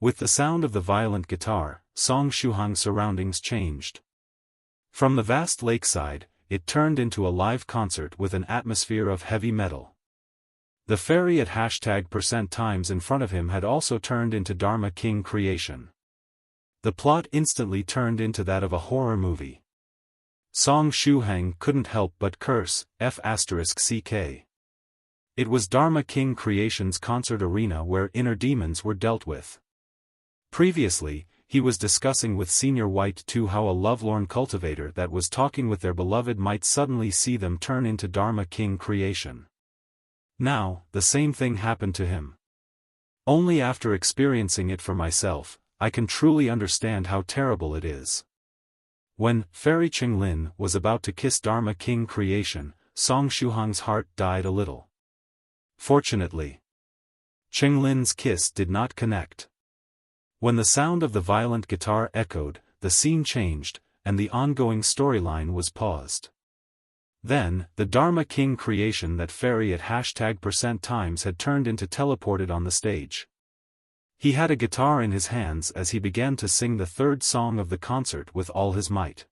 With the sound of the violent guitar, Song Shuhang's surroundings changed. From the vast lakeside, it turned into a live concert with an atmosphere of heavy metal. The fairy at #% in front of him had also turned into Dharma King creation. The plot instantly turned into that of a horror movie. Song Shuhang couldn't help but curse, F***ck. It was Dharma King creation's concert arena where inner demons were dealt with. Previously, he was discussing with Senior White 2 how a lovelorn cultivator that was talking with their beloved might suddenly see them turn into Dharma King creation. Now, the same thing happened to him. Only after experiencing it for myself, I can truly understand how terrible it is. When Fairy Cheng Lin was about to kiss Dharma King creation, Song Shuhang's heart died a little. Fortunately, Cheng Lin's kiss did not connect. When the sound of the violent guitar echoed, the scene changed, and the ongoing storyline was paused. Then, the Dharma King creation that fairy at #% had turned into teleported on the stage. He had a guitar in his hands as he began to sing the third song of the concert with all his might.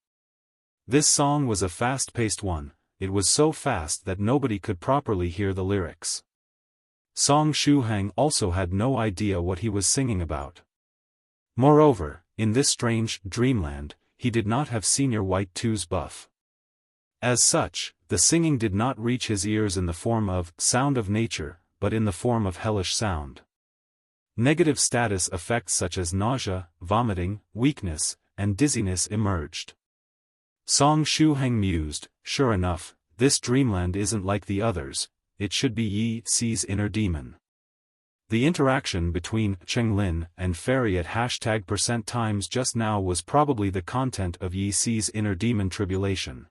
This song was a fast-paced one. It was so fast that nobody could properly hear the lyrics. Song Shuhang also had no idea what he was singing about. Moreover, in this strange dreamland, he did not have Senior White 2's buff. As such, the singing did not reach his ears in the form of sound of nature, but in the form of hellish sound. Negative status effects such as nausea, vomiting, weakness, and dizziness emerged. Song Shuhang mused, sure enough, this dreamland isn't like the others, it should be Yi Si's inner demon. The interaction between Cheng Lin and Fairy at #% just now was probably the content of Yi Si's inner demon tribulation.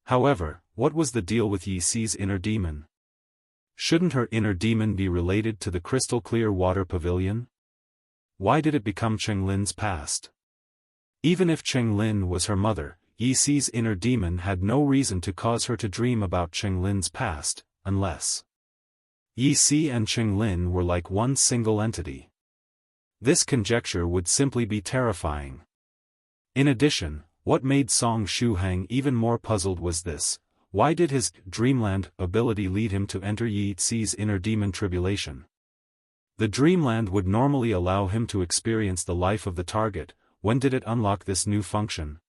However, what was the deal with Yi Si's inner demon? Shouldn't her inner demon be related to the crystal clear water pavilion? Why did it become Cheng Lin's past? Even if Cheng Lin was her mother, Yi Si's inner demon had no reason to cause her to dream about Cheng Lin's past, unless Yi Si and Cheng Lin were like one single entity. This conjecture would simply be terrifying. In addition, what made Song Shuhang even more puzzled was this: why did his dreamland ability lead him to enter Yi Si's inner demon tribulation? The dreamland would normally allow him to experience the life of the target. When did it unlock this new function?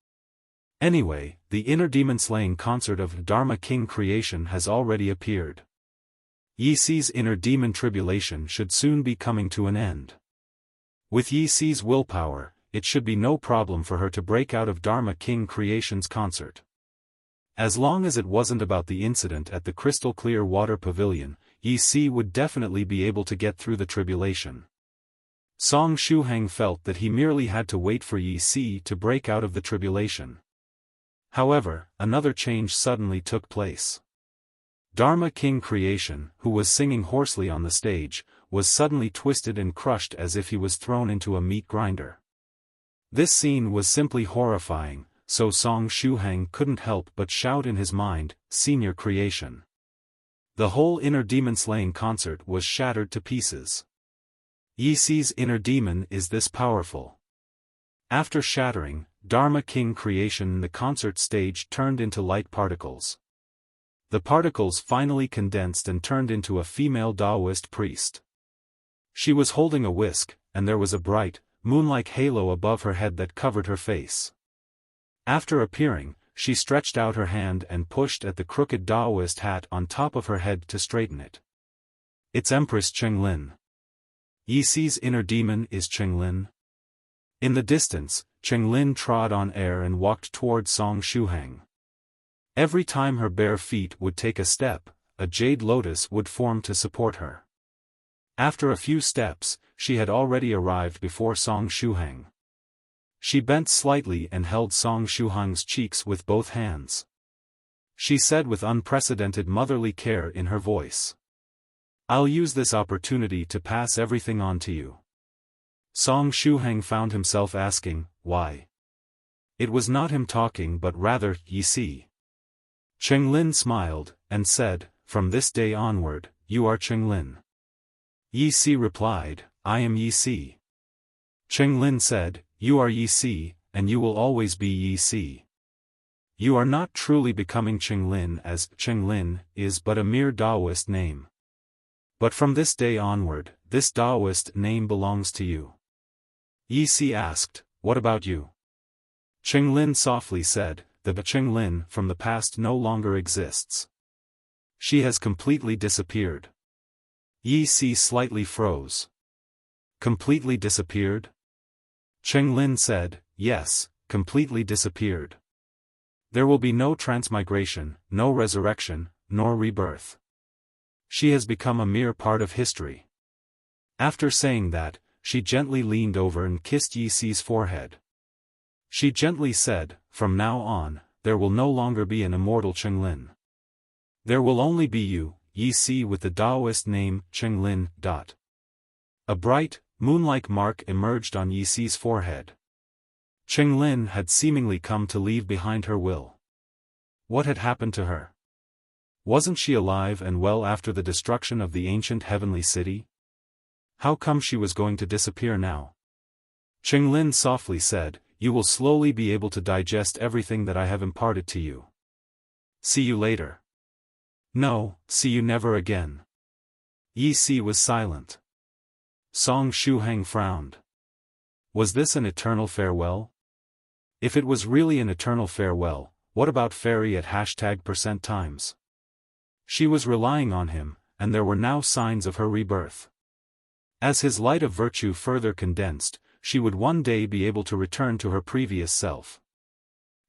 Anyway, the inner demon slaying concert of Dharma King creation has already appeared. Yi Si's inner demon tribulation should soon be coming to an end. With Yi Si's willpower, it should be no problem for her to break out of Dharma King creation's concert. As long as it wasn't about the incident at the crystal clear water pavilion, Yi Si would definitely be able to get through the tribulation. Song Shuhang felt that he merely had to wait for Yi Si to break out of the tribulation. However, another change suddenly took place. Dharma King creation, who was singing hoarsely on the stage, was suddenly twisted and crushed as if he was thrown into a meat grinder. This scene was simply horrifying, so Song Shuhang couldn't help but shout in his mind, "Senior creation." The whole inner demon slaying concert was shattered to pieces. Yi Si's inner demon is this powerful. After shattering, Dharma King creation, the concert stage turned into light particles. The particles finally condensed and turned into a female Taoist priest. She was holding a whisk, and there was a bright, moon-like halo above her head that covered her face. After appearing, she stretched out her hand and pushed at the crooked Taoist hat on top of her head to straighten it. It's Empress Cheng Lin. Yi Si's inner demon is Cheng Lin. In the distance, Cheng Lin trod on air and walked toward Song Shuhang. Every time her bare feet would take a step, a jade lotus would form to support her. After a few steps, she had already arrived before Song Shuhang. She bent slightly and held Song Shuhang's cheeks with both hands. She said with unprecedented motherly care in her voice, "I'll use this opportunity to pass everything on to you." Song Shuhang found himself asking, why? It was not him talking but rather Yi Si. Cheng Lin smiled, and said, "From this day onward, you are Cheng Lin." Yi Si replied, "I am Yi Si." Cheng Lin said, "You are Yi Si, and you will always be Yi Si. You are not truly becoming Cheng Lin, as Cheng Lin is but a mere Taoist name. But from this day onward, this Taoist name belongs to you." Yi Si asked, "What about you?" Cheng Lin softly said, "The Cheng Lin from the past no longer exists. She has completely disappeared." Yi Si slightly froze. "Completely disappeared?" Cheng Lin said, "Yes, completely disappeared. There will be no transmigration, no resurrection, nor rebirth. She has become a mere part of history." After saying that, she gently leaned over and kissed Yi Si's forehead. She gently said, "From now on, there will no longer be an immortal Cheng Lin. There will only be you, Yi Si, with the Taoist name, Cheng Lin. A bright, moon-like mark emerged on Yi Si's forehead. Cheng Lin had seemingly come to leave behind her will. What had happened to her? Wasn't she alive and well after the destruction of the ancient heavenly city? How come she was going to disappear now? Cheng Lin softly said, "You will slowly be able to digest everything that I have imparted to you. See you later." "No, see you never again." Yi Si was silent. Song Shuhang frowned. Was this an eternal farewell? If it was really an eternal farewell, what about Fairy at #%times? She was relying on him, and there were now signs of her rebirth. As his light of virtue further condensed, she would one day be able to return to her previous self.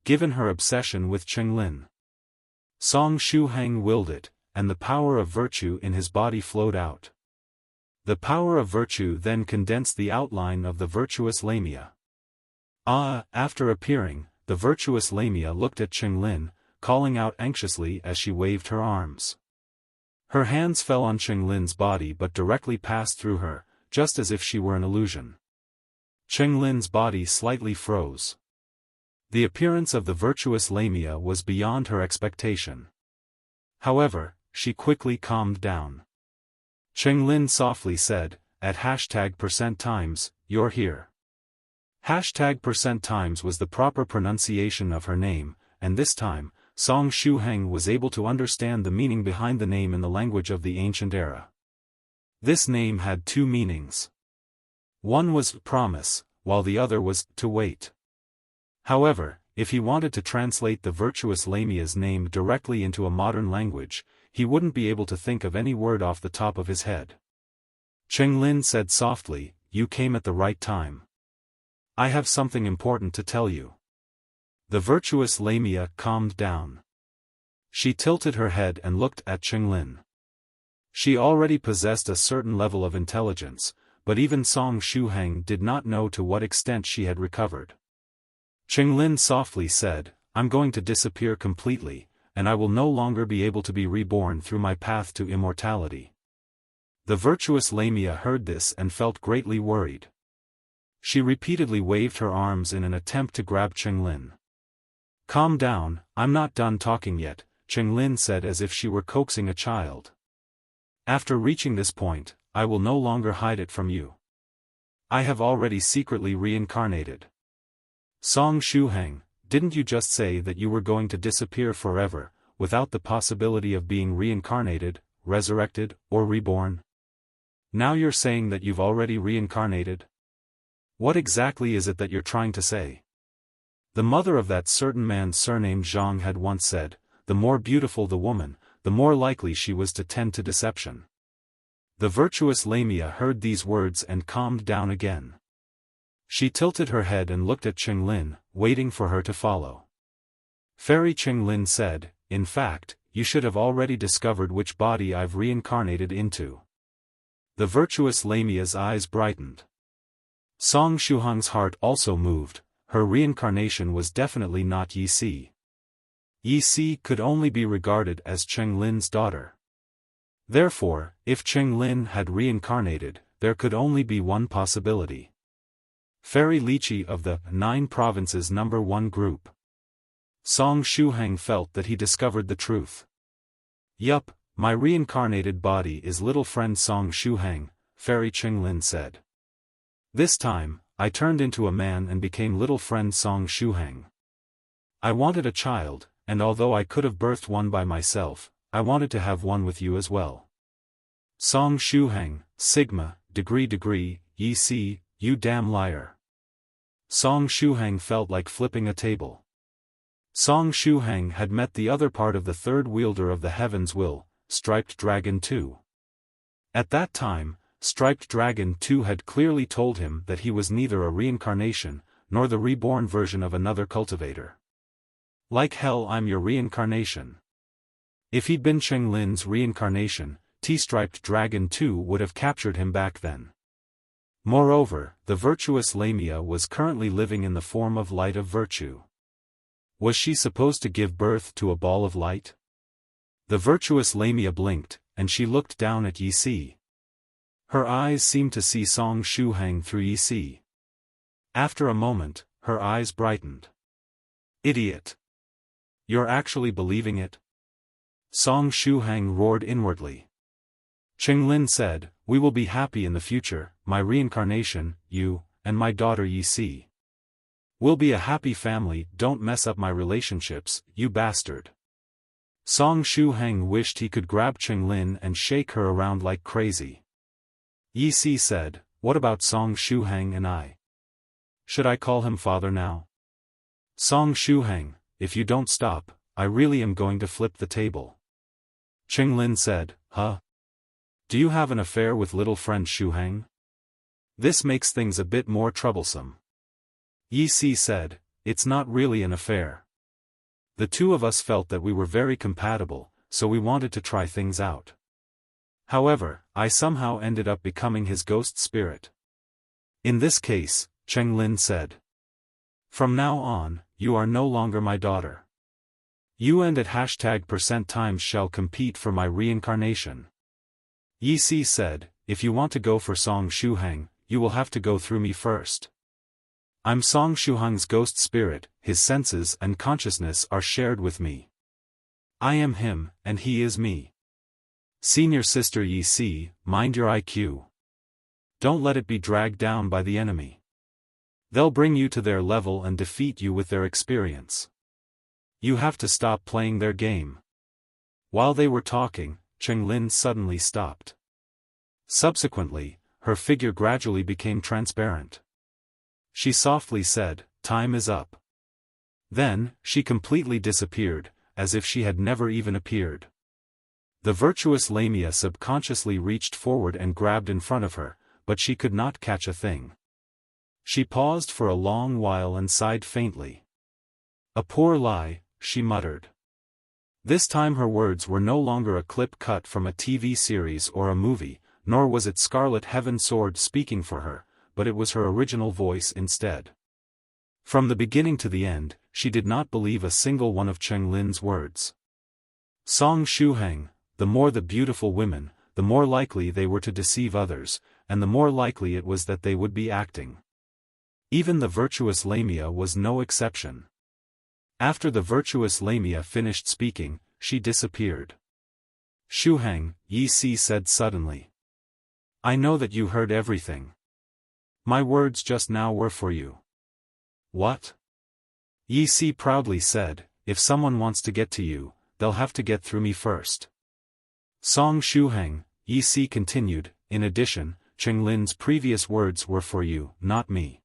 Given her obsession with Cheng Lin, Song Shuhang willed it, and the power of virtue in his body flowed out. The power of virtue then condensed the outline of the virtuous Lamia. After appearing, the virtuous Lamia looked at Cheng Lin, calling out anxiously as she waved her arms. Her hands fell on Cheng Lin's body but directly passed through her, just as if she were an illusion. Cheng Lin's body slightly froze. The appearance of the virtuous Lamia was beyond her expectation. However, she quickly calmed down. Cheng Lin softly said, "At #%times, you're here." #%times was the proper pronunciation of her name, and this time, Song Shuhang was able to understand the meaning behind the name in the language of the ancient era. This name had two meanings. One was promise, while the other was to wait. However, if he wanted to translate the virtuous Lamia's name directly into a modern language, he wouldn't be able to think of any word off the top of his head. Cheng Lin said softly, "You came at the right time. I have something important to tell you." The virtuous Lamia calmed down. She tilted her head and looked at Cheng Lin. She already possessed a certain level of intelligence, but even Song Shuhang did not know to what extent she had recovered. Cheng Lin softly said, "I'm going to disappear completely, and I will no longer be able to be reborn through my path to immortality." The virtuous Lamia heard this and felt greatly worried. She repeatedly waved her arms in an attempt to grab Cheng Lin. "Calm down, I'm not done talking yet," Cheng Lin said as if she were coaxing a child. "After reaching this point, I will no longer hide it from you. I have already secretly reincarnated." "Song Shuhang, didn't you just say that you were going to disappear forever, without the possibility of being reincarnated, resurrected, or reborn? Now you're saying that you've already reincarnated? What exactly is it that you're trying to say?" The mother of that certain man surnamed Zhang had once said, "The more beautiful the woman, the more likely she was to tend to deception." The virtuous Lamia heard these words and calmed down again. She tilted her head and looked at Cheng Lin, waiting for her to follow. Fairy Cheng Lin said, "In fact, you should have already discovered which body I've reincarnated into." The virtuous Lamia's eyes brightened. Song Shuhang's heart also moved. Her reincarnation was definitely not Yi Si. Yi Si could only be regarded as Cheng Lin's daughter. Therefore, if Cheng Lin had reincarnated, there could only be one possibility. Fairy Lychee of the 9 Provinces number 1 group. Song Shuhang felt that he discovered the truth. "Yup, my reincarnated body is little friend Song Shuhang," Fairy Cheng Lin said. "This time, I turned into a man and became little friend Song Shuhang. I wanted a child, and although I could have birthed one by myself, I wanted to have one with you as well. Song Shuhang, Sigma, degree, ye see, you damn liar. Song Shuhang felt like flipping a table. Song Shuhang had met the other part of the third wielder of the heavens will, Striped Dragon 2. At that time, Striped Dragon 2 had clearly told him that he was neither a reincarnation, nor the reborn version of another cultivator. Like hell, I'm your reincarnation. If he'd been Cheng Lin's reincarnation, Striped Dragon 2 would have captured him back then. Moreover, the virtuous Lamia was currently living in the form of light of virtue. Was she supposed to give birth to a ball of light? The virtuous Lamia blinked, and she looked down at Yi Si. Her eyes seemed to see Song Shuhang through Yi Si. After a moment, her eyes brightened. Idiot! You're actually believing it? Song Shuhang roared inwardly. Cheng Lin said, we will be happy in the future, my reincarnation, you, and my daughter Yi Si. We'll be a happy family, don't mess up my relationships, you bastard. Song Shuhang wished he could grab Cheng Lin and shake her around like crazy. Yi Si said, what about Song Shuhang and I? Should I call him father now? Song Shuhang, if you don't stop, I really am going to flip the table. Cheng Lin said, huh? Do you have an affair with little friend Shuhang? This makes things a bit more troublesome. Yi Si said, it's not really an affair. The two of us felt that we were very compatible, so we wanted to try things out. However, I somehow ended up becoming his ghost spirit. In this case, Cheng Lin said. From now on, you are no longer my daughter. You and at #% shall compete for my reincarnation. Yi Si said, if you want to go for Song Shuhang, you will have to go through me first. I'm Song Shuhang's ghost spirit, his senses and consciousness are shared with me. I am him, and he is me. Senior sister Yi Si, mind your IQ. Don't let it be dragged down by the enemy. They'll bring you to their level and defeat you with their experience. You have to stop playing their game. While they were talking, Cheng Lin suddenly stopped. Subsequently, her figure gradually became transparent. She softly said, time is up. Then, she completely disappeared, as if she had never even appeared. The virtuous Lamia subconsciously reached forward and grabbed in front of her, but she could not catch a thing. She paused for a long while and sighed faintly. A poor lie, she muttered. This time her words were no longer a clip cut from a TV series or a movie, nor was it Scarlet Heaven Sword speaking for her, but it was her original voice instead. From the beginning to the end, she did not believe a single one of Cheng Lin's words. Song Shuhang, the more the beautiful women, the more likely they were to deceive others, and the more likely it was that they would be acting. Even the virtuous Lamia was no exception. After the virtuous Lamia finished speaking, she disappeared. Shuhang, Yi Si said suddenly. I know that you heard everything. My words just now were for you. What? Yi Si proudly said, if someone wants to get to you, they'll have to get through me first. Song Shuhang, Yi Si continued, in addition, Cheng Lin's previous words were for you, not me.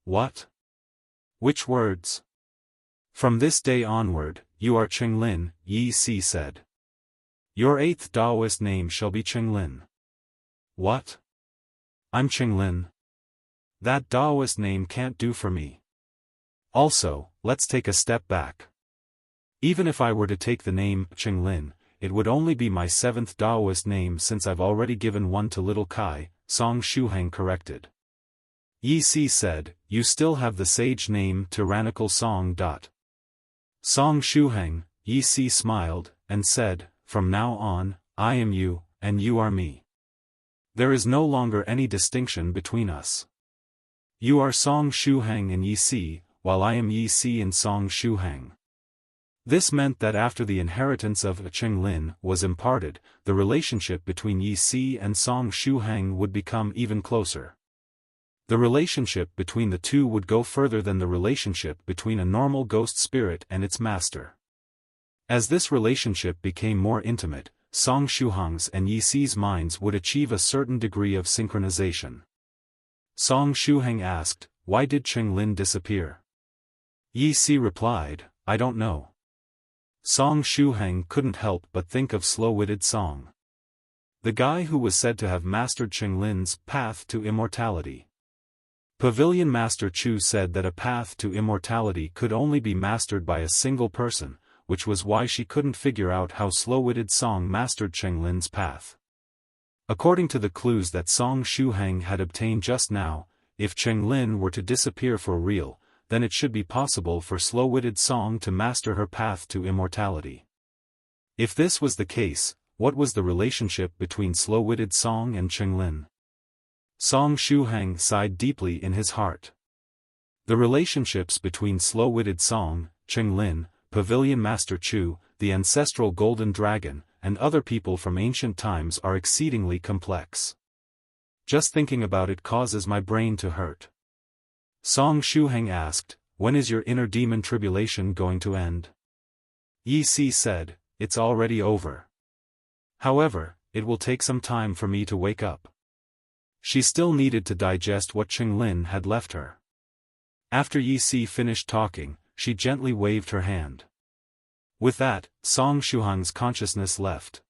What? Which words? From this day onward, you are Cheng Lin, Yi Si said. Your 8th Taoist name shall be Cheng Lin. What? I'm Cheng Lin. That Taoist name can't do for me. Also, let's take a step back. Even if I were to take the name Cheng Lin, it would only be my 7th Taoist name since I've already given one to little Kai, Song Shuhang corrected. Yi Si said, you still have the sage name Tyrannical Song. Song Shuhang, Yi Si smiled, and said, from now on, I am you, and you are me. There is no longer any distinction between us. You are Song Shuhang and Yi Si, while I am Yi Si and Song Shuhang. This meant that after the inheritance of Cheng Lin was imparted, the relationship between Yi Si and Song Shuhang would become even closer. The relationship between the two would go further than the relationship between a normal ghost spirit and its master. As this relationship became more intimate, Song Shuhang's and Yi Si's minds would achieve a certain degree of synchronization. Song Shuhang asked, "Why did Cheng Lin disappear?" Yi Si replied, "I don't know." Song Shuhang couldn't help but think of slow-witted Song, the guy who was said to have mastered Cheng Lin's path to immortality. Pavilion Master Chu said that a path to immortality could only be mastered by a single person, which was why she couldn't figure out how slow-witted Song mastered Cheng Lin's path. According to the clues that Song Shuhang had obtained just now, if Cheng Lin were to disappear for real, then it should be possible for slow-witted Song to master her path to immortality. If this was the case, what was the relationship between slow-witted Song and Cheng Lin? Song Shuhang sighed deeply in his heart. The relationships between slow-witted Song, Cheng Lin, Pavilion Master Chu, the ancestral golden dragon, and other people from ancient times are exceedingly complex. Just thinking about it causes my brain to hurt. Song Shuhang asked, "When is your inner demon tribulation going to end?" Yi Si said, "It's already over. However, it will take some time for me to wake up." She still needed to digest what Cheng Lin had left her. After Yi Si finished talking, she gently waved her hand. With that, Song Shuhang's consciousness left.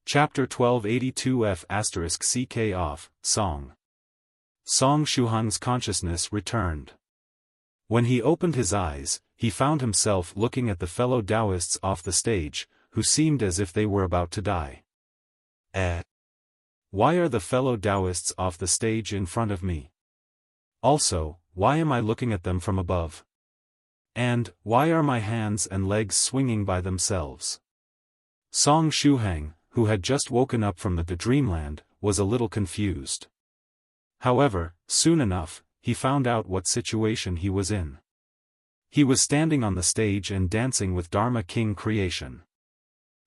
Chapter 1282F***CK off, Song. Song Shuhang's consciousness returned. When he opened his eyes, he found himself looking at the fellow Taoists off the stage, who seemed as if they were about to die. Why are the fellow Taoists off the stage in front of me? Also, why am I looking at them from above? And, why are my hands and legs swinging by themselves? Song Shuhang, who had just woken up from the dreamland, was a little confused. However, soon enough, he found out what situation he was in. He was standing on the stage and dancing with Dharma King Creation.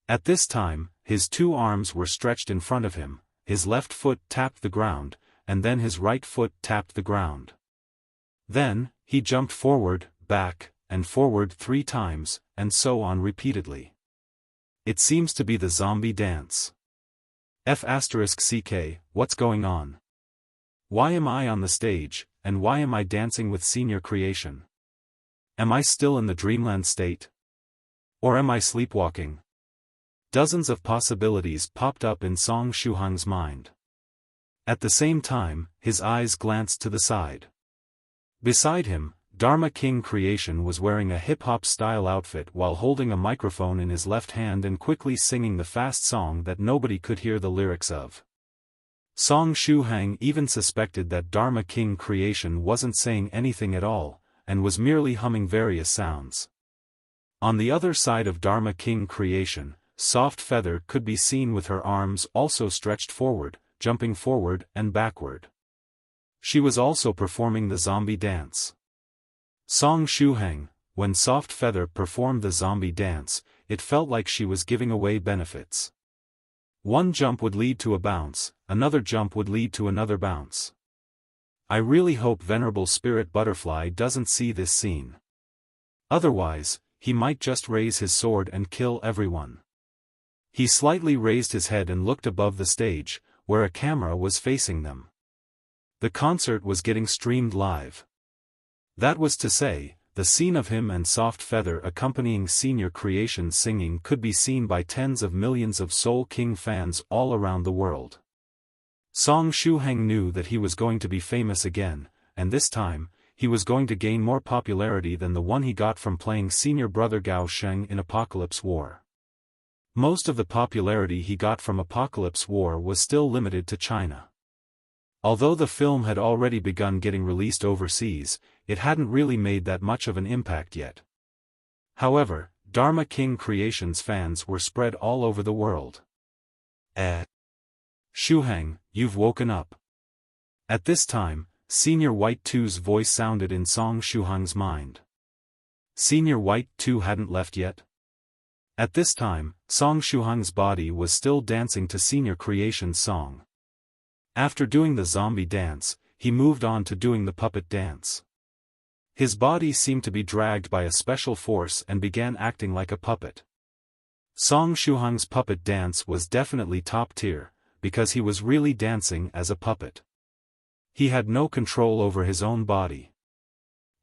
At this time, his two arms were stretched in front of him, his left foot tapped the ground, and then his right foot tapped the ground. Then, he jumped forward, back, and forward 3 times, and so on repeatedly. It seems to be the zombie dance. F***CK, what's going on? Why am I on the stage, and why am I dancing with Senior Creation? Am I still in the dreamland state? Or am I sleepwalking? Dozens of possibilities popped up in Song Shuhang's mind. At the same time, his eyes glanced to the side. Beside him, Dharma King Creation was wearing a hip-hop style outfit while holding a microphone in his left hand and quickly singing the fast song that nobody could hear the lyrics of. Song Shuhang even suspected that Dharma King Creation wasn't saying anything at all, and was merely humming various sounds. On the other side of Dharma King Creation, Soft Feather could be seen with her arms also stretched forward, jumping forward and backward. She was also performing the zombie dance. Song Shuhang, when Soft Feather performed the zombie dance, it felt like she was giving away benefits. One jump would lead to a bounce, another jump would lead to another bounce. I really hope Venerable Spirit Butterfly doesn't see this scene. Otherwise, he might just raise his sword and kill everyone. He slightly raised his head and looked above the stage, where a camera was facing them. The concert was getting streamed live. That was to say, the scene of him and Soft Feather accompanying Senior Creation singing could be seen by tens of millions of Soul King fans all around the world. Song Shuhang knew that he was going to be famous again, and this time, he was going to gain more popularity than the one he got from playing Senior Brother Gao Sheng in Apocalypse War. Most of the popularity he got from Apocalypse War was still limited to China. Although the film had already begun getting released overseas, it hadn't really made that much of an impact yet. However, Dharma King Creation's fans were spread all over the world. Shuhang, you've woken up. At this time, Senior White 2's voice sounded in Song Shuhang's mind. Senior White 2 hadn't left yet? At this time, Song Shuhang's body was still dancing to Senior Creation's song. After doing the zombie dance, he moved on to doing the puppet dance. His body seemed to be dragged by a special force and began acting like a puppet. Song Shuhang's puppet dance was definitely top tier, because he was really dancing as a puppet. He had no control over his own body.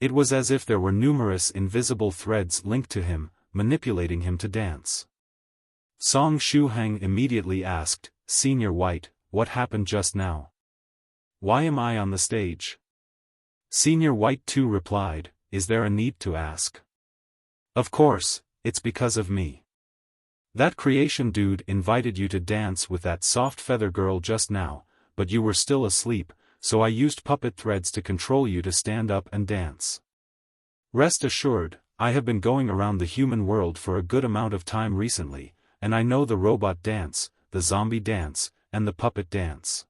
It was as if there were numerous invisible threads linked to him, manipulating him to dance. Song Shuhang immediately asked, "Senior White, what happened just now? Why am I on the stage?" Senior White too replied, "Is there a need to ask? Of course, it's because of me. That creation dude invited you to dance with that soft feather girl just now, but you were still asleep, so I used puppet threads to control you to stand up and dance. Rest assured, I have been going around the human world for a good amount of time recently, and I know the robot dance, the zombie dance, and the puppet dance.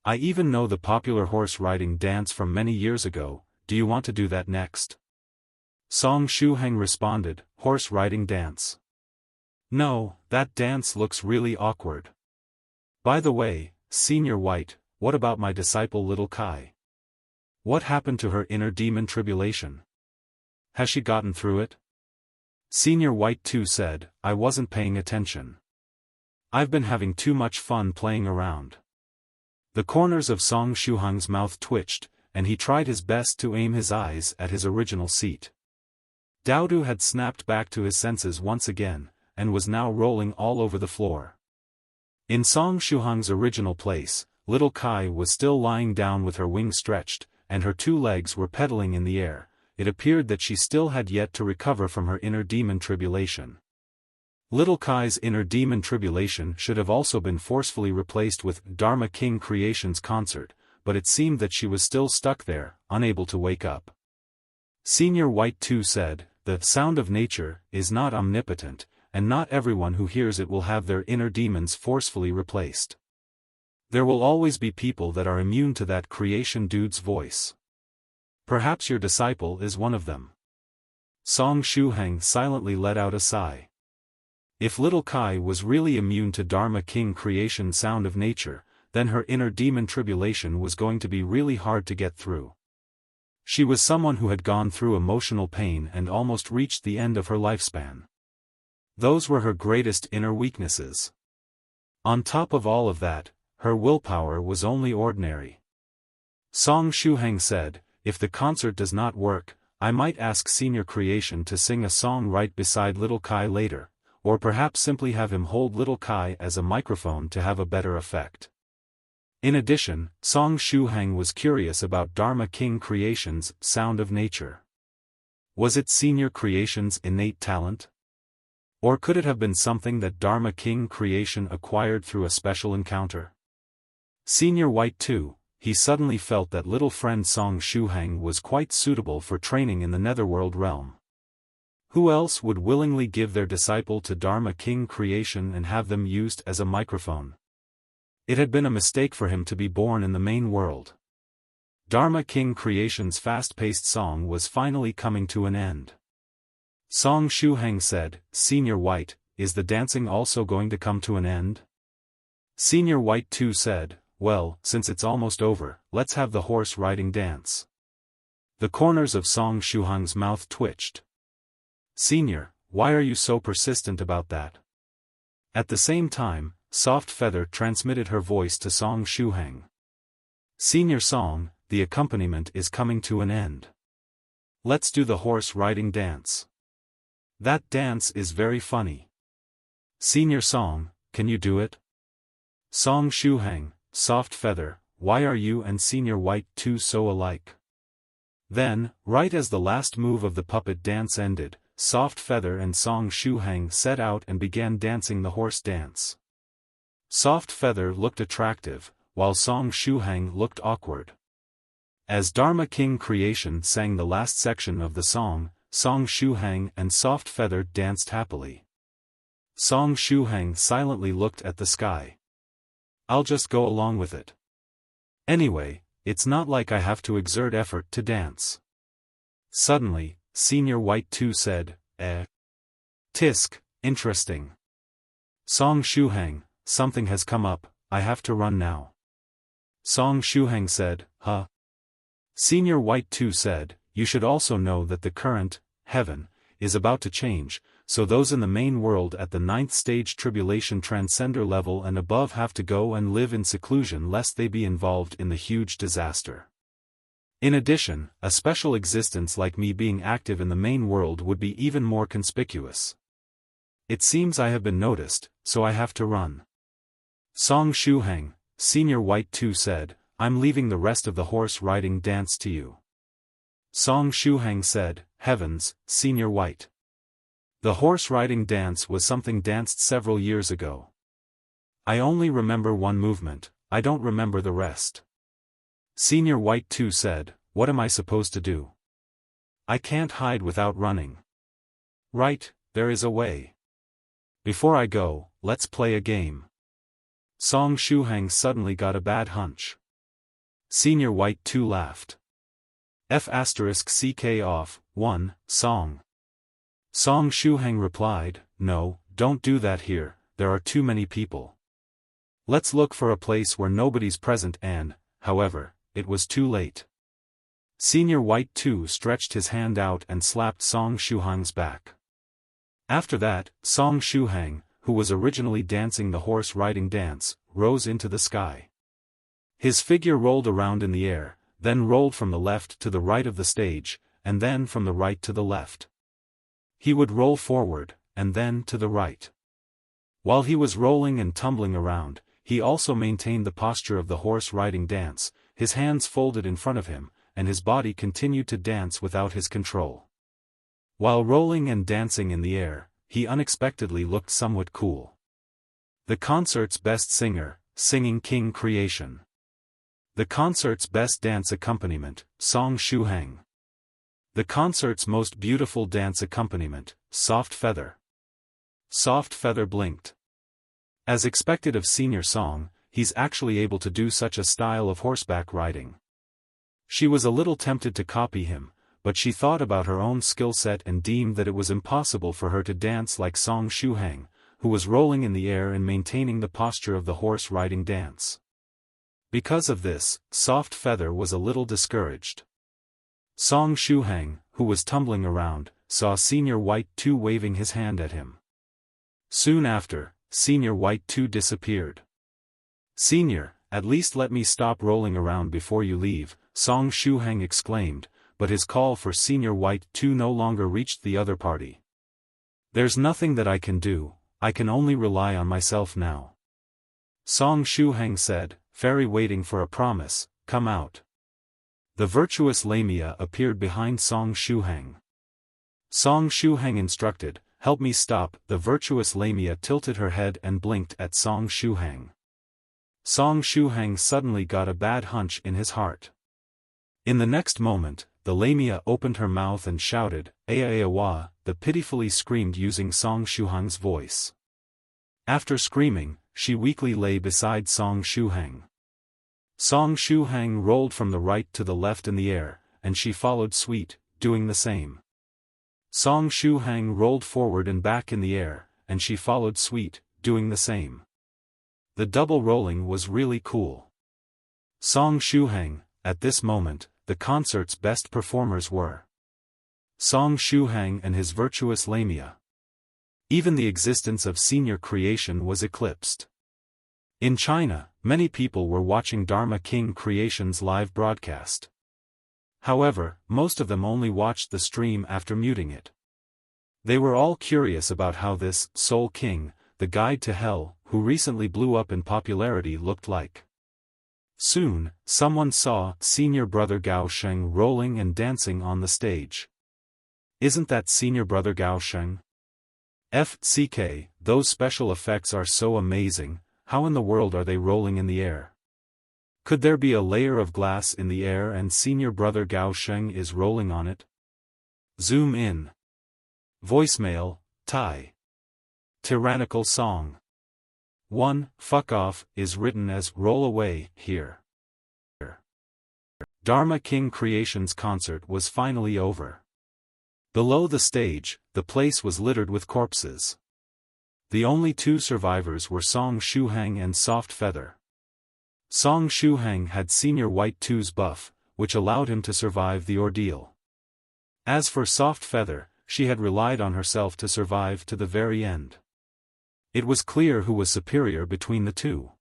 I even know the popular horse riding dance from many years ago. Do you want to do that next?" Song Shuhang responded, "Horse riding dance? No, that dance looks really awkward. By the way, Senior White, what about my disciple Little Kai? What happened to her inner demon tribulation? Has she gotten through it?" Senior White too said, "I wasn't paying attention. I've been having too much fun playing around." The corners of Song Shuhang's mouth twitched, and he tried his best to aim his eyes at his original seat. Daodu had snapped back to his senses once again, and was now rolling all over the floor. In Song Shuhang's original place, Little Kai was still lying down with her wings stretched, and her two legs were pedaling in the air. It appeared that she still had yet to recover from her inner demon tribulation. Little Kai's inner demon tribulation should have also been forcefully replaced with Dharma King Creation's concert, but it seemed that she was still stuck there, unable to wake up. Senior White too said, "The sound of nature is not omnipotent, and not everyone who hears it will have their inner demons forcefully replaced. There will always be people that are immune to that creation dude's voice. Perhaps your disciple is one of them." Song Shuhang silently let out a sigh. If Little Kai was really immune to Dharma King Creation's sound of nature, then her inner demon tribulation was going to be really hard to get through. She was someone who had gone through emotional pain and almost reached the end of her lifespan. Those were her greatest inner weaknesses. On top of all of that, her willpower was only ordinary. Song Shuhang said, "If the concert does not work, I might ask Senior Creation to sing a song right beside Little Kai later, or perhaps simply have him hold Little Kai as a microphone to have a better effect." In addition, Song Shuhang was curious about Dharma King Creation's sound of nature. Was it Senior Creation's innate talent? Or could it have been something that Dharma King Creation acquired through a special encounter? Senior White too, he suddenly felt that little friend Song Shuhang was quite suitable for training in the netherworld realm. Who else would willingly give their disciple to Dharma King Creation and have them used as a microphone? It had been a mistake for him to be born in the main world. Dharma King Creation's fast-paced song was finally coming to an end. Song Shuhang said, "Senior White, is the dancing also going to come to an end?" Senior White too said, "Well, since it's almost over, let's have the horse riding dance." The corners of Song Shuhang's mouth twitched. "Senior, why are you so persistent about that?" At the same time, Soft Feather transmitted her voice to Song Shuhang. "Senior Song, the accompaniment is coming to an end. Let's do the horse riding dance. That dance is very funny. Senior Song, can you do it?" Song Shuhang, Soft Feather, why are you and Senior White too so alike? Then, right as the last move of the puppet dance ended, Soft Feather and Song Shuhang set out and began dancing the horse dance. Soft Feather looked attractive, while Song Shuhang looked awkward. As Dharma King Creation sang the last section of the song, Song Shuhang and Soft Feather danced happily. Song Shuhang silently looked at the sky. "I'll just go along with it. Anyway, it's not like I have to exert effort to dance." Suddenly, Senior White too said, Tisk, interesting. Song Shuhang, something has come up, I have to run now. Song Shuhang said, huh? Senior White 2 said, you should also know that the current, heaven, is about to change, so those in the main world at the 9th stage tribulation transcender level and above have to go and live in seclusion lest they be involved in the huge disaster. In addition, a special existence like me being active in the main world would be even more conspicuous. It seems I have been noticed, so I have to run. Song Shuhang, Senior White 2 said, I'm leaving the rest of the horse-riding dance to you. Song Shuhang said, heavens, Senior White. The horse-riding dance was something danced several years ago. I only remember one movement, I don't remember the rest. Senior White 2 said, what am I supposed to do? I can't hide without running. Right, there is a way. Before I go, let's play a game. Song Shuhang suddenly got a bad hunch. Senior White 2 laughed. F***ck off, 1, Song. Song Shuhang replied, no, don't do that here, there are too many people. Let's look for a place where nobody's present and, however, it was too late. Senior White 2 stretched his hand out and slapped Song Shuhang's back. After that, Song Shuhang, who was originally dancing the horse-riding dance, rose into the sky. His figure rolled around in the air, then rolled from the left to the right of the stage, and then from the right to the left. He would roll forward, and then to the right. While he was rolling and tumbling around, he also maintained the posture of the horse-riding dance, his hands folded in front of him, and his body continued to dance without his control. While rolling and dancing in the air, he unexpectedly looked somewhat cool. The concert's best singer, singing King Creation. The concert's best dance accompaniment, Song Shuhang. The concert's most beautiful dance accompaniment, Soft Feather. Soft Feather blinked. As expected of Senior Song, he's actually able to do such a style of horseback riding. She was a little tempted to copy him, but she thought about her own skill set and deemed that it was impossible for her to dance like Song Shuhang, who was rolling in the air and maintaining the posture of the horse-riding dance. Because of this, Soft Feather was a little discouraged. Song Shuhang, who was tumbling around, saw Senior White 2 waving his hand at him. Soon after, Senior White 2 disappeared. Senior, at least let me stop rolling around before you leave, Song Shuhang exclaimed, but his call for Senior White 2 no longer reached the other party. There's nothing that I can do, I can only rely on myself now. Song Shuhang said, fairy waiting for a promise, come out. The virtuous Lamia appeared behind Song Shuhang. Song Shuhang instructed, help me stop. The virtuous Lamia tilted her head and blinked at Song Shuhang. Song Shuhang suddenly got a bad hunch in his heart. In the next moment, the Lamia opened her mouth and shouted, "Aya-aya-wa," the pitifully screamed using Song Shuhang's voice. After screaming, she weakly lay beside Song Shuhang. Song Shuhang rolled from the right to the left in the air, and she followed suit, doing the same. Song Shuhang rolled forward and back in the air, and she followed suit, doing the same. The double rolling was really cool. Song Shuhang, at this moment, the concert's best performers were Song Shuhang and his virtuous Lamia. Even the existence of Senior Creation was eclipsed. In China, many people were watching Dharma King Creation's live broadcast. However, most of them only watched the stream after muting it. They were all curious about how this Soul King, the guide to hell, who recently blew up in popularity, looked like. Soon, someone saw Senior Brother Gao Sheng rolling and dancing on the stage. Isn't that Senior Brother Gao Sheng? FCK, those special effects are so amazing, how in the world are they rolling in the air? Could there be a layer of glass in the air and Senior Brother Gao Sheng is rolling on it? Zoom in. Voicemail, Thai. Tyrannical song. 1. Fuck off, is written as roll away, here. Dharma King Creation's concert was finally over. Below the stage, the place was littered with corpses. The only two survivors were Song Shuhang and Soft Feather. Song Shuhang had Senior White 2's buff, which allowed him to survive the ordeal. As for Soft Feather, she had relied on herself to survive to the very end. It was clear who was superior between the two.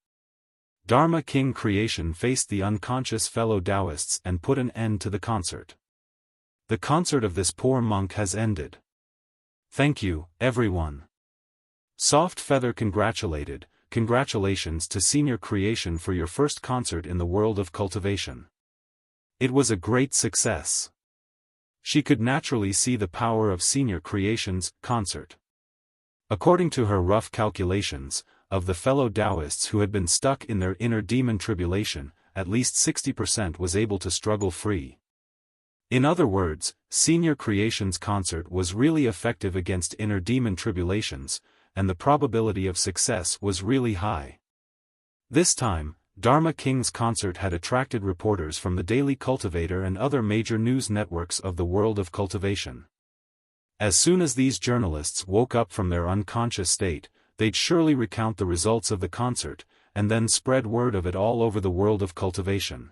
Dharma King Creation faced the unconscious fellow Taoists and put an end to the concert. The concert of this poor monk has ended. Thank you, everyone. Soft Feather congratulated, congratulations to Senior Creation for your first concert in the world of cultivation. It was a great success. She could naturally see the power of Senior Creation's concert. According to her rough calculations, of the fellow Taoists who had been stuck in their inner demon tribulation, at least 60% was able to struggle free. In other words, Senior Creation's concert was really effective against inner demon tribulations, and the probability of success was really high. This time, Dharma King's concert had attracted reporters from the Daily Cultivator and other major news networks of the world of cultivation. As soon as these journalists woke up from their unconscious state, they'd surely recount the results of the concert, and then spread word of it all over the world of cultivation.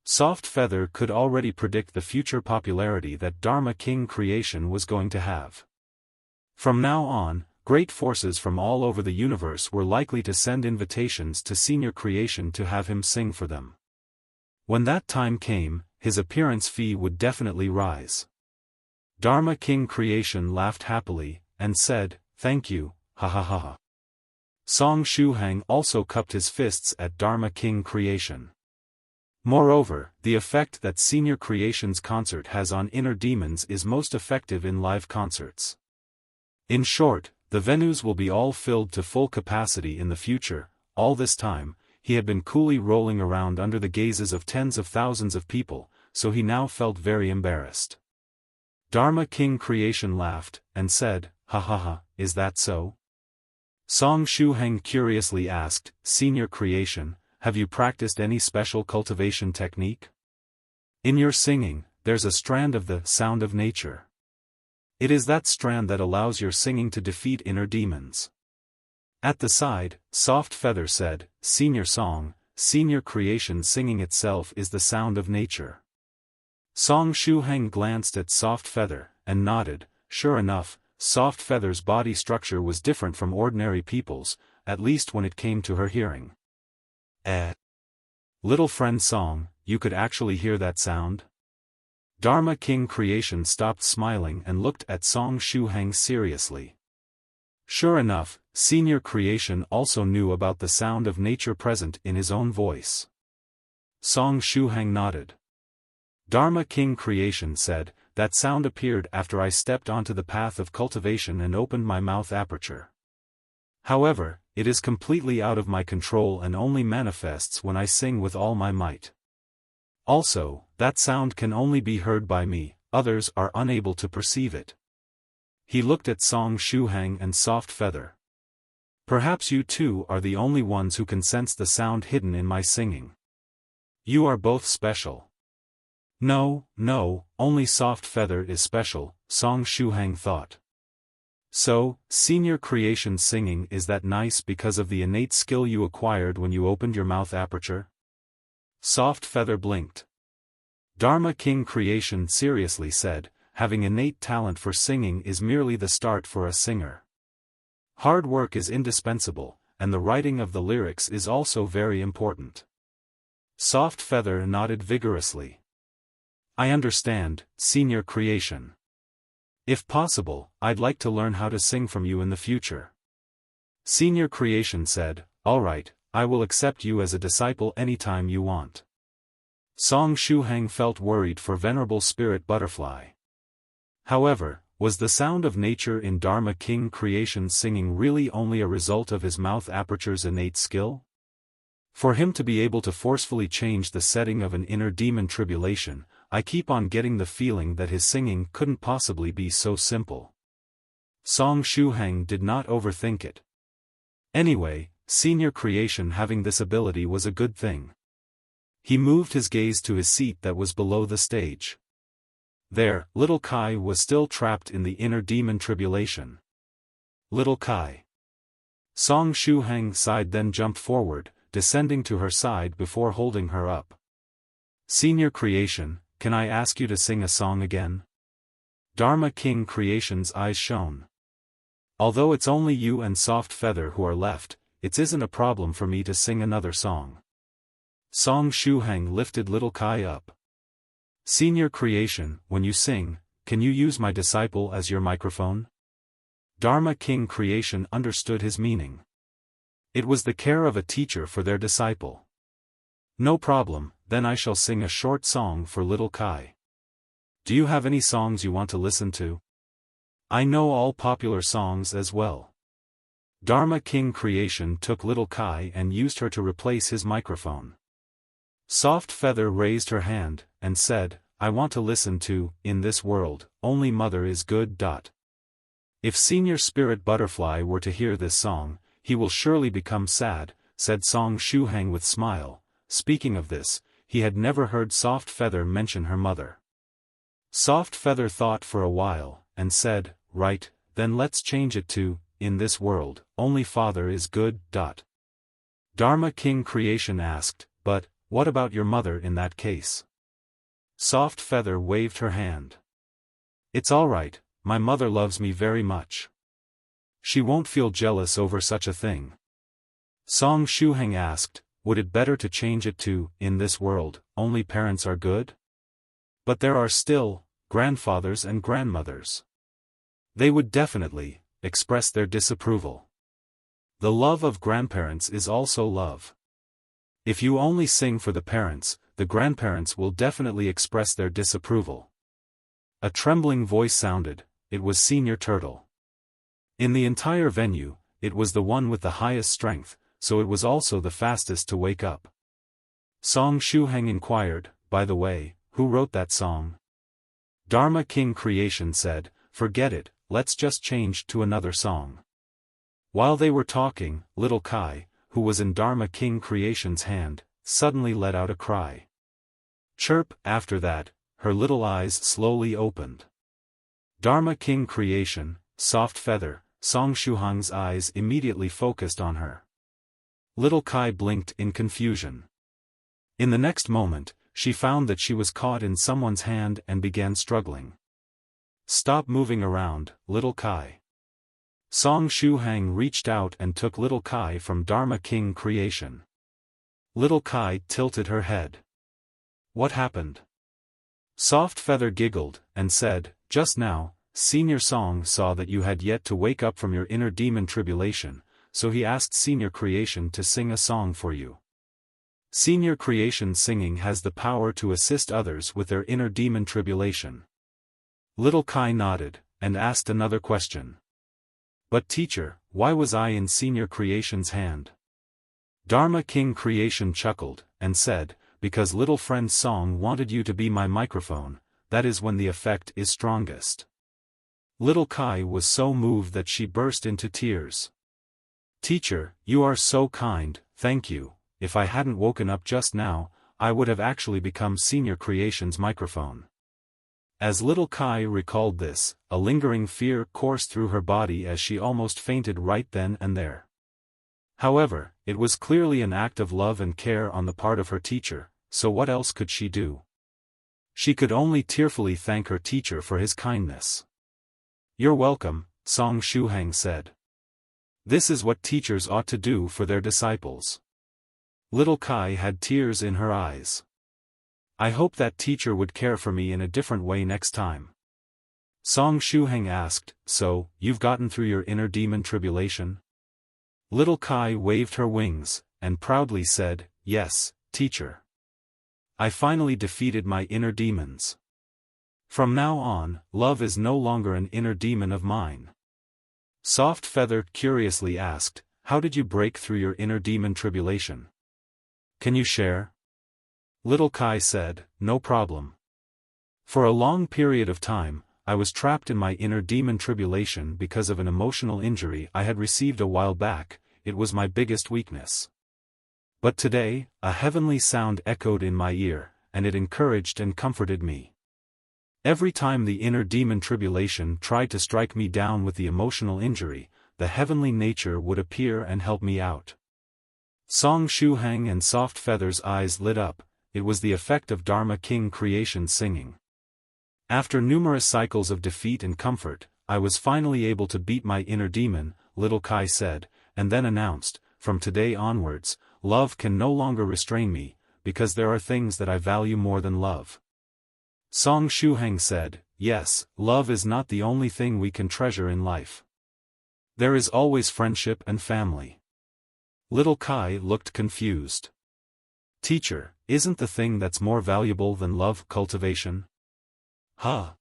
Soft Feather could already predict the future popularity that Dharma King Creation was going to have. From now on, great forces from all over the universe were likely to send invitations to Senior Creation to have him sing for them. When that time came, his appearance fee would definitely rise. Dharma King Creation laughed happily, and said, "Thank you, ha ha ha ha." Song Shuhang also cupped his fists at Dharma King Creation. Moreover, the effect that Senior Creation's concert has on inner demons is most effective in live concerts. In short, the venues will be all filled to full capacity in the future. All this time, he had been coolly rolling around under the gazes of tens of thousands of people, so he now felt very embarrassed. Dharma King Creation laughed, and said, "Ha ha ha, is that so?" Song Shuhang curiously asked, "Senior Creation, have you practiced any special cultivation technique? In your singing, there's a strand of the sound of nature. It is that strand that allows your singing to defeat inner demons." At the side, Soft Feather said, "Senior Song, Senior Creation singing itself is the sound of nature." Song Shuhang glanced at Soft Feather, and nodded. Sure enough, Soft Feather's body structure was different from ordinary people's, at least when it came to her hearing. Little friend Song, you could actually hear that sound? Dharma King Creation stopped smiling and looked at Song Shuhang seriously. Sure enough, Senior Creation also knew about the sound of nature present in his own voice. Song Shuhang nodded. Dharma King Creation said, "That sound appeared after I stepped onto the path of cultivation and opened my mouth aperture. However, it is completely out of my control and only manifests when I sing with all my might. Also, that sound can only be heard by me, others are unable to perceive it." He looked at Song Shuhang and Soft Feather. "Perhaps you two are the only ones who can sense the sound hidden in my singing. You are both special." No, only Soft Feather is special, Song Shuhang thought. "So, Senior Creation singing is that nice because of the innate skill you acquired when you opened your mouth aperture?" Soft Feather blinked. Dharma King Creation seriously said, "Having innate talent for singing is merely the start for a singer. Hard work is indispensable, and the writing of the lyrics is also very important." Soft Feather nodded vigorously. "I understand, Senior Creation. If possible, I'd like to learn how to sing from you in the future." Senior Creation said, "All right, I will accept you as a disciple anytime you want." Song Shuhang felt worried for Venerable Spirit Butterfly. However, was the sound of nature in Dharma King Creation singing really only a result of his mouth aperture's innate skill? For him to be able to forcefully change the setting of an inner demon tribulation, I keep on getting the feeling that his singing couldn't possibly be so simple. Song Shuhang did not overthink it. Anyway, Senior Creation having this ability was a good thing. He moved his gaze to his seat that was below the stage. There, Little Kai was still trapped in the inner demon tribulation. "Little Kai." Song Shuhang sighed, then jumped forward, descending to her side before holding her up. Senior Creation, can I ask you to sing a song again? Dharma King Creation's eyes shone. Although it's only you and Soft Feather who are left, it isn't a problem for me to sing another song. Song Shuhang lifted little Kai up. Senior Creation, when you sing, can you use my disciple as your microphone? Dharma King Creation understood his meaning. It was the care of a teacher for their disciple. No problem, then I shall sing a short song for little Kai. Do you have any songs you want to listen to? I know all popular songs as well. Dharma King Creation took little Kai and used her to replace his microphone. Soft Feather raised her hand, and said, I want to listen to, In This World, Only Mother is Good. If Senior Spirit Butterfly were to hear this song, he will surely become sad, said Song Shuhang with smile. Speaking of this, he had never heard Soft Feather mention her mother. Soft Feather thought for a while, and said, right, then let's change it to, In This World, Only Father is Good. Dharma King Creation asked, but, what about your mother in that case? Soft Feather waved her hand. It's all right, my mother loves me very much. She won't feel jealous over such a thing. Song Shuhang asked, would it better to change it to, In This World, Only Parents are Good? But there are still, grandfathers and grandmothers. They would definitely, express their disapproval. The love of grandparents is also love. If you only sing for the parents, the grandparents will definitely express their disapproval. A trembling voice sounded, it was Senior Turtle. In the entire venue, it was the one with the highest strength, so it was also the fastest to wake up. Song Shuhang inquired, by the way, who wrote that song? Dharma King Creation said, forget it, let's just change to another song. While they were talking, little Kai, who was in Dharma King Creation's hand, suddenly let out a cry. Chirp, after that, her little eyes slowly opened. Dharma King Creation, Soft Feather, Song Shuhang's eyes immediately focused on her. Little Kai blinked in confusion. In the next moment, she found that she was caught in someone's hand and began struggling. Stop moving around, little Kai. Song Shuhang reached out and took little Kai from Dharma King Creation. Little Kai tilted her head. What happened? Soft Feather giggled, and said, just now, Senior Song saw that you had yet to wake up from your inner demon tribulation, so he asked Senior Creation to sing a song for you. Senior Creation singing has the power to assist others with their inner demon tribulation. Little Kai nodded, and asked another question. But teacher, why was I in Senior Creation's hand? Dharma King Creation chuckled, and said, because little friend Song wanted you to be my microphone, that is when the effect is strongest. Little Kai was so moved that she burst into tears. Teacher, you are so kind, thank you. If I hadn't woken up just now, I would have actually become Senior Creation's microphone. As little Kai recalled this, a lingering fear coursed through her body as she almost fainted right then and there. However, it was clearly an act of love and care on the part of her teacher, so what else could she do? She could only tearfully thank her teacher for his kindness. You're welcome, Song Shuhang said. This is what teachers ought to do for their disciples. Little Kai had tears in her eyes. I hope that teacher would care for me in a different way next time. Song Shuhang asked, so, you've gotten through your inner demon tribulation? Little Kai waved her wings, and proudly said, yes, teacher. I finally defeated my inner demons. From now on, love is no longer an inner demon of mine. Soft Feather curiously asked, how did you break through your inner demon tribulation? Can you share? Little Kai said, no problem. For a long period of time, I was trapped in my inner demon tribulation because of an emotional injury I had received a while back. It was my biggest weakness. But today, a heavenly sound echoed in my ear, and it encouraged and comforted me. Every time the inner demon tribulation tried to strike me down with the emotional injury, the heavenly nature would appear and help me out. Song Shuhang and Soft Feather's eyes lit up. It was the effect of Dharma King creation singing. After numerous cycles of defeat and comfort, I was finally able to beat my inner demon, Little Kai said, and then announced, from today onwards, love can no longer restrain me, because there are things that I value more than love. Song Shuhang said, yes, love is not the only thing we can treasure in life. There is always friendship and family. Little Kai looked confused. Teacher, isn't the thing that's more valuable than love cultivation? Huh?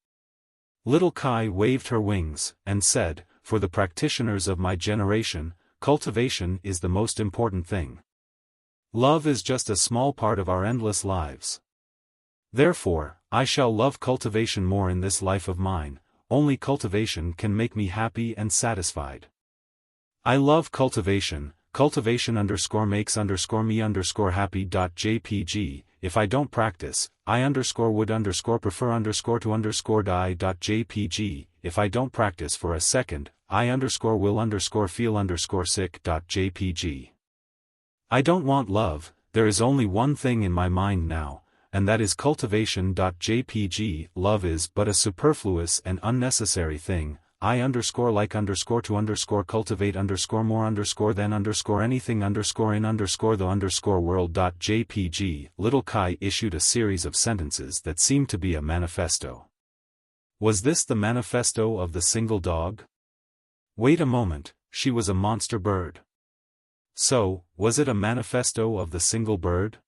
Little Kai waved her wings, and said, for the practitioners of my generation, cultivation is the most important thing. Love is just a small part of our endless lives. Therefore, I shall love cultivation more in this life of mine. Only cultivation can make me happy and satisfied. I love cultivation. Cultivation _makes_me happy.jpg. If I don't practice, I _would_prefer_to_die.jpg. If I don't practice for a second, I _will_feel_sick.jpg. I don't want love, there is only one thing in my mind now, and that is cultivation.jpg. Love is but a superfluous and unnecessary thing. I _like_to_ cultivate _more than anything in the world.jpg. Little Kai issued a series of sentences that seemed to be a manifesto. Was this the manifesto of the single dog? Wait a moment, she was a monster bird. So, was it a manifesto of the single bird?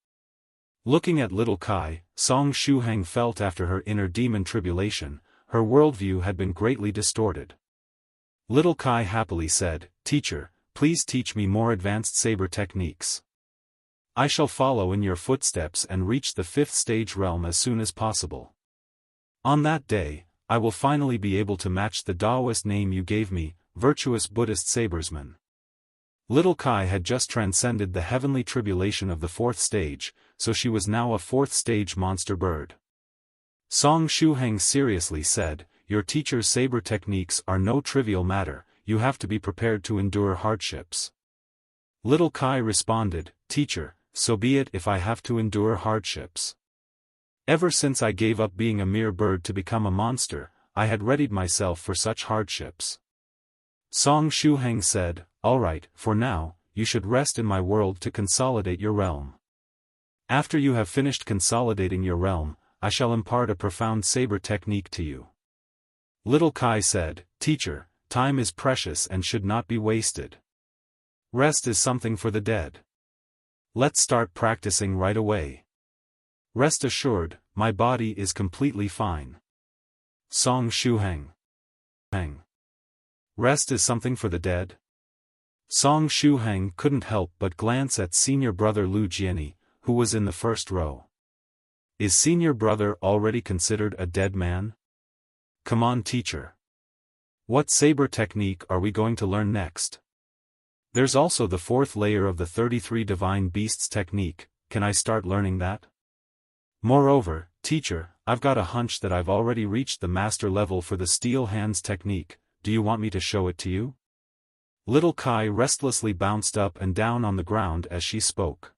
Looking at Little Kai, Song Shuhang felt after her inner demon tribulation, her worldview had been greatly distorted. Little Kai happily said, Teacher, please teach me more advanced saber techniques. I shall follow in your footsteps and reach the 5th stage realm as soon as possible. On that day, I will finally be able to match the Taoist name you gave me, virtuous Buddhist sabersman. Little Kai had just transcended the heavenly tribulation of the 4th stage, so she was now a 4th stage monster bird. Song Shuhang seriously said, your teacher's saber techniques are no trivial matter, you have to be prepared to endure hardships. Little Kai responded, Teacher, so be it if I have to endure hardships. Ever since I gave up being a mere bird to become a monster, I had readied myself for such hardships. Song Shuhang said, Alright, for now, you should rest in my world to consolidate your realm. After you have finished consolidating your realm, I shall impart a profound saber technique to you. Little Kai said, Teacher, time is precious and should not be wasted. Rest is something for the dead. Let's start practicing right away. Rest assured, my body is completely fine. Song Shuhang. Rest is something for the dead? Song Shuhang couldn't help but glance at senior brother Lu Jianyi, who was in the first row. Is senior brother already considered a dead man? Come on, teacher. What saber technique are we going to learn next? There's also the 4th layer of the 33 divine beasts technique, can I start learning that? Moreover, teacher, I've got a hunch that I've already reached the master level for the steel hands technique, do you want me to show it to you? Little Kai restlessly bounced up and down on the ground as she spoke.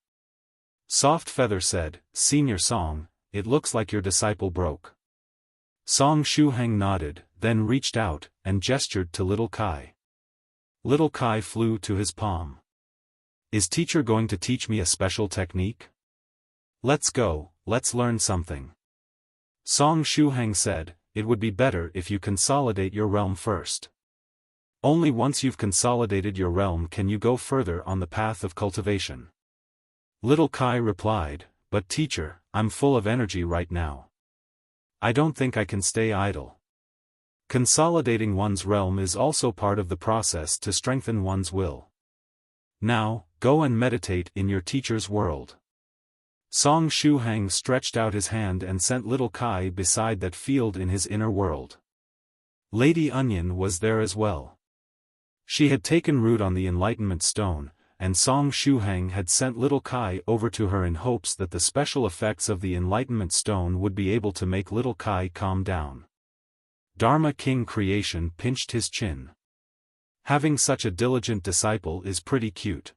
Soft Feather said, Senior Song, it looks like your disciple broke. Song Shuhang nodded, then reached out, and gestured to Little Kai. Little Kai flew to his palm. Is teacher going to teach me a special technique? Let's go, let's learn something. Song Shuhang said, it would be better if you consolidate your realm first. Only once you've consolidated your realm can you go further on the path of cultivation. Little Kai replied, but teacher, I'm full of energy right now. I don't think I can stay idle. Consolidating one's realm is also part of the process to strengthen one's will. Now, go and meditate in your teacher's world. Song Shuhang stretched out his hand and sent Little Kai beside that field in his inner world. Lady Onion was there as well. She had taken root on the Enlightenment Stone, and Song Shuhang had sent Little Kai over to her in hopes that the special effects of the Enlightenment Stone would be able to make Little Kai calm down. Dharma King Creation pinched his chin. Having such a diligent disciple is pretty cute.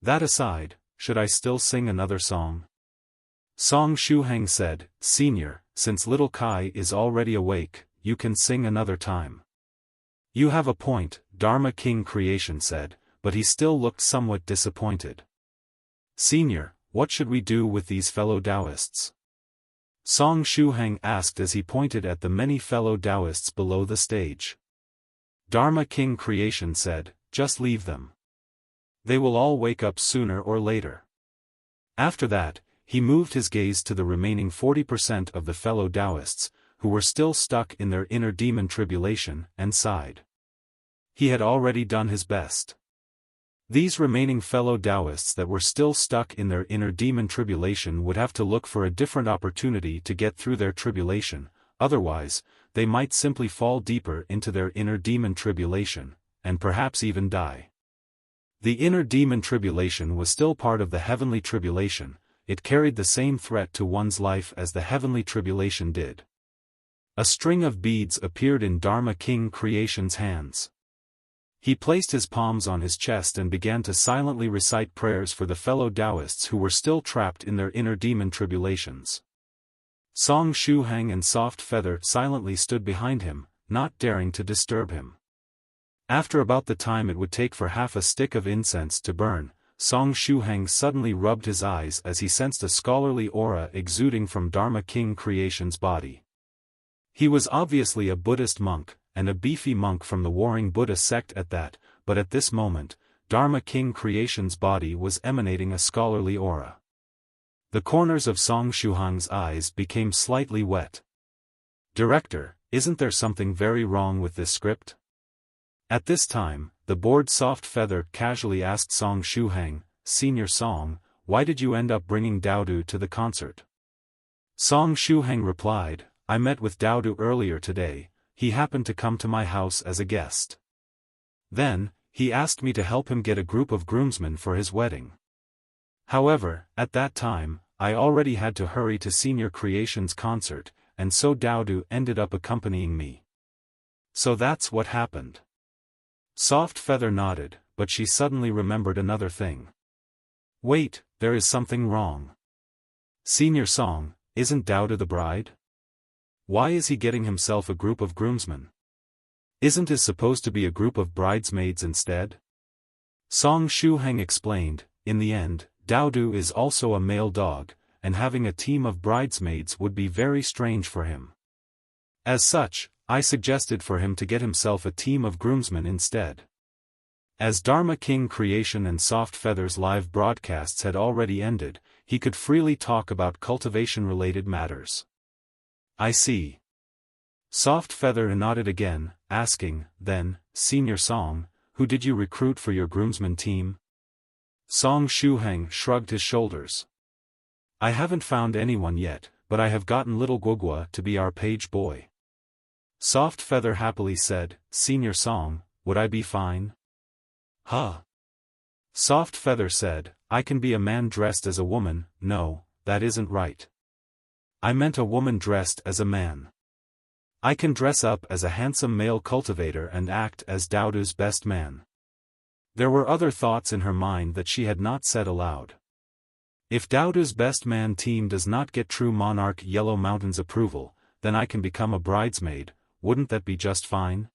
That aside, should I still sing another song? Song Shuhang said, Senior, since little Kai is already awake, you can sing another time. You have a point, Dharma King Creation said, but he still looked somewhat disappointed. Senior, what should we do with these fellow Taoists? Song Shuhang asked as he pointed at the many fellow Taoists below the stage. Dharma King Creation said, just leave them. They will all wake up sooner or later. After that, he moved his gaze to the remaining 40% of the fellow Taoists, who were still stuck in their inner demon tribulation, and sighed. He had already done his best. These remaining fellow Taoists that were still stuck in their inner demon tribulation would have to look for a different opportunity to get through their tribulation, otherwise, they might simply fall deeper into their inner demon tribulation, and perhaps even die. The inner demon tribulation was still part of the heavenly tribulation. It carried the same threat to one's life as the heavenly tribulation did. A string of beads appeared in Dharma King Creation's hands. He placed his palms on his chest and began to silently recite prayers for the fellow Taoists who were still trapped in their inner demon tribulations. Song Shuhang and Soft Feather silently stood behind him, not daring to disturb him. After about the time it would take for half a stick of incense to burn, Song Shuhang suddenly rubbed his eyes as he sensed a scholarly aura exuding from Dharma King Creation's body. He was obviously a Buddhist monk, and a beefy monk from the warring Buddha sect at that, but at this moment, Dharma King Creation's body was emanating a scholarly aura. The corners of Song Shuhang's eyes became slightly wet. Director, isn't there something very wrong with this script? At this time, the bored Soft Feather casually asked Song Shuhang, Senior Song, why did you end up bringing Daodu to the concert? Song Shuhang replied, I met with Daodu earlier today, he happened to come to my house as a guest. Then, he asked me to help him get a group of groomsmen for his wedding. However, at that time, I already had to hurry to Senior Creation's concert, and so Daodu ended up accompanying me. So that's what happened. Soft Feather nodded, but she suddenly remembered another thing. Wait, there is something wrong. Senior Song, isn't Daodu the bride? Why is he getting himself a group of groomsmen? Isn't it supposed to be a group of bridesmaids instead? Song Shuhang explained, in the end, Daodu is also a male dog, and having a team of bridesmaids would be very strange for him. As such, I suggested for him to get himself a team of groomsmen instead. As Dharma King Creation and Soft Feather's live broadcasts had already ended, he could freely talk about cultivation-related matters. I see. Soft Feather nodded again, asking, then, Senior Song, who did you recruit for your groomsmen team? Song Shuhang shrugged his shoulders. I haven't found anyone yet, but I have gotten little Guogua to be our page boy. Soft Feather happily said, Senior Song, would I be fine? Huh. Soft Feather said, I can be a man dressed as a woman. No, that isn't right. I meant a woman dressed as a man. I can dress up as a handsome male cultivator and act as Daodu's best man. There were other thoughts in her mind that she had not said aloud. If Daodu's best man team does not get true Monarch Yellow Mountain's approval, then I can become a bridesmaid. Wouldn't that be just fine?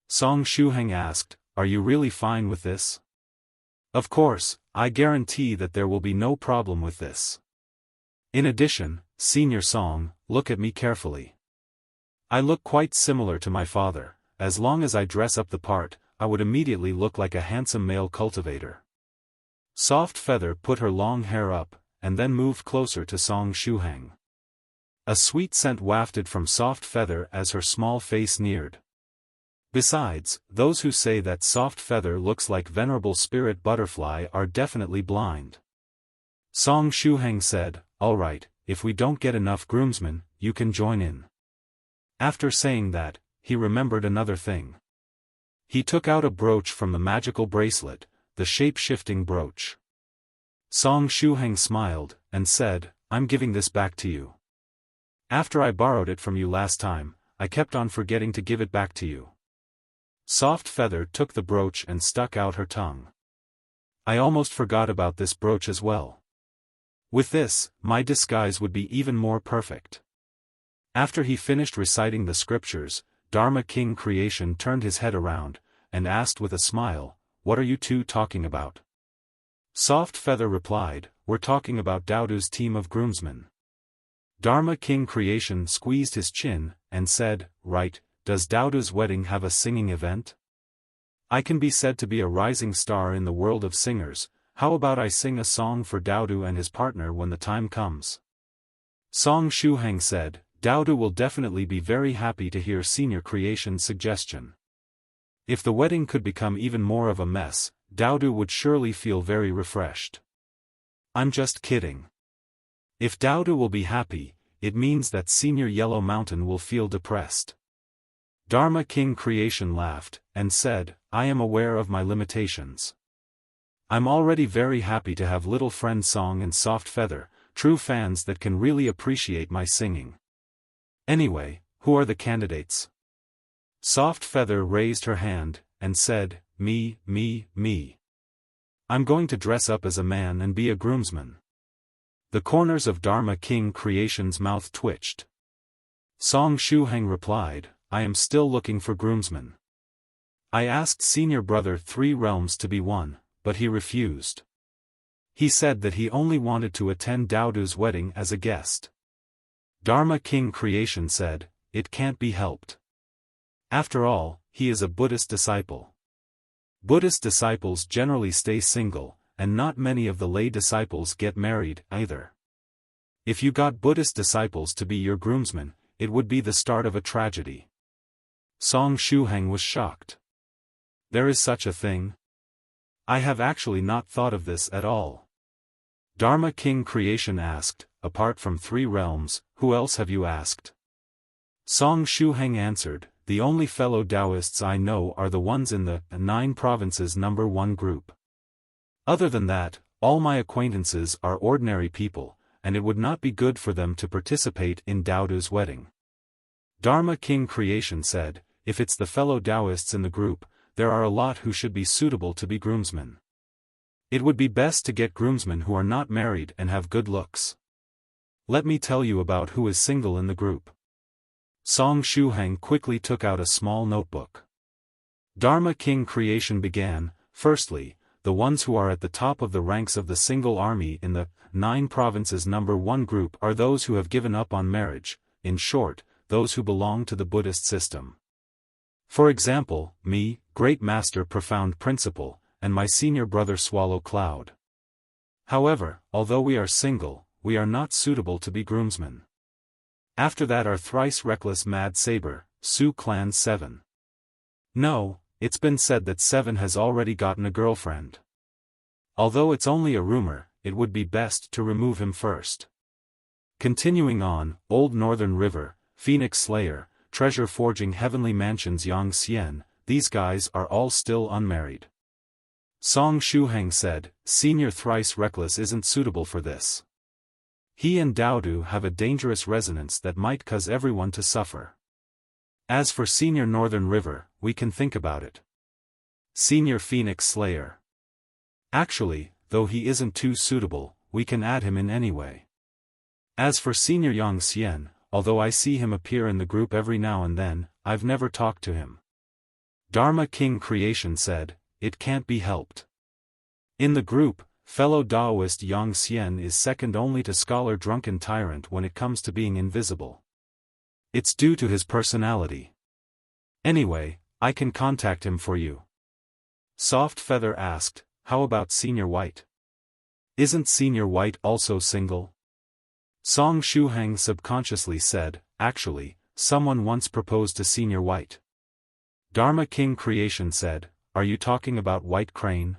Song Shuhang asked, are you really fine with this? Of course, I guarantee that there will be no problem with this. In addition, Senior Song, look at me carefully. I look quite similar to my father. As long as I dress up the part, I would immediately look like a handsome male cultivator. Soft Feather put her long hair up, and then moved closer to Song Shuhang. A sweet scent wafted from Soft Feather as her small face neared. Besides, those who say that Soft Feather looks like Venerable Spirit Butterfly are definitely blind. Song Shuhang said, all right, if we don't get enough groomsmen, you can join in. After saying that, he remembered another thing. He took out a brooch from the magical bracelet, the shape-shifting brooch. Song Shuhang smiled, and said, I'm giving this back to you. After I borrowed it from you last time, I kept on forgetting to give it back to you. Soft Feather took the brooch and stuck out her tongue. I almost forgot about this brooch as well. With this, my disguise would be even more perfect. After he finished reciting the scriptures, Dharma King Creation turned his head around, and asked with a smile, "What are you two talking about?" Soft Feather replied, "We're talking about Daudu's team of groomsmen." Dharma King Creation squeezed his chin, and said, "Right, does Daudu's wedding have a singing event? I can be said to be a rising star in the world of singers. How about I sing a song for Daudu and his partner when the time comes?" Song Shuhang said, "Daudu will definitely be very happy to hear Senior Creation's suggestion. If the wedding could become even more of a mess, Daudu would surely feel very refreshed." "I'm just kidding. If Daudu will be happy, it means that Senior Yellow Mountain will feel depressed." Dharma King Creation laughed, and said, "I am aware of my limitations. I'm already very happy to have Little Friend Song and Soft Feather, true fans that can really appreciate my singing. Anyway, who are the candidates?" Soft Feather raised her hand, and said, Me. I'm going to dress up as a man and be a groomsman." The corners of Dharma King Creation's mouth twitched. Song Shuhang replied, "I am still looking for groomsmen. I asked Senior Brother 3 Realms to be one, but he refused. He said that he only wanted to attend Daudu's wedding as a guest." Dharma King Creation said, "It can't be helped. After all, he is a Buddhist disciple. Buddhist disciples generally stay single, and not many of the lay disciples get married, either. If you got Buddhist disciples to be your groomsmen, it would be the start of a tragedy." Song Shuhang was shocked. "There is such a thing? I have actually not thought of this at all." Dharma King Creation asked, "Apart from 3 realms, who else have you asked?" Song Shuhang answered, "The only fellow Taoists I know are the ones in the 9 provinces number 1 group. Other than that, all my acquaintances are ordinary people, and it would not be good for them to participate in Daudu's wedding." Dharma King Creation said, "If it's the fellow Taoists in the group, there are a lot who should be suitable to be groomsmen. It would be best to get groomsmen who are not married and have good looks. Let me tell you about who is single in the group." Song Shuhang quickly took out a small notebook. Dharma King Creation began, "Firstly, the ones who are at the top of the ranks of the single army in the 9 provinces number 1 group are those who have given up on marriage, in short, those who belong to the Buddhist system. For example, me, Great Master Profound Principle, and my senior brother Swallow Cloud. However, although we are single, we are not suitable to be groomsmen. After that are thrice reckless Mad Saber, Sioux Clan 7. No, it's been said that 7 has already gotten a girlfriend. Although it's only a rumor, it would be best to remove him first. Continuing on, Old Northern River, Phoenix Slayer, Treasure Forging Heavenly Mansions Yang Xian, these guys are all still unmarried." Song Shuhang said, "Senior Thrice Reckless isn't suitable for this. He and Daudu have a dangerous resonance that might cause everyone to suffer. As for Senior Northern River, we can think about it. Senior Phoenix Slayer. Actually, though he isn't too suitable, we can add him in anyway. As for Senior Yang Xian, although I see him appear in the group every now and then, I've never talked to him." Dharma King Creation said, "It can't be helped. In the group, fellow Taoist Yang Xian is second only to Scholar Drunken Tyrant when it comes to being invisible. It's due to his personality. Anyway, I can contact him for you." Soft Feather asked, "How about Senior White? Isn't Senior White also single?" Song Shuhang subconsciously said, "Actually, someone once proposed to Senior White." Dharma King Creation said, "Are you talking about White Crane?"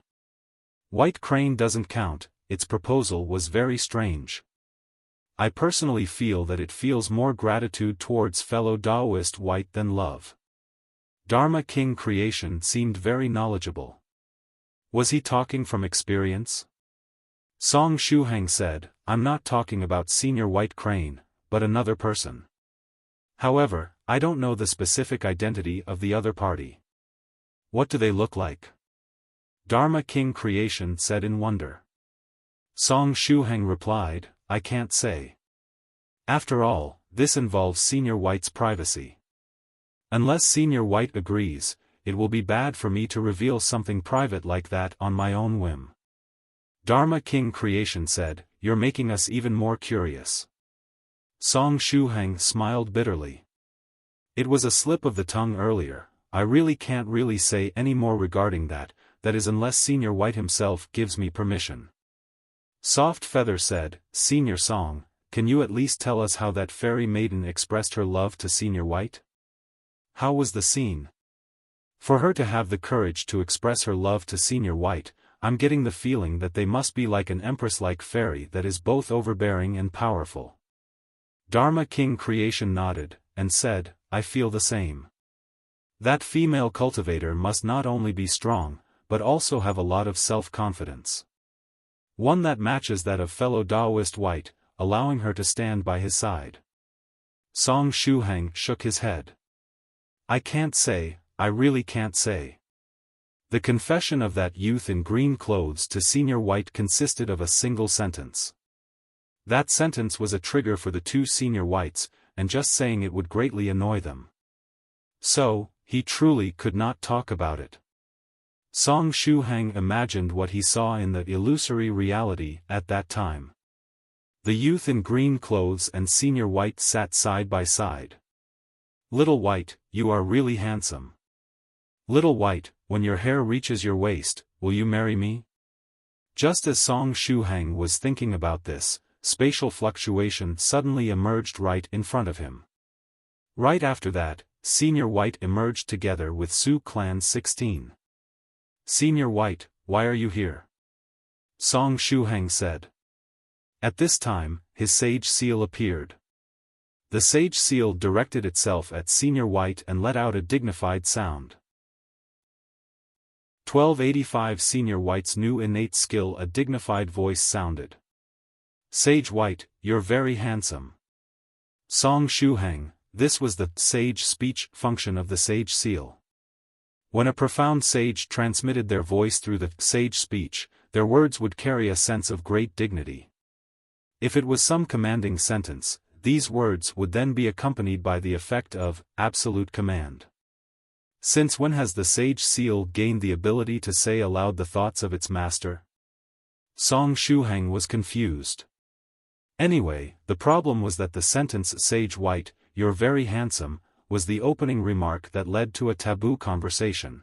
"White Crane doesn't count, its proposal was very strange. I personally feel that it feels more gratitude towards fellow Taoist White than love." Dharma King Creation seemed very knowledgeable. Was he talking from experience? Song Shuhang said, "I'm not talking about Senior White Crane, but another person. However, I don't know the specific identity of the other party." "What do they look like?" Dharma King Creation said in wonder. Song Shuhang replied, I can't say. After all, this involves Senior White's privacy. Unless Senior White agrees, it will be bad for me to reveal something private like that on my own whim. Dharma King Creation said, You're making us even more curious. Song Shuhang smiled bitterly. It was a slip of the tongue earlier, I really can't really say any more regarding that is unless Senior White himself gives me permission. Soft Feather said, Senior Song, can you at least tell us how that fairy maiden expressed her love to Senior White? How was the scene? For her to have the courage to express her love to Senior White, I'm getting the feeling that they must be like an empress-like fairy that is both overbearing and powerful. Dharma King Creation nodded, and said, I feel the same. That female cultivator must not only be strong, but also have a lot of self-confidence. One that matches that of fellow Taoist White, allowing her to stand by his side. Song Shuhang shook his head. I can't say, I really can't say. The confession of that youth in green clothes to Senior White consisted of a single sentence. That sentence was a trigger for the two Senior Whites, and just saying it would greatly annoy them. So, he truly could not talk about it. Song Shuhang imagined what he saw in the illusory reality at that time. The youth in green clothes and Senior White sat side by side. Little White, you are really handsome. Little White, when your hair reaches your waist, will you marry me? Just as Song Shuhang was thinking about this, spatial fluctuation suddenly emerged right in front of him. Right after that, Senior White emerged together with Su Clan 16. Senior White, why are you here? Song Shuhang said. At this time, his sage seal appeared. The sage seal directed itself at Senior White and let out a dignified sound. 1285 Senior White's new innate skill, a dignified voice sounded. Sage White, you're very handsome. Song Shuhang, this was the sage speech function of the sage seal. When a profound sage transmitted their voice through the sage speech, their words would carry a sense of great dignity. If it was some commanding sentence, these words would then be accompanied by the effect of absolute command. Since when has the sage seal gained the ability to say aloud the thoughts of its master? Song Shuhang was confused. Anyway, the problem was that the sentence Sage White, you're very handsome, was the opening remark that led to a taboo conversation.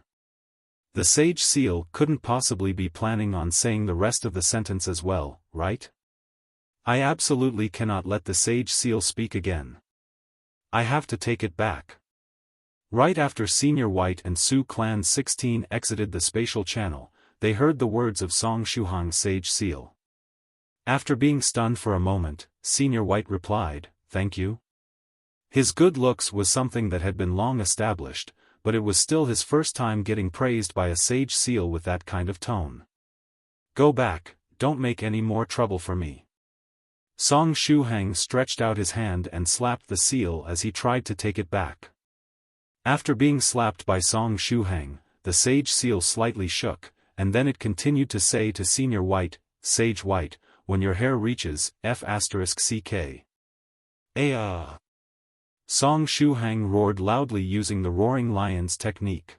The sage seal couldn't possibly be planning on saying the rest of the sentence as well, right? I absolutely cannot let the sage seal speak again. I have to take it back. Right after Senior White and Su Clan 16 exited the spatial channel, they heard the words of Song Shuhang's sage seal. After being stunned for a moment, Senior White replied, thank you. His good looks was something that had been long established, but it was still his first time getting praised by a sage seal with that kind of tone. Go back, don't make any more trouble for me. Song Shuhang stretched out his hand and slapped the seal as he tried to take it back. After being slapped by Song Shuhang, the sage seal slightly shook, and then it continued to say to Senior White, Sage White, when your hair reaches F***ck. Song Shuhang roared loudly using the roaring lion's technique.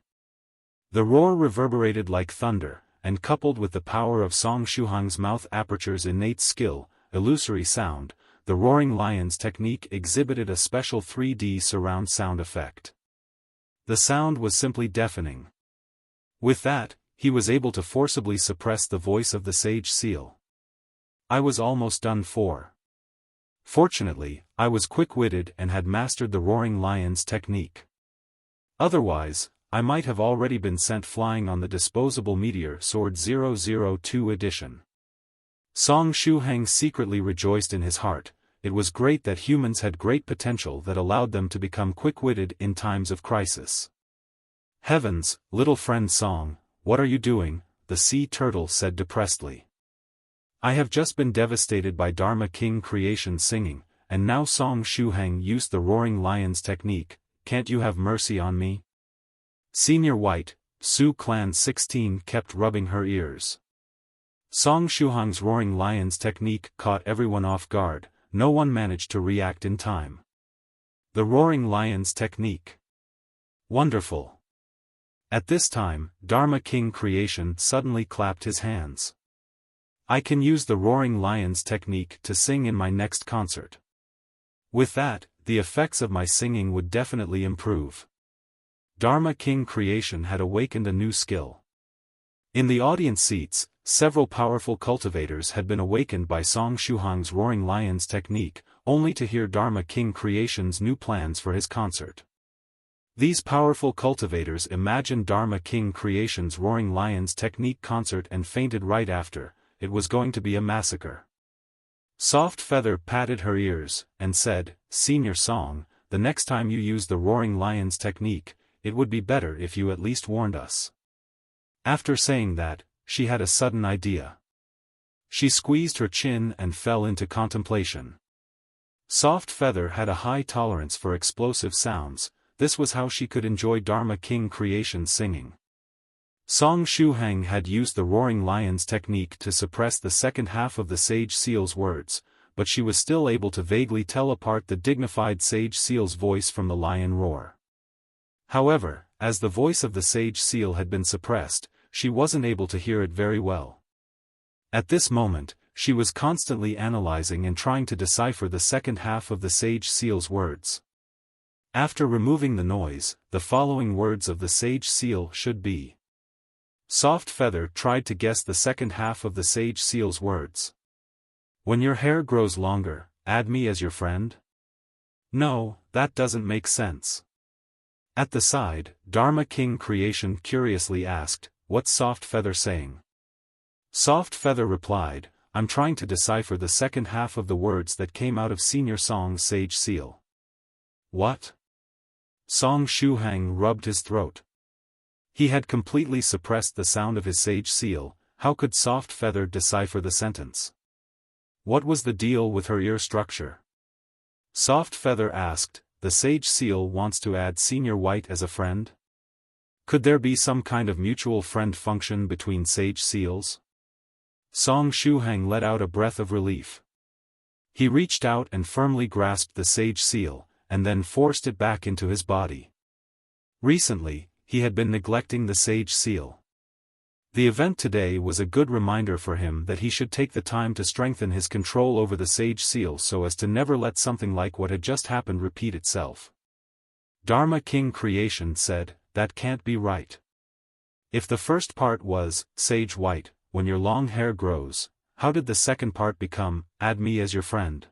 The roar reverberated like thunder, and coupled with the power of Song Shuhang's mouth aperture's innate skill, illusory sound, the roaring lion's technique exhibited a special 3D surround sound effect. The sound was simply deafening. With that, he was able to forcibly suppress the voice of the sage seal. I was almost done for. Fortunately, I was quick-witted and had mastered the roaring lion's technique. Otherwise, I might have already been sent flying on the disposable meteor sword 002 edition. Song Shuhang secretly rejoiced in his heart. It was great that humans had great potential that allowed them to become quick-witted in times of crisis. Heavens, little friend Song, what are you doing? The sea turtle said depressedly. I have just been devastated by Dharma King Creation singing, and now Song Shuhang used the roaring lion's technique. Can't you have mercy on me? Senior White, Su Clan 16 kept rubbing her ears. Song Shuhang's roaring lion's technique caught everyone off guard, no one managed to react in time. The roaring lion's technique. Wonderful. At this time, Dharma King Creation suddenly clapped his hands. I can use the roaring lion's technique to sing in my next concert. With that, the effects of my singing would definitely improve. Dharma King Creation had awakened a new skill. In the audience seats, several powerful cultivators had been awakened by Song Shuhang's roaring lion's technique, only to hear Dharma King Creation's new plans for his concert. These powerful cultivators imagined Dharma King Creation's roaring lion's technique concert and fainted right after. It was going to be a massacre. Soft Feather patted her ears, and said, Senior Song, the next time you use the roaring lion's technique, it would be better if you at least warned us. After saying that, she had a sudden idea. She squeezed her chin and fell into contemplation. Soft Feather had a high tolerance for explosive sounds, this was how she could enjoy Dharma King Creation singing. Song Shuhang had used the roaring lion's technique to suppress the second half of the sage seal's words, but she was still able to vaguely tell apart the dignified sage seal's voice from the lion roar. However, as the voice of the sage seal had been suppressed, she wasn't able to hear it very well. At this moment, she was constantly analyzing and trying to decipher the second half of the sage seal's words. After removing the noise, the following words of the sage seal should be. Soft Feather tried to guess the second half of the sage seal's words. When your hair grows longer, add me as your friend? No, that doesn't make sense. At the side, Dharma King Creation curiously asked, what's Soft Feather saying? Soft Feather replied, I'm trying to decipher the second half of the words that came out of Senior Song's sage seal. What? Song Shuhang rubbed his throat. He had completely suppressed the sound of his sage seal, how could Soft Feather decipher the sentence? What was the deal with her ear structure? Soft Feather asked, the sage seal wants to add Senior White as a friend? Could there be some kind of mutual friend function between sage seals? Song Shuhang let out a breath of relief. He reached out and firmly grasped the sage seal, and then forced it back into his body. Recently, he had been neglecting the sage seal. The event today was a good reminder for him that he should take the time to strengthen his control over the sage seal so as to never let something like what had just happened repeat itself. Dharma King Creation said, that can't be right. If the first part was, Sage White, when your long hair grows, how did the second part become, add me as your friend?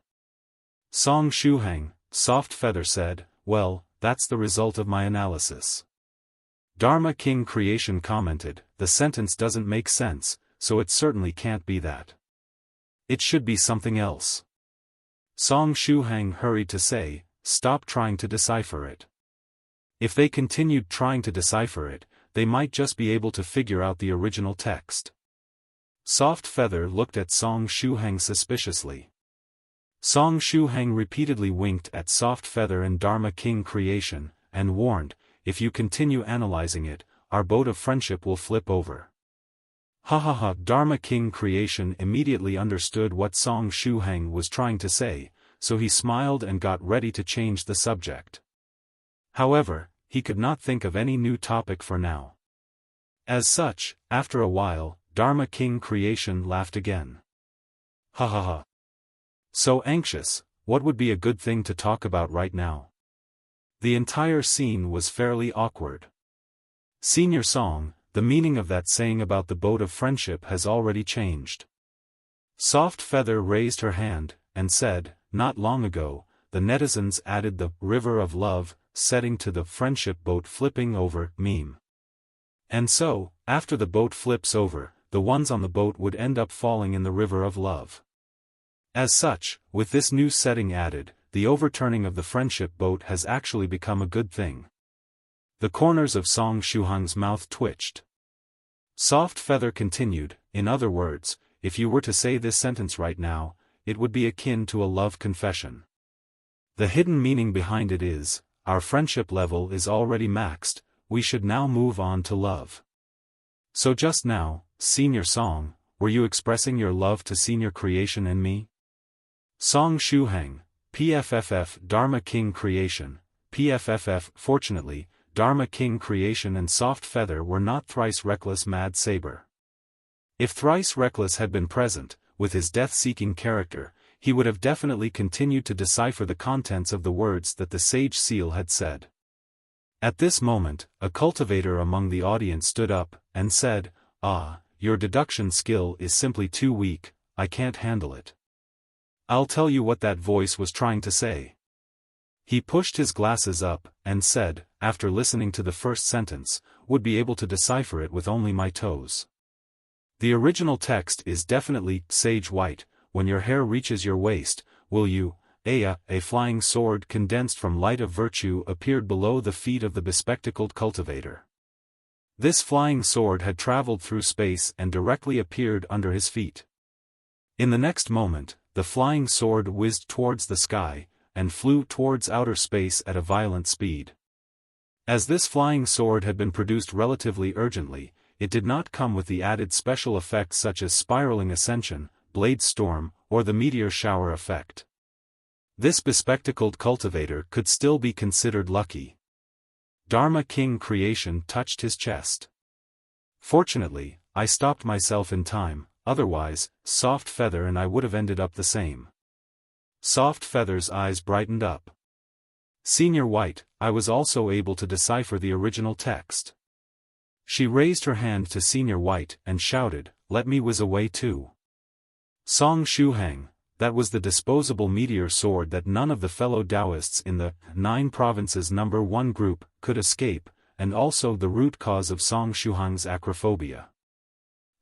Song Shuhang, Soft Feather said, well, that's the result of my analysis. Dharma King Creation commented, the sentence doesn't make sense, so it certainly can't be that. It should be something else. Song Shuhang hurried to say, stop trying to decipher it. If they continued trying to decipher it, they might just be able to figure out the original text. Soft Feather looked at Song Shuhang suspiciously. Song Shuhang repeatedly winked at Soft Feather and Dharma King Creation, and warned, if you continue analyzing it, our boat of friendship will flip over. Ha ha ha! Dharma King Creation immediately understood what Song Shuhang was trying to say, so he smiled and got ready to change the subject. However, he could not think of any new topic for now. As such, after a while, Dharma King Creation laughed again. Ha ha ha! So anxious, what would be a good thing to talk about right now? The entire scene was fairly awkward. Senior Song, the meaning of that saying about the boat of friendship has already changed. Soft Feather raised her hand, and said, not long ago, the netizens added the river of love setting to the friendship boat flipping over meme. And so, after the boat flips over, the ones on the boat would end up falling in the river of love. As such, with this new setting added, the overturning of the friendship boat has actually become a good thing. The corners of Song Shuhang's mouth twitched. Soft Feather continued, in other words, if you were to say this sentence right now, it would be akin to a love confession. The hidden meaning behind it is, our friendship level is already maxed, we should now move on to love. So just now, Senior Song, were you expressing your love to Senior Creation and me? Song Shuhang, PFFF Dharma King Creation, PFFF. Fortunately, Dharma King Creation and Soft Feather were not thrice reckless Mad Saber. If thrice reckless had been present, with his death-seeking character, he would have definitely continued to decipher the contents of the words that the sage seal had said. At this moment, a cultivator among the audience stood up, and said, "Ah, your deduction skill is simply too weak, I can't handle it." I'll tell you what that voice was trying to say. He pushed his glasses up, and said, after listening to the first sentence, would be able to decipher it with only my toes. The original text is definitely, Sage White, when your hair reaches your waist, will you, a flying sword condensed from light of virtue appeared below the feet of the bespectacled cultivator. This flying sword had traveled through space and directly appeared under his feet. In the next moment, the flying sword whizzed towards the sky, and flew towards outer space at a violent speed. As this flying sword had been produced relatively urgently, it did not come with the added special effects such as spiraling ascension, blade storm, or the meteor shower effect. This bespectacled cultivator could still be considered lucky. Dharma King Creation touched his chest. Fortunately, I stopped myself in time, otherwise, Soft Feather and I would have ended up the same. Soft Feather's eyes brightened up. Senior White, I was also able to decipher the original text. She raised her hand to Senior White and shouted, "Let me whiz away too." Song Shuhang, that was the disposable meteor sword that none of the fellow Taoists in the 9 provinces number 1 group could escape, and also the root cause of Song Shuhang's acrophobia.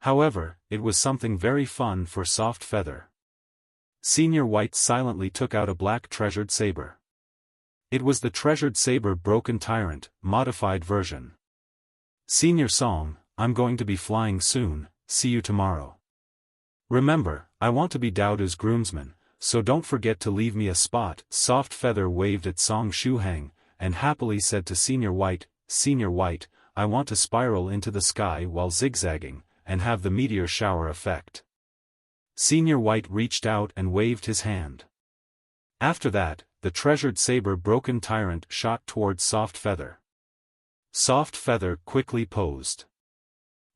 However, it was something very fun for Soft Feather. Senior White silently took out a black treasured saber. It was the treasured saber Broken Tyrant, modified version. Senior Song, I'm going to be flying soon, see you tomorrow. Remember, I want to be Daoda's groomsman, so don't forget to leave me a spot. Soft Feather waved at Song Shuhang, and happily said to Senior White, "Senior White, I want to spiral into the sky while zigzagging, and have the meteor shower effect." Senior White reached out and waved his hand. After that, the treasured saber Broken Tyrant shot towards Soft Feather. Soft Feather quickly posed.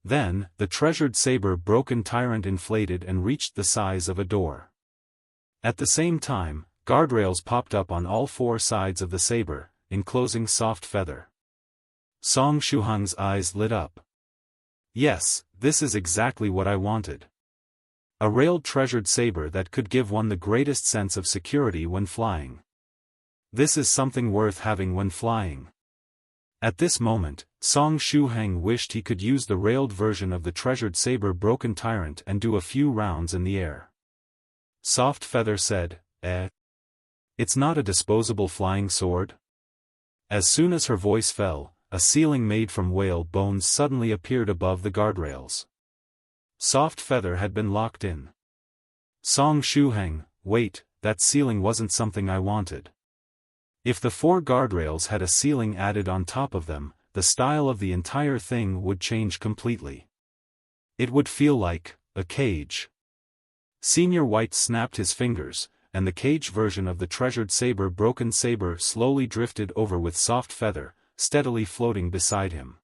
Then, the treasured saber Broken Tyrant inflated and reached the size of a door. At the same time, guardrails popped up on all 4 sides of the saber, enclosing Soft Feather. Song Shuhang's eyes lit up. Yes, this is exactly what I wanted. A railed treasured saber that could give one the greatest sense of security when flying. This is something worth having when flying. At this moment, Song Shuhang wished he could use the railed version of the treasured saber Broken Tyrant and do a few rounds in the air. Soft Feather said, It's not a disposable flying sword?" As soon as her voice fell, a ceiling made from whale bones suddenly appeared above the guardrails. Soft Feather had been locked in. Song Shuhang, wait, that ceiling wasn't something I wanted. If the 4 guardrails had a ceiling added on top of them, the style of the entire thing would change completely. It would feel like a cage. Senior White snapped his fingers, and the cage version of the treasured saber Broken Saber slowly drifted over with Soft Feather, steadily floating beside him.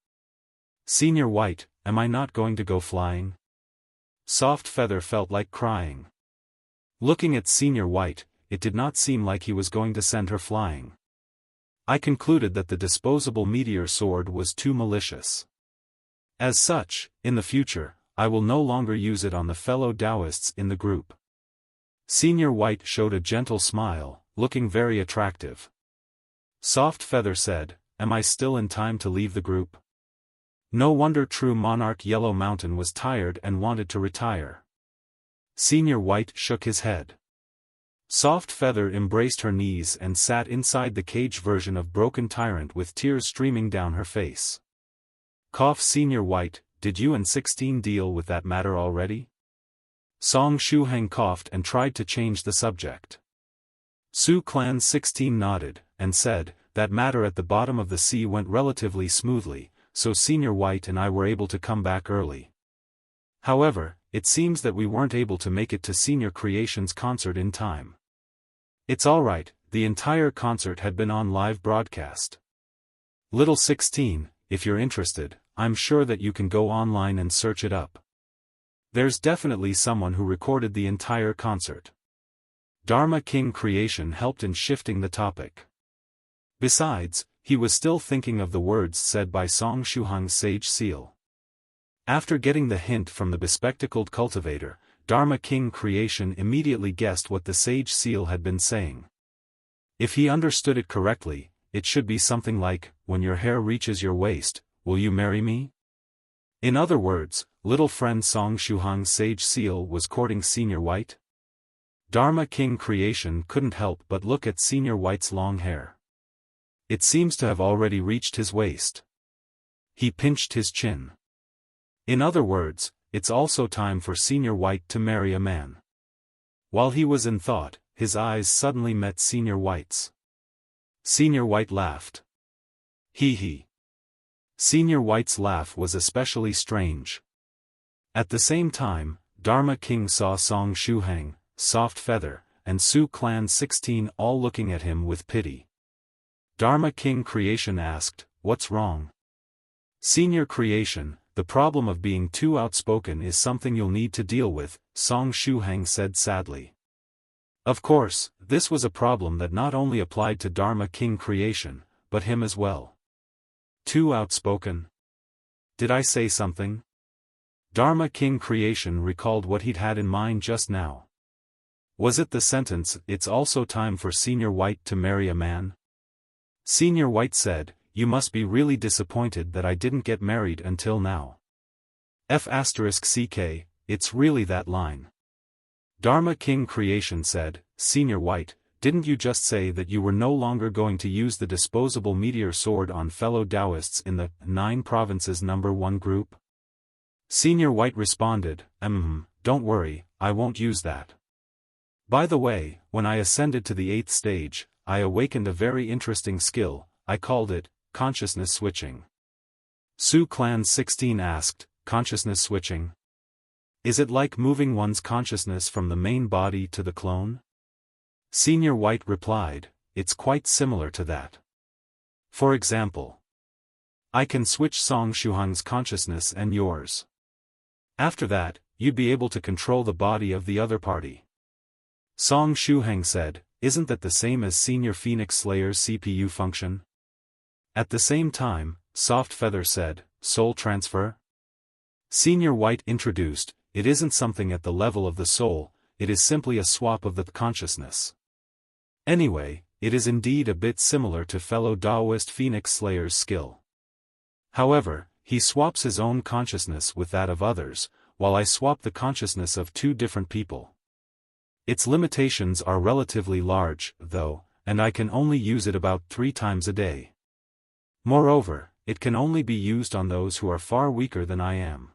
"Senior White, am I not going to go flying?" Soft Feather felt like crying. Looking at Senior White, it did not seem like he was going to send her flying. I concluded that the disposable meteor sword was too malicious. As such, in the future, I will no longer use it on the fellow Taoists in the group. Senior White showed a gentle smile, looking very attractive. Soft Feather said, "Am I still in time to leave the group?" No wonder true Monarch Yellow Mountain was tired and wanted to retire. Senior White shook his head. Soft Feather embraced her knees and sat inside the cage version of Broken Tyrant with tears streaming down her face. Cough. Senior White, did you and 16 deal with that matter already? Song Shuhang coughed and tried to change the subject. Su Clan 16 nodded, and said, that matter at the bottom of the sea went relatively smoothly, so Senior White and I were able to come back early. However, it seems that we weren't able to make it to Senior Creation's concert in time. It's alright, the entire concert had been on live broadcast. Little 16, if you're interested, I'm sure that you can go online and search it up. There's definitely someone who recorded the entire concert. Dharma King Creation helped in shifting the topic. Besides, he was still thinking of the words said by Song Shuhang's sage seal. After getting the hint from the bespectacled cultivator, Dharma King Creation immediately guessed what the sage seal had been saying. If he understood it correctly, it should be something like, "When your hair reaches your waist, will you marry me?" In other words, little friend Song Shuhang's sage seal was courting Senior White. Dharma King Creation couldn't help but look at Senior White's long hair. It seems to have already reached his waist. He pinched his chin. In other words, it's also time for Senior White to marry a man. While he was in thought, his eyes suddenly met Senior White's. Senior White laughed. Hee hee. Senior White's laugh was especially strange. At the same time, Dharma King saw Song Shuhang, Soft Feather, and Su Clan 16 all looking at him with pity. Dharma King Creation asked, "What's wrong?" Senior Creation, "The problem of being too outspoken is something you'll need to deal with," Song Shuhang said sadly. Of course, this was a problem that not only applied to Dharma King Creation, but him as well. Too outspoken? Did I say something? Dharma King Creation recalled what he'd had in mind just now. Was it the sentence, "It's also time for Senior White to marry a man"? Senior White said, "You must be really disappointed that I didn't get married until now." *CK, it's really that line. Dharma King Creation said, "Senior White, didn't you just say that you were no longer going to use the disposable meteor sword on fellow Taoists in the 9 Provinces #1 group?" Senior White responded, "Don't worry, I won't use that. By the way, when I ascended to the 8th stage, I awakened a very interesting skill, I called it, consciousness switching." Su Clan 16 asked, "Consciousness switching? Is it like moving one's consciousness from the main body to the clone?" Senior White replied, "It's quite similar to that. For example, I can switch Song Shuhang's consciousness and yours. After that, you'd be able to control the body of the other party." Song Shuhang said, "Isn't that the same as Senior Phoenix Slayer's CPU function?" At the same time, Soft Feather said, "Soul transfer?" Senior White introduced, "It isn't something at the level of the soul, it is simply a swap of the consciousness. Anyway, it is indeed a bit similar to fellow Taoist Phoenix Slayer's skill. However, he swaps his own consciousness with that of others, while I swap the consciousness of 2 different people. Its limitations are relatively large, though, and I can only use it about 3 times a day. Moreover, it can only be used on those who are far weaker than I am.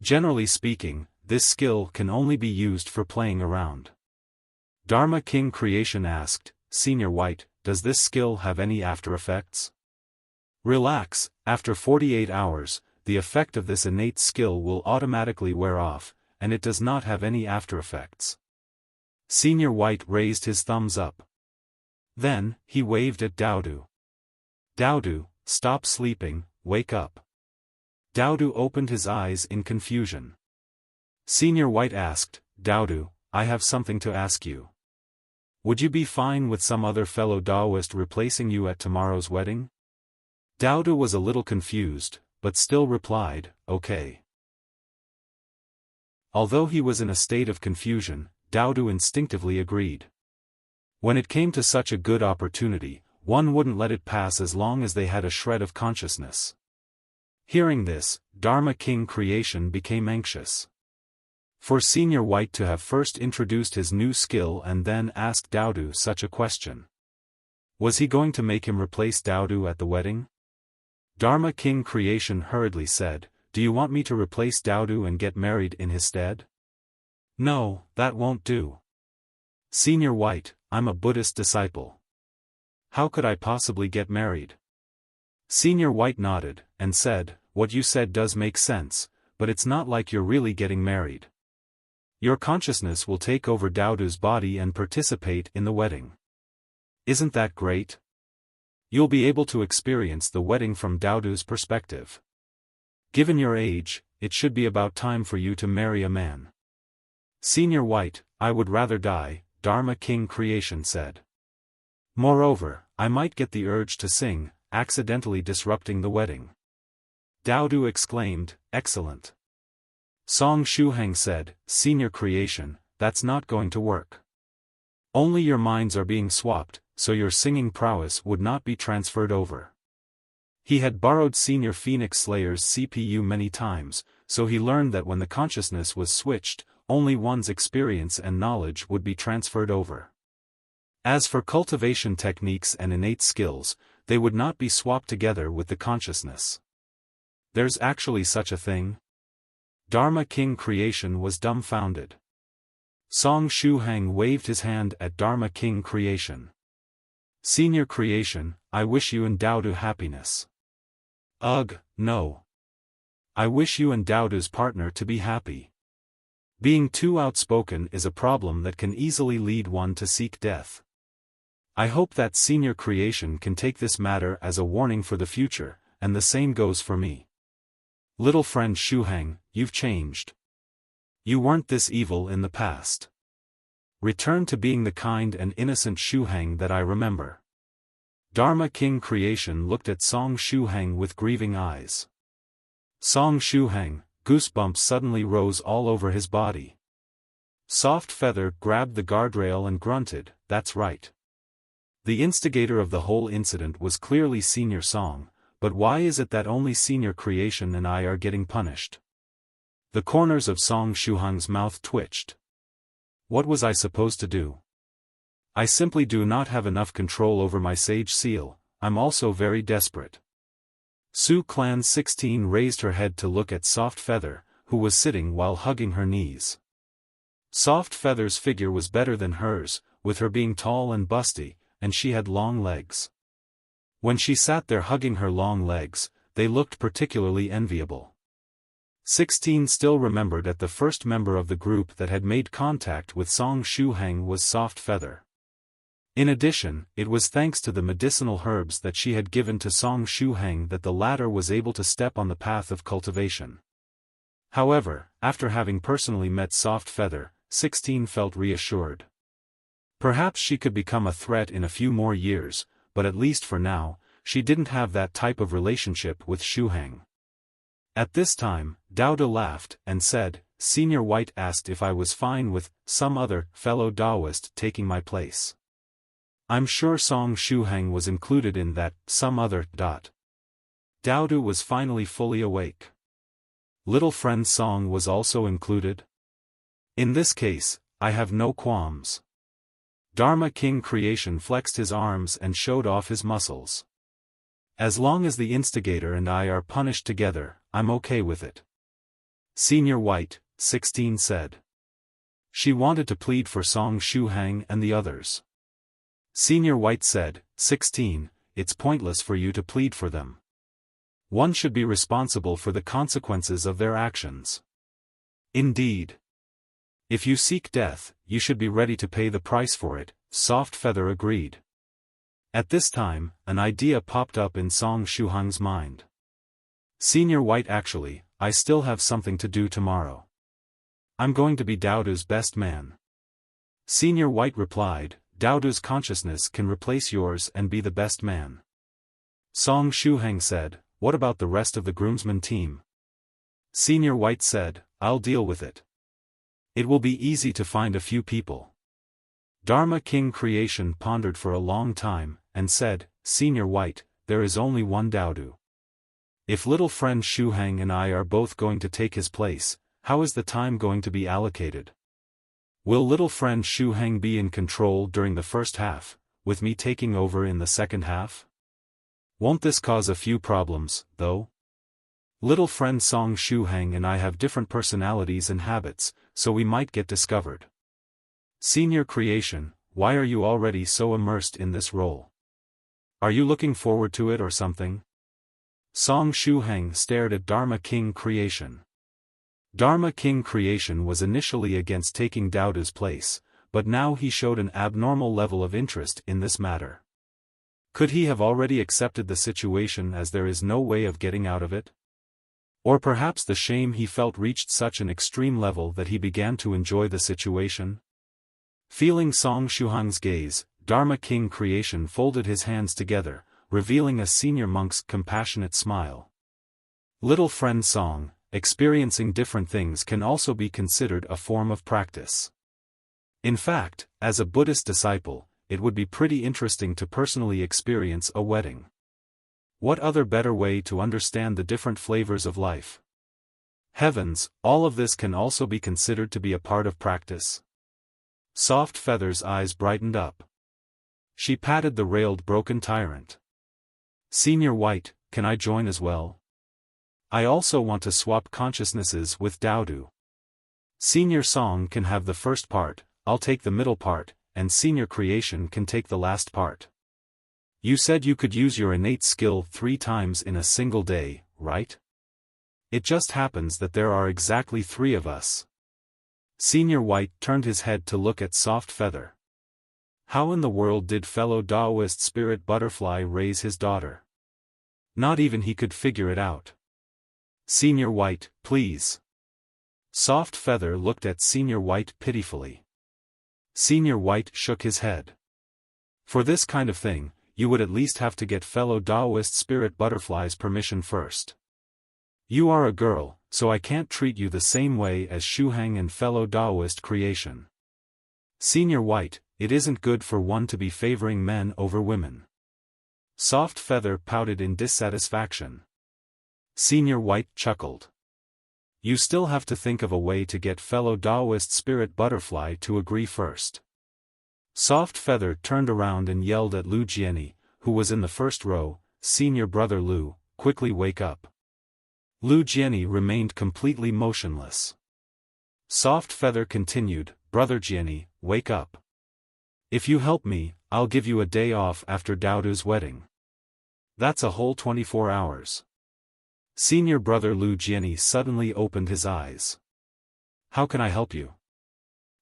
Generally speaking, this skill can only be used for playing around." Dharma King Creation asked, "Senior White, does this skill have any after effects?" Relax, after 48 hours, the effect of this innate skill will automatically wear off, and it does not have any after effects. Senior White raised his thumbs up. Then, he waved at Daodu. "Daodu, stop sleeping, wake up." Daodu opened his eyes in confusion. Senior White asked, "Daodu, I have something to ask you. Would you be fine with some other fellow Taoist replacing you at tomorrow's wedding?" Daodu was a little confused, but still replied, "Okay." Although he was in a state of confusion, Daodu instinctively agreed. When it came to such a good opportunity, one wouldn't let it pass as long as they had a shred of consciousness. Hearing this, Dharma King Creation became anxious. For Senior White to have first introduced his new skill and then asked Daodu such a question. Was he going to make him replace Daodu at the wedding? Dharma King Creation hurriedly said, "Do you want me to replace Daodu and get married in his stead?" "No, that won't do. Senior White, I'm a Buddhist disciple. how could I possibly get married? Senior White nodded, and said, what you said does make sense, but it's not like you're really getting married. Your consciousness will take over Daodu's body and participate in the wedding. Isn't that great? You'll be able to experience the wedding from Daodu's perspective. Given your age, it should be about time for you to marry a man. Senior White, I would rather die, Dharma King Creation said. Moreover, I might get the urge to sing, accidentally disrupting the wedding. Daodu exclaimed, excellent. Song Shuhang said, Senior Creation, that's not going to work. Only your minds are being swapped, so your singing prowess would not be transferred over. He had borrowed Senior Phoenix Slayer's CPU many times, so he learned that when the consciousness was switched, only one's experience and knowledge would be transferred over. As for cultivation techniques and innate skills, they would not be swapped together with the consciousness. There's actually such a thing? Dharma King Creation was dumbfounded. Song Shuhang waved his hand at Dharma King Creation. Senior Creation, I wish you and Daodu happiness. Ugh, no. I wish you and Daodu's partner to be happy. Being too outspoken is a problem that can easily lead one to seek death. I hope that Senior Creation can take this matter as a warning for the future, and the same goes for me. Little friend Shuhang, you've changed. You weren't this evil in the past. Return to being the kind and innocent Shuhang that I remember. Dharma King Creation looked at Song Shuhang with grieving eyes. Song Shuhang, goosebumps suddenly rose all over his body. Soft Feather grabbed the guardrail and grunted, that's right. The instigator of the whole incident was clearly Senior Song, but why is it that only Senior Creation and I are getting punished? The corners of Song Shuhang's mouth twitched. What was I supposed to do? I simply do not have enough control over my sage seal, I'm also very desperate. Su Clan 16 raised her head to look at Soft Feather, who was sitting while hugging her knees. Soft Feather's figure was better than hers, with her being tall and busty, and she had long legs. When she sat there hugging her long legs, they looked particularly enviable. 16 still remembered that the first member of the group that had made contact with Song Shuhang was Soft Feather. In addition, it was thanks to the medicinal herbs that she had given to Song Shuhang that the latter was able to step on the path of cultivation. However, after having personally met Soft Feather, 16 felt reassured. Perhaps she could become a threat in a few more years, but at least for now, she didn't have that type of relationship with Shuhang. At this time, Daodu laughed and said, Senior White asked if I was fine with some other fellow Taoist taking my place. I'm sure Song Shuhang was included in that some other. Daodu was finally fully awake. Little friend Song was also included? In this case, I have no qualms. Dharma King Creation flexed his arms and showed off his muscles. As long as the instigator and I are punished together, I'm okay with it. Senior White, 16 said. She wanted to plead for Song Shuhang and the others. Senior White said, 16, it's pointless for you to plead for them. One should be responsible for the consequences of their actions. Indeed. If you seek death, you should be ready to pay the price for it, Soft Feather agreed. At this time, an idea popped up in Song Shuhang's mind. Senior White actually, I still have something to do tomorrow. I'm going to be Daodu's best man. Senior White replied, Daodu's consciousness can replace yours and be the best man. Song Shuhang said, what about the rest of the groomsmen team? Senior White said, I'll deal with it. It will be easy to find a few people. Dharma King Creation pondered for a long time, and said, Senior White, there is only one Daodu. If little friend Shuhang and I are both going to take his place, how is the time going to be allocated? Will little friend Shuhang be in control during the first half, with me taking over in the second half? Won't this cause a few problems, though? Little friend Song Shuhang and I have different personalities and habits, so we might get discovered. Senior Creation, why are you already so immersed in this role? Are you looking forward to it or something? Song Shuhang stared at Dharma King Creation. Dharma King Creation was initially against taking Daodu's place, but now he showed an abnormal level of interest in this matter. Could he have already accepted the situation as there is no way of getting out of it? Or perhaps the shame he felt reached such an extreme level that he began to enjoy the situation? Feeling Song Shuhang's gaze, Dharma King Creation folded his hands together, revealing a senior monk's compassionate smile. Little friend Song, experiencing different things can also be considered a form of practice. In fact, as a Buddhist disciple, it would be pretty interesting to personally experience a wedding. What other better way to understand the different flavors of life? Heavens, all of this can also be considered to be a part of practice. Soft Feather's eyes brightened up. She patted the railed broken tyrant. Senior White, can I join as well? I also want to swap consciousnesses with Daodu. Senior Song can have the first part, I'll take the middle part, and Senior Creation can take the last part. You said you could use your innate skill 3 times in a single day, right? It just happens that there are exactly 3 of us. Senior White turned his head to look at Soft Feather. How in the world did fellow Taoist spirit butterfly raise his daughter? Not even he could figure it out. Senior White, please. Soft Feather looked at Senior White pitifully. Senior White shook his head. For this kind of thing, you would at least have to get fellow Taoist spirit butterfly's permission first. You are a girl, so I can't treat you the same way as Shuhang and fellow Taoist Creation. Senior White, it isn't good for one to be favoring men over women. Soft Feather pouted in dissatisfaction. Senior White chuckled. You still have to think of a way to get fellow Taoist spirit butterfly to agree first. Soft Feather turned around and yelled at Lu Jianyi, who was in the first row, Senior Brother Lu, quickly wake up. Lu Jianyi remained completely motionless. Soft Feather continued, Brother Jianyi, wake up. If you help me, I'll give you a day off after Daodu's wedding. That's a whole 24 hours. Senior Brother Lu Jianyi suddenly opened his eyes. How can I help you?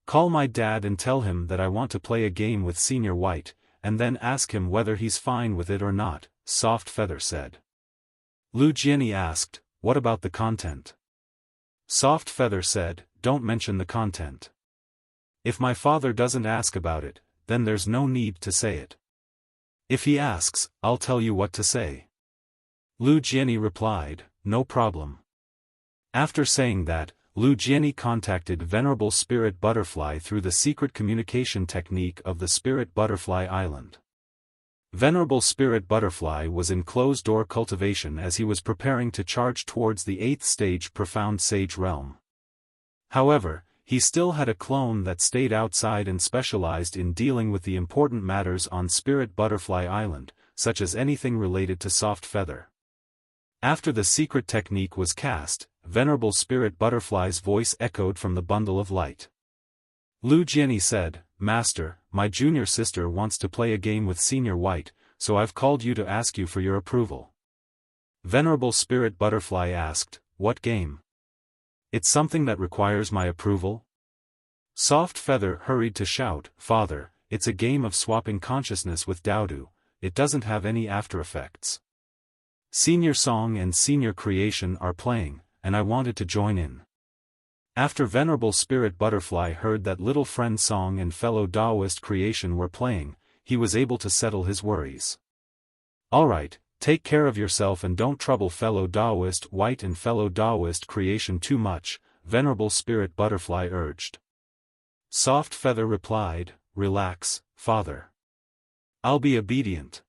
Call my dad and tell him that I want to play a game with Senior White, and then ask him whether he's fine with it or not, Soft Feather said. Lu Jianyi asked, what about the content? Soft Feather said, don't mention the content. If my father doesn't ask about it, then there's no need to say it. If he asks, I'll tell you what to say. Lu Jianyi replied, no problem. After saying that, Lu Jianyi contacted Venerable Spirit Butterfly through the secret communication technique of the Spirit Butterfly Island. Venerable Spirit Butterfly was in closed-door cultivation as he was preparing to charge towards the 8th stage Profound Sage realm. However, he still had a clone that stayed outside and specialized in dealing with the important matters on Spirit Butterfly Island, such as anything related to Soft Feather. After the secret technique was cast, Venerable Spirit Butterfly's voice echoed from the bundle of light. Lu Jianyi said, Master, my junior sister wants to play a game with Senior White, so I've called you to ask you for your approval. Venerable Spirit Butterfly asked, what game? It's something that requires my approval? Soft Feather hurried to shout, Father, it's a game of swapping consciousness with Daodu, it doesn't have any after effects. Senior Song and Senior Creation are playing, and I wanted to join in. After Venerable Spirit Butterfly heard that little friend Song and fellow Taoist Creation were playing, he was able to settle his worries. Alright, take care of yourself and don't trouble fellow Taoist White and fellow Taoist Creation too much, Venerable Spirit Butterfly urged. Soft Feather replied, relax, Father. I'll be obedient.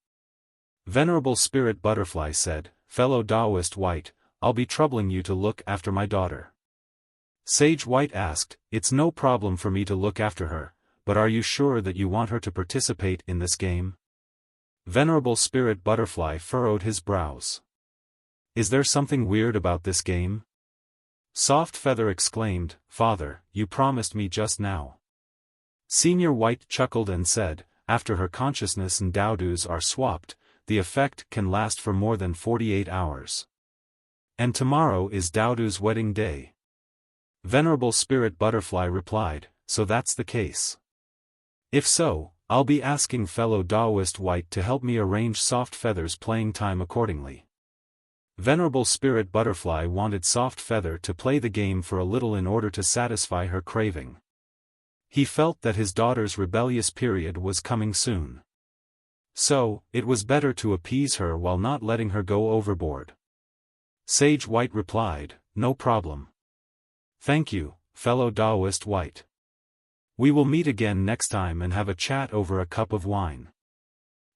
Venerable Spirit Butterfly said, fellow Taoist White, I'll be troubling you to look after my daughter. Sage White asked, it's no problem for me to look after her, but are you sure that you want her to participate in this game? Venerable Spirit Butterfly furrowed his brows. Is there something weird about this game? Soft Feather exclaimed, Father, you promised me just now. Senior White chuckled and said, after her consciousness and Daodu's are swapped, the effect can last for more than 48 hours. And tomorrow is Daodu's wedding day. Venerable Spirit Butterfly replied, so that's the case. If so, I'll be asking fellow Taoist White to help me arrange Soft Feather's playing time accordingly. Venerable Spirit Butterfly wanted Soft Feather to play the game for a little in order to satisfy her craving. He felt that his daughter's rebellious period was coming soon. So, it was better to appease her while not letting her go overboard. Sage White replied, no problem. Thank you, fellow Taoist White. We will meet again next time and have a chat over a cup of wine.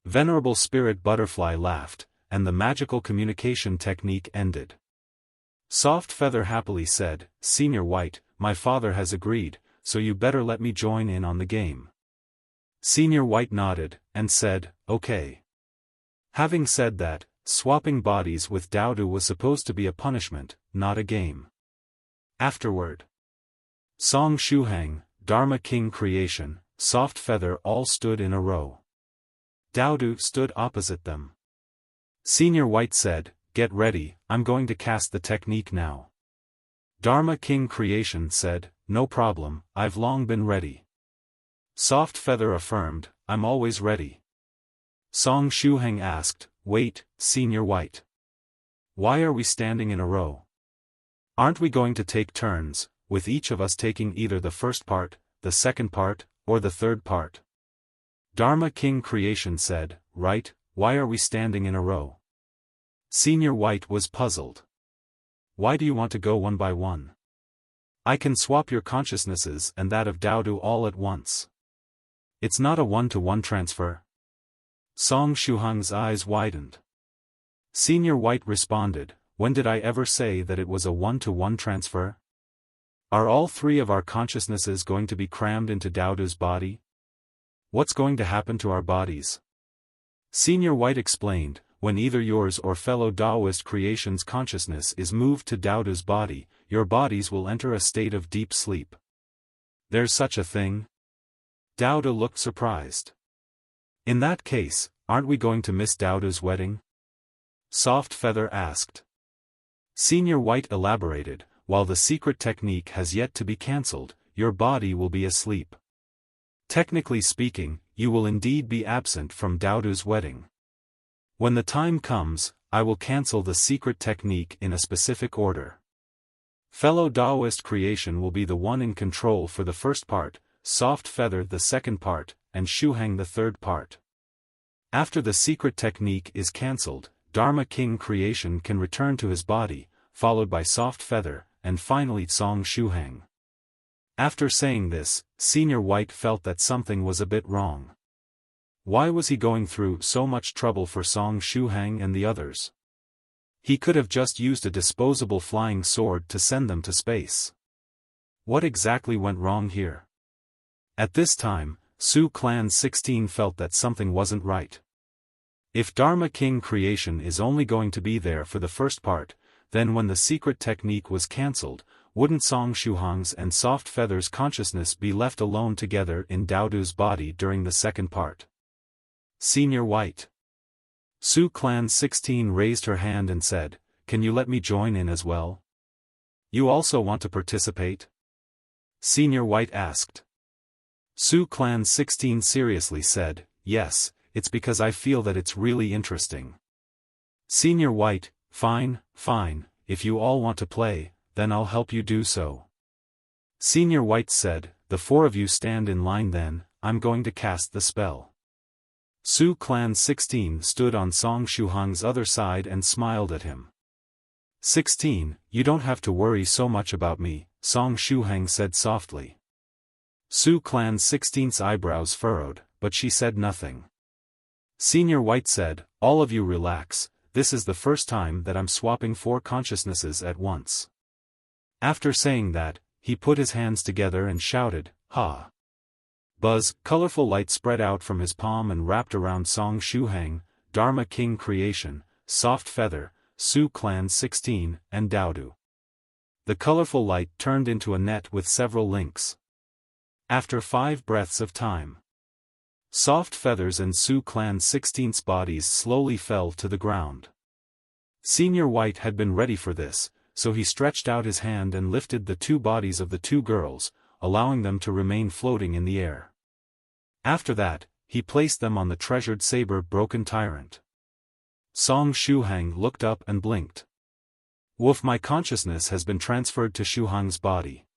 Venerable Spirit Butterfly laughed, and the magical communication technique ended. Soft Feather happily said, Senior White, my father has agreed, so you better let me join in on the game. Senior White nodded, and said, okay. Having said that, swapping bodies with Daodu was supposed to be a punishment, not a game. Afterward, Song Shuhang, Dharma King Creation, Soft Feather all stood in a row. Daodu stood opposite them. Senior White said, get ready, I'm going to cast the technique now. Dharma King Creation said, no problem, I've long been ready. Soft Feather affirmed, I'm always ready. Song Shuhang asked, wait, Senior White. Why are we standing in a row? Aren't we going to take turns, with each of us taking either the first part, the second part, or the third part? Dharma King Creation said, right, why are we standing in a row? Senior White was puzzled. Why do you want to go one by one? I can swap your consciousnesses and that of Daodu all at once. It's not a one-to-one transfer. Song Shuhang's eyes widened. Senior White responded, when did I ever say that it was a one-to-one transfer? Are all three of our consciousnesses going to be crammed into Daodu's body? What's going to happen to our bodies? Senior White explained, when either yours or fellow Taoist creation's consciousness is moved to Daodu's body, your bodies will enter a state of deep sleep. There's such a thing? Daodu looked surprised. In that case, aren't we going to miss Daodu's wedding? Soft Feather asked. Senior White elaborated, while the secret technique has yet to be cancelled, your body will be asleep. Technically speaking, you will indeed be absent from Daodu's wedding. When the time comes, I will cancel the secret technique in a specific order. Fellow Taoist creation will be the one in control for the first part, Soft Feather the second part, and Shuhang the third part. After the secret technique is cancelled, Dharma King creation can return to his body, followed by Soft Feather, and finally Song Shuhang. After saying this, Senior White felt that something was a bit wrong. Why was he going through so much trouble for Song Shuhang and the others? He could have just used a disposable flying sword to send them to space. What exactly went wrong here? At this time, Su Clan 16 felt that something wasn't right. If Dharma King creation is only going to be there for the first part, then when the secret technique was cancelled, wouldn't Song Shuhang's and Soft Feather's consciousness be left alone together in Daodu's body during the second part? Senior White. Su Clan 16 raised her hand and said, can you let me join in as well? You also want to participate? Senior White asked. Su Clan 16 seriously said, yes, it's because I feel that it's really interesting. Senior White, fine, if you all want to play, then I'll help you do so. Senior White said, the four of you stand in line then, I'm going to cast the spell. Su Clan 16 stood on Song Shuhang's other side and smiled at him. 16, you don't have to worry so much about me, Song Shuhang said softly. Su Clan 16's eyebrows furrowed, but she said nothing. Senior White said, all of you relax, this is the first time that I'm swapping four consciousnesses at once. After saying that, he put his hands together and shouted, ha! Buzz, colorful light spread out from his palm and wrapped around Song Shuhang, Dharma King Creation, Soft Feather, Su Clan 16, and Daodu. The colorful light turned into a net with several links. After 5 breaths of time, Soft Feathers and Su Clan's 16th bodies slowly fell to the ground. Senior White had been ready for this, so he stretched out his hand and lifted the 2 bodies of the 2 girls, allowing them to remain floating in the air. After that, he placed them on the treasured Saber broken tyrant. Song Shuhang looked up and blinked. Woof, my consciousness has been transferred to Shuhang's body.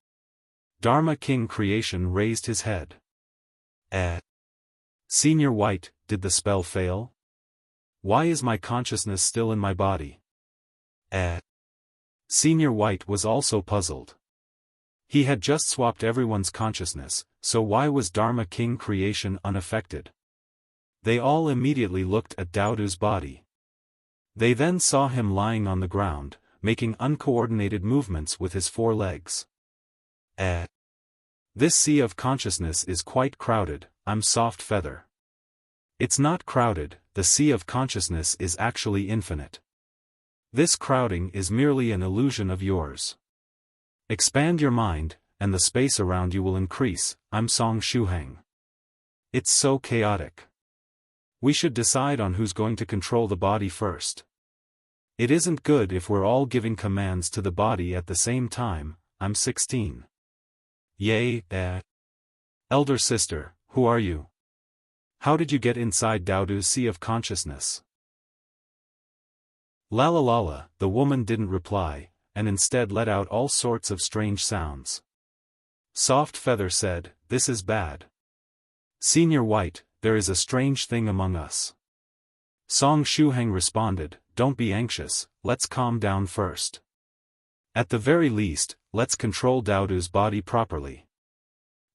Dharma King Creation raised his head. Senior White, did the spell fail? Why is my consciousness still in my body? Senior White was also puzzled. He had just swapped everyone's consciousness, so why was Dharma King Creation unaffected? They all immediately looked at Daodu's body. They then saw him lying on the ground, making uncoordinated movements with his 4 legs. This sea of consciousness is quite crowded, I'm Soft Feather. It's not crowded, the sea of consciousness is actually infinite. This crowding is merely an illusion of yours. Expand your mind, and the space around you will increase, I'm Song Shuhang. It's so chaotic. We should decide on who's going to control the body first. It isn't good if we're all giving commands to the body at the same time, I'm 16. Yay, Elder sister, who are you? How did you get inside Daodu's sea of consciousness? Lala Lala, the woman didn't reply, and instead let out all sorts of strange sounds. Soft Feather said, this is bad. Senior White, there is a strange thing among us. Song Shuhang responded, don't be anxious, let's calm down first. At the very least, let's control Daodu's body properly.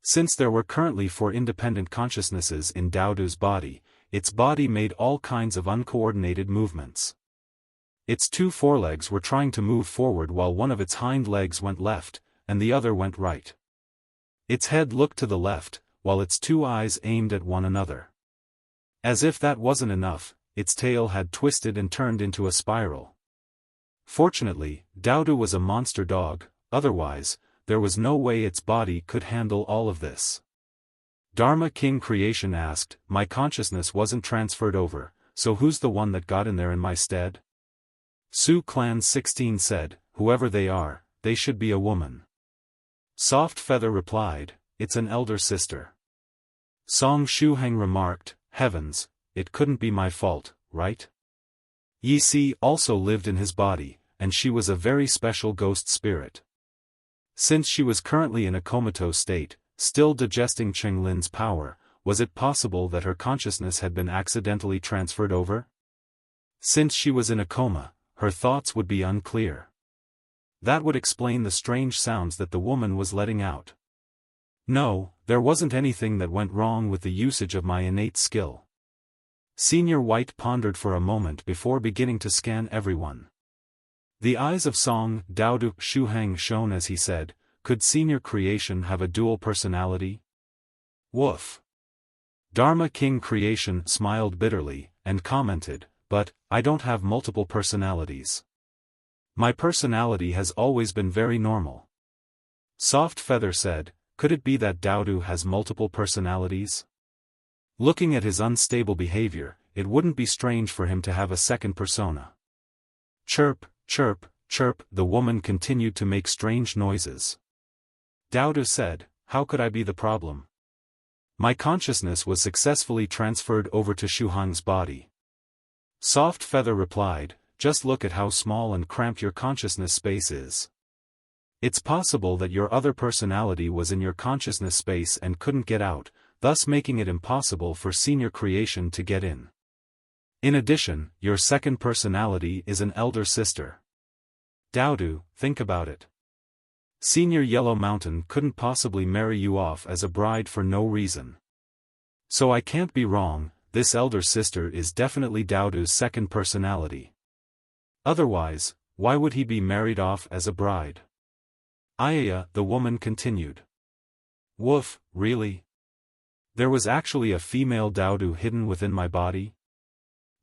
Since there were currently 4 independent consciousnesses in Daodu's body, its body made all kinds of uncoordinated movements. Its 2 forelegs were trying to move forward while one of its hind legs went left, and the other went right. Its head looked to the left, while its 2 eyes aimed at one another. As if that wasn't enough, its tail had twisted and turned into a spiral. Fortunately, Daodu was a monster dog, otherwise, there was no way its body could handle all of this. Dharma King Creation asked, my consciousness wasn't transferred over, so who's the one that got in there in my stead? Su Clan 16 said, whoever they are, they should be a woman. Soft Feather replied, it's an elder sister. Song Shuhang remarked, heavens, it couldn't be my fault, right? Yi Si also lived in his body, and she was a very special ghost spirit. Since she was currently in a comatose state, still digesting Cheng Lin's power, was it possible that her consciousness had been accidentally transferred over? Since she was in a coma, her thoughts would be unclear. That would explain the strange sounds that the woman was letting out. No, there wasn't anything that went wrong with the usage of my innate skill. Senior White pondered for a moment before beginning to scan everyone. The eyes of Song Daodu Shuhang shone as he said, could Senior Creation have a dual personality? Woof. Dharma King Creation smiled bitterly, and commented, but, I don't have multiple personalities. My personality has always been very normal. Soft Feather said, could it be that Daodu has multiple personalities? Looking at his unstable behavior, it wouldn't be strange for him to have a second persona. Chirp, chirp, chirp, the woman continued to make strange noises. Daodu said, how could I be the problem? My consciousness was successfully transferred over to Shuhang's body. Soft Feather replied, just look at how small and cramped your consciousness space is. It's possible that your other personality was in your consciousness space and couldn't get out, thus making it impossible for Senior Creation to get in. In addition, your second personality is an elder sister. Daodu, think about it. Senior Yellow Mountain couldn't possibly marry you off as a bride for no reason. So I can't be wrong, this elder sister is definitely Daodu's second personality. Otherwise, why would he be married off as a bride? Ayaya, the woman continued. Woof, really? There was actually a female Daodu hidden within my body?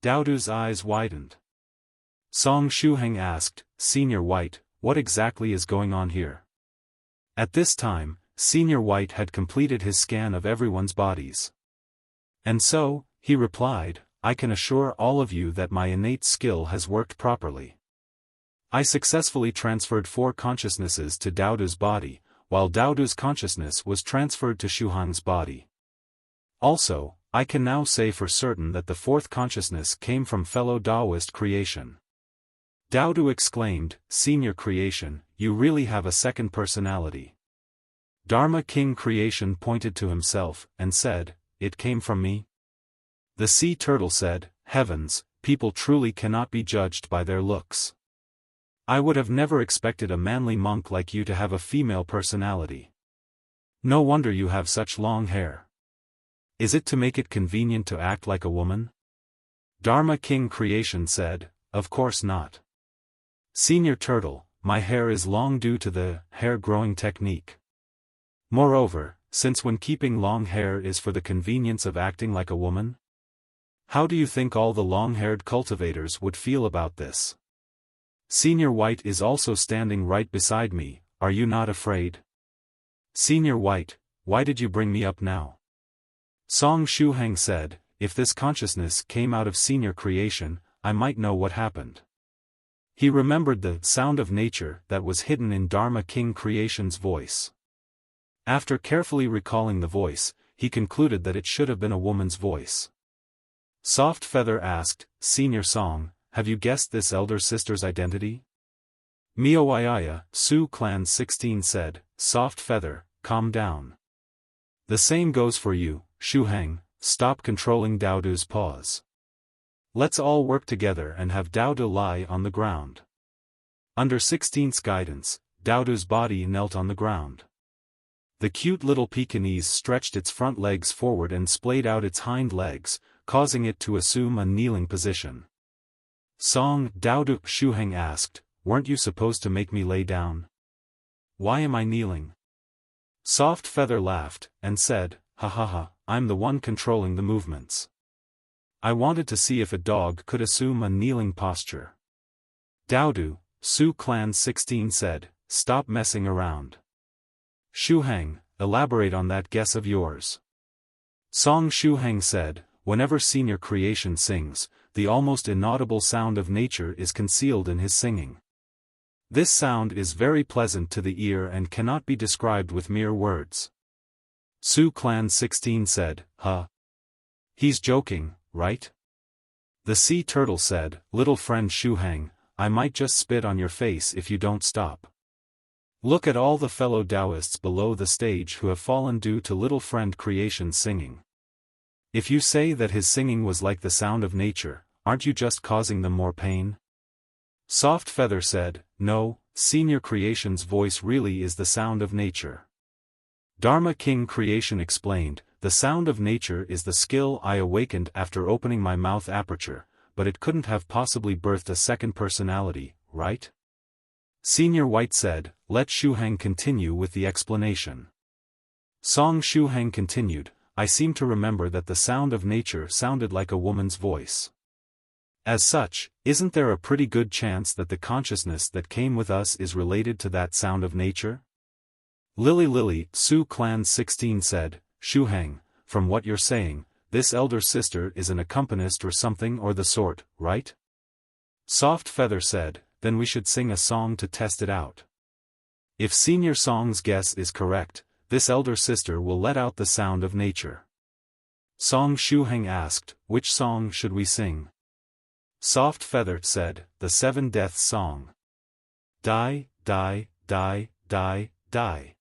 Daodu's eyes widened. Song Shuhang asked, Senior White, what exactly is going on here? At this time, Senior White had completed his scan of everyone's bodies. And so, he replied, I can assure all of you that my innate skill has worked properly. I successfully transferred 4 consciousnesses to Daodu's body, while Daodu's consciousness was transferred to Shuhang's body. Also, I can now say for certain that the 4th consciousness came from fellow Taoist creation. Daodu exclaimed, Senior creation, you really have a second personality. Dharma King creation pointed to himself, and said, it came from me? The sea turtle said, heavens, people truly cannot be judged by their looks. I would have never expected a manly monk like you to have a female personality. No wonder you have such long hair. Is it to make it convenient to act like a woman? Dharma King creation said, of course not. Senior turtle, my hair is long due to the hair growing technique. Moreover, since when keeping long hair is for the convenience of acting like a woman? How do you think all the long-haired cultivators would feel about this? Senior White is also standing right beside me, are you not afraid? Senior White, why did you bring me up now? Song Shuhang said, if this consciousness came out of senior creation, I might know what happened. He remembered the sound of nature that was hidden in Dharma King creation's voice. After carefully recalling the voice, he concluded that it should have been a woman's voice. Soft Feather asked, Senior Song, have you guessed this elder sister's identity? Mioiaya, Su Clan 16 said, Soft Feather, calm down. The same goes for you, Shuhang, stop controlling Daodu's paws. Let's all work together and have Daodu lie on the ground. Under 16's guidance, Daodu's body knelt on the ground. The cute little Pekingese stretched its front legs forward and splayed out its hind legs, causing it to assume a kneeling position. Song Daodu Shuhang asked, weren't you supposed to make me lay down? Why am I kneeling? Soft Feather laughed, and said, ha ha ha, I'm the one controlling the movements. I wanted to see if a dog could assume a kneeling posture. Daodu, Su Clan 16 said, stop messing around. Shuhang, elaborate on that guess of yours. Song Shuhang said, whenever senior creation sings, the almost inaudible sound of nature is concealed in his singing. This sound is very pleasant to the ear and cannot be described with mere words. Su Clan 16 said, huh? He's joking, right? The sea turtle said, little friend Shuhang, I might just spit on your face if you don't stop. Look at all the fellow Taoists below the stage who have fallen due to little friend creation's singing. If you say that his singing was like the sound of nature, aren't you just causing them more pain? Soft Feather said, no, senior creation's voice really is the sound of nature. Dharma King creation explained, the sound of nature is the skill I awakened after opening my mouth aperture, but it couldn't have possibly birthed a second personality, right? Senior White said, let Shuhang continue with the explanation. Song Shuhang continued, I seem to remember that the sound of nature sounded like a woman's voice. As such, isn't there a pretty good chance that the consciousness that came with us is related to that sound of nature? Lily, Su Clan 16 said, Shuhang, from what you're saying, this elder sister is an accompanist or something or the sort, right? Soft Feather said, then we should sing a song to test it out. If Senior Song's guess is correct, this elder sister will let out the sound of nature. Song Shuhang asked, which song should we sing? Soft Feather said, the 7 Deaths Song. Die, die, die, die, die.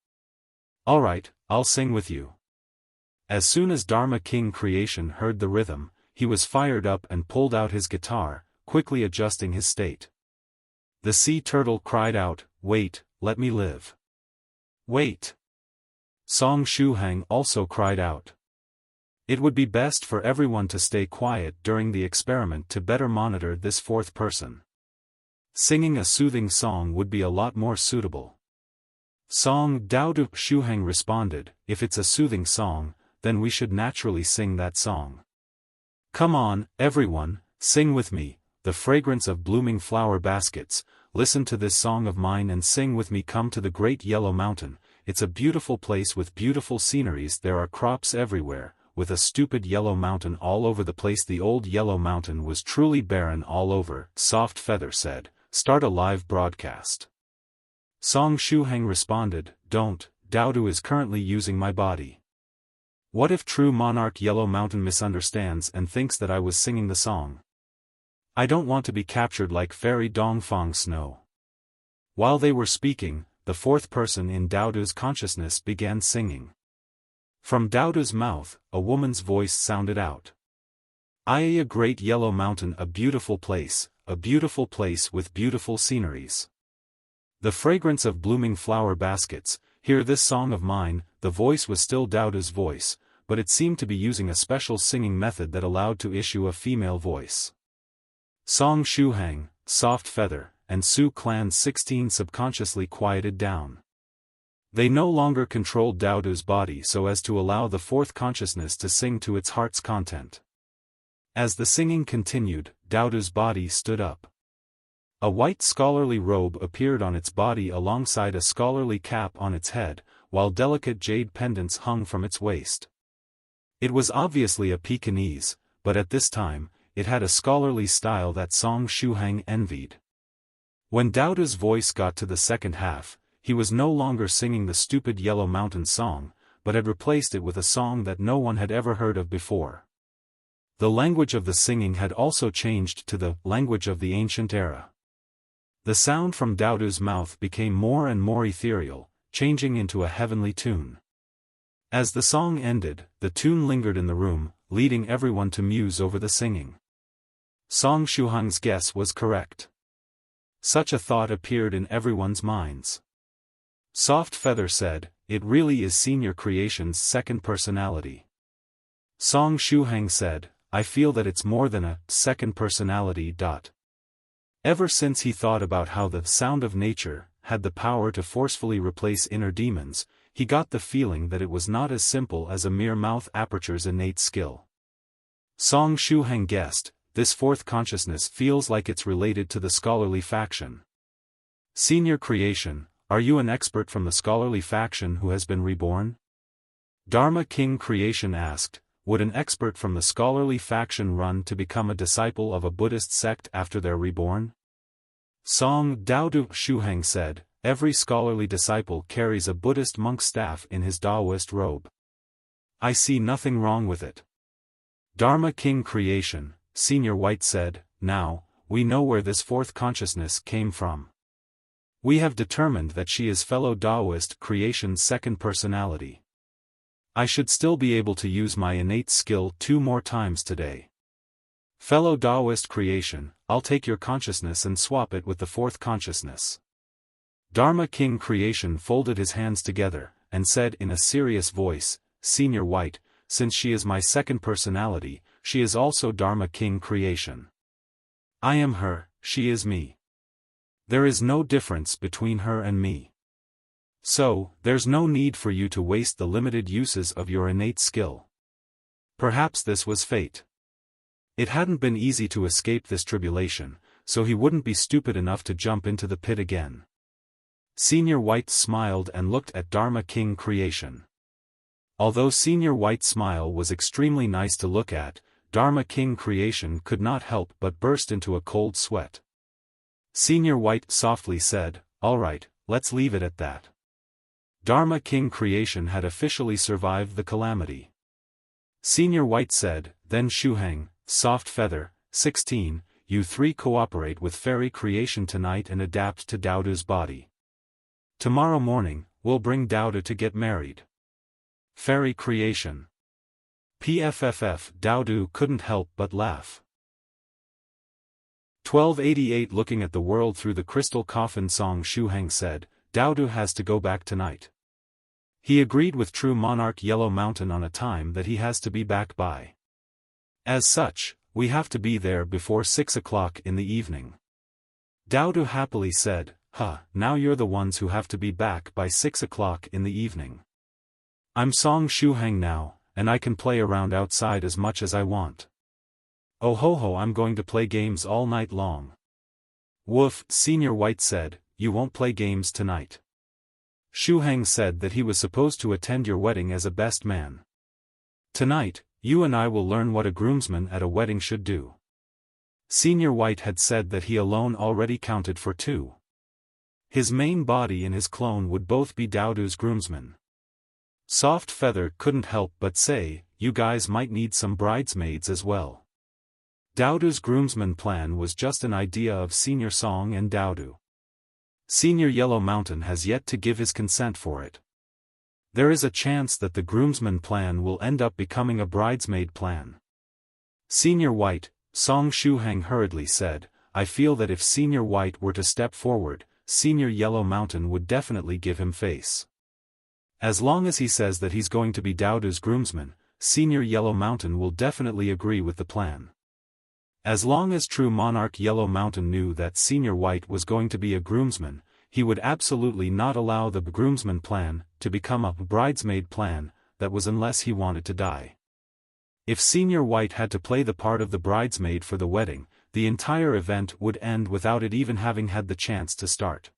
Alright, I'll sing with you. As soon as Dharma King creation heard the rhythm, he was fired up and pulled out his guitar, quickly adjusting his state. The sea turtle cried out, wait, let me live. Wait. Song Shuhang also cried out. It would be best for everyone to stay quiet during the experiment to better monitor this 4th person. Singing a soothing song would be a lot more suitable. Song Daodu Shuhang responded, if it's a soothing song, then we should naturally sing that song. Come on, everyone, sing with me, the fragrance of blooming flower baskets, listen to this song of mine and sing with me. Come to the great yellow mountain, it's a beautiful place with beautiful sceneries, there are crops everywhere, with a stupid yellow mountain all over the place. The old yellow mountain was truly barren all over. Soft Feather said, "Start a live broadcast." Song Shuhang responded, "Don't, Daodu is currently using my body. What if true Monarch Yellow Mountain misunderstands and thinks that I was singing the song? I don't want to be captured like Fairy Dongfang Snow." While they were speaking, the fourth person in Daodu's consciousness began singing. From Daodu's mouth, a woman's voice sounded out. "A great yellow mountain, a beautiful place with beautiful sceneries. The fragrance of blooming flower baskets, hear this song of mine." The voice was still Daodu's voice, but it seemed to be using a special singing method that allowed to issue a female voice. Song Shuhang, Soft Feather, and Su Clan 16 subconsciously quieted down. They no longer controlled Daodu's body so as to allow the fourth consciousness to sing to its heart's content. As the singing continued, Daodu's body stood up. A white scholarly robe appeared on its body alongside a scholarly cap on its head, while delicate jade pendants hung from its waist. It was obviously a Pekingese, but at this time, it had a scholarly style that Song Shuhang envied. When Daodu's voice got to the second half, he was no longer singing the stupid Yellow Mountain song, but had replaced it with a song that no one had ever heard of before. The language of the singing had also changed to the language of the ancient era. The sound from Daodu's mouth became more and more ethereal, changing into a heavenly tune. As the song ended, the tune lingered in the room, leading everyone to muse over the singing. Song Shuhang's guess was correct. Such a thought appeared in everyone's minds. Soft Feather said, "It really is Senior Creation's second personality." Song Shuhang said, "I feel that it's more than a second personality." Ever since he thought about how the sound of nature had the power to forcefully replace inner demons, he got the feeling that it was not as simple as a mere mouth aperture's innate skill. Song Shuhang guessed, this fourth consciousness feels like it's related to the scholarly faction. Senior Creation, are you an expert from the scholarly faction who has been reborn? Dharma King Creation asked, would an expert from the scholarly faction run to become a disciple of a Buddhist sect after they're reborn? Song Daodu Shuhang said, every scholarly disciple carries a Buddhist monk's staff in his Taoist robe. I see nothing wrong with it. Dharma King Creation, Senior White said, now, we know where this fourth consciousness came from. We have determined that she is fellow Taoist Creation's second personality. I should still be able to use my innate skill 2 more times today. Fellow Taoist Creation, I'll take your consciousness and swap it with the fourth consciousness. Dharma King Creation folded his hands together, and said in a serious voice, Senior White, since she is my second personality, she is also Dharma King Creation. I am her, she is me. There is no difference between her and me. So, there's no need for you to waste the limited uses of your innate skill. Perhaps this was fate. It hadn't been easy to escape this tribulation, so he wouldn't be stupid enough to jump into the pit again. Senior White smiled and looked at Dharma King Creation. Although Senior White's smile was extremely nice to look at, Dharma King Creation could not help but burst into a cold sweat. Senior White softly said, all right, let's leave it at that. Dharma King Creation had officially survived the calamity. Senior White said, then Shuhang, Soft Feather, 16, you 3 cooperate with Fairy Creation tonight and adapt to Daodu's body. Tomorrow morning, we'll bring Daodu to get married. Fairy Creation. PFFF Daodu couldn't help but laugh. 1288 Looking at the world through the crystal coffin, Song Shuhang said, Daodu has to go back tonight. He agreed with True Monarch Yellow Mountain on a time that he has to be back by. As such, we have to be there before 6 o'clock in the evening. Daodu happily said, now you're the ones who have to be back by 6 o'clock in the evening. I'm Song Shuhang now, and I can play around outside as much as I want. Oh ho, I'm going to play games all night long. Woof, Senior White said, you won't play games tonight. Shuhang said that he was supposed to attend your wedding as a best man. Tonight, you and I will learn what a groomsman at a wedding should do. Senior White had said that he alone already counted for 2. His main body and his clone would both be Daudu's groomsmen. Soft Feather couldn't help but say, you guys might need some bridesmaids as well. Daudu's groomsman plan was just an idea of Senior Song and Daudu. Senior Yellow Mountain has yet to give his consent for it. There is a chance that the groomsman plan will end up becoming a bridesmaid plan. Senior White, Song Shuhang hurriedly said, I feel that if Senior White were to step forward, Senior Yellow Mountain would definitely give him face. As long as he says that he's going to be Daudu's groomsman, Senior Yellow Mountain will definitely agree with the plan. As long as true Monarch Yellow Mountain knew that Senior White was going to be a groomsman, he would absolutely not allow the groomsman plan to become a bridesmaid plan, that was unless he wanted to die. If Senior White had to play the part of the bridesmaid for the wedding, the entire event would end without it even having had the chance to start.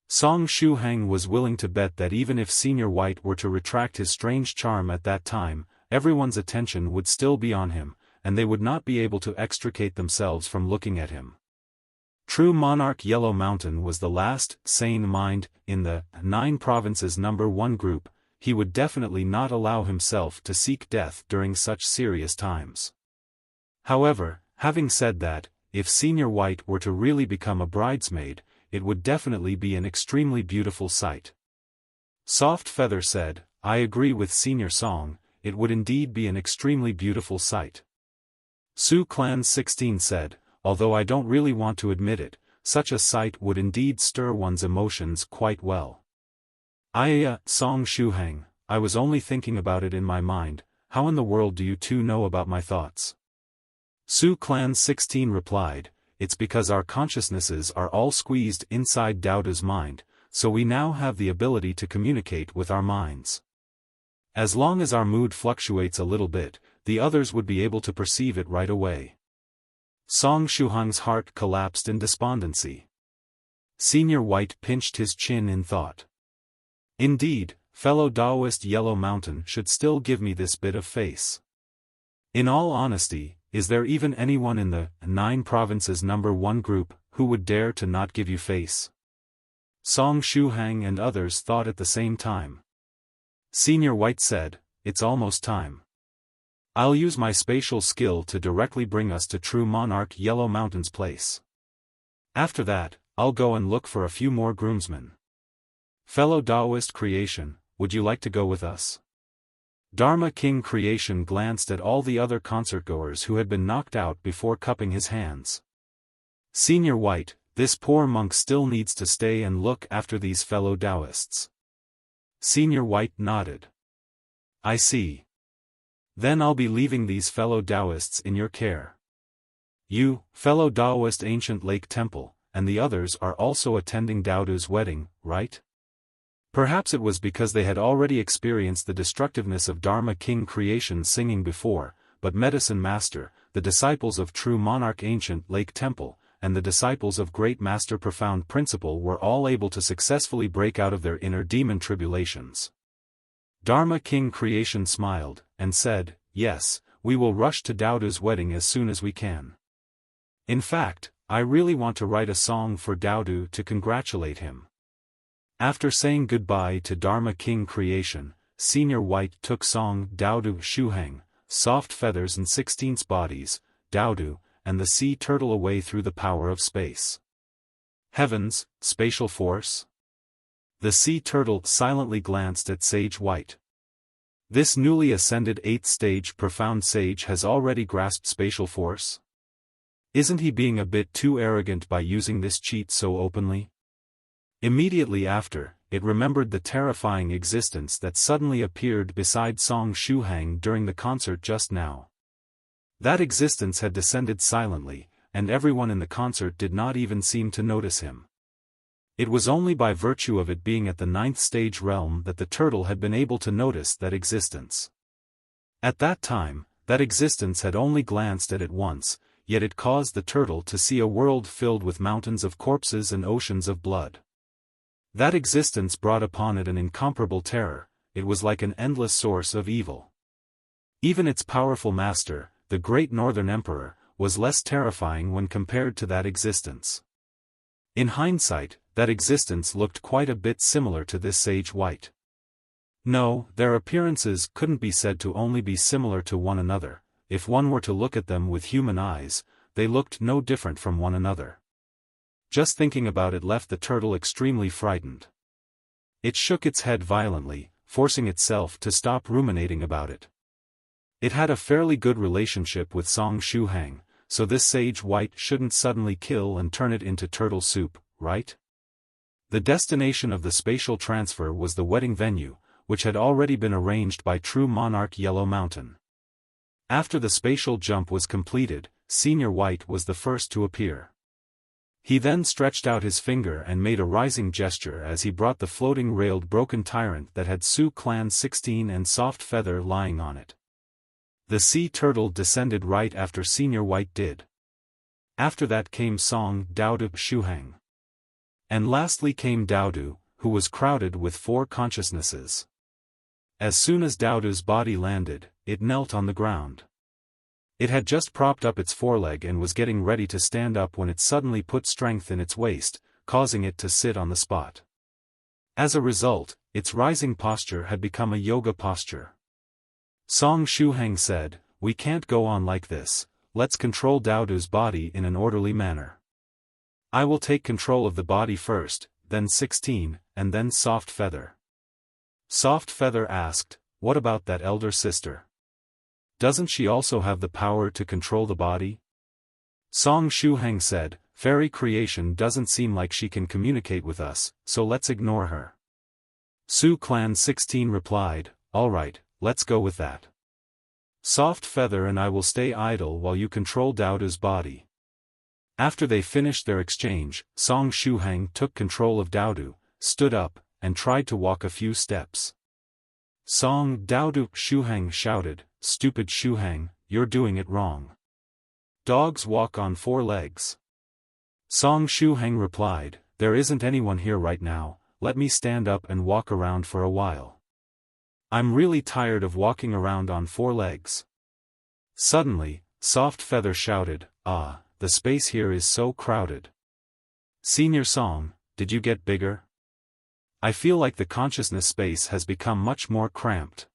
Song Shuhang was willing to bet that even if Senior White were to retract his strange charm at that time, everyone's attention would still be on him, and they would not be able to extricate themselves from looking at him. True Monarch Yellow Mountain was the last sane mind in the 9 provinces number 1 group. He would definitely not allow himself to seek death during such serious times. However, having said that, if Senior White were to really become a bridesmaid, it would definitely be an extremely beautiful sight. Soft Feather said, I agree with Senior Song, it would indeed be an extremely beautiful sight. Su Clan 16 said, although I don't really want to admit it, such a sight would indeed stir one's emotions quite well. Song Shuhang, I was only thinking about it in my mind, how in the world do you two know about my thoughts? Su Clan 16 replied, it's because our consciousnesses are all squeezed inside Daudu's mind, so we now have the ability to communicate with our minds. As long as our mood fluctuates a little bit, the others would be able to perceive it right away. Song Shuhang's heart collapsed in despondency. Senior White pinched his chin in thought. Indeed, fellow Taoist Yellow Mountain should still give me this bit of face. In all honesty, is there even anyone in the 9 provinces number 1 group who would dare to not give you face? Song Shuhang and others thought at the same time. Senior White said, it's almost time. I'll use my spatial skill to directly bring us to true Monarch Yellow Mountain's place. After that, I'll go and look for a few more groomsmen. Fellow Taoist Creation, would you like to go with us? Dharma King Creation glanced at all the other concertgoers who had been knocked out before cupping his hands. Senior White, this poor monk still needs to stay and look after these fellow Taoists. Senior White nodded. I see. Then I'll be leaving these fellow Taoists in your care. You, fellow Taoist Ancient Lake Temple, and the others are also attending Daudu's wedding, right? Perhaps it was because they had already experienced the destructiveness of Dharma King Creation singing before, but Medicine Master, the disciples of True Monarch Ancient Lake Temple, and the disciples of Great Master Profound Principle were all able to successfully break out of their inner demon tribulations. Dharma King Creation smiled, and said, yes, we will rush to Daudu's wedding as soon as we can. In fact, I really want to write a song for Daudu to congratulate him. After saying goodbye to Dharma King Creation, Senior White took Song Daudu Shuhang, Soft Feathers and 16th Bodies, Daudu, and the sea turtle away through the power of space. Heavens, spatial force? The sea turtle silently glanced at Sage White. This newly ascended 8th stage profound sage has already grasped spatial force? Isn't he being a bit too arrogant by using this cheat so openly? Immediately after, it remembered the terrifying existence that suddenly appeared beside Song Shuhang during the concert just now. That existence had descended silently, and everyone in the concert did not even seem to notice him. It was only by virtue of it being at the 9th stage realm that the turtle had been able to notice that existence. At that time, that existence had only glanced at it once, yet it caused the turtle to see a world filled with mountains of corpses and oceans of blood. That existence brought upon it an incomparable terror, it was like an endless source of evil. Even its powerful master, the great Northern Emperor, was less terrifying when compared to that existence. In hindsight, that existence looked quite a bit similar to this sage white. No, their appearances couldn't be said to only be similar to one another. If one were to look at them with human eyes, they looked no different from one another. Just thinking about it left the turtle extremely frightened. It shook its head violently, forcing itself to stop ruminating about it. It had a fairly good relationship with Song Shuhang, so this sage white shouldn't suddenly kill and turn it into turtle soup, right? The destination of the spatial transfer was the wedding venue, which had already been arranged by true Monarch Yellow Mountain. After the spatial jump was completed, Senior White was the first to appear. He then stretched out his finger and made a rising gesture as he brought the floating railed broken tyrant that had Su Clan 16 and Soft Feather lying on it. The sea turtle descended right after Senior White did. After that came Song Daodu Shuhang. And lastly came Daodu, who was crowded with 4 consciousnesses. As soon as Daodu's body landed, it knelt on the ground. It had just propped up its foreleg and was getting ready to stand up when it suddenly put strength in its waist, causing it to sit on the spot. As a result, its rising posture had become a yoga posture. Song Shuhang said, "We can't go on like this, let's control Daodu's body in an orderly manner. I will take control of the body first, then 16, and then Soft Feather." Soft Feather asked, "What about that elder sister? Doesn't she also have the power to control the body?" Song Shuhang said, "Fairy creation doesn't seem like she can communicate with us, so let's ignore her." Su Clan 16 replied, "Alright, let's go with that. Soft Feather and I will stay idle while you control Daodu's body." After they finished their exchange, Song Shuhang took control of Daodu, stood up, and tried to walk a few steps. Song Daodu Shuhang shouted, "Stupid Shuhang, you're doing it wrong. Dogs walk on 4 legs. Song Shuhang replied, "There isn't anyone here right now, let me stand up and walk around for a while. I'm really tired of walking around on 4 legs. Suddenly, Soft Feather shouted, "Ah, the space here is so crowded. Senior Song, did you get bigger? I feel like the consciousness space has become much more cramped."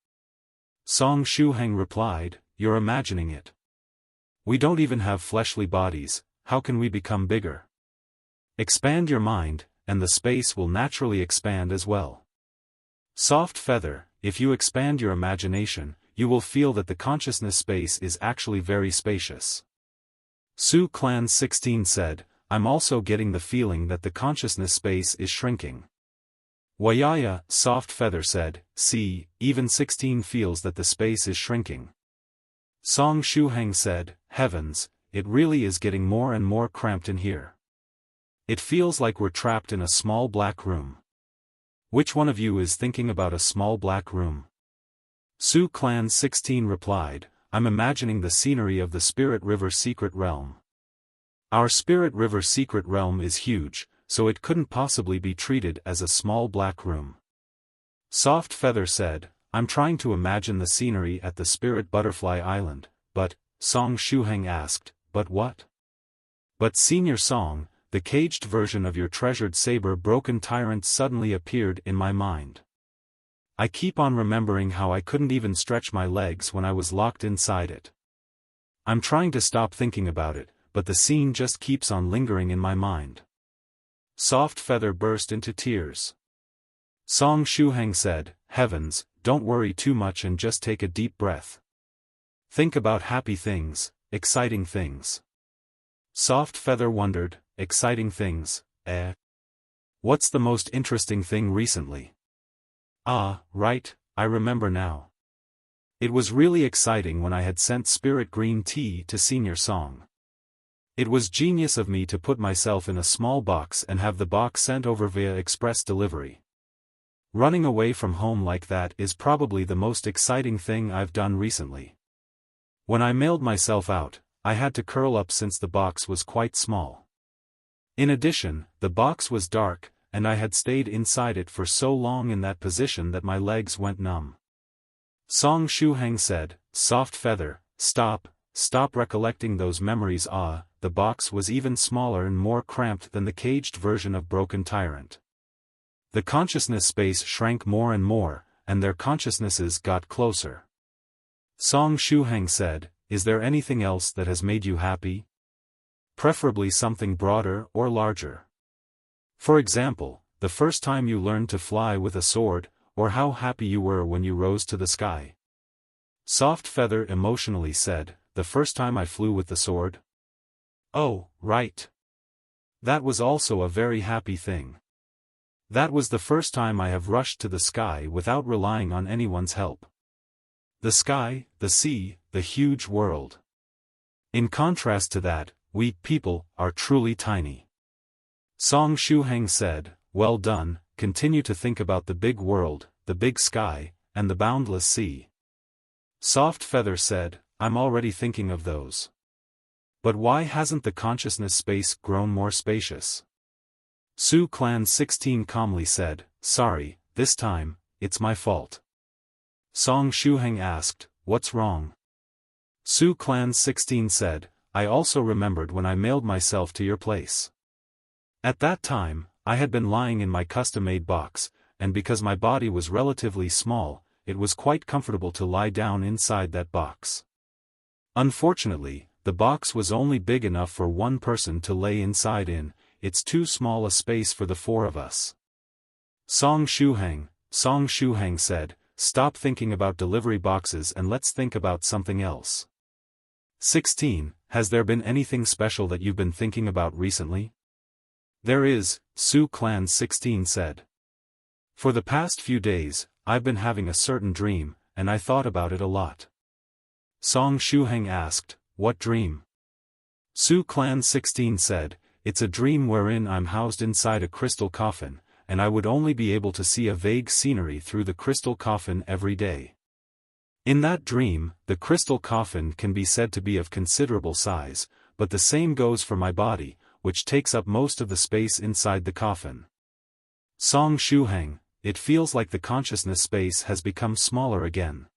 Song Shuhang replied, "You're imagining it. We don't even have fleshly bodies, how can we become bigger? Expand your mind, and the space will naturally expand as well. Soft Feather, if you expand your imagination, you will feel that the consciousness space is actually very spacious." Su Clan 16 said, "I'm also getting the feeling that the consciousness space is shrinking." Wayaya, Soft Feather said, "See, even 16 feels that the space is shrinking." Song Shuhang said, "Heavens, it really is getting more and more cramped in here. It feels like we're trapped in a small black room. Which one of you is thinking about a small black room?" Su Clan 16 replied, "I'm imagining the scenery of the Spirit River Secret Realm. Our Spirit River Secret Realm is huge, so it couldn't possibly be treated as a small black room." Soft Feather said, "I'm trying to imagine the scenery at the Spirit Butterfly Island, but," Song Shuhang asked, "But what?" "But Senior Song, the caged version of your treasured Saber broken tyrant suddenly appeared in my mind. I keep on remembering how I couldn't even stretch my legs when I was locked inside it. I'm trying to stop thinking about it, but the scene just keeps on lingering in my mind." Soft Feather burst into tears. Song Shuhang said, "Heavens, don't worry too much and just take a deep breath. Think about happy things, exciting things." Soft Feather wondered, "Exciting things, eh? What's the most interesting thing recently?" "Ah, right, I remember now. It was really exciting when I had sent Spirit Green Tea to Senior Song. It was genius of me to put myself in a small box and have the box sent over via express delivery. Running away from home like that is probably the most exciting thing I've done recently. When I mailed myself out, I had to curl up since the box was quite small. In addition, the box was dark, and I had stayed inside it for so long in that position that my legs went numb. Song Shuhang said, "Soft feather, stop recollecting those memories." The box was even smaller and more cramped than the caged version of Broken Tyrant. The consciousness space shrank more and more, and their consciousnesses got closer. Song Shuhang said, "Is there anything else that has made you happy? Preferably something broader or larger. For example, the first time you learned to fly with a sword, or how happy you were when you rose to the sky." Soft Feather emotionally said, "The first time I flew with the sword? Oh, right. That was also a very happy thing. That was the first time I have rushed to the sky without relying on anyone's help. The sky, the sea, the huge world. In contrast to that, we people are truly tiny." Song Shuhang said, "Well done, continue to think about the big world, the big sky, and the boundless sea." Soft Feather said, "I'm already thinking of those. But why hasn't the consciousness space grown more spacious?" Su Clan 16 calmly said, "Sorry, this time, it's my fault." Song Shuhang asked, "What's wrong?" Su Clan 16 said, "I also remembered when I mailed myself to your place. At that time, I had been lying in my custom-made box, and because my body was relatively small, it was quite comfortable to lie down inside that box. Unfortunately, the box was only big enough for one person to lay inside in. It's too small a space for the four of us." Song Shuhang said, "Stop thinking about delivery boxes and let's think about something else." 16. Has there been anything special that you've been thinking about recently? There is, Su Clan 16 said. For the past few days, I've been having a certain dream, and I thought about it a lot. Song Shuhang asked, "What dream?" Su Clan 16 said, "It's a dream wherein I'm housed inside a crystal coffin, and I would only be able to see a vague scenery through the crystal coffin every day. In that dream, the crystal coffin can be said to be of considerable size, but the same goes for my body, which takes up most of the space inside the coffin." Song Shuhang, "It feels like the consciousness space has become smaller again."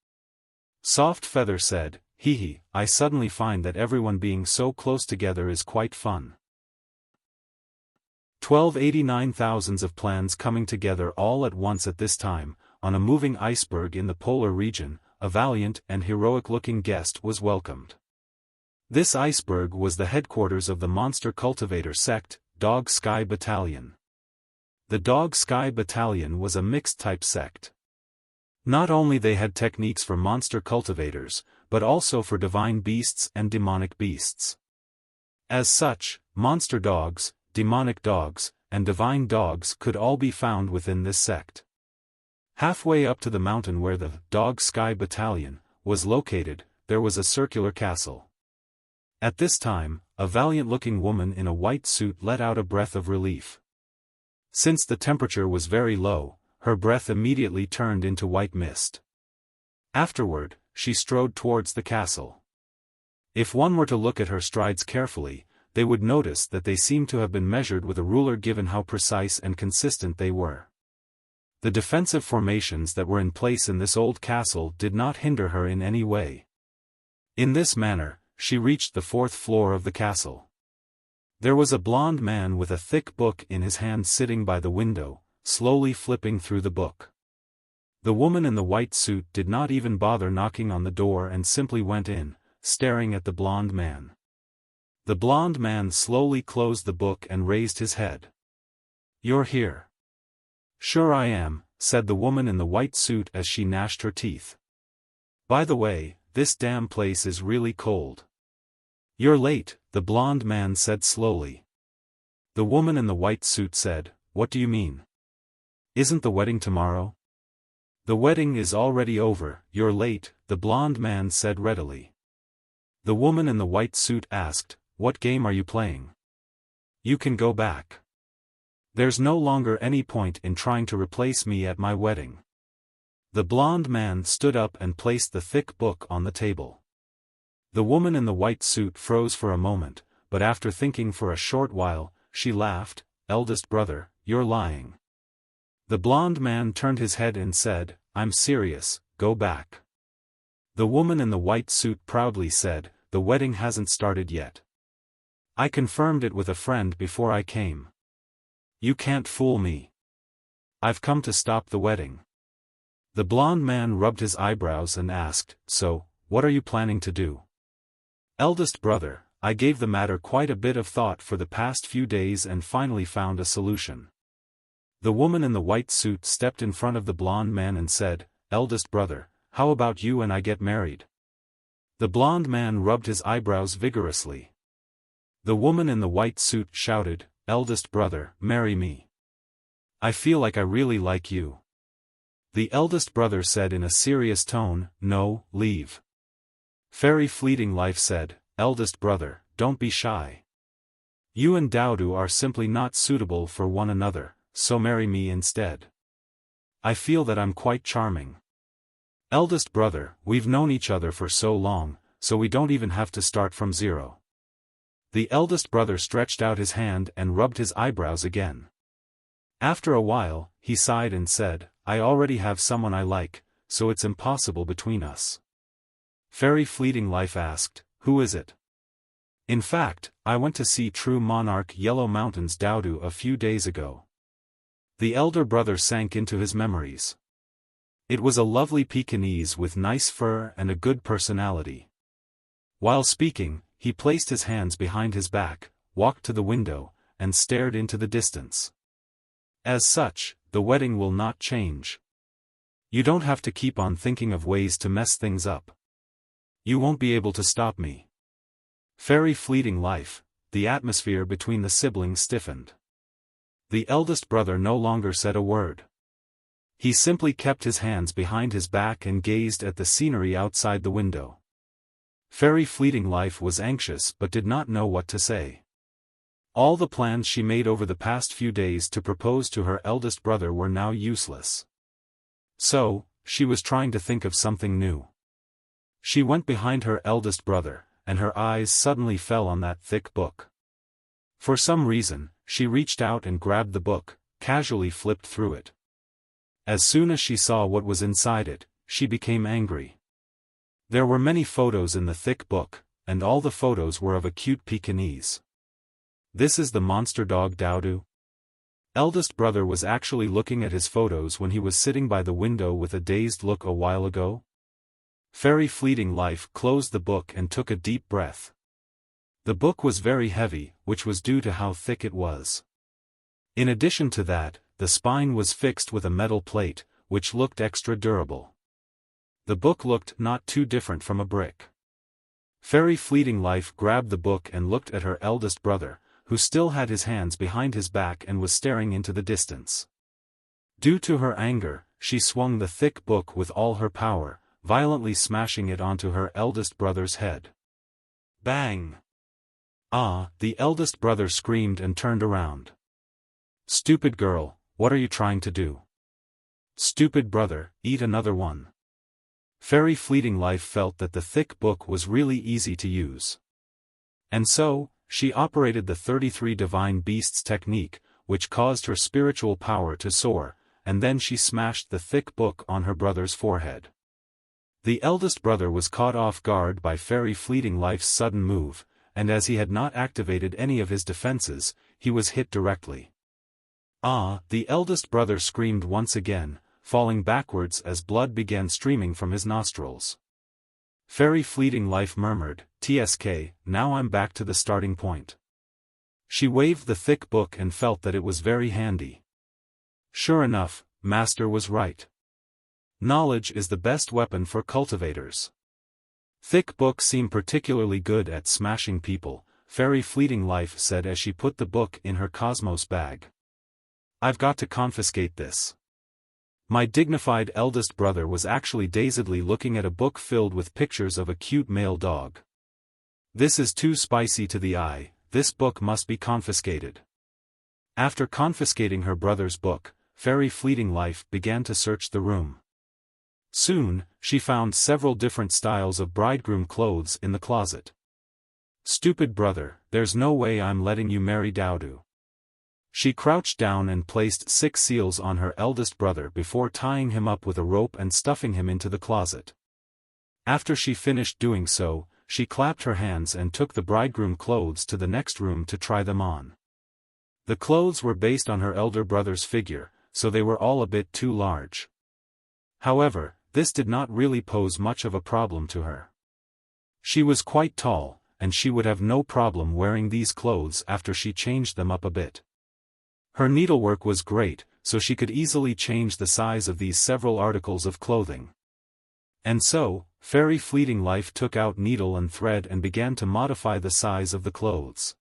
Soft Feather said, "Hee, I suddenly find that everyone being so close together is quite fun." 1289 Thousands of plans coming together all at once at this time. On a moving iceberg in the polar region, a valiant and heroic-looking guest was welcomed. This iceberg was the headquarters of the monster cultivator sect, Dog Sky Battalion. The Dog Sky Battalion was a mixed-type sect. Not only they had techniques for monster cultivators, but also for divine beasts and demonic beasts. As such, monster dogs, demonic dogs, and divine dogs could all be found within this sect. Halfway up to the mountain where the Dog Sky Battalion was located, there was a circular castle. At this time, a valiant-looking woman in a white suit let out a breath of relief. Since the temperature was very low, her breath immediately turned into white mist. Afterward, she strode towards the castle. If one were to look at her strides carefully, they would notice that they seemed to have been measured with a ruler given how precise and consistent they were. The defensive formations that were in place in this old castle did not hinder her in any way. In this manner, she reached the 4th floor of the castle. There was a blond man with a thick book in his hand sitting by the window, slowly flipping through the book. The woman in the white suit did not even bother knocking on the door and simply went in, staring at the blond man. The blond man slowly closed the book and raised his head. "You're here." "Sure I am," said the woman in the white suit as she gnashed her teeth. "By the way, this damn place is really cold." "You're late," the blond man said slowly. The woman in the white suit said, "What do you mean? Isn't the wedding tomorrow?" "The wedding is already over, you're late," the blond man said readily. The woman in the white suit asked, "What game are you playing? You can go back. There's no longer any point in trying to replace me at my wedding." The blond man stood up and placed the thick book on the table. The woman in the white suit froze for a moment, but after thinking for a short while, she laughed, "Eldest brother, you're lying." The blond man turned his head and said, "I'm serious, go back. The woman in the white suit proudly said, "The wedding hasn't started yet. I confirmed it with a friend before I came. You can't fool me. I've come to stop the wedding." The blond man rubbed his eyebrows and asked, "So, what are you planning to do?" "Eldest brother, I gave the matter quite a bit of thought for the past few days and finally found a solution." The woman in the white suit stepped in front of the blond man and said, "Eldest brother, how about you and I get married?" The blond man rubbed his eyebrows vigorously. The woman in the white suit shouted, "Eldest brother, marry me. I feel like I really like you." The eldest brother said in a serious tone, "No, leave." Fairy Fleeting Life said, "Eldest brother, don't be shy. You and Dudu are simply not suitable for one another, so marry me instead. I feel that I'm quite charming. Eldest brother, we've known each other for so long, so we don't even have to start from zero." The eldest brother stretched out his hand and rubbed his eyebrows again. After a while, he sighed and said, "I already have someone I like, so it's impossible between us." Fairy Fleeting Life asked, "Who is it?" "In fact, I went to see true Monarch Yellow Mountain's Dudu a few days ago." The elder brother sank into his memories. It was a lovely Pekingese with nice fur and a good personality. While speaking, he placed his hands behind his back, walked to the window, and stared into the distance. "As such, the wedding will not change. You don't have to keep on thinking of ways to mess things up. You won't be able to stop me." Fairy Fleeting Life, the atmosphere between the siblings stiffened. The eldest brother no longer said a word. He simply kept his hands behind his back and gazed at the scenery outside the window. Fairy Fleeting Life was anxious but did not know what to say. All the plans she made over the past few days to propose to her eldest brother were now useless. So, she was trying to think of something new. She went behind her eldest brother, and her eyes suddenly fell on that thick book. For some reason, she reached out and grabbed the book, casually flipped through it. As soon as she saw what was inside it, she became angry. There were many photos in the thick book, and all the photos were of a cute Pekingese. "This is the monster dog Dudu?" Eldest brother was actually looking at his photos when he was sitting by the window with a dazed look a while ago. Fairy Fleeting Life closed the book and took a deep breath. The book was very heavy, which was due to how thick it was. In addition to that, the spine was fixed with a metal plate, which looked extra durable. The book looked not too different from a brick. Fairy Fleeting Life grabbed the book and looked at her eldest brother, who still had his hands behind his back and was staring into the distance. Due to her anger, she swung the thick book with all her power, violently smashing it onto her eldest brother's head. Bang! Ah! The eldest brother screamed and turned around. "Stupid girl, what are you trying to do? Stupid brother, eat another one." Fairy Fleeting Life felt that the thick book was really easy to use. And so, she operated the 33 Divine Beasts technique, which caused her spiritual power to soar, and then she smashed the thick book on her brother's forehead. The eldest brother was caught off guard by Fairy Fleeting Life's sudden move, and as he had not activated any of his defenses, he was hit directly. Ah! The eldest brother screamed once again, falling backwards as blood began streaming from his nostrils. Fairy Fleeting Life murmured, "TSK, now I'm back to the starting point." She waved the thick book and felt that it was very handy. Sure enough, Master was right. Knowledge is the best weapon for cultivators. Thick books seem particularly good at smashing people, Fairy Fleeting Life said as she put the book in her Cosmos bag. "I've got to confiscate this." My dignified eldest brother was actually dazedly looking at a book filled with pictures of a cute male dog. "This is too spicy to the eye, this book must be confiscated." After confiscating her brother's book, Fairy Fleeting Life began to search the room. Soon, she found several different styles of bridegroom clothes in the closet. "Stupid brother, there's no way I'm letting you marry Dudu." She crouched down and placed 6 seals on her eldest brother before tying him up with a rope and stuffing him into the closet. After she finished doing so, she clapped her hands and took the bridegroom clothes to the next room to try them on. The clothes were based on her elder brother's figure, so they were all a bit too large. However, this did not really pose much of a problem to her. She was quite tall, and she would have no problem wearing these clothes after she changed them up a bit. Her needlework was great, so she could easily change the size of these several articles of clothing. And so, Fairy Fleeting Life took out needle and thread and began to modify the size of the clothes.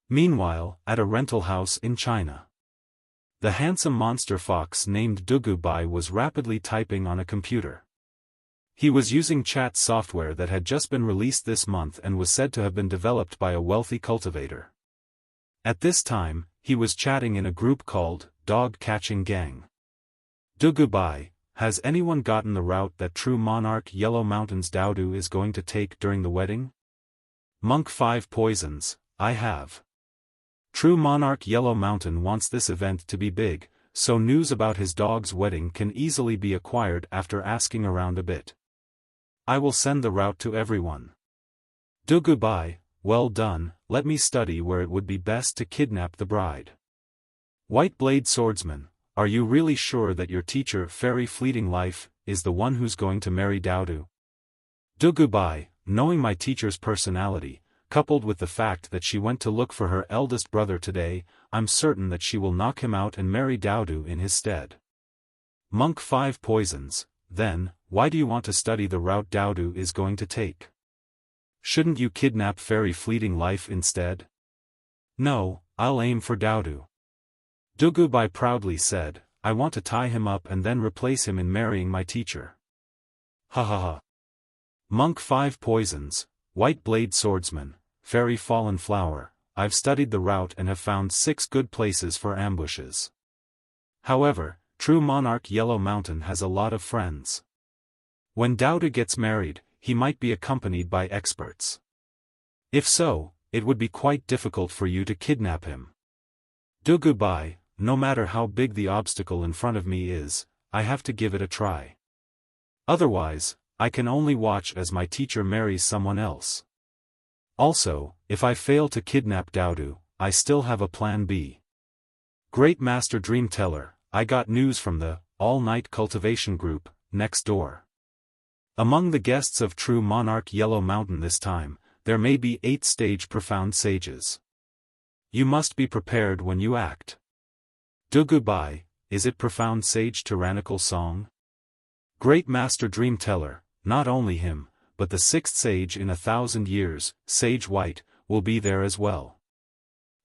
Meanwhile, at a rental house in China, the handsome monster fox named Dugu Bai was rapidly typing on a computer. He was using chat software that had just been released this month and was said to have been developed by a wealthy cultivator. At this time, he was chatting in a group called Dog Catching Gang. Dugu Bai, has anyone gotten the route that true Monarch Yellow Mountain's Daodu is going to take during the wedding? Monk 5 Poisons, I have. True Monarch Yellow Mountain wants this event to be big, so news about his dog's wedding can easily be acquired after asking around a bit. I will send the route to everyone. Dugu Bai, well done, let me study where it would be best to kidnap the bride. White Blade Swordsman, are you really sure that your teacher Fairy Fleeting Life is the one who's going to marry Daodu? Dugu Bai, knowing my teacher's personality, coupled with the fact that she went to look for her eldest brother today, I'm certain that she will knock him out and marry Daodu in his stead. Monk 5 Poisons, then, why do you want to study the route Daodu is going to take? Shouldn't you kidnap Fairy Fleeting Life instead? No, I'll aim for Daodu. Dugu Bai proudly said, I want to tie him up and then replace him in marrying my teacher. Ha ha ha. Monk 5 Poisons, White Blade Swordsman, Fairy Fallen Flower, I've studied the route and have found 6 good places for ambushes. However, true Monarch Yellow Mountain has a lot of friends. When Daodu gets married, he might be accompanied by experts. If so, it would be quite difficult for you to kidnap him. Dugu Bai, no matter how big the obstacle in front of me is, I have to give it a try. Otherwise, I can only watch as my teacher marries someone else. Also, if I fail to kidnap Daodu, I still have a plan B. Great Master Dream Teller, I got news from the all-night cultivation group next door. Among the guests of true Monarch Yellow Mountain this time, there may be 8-stage profound sages. You must be prepared when you act. Dugu Bai, is it profound sage Tyrannical song? Great Master Dream Teller, not only him, but the 6th sage in 1,000 years, Sage White, will be there as well.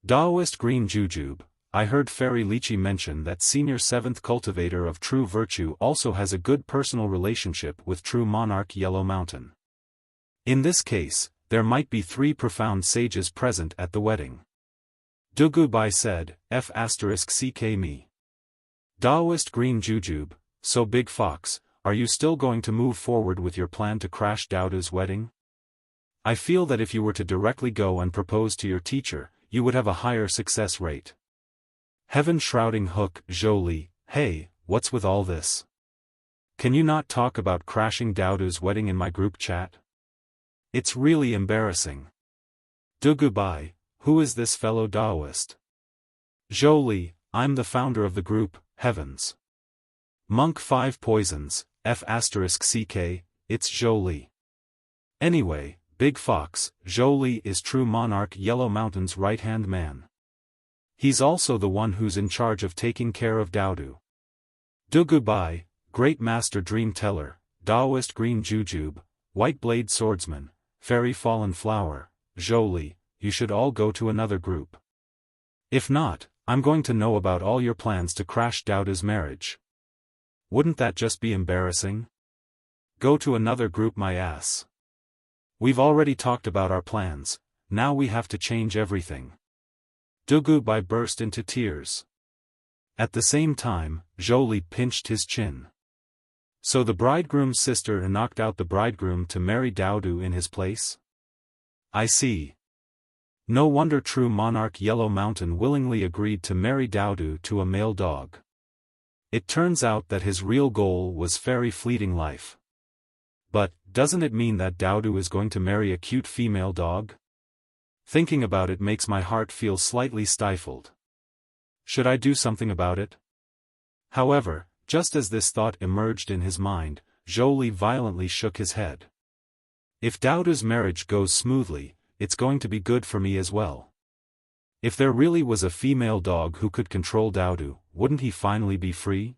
Daoist Green Jujube, I heard Fairy Lychee mention that senior 7th cultivator of true virtue also has a good personal relationship with true Monarch Yellow Mountain. In this case, there might be 3 profound sages present at the wedding. Dugu Bai said, F***ck me. Daoist Green Jujube, so Big Fox, are you still going to move forward with your plan to crash Daodu's wedding? I feel that if you were to directly go and propose to your teacher, you would have a higher success rate. Heaven Shrouding Hook Jolie, hey, what's with all this? Can you not talk about crashing Daodu's wedding in my group chat? It's really embarrassing. Dugu Bai, who is this fellow Daoist? Jolie, I'm the founder of the group, Heavens. Monk 5 Poisons, F***ck, it's Jolie. Anyway, Big Fox, Jolie is true Monarch Yellow Mountain's right-hand man. He's also the one who's in charge of taking care of Daodu. Dugu Bai, Great Master Dream Teller, Daoist Green Jujube, White Blade Swordsman, Fairy Fallen Flower, Jolie, you should all go to another group. If not, I'm going to know about all your plans to crash Daodu's marriage. Wouldn't that just be embarrassing? Go to another group my ass. We've already talked about our plans, now we have to change everything. Dugu Bai burst into tears. At the same time, Jolie pinched his chin. So the bridegroom's sister knocked out the bridegroom to marry Daodu in his place? I see. No wonder true Monarch Yellow Mountain willingly agreed to marry Daodu to a male dog. It turns out that his real goal was Fairy Fleeting Life. But, doesn't it mean that Daodu is going to marry a cute female dog? Thinking about it makes my heart feel slightly stifled. Should I do something about it? However, just as this thought emerged in his mind, Zhou violently shook his head. If Daodu's marriage goes smoothly, it's going to be good for me as well. If there really was a female dog who could control Daodu, wouldn't he finally be free?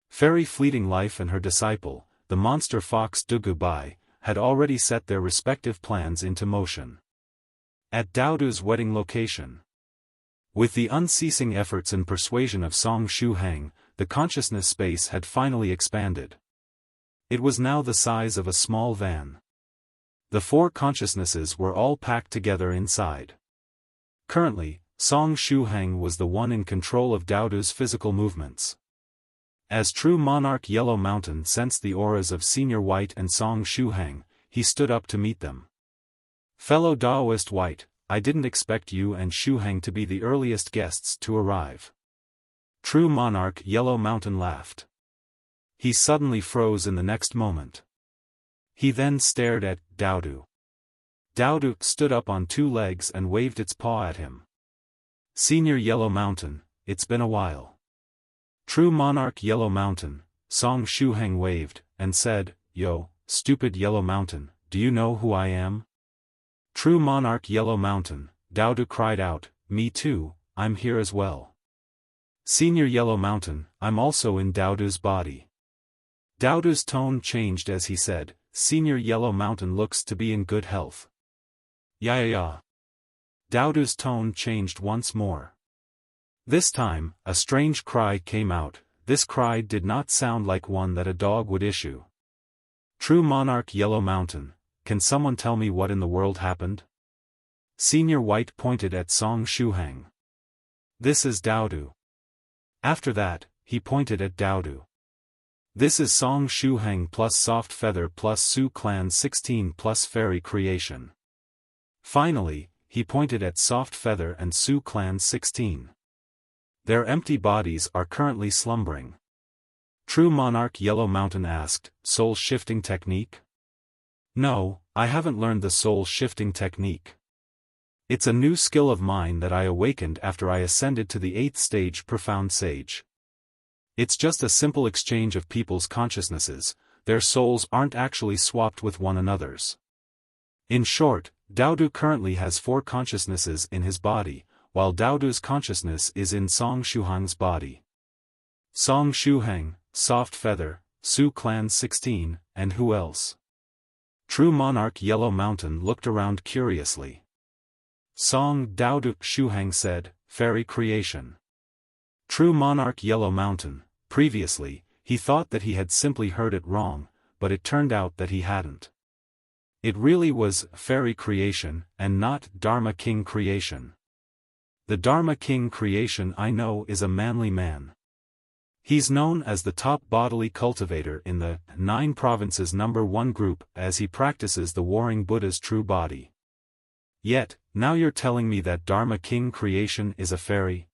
Fairy Fleeting Life and her disciple, the monster fox Dugu Bai, had already set their respective plans into motion. At Daodu's wedding location. With the unceasing efforts and persuasion of Song Shuhang, the consciousness space had finally expanded. It was now the size of a small van. The four consciousnesses were all packed together inside. Currently, Song Shuhang was the one in control of Daodu's physical movements. As true Monarch Yellow Mountain sensed the auras of Senior White and Song Shuhang, he stood up to meet them. Fellow Daoist White, I didn't expect you and Shuhang to be the earliest guests to arrive. True Monarch Yellow Mountain laughed. He suddenly froze in the next moment. He then stared at Daodu. Daodu stood up on two legs and waved its paw at him. Senior Yellow Mountain, it's been a while. True Monarch Yellow Mountain, Song Shuhang waved, and said, Yo, stupid Yellow Mountain, do you know who I am? True Monarch Yellow Mountain, Daodu cried out, Me too, I'm here as well. Senior Yellow Mountain, I'm also in Daodu's body. Daodu's tone changed as he said, Senior Yellow Mountain looks to be in good health. Yeah. Daodu's tone changed once more. This time, a strange cry came out. This cry did not sound like one that a dog would issue. True Monarch Yellow Mountain, can someone tell me what in the world happened? Senior White pointed at Song Shuhang. This is Daodu. After that, he pointed at Daodu. This is Song Shuhang plus Soft Feather plus Su Clan 16 plus Fairy Creation. Finally, he pointed at Soft Feather and Su Clan 16. Their empty bodies are currently slumbering. True Monarch Yellow Mountain asked, Soul Shifting Technique? No, I haven't learned the Soul Shifting Technique. It's a new skill of mine that I awakened after I ascended to the 8th stage Profound Sage. It's just a simple exchange of people's consciousnesses, their souls aren't actually swapped with one another's. In short, Daodu currently has 4 consciousnesses in his body, while Daodu's consciousness is in Song Shuhang's body. Song Shuhang, Soft Feather, Su Clan 16, and who else? True Monarch Yellow Mountain looked around curiously. Song Daodu Shuhang said, Fairy Creation. True Monarch Yellow Mountain, previously, he thought that he had simply heard it wrong, but it turned out that he hadn't. It really was Fairy Creation, and not Dharma King Creation. The Dharma King Creation I know is a manly man. He's known as the top bodily cultivator in the 9 provinces #1 group as he practices the warring Buddha's true body. Yet, now you're telling me that Dharma King Creation is a fairy?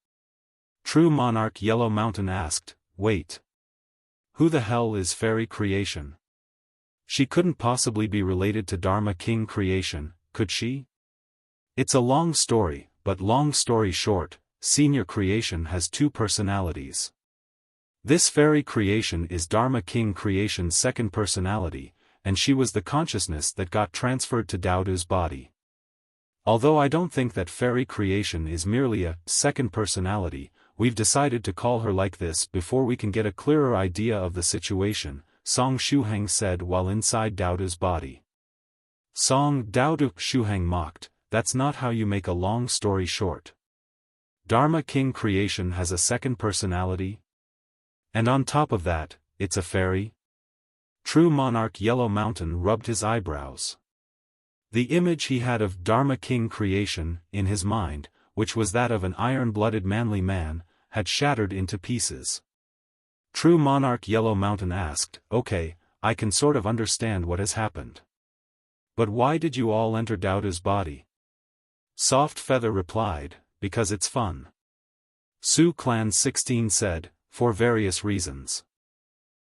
True Monarch Yellow Mountain asked, Wait. Who the hell is Fairy Creation? She couldn't possibly be related to Dharma King Creation, could she? It's a long story, but long story short, Senior Creation has 2 personalities. This Fairy Creation is Dharma King Creation's second personality, and she was the consciousness that got transferred to Daodu's body. Although I don't think that Fairy Creation is merely a second personality, we've decided to call her like this before we can get a clearer idea of the situation, Song Shuhang said while inside Daodu's body. Song Daodu Shuhang mocked, That's not how you make a long story short. Dharma King Creation has a second personality? And on top of that, it's a fairy? True Monarch Yellow Mountain rubbed his eyebrows. The image he had of Dharma King Creation, in his mind, which was that of an iron-blooded manly man, had shattered into pieces. True Monarch Yellow Mountain asked, Okay, I can sort of understand what has happened. But why did you all enter Daodu's body? Soft Feather replied, Because it's fun. Su Clan 16 said, For various reasons.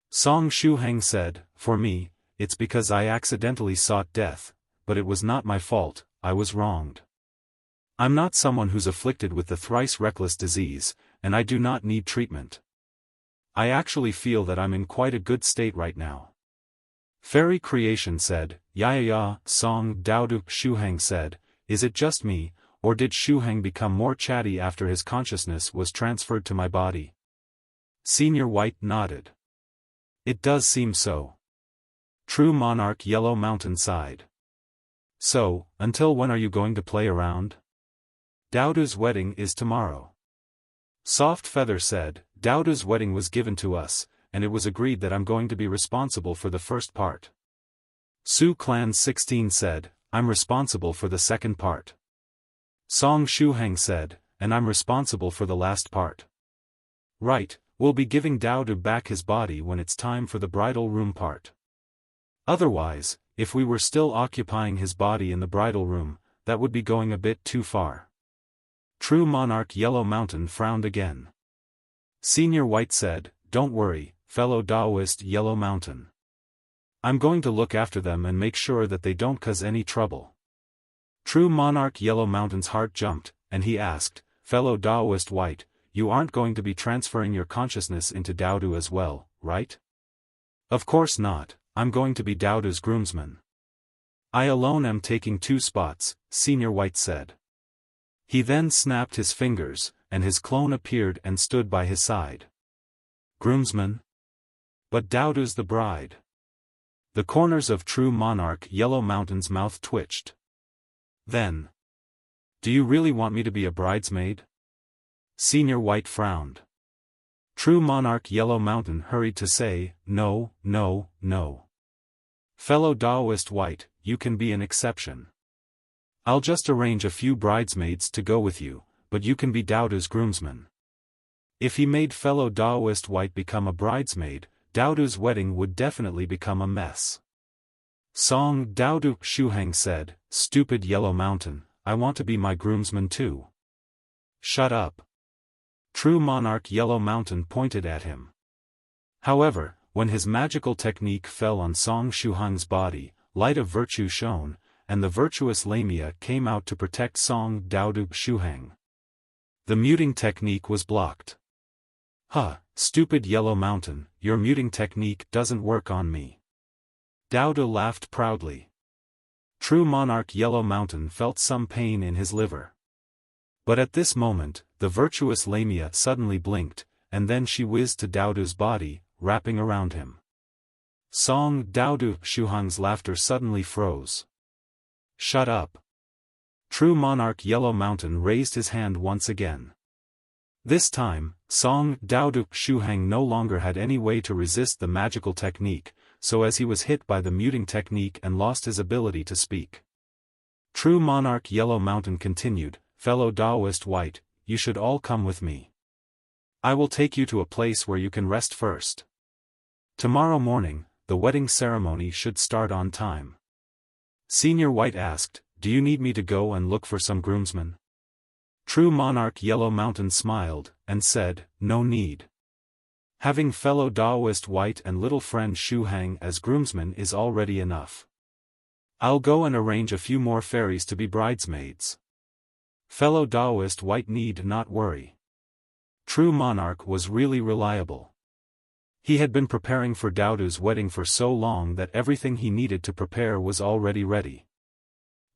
Song Shuhang said, "For me, it's because I accidentally sought death, but it was not my fault, I was wronged. I'm not someone who's afflicted with the thrice reckless disease, and I do not need treatment. I actually feel that I'm in quite a good state right now." Fairy Creation said, "Ya. Song Daodu." Shuhang said, "Is it just me, or did Shuhang become more chatty after his consciousness was transferred to my body?" Senior White nodded. "It does seem so." True Monarch Yellow Mountain sighed. "So, until when are you going to play around? Daodu's wedding is tomorrow." Soft Feather said, "Daodu's wedding was given to us, and it was agreed that I'm going to be responsible for the first part." Su Clan 16 said, "I'm responsible for the second part." Song Shuhang said, "And I'm responsible for the last part." "Right, we'll be giving Daodu back his body when it's time for the bridal room part. Otherwise, if we were still occupying his body in the bridal room, that would be going a bit too far." True Monarch Yellow Mountain frowned again. Senior White said, "Don't worry, fellow Taoist Yellow Mountain. I'm going to look after them and make sure that they don't cause any trouble." True Monarch Yellow Mountain's heart jumped, and he asked, "Fellow Taoist White, you aren't going to be transferring your consciousness into Daodu as well, right?" "Of course not, I'm going to be Daodu's groomsman. I alone am taking 2 spots," Senior White said. He then snapped his fingers, and his clone appeared and stood by his side. "Groomsman? But Daodu's the bride." The corners of True Monarch Yellow Mountain's mouth twitched. "Then, do you really want me to be a bridesmaid?" Senior White frowned. True Monarch Yellow Mountain hurried to say, "No. Fellow Taoist White, you can be an exception. I'll just arrange a few bridesmaids to go with you, but you can be Daodu's groomsman." If he made fellow Taoist White become a bridesmaid, Daodu's wedding would definitely become a mess. Song Daodu. Shuhang said, "Stupid Yellow Mountain, I want to be my groomsman too." "Shut up." True Monarch Yellow Mountain pointed at him. However, when his magical technique fell on Song Shuhang's body, light of virtue shone, and the virtuous lamia came out to protect Song Daodu. Shuhang. The muting technique was blocked. "Huh, stupid Yellow Mountain, your muting technique doesn't work on me." Daodu laughed proudly. True Monarch Yellow Mountain felt some pain in his liver. But at this moment, the virtuous lamia suddenly blinked, and then she whizzed to Daodu's body, wrapping around him. Song Daodu. Shuhang's laughter suddenly froze. "Shut up." True Monarch Yellow Mountain raised his hand once again. This time, Song Daodu. Shuhang no longer had any way to resist the magical technique, so as he was hit by the muting technique and lost his ability to speak. True Monarch Yellow Mountain continued, "Fellow Taoist White, you should all come with me. I will take you to a place where you can rest first. Tomorrow morning, the wedding ceremony should start on time." Senior White asked, "Do you need me to go and look for some groomsmen?" True Monarch Yellow Mountain smiled, and said, "No need. Having fellow Taoist White and little friend Shuhang as groomsmen is already enough. I'll go and arrange a few more fairies to be bridesmaids. Fellow Taoist White need not worry." True Monarch was really reliable. He had been preparing for Daodu's wedding for so long that everything he needed to prepare was already ready.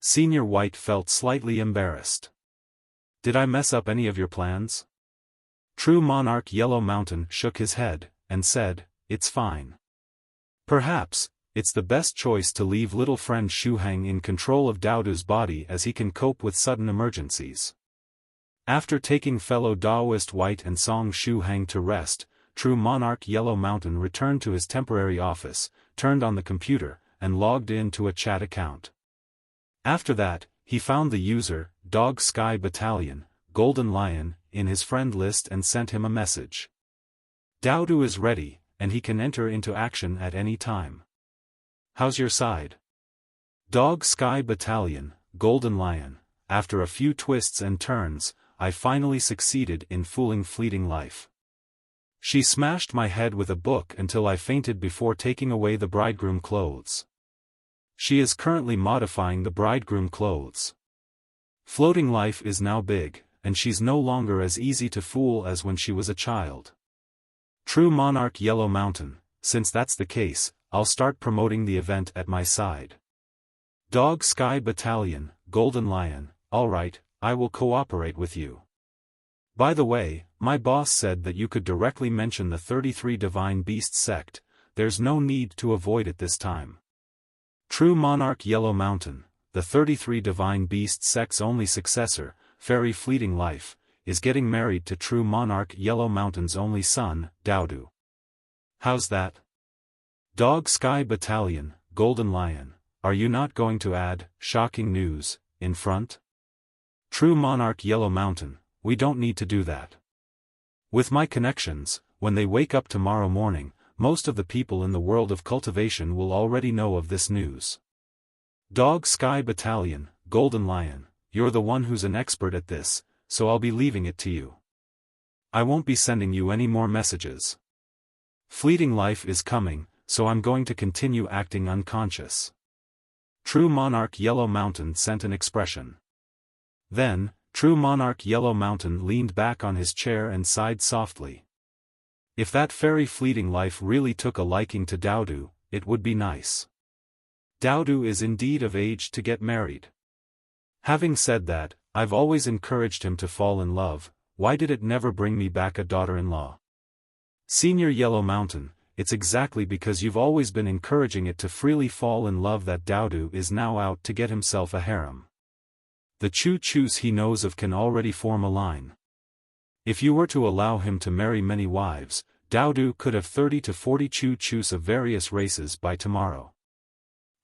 Senior White felt slightly embarrassed. "Did I mess up any of your plans?" True Monarch Yellow Mountain shook his head, and said, "It's fine. Perhaps, it's the best choice to leave little friend Shuhang in control of Daodu's body as he can cope with sudden emergencies." After taking fellow Taoist White and Song Shuhang to rest, True Monarch Yellow Mountain returned to his temporary office, turned on the computer, and logged in to a chat account. After that, he found the user, Dog Sky Battalion, Golden Lion, in his friend list and sent him a message. "Daodu is ready, and he can enter into action at any time. How's your side?" Dog Sky Battalion, Golden Lion, "After a few twists and turns, I finally succeeded in fooling fleeting life. She smashed my head with a book until I fainted before taking away the bridegroom clothes. She is currently modifying the bridegroom clothes. Floating life is now big, and she's no longer as easy to fool as when she was a child. True Monarch Yellow Mountain, since that's the case, I'll start promoting the event at my side. Dog Sky Battalion, Golden Lion, alright, I will cooperate with you. By the way, my boss said that you could directly mention the 33 Divine Beasts sect, there's no need to avoid it this time. True Monarch Yellow Mountain, the 33 Divine Beasts sect's only successor, Fairy Fleeting Life, is getting married to True Monarch Yellow Mountain's only son, Dudu. How's that? Dog Sky Battalion, Golden Lion, are you not going to add, shocking news, in front? True Monarch Yellow Mountain, we don't need to do that. With my connections, when they wake up tomorrow morning, most of the people in the world of cultivation will already know of this news. Dog Sky Battalion, Golden Lion, you're the one who's an expert at this, so I'll be leaving it to you. I won't be sending you any more messages. Fleeting life is coming, so I'm going to continue acting unconscious. True Monarch Yellow Mountain sent an expression. Then, True Monarch Yellow Mountain leaned back on his chair and sighed softly. If that fairy fleeting life really took a liking to Dudu, it would be nice. Dudu is indeed of age to get married. Having said that, I've always encouraged him to fall in love, why did it never bring me back a daughter-in-law? Senior Yellow Mountain, it's exactly because you've always been encouraging it to freely fall in love that Dudu is now out to get himself a harem. The choo-choos he knows of can already form a line. If you were to allow him to marry many wives, Dudu could have 30 to 40 choo-choos of various races by tomorrow.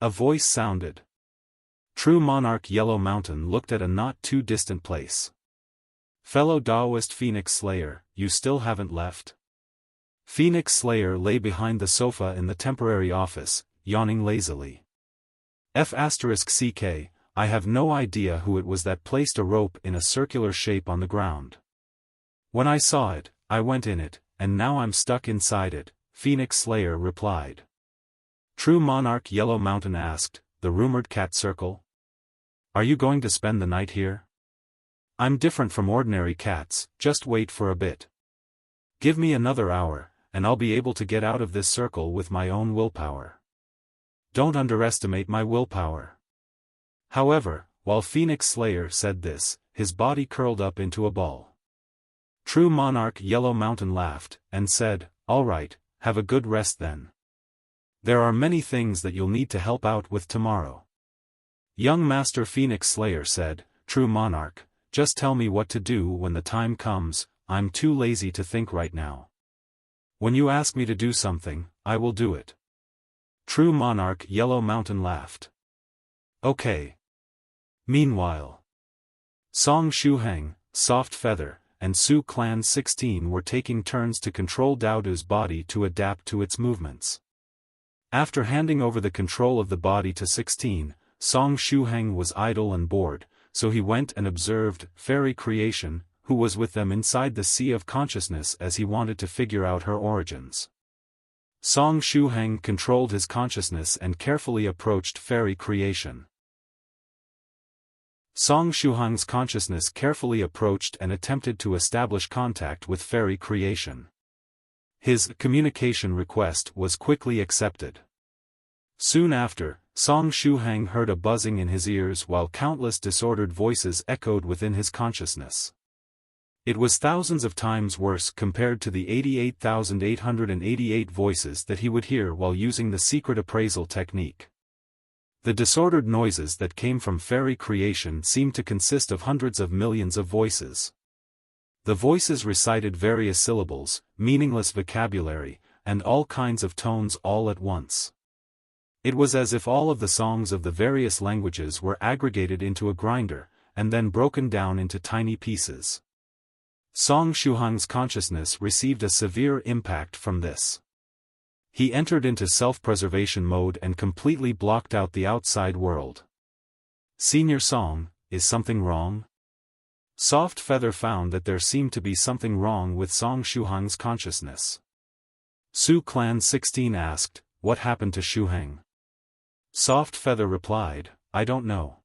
A voice sounded. True Monarch Yellow Mountain looked at a not too distant place. Fellow Taoist Phoenix Slayer, you still haven't left? Phoenix Slayer lay behind the sofa in the temporary office, yawning lazily. F***CK, I have no idea who it was that placed a rope in a circular shape on the ground. When I saw it, I went in it, and now I'm stuck inside it, Phoenix Slayer replied. True Monarch Yellow Mountain asked, the rumored cat circle? Are you going to spend the night here? I'm different from ordinary cats, just wait for a bit. Give me another hour, and I'll be able to get out of this circle with my own willpower. Don't underestimate my willpower. However, while Phoenix Slayer said this, his body curled up into a ball. True Monarch Yellow Mountain laughed, and said, all right, have a good rest then. There are many things that you'll need to help out with tomorrow. Young Master Phoenix Slayer said, True Monarch, just tell me what to do when the time comes, I'm too lazy to think right now. When you ask me to do something, I will do it. True Monarch Yellow Mountain laughed. Okay. Meanwhile, Song Shuhang, Soft Feather, and Su Clan 16 were taking turns to control Dudu's body to adapt to its movements. After handing over the control of the body to 16, Song Shuhang was idle and bored, so he went and observed Fairy Creation, who was with them inside the sea of consciousness as he wanted to figure out her origins. Song Shuhang controlled his consciousness and carefully approached Fairy Creation. Song Shuhang's consciousness carefully approached and attempted to establish contact with Fairy Creation. His communication request was quickly accepted. Soon after, Song Shuhang heard a buzzing in his ears while countless disordered voices echoed within his consciousness. It was thousands of times worse compared to the 88,888 voices that he would hear while using the secret appraisal technique. The disordered noises that came from Fairy Creation seemed to consist of hundreds of millions of voices. The voices recited various syllables, meaningless vocabulary, and all kinds of tones all at once. It was as if all of the songs of the various languages were aggregated into a grinder, and then broken down into tiny pieces. Song Shuhang's consciousness received a severe impact from this. He entered into self-preservation mode and completely blocked out the outside world. Senior Song, is something wrong? Soft Feather found that there seemed to be something wrong with Song Shuhang's consciousness. Su Clan 16 asked, "What happened to Shuhang?" Soft Feather replied, "I don't know.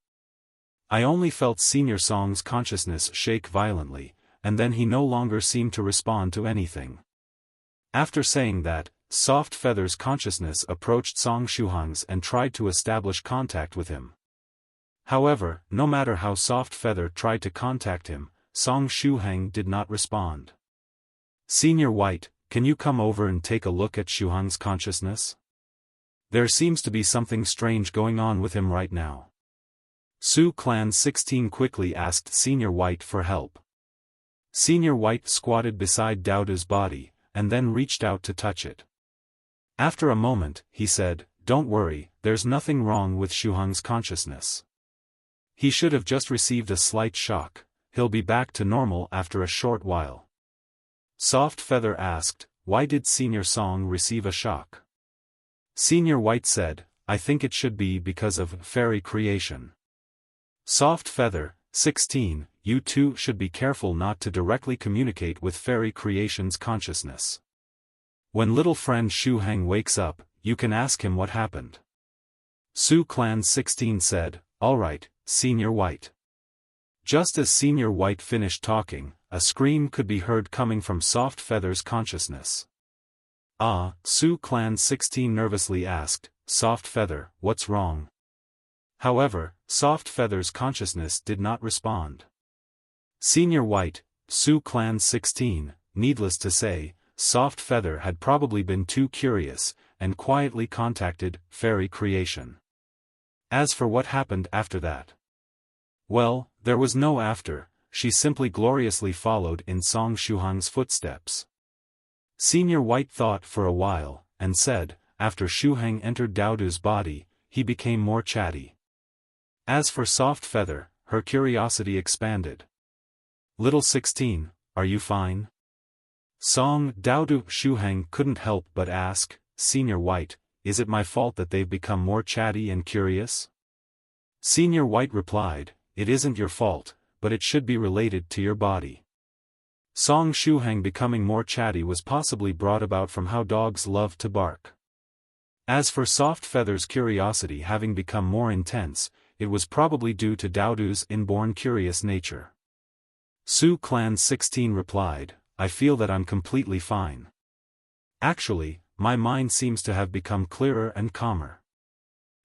I only felt Senior Song's consciousness shake violently, and then he no longer seemed to respond to anything." After saying that, Soft Feather's consciousness approached Song Shuhang's and tried to establish contact with him. However, no matter how Soft Feather tried to contact him, Song Shuhang did not respond. "Senior White, can you come over and take a look at Shuhang's consciousness? There seems to be something strange going on with him right now." Su Clan 16 quickly asked Senior White for help. Senior White squatted beside Daodu's body, and then reached out to touch it. After a moment, he said, "Don't worry, there's nothing wrong with Shuhang's consciousness. He should have just received a slight shock, he'll be back to normal after a short while." Soft Feather asked, "Why did Senior Song receive a shock?" Senior White said, "I think it should be because of fairy creation." Soft Feather 16, you too should be careful not to directly communicate with fairy creation's consciousness. When little friend Shuhang wakes up, you can ask him what happened. Su Clan 16 said, "Alright, Senior White." Just as Senior White finished talking, a scream could be heard coming from Soft Feather's consciousness. "Ah," Su Clan 16 nervously asked, "Soft Feather, what's wrong?" However, Soft Feather's consciousness did not respond. Senior White, Su Clan 16, needless to say, Soft Feather had probably been too curious, and quietly contacted fairy creation. As for what happened after that, well, there was no after, she simply gloriously followed in Song Shuhang's footsteps. Senior White thought for a while, and said, after Shuhang entered Daodu's body, he became more chatty. As for Soft Feather, her curiosity expanded. "Little 16, are you fine?" Song Daodu Shuhang couldn't help but ask, "Senior White, is it my fault that they've become more chatty and curious?" Senior White replied, "It isn't your fault, but it should be related to your body." Song Shuhang becoming more chatty was possibly brought about from how dogs love to bark. As for Soft Feather's curiosity having become more intense, it was probably due to Daodu's inborn curious nature. Su Clan 16 replied, "I feel that I'm completely fine. Actually, my mind seems to have become clearer and calmer."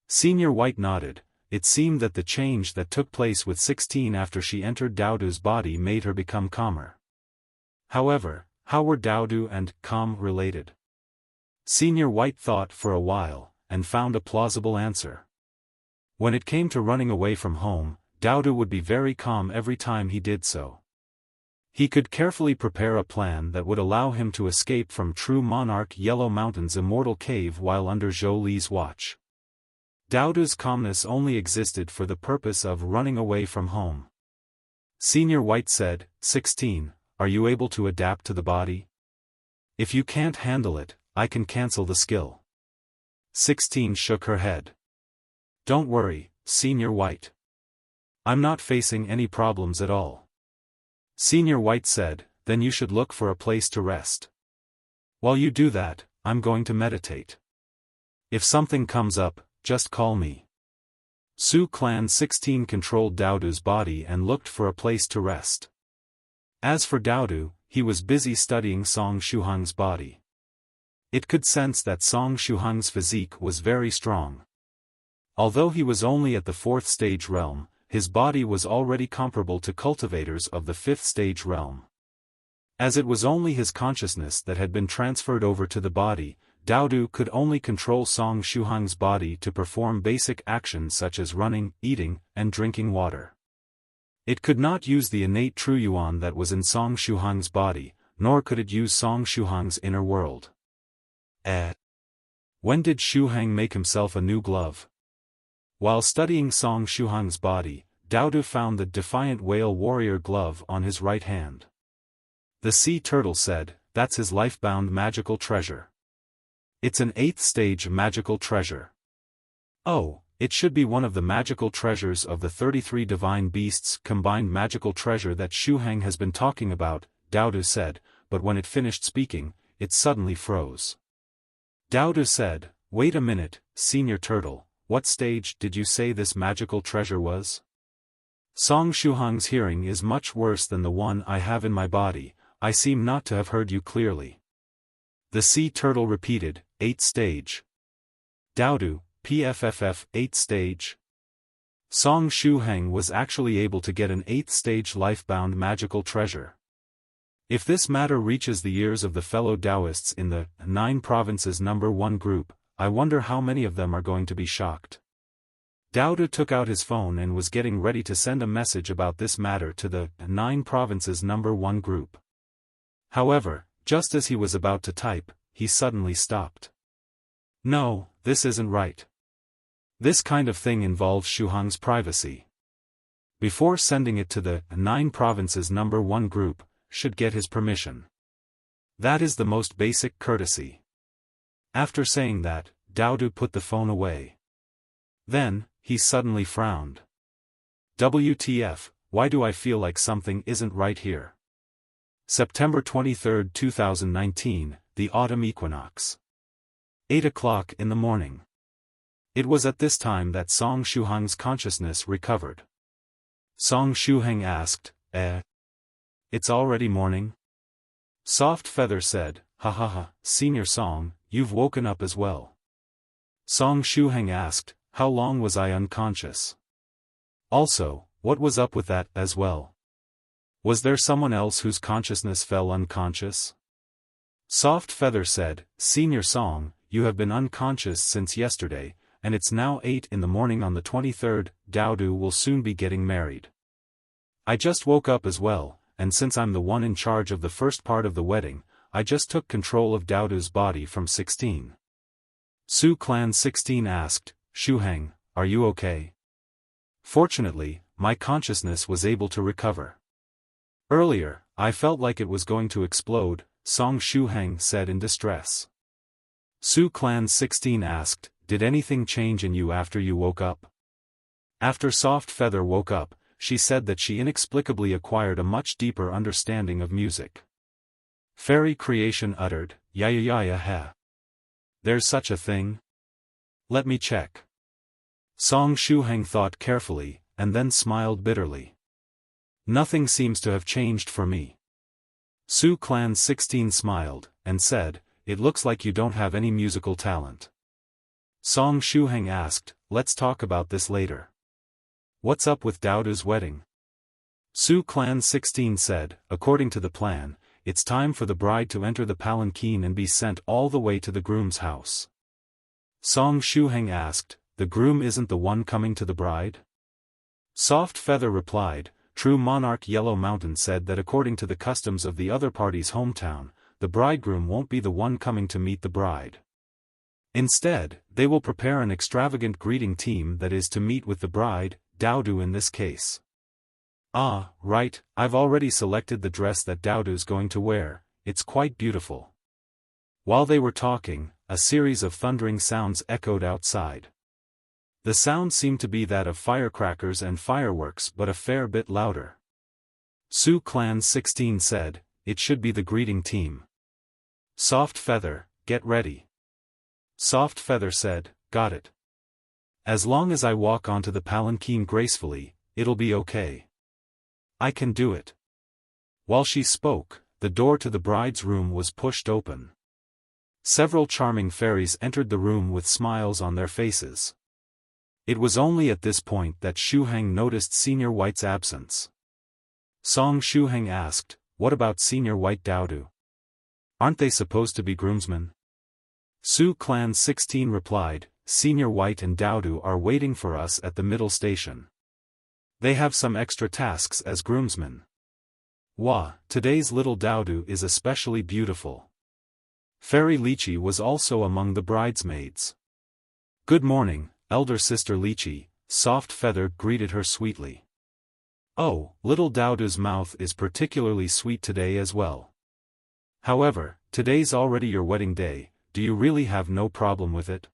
Senior White nodded. It seemed that the change that took place with 16 after she entered Daodu's body made her become calmer. However, how were Daodu and calm related? Senior White thought for a while, and found a plausible answer. When it came to running away from home, Daodu would be very calm every time he did so. He could carefully prepare a plan that would allow him to escape from true Monarch Yellow Mountain's immortal cave while under Zhou Li's watch. Daodu's calmness only existed for the purpose of running away from home. Senior White said, 16, are you able to adapt to the body? If you can't handle it, I can cancel the skill. 16 shook her head. Don't worry, Senior White. I'm not facing any problems at all. Senior White said, then you should look for a place to rest. While you do that, I'm going to meditate. If something comes up, just call me. Su Clan 16 controlled Daodu's body and looked for a place to rest. As for Daodu, he was busy studying Song Shuhang's body. It could sense that Song Shuhang's physique was very strong. Although he was only at the 4th stage realm, his body was already comparable to cultivators of the 5th stage realm. As it was only his consciousness that had been transferred over to the body, Daodu could only control Song Shuhang's body to perform basic actions such as running, eating, and drinking water. It could not use the innate true Yuan that was in Song Shuhang's body, nor could it use Song Shuhang's inner world. When did Shuhang make himself a new glove? While studying Song Shuhang's body, Daodu found the Defiant Whale Warrior glove on his right hand. The sea turtle said, that's his life-bound magical treasure. It's an 8th stage magical treasure. Oh, It should be one of the magical treasures of the 33 divine beasts combined magical treasure that Shuhang has been talking about, Daodu said, but when it finished speaking, it suddenly froze. Daodu said, wait a minute, Senior Turtle, what stage did you say this magical treasure was? Song Shuhang's hearing is much worse than the one I have in my body, I seem not to have heard you clearly. The sea turtle repeated, 8th stage. Daodu, PFFF, 8th stage. Song Shuhang was actually able to get an 8th stage life-bound magical treasure. If this matter reaches the ears of the fellow Taoists in the 9 provinces number 1 group, I wonder how many of them are going to be shocked. Daodu took out his phone and was getting ready to send a message about this matter to the 9 provinces number 1 group. However, just as he was about to type, he suddenly stopped. No, this isn't right. This kind of thing involves Shuhang's privacy. Before sending it to the 9 provinces number 1 group, should get his permission. That is the most basic courtesy. After saying that, Daodu put the phone away. Then, he suddenly frowned. WTF, why do I feel like something isn't right here? September 23, 2019, the autumn equinox. 8 o'clock in the morning. It was at this time that Song Shuhang's consciousness recovered. Song Shuhang asked, It's already morning? Soft Feather said, Ha ha ha, Senior Song, you've woken up as well. Song Shuhang asked, how long was I unconscious? Also, what was up with that as well? Was there someone else whose consciousness fell unconscious? Soft Feather said, Senior Song, you have been unconscious since yesterday, and it's now 8 in the morning on the 23rd, Daodu will soon be getting married. I just woke up as well, and since I'm the one in charge of the first part of the wedding, I just took control of Daodu's body from 16. Su Clan 16 asked, Shuhang, are you okay? Fortunately, my consciousness was able to recover. Earlier, I felt like it was going to explode, Song Shuhang said in distress. Su Clan 16 asked, did anything change in you after you woke up? After Soft Feather woke up, she said that she inexplicably acquired a much deeper understanding of music. Fairy Creation uttered, ya. There's such a thing? Let me check. Song Shuhang thought carefully, and then smiled bitterly. Nothing seems to have changed for me. Su Clan 16 smiled, and said, it looks like you don't have any musical talent. Song Shuhang asked, let's talk about this later. What's up with Daodu's wedding? Su Clan 16 said, according to the plan, it's time for the bride to enter the palanquin and be sent all the way to the groom's house. Song Shuhang asked, the groom isn't the one coming to the bride? Soft Feather replied, true Monarch Yellow Mountain said that according to the customs of the other party's hometown, the bridegroom won't be the one coming to meet the bride. Instead, they will prepare an extravagant greeting team that is to meet with the bride, Daodu in this case. Ah, right, I've already selected the dress that Daodu's going to wear, it's quite beautiful. While they were talking, a series of thundering sounds echoed outside. The sound seemed to be that of firecrackers and fireworks but a fair bit louder. Su Clan 16 said, it should be the greeting team. Soft Feather, get ready. Soft Feather said, got it. As long as I walk onto the palanquin gracefully, it'll be okay. I can do it. While she spoke, the door to the bride's room was pushed open. Several charming fairies entered the room with smiles on their faces. It was only at this point that Shuhang noticed Senior White's absence. Song Shuhang asked, what about Senior White Daodu? Aren't they supposed to be groomsmen? Su Clan 16 replied, Senior White and Daodu are waiting for us at the middle station. They have some extra tasks as groomsmen. Wah, today's little Daodu is especially beautiful. Fairy Lychee was also among the bridesmaids. Good morning, elder sister Lychee, Soft Feather greeted her sweetly. Oh, little Daodu's mouth is particularly sweet today as well. However, today's already your wedding day, do you really have no problem with it?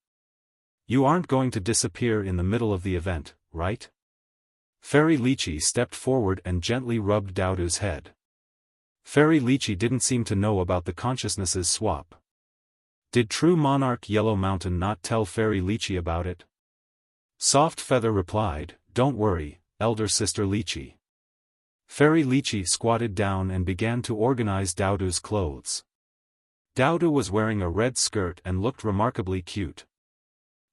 You aren't going to disappear in the middle of the event, right? Fairy Lychee stepped forward and gently rubbed Dowdu's head. Fairy Lychee didn't seem to know about the consciousness's swap. Did true Monarch Yellow Mountain not tell Fairy Lychee about it? Soft Feather replied, "Don't worry, elder sister Lychee." Fairy Lychee squatted down and began to organize Dowdu's clothes. Dowdu was wearing a red skirt and looked remarkably cute.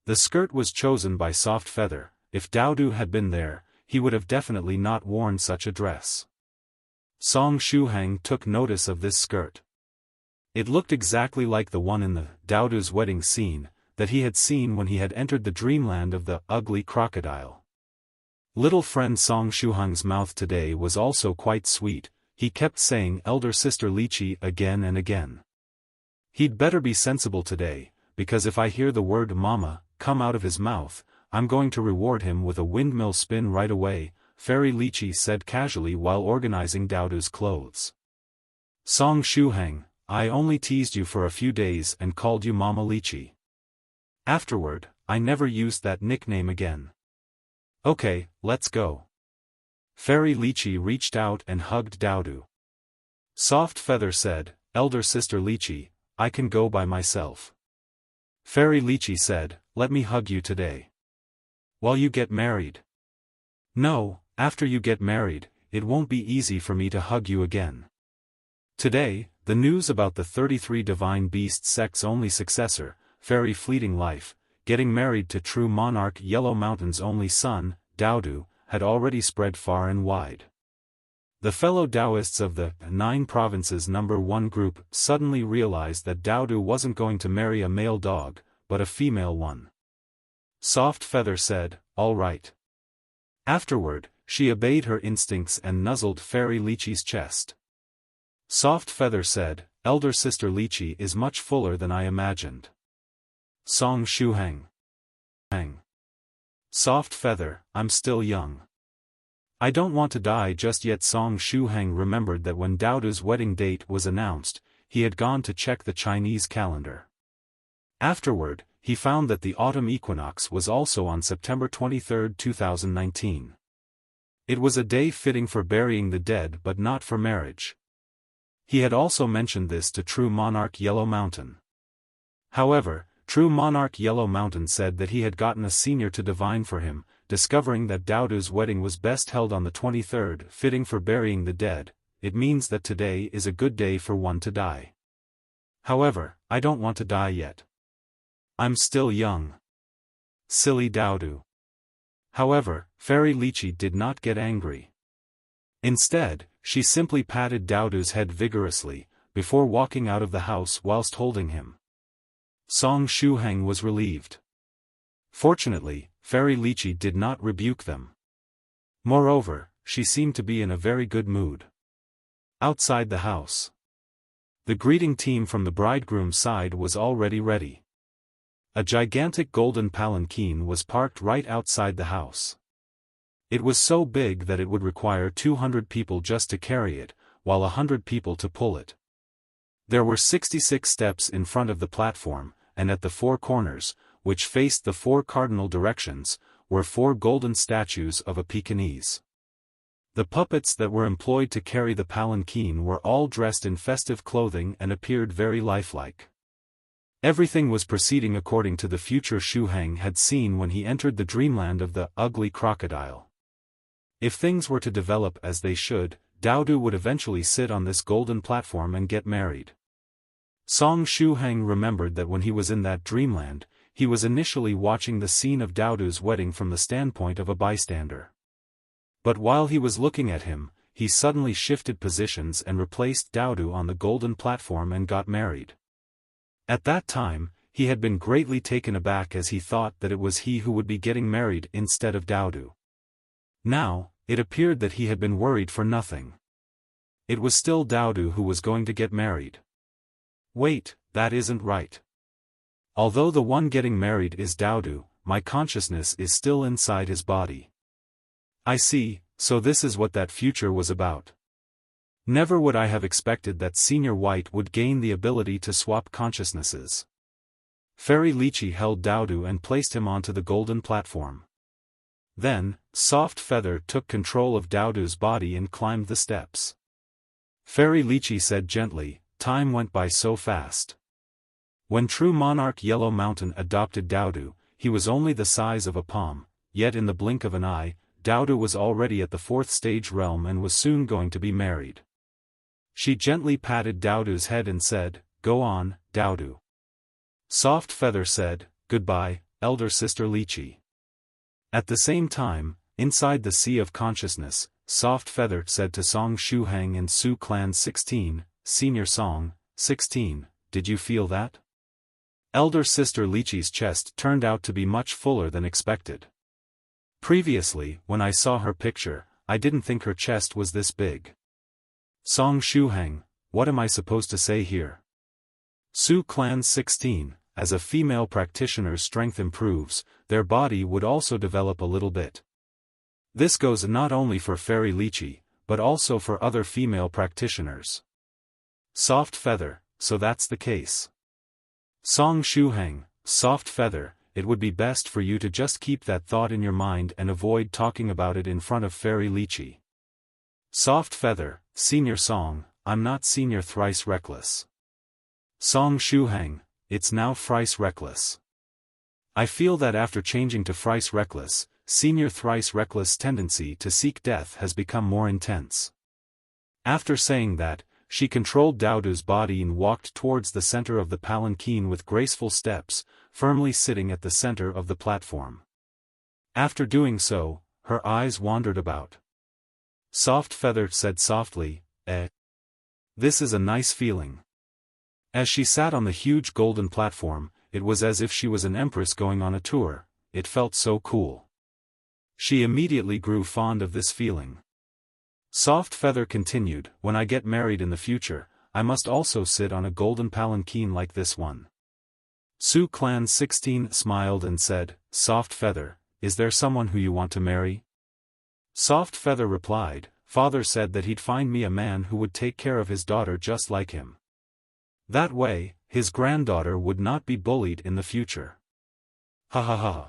The skirt was chosen by Soft Feather. If Dowdu had been there, he would have definitely not worn such a dress. Song Shuhang took notice of this skirt. It looked exactly like the one in the Dowdu's wedding scene that he had seen when he had entered the dreamland of the ugly crocodile. Little friend Song Shuhang's mouth today was also quite sweet. He kept saying elder sister Lychee again and again. He'd better be sensible today, because if I hear the word mama come out of his mouth, I'm going to reward him with a windmill spin right away, Fairy Lychee said casually while organizing Dowdu's clothes. Song Shuhang, I only teased you for a few days and called you Mama Lychee. Afterward, I never used that nickname again. Okay, let's go. Fairy Lychee reached out and hugged Dowdu. Soft Feather said, elder sister Lychee, I can go by myself. Fairy Lychee said, let me hug you today. While you get married. No, after you get married, it won't be easy for me to hug you again. Today, the news about the 33 Divine Beast Sect's only successor, Fairy Fleeting Life, getting married to true Monarch Yellow Mountain's only son, Dowdu, had already spread far and wide. The fellow Taoists of the 9 Provinces No. 1 group suddenly realized that Dowdu wasn't going to marry a male dog, but a female one. Soft Feather said, all right. Afterward, she obeyed her instincts and nuzzled Fairy Lychee's chest. Soft Feather said, elder sister Lychee is much fuller than I imagined. Song Shuhang. Soft Feather, I'm still young. I don't want to die just yet. Song Shuhang remembered that when Dowdu's wedding date was announced, he had gone to check the Chinese calendar. Afterward, he found that the autumn equinox was also on September 23, 2019. It was a day fitting for burying the dead but not for marriage. He had also mentioned this to true Monarch Yellow Mountain. However, true Monarch Yellow Mountain said that he had gotten a senior to divine for him, discovering that Dowdu's wedding was best held on the 23rd, fitting for burying the dead. It means that today is a good day for one to die. However, I don't want to die yet. I'm still young. Silly Dowdu. However, Fairy Lychee did not get angry. Instead, she simply patted Dowdu's head vigorously, before walking out of the house whilst holding him. Song Shuhang was relieved. Fortunately, Fairy Lychee did not rebuke them. Moreover, she seemed to be in a very good mood. Outside the house, the greeting team from the bridegroom's side was already ready. A gigantic golden palanquin was parked right outside the house. It was so big that it would require 200 people just to carry it, while 100 people to pull it. There were 66 steps in front of the platform, and at the 4 corners, which faced the 4 cardinal directions, were 4 golden statues of a Pekingese. The puppets that were employed to carry the palanquin were all dressed in festive clothing and appeared very lifelike. Everything was proceeding according to the future Shuhang had seen when he entered the dreamland of the ugly crocodile. If things were to develop as they should, Dowdu would eventually sit on this golden platform and get married. Song Shuhang remembered that when he was in that dreamland, he was initially watching the scene of Dowdu's wedding from the standpoint of a bystander. But while he was looking at him, he suddenly shifted positions and replaced Dowdu on the golden platform and got married. At that time, he had been greatly taken aback as he thought that it was he who would be getting married instead of Dowdu. Now, it appeared that he had been worried for nothing. It was still Dowdu who was going to get married. Wait, that isn't right. Although the one getting married is Dowdu, my consciousness is still inside his body. I see, so this is what that future was about. Never would I have expected that Senior White would gain the ability to swap consciousnesses. Fairy Lychee held Dudu and placed him onto the golden platform. Then, Soft Feather took control of Dudu's body and climbed the steps. Fairy Lychee said gently, "Time went by so fast." When true Monarch Yellow Mountain adopted Dudu, he was only the size of a palm, yet in the blink of an eye, Dudu was already at the 4th stage realm and was soon going to be married. She gently patted Dudu's head and said, "Go on, Dudu." Soft Feather said, "Goodbye, elder sister Lychee." At the same time, inside the sea of consciousness, Soft Feather said to Song Shuhang and Su Clan 16, Senior Song, 16, "Did you feel that?" Elder sister Lychee's chest turned out to be much fuller than expected. Previously, when I saw her picture, I didn't think her chest was this big. Song Shuhang, what am I supposed to say here? Su Clan 16, as a female practitioner's strength improves, their body would also develop a little bit. This goes not only for Fairy Lychee, but also for other female practitioners. Soft Feather, so that's the case. Song Shuhang, Soft Feather, it would be best for you to just keep that thought in your mind and avoid talking about it in front of Fairy Lychee. Soft Feather, Senior Song, I'm not senior thrice reckless. Song Shuhang, it's now thrice reckless. I feel that after changing to thrice reckless, senior thrice reckless tendency to seek death has become more intense. After saying that, she controlled Dudu's body and walked towards the center of the palanquin with graceful steps, firmly sitting at the center of the platform. After doing so, her eyes wandered about. Soft Feather said softly, This is a nice feeling." As she sat on the huge golden platform, it was as if she was an empress going on a tour, it felt so cool. She immediately grew fond of this feeling. Soft Feather continued, "When I get married in the future, I must also sit on a golden palanquin like this one." Su Clan 16 smiled and said, "Soft Feather, is there someone who you want to marry?" Soft Feather replied, "Father said that he'd find me a man who would take care of his daughter just like him. That way, his granddaughter would not be bullied in the future." Ha ha ha.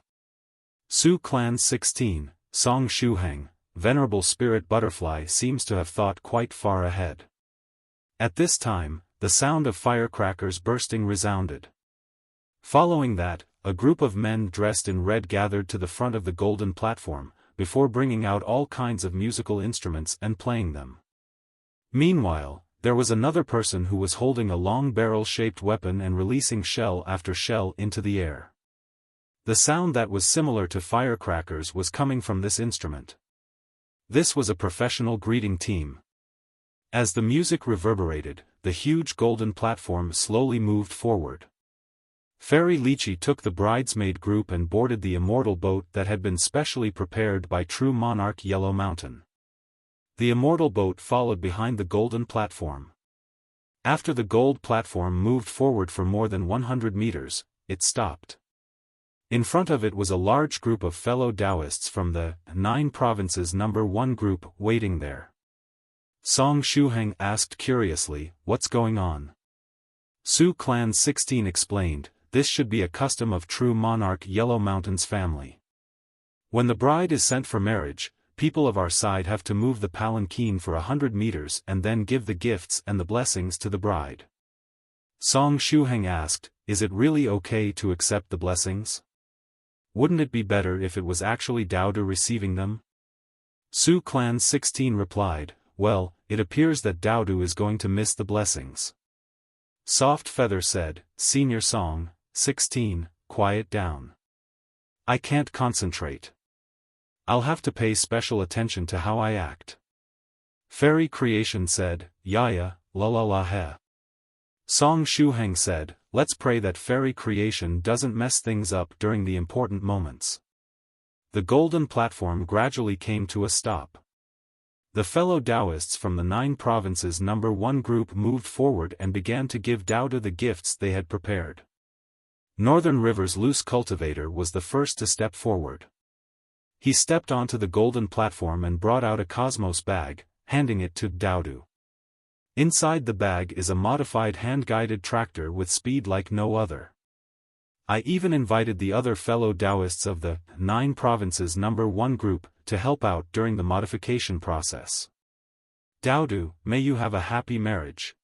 Su Clan 16, Song Shuhang, Venerable Spirit Butterfly seems to have thought quite far ahead. At this time, the sound of firecrackers bursting resounded. Following that, a group of men dressed in red gathered to the front of the golden platform, before bringing out all kinds of musical instruments and playing them. Meanwhile, there was another person who was holding a long barrel-shaped weapon and releasing shell after shell into the air. The sound that was similar to firecrackers was coming from this instrument. This was a professional greeting team. As the music reverberated, the huge golden platform slowly moved forward. Fairy Lychee took the bridesmaid group and boarded the immortal boat that had been specially prepared by true Monarch Yellow Mountain. The immortal boat followed behind the golden platform. After the gold platform moved forward for more than 100 meters, it stopped. In front of it was a large group of fellow Taoists from the 9 Provinces No. 1 group waiting there. Song Shuhang asked curiously, "What's going on?" Su Clan 16 explained, "This should be a custom of true Monarch Yellow Mountain's family. When the bride is sent for marriage, people of our side have to move the palanquin for 100 meters and then give the gifts and the blessings to the bride." Song Shuhang asked, "Is it really okay to accept the blessings? Wouldn't it be better if it was actually Dudu receiving them?" Su Clan 16 replied, "Well, it appears that Dudu is going to miss the blessings." Soft Feather said, "Senior Song, 16, quiet down. I can't concentrate. I'll have to pay special attention to how I act." Fairy Creation said, "Yaya, la la la he." Song Shuhang said, "Let's pray that Fairy Creation doesn't mess things up during the important moments." The golden platform gradually came to a stop. The fellow Taoists from the 9 Provinces No. 1 group moved forward and began to give Dudu the gifts they had prepared. Northern River's loose cultivator was the first to step forward. He stepped onto the golden platform and brought out a cosmos bag, handing it to Dudu. Inside the bag is a modified hand-guided tractor with speed like no other. I even invited the other fellow Taoists of the 9 provinces number 1 group to help out during the modification process. Daodu, may you have a happy marriage.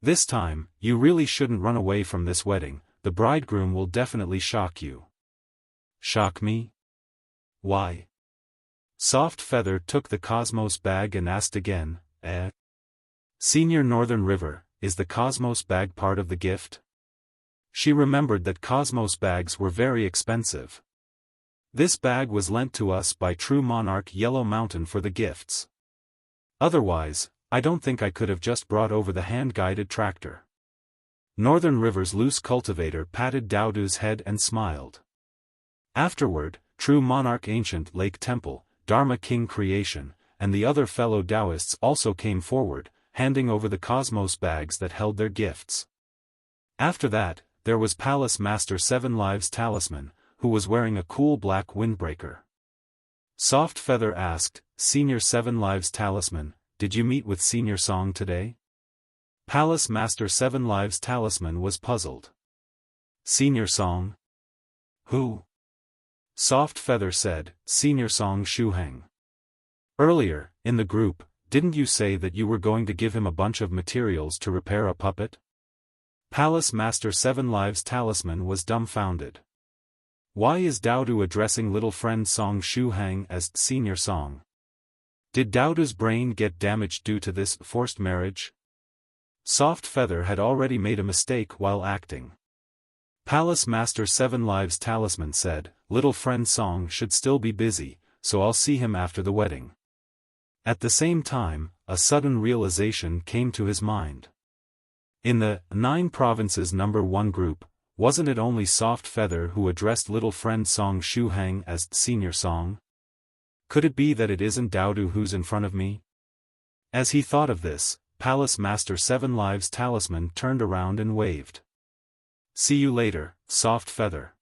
This time, you really shouldn't run away from this wedding, the bridegroom will definitely shock you. Shock me? Why? Soft Feather took the Cosmos bag and asked again, Senior Northern River, is the Cosmos bag part of the gift? She remembered that Cosmos bags were very expensive. This bag was lent to us by True Monarch Yellow Mountain for the gifts. Otherwise, I don't think I could have just brought over the hand-guided tractor. Northern River's loose cultivator patted Daodu's head and smiled. Afterward, True Monarch Ancient Lake Temple, Dharma King Creation, and the other fellow Taoists also came forward, handing over the Cosmos bags that held their gifts. After that, there was Palace Master 7 Lives Talisman, who was wearing a cool black windbreaker. Soft Feather asked, Senior 7 Lives Talisman, did you meet with Senior Song today? Palace Master 7 Lives Talisman was puzzled. Senior Song? Who? Soft Feather said, Senior Song Shuhang. Earlier, in the group, didn't you say that you were going to give him a bunch of materials to repair a puppet? Palace Master 7 Lives Talisman was dumbfounded. Why is Daodu addressing little friend Song Shuhang as Senior Song? Did Daodu's brain get damaged due to this forced marriage? Soft Feather had already made a mistake while acting. Palace Master 7 Lives Talisman said, little friend Song should still be busy, so I'll see him after the wedding. At the same time, a sudden realization came to his mind. In the 9 provinces number 1 group, wasn't it only Soft Feather who addressed little friend Song Shuhang as Senior Song? Could it be that it isn't Daodu who's in front of me? As he thought of this, Palace Master 7 Lives Talisman turned around and waved. See you later, Soft Feather.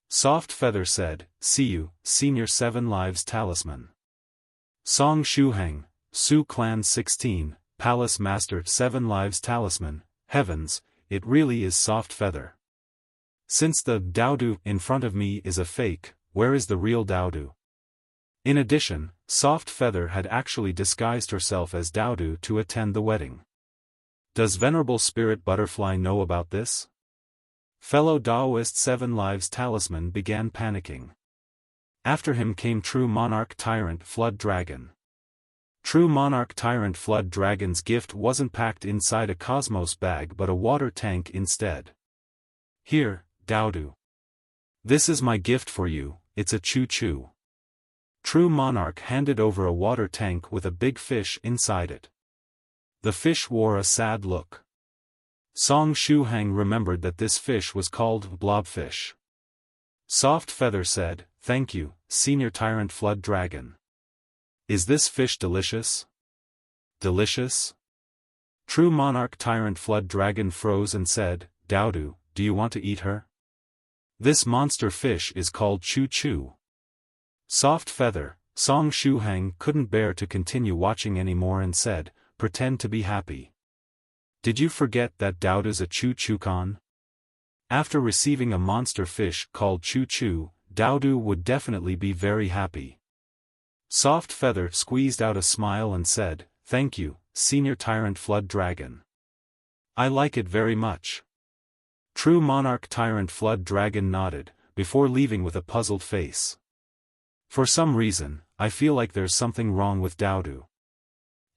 Soft Feather said, see you, Senior 7 Lives Talisman. Song Shuhang, Su Clan 16, Palace Master 7 Lives Talisman, heavens, it really is Soft Feather. Since the Daodu in front of me is a fake, where is the real Daodu? In addition, Soft Feather had actually disguised herself as Daodu to attend the wedding. Does Venerable Spirit Butterfly know about this? Fellow Daoist 7 Lives Talisman began panicking. After him came True Monarch Tyrant Flood Dragon. True Monarch Tyrant Flood Dragon's gift wasn't packed inside a Cosmos bag but a water tank instead. Here, Daodu. This is my gift for you, it's a choo-choo. True Monarch handed over a water tank with a big fish inside it. The fish wore a sad look. Song Shuhang remembered that this fish was called blobfish. Soft Feather said, thank you, Senior Tyrant Flood Dragon. Is this fish delicious? Delicious? True Monarch Tyrant Flood Dragon froze and said, Daodu, do you want to eat her? This monster fish is called Choo-Choo. Soft Feather, Song Shuhang couldn't bear to continue watching anymore and said, pretend to be happy. Did you forget that Daodu's a Choo-Choo-con? After receiving a monster fish called Choo-Choo, Daodu would definitely be very happy. Soft Feather squeezed out a smile and said, thank you, Senior Tyrant Flood Dragon. I like it very much. True Monarch Tyrant Flood Dragon nodded, before leaving with a puzzled face. For some reason, I feel like there's something wrong with Daodu.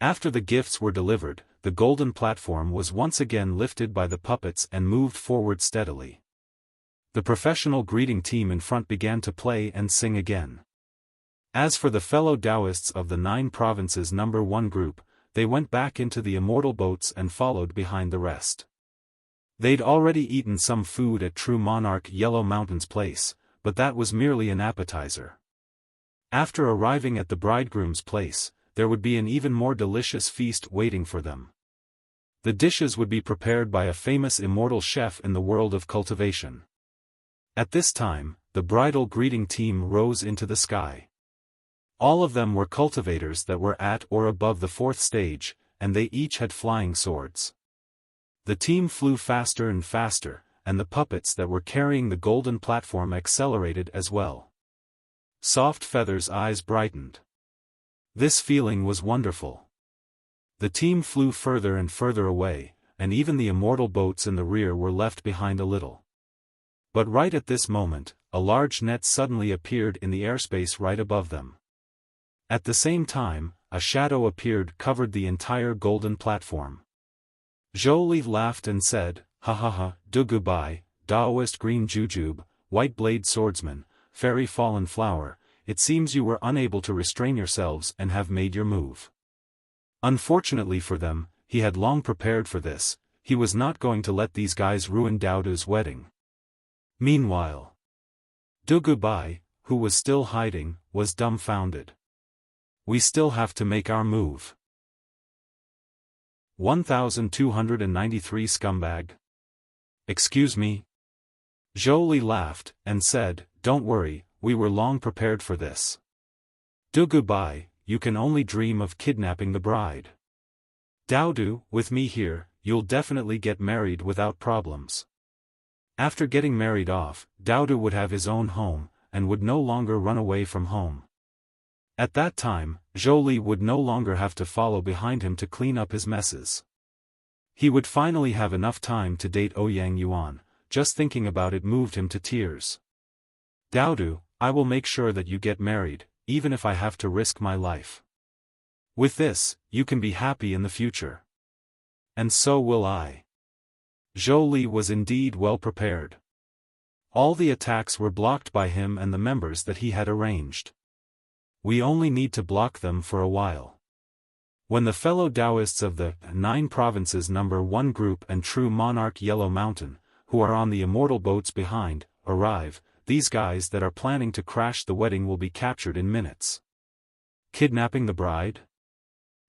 After the gifts were delivered, the golden platform was once again lifted by the puppets and moved forward steadily. The professional greeting team in front began to play and sing again. As for the fellow Taoists of the 9 provinces number 1 group, they went back into the immortal boats and followed behind the rest. They'd already eaten some food at True Monarch Yellow Mountain's place, but that was merely an appetizer. After arriving at the bridegroom's place, there would be an even more delicious feast waiting for them. The dishes would be prepared by a famous immortal chef in the world of cultivation. At this time, the bridal greeting team rose into the sky. All of them were cultivators that were at or above the 4th stage, and they each had flying swords. The team flew faster and faster, and the puppets that were carrying the golden platform accelerated as well. Soft Feather's eyes brightened. This feeling was wonderful. The team flew further and further away, and even the immortal boats in the rear were left behind a little. But right at this moment, a large net suddenly appeared in the airspace right above them. At the same time, a shadow appeared covered the entire golden platform. Zhou laughed and said, "Ha ha ha, Dugu Bai, Taoist green jujube, white blade swordsman, fairy fallen flower, it seems you were unable to restrain yourselves and have made your move." Unfortunately for them, he had long prepared for this. He was not going to let these guys ruin Daodu's wedding. Meanwhile, Dugu Bai, who was still hiding, was dumbfounded. "We still have to make our move." 1293 Scumbag. "Excuse me?" Zhou laughed, and said, "Don't worry, we were long prepared for this. Dugu Bai, you can only dream of kidnapping the bride. Daodu, with me here, you'll definitely get married without problems. After getting married off, Daodu would have his own home, and would no longer run away from home. At that time, Zhou would no longer have to follow behind him to clean up his messes. He would finally have enough time to date Ouyang Yuan. Just thinking about it moved him to tears. Daodu, I will make sure that you get married, even if I have to risk my life. With this, you can be happy in the future. And so will I." Zhou was indeed well prepared. All the attacks were blocked by him and the members that he had arranged. We only need to block them for a while. When the fellow Taoists of the 9 provinces number 1 group and true Monarch Yellow Mountain, who are on the immortal boats behind, arrive, these guys that are planning to crash the wedding will be captured in minutes. Kidnapping the bride?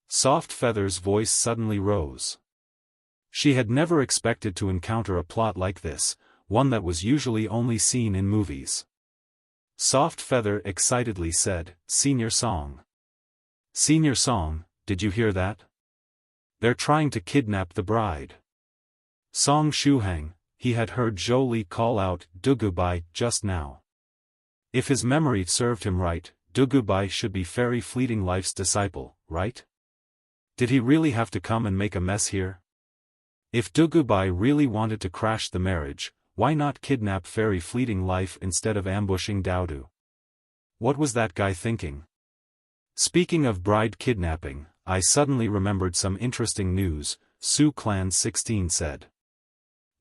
Soft Feather's voice suddenly rose. She had never expected to encounter a plot like this, one that was usually only seen in movies. Soft Feather excitedly said, "Senior Song. Senior Song, did you hear that? They're trying to kidnap the bride." Song Shuhang, he had heard Zhou call out Dugu Bai just now. If his memory served him right, Dugu Bai should be Fairy Fleeting Life's disciple, right? Did he really have to come and make a mess here? If Dugu Bai really wanted to crash the marriage, why not kidnap Fairy Fleeting Life instead of ambushing Daodu? What was that guy thinking? Speaking of bride kidnapping, I suddenly remembered some interesting news, Su Clan 16 said.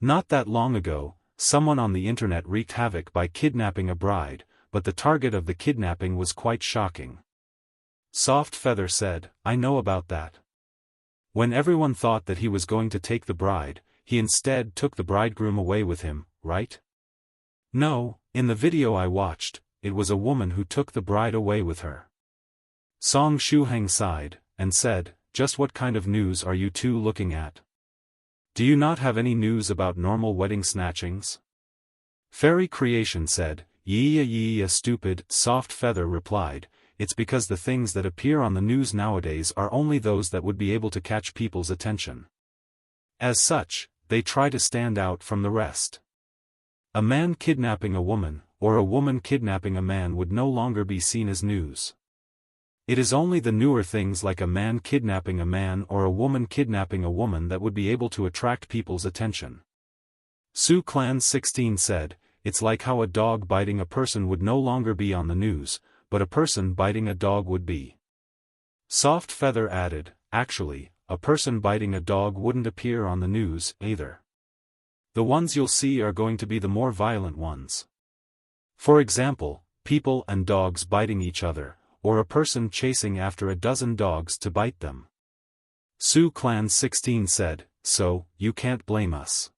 Not that long ago, someone on the internet wreaked havoc by kidnapping a bride, but the target of the kidnapping was quite shocking. Soft Feather said, "I know about that. When everyone thought that he was going to take the bride, he instead took the bridegroom away with him, right?" "No, in the video I watched, it was a woman who took the bride away with her." Song Shuhang sighed, and said, "Just what kind of news are you two looking at? Do you not have any news about normal wedding snatchings?" Fairy Creation said, "Yeah, stupid." Soft Feather replied, "It's because the things that appear on the news nowadays are only those that would be able to catch people's attention. As such, they try to stand out from the rest. A man kidnapping a woman, or a woman kidnapping a man would no longer be seen as news. It is only the newer things like a man kidnapping a man or a woman kidnapping a woman that would be able to attract people's attention." Su Clan 16 said, "It's like how a dog biting a person would no longer be on the news, but a person biting a dog would be." Soft Feather added, "Actually, a person biting a dog wouldn't appear on the news, either. The ones you'll see are going to be the more violent ones. For example, people and dogs biting each other, or a person chasing after a dozen dogs to bite them." Su Clan 16 said, "So, you can't blame us."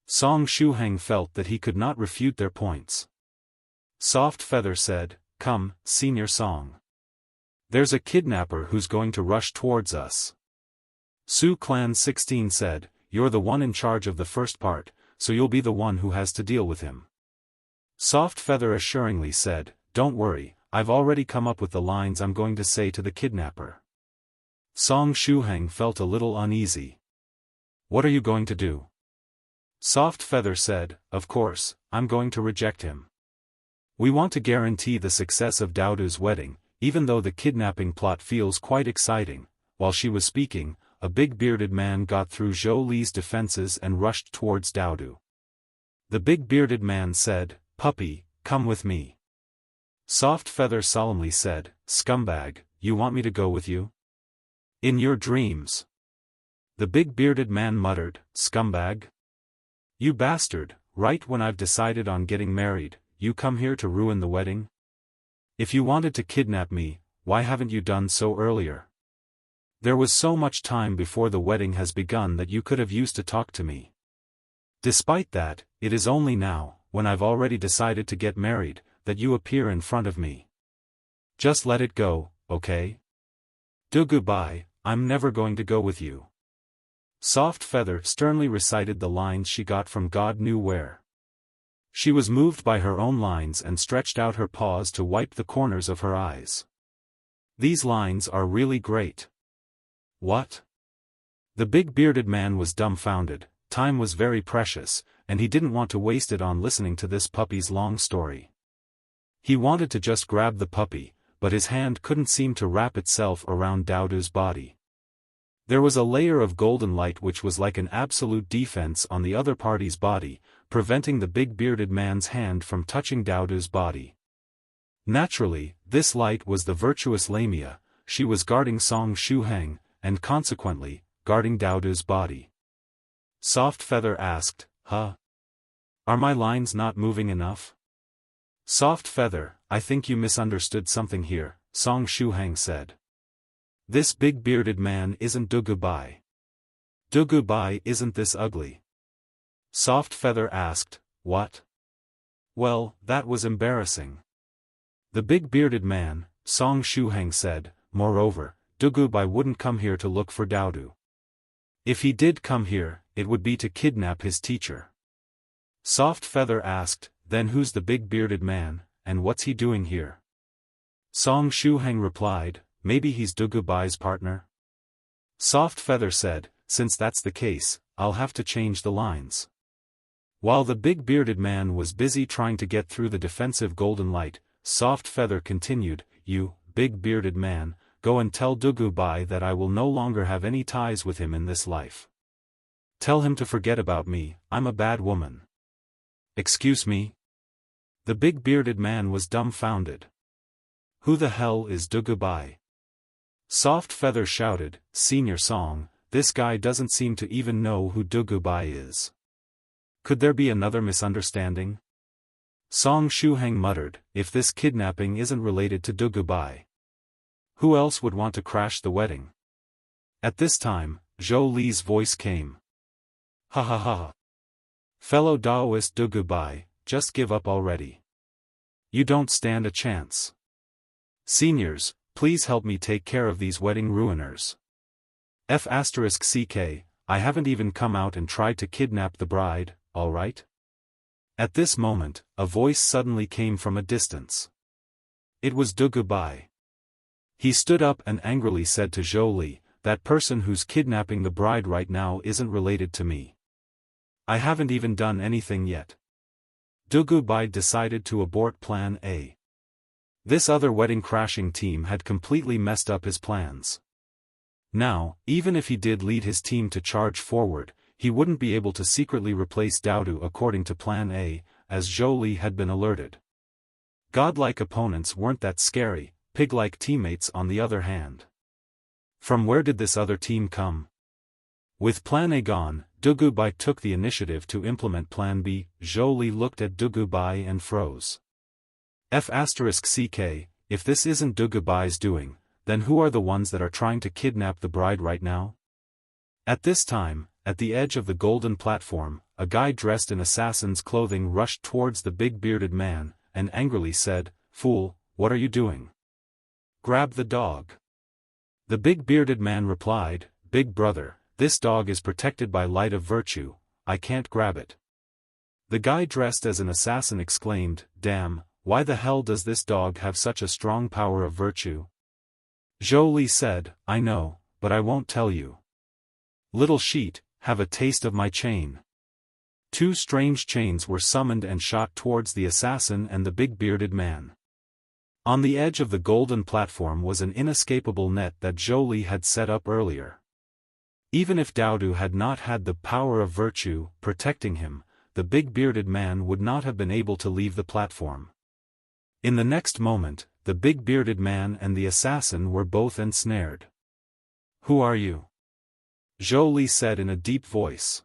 Song Shuhang felt that he could not refute their points. Soft Feather said, "Come, Senior Song. There's a kidnapper who's going to rush towards us." Su Clan 16 said, "You're the one in charge of the first part, so you'll be the one who has to deal with him." Soft Feather assuringly said, "Don't worry, I've already come up with the lines I'm going to say to the kidnapper." Song Shuhang felt a little uneasy. "What are you going to do?" Soft Feather said, of course, I'm going to reject him. We want to guarantee the success of Daodu's wedding, even though the kidnapping plot feels quite exciting. While she was speaking, a big bearded man got through Zhou Li's defenses and rushed towards Daodu. The big bearded man said, puppy, come with me. Soft Feather solemnly said, Scumbag, you want me to go with you? In your dreams. The big bearded man muttered, Scumbag? You bastard, right when I've decided on getting married, you come here to ruin the wedding? If you wanted to kidnap me, why haven't you done so earlier? There was so much time before the wedding has begun that you could have used to talk to me. Despite that, it is only now, when I've already decided to get married, that you appear in front of me. Just let it go, okay? Dugu Bai, I'm never going to go with you. Soft Feather sternly recited the lines she got from God knew where. She was moved by her own lines and stretched out her paws to wipe the corners of her eyes. These lines are really great. What? The big bearded man was dumbfounded. Time was very precious, and he didn't want to waste it on listening to this puppy's long story. He wanted to just grab the puppy, but his hand couldn't seem to wrap itself around Daodu's body. There was a layer of golden light which was like an absolute defense on the other party's body, preventing the big bearded man's hand from touching Daodu's body. Naturally, this light was the virtuous Lamia. She was guarding Song Shuhang, and consequently, guarding Daodu's body. Soft Feather asked, huh? Are my lines not moving enough? Soft Feather, I think you misunderstood something here, Song Shuhang said. This big bearded man isn't Dugu Bai. Dugu Bai isn't this ugly. Soft Feather asked, what? Well, that was embarrassing. The big bearded man, Song Shuhang said, moreover, Dugu Bai wouldn't come here to look for Daodu. If he did come here, it would be to kidnap his teacher. Soft Feather asked, then who's the big bearded man, and what's he doing here? Song Shuhang replied, maybe he's Dugu Bai's partner? Soft Feather said, since that's the case, I'll have to change the lines. While the big bearded man was busy trying to get through the defensive golden light, Soft Feather continued, you, big bearded man, go and tell Dugu Bai that I will no longer have any ties with him in this life. Tell him to forget about me, I'm a bad woman. Excuse me? The big bearded man was dumbfounded. Who the hell is Dugu Bai? Soft Feather shouted, Senior Song, this guy doesn't seem to even know who Dugu Bai is. Could there be another misunderstanding? Song Shuhang muttered, if this kidnapping isn't related to Dugu Bai, who else would want to crash the wedding? At this time, Zhou Li's voice came. Ha ha ha. Fellow Daoist Dugu Bai, just give up already. You don't stand a chance. Seniors, please help me take care of these wedding ruiners. *CK, I haven't even come out and tried to kidnap the bride, alright? At this moment, a voice suddenly came from a distance. It was Dugu Bai. He stood up and angrily said to Zhou Li, that person who's kidnapping the bride right now isn't related to me. I haven't even done anything yet. Dugu Bai decided to abort Plan A. This other wedding crashing team had completely messed up his plans. Now, even if he did lead his team to charge forward, he wouldn't be able to secretly replace Daodu according to Plan A, as Zhou Li had been alerted. Godlike opponents weren't that scary, pig-like teammates on the other hand. From where did this other team come? With Plan A gone, Dugu Bai took the initiative to implement Plan B. Zhou Li looked at Dugu Bai and froze. *CK, if this isn't Dugu Bai's doing, then who are the ones that are trying to kidnap the bride right now? At this time, at the edge of the golden platform, a guy dressed in assassin's clothing rushed towards the big bearded man, and angrily said, Fool, what are you doing? Grab the dog. The big bearded man replied, Big brother, this dog is protected by light of virtue, I can't grab it. The guy dressed as an assassin exclaimed, Damn, why the hell does this dog have such a strong power of virtue? Zhou Li said, I know, but I won't tell you. Little sheet, have a taste of my chain. Two strange chains were summoned and shot towards the assassin and the big bearded man. On the edge of the golden platform was an inescapable net that Zhou Li had set up earlier. Even if Daodu had not had the power of virtue protecting him, the big bearded man would not have been able to leave the platform. In the next moment, the big bearded man and the assassin were both ensnared. "Who are you?" Zhou Li said in a deep voice.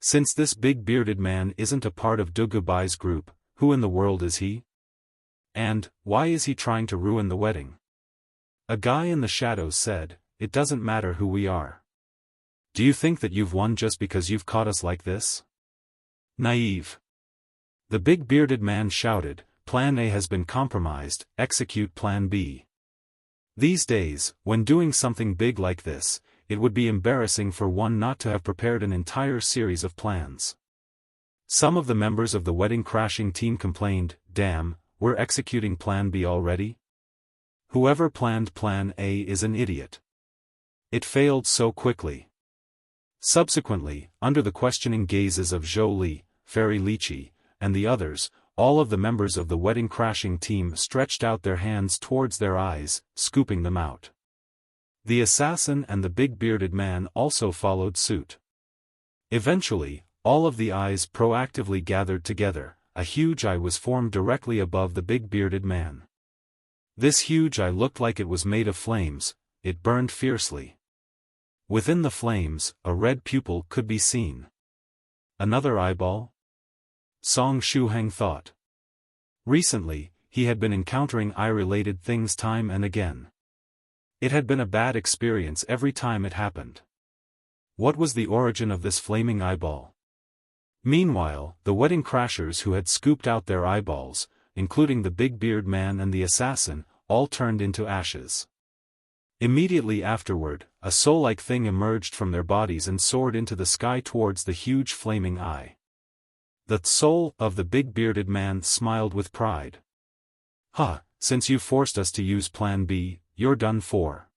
"Since this big bearded man isn't a part of Dugu Bai's group, who in the world is he? And, why is he trying to ruin the wedding?" A guy in the shadows said, "It doesn't matter who we are. Do you think that you've won just because you've caught us like this? Naive." The big bearded man shouted, "Plan A has been compromised, execute Plan B." These days, when doing something big like this, it would be embarrassing for one not to have prepared an entire series of plans. Some of the members of the wedding crashing team complained, "Damn, we're executing Plan B already? Whoever planned Plan A is an idiot. It failed so quickly." Subsequently, under the questioning gazes of Zhou Li, Fairy Lychee, and the others, all of the members of the wedding crashing team stretched out their hands towards their eyes, scooping them out. The assassin and the big bearded man also followed suit. Eventually, all of the eyes proactively gathered together. A huge eye was formed directly above the big bearded man. This huge eye looked like it was made of flames. It burned fiercely. Within the flames, a red pupil could be seen. Another eyeball? Song Shuhang thought. Recently, he had been encountering eye-related things time and again. It had been a bad experience every time it happened. What was the origin of this flaming eyeball? Meanwhile, the wedding crashers who had scooped out their eyeballs, including the big beard man and the assassin, all turned into ashes. Immediately afterward, a soul-like thing emerged from their bodies and soared into the sky towards the huge flaming eye. The soul of the big bearded man smiled with pride. "Ha, since you forced us to use Plan B, you're done for.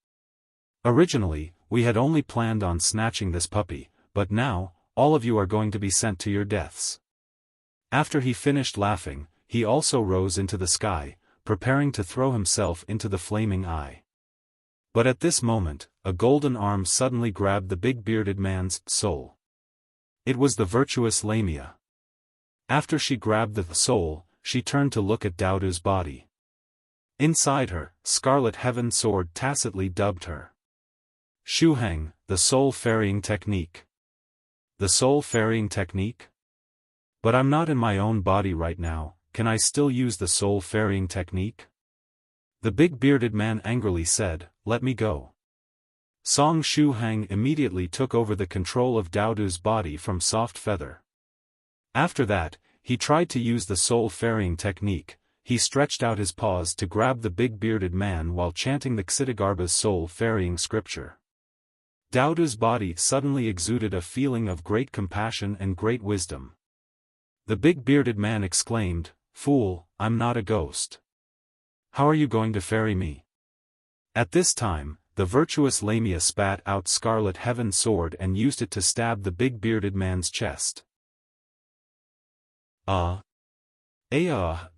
Originally, we had only planned on snatching this puppy, but now, all of you are going to be sent to your deaths." After he finished laughing, he also rose into the sky, preparing to throw himself into the flaming eye. But at this moment, a golden arm suddenly grabbed the big bearded man's soul. It was the virtuous Lamia. After she grabbed the soul, she turned to look at Daodu's body. Inside her, Scarlet Heaven Sword tacitly dubbed her Shuhang, the soul ferrying technique. The soul ferrying technique? But I'm not in my own body right now, can I still use the soul ferrying technique? The big bearded man angrily said, "Let me go." Song Shuhang immediately took over the control of Daodu's body from Soft Feather. After that, he tried to use the soul ferrying technique. He stretched out his paws to grab the big bearded man while chanting the Ksitigarbha's soul ferrying scripture. Daodu's body suddenly exuded a feeling of great compassion and great wisdom. The big bearded man exclaimed, "Fool, I'm not a ghost. How are you going to ferry me?" At this time, the virtuous Lamia spat out Scarlet Heaven Sword and used it to stab the big bearded man's chest.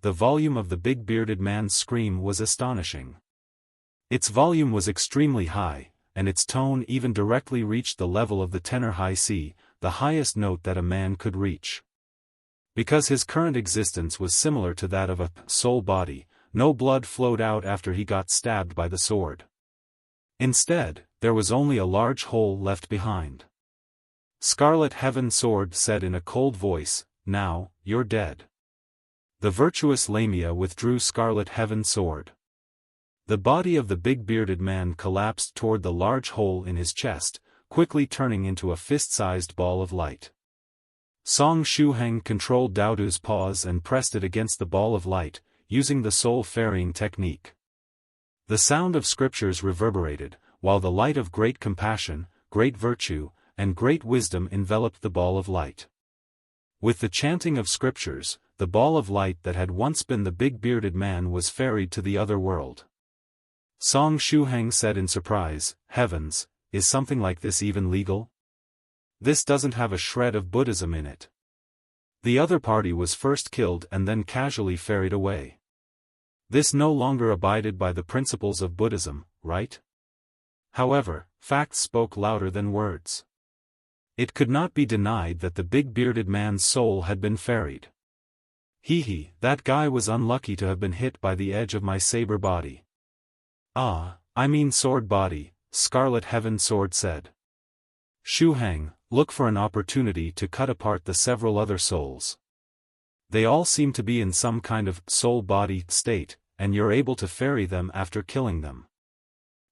The volume of the big bearded man's scream was astonishing. Its volume was extremely high, and its tone even directly reached the level of the tenor high C, the highest note that a man could reach. Because his current existence was similar to that of a soul body, no blood flowed out after he got stabbed by the sword. Instead, there was only a large hole left behind. Scarlet Heaven Sword said in a cold voice, "Now, you're dead." The virtuous Lamia withdrew Scarlet Heaven Sword. The body of the big bearded man collapsed toward the large hole in his chest, quickly turning into a fist-sized ball of light. Song Shuhang controlled Daodu's paws and pressed it against the ball of light, using the soul ferrying technique. The sound of scriptures reverberated, while the light of great compassion, great virtue, and great wisdom enveloped the ball of light. With the chanting of scriptures, the ball of light that had once been the big bearded man was ferried to the other world. Song Shuhang said in surprise, "Heavens, is something like this even legal? This doesn't have a shred of Buddhism in it." The other party was first killed and then casually ferried away. This no longer abided by the principles of Buddhism, right? However, facts spoke louder than words. It could not be denied that the big bearded man's soul had been ferried. Hee, that guy was unlucky to have been hit by the edge of my saber body. Ah, I mean sword body, Scarlet Heaven Sword said. Shuhang, look for an opportunity to cut apart the several other souls. They all seem to be in some kind of soul-body state, and you're able to ferry them after killing them.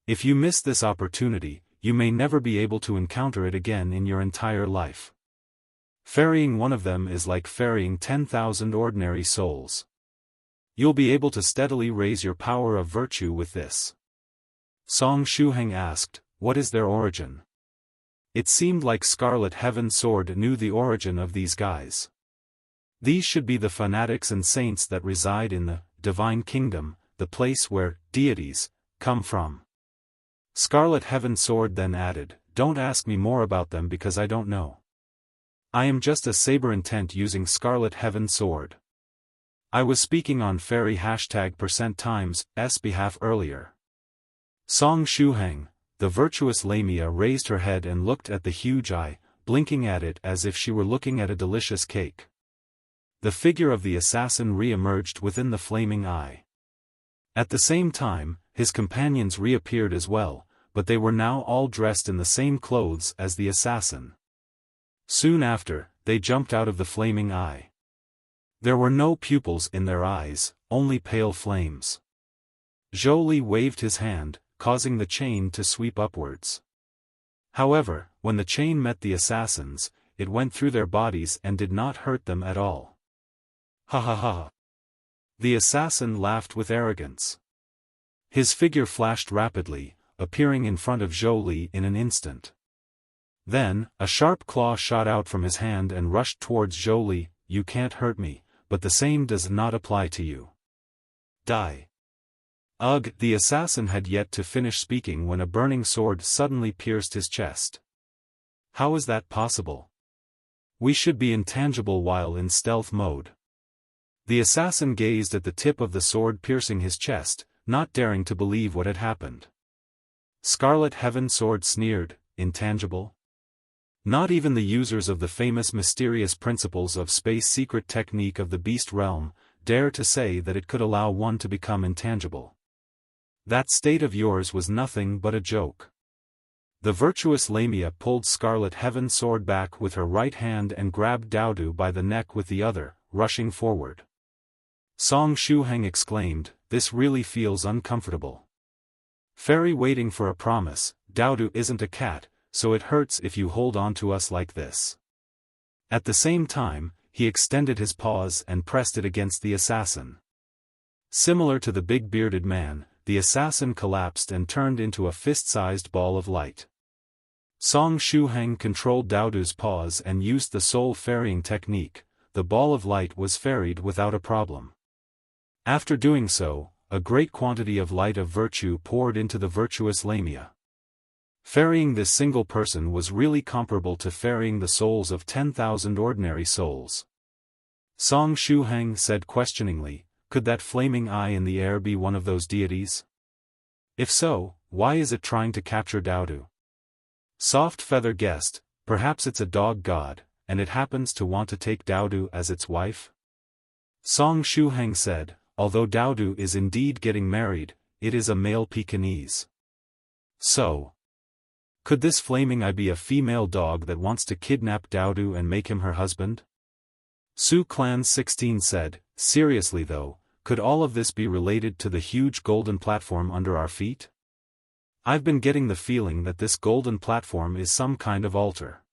If you miss this opportunity, you may never be able to encounter it again in your entire life. Ferrying one of them is like ferrying 10,000 ordinary souls. You'll be able to steadily raise your power of virtue with this. Song Shuhang asked, what is their origin? It seemed like Scarlet Heaven Sword knew the origin of these guys. These should be the fanatics and saints that reside in the divine kingdom, the place where deities come from. Scarlet Heaven Sword then added, don't ask me more about them because I don't know. I am just a saber intent using Scarlet Heaven Sword. I was speaking on fairy #%s behalf earlier. Song Shuhang, the virtuous Lamia, raised her head and looked at the huge eye, blinking at it as if she were looking at a delicious cake. The figure of the assassin re-emerged within the flaming eye. At the same time, his companions reappeared as well, but they were now all dressed in the same clothes as the assassin. Soon after, they jumped out of the flaming eye. There were no pupils in their eyes, only pale flames. Zhou Li waved his hand, causing the chain to sweep upwards. However, when the chain met the assassins, it went through their bodies and did not hurt them at all. Ha ha ha. The assassin laughed with arrogance. His figure flashed rapidly, appearing in front of Zhou Li in an instant. Then, a sharp claw shot out from his hand and rushed towards Zhou Li. You can't hurt me, but the same does not apply to you. Die. Ugh, the assassin had yet to finish speaking when a burning sword suddenly pierced his chest. How is that possible? We should be intangible while in stealth mode. The assassin gazed at the tip of the sword piercing his chest, not daring to believe what had happened. Scarlet Heaven Sword sneered, intangible? Not even the users of the famous mysterious principles of space secret technique of the beast realm dare to say that it could allow one to become intangible. That state of yours was nothing but a joke. The virtuous Lamia pulled Scarlet Heaven Sword back with her right hand and grabbed Daodu by the neck with the other, rushing forward. Song Shuhang exclaimed, this really feels uncomfortable. Fairy waiting for a promise, Daodu isn't a cat, so it hurts if you hold on to us like this. At the same time, he extended his paws and pressed it against the assassin. Similar to the big bearded man, the assassin collapsed and turned into a fist-sized ball of light. Song Shuhang controlled Daodu's paws and used the soul ferrying technique. The ball of light was ferried without a problem. After doing so, a great quantity of light of virtue poured into the virtuous Lamia. Ferrying this single person was really comparable to ferrying the souls of 10,000 ordinary souls. Song Shuhang said questioningly, could that flaming eye in the air be one of those deities? If so, why is it trying to capture Daodu? Soft Feather guessed, perhaps it's a dog god, and it happens to want to take Daodu as its wife? Song Shuhang said, although Daodu is indeed getting married, it is a male Pekingese. So, could this flaming eye be a female dog that wants to kidnap Daodu and make him her husband? Su Clan 16 said, seriously though, could all of this be related to the huge golden platform under our feet? I've been getting the feeling that this golden platform is some kind of altar.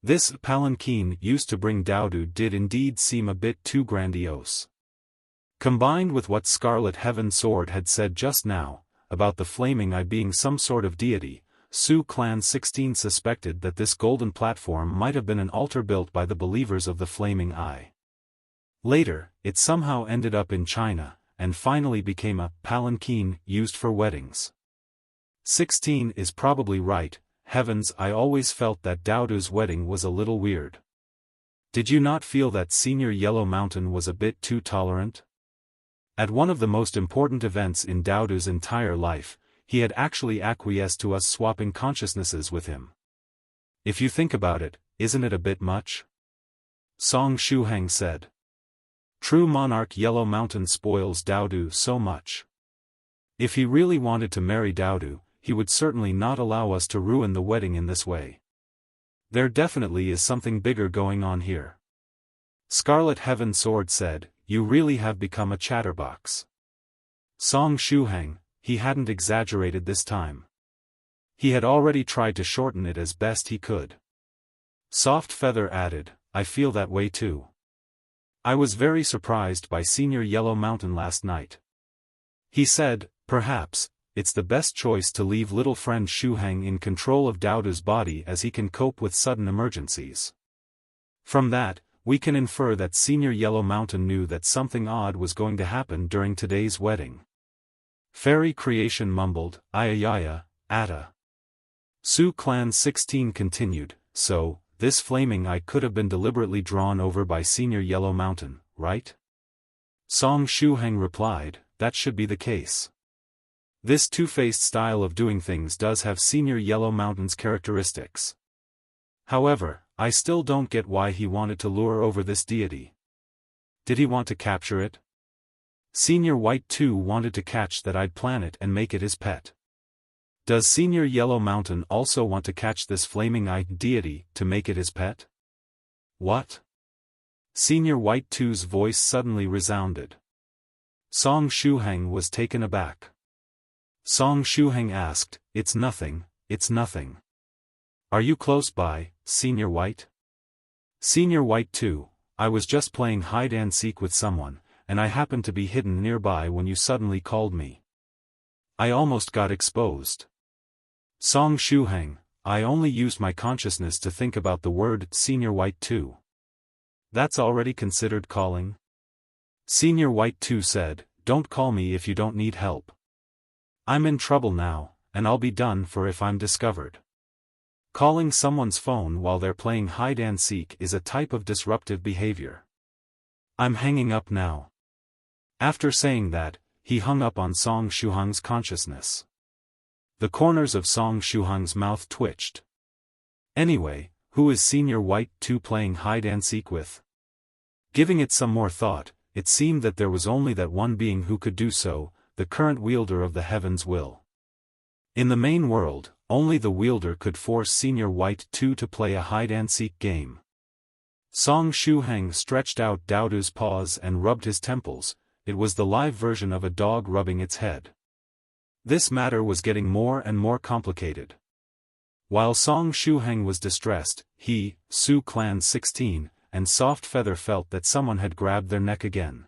This palanquin used to bring Daodu did indeed seem a bit too grandiose. Combined with what Scarlet Heaven Sword had said just now, about the flaming eye being some sort of deity, Su Clan 16 suspected that this golden platform might have been an altar built by the believers of the flaming eye. Later, it somehow ended up in China, and finally became a palanquin used for weddings. 16 is probably right. Heavens, I always felt that Daodu's wedding was a little weird. Did you not feel that Senior Yellow Mountain was a bit too tolerant? At one of the most important events in Daodu's entire life, he had actually acquiesced to us swapping consciousnesses with him. If you think about it, isn't it a bit much? Song Shuhang said. True Monarch Yellow Mountain spoils Daodu so much. If he really wanted to marry Daodu, he would certainly not allow us to ruin the wedding in this way. There definitely is something bigger going on here. Scarlet Heaven Sword said, you really have become a chatterbox. Song Shuhang, he hadn't exaggerated this time. He had already tried to shorten it as best he could. Soft Feather added, I feel that way too. I was very surprised by Senior Yellow Mountain last night. He said, perhaps, it's the best choice to leave little friend Shuhang in control of Daodu's body as he can cope with sudden emergencies. From that, we can infer that Senior Yellow Mountain knew that something odd was going to happen during today's wedding. Fairy Creation mumbled, Ayayaya, Atta. Su Clan 16 continued, so, this flaming eye could have been deliberately drawn over by Senior Yellow Mountain, right? Song Shuhang replied, that should be the case. This two-faced style of doing things does have Senior Yellow Mountain's characteristics. However, I still don't get why he wanted to lure over this deity. Did he want to capture it? Senior White too wanted to catch that I'd planet and make it his pet. Does Senior Yellow Mountain also want to catch this flaming-eyed deity to make it his pet? What? Senior White 2's voice suddenly resounded. Song Shuhang was taken aback. Song Shuhang asked, it's nothing, it's nothing. Are you close by, Senior White? Senior White 2, I was just playing hide-and-seek with someone, and I happened to be hidden nearby when you suddenly called me. I almost got exposed. Song Shuhang, I only used my consciousness to think about the word Senior White 2. That's already considered calling? Senior White 2 said, don't call me if you don't need help. I'm in trouble now, and I'll be done for if I'm discovered. Calling someone's phone while they're playing hide-and-seek is a type of disruptive behavior. I'm hanging up now. After saying that, he hung up on Song Shuhang's consciousness. The corners of Song Shuhang's mouth twitched. Anyway, who is Senior White 2 playing hide-and-seek with? Giving it some more thought, it seemed that there was only that one being who could do so, the current wielder of the heaven's will. In the main world, only the wielder could force Senior White 2 to play a hide-and-seek game. Song Shuhang stretched out Daodu's paws and rubbed his temples. It was the live version of a dog rubbing its head. This matter was getting more and more complicated. While Song Shuhang was distressed, he, Su Clan 16, and Soft Feather felt that someone had grabbed their neck again.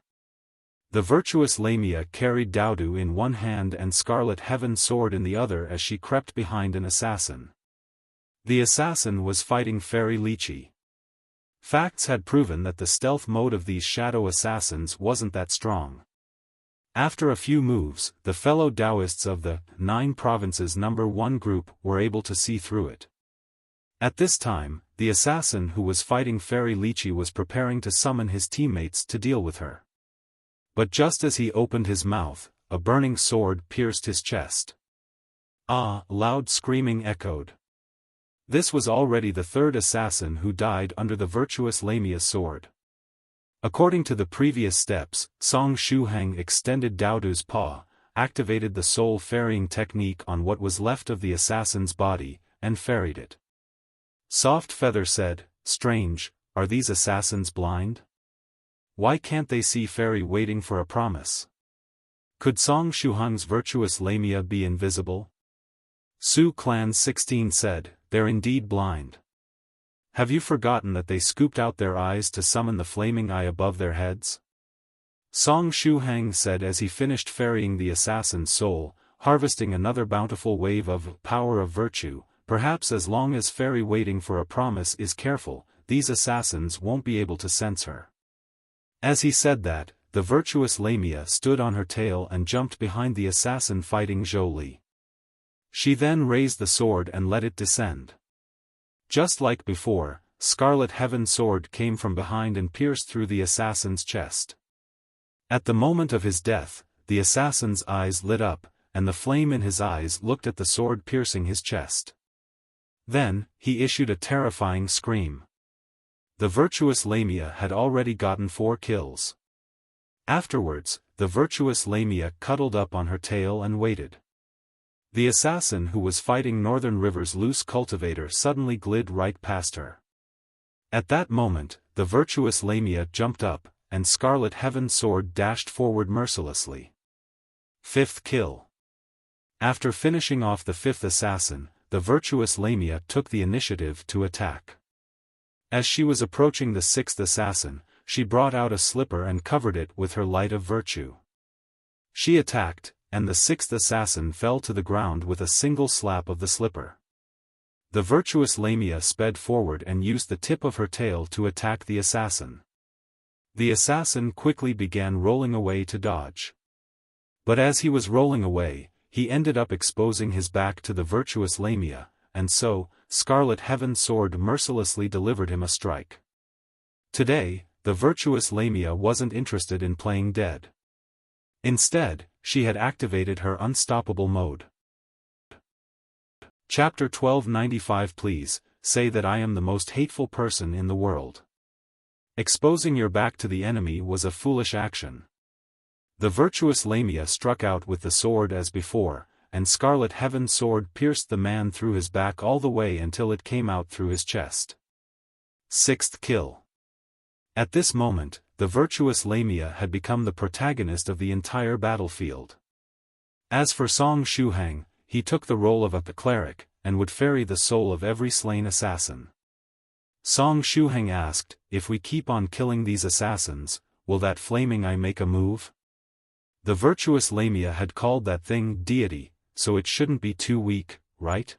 The virtuous Lamia carried Daodu in one hand and Scarlet Heaven Sword in the other as she crept behind an assassin. The assassin was fighting Fairy Lychee. Facts had proven that the stealth mode of these shadow assassins wasn't that strong. After a few moves, the fellow Taoists of the 9 Provinces No. 1 group were able to see through it. At this time, the assassin who was fighting Fairy Lychee was preparing to summon his teammates to deal with her. But just as he opened his mouth, a burning sword pierced his chest. Ah! Loud screaming echoed. This was already the third assassin who died under the virtuous Lamia's sword. According to the previous steps, Song Shuhang extended Daodu's paw, activated the soul ferrying technique on what was left of the assassin's body, and ferried it. Soft Feather said, strange, are these assassins blind? Why can't they see Fairy waiting for a promise? Could Song Shuhang's virtuous Lamia be invisible? Su Clan 16 said, they're indeed blind. Have you forgotten that they scooped out their eyes to summon the flaming eye above their heads? Song Shuhang said as he finished ferrying the assassin's soul, harvesting another bountiful wave of power of virtue. Perhaps as long as Fairy waiting for a promise is careful, these assassins won't be able to sense her. As he said that, the virtuous Lamia stood on her tail and jumped behind the assassin fighting Zhou Li. She then raised the sword and let it descend. Just like before, Scarlet Heaven sword came from behind and pierced through the assassin's chest. At the moment of his death, the assassin's eyes lit up, and the flame in his eyes looked at the sword piercing his chest. Then, he issued a terrifying scream. The virtuous Lamia had already gotten 4 kills. Afterwards, the virtuous Lamia cuddled up on her tail and waited. The assassin who was fighting Northern River's loose cultivator suddenly glid right past her. At that moment, the virtuous Lamia jumped up, and Scarlet Heaven's sword dashed forward mercilessly. 5th kill. After finishing off the 5th assassin, the virtuous Lamia took the initiative to attack. As she was approaching the 6th assassin, she brought out a slipper and covered it with her light of virtue. She attacked, and the 6th assassin fell to the ground with a single slap of the slipper. The virtuous Lamia sped forward and used the tip of her tail to attack the assassin. The assassin quickly began rolling away to dodge. But as he was rolling away, he ended up exposing his back to the virtuous Lamia, and so, Scarlet Heaven's sword mercilessly delivered him a strike. Today, the virtuous Lamia wasn't interested in playing dead. Instead, she had activated her unstoppable mode. Chapter 1295. Please, say that I am the most hateful person in the world. Exposing your back to the enemy was a foolish action. The virtuous Lamia struck out with the sword as before, and Scarlet Heaven's sword pierced the man through his back all the way until it came out through his chest. 6th kill. At this moment, the virtuous Lamia had become the protagonist of the entire battlefield. As for Song Shuhang, he took the role of a cleric, and would ferry the soul of every slain assassin. Song Shuhang asked, if we keep on killing these assassins, will that flaming eye make a move? The virtuous Lamia had called that thing deity, so it shouldn't be too weak, right?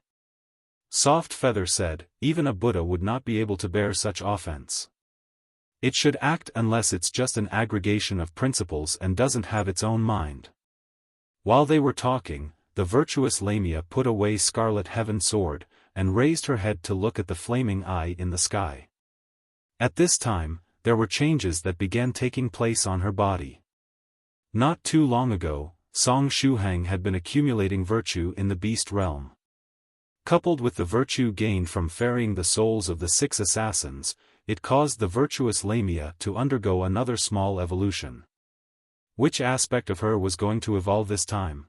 Soft Feather said, even a Buddha would not be able to bear such offense. It should act unless it's just an aggregation of principles and doesn't have its own mind. While they were talking, the virtuous Lamia put away Scarlet Heaven's sword, and raised her head to look at the flaming eye in the sky. At this time, there were changes that began taking place on her body. Not too long ago, Song Shuhang had been accumulating virtue in the beast realm. Coupled with the virtue gained from ferrying the souls of the 6 assassins, it caused the virtuous Lamia to undergo another small evolution. Which aspect of her was going to evolve this time?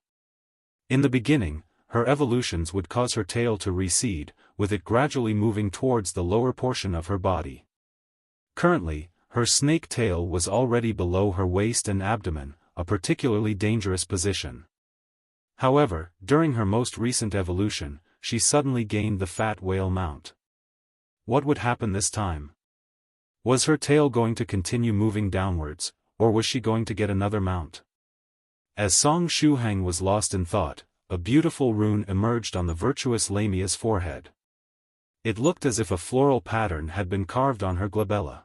In the beginning, her evolutions would cause her tail to recede, with it gradually moving towards the lower portion of her body. Currently, her snake tail was already below her waist and abdomen, a particularly dangerous position. However, during her most recent evolution, she suddenly gained the fat whale mount. What would happen this time? Was her tail going to continue moving downwards, or was she going to get another mount? As Song Shuhang was lost in thought, a beautiful rune emerged on the virtuous Lamia's forehead. It looked as if a floral pattern had been carved on her glabella.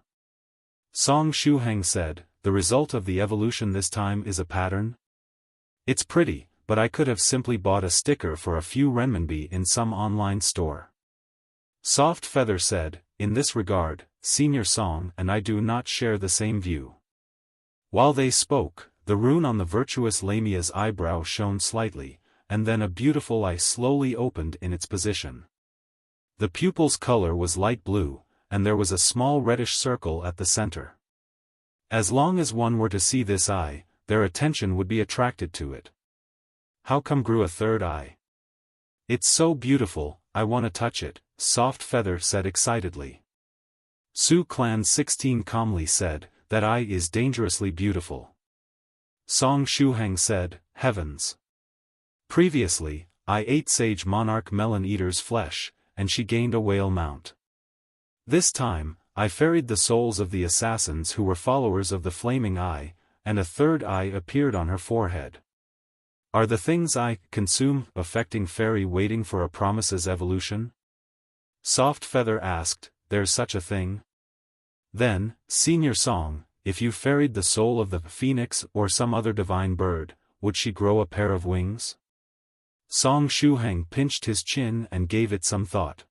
Song Shuhang said, the result of the evolution this time is a pattern? It's pretty, but I could have simply bought a sticker for a few renminbi in some online store. Soft Feather said, in this regard, Senior Song and I do not share the same view. While they spoke, the rune on the virtuous Lamia's eyebrow shone slightly, and then a beautiful eye slowly opened in its position. The pupil's color was light blue, and there was a small reddish circle at the center. As long as one were to see this eye, their attention would be attracted to it. How come grew a third eye? It's so beautiful, I want to touch it, Soft Feather said excitedly. Su Clan 16 calmly said, that eye is dangerously beautiful. Song Shuhang said, heavens. Previously, I ate Sage Monarch Melon Eater's flesh, and she gained a whale mount. This time, I ferried the souls of the assassins who were followers of the Flaming Eye, and a third eye appeared on her forehead. Are the things I consume affecting fairy waiting for a promise's evolution? Soft Feather asked, there's such a thing? Then, Senior Song, if you ferried the soul of the phoenix or some other divine bird, would she grow a pair of wings? Song Shuhang pinched his chin and gave it some thought.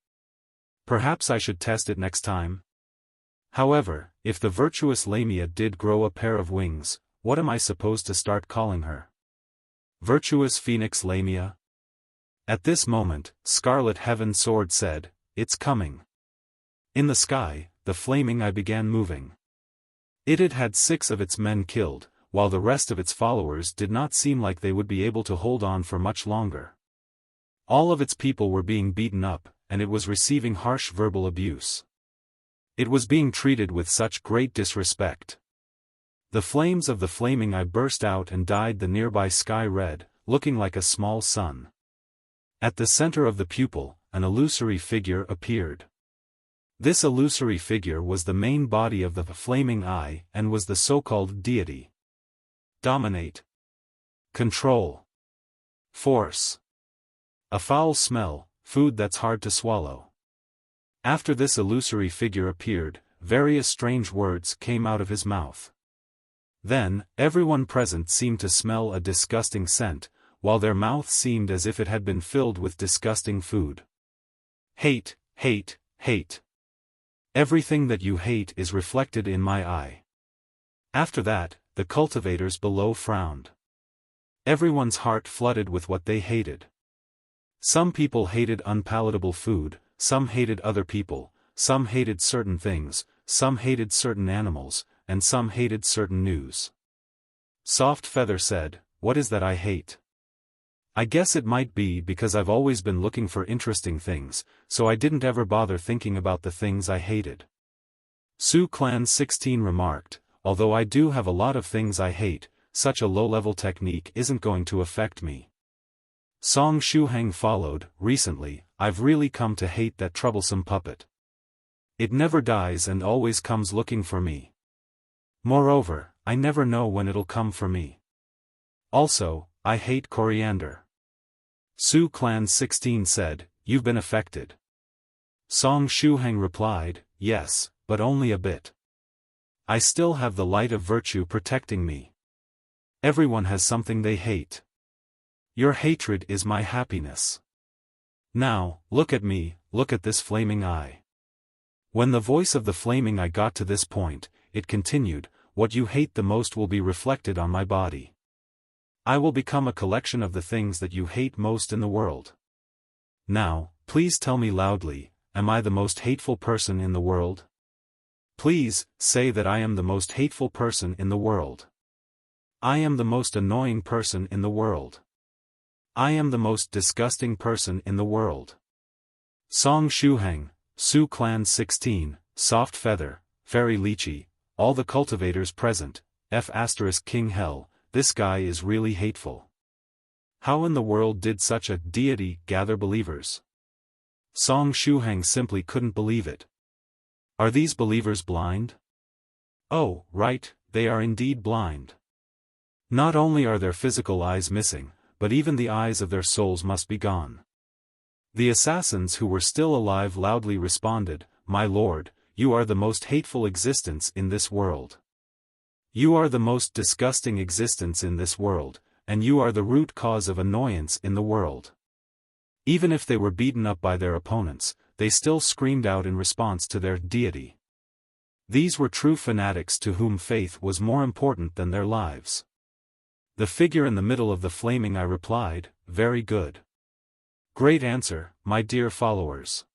Perhaps I should test it next time? However, if the virtuous Lamia did grow a pair of wings, what am I supposed to start calling her? Virtuous Phoenix Lamia? At this moment, Scarlet Heaven Sword said, "It's coming." In the sky, the flaming eye began moving. It had had 6 of its men killed, while the rest of its followers did not seem like they would be able to hold on for much longer. All of its people were being beaten up, and it was receiving harsh verbal abuse. It was being treated with such great disrespect. The flames of the flaming eye burst out and dyed the nearby sky red, looking like a small sun. At the center of the pupil, an illusory figure appeared. This illusory figure was the main body of the flaming eye and was the so-called deity. Dominate. Control. Force. A foul smell, food that's hard to swallow. After this illusory figure appeared, various strange words came out of his mouth. Then, everyone present seemed to smell a disgusting scent, while their mouth seemed as if it had been filled with disgusting food. Hate, hate, hate. Everything that you hate is reflected in my eye. After that, the cultivators below frowned. Everyone's heart flooded with what they hated. Some people hated unpalatable food, some hated other people, some hated certain things, some hated certain animals, and some hated certain news. Soft Feather said, "What is that I hate? I guess it might be because I've always been looking for interesting things, so I didn't ever bother thinking about the things I hated." Su Clan 16 remarked, "Although I do have a lot of things I hate, such a low-level technique isn't going to affect me." Song Shuhang followed, "Recently, I've really come to hate that troublesome puppet. It never dies and always comes looking for me. Moreover, I never know when it'll come for me. Also, I hate coriander." Su Clan 16 said, "You've been affected." Song Shuhang replied, "Yes, but only a bit. I still have the light of virtue protecting me. Everyone has something they hate. Your hatred is my happiness. Now, look at me, look at this flaming eye." When the voice of the flaming eye got to this point, it continued, "What you hate the most will be reflected on my body. I will become a collection of the things that you hate most in the world. Now, please tell me loudly, am I the most hateful person in the world? Please, say that I am the most hateful person in the world. I am the most annoying person in the world. I am the most disgusting person in the world." Song Shuhang, Su Clan 16, Soft Feather, Fairy Lychee, all the cultivators present, King Hell, this guy is really hateful. How in the world did such a deity gather believers? Song Shuhang simply couldn't believe it. Are these believers blind? Oh, right, they are indeed blind. Not only are their physical eyes missing, but even the eyes of their souls must be gone. The assassins who were still alive loudly responded, "My lord, you are the most hateful existence in this world. You are the most disgusting existence in this world, and you are the root cause of annoyance in the world." Even if they were beaten up by their opponents, they still screamed out in response to their deity. These were true fanatics to whom faith was more important than their lives. The figure in the middle of the flaming eye replied, "Very good. Great answer, my dear followers."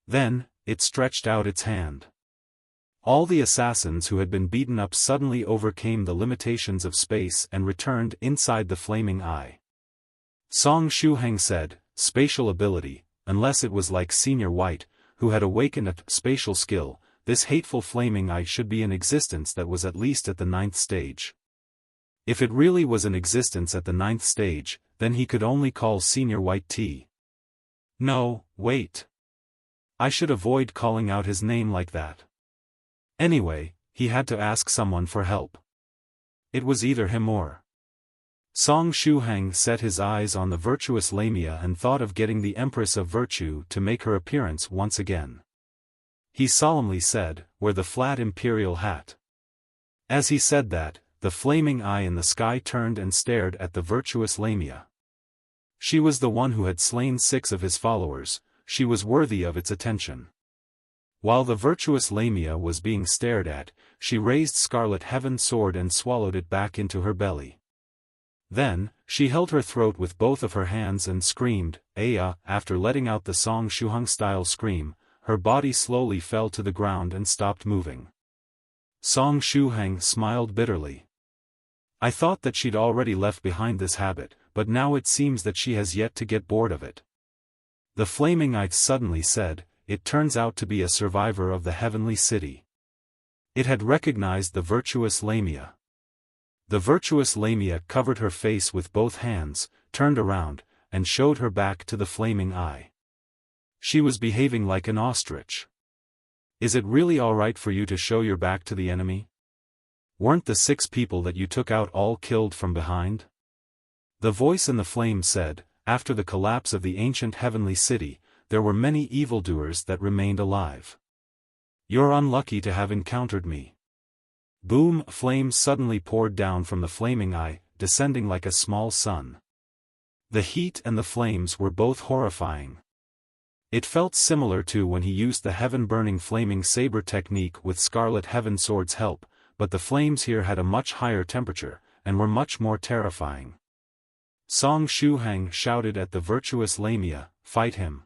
Then, it stretched out its hand. All the assassins who had been beaten up suddenly overcame the limitations of space and returned inside the flaming eye. Song Shuhang said, "Spatial ability, unless it was like Senior White, who had awakened a spatial skill, this hateful flaming eye should be in existence that was at least at the 9th stage. If it really was in existence at the 9th stage, then he could only call Senior White T. No, wait. I should avoid calling out his name like that. Anyway, he had to ask someone for help. It was either him or." Song Shuhang set his eyes on the virtuous Lamia and thought of getting the Empress of Virtue to make her appearance once again. He solemnly said, "Wear the flat imperial hat." As he said that, the flaming eye in the sky turned and stared at the virtuous Lamia. She was the one who had slain 6 of his followers. she was worthy of its attention. While the virtuous Lamia was being stared at, she raised Scarlet Heaven's sword and swallowed it back into her belly. Then, she held her throat with both of her hands and screamed, "Aya!" After letting out the Song Shuhang-style scream, her body slowly fell to the ground and stopped moving. Song Shuhang smiled bitterly. "I thought that she'd already left behind this habit, but now it seems that she has yet to get bored of it." The Flaming Eye suddenly said, "It turns out to be a survivor of the heavenly city." It had recognized the virtuous Lamia. The virtuous Lamia covered her face with both hands, turned around, and showed her back to the Flaming Eye. She was behaving like an ostrich. "Is it really alright for you to show your back to the enemy? Weren't the 6 people that you took out all killed from behind?" The voice in the flame said, "After the collapse of the ancient heavenly city, there were many evildoers that remained alive. You're unlucky to have encountered me." Boom! Flames suddenly poured down from the Flaming Eye, descending like a small sun. The heat and the flames were both horrifying. It felt similar to when he used the heaven-burning flaming saber technique with Scarlet Heaven Sword's help, but the flames here had a much higher temperature, and were much more terrifying. Song Shuhang shouted at the virtuous Lamia, "Fight him."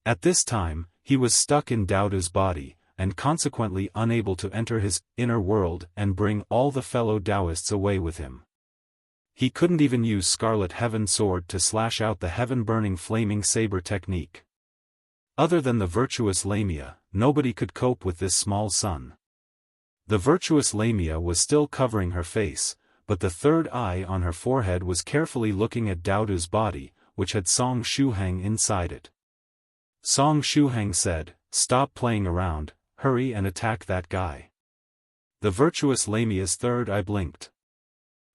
At this time, he was stuck in Daoda's body, and consequently unable to enter his inner world and bring all the fellow Taoists away with him. He couldn't even use Scarlet Heaven Sword to slash out the heaven-burning flaming saber technique. Other than the virtuous Lamia, nobody could cope with this small sun. The virtuous Lamia was still covering her face, but the third eye on her forehead was carefully looking at Daoda's body, which had Song Shuhang inside it. Song Shuhang said, "Stop playing around, hurry and attack that guy." The virtuous Lamia's third eye blinked.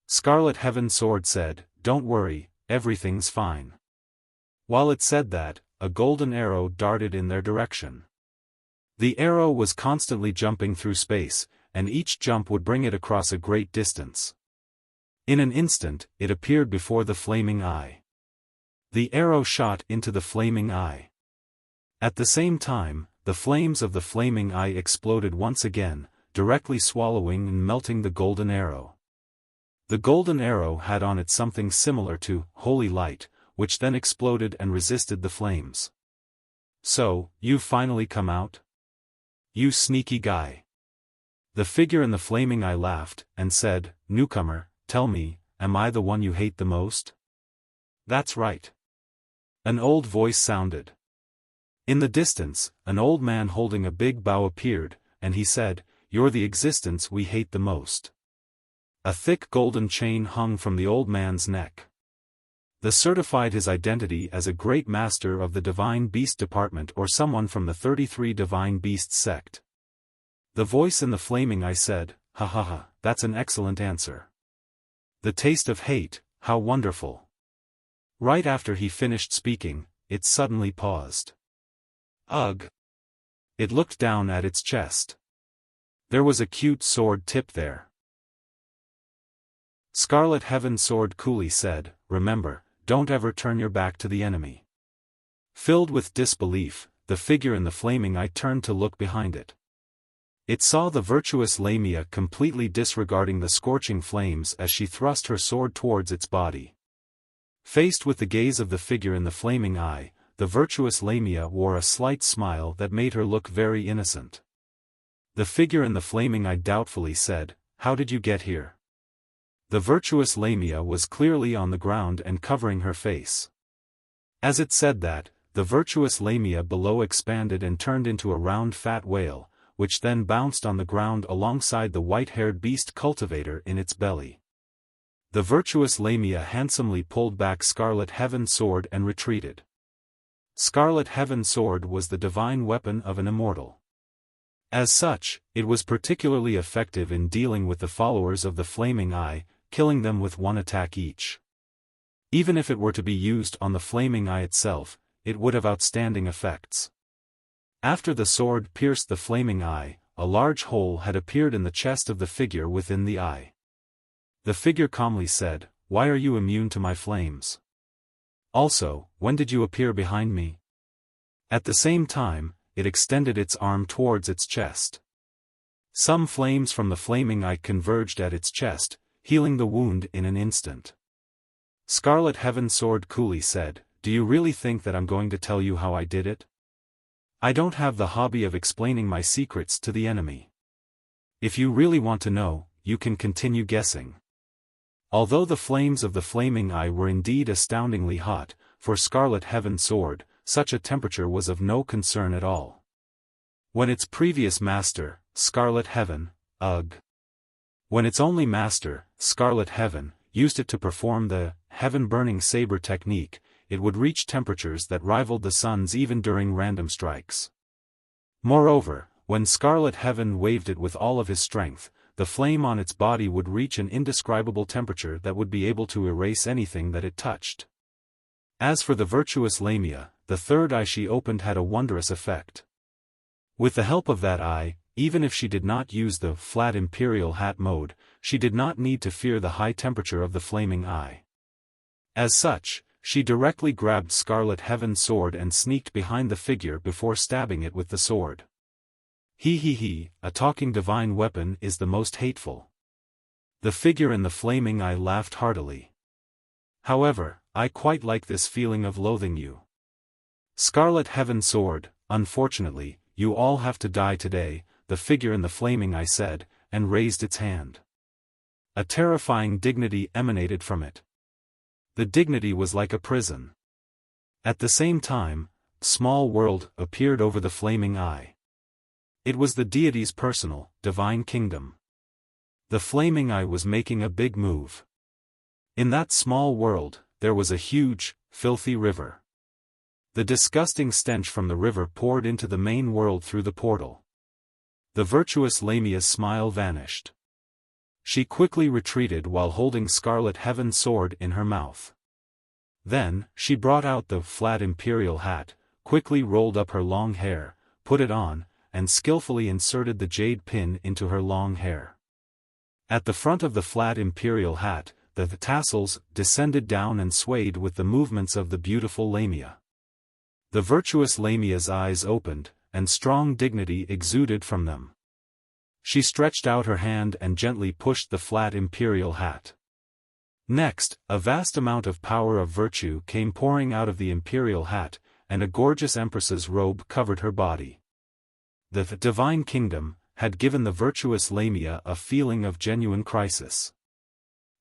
Scarlet Heaven Sword said, "Don't worry, everything's fine." While it said that, a golden arrow darted in their direction. The arrow was constantly jumping through space, and each jump would bring it across a great distance. In an instant, it appeared before the Flaming Eye. The arrow shot into the Flaming Eye. At the same time, the flames of the Flaming Eye exploded once again, directly swallowing and melting the golden arrow. The golden arrow had on it something similar to holy light, which then exploded and resisted the flames. "So, you've finally come out? You sneaky guy." The figure in the Flaming Eye laughed, and said, "Newcomer, tell me, am I the one you hate the most?" "That's right." An old voice sounded. In the distance, an old man holding a big bow appeared, and he said, "You're the existence we hate the most." A thick golden chain hung from the old man's neck. This certified his identity as a great master of the Divine Beast Department or someone from the 33 Divine Beasts sect. The voice in the Flaming Eye said, "Ha ha ha, that's an excellent answer. The taste of hate, how wonderful." Right after he finished speaking, it suddenly paused. Ugh! It looked down at its chest. There was a cute sword tip there. Scarlet Heaven Sword coolly said, "Remember, don't ever turn your back to the enemy." Filled with disbelief, the figure in the Flaming Eye turned to look behind it. It saw the virtuous Lamia completely disregarding the scorching flames as she thrust her sword towards its body. Faced with the gaze of the figure in the Flaming Eye, the virtuous Lamia wore a slight smile that made her look very innocent. The figure in the Flaming Eye doubtfully said, "How did you get here?" The virtuous Lamia was clearly on the ground and covering her face. As it said that, the virtuous Lamia below expanded and turned into a round fat whale, which then bounced on the ground alongside the white-haired beast Cultivator in its belly. The virtuous Lamia handsomely pulled back Scarlet Heaven Sword and retreated. Scarlet Heaven Sword was the divine weapon of an immortal. As such, it was particularly effective in dealing with the followers of the Flaming Eye, killing them with one attack each. Even if it were to be used on the Flaming Eye itself, it would have outstanding effects. After the sword pierced the Flaming Eye, a large hole had appeared in the chest of the figure within the eye. The figure calmly said, "Why are you immune to my flames? Also, when did you appear behind me?" At the same time, it extended its arm towards its chest. Some flames from the flaming eye converged at its chest, healing the wound in an instant. Scarlet Heaven Sword coolly said, "Do you really think that I'm going to tell you how I did it? I don't have the hobby of explaining my secrets to the enemy. If you really want to know, you can continue guessing." Although the flames of the flaming eye were indeed astoundingly hot, for Scarlet Heaven Sword, such a temperature was of no concern at all. When its previous master, Scarlet Heaven, when its only master, Scarlet Heaven, used it to perform the heaven-burning Saber technique, it would reach temperatures that rivaled the sun's even during random strikes. Moreover, when Scarlet Heaven waved it with all of his strength, the flame on its body would reach an indescribable temperature that would be able to erase anything that it touched. As for the virtuous Lamia, the third eye she opened had a wondrous effect. With the help of that eye, even if she did not use the flat imperial hat mode, she did not need to fear the high temperature of the flaming eye. As such, she directly grabbed Scarlet Heaven's sword and sneaked behind the figure before stabbing it with the sword. A talking divine weapon is the most hateful. The figure in the flaming eye laughed heartily. However, I quite like this feeling of loathing you. Scarlet Heaven Sword, unfortunately, you all have to die today, the figure in the flaming eye said, and raised its hand. A terrifying dignity emanated from it. The dignity was like a prison. At the same time, small world appeared over the flaming eye. It was the deity's personal, divine kingdom. The flaming eye was making a big move. In that small world, there was a huge, filthy river. The disgusting stench from the river poured into the main world through the portal. The virtuous Lamia's smile vanished. She quickly retreated while holding Scarlet Heaven's sword in her mouth. Then, she brought out the flat imperial hat, quickly rolled up her long hair, put it on, and skillfully inserted the jade pin into her long hair. At the front of the flat imperial hat, the tassels descended down and swayed with the movements of the beautiful Lamia. The virtuous Lamia's eyes opened, and strong dignity exuded from them. She stretched out her hand and gently pushed the flat imperial hat. Next, a vast amount of power of virtue came pouring out of the imperial hat, and a gorgeous empress's robe covered her body. The divine kingdom had given the virtuous Lamia a feeling of genuine crisis.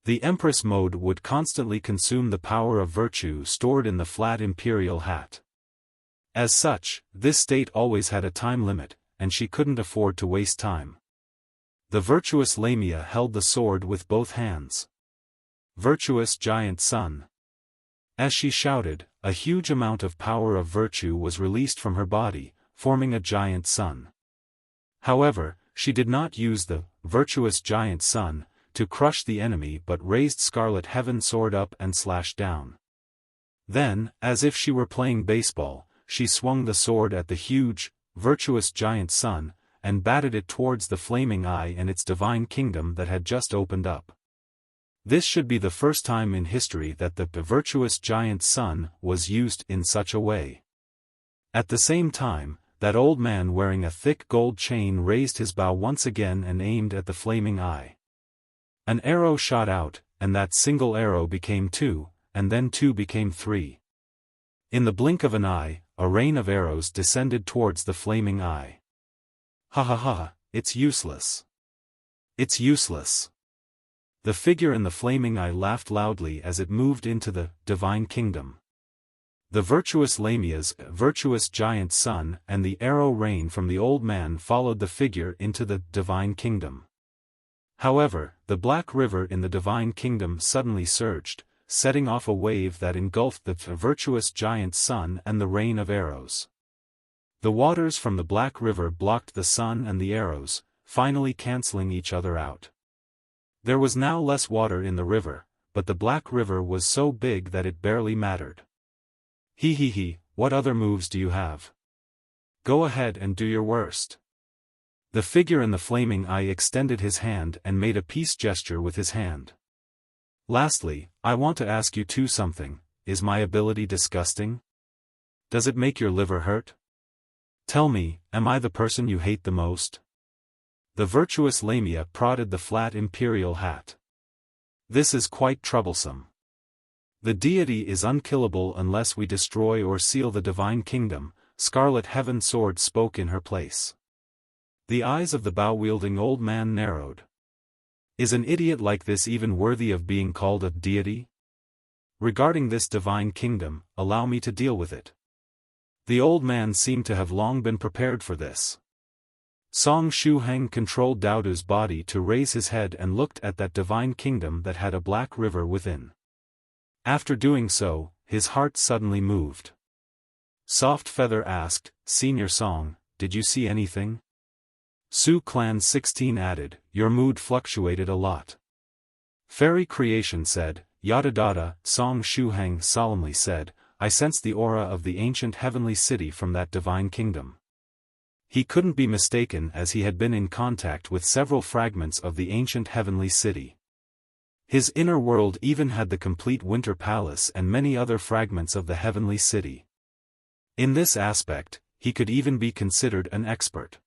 The empress mode would constantly consume the power of virtue stored in the flat imperial hat. As such, this state always had a time limit, and she couldn't afford to waste time. The virtuous Lamia held the sword with both hands. Virtuous giant sun. As she shouted, a huge amount of power of virtue was released from her body, forming a giant sun. However, she did not use the virtuous giant sun to crush the enemy but raised Scarlet Heaven's sword up and slashed down. Then, as if she were playing baseball, she swung the sword at the huge, virtuous giant sun, and batted it towards the flaming eye and its divine kingdom that had just opened up. This should be the first time in history that the virtuous giant sun was used in such a way. At the same time, that old man wearing a thick gold chain raised his bow once again and aimed at the flaming eye. An arrow shot out, and that single arrow became two, and then two became three. In the blink of an eye, a rain of arrows descended towards the flaming eye. It's useless. It's useless. The figure in the flaming eye laughed loudly as it moved into the divine kingdom. The virtuous Lamia's virtuous giant sun and the arrow rain from the old man followed the figure into the divine kingdom. However, the black river in the divine kingdom suddenly surged, setting off a wave that engulfed the virtuous giant sun and the rain of arrows. The waters from the black river blocked the sun and the arrows, finally cancelling each other out. There was now less water in the river, but the black river was so big that it barely mattered. What other moves do you have? Go ahead and do your worst. The figure in the flaming eye extended his hand and made a peace gesture with his hand. Lastly, I want to ask you two something. Is my ability disgusting? Does it make your liver hurt? Tell me, am I the person you hate the most? The virtuous Lamia prodded the flat imperial hat. This is quite troublesome. The deity is unkillable unless we destroy or seal the divine kingdom. Scarlet Heaven Sword spoke in her place. The eyes of the bow-wielding old man narrowed. Is an idiot like this even worthy of being called a deity? Regarding this divine kingdom, allow me to deal with it. The old man seemed to have long been prepared for this. Song Shuhang controlled Daodu's body to raise his head and looked at that divine kingdom that had a black river within. After doing so, his heart suddenly moved. Soft Feather asked, Senior Song, did you see anything? Su Clan 16 added, your mood fluctuated a lot. Fairy Creation said, Yada Dada. Song Shuhang solemnly said, I sense the aura of the ancient heavenly city from that divine kingdom. He couldn't be mistaken as he had been in contact with several fragments of the ancient heavenly city. His inner world even had the complete Winter Palace and many other fragments of the heavenly city. In this aspect, he could even be considered an expert.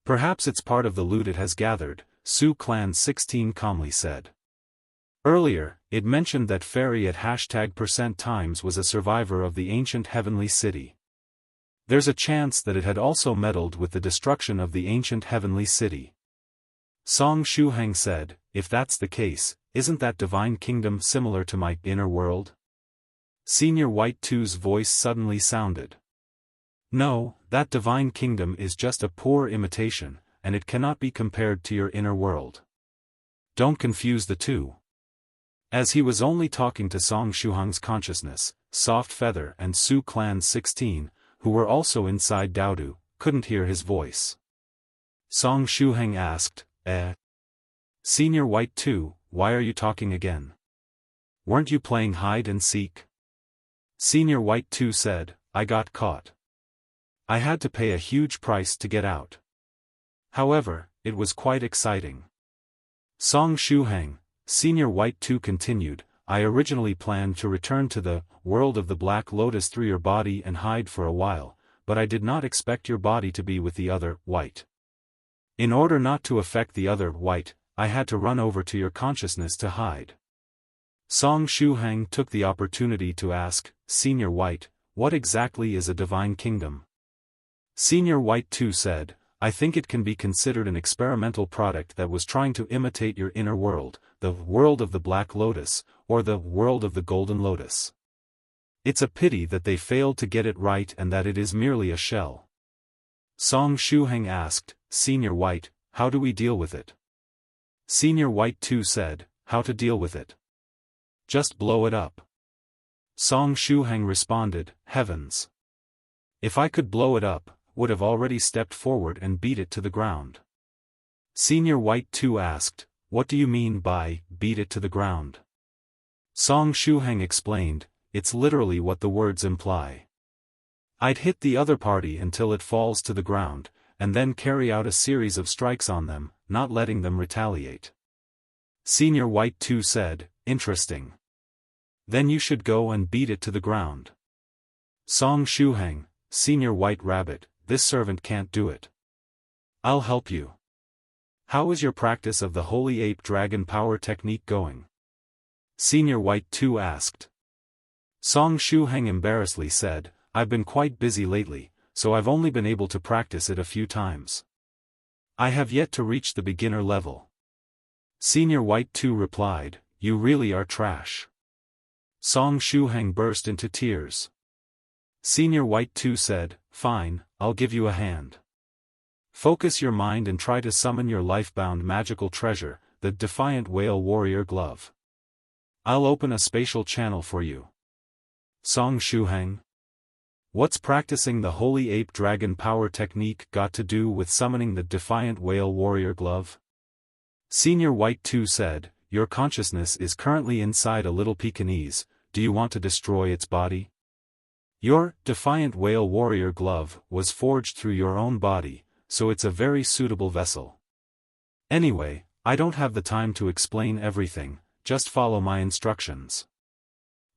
Perhaps it's part of the loot it has gathered, Su Clan 16 calmly said. Earlier, it mentioned that Fairy at #% was a survivor of the ancient heavenly city. There's a chance that it had also meddled with the destruction of the ancient heavenly city. Song Shuhang said, if that's the case, isn't that divine kingdom similar to my inner world? Senior White 2's voice suddenly sounded. No, that divine kingdom is just a poor imitation, and it cannot be compared to your inner world. Don't confuse the two. As he was only talking to Song Shuhang's consciousness, Soft Feather and Su Clan 16, who were also inside Daodu, couldn't hear his voice. Song Shuhang asked, Senior White 2, why are you talking again? Weren't you playing hide and seek? Senior White 2 said, I got caught. I had to pay a huge price to get out. However, it was quite exciting. Song Shuhang, Senior White 2 continued, I originally planned to return to the world of the Black Lotus through your body and hide for a while, but I did not expect your body to be with the other White. In order not to affect the other White, I had to run over to your consciousness to hide. Song Shuhang took the opportunity to ask, Senior White, what exactly is a divine kingdom? Senior White 2 said, I think it can be considered an experimental product that was trying to imitate your inner world, the world of the Black Lotus, or the world of the Golden Lotus. It's a pity that they failed to get it right and that it is merely a shell. Song Shuhang asked, Senior White, how do we deal with it? Senior White 2 said, how to deal with it? Just blow it up. Song Shuhang responded, heavens. If I could blow it up, would have already stepped forward and beat it to the ground. Senior White 2 asked, what do you mean by, beat it to the ground? Song Shuhang explained, it's literally what the words imply. I'd hit the other party until it falls to the ground, and then carry out a series of strikes on them, not letting them retaliate. Senior White 2 said, interesting. Then you should go and beat it to the ground. Song Shuhang, Senior White Rabbit, this servant can't do it. I'll help you. How is your practice of the Holy Ape Dragon Power technique going? Senior White 2 asked. Song Shuhang embarrassedly said, I've been quite busy lately, so I've only been able to practice it a few times. I have yet to reach the beginner level. Senior White 2 replied, you really are trash. Song Shuhang burst into tears. Senior White 2 said, fine, I'll give you a hand. Focus your mind and try to summon your life-bound magical treasure, the Defiant Whale Warrior Glove. I'll open a spatial channel for you. Song Shuhang. What's practicing the Holy Ape Dragon Power technique got to do with summoning the Defiant Whale Warrior Glove? Senior White 2 said, your consciousness is currently inside a little Pekingese, do you want to destroy its body? Your Defiant Whale Warrior Glove was forged through your own body, so it's a very suitable vessel. Anyway, I don't have the time to explain everything, just follow my instructions.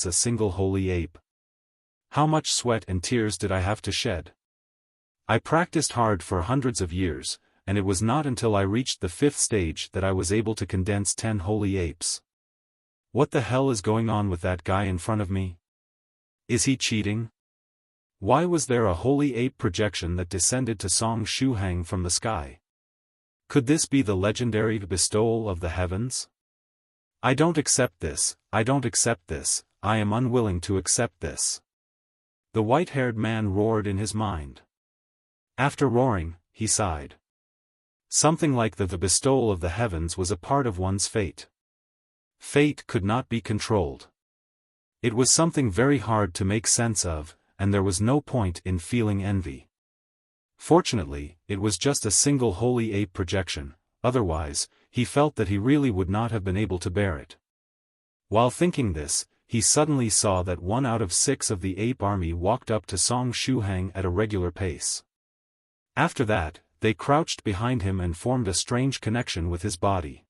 against a single holy ape. How much sweat and tears did I have to shed? I practiced hard for hundreds of years, and it was not until I reached the 5th stage that I was able to condense 10 holy apes. What the hell is going on with that guy in front of me? Is he cheating? Why was there a holy ape projection that descended to Song Shuhang from the sky? Could this be the legendary bestowal of the heavens? I don't accept this, I don't accept this, I am unwilling to accept this. The white-haired man roared in his mind. After roaring, he sighed. Something like the bestowal of the heavens was a part of one's fate. Fate could not be controlled. It was something very hard to make sense of, and there was no point in feeling envy. Fortunately, it was just a single holy ape projection, otherwise, he felt that he really would not have been able to bear it. While thinking this, he suddenly saw that 1 out of 6 of the ape army walked up to Song Shuhang at a regular pace. After that, they crouched behind him and formed a strange connection with his body.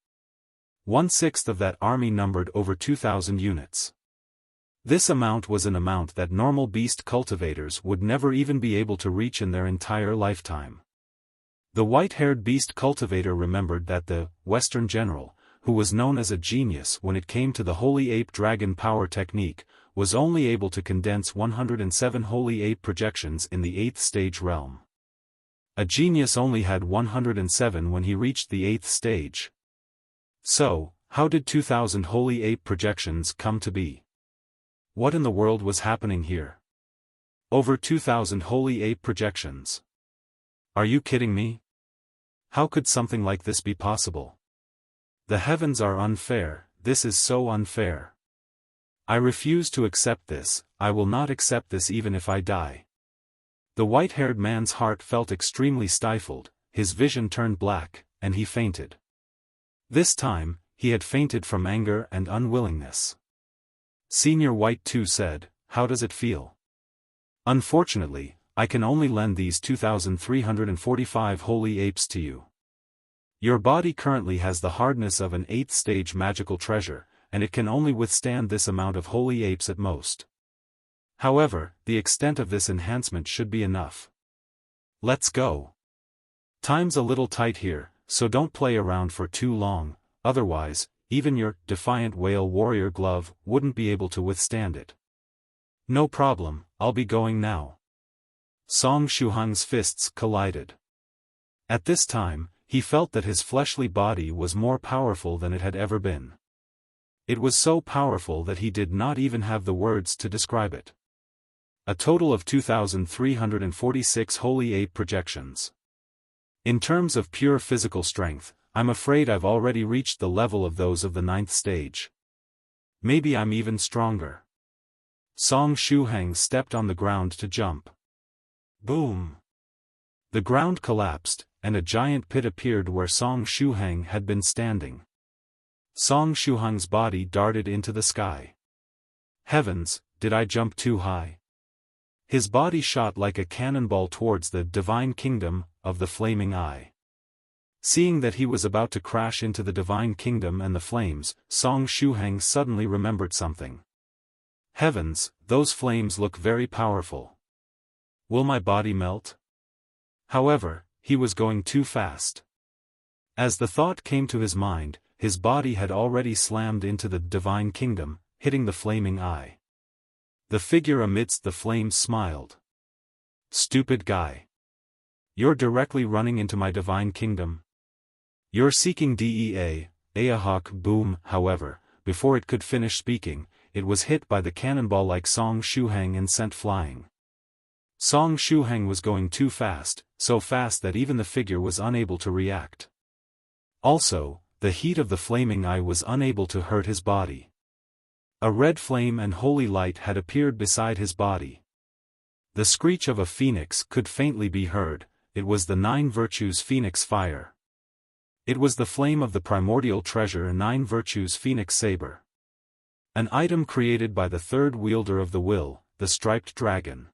1/6 of that army numbered over 2,000 units. This amount was an amount that normal beast cultivators would never even be able to reach in their entire lifetime. The white-haired beast cultivator remembered that the Western general, who was known as a genius when it came to the Holy Ape Dragon Power technique, was only able to condense 107 Holy Ape projections in the 8th stage realm. A genius only had 107 when he reached the 8th stage. So, how did 2,000 Holy Ape projections come to be? What in the world was happening here? Over 2,000 Holy Ape projections. Are you kidding me? How could something like this be possible? The heavens are unfair, this is so unfair. I refuse to accept this, I will not accept this even if I die. The white-haired man's heart felt extremely stifled, his vision turned black, and he fainted. This time, he had fainted from anger and unwillingness. Senior White 2 said, "How does it feel?" "Unfortunately, I can only lend these 2,345 holy apes to you. Your body currently has the hardness of an 8th stage magical treasure, and it can only withstand this amount of holy apes at most. However, the extent of this enhancement should be enough. Let's go. Time's a little tight here, so don't play around for too long, otherwise, even your defiant whale warrior glove wouldn't be able to withstand it." "No problem, I'll be going now." Song Shuhang's fists collided. At this time, he felt that his fleshly body was more powerful than it had ever been. It was so powerful that he did not even have the words to describe it. A total of 2,346 Holy Ape projections. In terms of pure physical strength, I'm afraid I've already reached the level of those of the 9th stage. Maybe I'm even stronger. Song Shuhang stepped on the ground to jump. Boom! The ground collapsed, and a giant pit appeared where Song Shuhang had been standing. Song Shuhang's body darted into the sky. Heavens, did I jump too high? His body shot like a cannonball towards the divine kingdom of the flaming eye. Seeing that he was about to crash into the divine kingdom and the flames, Song Shuhang suddenly remembered something. Heavens, those flames look very powerful. Will my body melt? However, he was going too fast. As the thought came to his mind, his body had already slammed into the divine kingdom, hitting the flaming eye. The figure amidst the flames smiled. "Stupid guy. You're directly running into my divine kingdom. You're seeking DEA, Ayahawk boom." However, before it could finish speaking, it was hit by the cannonball like Song Shuhang and sent flying. Song Shuhang was going too fast, so fast that even the figure was unable to react. Also, the heat of the flaming eye was unable to hurt his body. A red flame and holy light had appeared beside his body. The screech of a phoenix could faintly be heard, it was the 9 virtues phoenix fire. It was the flame of the primordial treasure 9 virtues phoenix saber. An item created by the 3rd wielder of the will, the striped dragon.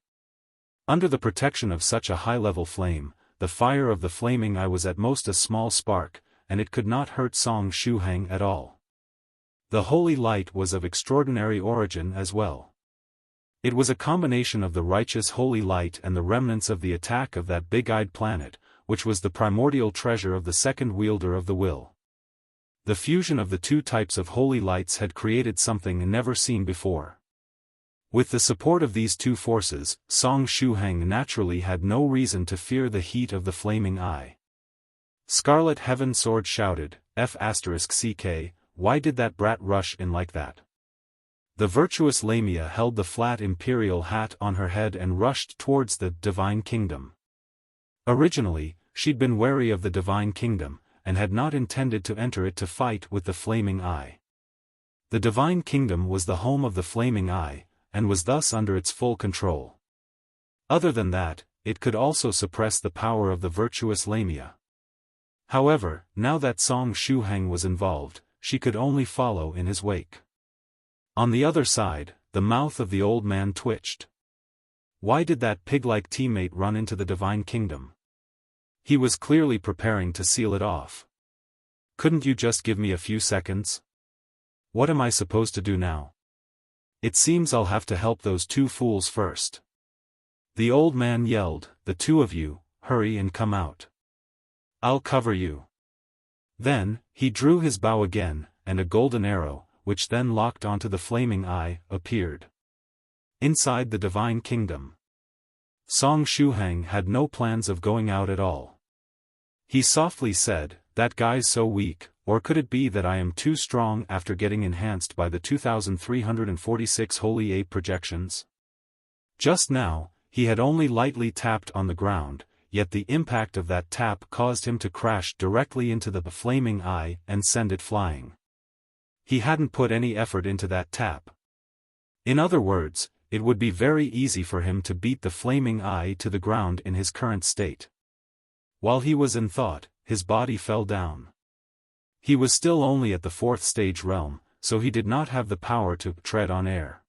Under the protection of such a high-level flame, the fire of the flaming eye was at most a small spark, and it could not hurt Song Shuhang at all. The holy light was of extraordinary origin as well. It was a combination of the righteous holy light and the remnants of the attack of that big-eyed planet, which was the primordial treasure of the second wielder of the will. The fusion of the two types of holy lights had created something never seen before. With the support of these two forces, Song Shuhang naturally had no reason to fear the heat of the flaming eye. Scarlet Heaven Sword shouted, F***CK, why did that brat rush in like that? The virtuous Lamia held the flat imperial hat on her head and rushed towards the divine kingdom. Originally, she'd been wary of the divine kingdom, and had not intended to enter it to fight with the flaming eye. The divine kingdom was the home of the flaming eye, and was thus under its full control. Other than that, it could also suppress the power of the virtuous Lamia. However, now that Song Shuhang was involved, she could only follow in his wake. On the other side, the mouth of the old man twitched. Why did that pig-like teammate run into the divine kingdom? He was clearly preparing to seal it off. Couldn't you just give me a few seconds? What am I supposed to do now? It seems I'll have to help those two fools first. The old man yelled, the two of you, hurry and come out. I'll cover you. Then, he drew his bow again, and a golden arrow, which then locked onto the flaming eye, appeared. Inside the divine kingdom. Song Shuhang had no plans of going out at all. He softly said, that guy's so weak, or could it be that I am too strong after getting enhanced by the 2346 Holy Ape projections? Just now, he had only lightly tapped on the ground, yet the impact of that tap caused him to crash directly into the flaming eye and send it flying. He hadn't put any effort into that tap. In other words, it would be very easy for him to beat the flaming eye to the ground in his current state. While he was in thought, his body fell down. He was still only at the fourth stage realm, so he did not have the power to tread on air.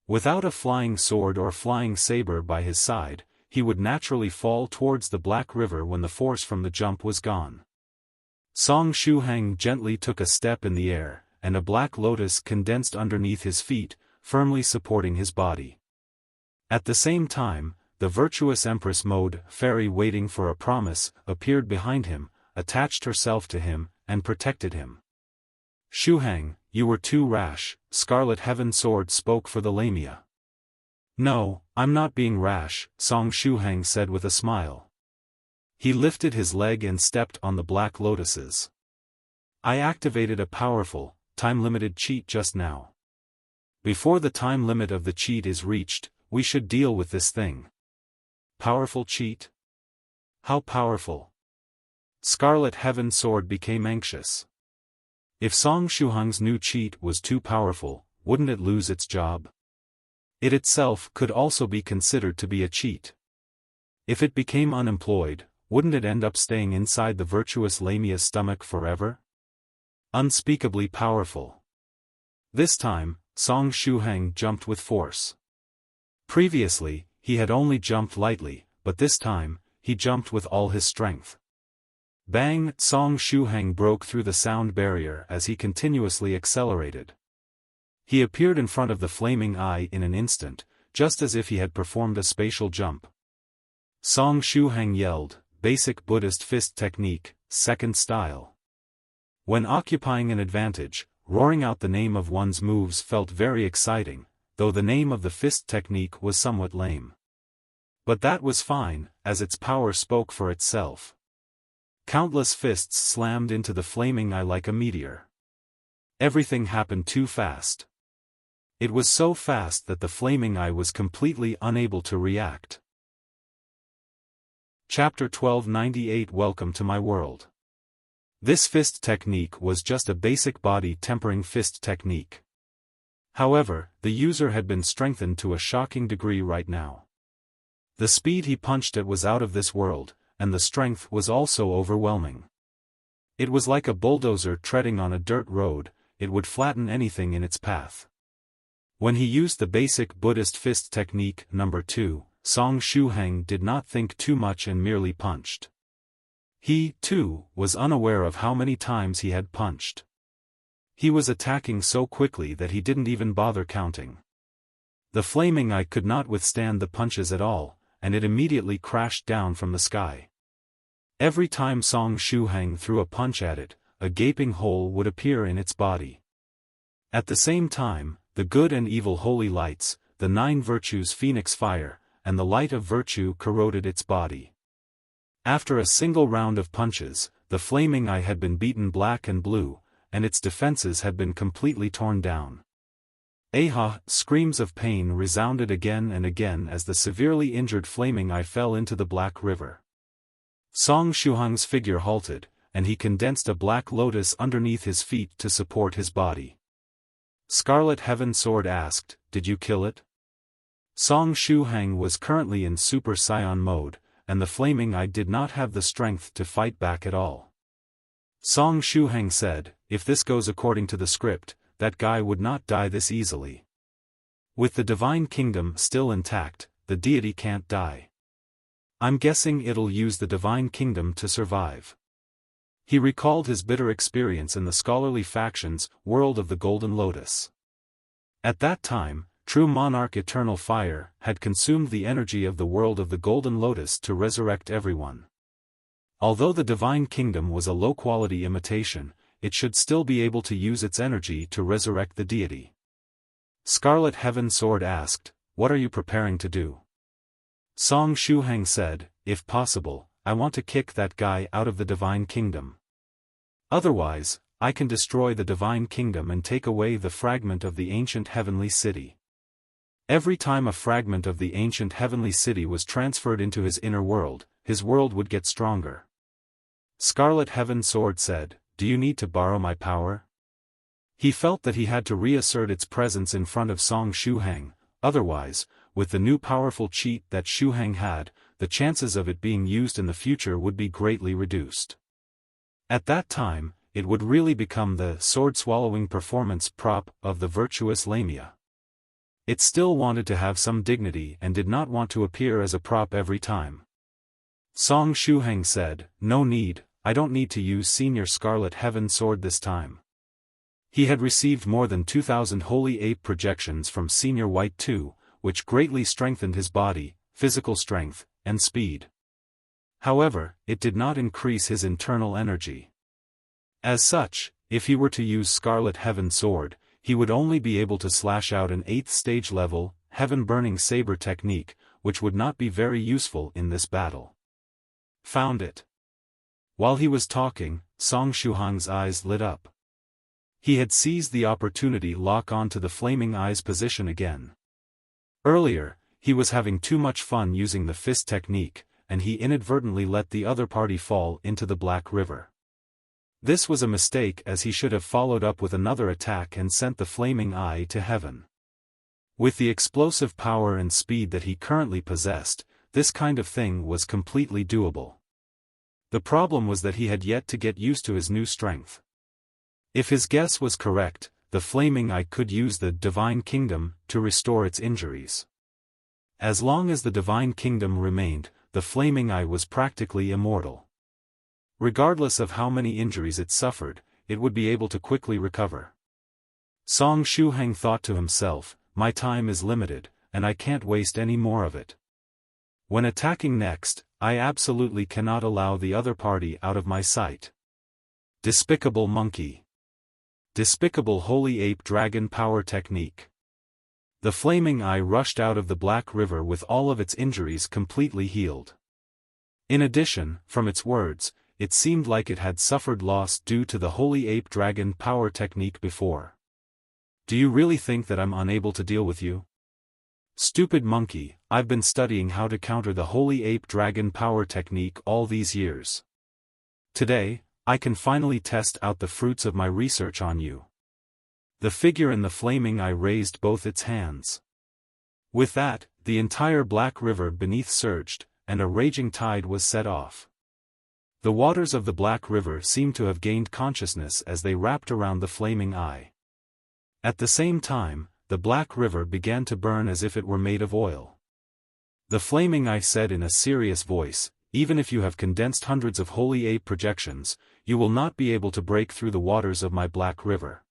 Without a flying sword or flying saber by his side, he would naturally fall towards the Black River when the force from the jump was gone. Song Shuhang gently took a step in the air, and a black lotus condensed underneath his feet, firmly supporting his body. At the same time, the virtuous Empress Mode, fairy waiting for a promise, appeared behind him, attached herself to him, and protected him. Shuhang, you were too rash, Scarlet Heaven Sword spoke for the Lamia. No, I'm not being rash, Song Shuhang said with a smile. He lifted his leg and stepped on the black lotuses. I activated a powerful, time-limited cheat just now. Before the time limit of the cheat is reached, we should deal with this thing. Powerful cheat? How powerful? Scarlet Heaven Sword became anxious. If Song Shuhang's new cheat was too powerful, wouldn't it lose its job? It itself could also be considered to be a cheat. If it became unemployed, wouldn't it end up staying inside the virtuous Lamia's stomach forever? Unspeakably powerful. This time, Song Shuhang jumped with force. Previously, he had only jumped lightly, but this time, he jumped with all his strength. Bang! Song Shuhang broke through the sound barrier as he continuously accelerated. He appeared in front of the flaming eye in an instant, just as if he had performed a spatial jump. Song Shuhang yelled, Basic Buddhist Fist Technique, Second Style. When occupying an advantage, roaring out the name of one's moves felt very exciting, though the name of the fist technique was somewhat lame. But that was fine, as its power spoke for itself. Countless fists slammed into the flaming eye like a meteor. Everything happened too fast. It was so fast that the flaming eye was completely unable to react. Chapter 1298 Welcome to my world. This fist technique was just a basic body tempering fist technique. However, the user had been strengthened to a shocking degree right now. The speed he punched at was out of this world, and the strength was also overwhelming. It was like a bulldozer treading on a dirt road, it would flatten anything in its path. When he used the basic Buddhist fist technique number 2, Song Shuhang did not think too much and merely punched. He, too, was unaware of how many times he had punched. He was attacking so quickly that he didn't even bother counting. The flaming eye could not withstand the punches at all, and it immediately crashed down from the sky. Every time Song Shuhang threw a punch at it, a gaping hole would appear in its body. At the same time, the good and evil holy lights, the 9 virtues phoenix fire, and the light of virtue corroded its body. After a single round of punches, the flaming eye had been beaten black and blue, and its defenses had been completely torn down. Aha! Screams of pain resounded again and again as the severely injured flaming eye fell into the black river. Song Shuhang's figure halted, and he condensed a black lotus underneath his feet to support his body. Scarlet Heaven Sword asked, "Did you kill it?" Song Shuhang was currently in Super Saiyan mode, and the flaming eye did not have the strength to fight back at all. Song Shuhang said, "If this goes according to the script, that guy would not die this easily. With the divine kingdom still intact, the deity can't die. I'm guessing it'll use the divine kingdom to survive." He recalled his bitter experience in the scholarly faction's world of the Golden Lotus. At that time, true Monarch eternal fire had consumed the energy of the world of the Golden Lotus to resurrect everyone. Although the divine kingdom was a low-quality imitation, it should still be able to use its energy to resurrect the deity. Scarlet Heaven Sword asked, "What are you preparing to do?" Song Shuhang said, "If possible, I want to kick that guy out of the divine kingdom. Otherwise, I can destroy the divine kingdom and take away the fragment of the ancient heavenly city." Every time a fragment of the ancient heavenly city was transferred into his inner world, his world would get stronger. Scarlet Heaven Sword said, "Do you need to borrow my power?" He felt that he had to reassert its presence in front of Song Shuhang, otherwise, with the new powerful cheat that Shuhang had, the chances of it being used in the future would be greatly reduced. At that time, it would really become the sword-swallowing performance prop of the virtuous Lamia. It still wanted to have some dignity and did not want to appear as a prop every time. Song Shuhang said, "No need, I don't need to use Senior Scarlet Heaven Sword this time." He had received more than 2,000 Holy Ape projections from Senior White 2, which greatly strengthened his body, physical strength, and speed. However, it did not increase his internal energy. As such, if he were to use Scarlet Heaven Sword, he would only be able to slash out an 8th stage level, heaven-burning saber technique, which would not be very useful in this battle. Found it. While he was talking, Song Shuhang's eyes lit up. He had seized the opportunity to lock onto the flaming eye's position again. Earlier, he was having too much fun using the fist technique, and he inadvertently let the other party fall into the Black River. This was a mistake, as he should have followed up with another attack and sent the flaming eye to heaven. With the explosive power and speed that he currently possessed, this kind of thing was completely doable. The problem was that he had yet to get used to his new strength. If his guess was correct, the flaming eye could use the divine kingdom to restore its injuries. As long as the divine kingdom remained, the flaming eye was practically immortal. Regardless of how many injuries it suffered, it would be able to quickly recover. Song Shuhang thought to himself, "My time is limited, and I can't waste any more of it. When attacking next, I absolutely cannot allow the other party out of my sight." Despicable Monkey. Despicable Holy Ape Dragon Power Technique. The flaming eye rushed out of the Black River with all of its injuries completely healed. In addition, from its words, it seemed like it had suffered loss due to the Holy Ape Dragon Power Technique before. "Do you really think that I'm unable to deal with you? Stupid monkey, I've been studying how to counter the Holy Ape Dragon Power Technique all these years. Today, I can finally test out the fruits of my research on you." The figure in the flaming eye raised both its hands. With that, the entire Black River beneath surged, and a raging tide was set off. The waters of the Black River seemed to have gained consciousness as they wrapped around the flaming eye. At the same time, the Black River began to burn as if it were made of oil. The flaming eye said in a serious voice, "Even if you have condensed hundreds of Holy Ape projections, you will not be able to break through the waters of my Black River.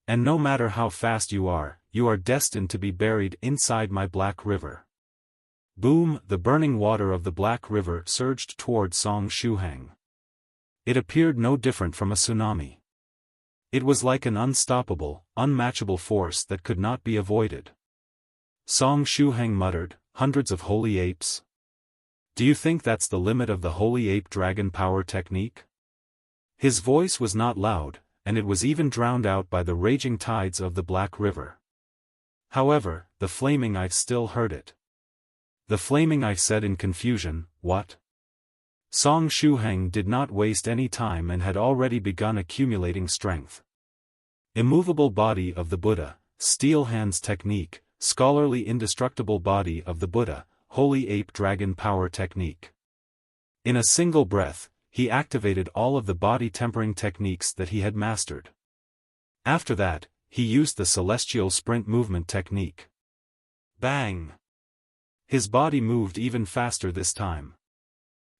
And no matter how fast you are, you are destined to be buried inside my black river. Boom! The burning water of the black river surged toward Song Shuhang. It appeared no different from a tsunami. It was like an unstoppable, unmatchable force that could not be avoided. Song Shuhang muttered, "Hundreds of holy apes? Do you think that's the limit of the Holy Ape dragon power technique?" His voice was not loud, and it was even drowned out by the raging tides of the Black River. However, the Flaming Eye still heard it. The Flaming Eye said in confusion, "What?" Song Shuhang did not waste any time and had already begun accumulating strength. Immovable body of the Buddha, steel hands technique, scholarly indestructible body of the Buddha, Holy Ape dragon power technique. In a single breath, he activated all of the body tempering techniques that he had mastered. After that, he used the celestial sprint movement technique. Bang! His body moved even faster this time.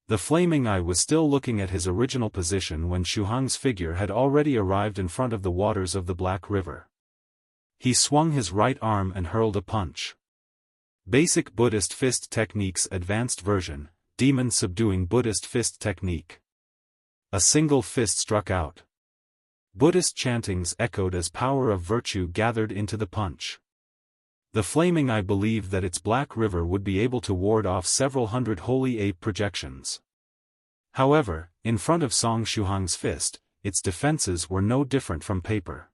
The Flaming Eye was still looking at his original position when Shuhang's figure had already arrived in front of the waters of the Black River. He swung his right arm and hurled a punch. Basic Buddhist fist techniques advanced version, demon subduing Buddhist fist technique. A single fist struck out. Buddhist chantings echoed as power of virtue gathered into the punch. The Flaming Eye believed that its Black River would be able to ward off several hundred Holy Ape projections. However, in front of Song Shuhang's fist, its defenses were no different from paper.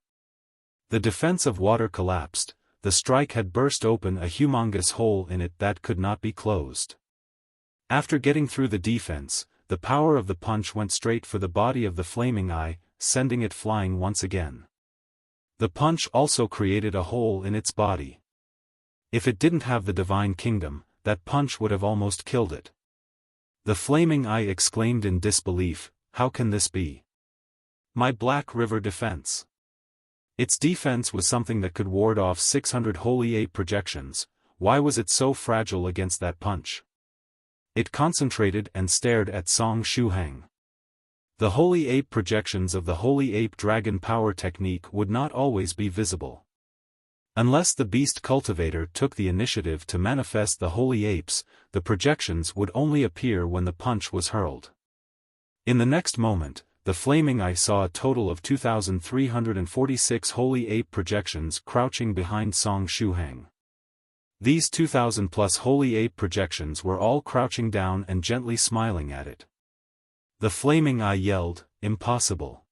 The defense of water collapsed, the strike had burst open a humongous hole in it that could not be closed. After getting through the defense, the power of the punch went straight for the body of the Flaming Eye, sending it flying once again. The punch also created a hole in its body. If it didn't have the Divine Kingdom, that punch would have almost killed it. The Flaming Eye exclaimed in disbelief, "How can this be? My Black River defense." Its defense was something that could ward off 600 Holy Ape projections. Why was it so fragile against that punch? It concentrated and stared at Song Shuhang. The Holy Ape projections of the Holy Ape dragon power technique would not always be visible. Unless the beast cultivator took the initiative to manifest the Holy Apes, the projections would only appear when the punch was hurled. In the next moment, the Flaming Eye saw a total of 2,346 Holy Ape projections crouching behind Song Shuhang. These 2,000 plus Holy Ape projections were all crouching down and gently smiling at it. The Flaming Eye yelled, "Impossible."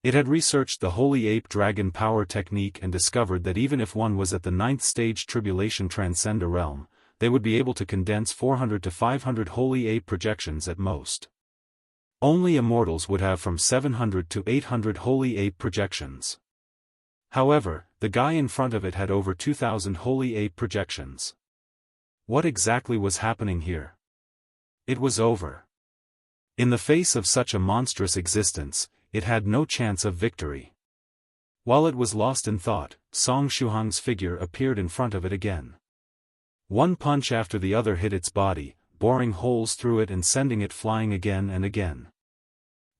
It had researched the Holy Ape dragon power technique and discovered that even if one was at the 9th stage tribulation transcender realm, they would be able to condense 400 to 500 Holy Ape projections at most. Only immortals would have from 700 to 800 Holy Ape projections. However, the guy in front of it had over 2,000 Holy Ape projections. What exactly was happening here? It was over. In the face of such a monstrous existence, it had no chance of victory. While it was lost in thought, Song Shuhang's figure appeared in front of it again. One punch after the other hit its body, boring holes through it and sending it flying again and again.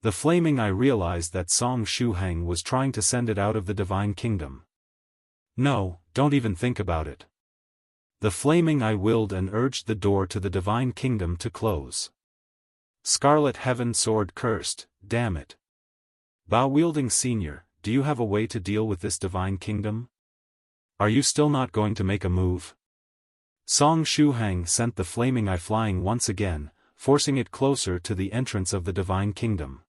The Flaming Eye realized that Song Shuhang was trying to send it out of the Divine Kingdom. "No, don't even think about it." The Flaming Eye willed and urged the door to the Divine Kingdom to close. Scarlet Heaven Sword cursed, "Damn it. Dual-Wielding Senior, do you have a way to deal with this Divine Kingdom? Are you still not going to make a move?" Song Shuhang sent the Flaming Eye flying once again, forcing it closer to the entrance of the Divine Kingdom.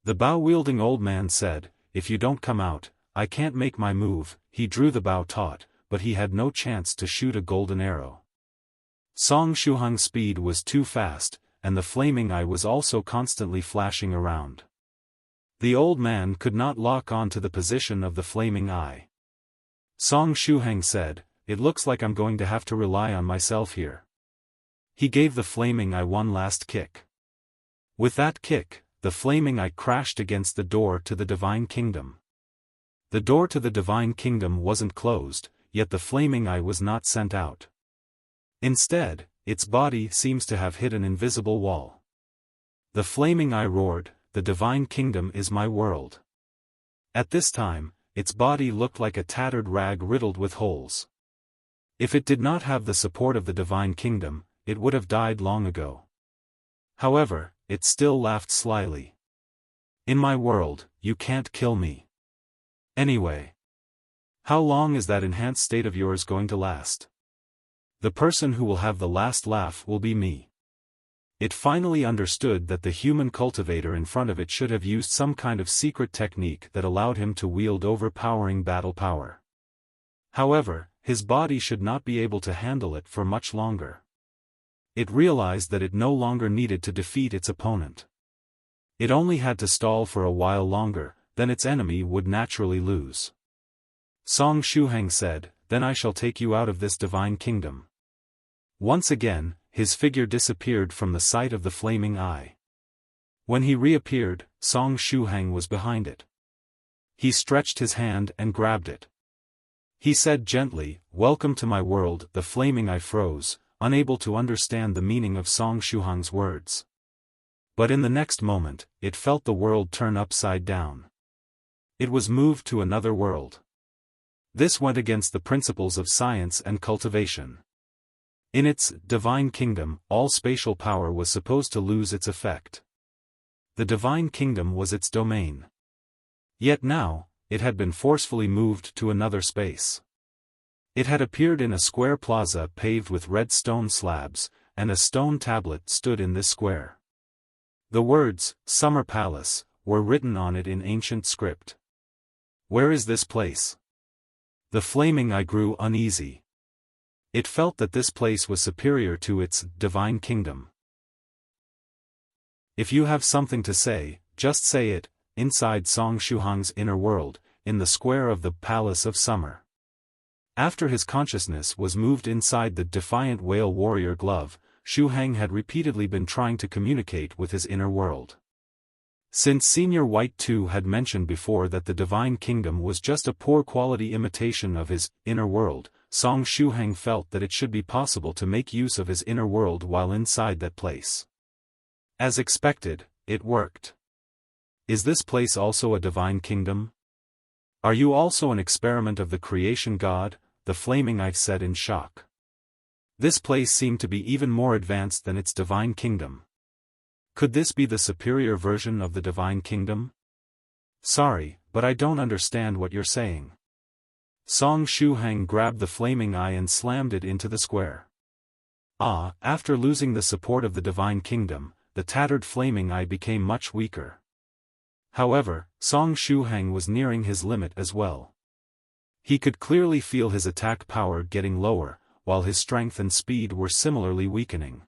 The bow-wielding old man said, "If you don't come out, I can't make my move." He drew the bow taut, but he had no chance to shoot a golden arrow. Song Shuhang's speed was too fast, and the Flaming Eye was also constantly flashing around. The old man could not lock on to the position of the Flaming Eye. Song Shuhang said, "It looks like I'm going to have to rely on myself here." He gave the Flaming Eye one last kick. With that kick, the Flaming Eye crashed against the door to the Divine Kingdom. The door to the Divine Kingdom wasn't closed, yet the Flaming Eye was not sent out. Instead, its body seems to have hit an invisible wall. The Flaming Eye roared, "The Divine Kingdom is my world." At this time, its body looked like a tattered rag riddled with holes. If it did not have the support of the divine kingdom, it would have died long ago. However, it still laughed slyly. In my world, you can't kill me. Anyway. How long is that enhanced state of yours going to last? The person who will have the last laugh will be me. It finally understood that the human cultivator in front of it should have used some kind of secret technique that allowed him to wield overpowering battle power. However, his body should not be able to handle it for much longer. It realized that it no longer needed to defeat its opponent. It only had to stall for a while longer, then its enemy would naturally lose. Shuhang said, "Then I shall take you out of this divine kingdom." Once again, his figure disappeared from the sight of the flaming eye. When he reappeared, Shuhang was behind it. He stretched his hand and grabbed it. He said gently, "Welcome to my world." The flaming eye froze, unable to understand the meaning of Shuhang's words. But in the next moment, it felt the world turn upside down. It was moved to another world. This went against the principles of science and cultivation. In its divine kingdom, all spatial power was supposed to lose its effect. The divine kingdom was its domain. Yet now, it had been forcefully moved to another space. It had appeared in a square plaza paved with red stone slabs, and a stone tablet stood in this square. The words, "Summer Palace," were written on it in ancient script. Where is this place? The flaming eye grew uneasy. It felt that this place was superior to its divine kingdom. If you have something to say, just say it. Inside Shuhang's inner world, in the square of the Palace of Summer. After his consciousness was moved inside the defiant whale warrior glove, Shuhang had repeatedly been trying to communicate with his inner world. Since Senior White 2 had mentioned before that the divine kingdom was just a poor quality imitation of his inner world, Shuhang felt that it should be possible to make use of his inner world while inside that place. As expected, it worked. Is this place also a divine kingdom? Are you also an experiment of the creation god? The flaming eye said in shock. This place seemed to be even more advanced than its divine kingdom. Could this be the superior version of the divine kingdom? Sorry, but I don't understand what you're saying. Shuhang grabbed the flaming eye and slammed it into the square. After losing the support of the divine kingdom, the tattered flaming eye became much weaker. However, Shuhang was nearing his limit as well. He could clearly feel his attack power getting lower, while his strength and speed were similarly weakening.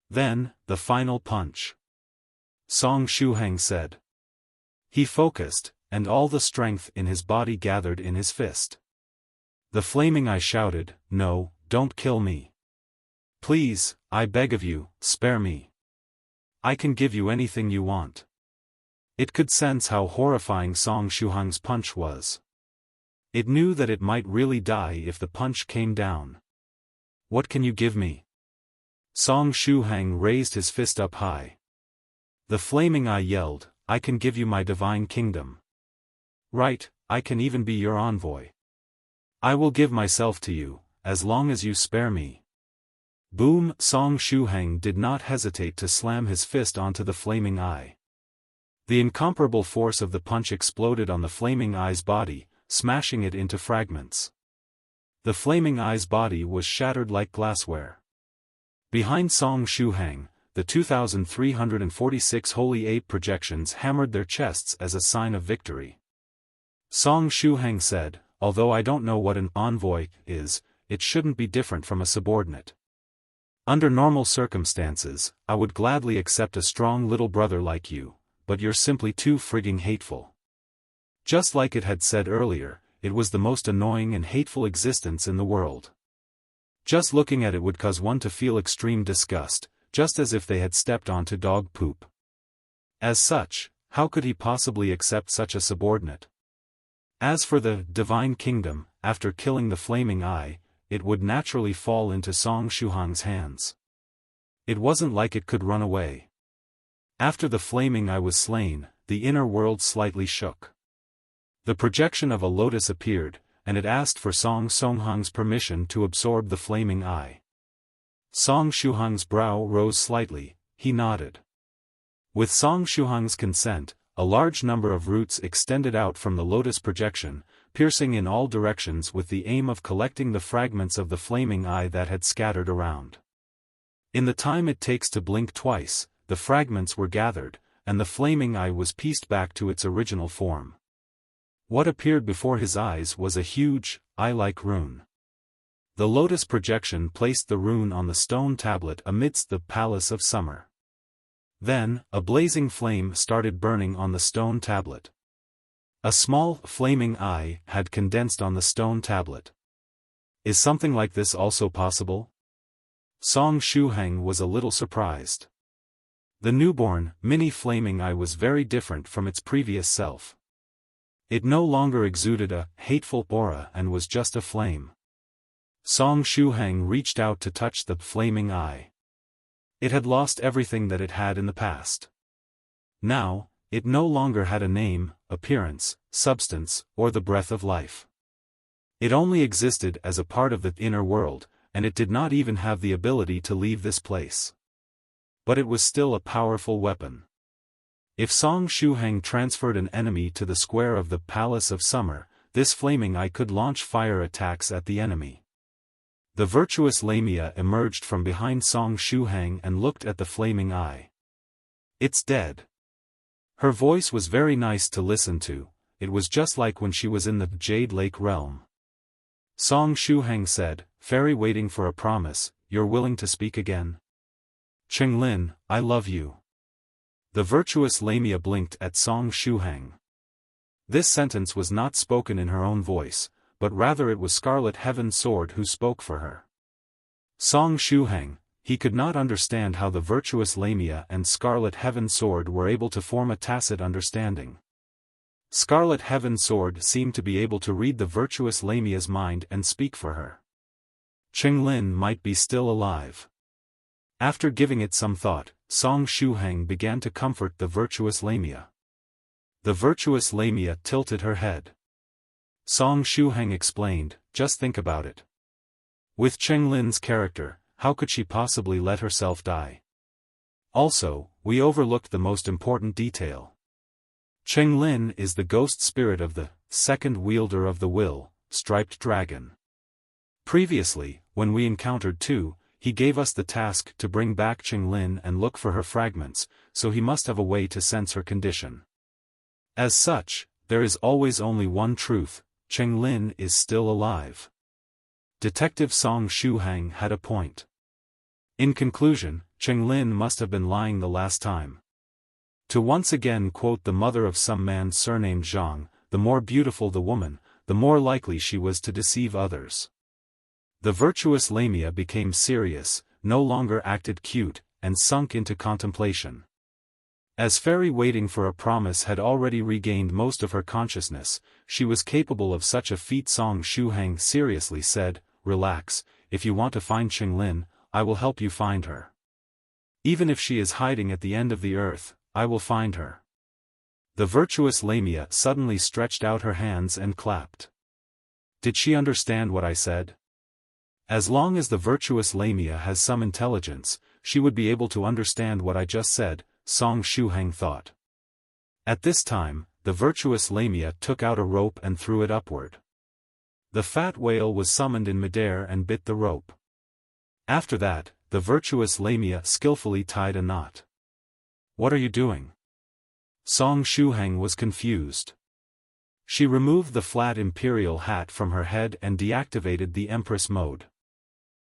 Then, the final punch. Shuhang said. He focused, and all the strength in his body gathered in his fist. The flaming eye shouted, "No, don't kill me. Please, I beg of you, spare me. I can give you anything you want." It could sense how horrifying Shuhang's punch was. It knew that it might really die if the punch came down. "What can you give me?" Shuhang raised his fist up high. The flaming eye yelled, "I can give you my divine kingdom. Right, I can even be your envoy. I will give myself to you, as long as you spare me." Boom! Shuhang did not hesitate to slam his fist onto the flaming eye. The incomparable force of the punch exploded on the flaming eye's body, smashing it into fragments. The flaming eye's body was shattered like glassware. Behind Shuhang, the 2,346 Holy Ape projections hammered their chests as a sign of victory. Shuhang said, "Although I don't know what an envoy is, it shouldn't be different from a subordinate. Under normal circumstances, I would gladly accept a strong little brother like you, but you're simply too frigging hateful." Just like it had said earlier, it was the most annoying and hateful existence in the world. Just looking at it would cause one to feel extreme disgust, just as if they had stepped onto dog poop. As such, how could he possibly accept such a subordinate? As for the divine kingdom, after killing the flaming eye, it would naturally fall into Shuhang's hands. It wasn't like it could run away. After the flaming eye was slain, the inner world slightly shook. The projection of a lotus appeared, and it asked for Song Shuhang's permission to absorb the flaming eye. Song Shuhang's brow rose slightly, he nodded. With Song Shuhang's consent, a large number of roots extended out from the lotus projection, piercing in all directions with the aim of collecting the fragments of the flaming eye that had scattered around. In the time it takes to blink twice, the fragments were gathered, and the flaming eye was pieced back to its original form. What appeared before his eyes was a huge, eye-like rune. The lotus projection placed the rune on the stone tablet amidst the Palace of Summer. Then, a blazing flame started burning on the stone tablet. A small, flaming eye had condensed on the stone tablet. Is something like this also possible? Song Shuhang was a little surprised. The newborn, mini flaming eye was very different from its previous self. It no longer exuded a hateful aura and was just a flame. Song Shuhang reached out to touch the flaming eye. It had lost everything that it had in the past. Now, it no longer had a name, appearance, substance, or the breath of life. It only existed as a part of the inner world, and it did not even have the ability to leave this place. But it was still a powerful weapon. If Song Shuhang transferred an enemy to the square of the Palace of Summer, this flaming eye could launch fire attacks at the enemy. The virtuous Lamia emerged from behind Song Shuhang and looked at the flaming eye. It's dead. Her voice was very nice to listen to, it was just like when she was in the Jade Lake realm. Song Shuhang said, "Fairy waiting for a promise, you're willing to speak again? Cheng Lin, I love you." The virtuous Lamia blinked at Song Shuhang. This sentence was not spoken in her own voice, but rather it was Scarlet Heaven Sword who spoke for her. Song Shuhang, he could not understand how the virtuous Lamia and Scarlet Heaven Sword were able to form a tacit understanding. Scarlet Heaven Sword seemed to be able to read the virtuous Lamia's mind and speak for her. Cheng Lin might be still alive. After giving it some thought, Song Shuhang began to comfort the virtuous Lamia. The virtuous Lamia tilted her head. Song Shuhang explained, "Just think about it. With Cheng Lin's character, how could she possibly let herself die? Also, we overlooked the most important detail. Cheng Lin is the ghost spirit of the second wielder of the will, striped dragon. Previously, when we encountered two, he gave us the task to bring back Cheng Lin and look for her fragments, so he must have a way to sense her condition. As such, there is always only one truth, Cheng Lin is still alive." Detective Song Shuhang had a point. In conclusion, Cheng Lin must have been lying the last time. To once again quote the mother of some man surnamed Zhang, the more beautiful the woman, the more likely she was to deceive others. The virtuous Lamia became serious, no longer acted cute, and sunk into contemplation. As Fairy waiting for a promise had already regained most of her consciousness, she was capable of such a feat. Song Shuhang seriously said, "Relax, if you want to find Cheng Lin, I will help you find her. Even if she is hiding at the end of the earth, I will find her." The virtuous Lamia suddenly stretched out her hands and clapped. Did she understand what I said? As long as the virtuous Lamia has some intelligence, she would be able to understand what I just said, Song Shuhang thought. At this time, the virtuous Lamia took out a rope and threw it upward. The fat whale was summoned in midair and bit the rope. After that, the virtuous Lamia skillfully tied a knot. "What are you doing?" Song Shuhang was confused. She removed the flat imperial hat from her head and deactivated the Empress mode.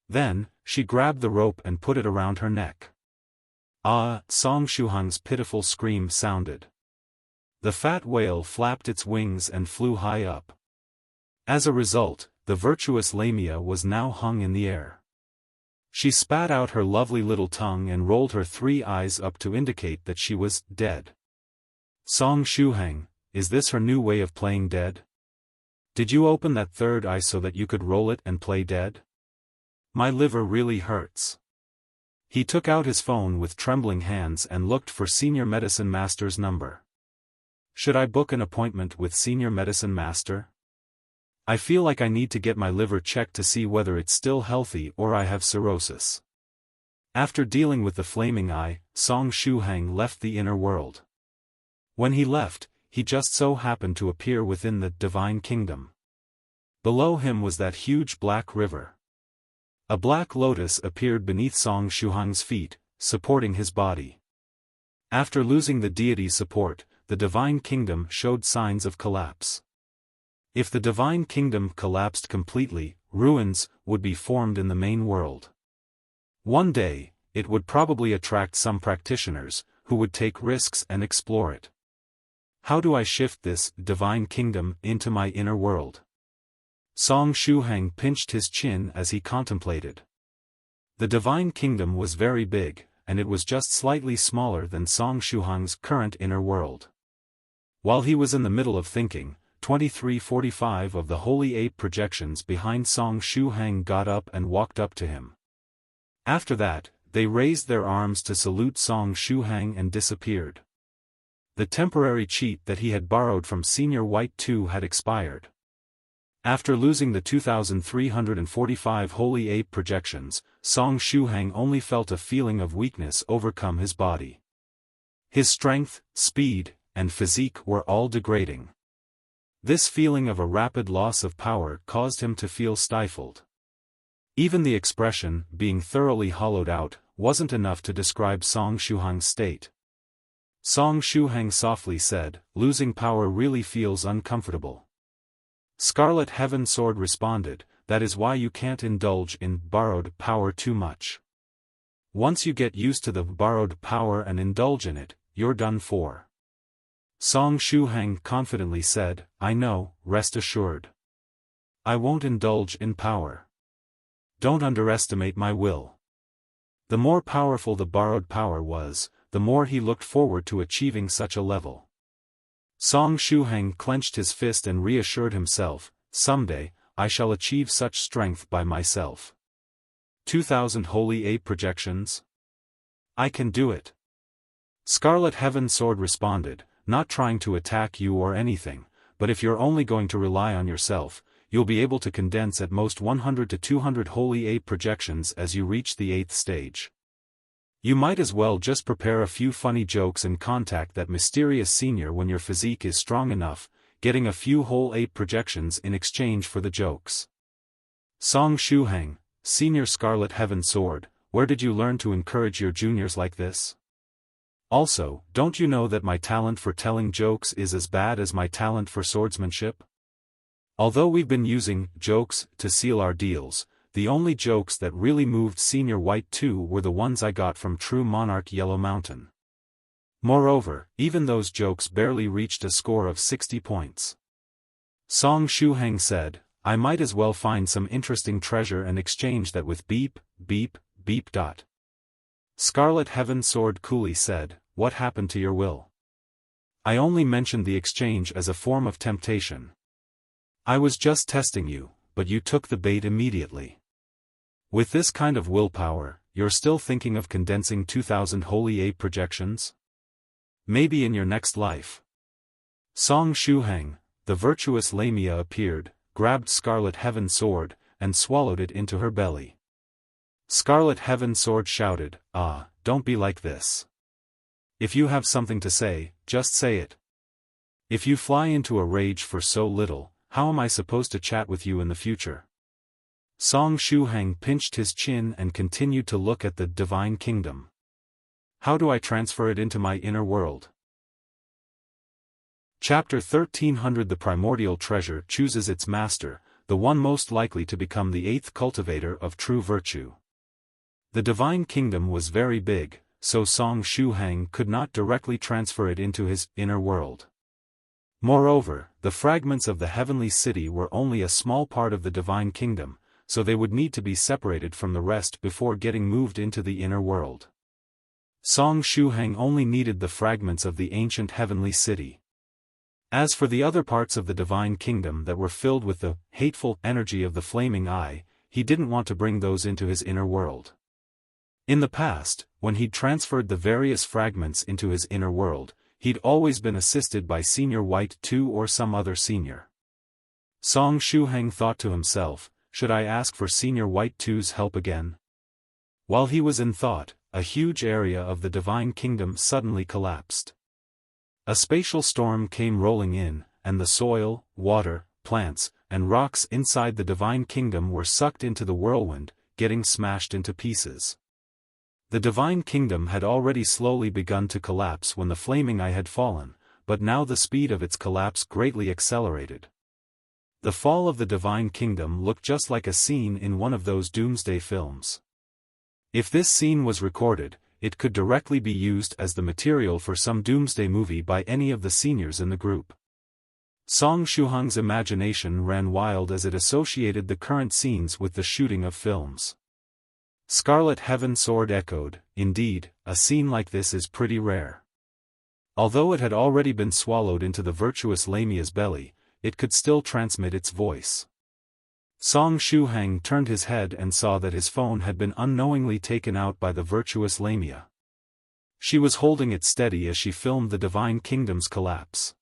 Then, she grabbed the rope and put it around her neck. "Ah!" Song Shuhang's pitiful scream sounded. The fat whale flapped its wings and flew high up. As a result, the virtuous Lamia was now hung in the air. She spat out her lovely little tongue and rolled her 3 eyes up to indicate that she was dead. Song Shuhang, is this her new way of playing dead? Did you open that 3rd eye so that you could roll it and play dead? My liver really hurts. He took out his phone with trembling hands and looked for Senior Medicine Master's number. Should I book an appointment with Senior Medicine Master? I feel like I need to get my liver checked to see whether it's still healthy or I have cirrhosis. After dealing with the flaming eye, Song Shuhang left the inner world. When he left, he just so happened to appear within the Divine Kingdom. Below him was that huge black river. A black lotus appeared beneath Song Shuhang's feet, supporting his body. After losing the deity's support, the Divine Kingdom showed signs of collapse. If the Divine Kingdom collapsed completely, ruins would be formed in the main world. One day, it would probably attract some practitioners, who would take risks and explore it. How do I shift this Divine Kingdom into my inner world? Song Shuhang pinched his chin as he contemplated. The Divine Kingdom was very big, and it was just slightly smaller than Song Shuhang's current inner world. While he was in the middle of thinking, 2345 of the Holy Ape projections behind Song Shuhang got up and walked up to him. After that, they raised their arms to salute Song Shuhang and disappeared. The temporary cheat that he had borrowed from Senior White 2 had expired. After losing the 2345 Holy Ape projections, Song Shuhang only felt a feeling of weakness overcome his body. His strength, speed, and physique were all degrading. This feeling of a rapid loss of power caused him to feel stifled. Even the expression, being thoroughly hollowed out, wasn't enough to describe Song Shuhang's state. Song Shuhang softly said, "Losing power really feels uncomfortable." Scarlet Heaven Sword responded, "That is why you can't indulge in borrowed power too much. Once you get used to the borrowed power and indulge in it, you're done for." Song Shuhang confidently said, "I know, rest assured. I won't indulge in power. Don't underestimate my will." The more powerful the borrowed power was, the more he looked forward to achieving such a level. Song Shuhang clenched his fist and reassured himself, "Someday, I shall achieve such strength by myself. 2000 Holy Ape projections? I can do it." Scarlet Heaven Sword responded, "Not trying to attack you or anything, but if you're only going to rely on yourself, you'll be able to condense at most 100 to 200 Holy Ape projections as you reach the 8th stage. You might as well just prepare a few funny jokes and contact that mysterious senior when your physique is strong enough, getting a few whole ape projections in exchange for the jokes." Song Shuhang, Senior Scarlet Heaven Sword, where did you learn to encourage your juniors like this? Also, don't you know that my talent for telling jokes is as bad as my talent for swordsmanship? Although we've been using jokes to seal our deals, the only jokes that really moved Senior White 2 were the ones I got from true Monarch Yellow Mountain. Moreover, even those jokes barely reached a score of 60 points. Song Shuhang said, "I might as well find some interesting treasure and exchange that with beep, beep, beep. Scarlet Heaven Sword coolly said, "What happened to your will? I only mentioned the exchange as a form of temptation. I was just testing you, but you took the bait immediately. With this kind of willpower, you're still thinking of condensing 2000 Holy Ape projections? Maybe in your next life." Song Shuhang, the virtuous Lamia appeared, grabbed Scarlet Heaven Sword, and swallowed it into her belly. Scarlet Heaven Sword shouted, "Ah, don't be like this. If you have something to say, just say it. If you fly into a rage for so little, how am I supposed to chat with you in the future?" Song Shuhang pinched his chin and continued to look at the Divine Kingdom. "How do I transfer it into my inner world?" Chapter 1300 The primordial treasure chooses its master, the one most likely to become the 8th cultivator of true virtue. The Divine Kingdom was very big, so Song Shuhang could not directly transfer it into his inner world. Moreover, the fragments of the heavenly city were only a small part of the Divine Kingdom, so they would need to be separated from the rest before getting moved into the inner world. Song Shuhang only needed the fragments of the ancient heavenly city. As for the other parts of the Divine Kingdom that were filled with the hateful energy of the flaming eye, he didn't want to bring those into his inner world. In the past, when he'd transferred the various fragments into his inner world, he'd always been assisted by Senior White 2 or some other senior. Song Shuhang thought to himself, should I ask for Senior White 2's help again? While he was in thought, a huge area of the Divine Kingdom suddenly collapsed. A spatial storm came rolling in, and the soil, water, plants, and rocks inside the Divine Kingdom were sucked into the whirlwind, getting smashed into pieces. The Divine Kingdom had already slowly begun to collapse when the flaming eye had fallen, but now the speed of its collapse greatly accelerated. The fall of the Divine Kingdom looked just like a scene in one of those doomsday films. If this scene was recorded, it could directly be used as the material for some doomsday movie by any of the seniors in the group. Song Shuhang's imagination ran wild as it associated the current scenes with the shooting of films. Scarlet Heaven Sword echoed, indeed, a scene like this is pretty rare. Although it had already been swallowed into the virtuous Lamia's belly, it could still transmit its voice. Song Shuhang turned his head and saw that his phone had been unknowingly taken out by the virtuous Lamia. She was holding it steady as she filmed the Divine Kingdom's collapse.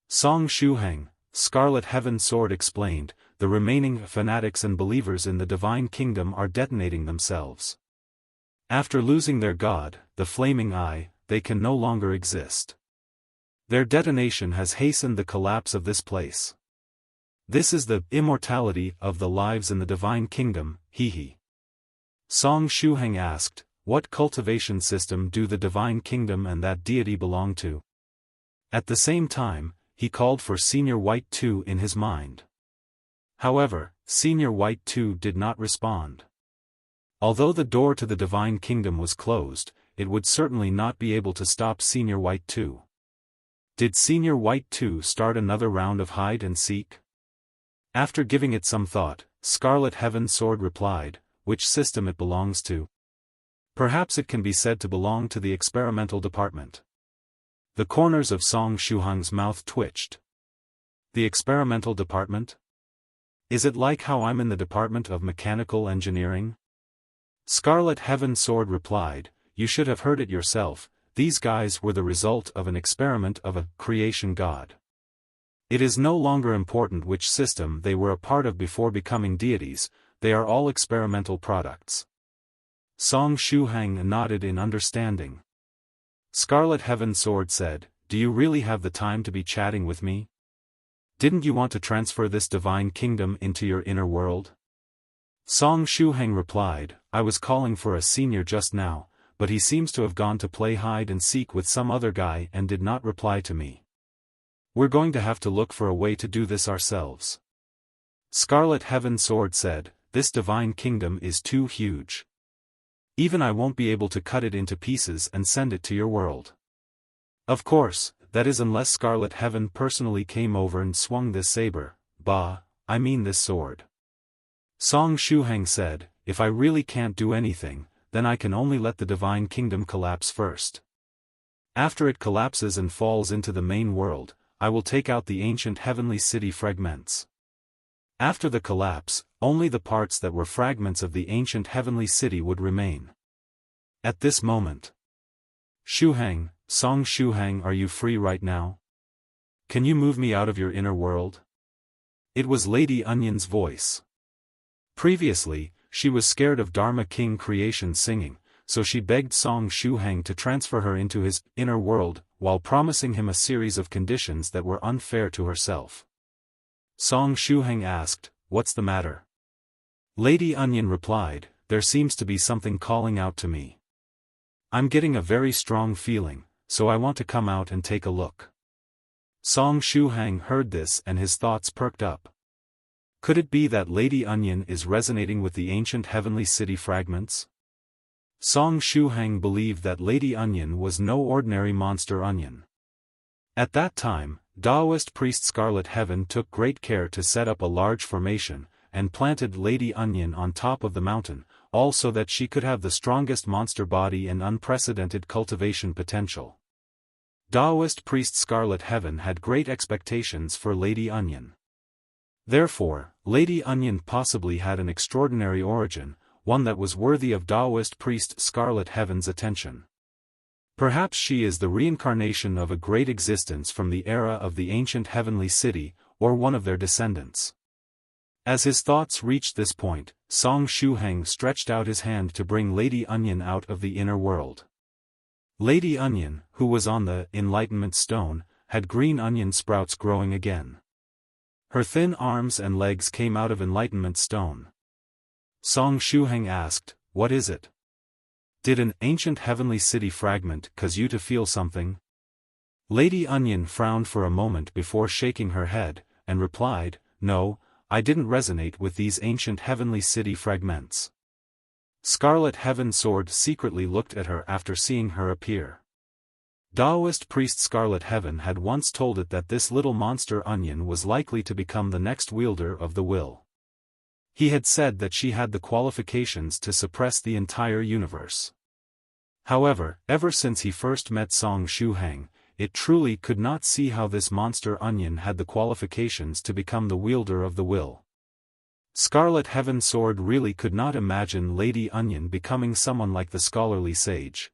Song Shuhang, Scarlet Heaven Sword explained, the remaining fanatics and believers in the Divine Kingdom are detonating themselves. After losing their god, the Flaming Eye, they can no longer exist. Their detonation has hastened the collapse of this place. This is the immortality of the lives in the Divine Kingdom, hee. Song Shuhang asked, what cultivation system do the Divine Kingdom and that deity belong to? At the same time, he called for Senior White 2 in his mind. However, Senior White 2 did not respond. Although the door to the Divine Kingdom was closed, it would certainly not be able to stop Senior White 2. Did Senior White 2 start another round of hide and seek? After giving it some thought, Scarlet Heaven Sword replied, which system it belongs to. Perhaps it can be said to belong to the experimental department. The corners of Song Shuhang's mouth twitched. The experimental department? Is it like how I'm in the Department of Mechanical Engineering? Scarlet Heaven Sword replied, you should have heard it yourself, these guys were the result of an experiment of a creation god. It is no longer important which system they were a part of before becoming deities, they are all experimental products. Song Shuhang nodded in understanding. Scarlet Heaven Sword said, do you really have the time to be chatting with me? Didn't you want to transfer this Divine Kingdom into your inner world? Song Shuhang replied, I was calling for a senior just now, but he seems to have gone to play hide and seek with some other guy and did not reply to me. We're going to have to look for a way to do this ourselves. Scarlet Heaven Sword said, this Divine Kingdom is too huge. Even I won't be able to cut it into pieces and send it to your world. Of course, that is unless Scarlet Heaven personally came over and swung this saber, I mean this sword. Song Shuhang said, if I really can't do anything, then I can only let the Divine Kingdom collapse first. After it collapses and falls into the main world, I will take out the ancient heavenly city fragments. After the collapse, only the parts that were fragments of the ancient heavenly city would remain. At this moment, Shuhang, Song Shuhang, are you free right now? Can you move me out of your inner world? It was Lady Onion's voice. Previously, she was scared of Dharma King creation singing, so she begged Song Shuhang to transfer her into his inner world, while promising him a series of conditions that were unfair to herself. Song Shuhang asked, what's the matter? Lady Onion replied, there seems to be something calling out to me. I'm getting a very strong feeling, so I want to come out and take a look. Song Shuhang heard this and his thoughts perked up. Could it be that Lady Onion is resonating with the ancient heavenly city fragments? Song Shuhang believed that Lady Onion was no ordinary monster onion. At that time, Taoist priest Scarlet Heaven took great care to set up a large formation, and planted Lady Onion on top of the mountain, all so that she could have the strongest monster body and unprecedented cultivation potential. Taoist priest Scarlet Heaven had great expectations for Lady Onion. Therefore, Lady Onion possibly had an extraordinary origin, one that was worthy of Taoist priest Scarlet Heaven's attention. Perhaps she is the reincarnation of a great existence from the era of the ancient heavenly city, or one of their descendants. As his thoughts reached this point, Song Shuhang stretched out his hand to bring Lady Onion out of the inner world. Lady Onion, who was on the Enlightenment Stone, had green onion sprouts growing again. Her thin arms and legs came out of Enlightenment Stone. Song Shuhang asked, "What is it? Did an ancient heavenly city fragment cause you to feel something?" Lady Onion frowned for a moment before shaking her head, and replied, "No, I didn't resonate with these ancient heavenly city fragments." Scarlet Heaven Sword secretly looked at her after seeing her appear. Taoist priest Scarlet Heaven had once told it that this little monster onion was likely to become the next wielder of the will. He had said that she had the qualifications to suppress the entire universe. However, ever since he first met Song Shuhang, it truly could not see how this monster onion had the qualifications to become the wielder of the will. Scarlet Heaven Sword really could not imagine Lady Onion becoming someone like the scholarly sage.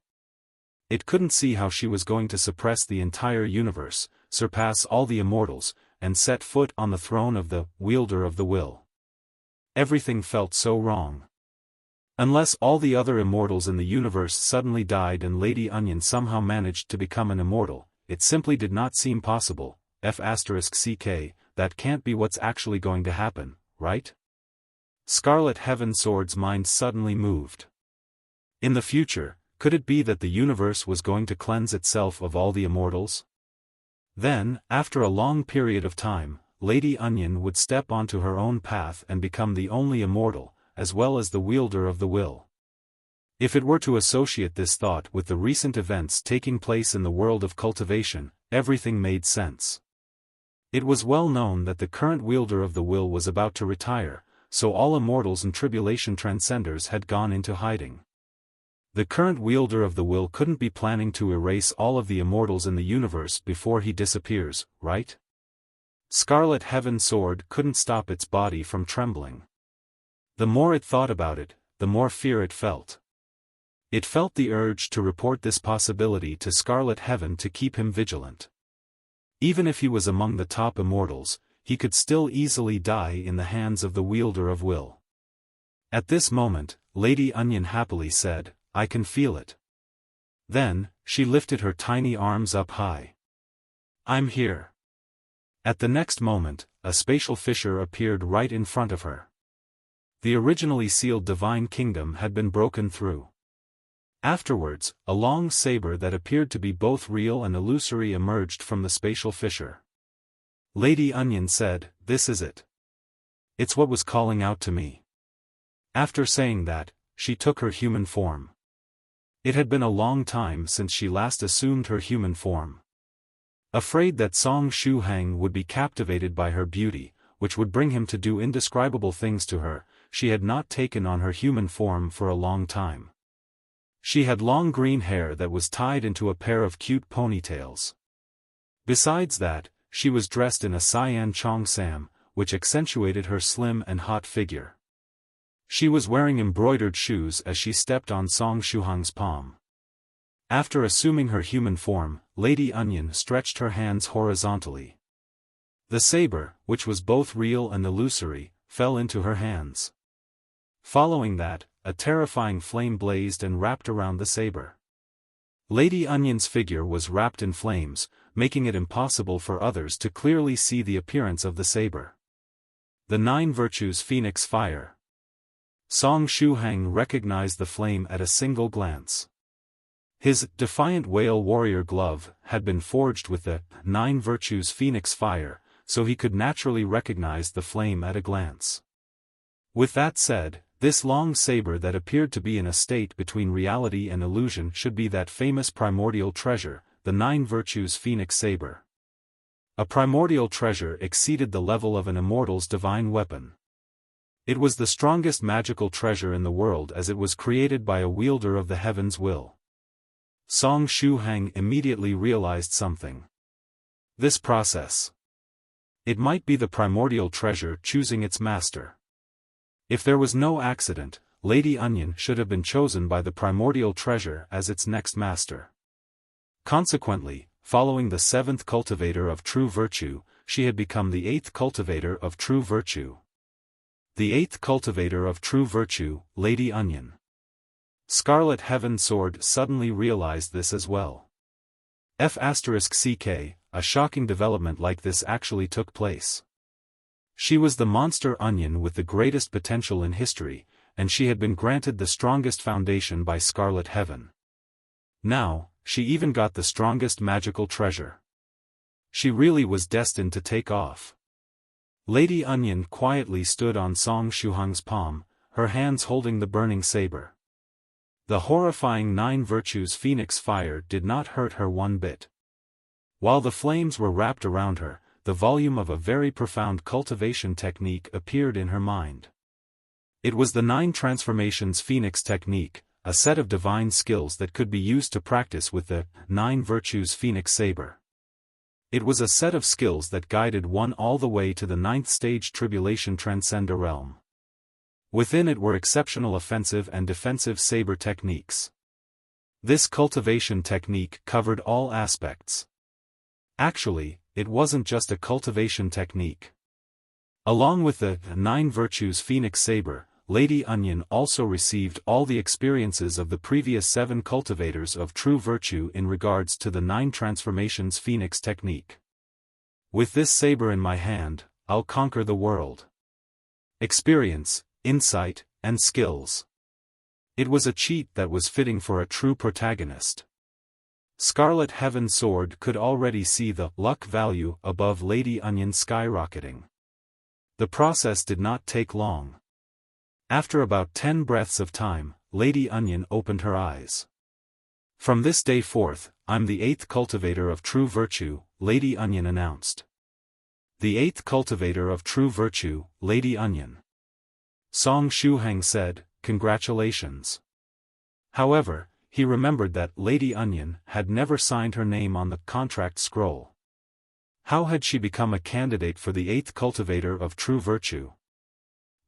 It couldn't see how she was going to suppress the entire universe, surpass all the immortals, and set foot on the throne of the wielder of the will. Everything felt so wrong. Unless all the other immortals in the universe suddenly died and Lady Onion somehow managed to become an immortal, it simply did not seem possible. F***ck, that can't be what's actually going to happen, right? Scarlet Heaven Sword's mind suddenly moved. In the future, could it be that the universe was going to cleanse itself of all the immortals? Then, after a long period of time, Lady Onion would step onto her own path and become the only immortal, as well as the wielder of the will. If it were to associate this thought with the recent events taking place in the world of cultivation, everything made sense. It was well known that the current wielder of the will was about to retire, so all immortals and tribulation transcenders had gone into hiding. The current wielder of the will couldn't be planning to erase all of the immortals in the universe before he disappears, right? Scarlet Heaven Sword couldn't stop its body from trembling. The more it thought about it, the more fear it felt. It felt the urge to report this possibility to Scarlet Heaven to keep him vigilant. Even if he was among the top immortals, he could still easily die in the hands of the wielder of will. At this moment, Lady Onion happily said, "I can feel it." Then, she lifted her tiny arms up high. "I'm here." At the next moment, a spatial fissure appeared right in front of her. The originally sealed divine kingdom had been broken through. Afterwards, a long saber that appeared to be both real and illusory emerged from the spatial fissure. Lady Onion said, "This is it. It's what was calling out to me." After saying that, she took her human form. It had been a long time since she last assumed her human form. Afraid that Song Shuhang would be captivated by her beauty, which would bring him to do indescribable things to her, she had not taken on her human form for a long time. She had long green hair that was tied into a pair of cute ponytails. Besides that, she was dressed in a cyan cheongsam, which accentuated her slim and hot figure. She was wearing embroidered shoes as she stepped on Song Shuhang's palm. After assuming her human form, Lady Onion stretched her hands horizontally. The saber, which was both real and illusory, fell into her hands. Following that, a terrifying flame blazed and wrapped around the saber. Lady Onion's figure was wrapped in flames, making it impossible for others to clearly see the appearance of the saber. The 9 Virtues Phoenix Fire. Song Shuhang recognized the flame at a single glance. His Defiant Whale Warrior Glove had been forged with the 9 Virtues Phoenix Fire, so he could naturally recognize the flame at a glance. With that said, this long saber that appeared to be in a state between reality and illusion should be that famous primordial treasure, the 9 Virtues Phoenix Saber. A primordial treasure exceeded the level of an immortal's divine weapon. It was the strongest magical treasure in the world as it was created by a wielder of the heaven's will. Song Shuhang immediately realized something. This process. It might be the primordial treasure choosing its master. If there was no accident, Lady Onion should have been chosen by the primordial treasure as its next master. Consequently, following the 7th cultivator of true virtue, she had become the 8th cultivator of true virtue. The 8th cultivator of true virtue, Lady Onion. Scarlet Heaven Sword suddenly realized this as well. *CK, a shocking development like this actually took place. She was the monster onion with the greatest potential in history, and she had been granted the strongest foundation by Scarlet Heaven. Now, she even got the strongest magical treasure. She really was destined to take off. Lady Onion quietly stood on Song Shuhang's palm, her hands holding the burning saber. The horrifying 9 virtues phoenix fire did not hurt her one bit. While the flames were wrapped around her, the volume of a very profound cultivation technique appeared in her mind. It was the 9 transformations phoenix technique, a set of divine skills that could be used to practice with the 9 virtues phoenix saber. It was a set of skills that guided one all the way to the 9th stage tribulation transcender realm. Within it were exceptional offensive and defensive saber techniques. This cultivation technique covered all aspects. Actually, it wasn't just a cultivation technique. Along with the 9 virtues phoenix saber, Lady Onion also received all the experiences of the previous 7 cultivators of true virtue in regards to the 9 transformations phoenix technique. With this saber in my hand, I'll conquer the world. Experience, insight, and skills. It was a cheat that was fitting for a true protagonist. Scarlet Heaven Sword could already see the luck value above Lady Onion skyrocketing. The process did not take long. After about 10 breaths of time, Lady Onion opened her eyes. From this day forth, I'm the 8th cultivator of true virtue, Lady Onion announced. The 8th cultivator of true virtue, Lady Onion. Song Shuhang said, "Congratulations." However, he remembered that Lady Onion had never signed her name on the contract scroll. How had she become a candidate for the 8th cultivator of true virtue?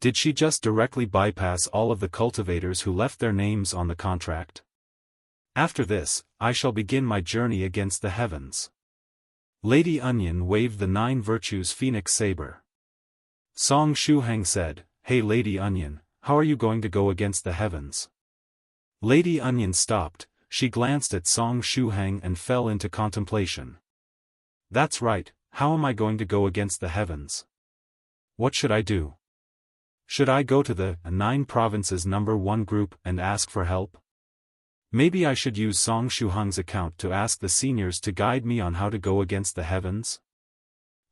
Did she just directly bypass all of the cultivators who left their names on the contract? After this, I shall begin my journey against the heavens. Lady Onion waved the 9 virtues phoenix saber. Song Shuhang said, "Hey Lady Onion, how are you going to go against the heavens?" Lady Onion stopped, she glanced at Song Shuhang and fell into contemplation. That's right, how am I going to go against the heavens? What should I do? Should I go to the 9 provinces number 1 group and ask for help? Maybe I should use Song Shuhang's account to ask the seniors to guide me on how to go against the heavens?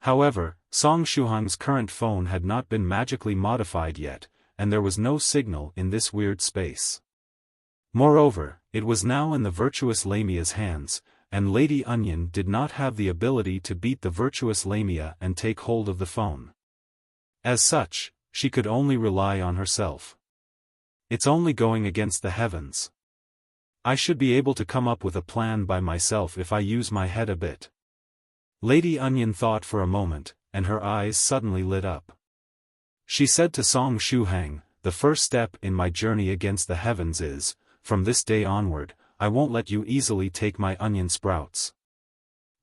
However, Song Shuhang's current phone had not been magically modified yet, and there was no signal in this weird space. Moreover, it was now in the virtuous Lamia's hands, and Lady Onion did not have the ability to beat the virtuous Lamia and take hold of the phone. As such, she could only rely on herself. It's only going against the heavens. I should be able to come up with a plan by myself if I use my head a bit. Lady Onion thought for a moment, and her eyes suddenly lit up. She said to Song Shuhang, "The first step in my journey against the heavens is, from this day onward, I won't let you easily take my onion sprouts."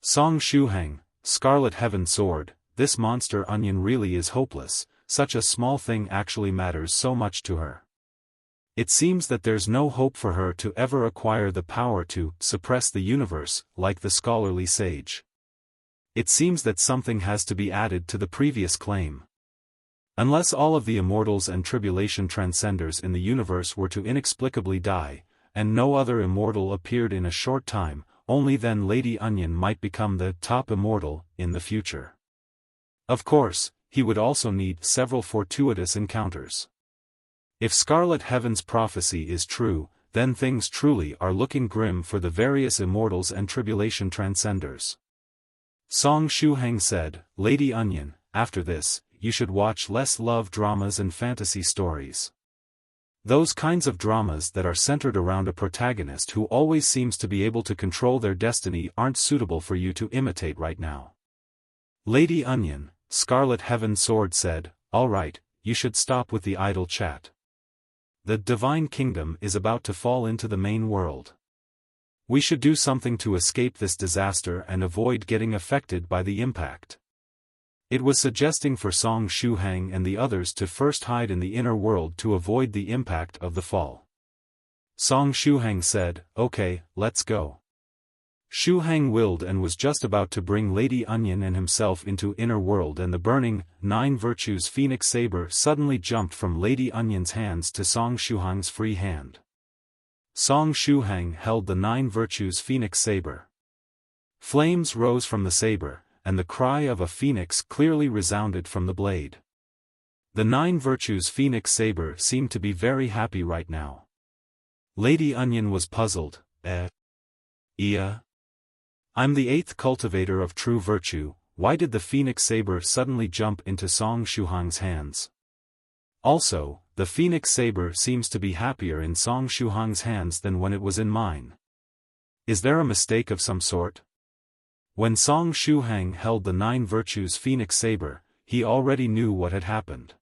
Song Shuhang, Scarlet Heaven Sword, this monster onion really is hopeless. Such a small thing actually matters so much to her. It seems that there's no hope for her to ever acquire the power to suppress the universe, like the scholarly sage. It seems that something has to be added to the previous claim. Unless all of the immortals and tribulation transcenders in the universe were to inexplicably die, and no other immortal appeared in a short time, only then Lady Onion might become the top immortal in the future. Of course, he would also need several fortuitous encounters. If Scarlet Heaven's prophecy is true, then things truly are looking grim for the various immortals and tribulation transcenders. Song Shuhang said, "Lady Onion, after this, you should watch less love dramas and fantasy stories. Those kinds of dramas that are centered around a protagonist who always seems to be able to control their destiny aren't suitable for you to imitate right now." Lady Onion, Scarlet Heaven Sword said, "All right, you should stop with the idle chat. The Divine Kingdom is about to fall into the main world. We should do something to escape this disaster and avoid getting affected by the impact. It was suggesting for Song Shuhang and the others to first hide in the inner world to avoid the impact of the fall. Song Shuhang said, "Okay, let's go." Shuhang willed and was just about to bring Lady Onion and himself into inner world, and the burning, 9 virtues phoenix saber suddenly jumped from Lady Onion's hands to Song Shuhang's free hand. Song Shuhang held the 9 virtues phoenix saber. Flames rose from the saber, and the cry of a phoenix clearly resounded from the blade. The 9 virtues phoenix saber seemed to be very happy right now. Lady Onion was puzzled. Yeah. I'm the 8th cultivator of true virtue, why did the phoenix saber suddenly jump into Song Shuhang's hands? Also, the phoenix saber seems to be happier in Song Shuhang's hands than when it was in mine. Is there a mistake of some sort? When Song Shuhang held the 9 virtues phoenix saber, he already knew what had happened.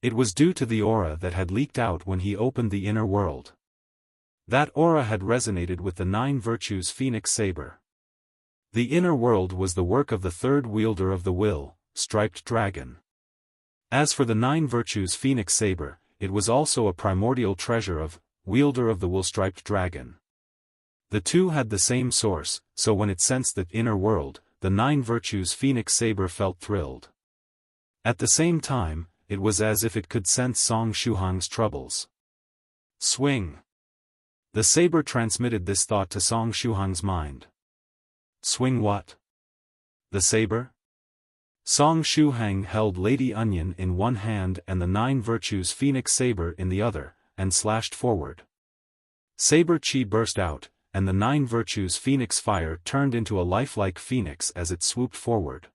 It was due to the aura that had leaked out when he opened the inner world. That aura had resonated with the 9 virtues phoenix saber. The inner world was the work of the 3rd wielder of the will, striped dragon. As for the 9 virtues phoenix saber, it was also a primordial treasure of, wielder of the will striped dragon. The two had the same source, so when it sensed the inner world, the 9 virtues phoenix saber felt thrilled. At the same time, it was as if it could sense Song Shuhang's troubles. Swing. The saber transmitted this thought to Song Shuhang's mind. Swing what? The saber? Song Shuhang held Lady Onion in one hand and the 9 virtues phoenix saber in the other, and slashed forward. Saber chi burst out, and the 9 virtues phoenix fire turned into a lifelike phoenix as it swooped forward.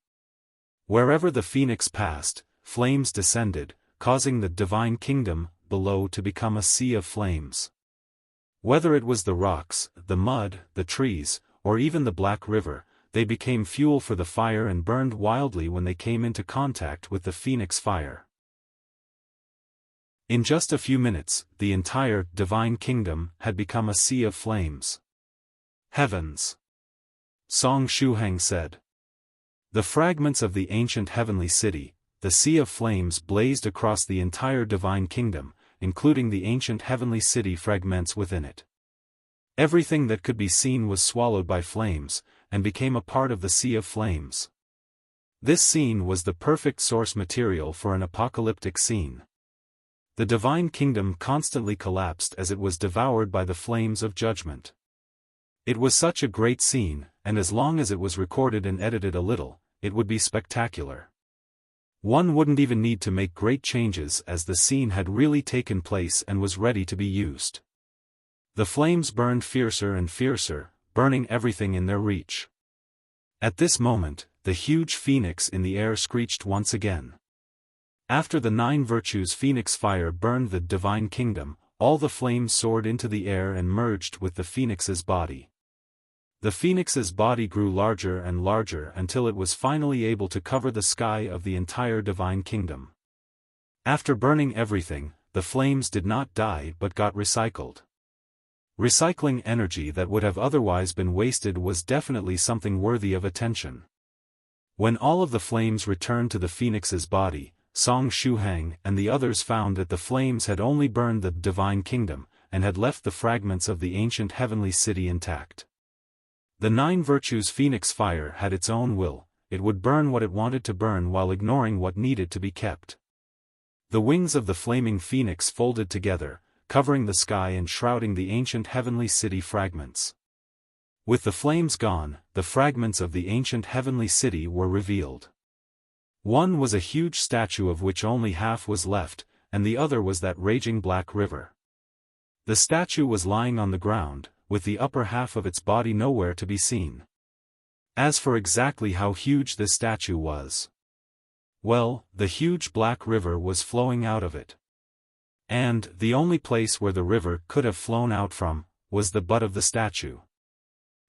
Wherever the phoenix passed, flames descended, causing the divine kingdom below to become a sea of flames. Whether it was the rocks, the mud, the trees, or even the Black River, they became fuel for the fire and burned wildly when they came into contact with the phoenix fire. In just a few minutes, the entire divine kingdom had become a sea of flames. Heavens! Song Shuhang said. The fragments of the ancient heavenly city, the sea of flames blazed across the entire divine kingdom, including the ancient heavenly city fragments within it. Everything that could be seen was swallowed by flames, and became a part of the sea of flames. This scene was the perfect source material for an apocalyptic scene. The divine kingdom constantly collapsed as it was devoured by the flames of judgment. It was such a great scene, and as long as it was recorded and edited a little, it would be spectacular. One wouldn't even need to make great changes as the scene had really taken place and was ready to be used. The flames burned fiercer and fiercer, burning everything in their reach. At this moment, the huge phoenix in the air screeched once again. After the 9 virtues phoenix fire burned the divine kingdom, all the flames soared into the air and merged with the phoenix's body. The phoenix's body grew larger and larger until it was finally able to cover the sky of the entire divine kingdom. After burning everything, the flames did not die but got recycled. Recycling energy that would have otherwise been wasted was definitely something worthy of attention. When all of the flames returned to the phoenix's body, Song Shuhang and the others found that the flames had only burned the divine kingdom, and had left the fragments of the ancient heavenly city intact. The 9 virtues phoenix fire had its own will, it would burn what it wanted to burn while ignoring what needed to be kept. The wings of the flaming phoenix folded together, covering the sky and shrouding the ancient heavenly city fragments. With the flames gone, the fragments of the ancient heavenly city were revealed. One was a huge statue of which only half was left, and the other was that raging Black River. The statue was lying on the ground, with the upper half of its body nowhere to be seen. As for exactly how huge this statue was, well, the huge Black River was flowing out of it. And the only place where the river could have flown out from, was the butt of the statue.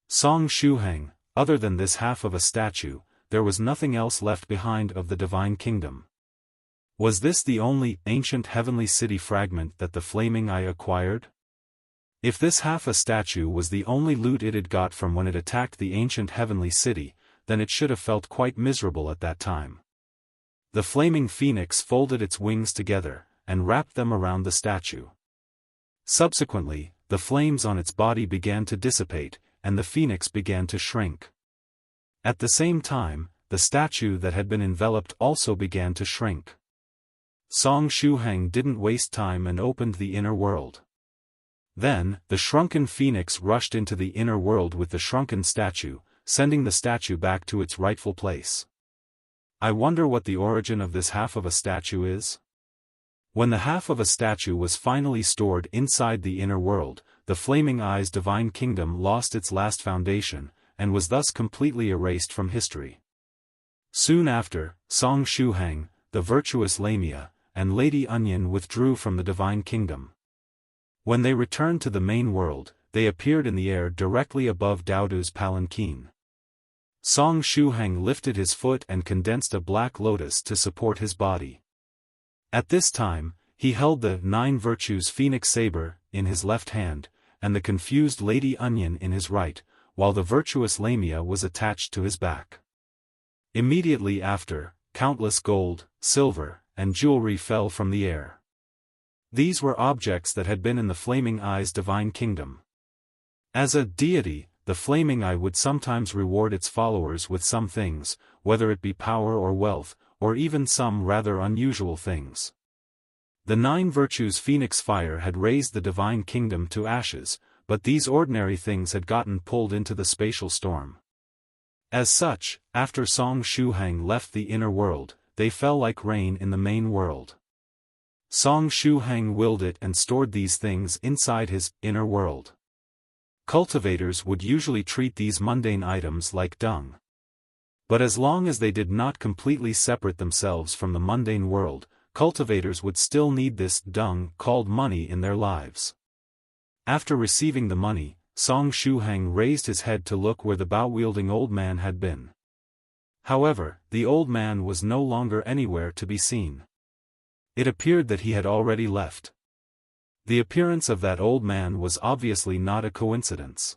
Song Shuhang, other than this half of a statue, there was nothing else left behind of the divine kingdom. Was this the only ancient heavenly city fragment that the flaming eye acquired? If this half a statue was the only loot it had got from when it attacked the ancient heavenly city, then it should have felt quite miserable at that time. The flaming phoenix folded its wings together, and wrapped them around the statue. Subsequently, the flames on its body began to dissipate, and the phoenix began to shrink. At the same time, the statue that had been enveloped also began to shrink. Song Shuhang didn't waste time and opened the inner world. Then, the shrunken phoenix rushed into the inner world with the shrunken statue, sending the statue back to its rightful place. I wonder what the origin of this half of a statue is? When the half of a statue was finally stored inside the inner world, the Flaming Eye's divine kingdom lost its last foundation, and was thus completely erased from history. Soon after, Song Shuhang, the virtuous Lamia, and Lady Onion withdrew from the divine kingdom. When they returned to the main world, they appeared in the air directly above Daodu's palanquin. Song Shuhang lifted his foot and condensed a black lotus to support his body. At this time, he held the 9 Virtues Phoenix Saber in his left hand, and the confused Lady Onion in his right, while the virtuous Lamia was attached to his back. Immediately after, countless gold, silver, and jewelry fell from the air. These were objects that had been in the Flaming Eye's divine kingdom. As a deity, the Flaming Eye would sometimes reward its followers with some things, whether it be power or wealth, or even some rather unusual things. The 9 Virtues Phoenix Fire had raised the divine kingdom to ashes, but these ordinary things had gotten pulled into the spatial storm. As such, after Song Shuhang left the inner world, they fell like rain in the main world. Song Shuhang willed it and stored these things inside his inner world. Cultivators would usually treat these mundane items like dung. But as long as they did not completely separate themselves from the mundane world, cultivators would still need this dung called money in their lives. After receiving the money, Song Shuhang raised his head to look where the bow-wielding old man had been. However, the old man was no longer anywhere to be seen. It appeared that he had already left. The appearance of that old man was obviously not a coincidence.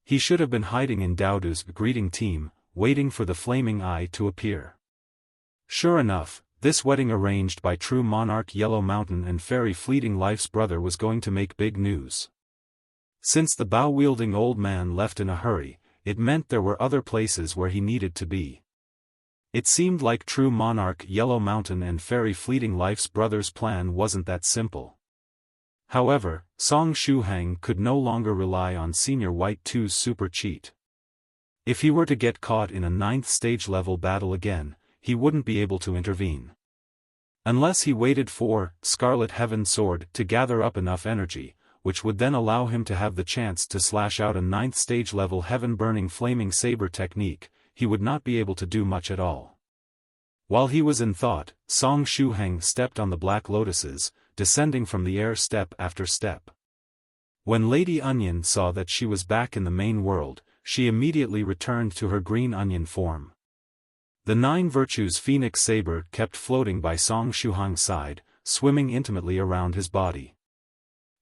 He should have been hiding in Daodu's greeting team, waiting for the Flaming Eye to appear. Sure enough, this wedding arranged by true Monarch Yellow Mountain and Fairy Fleeting Life's brother was going to make big news. Since the bow-wielding old man left in a hurry, it meant there were other places where he needed to be. It seemed like true Monarch Yellow Mountain and Fairy Fleeting Life's brother's plan wasn't that simple. However, Song Shuhang could no longer rely on Senior White 2's super cheat. If he were to get caught in a 9th stage level battle again, he wouldn't be able to intervene. Unless he waited for Scarlet Heaven Sword to gather up enough energy, which would then allow him to have the chance to slash out a 9th stage level heaven-burning flaming saber technique, he would not be able to do much at all. While he was in thought, Song Shuhang stepped on the black lotuses, descending from the air step after step. When Lady Onion saw that she was back in the main world, she immediately returned to her green onion form. The 9 Virtues Phoenix Saber kept floating by Song Shuhang's side, swimming intimately around his body.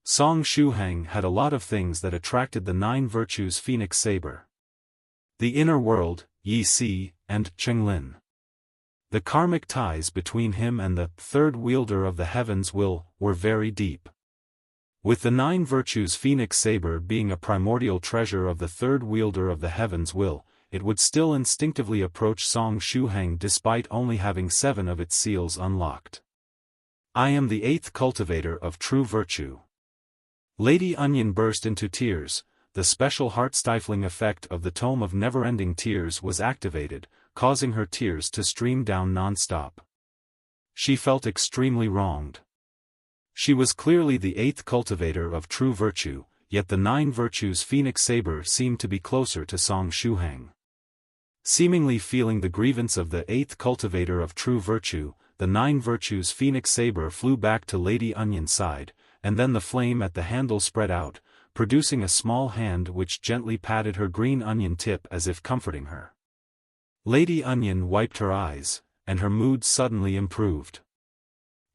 Song Shuhang had a lot of things that attracted the 9 Virtues Phoenix Saber. The inner world, Yi Si, and Cheng Lin. The karmic ties between him and the third wielder of the heavens were very deep. With the 9 Virtues Phoenix Saber being a primordial treasure of the third wielder of the heavens it would still instinctively approach Song Shuhang despite only having 7 of its seals unlocked. I am the 8th cultivator of true virtue. Lady Onion burst into tears. The special heart-stifling effect of the Tome of Never-Ending Tears was activated, causing her tears to stream down non-stop. She felt extremely wronged. She was clearly the 8th cultivator of true virtue, yet the 9 Virtues Phoenix Saber seemed to be closer to Song Shuhang. Seemingly feeling the grievance of the 8th cultivator of true virtue, the 9 Virtues Phoenix Saber flew back to Lady Onion's side, and then the flame at the handle spread out, producing a small hand which gently patted her green onion tip as if comforting her. Lady Onion wiped her eyes, and her mood suddenly improved.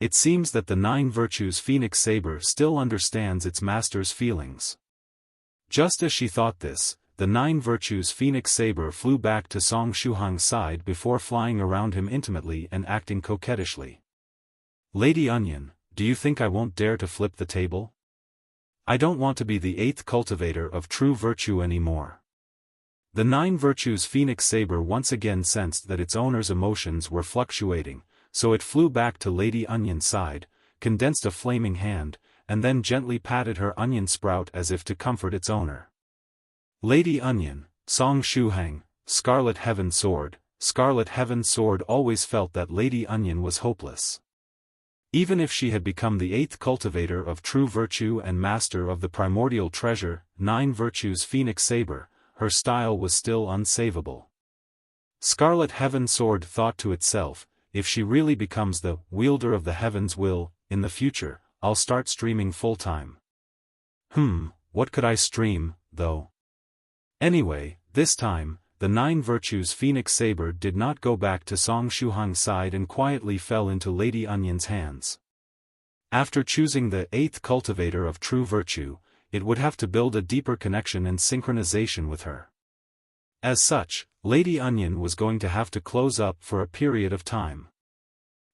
It seems that the 9 Virtues Phoenix Saber still understands its master's feelings. Just as she thought this, the 9 Virtues Phoenix Saber flew back to Song Shuhang's side before flying around him intimately and acting coquettishly. Lady Onion, do you think I won't dare to flip the table? I don't want to be the 8th cultivator of true virtue anymore. The 9 Virtues Phoenix Saber once again sensed that its owner's emotions were fluctuating, so it flew back to Lady Onion's side, condensed a flaming hand, and then gently patted her onion sprout as if to comfort its owner. Lady Onion, Song Shuhang, Scarlet Heaven Sword. Scarlet Heaven Sword always felt that Lady Onion was hopeless. Even if she had become the 8th cultivator of true virtue and master of the primordial treasure, 9 Virtues Phoenix Saber, her style was still unsavable. Scarlet Heaven Sword thought to itself, if she really becomes the wielder of the heavens will, in the future, I'll start streaming full-time. What could I stream, though? Anyway, this time, the 9 Virtues Phoenix Saber did not go back to Song Shuhang's side and quietly fell into Lady Onion's hands. After choosing the 8th cultivator of true virtue, it would have to build a deeper connection and synchronization with her. As such, Lady Onion was going to have to close up for a period of time.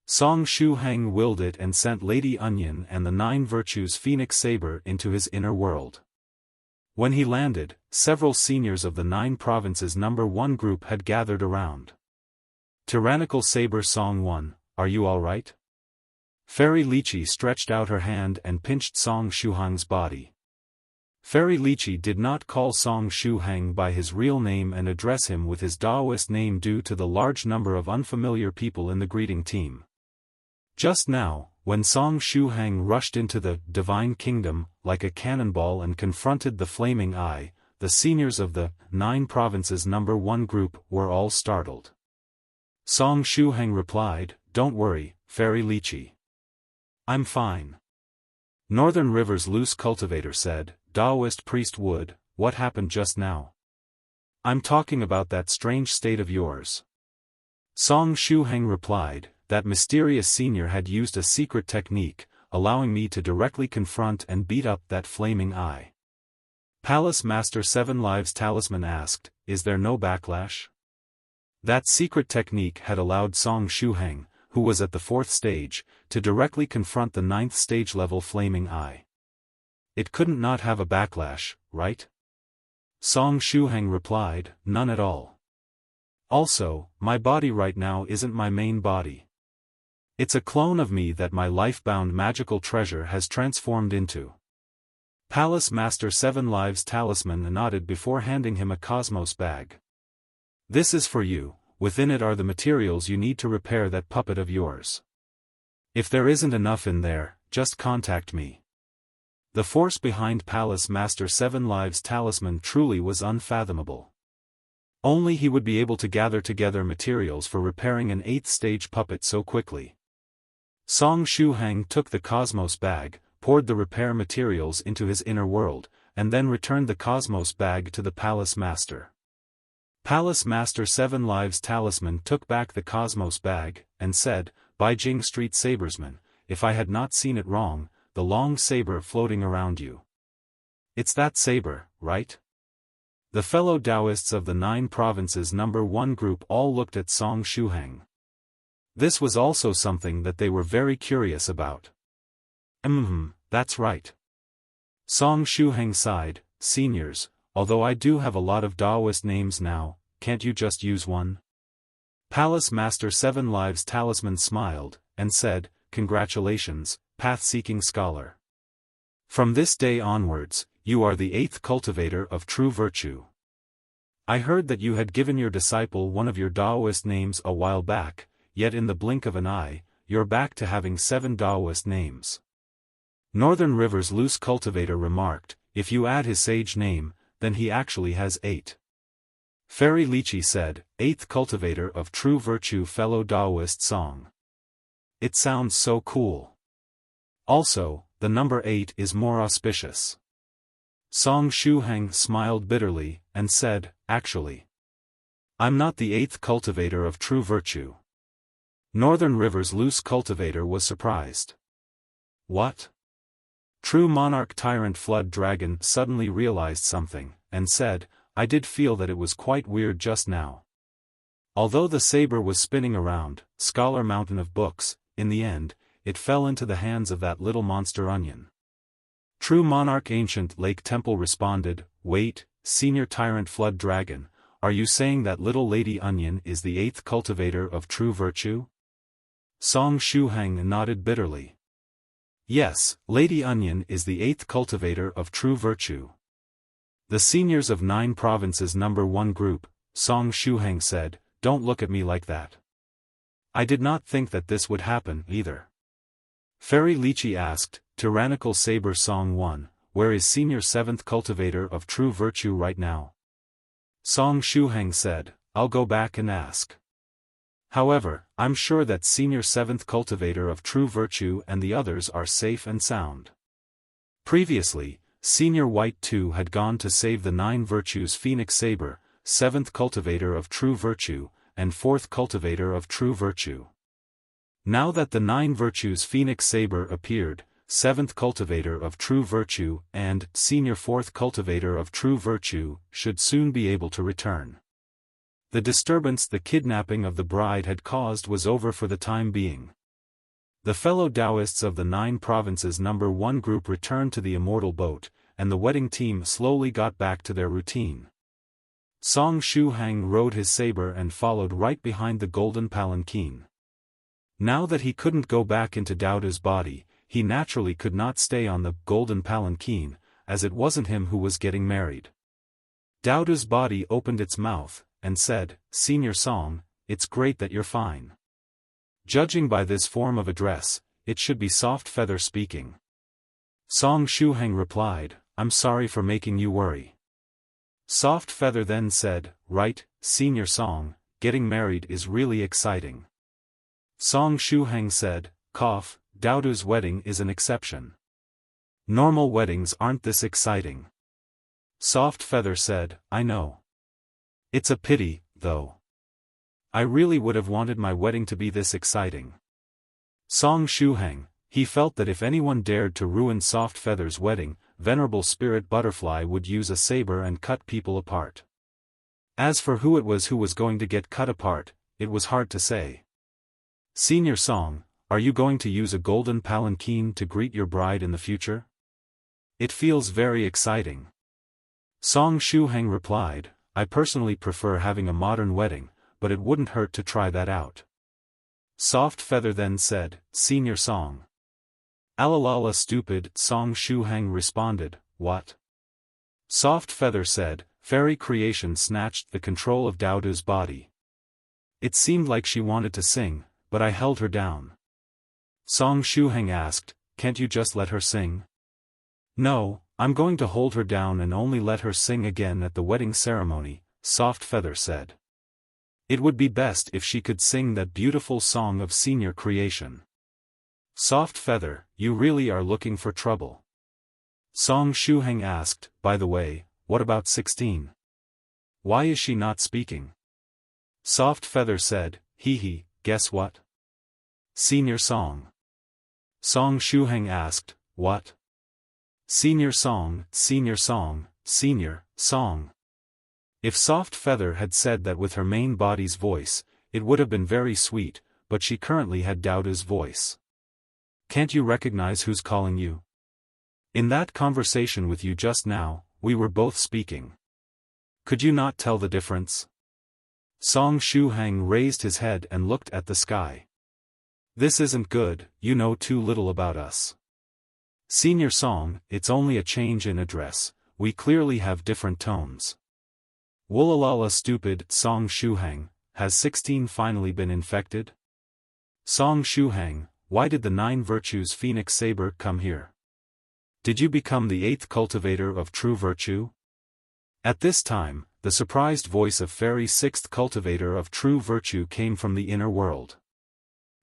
Song Shuhang willed it and sent Lady Onion and the 9 Virtues Phoenix Saber into his inner world. When he landed, several seniors of the 9 provinces No. 1 group had gathered around. Tyrannical Saber Song 1, are you alright? Fairy Lychee stretched out her hand and pinched Song Shuhang's body. Fairy Lychee did not call Song Shuhang by his real name and address him with his Taoist name due to the large number of unfamiliar people in the greeting team. Just now, when Song Shuhang rushed into the Divine Kingdom, like a cannonball and confronted the Flaming Eye, the seniors of the 9 provinces No. 1 group were all startled. Song Shuhang replied, "Don't worry, Fairy Lychee. I'm fine." Northern River's loose cultivator said, "Taoist Priest Wood, what happened just now?" "I'm talking about that strange state of yours." Song Shuhang replied, "That mysterious senior had used a secret technique, allowing me to directly confront and beat up that Flaming Eye." Palace Master 7 Lives Talisman asked, "Is there no backlash?" That secret technique had allowed Song Shuhang, who was at the 4th stage, to directly confront the 9th stage level Flaming Eye. It couldn't not have a backlash, right? Song Shuhang replied, "None at all. Also, my body right now isn't my main body. It's a clone of me that my life-bound magical treasure has transformed into." Palace Master 7 Lives Talisman nodded before handing him a cosmos bag. "This is for you, within it are the materials you need to repair that puppet of yours. If there isn't enough in there, just contact me." The force behind Palace Master 7 Lives Talisman truly was unfathomable. Only he would be able to gather together materials for repairing an 8th stage puppet so quickly. Song Shuhang took the cosmos bag, poured the repair materials into his inner world, and then returned the cosmos bag to the Palace Master. Palace Master 7 Lives Talisman took back the cosmos bag, and said, "By Jing Street Sabersman, if I had not seen it wrong, the long saber floating around you. It's that saber, right?" The fellow Taoists of the 9 provinces No. 1 group all looked at Song Shuhang. This was also something that they were very curious about. That's right. Song Shuhang sighed, "Seniors, although I do have a lot of Taoist names now, can't you just use one?" Palace Master 7 Lives Talisman smiled, and said, "Congratulations, path-seeking scholar. From this day onwards, you are the 8th cultivator of true virtue. I heard that you had given your disciple one of your Taoist names a while back, yet in the blink of an eye, you're back to having 7 Taoist names." Northern River's loose cultivator remarked, "If you add his sage name, then he actually has 8. Fairy Lychee said, 8th cultivator of true virtue fellow Taoist Song. It sounds so cool. Also, the number 8 is more auspicious." Song Shuhang smiled bitterly, and said, "Actually, I'm not the 8th cultivator of true virtue. Northern River's loose cultivator was surprised. What? True Monarch Tyrant Flood Dragon suddenly realized something, and said, I did feel that it was quite weird just now. Although the saber was spinning around, Scholar Mountain of Books, in the end, it fell into the hands of that little monster onion. True Monarch Ancient Lake Temple responded, Wait, Senior Tyrant Flood Dragon, are you saying that little Lady Onion is the 8th cultivator of true virtue? Song Shuhang nodded bitterly. Yes, Lady Onion is the 8th cultivator of true virtue. The seniors of 9 provinces number 1 group, Song Shuhang said, don't look at me like that. I did not think that this would happen, either. Fairy Lychee asked, Tyrannical Saber Song 1, where is senior 7th cultivator of true virtue right now? Song Shuhang said, I'll go back and ask. However, I'm sure that senior 7th cultivator of true virtue and the others are safe and sound. Previously, senior White 2 had gone to save the 9 virtues Phoenix Saber, 7th cultivator of true virtue, and 4th cultivator of true virtue. Now that the 9 virtues Phoenix Saber appeared, 7th cultivator of true virtue and senior 4th cultivator of true virtue should soon be able to return. The disturbance the kidnapping of the bride had caused was over for the time being. The fellow Taoists of the 9 provinces number 1 group returned to the immortal boat, and the wedding team slowly got back to their routine. Song Shuhang rode his saber and followed right behind the golden palanquin. Now that he couldn't go back into Dauda's body, he naturally could not stay on the golden palanquin, as it wasn't him who was getting married. Dauda's body opened its mouth, and said, Senior Song, it's great that you're fine. Judging by this form of address, it should be Soft Feather speaking. Song Shuhang replied, I'm sorry for making you worry. Soft Feather then said, Right, Senior Song, getting married is really exciting. Song Shuhang said, Cough, Dauda's wedding is an exception. Normal weddings aren't this exciting. Soft Feather said, I know. It's a pity, though. I really would have wanted my wedding to be this exciting. Song Shuhang, he felt that if anyone dared to ruin Soft Feather's wedding, Venerable Spirit Butterfly would use a saber and cut people apart. As for who it was going to get cut apart, it was hard to say. Senior Song, are you going to use a golden palanquin to greet your bride in the future? It feels very exciting. Song Shuhang replied, I personally prefer having a modern wedding, but it wouldn't hurt to try that out. Soft Feather then said, Senior Song. Alalala stupid, Song Shuhang responded, What? Soft Feather said, Fairy Creation snatched the control of Dauda's body. It seemed like she wanted to sing, but I held her down. Song Shuhang asked, Can't you just let her sing? No, I'm going to hold her down and only let her sing again at the wedding ceremony, Soft Feather said. It would be best if she could sing that beautiful song of senior creation. Soft Feather, you really are looking for trouble. Song Shuhang asked, By the way, what about 16? Why is she not speaking? Soft Feather said, Hee, guess what? Senior Song. Song Shuhang asked, What? Senior Song, Senior Song, Senior Song. If Soft Feather had said that with her main body's voice, it would have been very sweet, but she currently had Dauda's voice. Can't you recognize who's calling you? In that conversation with you just now, we were both speaking. Could you not tell the difference? Song Shuhang raised his head and looked at the sky. This isn't good, you know too little about us. Senior Song, it's only a change in address, we clearly have different tones. Woolalala stupid, Song Shuhang, has 16 finally been infected? Song Shuhang, why did the 9 virtues Phoenix Saber come here? Did you become the 8th cultivator of true virtue? At this time, the surprised voice of Fairy 6th cultivator of true virtue came from the inner world.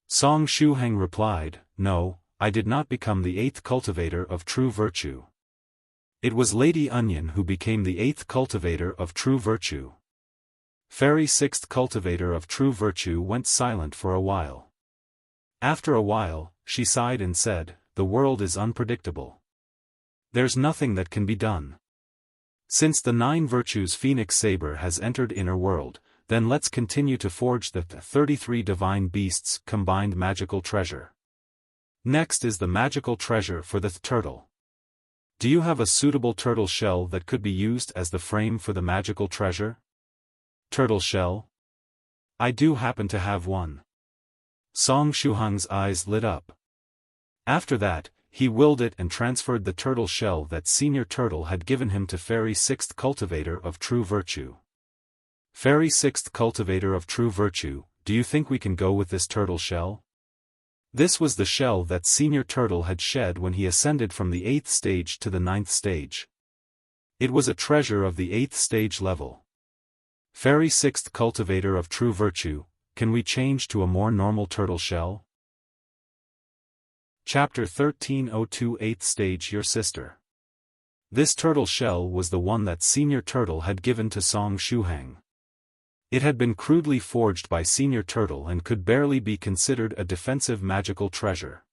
Song Shuhang replied, No, I did not become the 8th cultivator of true virtue. It was Lady Onion who became the 8th cultivator of true virtue. Fairy 6th cultivator of true virtue went silent for a while. After a while, she sighed and said, "The world is unpredictable. There's nothing that can be done. Since the 9 virtues Phoenix Saber has entered inner world, then let's continue to forge the 33 divine beasts combined magical treasure. Next is the magical treasure for the turtle. Do you have a suitable turtle shell that could be used as the frame for the magical treasure?" "Turtle shell? I do happen to have one." Song Shuhang's eyes lit up. After that, he willed it and transferred the turtle shell that Senior Turtle had given him to Fairy 6th Cultivator of True Virtue. "Fairy 6th Cultivator of True Virtue, do you think we can go with this turtle shell?" This was the shell that Senior Turtle had shed when he ascended from the 8th stage to the 9th stage. It was a treasure of the 8th stage level. "Fairy 6th Cultivator of True Virtue, can we change to a more normal turtle shell?" Chapter 1302 8th Stage Your Sister. This turtle shell was the one that Senior Turtle had given to Song Shuhang. It had been crudely forged by Senior Turtle and could barely be considered a defensive magical treasure.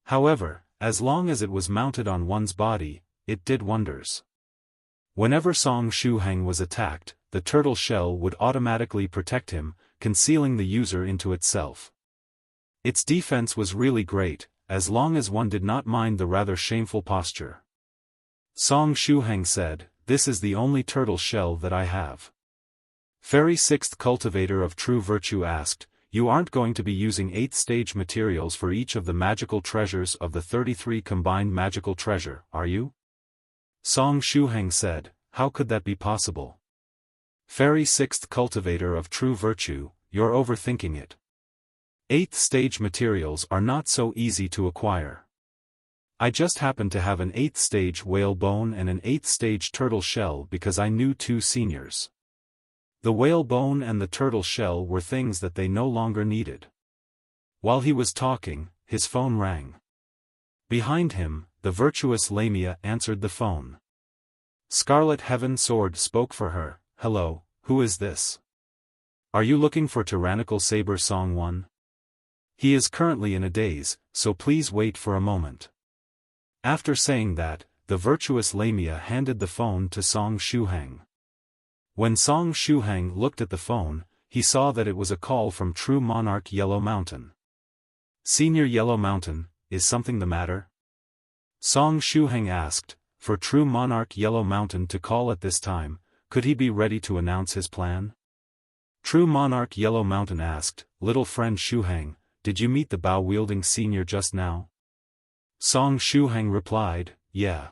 However, as long as it was mounted on one's body, it did wonders. Whenever Song Shuhang was attacked, the turtle shell would automatically protect him, concealing the user into itself. Its defense was really great, as long as one did not mind the rather shameful posture. Song Shuhang said, "This is the only turtle shell that I have." Fairy 6th Cultivator of True Virtue asked, "You aren't going to be using 8th stage materials for each of the magical treasures of the 33 combined magical treasure, are you?" Song Shuhang said, "How could that be possible?" Fairy 6th Cultivator of True Virtue, you're overthinking it. 8th stage materials are not so easy to acquire. I just happened to have an 8th stage whale bone and an 8th stage turtle shell because I knew 2 seniors. The whale bone and the turtle shell were things that they no longer needed. While he was talking, his phone rang. Behind him, the virtuous Lamia answered the phone. Scarlet Heaven Sword spoke for her. "Hello, who is this? Are you looking for Tyrannical Saber Song 1? He is currently in a daze, so please wait for a moment." After saying that, the virtuous Lamia handed the phone to Song Shuhang. When Song Shuhang looked at the phone, he saw that it was a call from True Monarch Yellow Mountain. "Senior Yellow Mountain, is something the matter?" Song Shuhang asked, for True Monarch Yellow Mountain to call at this time, could he be ready to announce his plan? True Monarch Yellow Mountain asked, "Little friend Shuhang, did you meet the Dual-Wielding Senior just now?" Song Shuhang replied, "Yeah."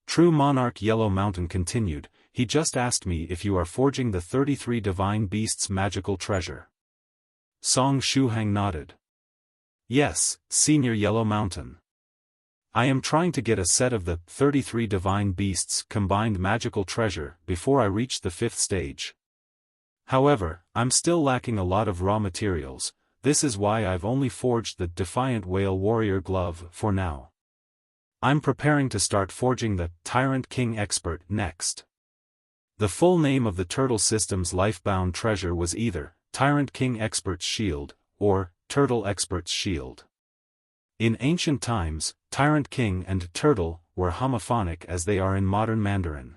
True Monarch Yellow Mountain continued, "He just asked me if you are forging the 33 divine beasts magical treasure." Song Shuhang nodded. "Yes, Senior Yellow Mountain. I am trying to get a set of the 33 divine beasts combined magical treasure before I reach the 5th stage. However, I'm still lacking a lot of raw materials. This is why I've only forged the Defiant Whale Warrior Glove for now. I'm preparing to start forging the Tyrant King Expert next." The full name of the Turtle System's lifebound treasure was either Tyrant King Expert's Shield, or Turtle Expert's Shield. In ancient times, Tyrant King and Turtle were homophonic as they are in modern Mandarin.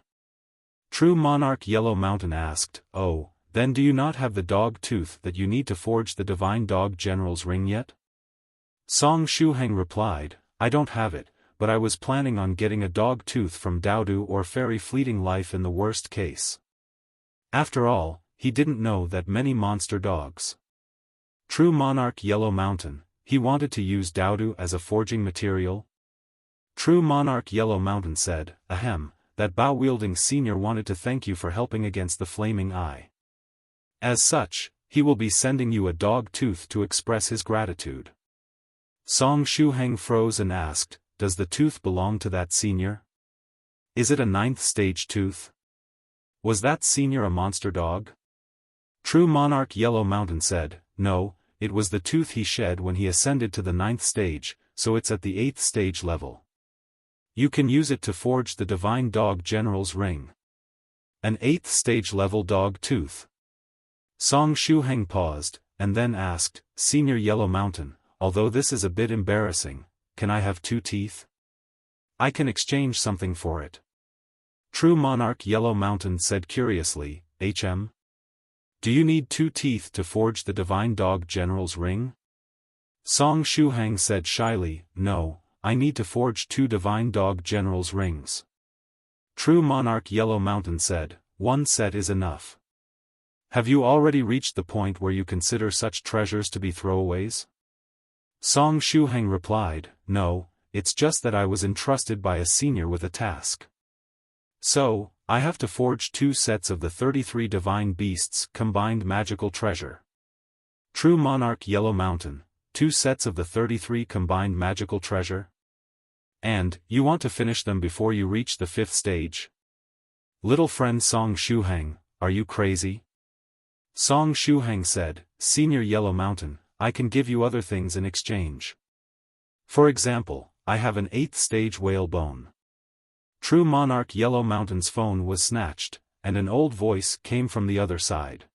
True Monarch Yellow Mountain asked, "Oh, then do you not have the dog tooth that you need to forge the Divine Dog General's ring yet?" Song Shuhang replied, "I don't have it, but I was planning on getting a dog tooth from Daodu or Fairy Fleeting Life in the worst case." After all, he didn't know that many monster dogs. True Monarch Yellow Mountain, he wanted to use Daodu as a forging material? True Monarch Yellow Mountain said, "Ahem, that Dual-Wielding Senior wanted to thank you for helping against the Flaming Eye. As such, he will be sending you a dog tooth to express his gratitude." Song Shuhang froze and asked, "Does the tooth belong to that senior? Is it a 9th stage tooth? Was that senior a monster dog?" True Monarch Yellow Mountain said, "No, it was the tooth he shed when he ascended to the 9th stage, so it's at the 8th stage level. You can use it to forge the Divine Dog General's ring. An 8th stage level dog tooth." Song Shuhang paused, and then asked, "Senior Yellow Mountain, although this is a bit embarrassing, can I have 2 teeth? I can exchange something for it. True Monarch Yellow Mountain said curiously, HM? Do you need 2 teeth to forge the Divine Dog General's ring? Song Shuhang said shyly, no, I need to forge 2 Divine Dog General's rings. True Monarch Yellow Mountain said, 1 set is enough. Have you already reached the point where you consider such treasures to be throwaways? Song Shuhang replied, no, it's just that I was entrusted by a senior with a task. So, I have to forge 2 sets of the 33 divine beasts combined magical treasure. True Monarch Yellow Mountain, 2 sets of the 33 combined magical treasure? And, you want to finish them before you reach the 5th stage? Little friend Song Shuhang, are you crazy? Song Shuhang said, Senior Yellow Mountain, I can give you other things in exchange. For example, I have an 8th stage whale bone. True Monarch Yellow Mountain's phone was snatched, and an old voice came from the other side.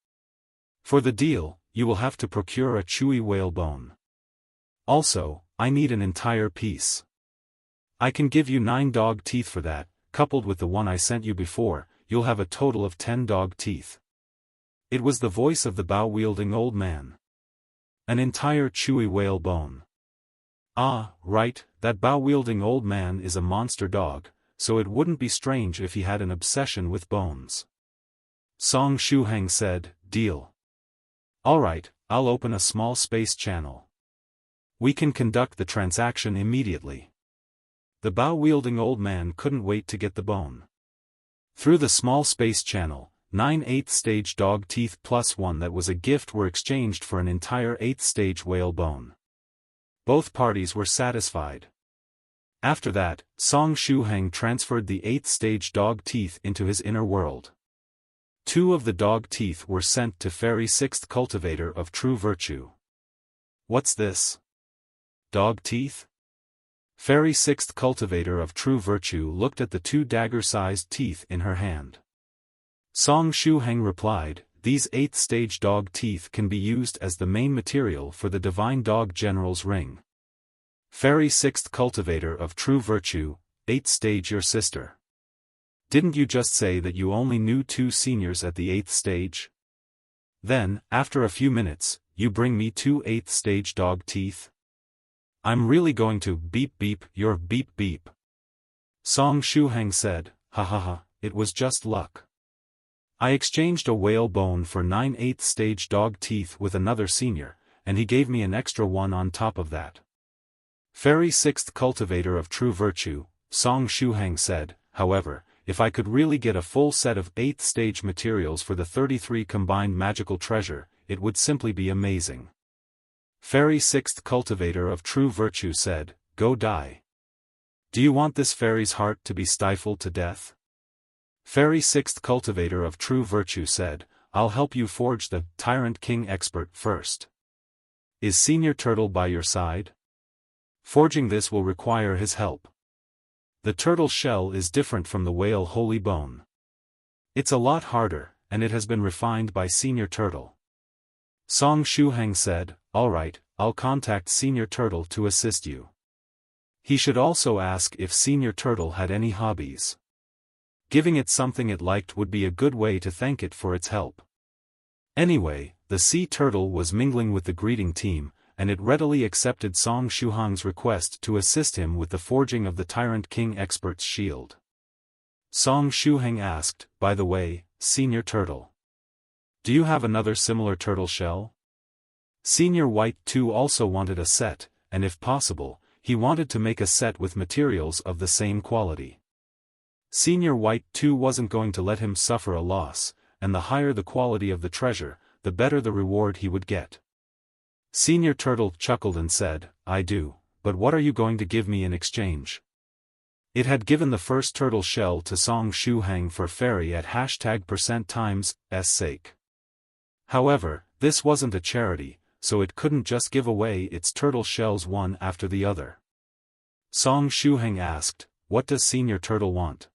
For the deal, you will have to procure a chewy whale bone. Also, I need an entire piece. I can give you 9 dog teeth for that, coupled with the one I sent you before, you'll have a total of 10 dog teeth. It was the voice of the bow-wielding old man. An entire chewy whale bone. Ah, right, that bow-wielding old man is a monster dog, so it wouldn't be strange if he had an obsession with bones. Song Shuhang said, deal. Alright, I'll open a small space channel. We can conduct the transaction immediately. The bow-wielding old man couldn't wait to get the bone. Through the small space channel, 9 8th stage dog teeth plus 1 that was a gift were exchanged for an entire 8th stage whale bone. Both parties were satisfied. After that, Song Shuhang transferred the 8th stage dog teeth into his inner world. 2 of the dog teeth were sent to Fairy 6th Cultivator of True Virtue. What's this? Dog teeth? Fairy 6th Cultivator of True Virtue looked at the 2 dagger-sized teeth in her hand. Song Shuhang replied, these 8th stage dog teeth can be used as the main material for the Divine Dog General's ring. Fairy 6th Cultivator of True Virtue, 8th stage your sister. Didn't you just say that you only knew 2 seniors at the 8th stage? Then, after a few minutes, you bring me 2 8th stage dog teeth? I'm really going to beep beep your beep beep. Song Shuhang said, ha ha ha, it was just luck. I exchanged a whale bone for 9 8th stage dog teeth with another senior, and he gave me an extra one on top of that. Fairy 6th Cultivator of True Virtue, Song Shuhang said, however, if I could really get a full set of 8th stage materials for the 33 combined magical treasure, it would simply be amazing. Fairy 6th Cultivator of True Virtue said, go die. Do you want this fairy's heart to be stifled to death? Fairy 6th Cultivator of True Virtue said, I'll help you forge the Tyrant King Expert first. Is Senior Turtle by your side? Forging this will require his help. The turtle shell is different from the whale holy bone. It's a lot harder, and it has been refined by Senior Turtle. Song Shuhang said, alright, I'll contact Senior Turtle to assist you. He should also ask if Senior Turtle had any hobbies. Giving it something it liked would be a good way to thank it for its help. Anyway, the sea turtle was mingling with the greeting team, and it readily accepted Song Shuhang's request to assist him with the forging of the Tyrant King Expert's shield. Song Shuhang asked, by the way, Senior Turtle, do you have another similar turtle shell? Senior White too also wanted a set, and if possible, he wanted to make a set with materials of the same quality. Senior White too wasn't going to let him suffer a loss, and the higher the quality of the treasure, the better the reward he would get. Senior Turtle chuckled and said, I do, but what are you going to give me in exchange? It had given the first turtle shell to Song Shuhang for fairy at #%s sake. However, this wasn't a charity, so it couldn't just give away its turtle shells one after the other. Song Shuhang asked, what does Senior Turtle want?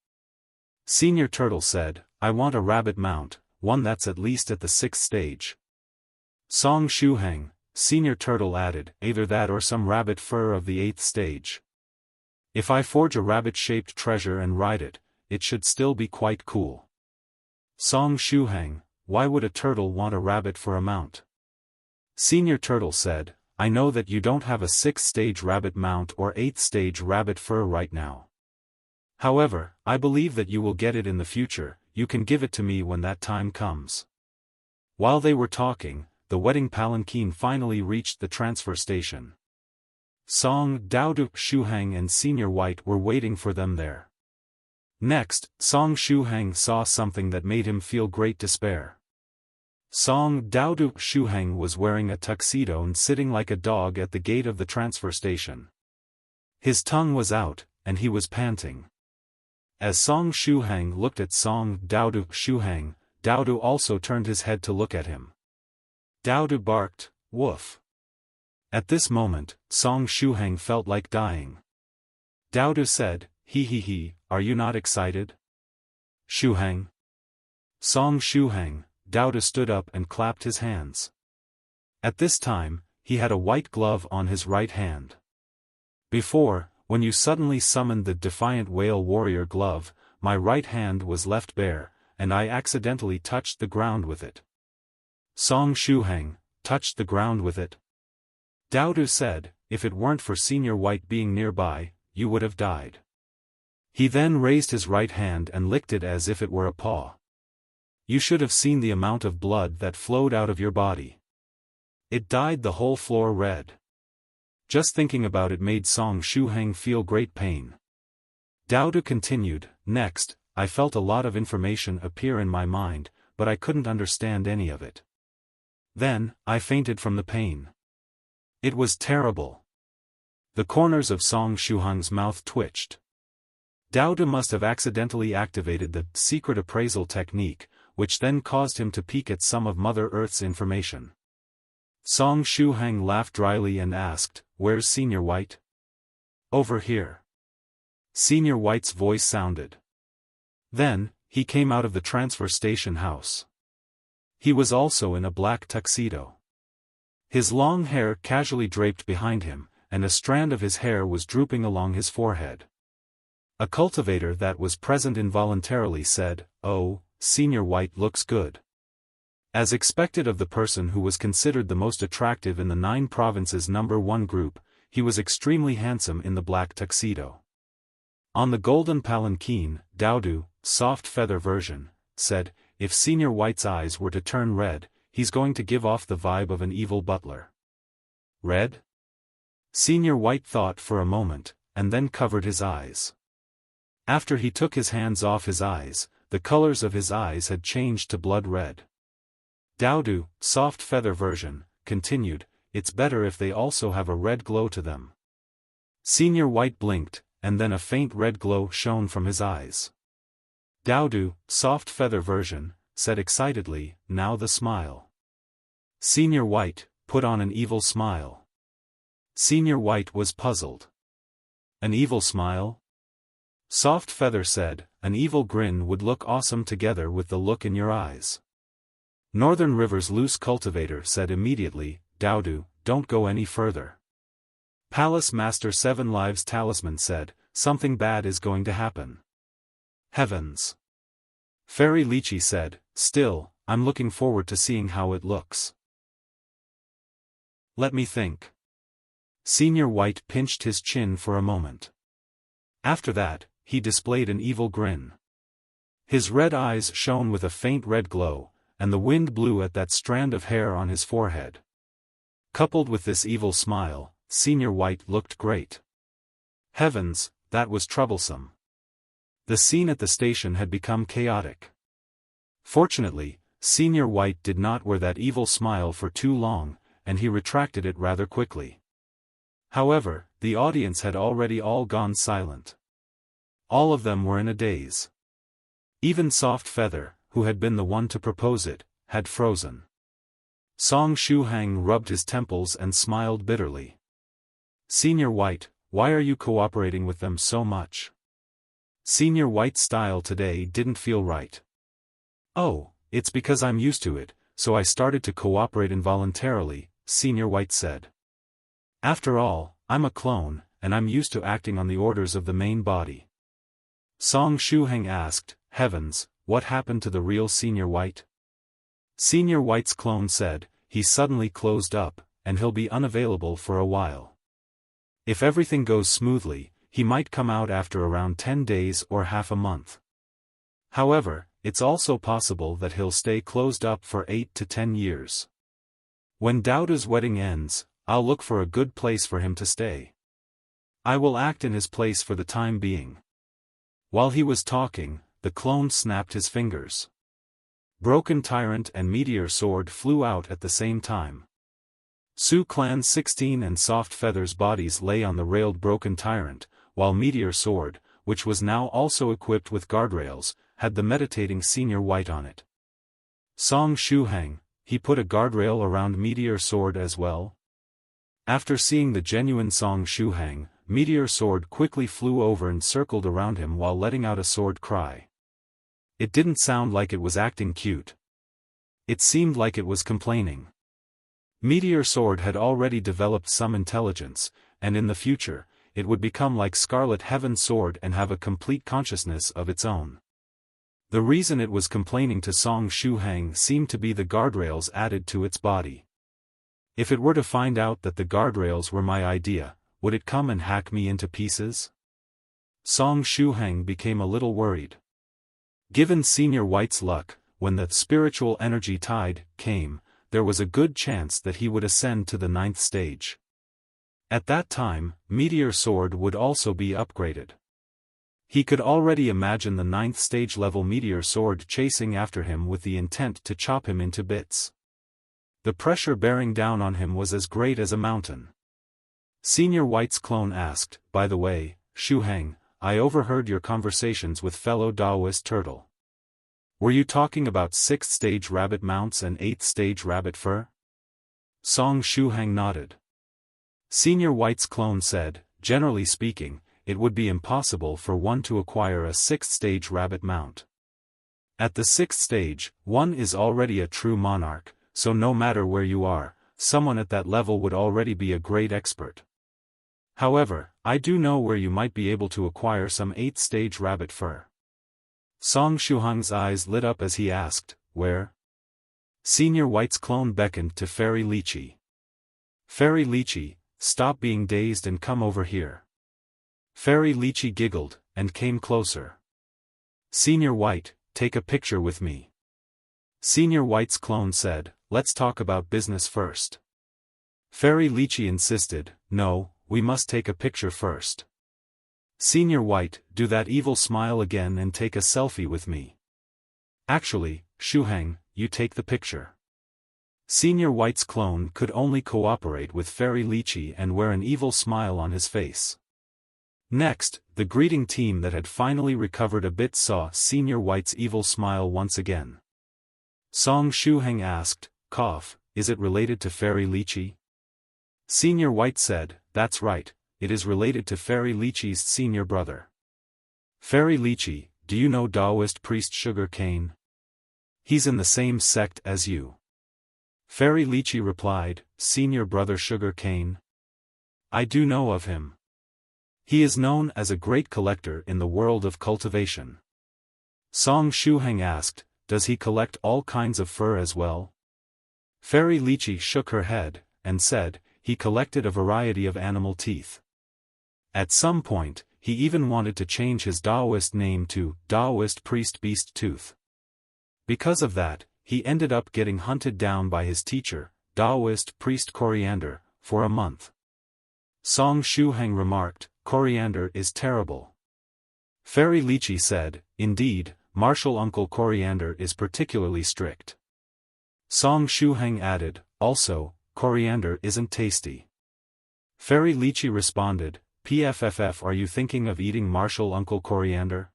Senior Turtle said, I want a rabbit mount, one that's at least at the 6th stage. Song Shuhang, Senior Turtle added, either that or some rabbit fur of the 8th stage. If I forge a rabbit-shaped treasure and ride it, it should still be quite cool. Song Shuhang, why would a turtle want a rabbit for a mount? Senior Turtle said, I know that you don't have a 6th-stage rabbit mount or 8th-stage rabbit fur right now. However, I believe that you will get it in the future. You can give it to me when that time comes. While they were talking, the wedding palanquin finally reached the transfer station. Song Dugu Shuhang and Senior White were waiting for them there. Next, Song Shuhang saw something that made him feel great despair. Song Dugu Shuhang was wearing a tuxedo and sitting like a dog at the gate of the transfer station. His tongue was out, and he was panting. As Song Shuhang looked at Song Dugu Shuhang, Dugu also turned his head to look at him. Dugu barked, woof. At this moment, Song Shuhang felt like dying. Dugu said, he, are you not excited? Shuhang. Song Shuhang, Dugu stood up and clapped his hands. At this time, he had a white glove on his right hand. Before, when you suddenly summoned the defiant whale warrior glove, my right hand was left bare, and I accidentally touched the ground with it. Song Shuhang, touched the ground with it? Dugu said, if it weren't for Senior White being nearby, you would have died. He then raised his right hand and licked it as if it were a paw. You should have seen the amount of blood that flowed out of your body. It dyed the whole floor red. Just thinking about it made Song Shuhang feel great pain. Dugu continued, next, I felt a lot of information appear in my mind, but I couldn't understand any of it. Then, I fainted from the pain. It was terrible. The corners of Song Shuhang's mouth twitched. Dugu must have accidentally activated the secret appraisal technique, which then caused him to peek at some of Mother Earth's information. Song Shuhang laughed dryly and asked, where's Senior White? Over here. Senior White's voice sounded. Then, he came out of the transfer station house. He was also in a black tuxedo. His long hair casually draped behind him, and a strand of his hair was drooping along his forehead. A cultivator that was present involuntarily said, oh, Senior White looks good. As expected of the person who was considered the most attractive in the 9 provinces #1 group, he was extremely handsome in the black tuxedo. On the golden palanquin, Dugu, soft feather version, said, if Senior White's eyes were to turn red, he's going to give off the vibe of an evil butler. Red? Senior White thought for a moment, and then covered his eyes. After he took his hands off his eyes, the colors of his eyes had changed to blood red. Dugu, soft feather version, continued, it's better if they also have a red glow to them. Senior White blinked, and then a faint red glow shone from his eyes. Dugu, soft feather version, said excitedly, now the smile. Senior White, put on an evil smile. Senior White was puzzled. An evil smile? Soft Feather said, an evil grin would look awesome together with the look in your eyes. Northern River's loose cultivator said immediately, Dugu, don't go any further. Palace Master 7 Lives Talisman said, something bad is going to happen. Heavens. Fairy Lychee said, still, I'm looking forward to seeing how it looks. Let me think. Senior White pinched his chin for a moment. After that, he displayed an evil grin. His red eyes shone with a faint red glow, and the wind blew at that strand of hair on his forehead. Coupled with this evil smile, Senior White looked great. Heavens, that was troublesome. The scene at the station had become chaotic. Fortunately, Senior White did not wear that evil smile for too long, and he retracted it rather quickly. However, the audience had already all gone silent. All of them were in a daze. Even Soft Feather, who had been the one to propose it, had frozen. Song Shuhang rubbed his temples and smiled bitterly. Senior White, why are you cooperating with them so much? Senior White's style today didn't feel right. Oh, it's because I'm used to it, so I started to cooperate involuntarily, Senior White said. After all, I'm a clone, and I'm used to acting on the orders of the main body. Song Shuhang asked, Heavens, what happened to the real Senior White? Senior White's clone said, he's suddenly closed up, and he'll be unavailable for a while. If everything goes smoothly, he might come out after around 10 days or half a month. However, it's also possible that he'll stay closed up for 8 to 10 years. When Dauda's wedding ends, I'll look for a good place for him to stay. I will act in his place for the time being. While he was talking, the clone snapped his fingers. Broken Tyrant and Meteor Sword flew out at the same time. Su Clan's 16 and Soft Feather's bodies lay on the railed Broken Tyrant, while Meteor Sword, which was now also equipped with guardrails, had the meditating Senior White on it. Song Shuhang, he put a guardrail around Meteor Sword as well? After seeing the genuine Song Shuhang, Meteor Sword quickly flew over and circled around him while letting out a sword cry. It didn't sound like it was acting cute. It seemed like it was complaining. Meteor Sword had already developed some intelligence, and in the future, it would become like Scarlet Heaven Sword and have a complete consciousness of its own. The reason it was complaining to Song Shuhang seemed to be the guardrails added to its body. If it were to find out that the guardrails were my idea, would it come and hack me into pieces? Song Shuhang became a little worried. Given Senior White's luck, when the spiritual energy tide came, there was a good chance that he would ascend to the 9th stage. At that time, Meteor Sword would also be upgraded. He could already imagine the 9th stage level Meteor Sword chasing after him with the intent to chop him into bits. The pressure bearing down on him was as great as a mountain. Senior White's clone asked, by the way, Shuhang, I overheard your conversations with fellow Taoist turtle. Were you talking about 6th stage rabbit mounts and 8th stage rabbit fur? Song Shuhang nodded. Senior White's clone said, generally speaking, it would be impossible for one to acquire a 6th stage rabbit mount. At the 6th stage, one is already a true monarch, so no matter where you are, someone at that level would already be a great expert. However, I do know where you might be able to acquire some 8th stage rabbit fur. Song Shuhang's eyes lit up as he asked, where? Senior White's clone beckoned to Fairy Lychee. Fairy Lychee, stop being dazed and come over here. Fairy Lychee giggled, and came closer. Senior White, take a picture with me. Senior White's clone said, let's talk about business first. Fairy Lychee insisted, no, we must take a picture first. Senior White, do that evil smile again and take a selfie with me. Actually, Shuhang, you take the picture. Senior White's clone could only cooperate with Fairy Lychee and wear an evil smile on his face. Next, the greeting team that had finally recovered a bit saw Senior White's evil smile once again. Song Shuhang asked, cough, is it related to Fairy Lychee? Senior White said, that's right, it is related to Fairy Lychee's senior brother. Fairy Lychee, do you know Taoist priest Sugar Cane? He's in the same sect as you. Fairy Lychee replied, senior brother Sugar Cane? I do know of him. He is known as a great collector in the world of cultivation. Song Shuhang asked, does he collect all kinds of fur as well? Fairy Lychee shook her head, and said, he collected a variety of animal teeth. At some point, he even wanted to change his Taoist name to Taoist Priest Beast Tooth. Because of that, he ended up getting hunted down by his teacher, Taoist Priest Coriander, for a month. Song Shuhang remarked, Coriander is terrible. Fairy Lychee said, indeed, Martial Uncle Coriander is particularly strict. Song Shuhang added, also, Coriander isn't tasty. Fairy Lychee responded, PFFF, are you thinking of eating Martial Uncle Coriander?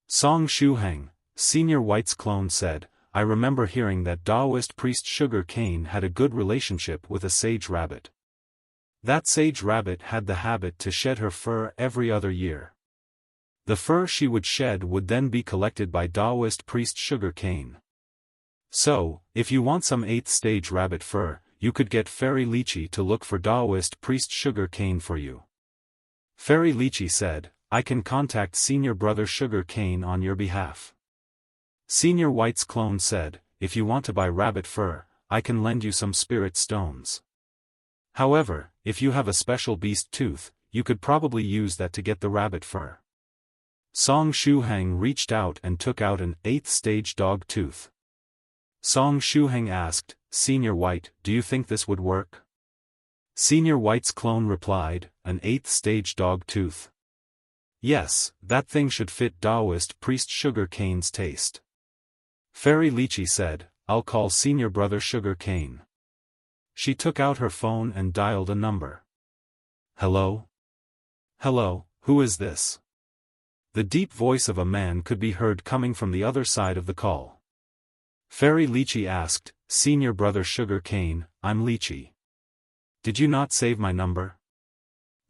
Song Shuhang, Senior White's clone said, I remember hearing that Taoist priest Sugar Cane had a good relationship with a sage rabbit. That sage rabbit had the habit to shed her fur every other year. The fur she would shed would then be collected by Taoist priest Sugar Cane. So, if you want some 8th stage rabbit fur, you could get Fairy Lychee to look for Taoist priest Sugar Cane for you. Fairy Lychee said, I can contact Senior Brother Sugar Cane on your behalf. Senior White's clone said, if you want to buy rabbit fur, I can lend you some spirit stones. However, if you have a special beast tooth, you could probably use that to get the rabbit fur. Song Shuhang reached out and took out an 8th stage dog tooth. Song Shuhang asked, Senior White, do you think this would work? Senior White's clone replied, an 8th stage dog tooth. Yes, that thing should fit Taoist priest Sugar Cane's taste. Fairy Lychee said, I'll call Senior Brother Sugar Cane. She took out her phone and dialed a number. Hello? Hello, who is this? The deep voice of a man could be heard coming from the other side of the call. Fairy Lychee asked, Senior Brother Sugar Cane, I'm Lychee. Did you not save my number?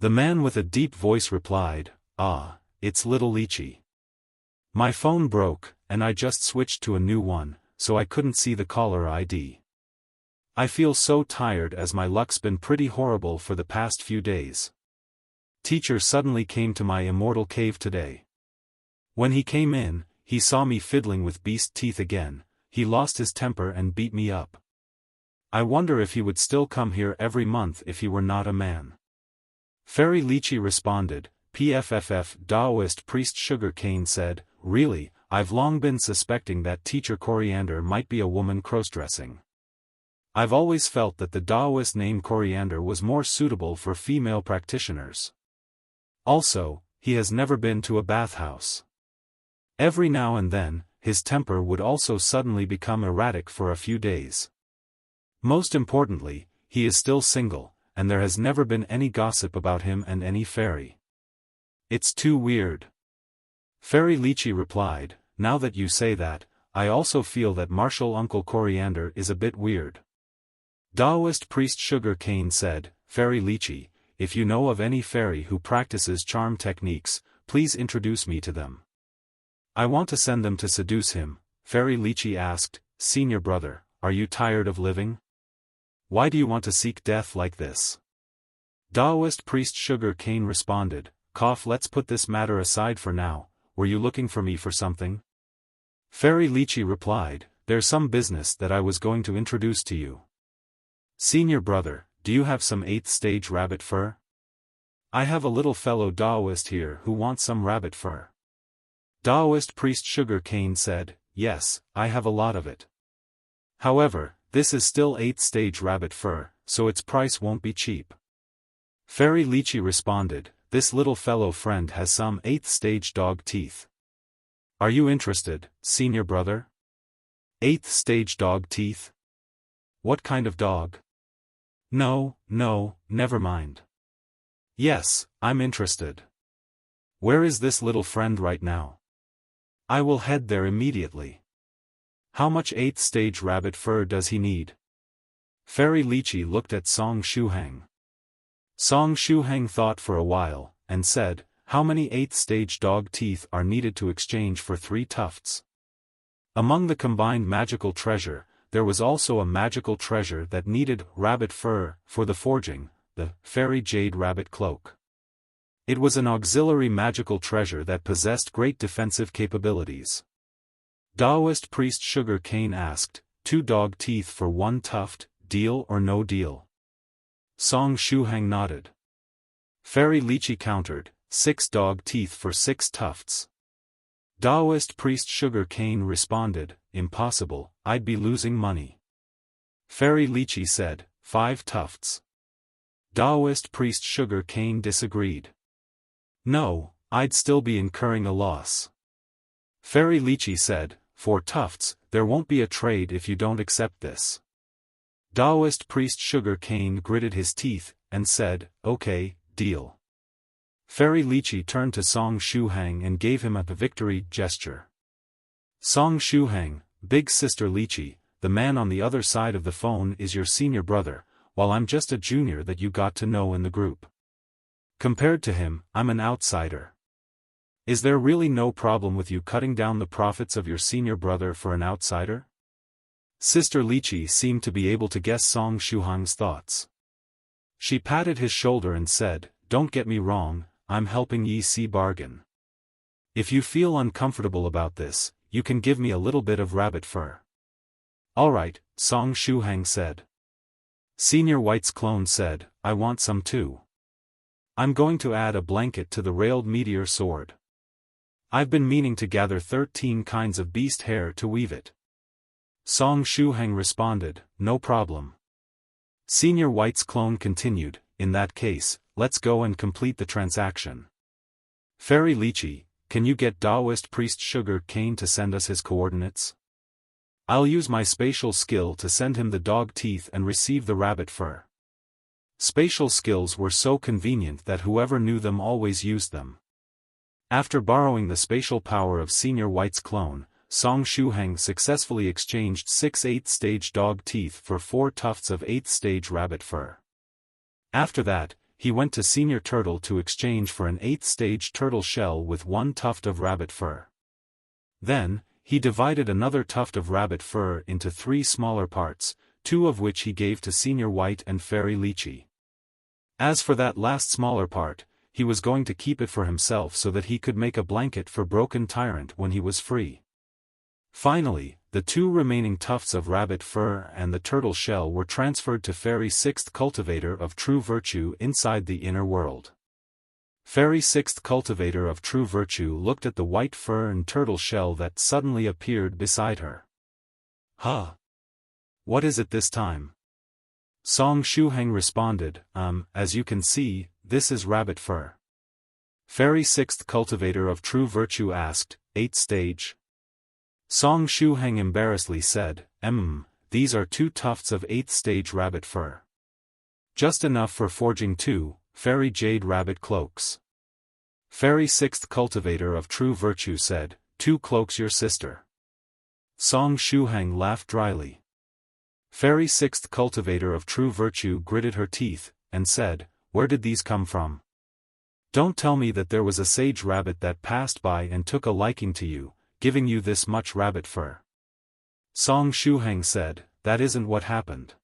The man with a deep voice replied, Ah, it's little Lychee. My phone broke, and I just switched to a new one, so I couldn't see the caller ID. I feel so tired as my luck's been pretty horrible for the past few days. Teacher suddenly came to my immortal cave today. When he came in, he saw me fiddling with beast teeth again, he lost his temper and beat me up. I wonder if he would still come here every month if he were not a man. Fairy Lychee responded, PFFF Taoist priest Sugar Cane said, really, I've long been suspecting that Teacher Coriander might be a woman crossdressing. I've always felt that the Taoist name Coriander was more suitable for female practitioners. Also, he has never been to a bathhouse. Every now and then, his temper would also suddenly become erratic for a few days. Most importantly, he is still single, and there has never been any gossip about him and any fairy. It's too weird. Fairy Lychee replied, now that you say that, I also feel that Martial Uncle Coriander is a bit weird. Taoist priest Sugar Cane said, Fairy Lychee, if you know of any fairy who practices charm techniques, please introduce me to them. I want to send them to seduce him. Fairy Lychee asked, Senior Brother, are you tired of living? Why do you want to seek death like this? Taoist priest Sugar Cane responded, let's put this matter aside for now, were you looking for me for something? Fairy Lychee replied, there's some business that I was going to introduce to you. Senior Brother, do you have some 8th stage rabbit fur? I have a little fellow Taoist here who wants some rabbit fur. Taoist priest Sugar Cane said, yes, I have a lot of it. However, this is still 8th stage rabbit fur, so its price won't be cheap. Fairy Lychee responded, this little fellow friend has some 8th stage dog teeth. Are you interested, Senior Brother? 8th stage dog teeth? What kind of dog? No, never mind. Yes, I'm interested. Where is this little friend right now? I will head there immediately. How much 8th stage rabbit fur does he need? Fairy Lychee looked at Song Shuhang. Song Shuhang thought for a while, and said, how many 8th stage dog teeth are needed to exchange for 3 tufts? Among the combined magical treasure, there was also a magical treasure that needed rabbit fur for the forging, the fairy jade rabbit cloak. It was an auxiliary magical treasure that possessed great defensive capabilities. Taoist priest Sugar Cane asked, 2 dog teeth for 1 tuft, deal or no deal? Song Shuhang nodded. Fairy Lychee countered, 6 dog teeth for 6 tufts. Taoist priest Sugar Cane responded, impossible, I'd be losing money. Fairy Lychee said, 5 tufts. Taoist priest Sugar Cane disagreed. No, I'd still be incurring a loss. Fairy Lychee said, 4 tufts, there won't be a trade if you don't accept this. Taoist priest Sugar Cane gritted his teeth, and said, okay, deal. Fairy Lychee turned to Song Shuhang and gave him a victory gesture. Song Shuhang, big sister Lychee, the man on the other side of the phone is your senior brother, while I'm just a junior that you got to know in the group. Compared to him, I'm an outsider. Is there really no problem with you cutting down the profits of your senior brother for an outsider? Sister Lychee seemed to be able to guess Song Shuhang's thoughts. She patted his shoulder and said, "Don't get me wrong, I'm helping ye see bargain. If you feel uncomfortable about this, you can give me a little bit of rabbit fur." "Alright," Song Shuhang said. Senior White's clone said, "I want some too. I'm going to add a blanket to the railed meteor sword. I've been meaning to gather 13 kinds of beast hair to weave it." Song Shuhang responded, "No problem." Senior White's clone continued, "In that case, let's go and complete the transaction. Fairy Lychee, can you get Taoist priest Sugar Cane to send us his coordinates? I'll use my spatial skill to send him the dog teeth and receive the rabbit fur." Spatial skills were so convenient that whoever knew them always used them. After borrowing the spatial power of Senior White's clone, Song Shuhang successfully exchanged 6 8th-stage dog teeth for 4 tufts of 8th-stage rabbit fur. After that, he went to Senior Turtle to exchange for an 8th-stage turtle shell with 1 tuft of rabbit fur. Then, he divided another tuft of rabbit fur into 3 smaller parts, 2 of which he gave to Senior White and Fairy Lychee. As for that last smaller part, he was going to keep it for himself so that he could make a blanket for Broken Tyrant when he was free. Finally, the 2 remaining tufts of rabbit fur and the turtle shell were transferred to Fairy 6th Cultivator of True Virtue inside the inner world. Fairy 6th Cultivator of True Virtue looked at the white fur and turtle shell that suddenly appeared beside her. "Huh? What is it this time?" Song Shuhang responded, "As you can see, this is rabbit fur." Fairy 6th Cultivator of True Virtue asked, 8th stage?" Song Shuhang embarrassedly said, These are 2 tufts of 8th-stage rabbit fur. Just enough for forging 2, Fairy Jade Rabbit Cloaks." Fairy 6th Cultivator of True Virtue said, 2 cloaks your sister." Song Shuhang laughed dryly. Fairy 6th Cultivator of True Virtue gritted her teeth, and said, "Where did these come from? Don't tell me that there was a sage rabbit that passed by and took a liking to you, giving you this much rabbit fur." Song Shuhang said, "That isn't what happened.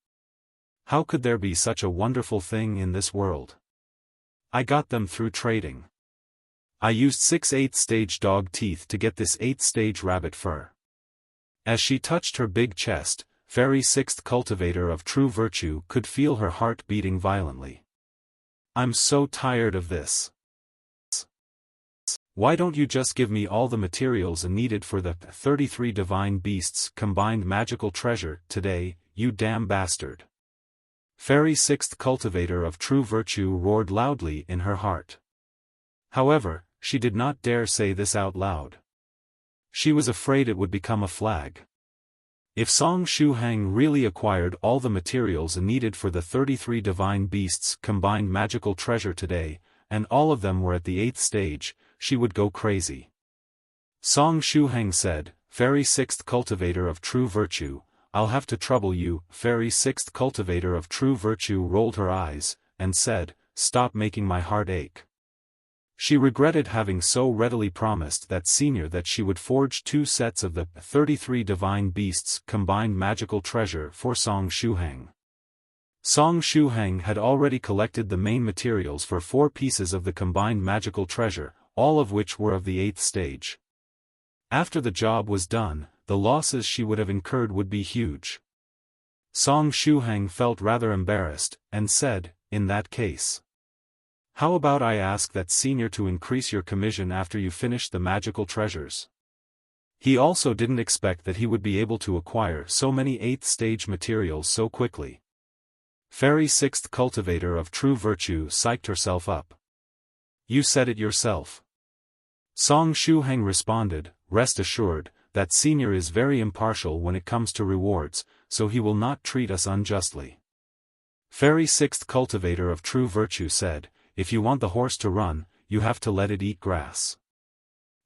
How could there be such a wonderful thing in this world? I got them through trading. I used 6 8th-stage dog teeth to get this 8th-stage rabbit fur." As she touched her big chest, Fairy 6th Cultivator of True Virtue could feel her heart beating violently. "I'm so tired of this. Why don't you just give me all the materials needed for the 33 Divine Beasts combined magical treasure today, you damn bastard?" Fairy 6th Cultivator of True Virtue roared loudly in her heart. However, she did not dare say this out loud. She was afraid it would become a flag. If Song Shuhang really acquired all the materials needed for the 33 Divine Beasts combined magical treasure today, and all of them were at the 8th stage, she would go crazy. Song Shuhang said, "Fairy 6th Cultivator of True Virtue, I'll have to trouble you." Fairy 6th Cultivator of True Virtue rolled her eyes, and said, "Stop making my heart ache." She regretted having so readily promised that senior that she would forge 2 sets of the 33 Divine Beasts combined magical treasure for Song Shuhang. Song Shuhang had already collected the main materials for 4 pieces of the combined magical treasure, all of which were of the 8th stage. After the job was done, the losses she would have incurred would be huge. Song Shuhang felt rather embarrassed, and said, "In that case, how about I ask that senior to increase your commission after you finish the magical treasures?" He also didn't expect that he would be able to acquire so many 8th-stage materials so quickly. Fairy 6th Cultivator of True Virtue psyched herself up. "You said it yourself." Song Shuhang responded, "Rest assured, that senior is very impartial when it comes to rewards, so he will not treat us unjustly." Fairy 6th Cultivator of True Virtue said, "If you want the horse to run, you have to let it eat grass."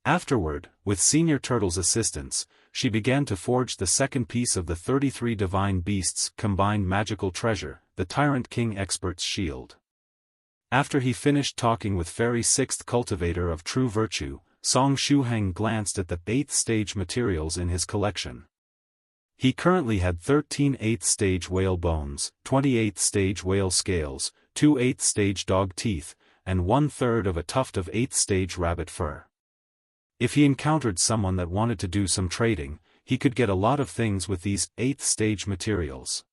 Afterward, with Senior Turtle's assistance, she began to forge the second piece of the 33 Divine Beasts combined magical treasure, the Tyrant King Expert's Shield. After he finished talking with Fairy 6th Cultivator of True Virtue, Song Shuhang glanced at the 8th stage materials in his collection. He currently had 13 8th-stage whale bones, 28th stage whale scales, 2 8th-stage dog teeth, and 1/3 of a tuft of 8th-stage rabbit fur. If he encountered someone that wanted to do some trading, he could get a lot of things with these 8th-stage materials.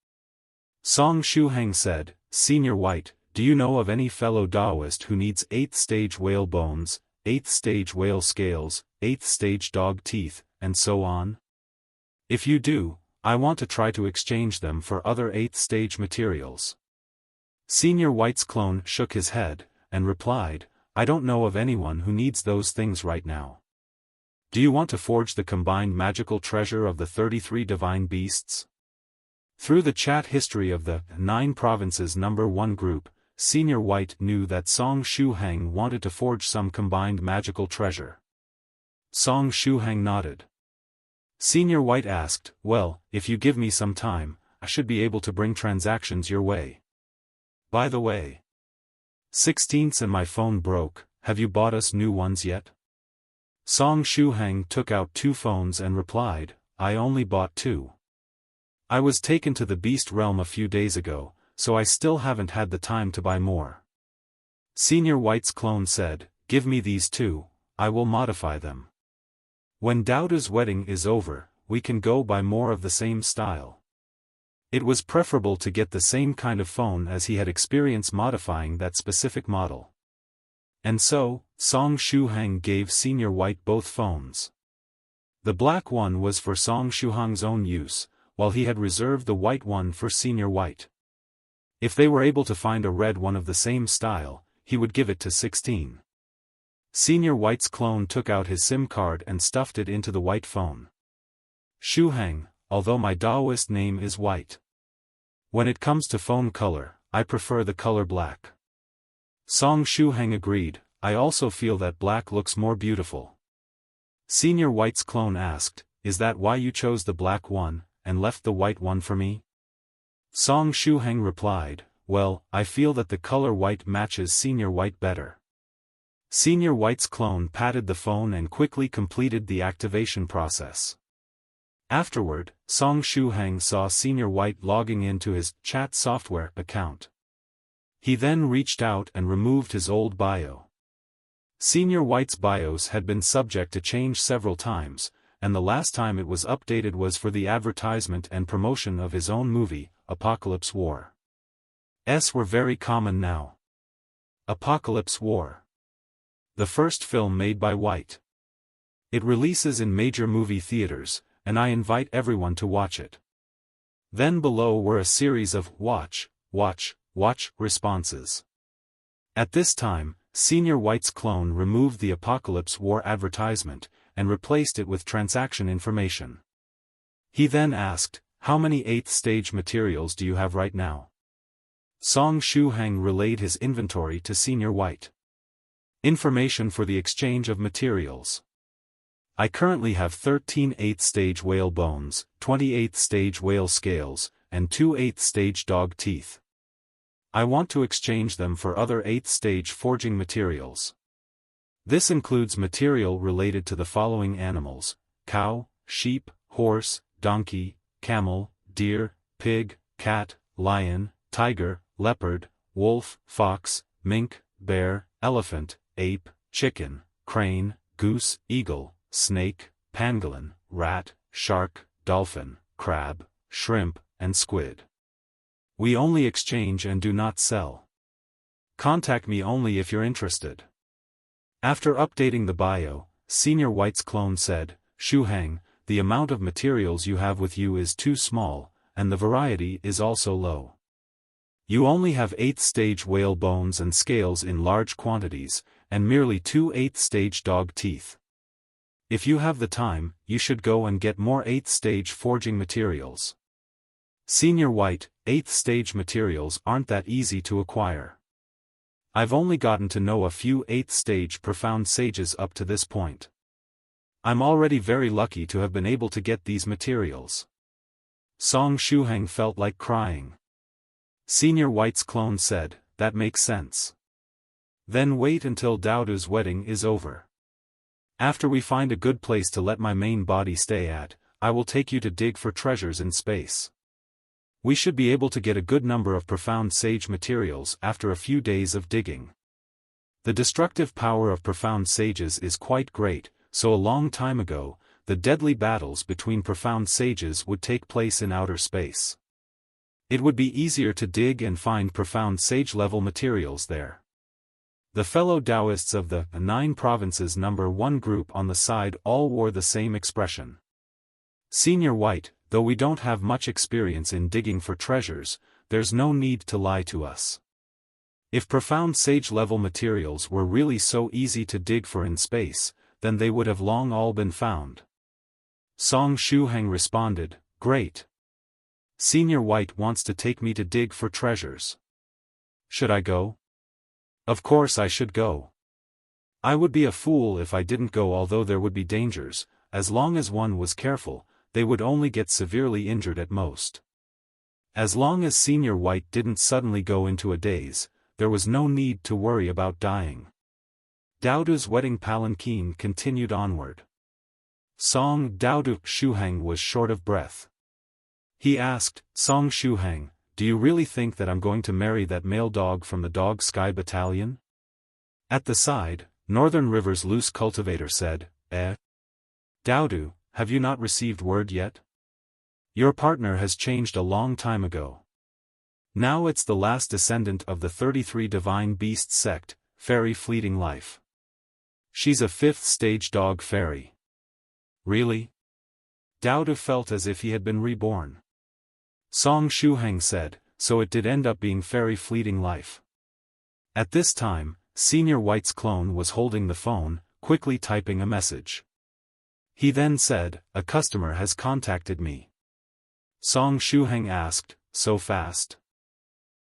Song Shuhang said, "Senior White, do you know of any fellow Taoist who needs 8th-stage whale bones, 8th-stage whale scales, 8th-stage dog teeth, and so on? If you do, I want to try to exchange them for other 8th-stage materials." Senior White's clone shook his head, and replied, "I don't know of anyone who needs those things right now. Do you want to forge the combined magical treasure of the 33 divine beasts?" Through the chat history of the 9 Provinces #1 group, Senior White knew that Song Shuhang wanted to forge some combined magical treasure. Song Shuhang nodded. Senior White asked, "Well, if you give me some time, I should be able to bring transactions your way. By the way, 16ths and my phone broke, have you bought us new ones yet?" Song Shuhang took out 2 phones and replied, "I only bought 2. I was taken to the beast realm a few days ago, so I still haven't had the time to buy more." Senior White's clone said, "Give me these 2, I will modify them. When Dauda's wedding is over, we can go buy more of the same style." It was preferable to get the same kind of phone as he had experience modifying that specific model. And so, Song Shuhang gave Senior White both phones. The black one was for Song Shuhang's own use, while he had reserved the white one for Senior White. If they were able to find a red one of the same style, he would give it to 16. Senior White's clone took out his SIM card and stuffed it into the white phone. "Shuhang, although my Taoist name is White. When it comes to phone color, I prefer the color black." Song Shuhang agreed, "I also feel that black looks more beautiful." Senior White's clone asked, "Is that why you chose the black one, and left the white one for me?" Song Shuhang replied, "Well, I feel that the color white matches Senior White better." Senior White's clone patted the phone and quickly completed the activation process. Afterward, Song Shuhang saw Senior White logging into his chat software account. He then reached out and removed his old bio. Senior White's bios had been subject to change several times, and the last time it was updated was for the advertisement and promotion of his own movie, Apocalypse War. Were very common now. Apocalypse War. The first film made by White. It releases in major movie theaters, and I invite everyone to watch it. Then below were a series of watch responses. At this time, Senior White's clone removed the Apocalypse War advertisement, and replaced it with transaction information. He then asked, "How many 8th-stage materials do you have right now?" Song Shuhang relayed his inventory to Senior White. Information for the exchange of materials. "I currently have 13 8th-stage whale bones, 28th-stage whale scales, and 2 8th-stage dog teeth. I want to exchange them for other 8th-stage forging materials. This includes material related to the following animals: cow, sheep, horse, donkey, camel, deer, pig, cat, lion, tiger, leopard, wolf, fox, mink, bear, elephant, ape, chicken, crane, goose, eagle, snake, pangolin, rat, shark, dolphin, crab, shrimp, and squid. We only exchange and do not sell. Contact me only if you're interested." After updating the bio, Senior White's clone said, "Shuhang, the amount of materials you have with you is too small, and the variety is also low. You only have 8th-stage whale bones and scales in large quantities, and merely 2 8th-stage dog teeth. If you have the time, you should go and get more 8th-stage forging materials. Senior White, 8th-stage materials aren't that easy to acquire. I've only gotten to know a few 8th-stage profound sages up to this point. I'm already very lucky to have been able to get these materials." Song Shuhang felt like crying. Senior White's clone said, "That makes sense. Then wait until Dauda's wedding is over. After we find a good place to let my main body stay at, I will take you to dig for treasures in space. We should be able to get a good number of profound sage materials after a few days of digging. The destructive power of profound sages is quite great, so a long time ago, the deadly battles between profound sages would take place in outer space. It would be easier to dig and find profound sage-level materials there. The fellow Taoists of the 9 provinces number 1 group on the side all wore the same expression. Senior White, though we don't have much experience in digging for treasures, there's no need to lie to us. If profound sage-level materials were really so easy to dig for in space, then they would have long all been found. Song Shuhang responded, "Great. Senior White wants to take me to dig for treasures. Should I go? Of course I should go. I would be a fool if I didn't go, although there would be dangers. As long as one was careful, they would only get severely injured at most. As long as Senior White didn't suddenly go into a daze, there was no need to worry about dying." Daodu's wedding palanquin continued onward. Song Daodu Shuhang was short of breath. He asked, "Song Shuhang, do you really think that I'm going to marry that male dog from the Dog Sky Battalion?" At the side, Northern River's loose cultivator said, Daodu, have you not received word yet? Your partner has changed a long time ago. Now it's the last descendant of the 33 divine beast sect, fairy fleeting life. She's a 5th stage dog fairy. Really? Daodu felt as if he had been reborn. Song Shuhang said, "So it did end up being fairy fleeting life." At this time, Senior White's clone was holding the phone, quickly typing a message. He then said, "A customer has contacted me." Song Shuhang asked, "So fast?"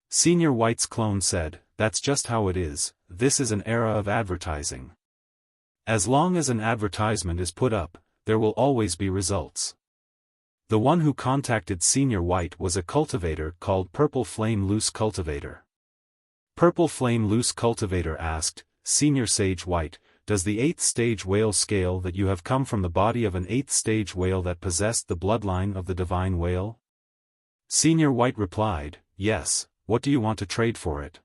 Senior White's clone said, "That's just how it is, this is an era of advertising. As long as an advertisement is put up, there will always be results." The one who contacted Senior White was a cultivator called Purple Flame Loose Cultivator. Purple Flame Loose Cultivator asked, "Senior Sage White, does the 8th stage whale scale that you have come from the body of an 8th stage whale that possessed the bloodline of the divine whale?" Senior White replied, "Yes, what do you want to trade for it?"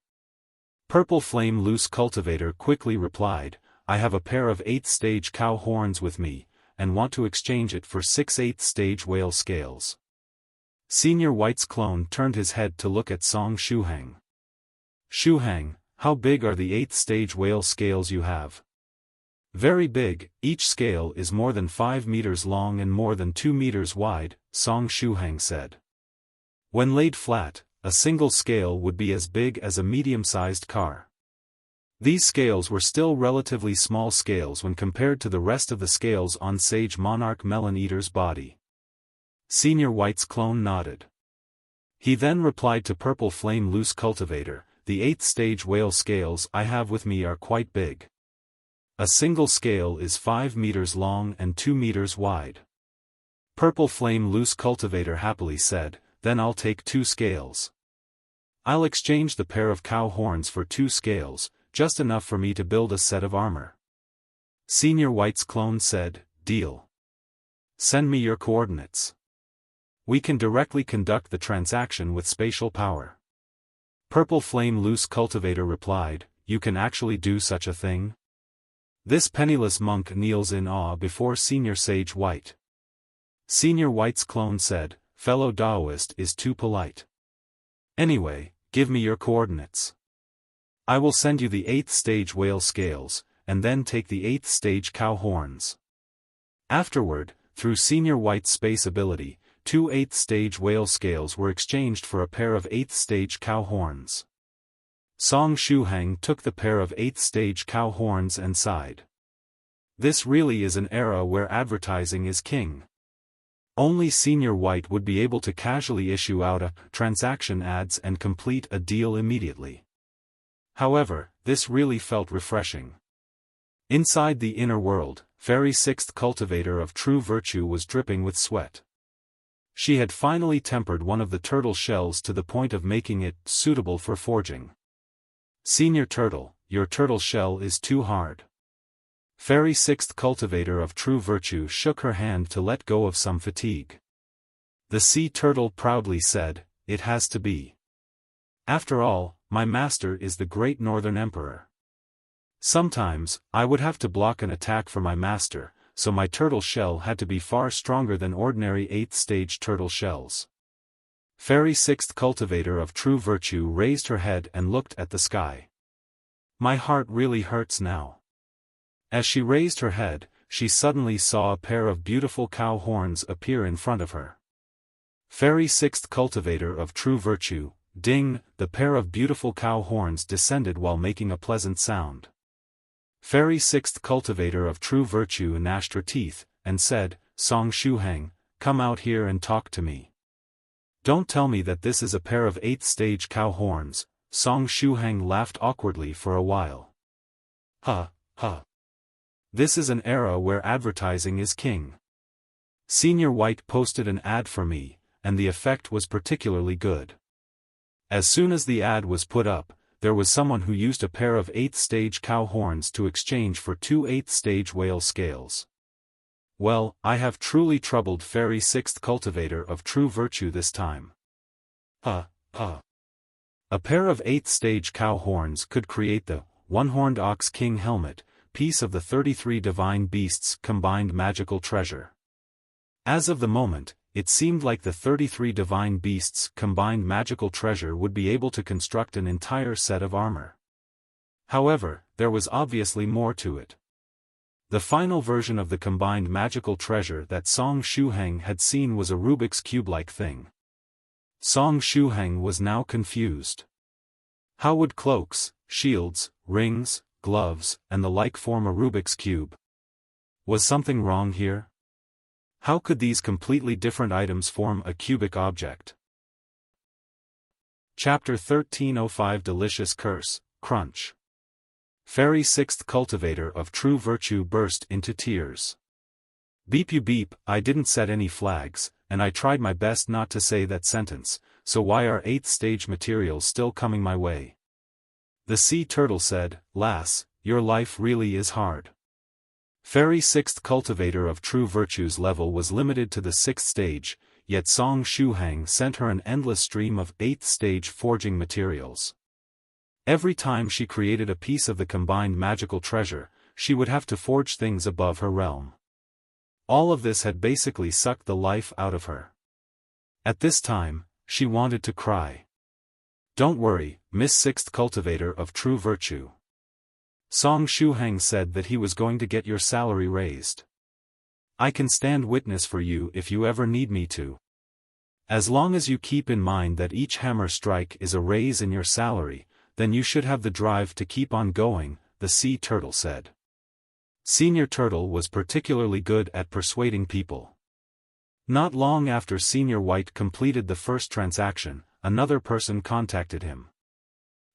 Purple Flame Loose Cultivator quickly replied, "I have a pair of 8th stage cow horns with me, and want to exchange it for 6 8th stage whale scales." Senior White's clone turned his head to look at Song Shuhang. "Shuhang, how big are the 8th stage whale scales you have?" "Very big, each scale is more than 5 meters long and more than 2 meters wide," Song Shuhang said. When laid flat, a single scale would be as big as a medium-sized car. These scales were still relatively small scales when compared to the rest of the scales on Sage Monarch Melon Eater's body. Senior White's clone nodded. He then replied to Purple Flame Loose Cultivator, "The 8th stage whale scales I have with me are quite big. A single scale is 5 meters long and 2 meters wide." Purple Flame Loose Cultivator happily said, "Then I'll take 2 scales. I'll exchange the pair of cow horns for 2 scales, just enough for me to build a set of armor." Senior White's clone said, "Deal. Send me your coordinates. We can directly conduct the transaction with spatial power." Purple Flame Loose Cultivator replied, "You can actually do such a thing?" This penniless monk kneels in awe before Senior Sage White. Senior White's clone said, "Fellow Taoist is too polite. Anyway, give me your coordinates. I will send you the 8th stage whale scales, and then take the 8th stage cow horns." Afterward, through Senior White's space ability, 2 8th stage whale scales were exchanged for a pair of 8th stage cow horns. Song Shuhang took the pair of 8th stage cow horns and sighed. This really is an era where advertising is king. Only Senior White would be able to casually issue out a transaction ads and complete a deal immediately. However, this really felt refreshing. Inside the inner world, Fairy 6th Cultivator of True Virtue was dripping with sweat. She had finally tempered one of the turtle shells to the point of making it suitable for forging. "Senior Turtle, your turtle shell is too hard. Fairy Sixth Cultivator of True Virtue shook her hand to let go of some fatigue. The sea turtle proudly said, "It has to be. After all, my master is the great Northern Emperor. Sometimes, I would have to block an attack for my master, so my turtle shell had to be far stronger than ordinary 8th stage turtle shells." Fairy Sixth Cultivator of True Virtue raised her head and looked at the sky. "My heart really hurts now." As she raised her head, she suddenly saw a pair of beautiful cow horns appear in front of her. Fairy Sixth Cultivator of True Virtue, ding, the pair of beautiful cow horns descended while making a pleasant sound. Fairy Sixth Cultivator of True Virtue gnashed her teeth, and said, "Song Shuhang, come out here and talk to me." "Don't tell me that this is a pair of 8th stage cow horns." Song Shuhang laughed awkwardly for a while. "Ha, ha. This is an era where advertising is king. Senior White posted an ad for me, and the effect was particularly good. As soon as the ad was put up, there was someone who used a pair of 8th stage cow horns to exchange for 2 8th stage whale scales. Well, I have truly troubled Fairy Sixth Cultivator of True Virtue this time. Ha, ha. A pair of 8th stage cow horns could create the One-Horned Ox King Helmet, piece of the 33 divine beasts combined magical treasure. As of the moment, it seemed like the 33 divine beasts combined magical treasure would be able to construct an entire set of armor. However, there was obviously more to it. The final version of the combined magical treasure that Song Shuhang had seen was a Rubik's Cube-like thing. Song Shuhang was now confused. How would cloaks, shields, rings, gloves, and the like form a Rubik's Cube? Was something wrong here? How could these completely different items form a cubic object? Chapter 1305 Delicious Curse, Crunch. Fairy Sixth Cultivator of True Virtue burst into tears. "Beep you beep, I didn't set any flags, and I tried my best not to say that sentence, so why are 8th stage materials still coming my way?" The sea turtle said, "Lass, your life really is hard." Fairy Sixth Cultivator of True Virtue's level was limited to the 6th stage, yet Song Shuhang sent her an endless stream of 8th stage forging materials. Every time she created a piece of the combined magical treasure, she would have to forge things above her realm. All of this had basically sucked the life out of her. At this time, she wanted to cry. "Don't worry, Miss Sixth Cultivator of True Virtue. Song Shuhang said that he was going to get your salary raised. I can stand witness for you if you ever need me to. As long as you keep in mind that each hammer strike is a raise in your salary, then you should have the drive to keep on going," the sea turtle said. Senior Turtle was particularly good at persuading people. Not long after Senior White completed the first transaction, another person contacted him.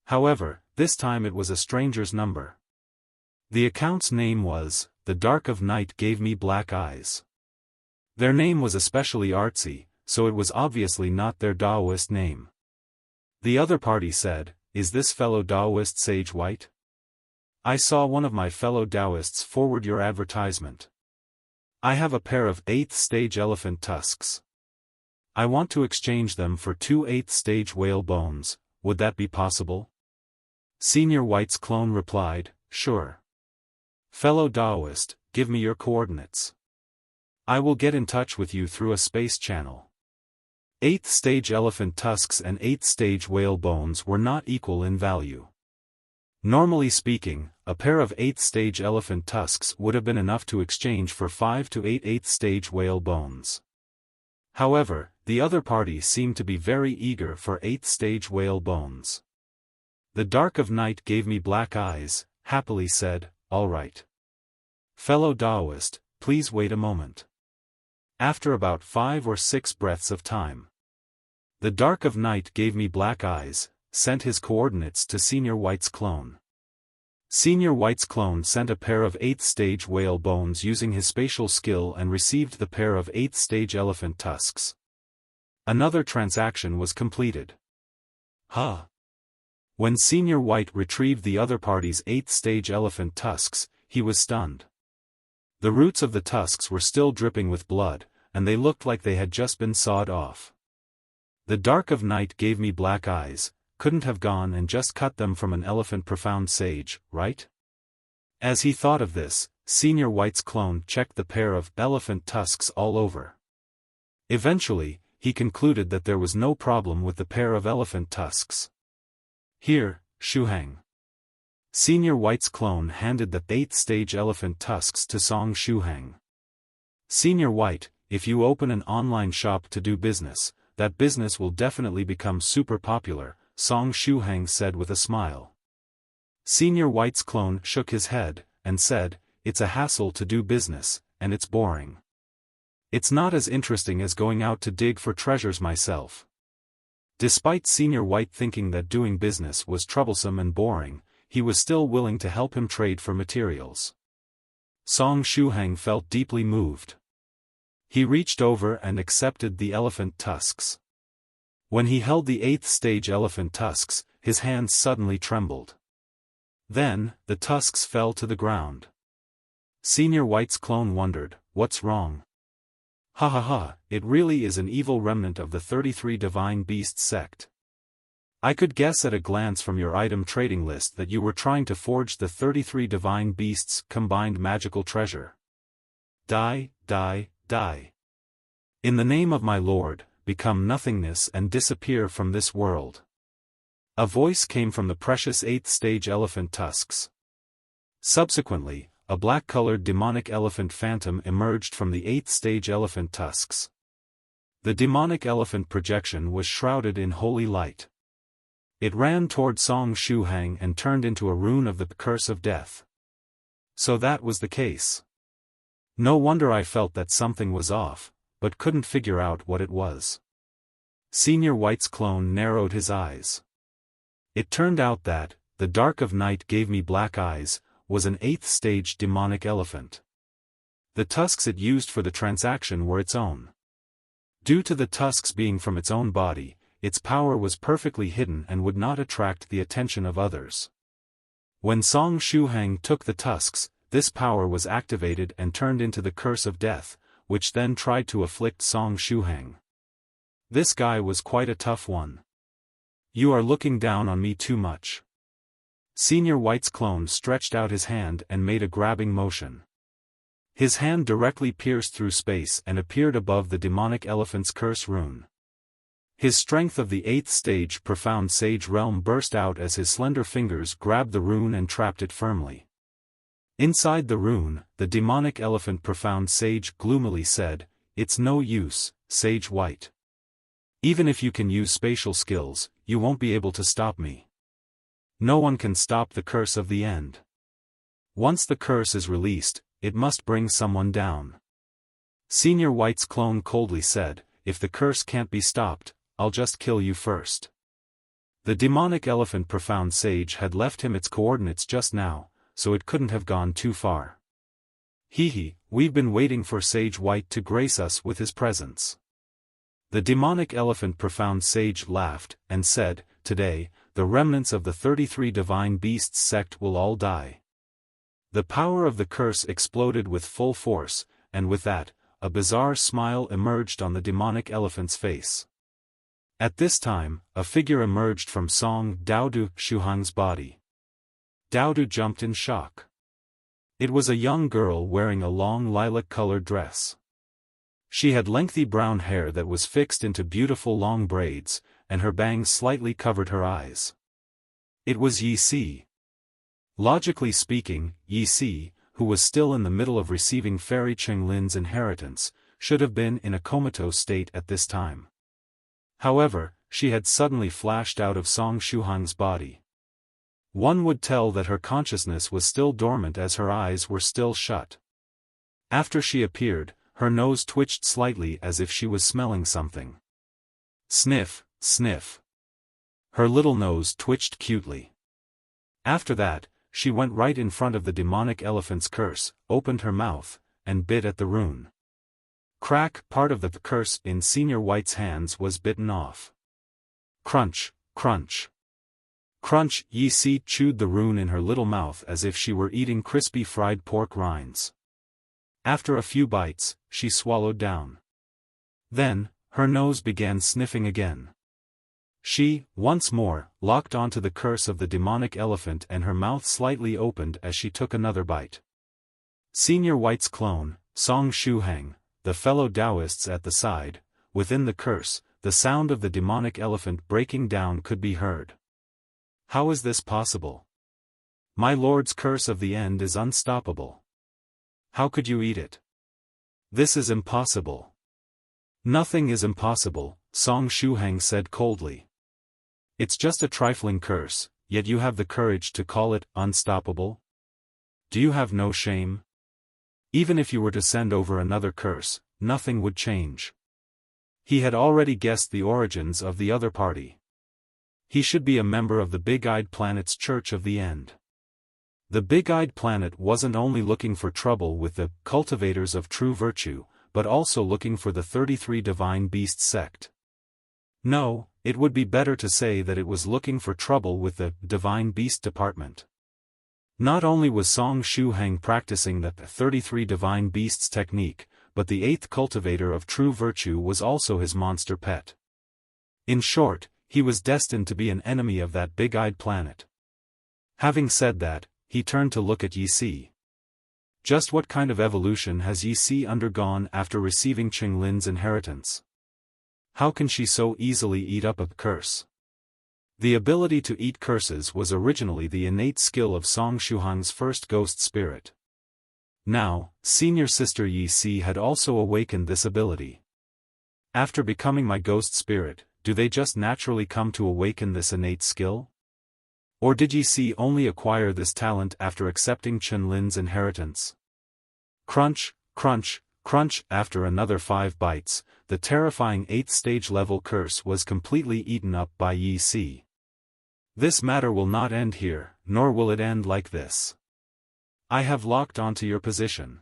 However, this time it was a stranger's number. The account's name was, "The Dark of Night Gave Me Black Eyes." Their name was especially artsy, so it was obviously not their Taoist name. The other party said, "Is this fellow Taoist Sage White? I saw one of my fellow Taoists forward your advertisement. I have a pair of 8th stage elephant tusks. I want to exchange them for 2 8th stage whale bones, would that be possible?" Senior White's clone replied, "Sure. Fellow Taoist, give me your coordinates. I will get in touch with you through a space channel." 8th stage elephant tusks and 8th stage whale bones were not equal in value. Normally speaking, a pair of 8th stage elephant tusks would have been enough to exchange for 5 to 8 8th stage whale bones. However, the other party seemed to be very eager for 8th stage whale bones. "The Dark of Night Gave Me Black Eyes," happily said, "All right. Fellow Taoist, please wait a moment." After about 5 or 6 breaths of time, "The Dark of Night Gave Me Black Eyes," sent his coordinates to Senior White's clone. Senior White's clone sent a pair of 8th stage whale bones using his spatial skill and received the pair of 8th stage elephant tusks. Another transaction was completed. "Huh." When Senior White retrieved the other party's 8th stage elephant tusks, he was stunned. The roots of the tusks were still dripping with blood, and they looked like they had just been sawed off. The dark of night gave me black eyes, couldn't have gone and just cut them from an elephant profound sage, right? As he thought of this, Senior White's clone checked the pair of elephant tusks all over. Eventually, he concluded that there was no problem with the pair of elephant tusks. Here, Shuhang. Senior White's clone handed the 8th stage elephant tusks to Song Shuhang. Senior White, if you open an online shop to do business, that business will definitely become super popular, Song Shuhang said with a smile. Senior White's clone shook his head, and said, "It's a hassle to do business, and it's boring. It's not as interesting as going out to dig for treasures myself." Despite Senior White thinking that doing business was troublesome and boring, he was still willing to help him trade for materials. Song Shuhang felt deeply moved. He reached over and accepted the elephant tusks. When he held the 8th stage elephant tusks, his hands suddenly trembled. Then, the tusks fell to the ground. Senior White's clone wondered, "What's wrong?" "Ha ha ha, it really is an evil remnant of the 33 divine beasts sect. I could guess at a glance from your item trading list that you were trying to forge the 33 divine beasts combined magical treasure. Die, die, die. In the name of my lord, become nothingness and disappear from this world." A voice came from the precious 8th stage elephant tusks. Subsequently, a black-colored demonic elephant phantom emerged from the 8th stage elephant tusks. The demonic elephant projection was shrouded in holy light. It ran toward Song Shuhang and turned into a rune of the curse of death. So that was the case. No wonder I felt that something was off, but couldn't figure out what it was. Senior White's clone narrowed his eyes. It turned out that, the dark of night gave me black eyes, was an 8th stage demonic elephant. The tusks it used for the transaction were its own. Due to the tusks being from its own body, its power was perfectly hidden and would not attract the attention of others. When Song Shuhang took the tusks, this power was activated and turned into the curse of death, which then tried to afflict Song Shuhang. This guy was quite a tough one. "You are looking down on me too much." Senior White's clone stretched out his hand and made a grabbing motion. His hand directly pierced through space and appeared above the demonic elephant's curse rune. His strength of the 8th stage profound sage realm burst out as his slender fingers grabbed the rune and trapped it firmly. Inside the rune, the demonic elephant profound sage gloomily said, "It's no use, Sage White. Even if you can use spatial skills, you won't be able to stop me. No one can stop the curse of the end. Once the curse is released, it must bring someone down." Senior White's clone coldly said, "If the curse can't be stopped, I'll just kill you first." The demonic elephant profound sage had left him its coordinates just now, so it couldn't have gone too far. "Hee, we've been waiting for Sage White to grace us with his presence." The demonic elephant profound sage laughed, and said, "Today, the remnants of the 33 divine beasts sect will all die." The power of the curse exploded with full force, and with that, a bizarre smile emerged on the demonic elephant's face. At this time, a figure emerged from Song Daodu Shuhang's body. Daodu jumped in shock. It was a young girl wearing a long lilac-colored dress. She had lengthy brown hair that was fixed into beautiful long braids, and her bangs slightly covered her eyes. It was Yi Si. Logically speaking, Yi Si, who was still in the middle of receiving fairy Cheng Lin's inheritance, should have been in a comatose state at this time. However, she had suddenly flashed out of Song Shuhang's body. One would tell that her consciousness was still dormant as her eyes were still shut. After she appeared, her nose twitched slightly as if she was smelling something. Sniff, sniff. Her little nose twitched cutely. After that, she went right in front of the demonic elephant's curse, opened her mouth, and bit at the rune. Crack! Part of the curse in Senior White's hands was bitten off. Crunch, crunch. Crunch! Yi Si chewed the rune in her little mouth as if she were eating crispy fried pork rinds. After a few bites, she swallowed down. Then, her nose began sniffing again. She, once more, locked onto the curse of the demonic elephant and her mouth slightly opened as she took another bite. Senior White's clone, Song Shuhang, the fellow Taoists at the side, within the curse, the sound of the demonic elephant breaking down could be heard. How is this possible? My lord's curse of the end is unstoppable. How could you eat it? This is impossible. Nothing is impossible, Song Shuhang said coldly. It's just a trifling curse, yet you have the courage to call it unstoppable? Do you have no shame? Even if you were to send over another curse, nothing would change. He had already guessed the origins of the other party. He should be a member of the Big-Eyed Planet's Church of the End. The Big-Eyed Planet wasn't only looking for trouble with the cultivators of true virtue, but also looking for the 33 divine beasts sect. No, it would be better to say that it was looking for trouble with the divine beast department. Not only was Song Shuhang practicing the 33 divine beasts technique, but the 8th cultivator of true virtue was also his monster pet. In short, he was destined to be an enemy of that big-eyed planet. Having said that, he turned to look at Yi Si. Just what kind of evolution has Yi Si undergone after receiving Cheng Lin's inheritance? How can she so easily eat up a curse? The ability to eat curses was originally the innate skill of Song Shuhang's first ghost spirit. Now, senior sister Yi Si had also awakened this ability. After becoming my ghost spirit, do they just naturally come to awaken this innate skill? Or did Yi Si only acquire this talent after accepting Cheng Lin's inheritance? Crunch, crunch, crunch. After another 5 bites, the terrifying 8th stage level curse was completely eaten up by Yi Si. This matter will not end here, nor will it end like this. I have locked onto your position.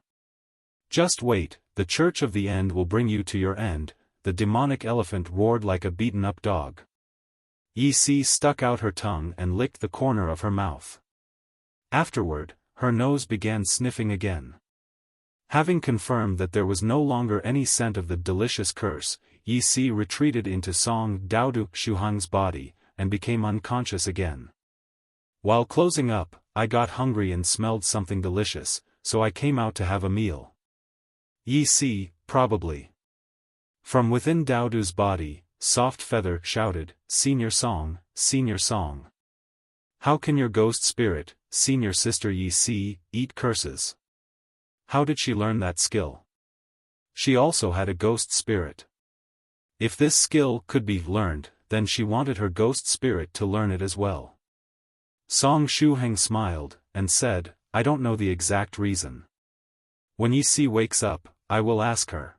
Just wait, the Church of the End will bring you to your end, the demonic elephant roared like a beaten-up dog. Yi Si stuck out her tongue and licked the corner of her mouth. Afterward, her nose began sniffing again. Having confirmed that there was no longer any scent of the delicious curse, Yi Si retreated into Song Daodu Shuhang's body, and became unconscious again. While closing up, I got hungry and smelled something delicious, so I came out to have a meal. Yi Si, probably. From within Daodu's body, Soft Feather shouted, Senior Song, Senior Song. How can your ghost spirit, senior sister Yi Si, eat curses? How did she learn that skill? She also had a ghost spirit. If this skill could be learned, then she wanted her ghost spirit to learn it as well. Song Shuhang smiled, and said, I don't know the exact reason. When Yi Si wakes up, I will ask her.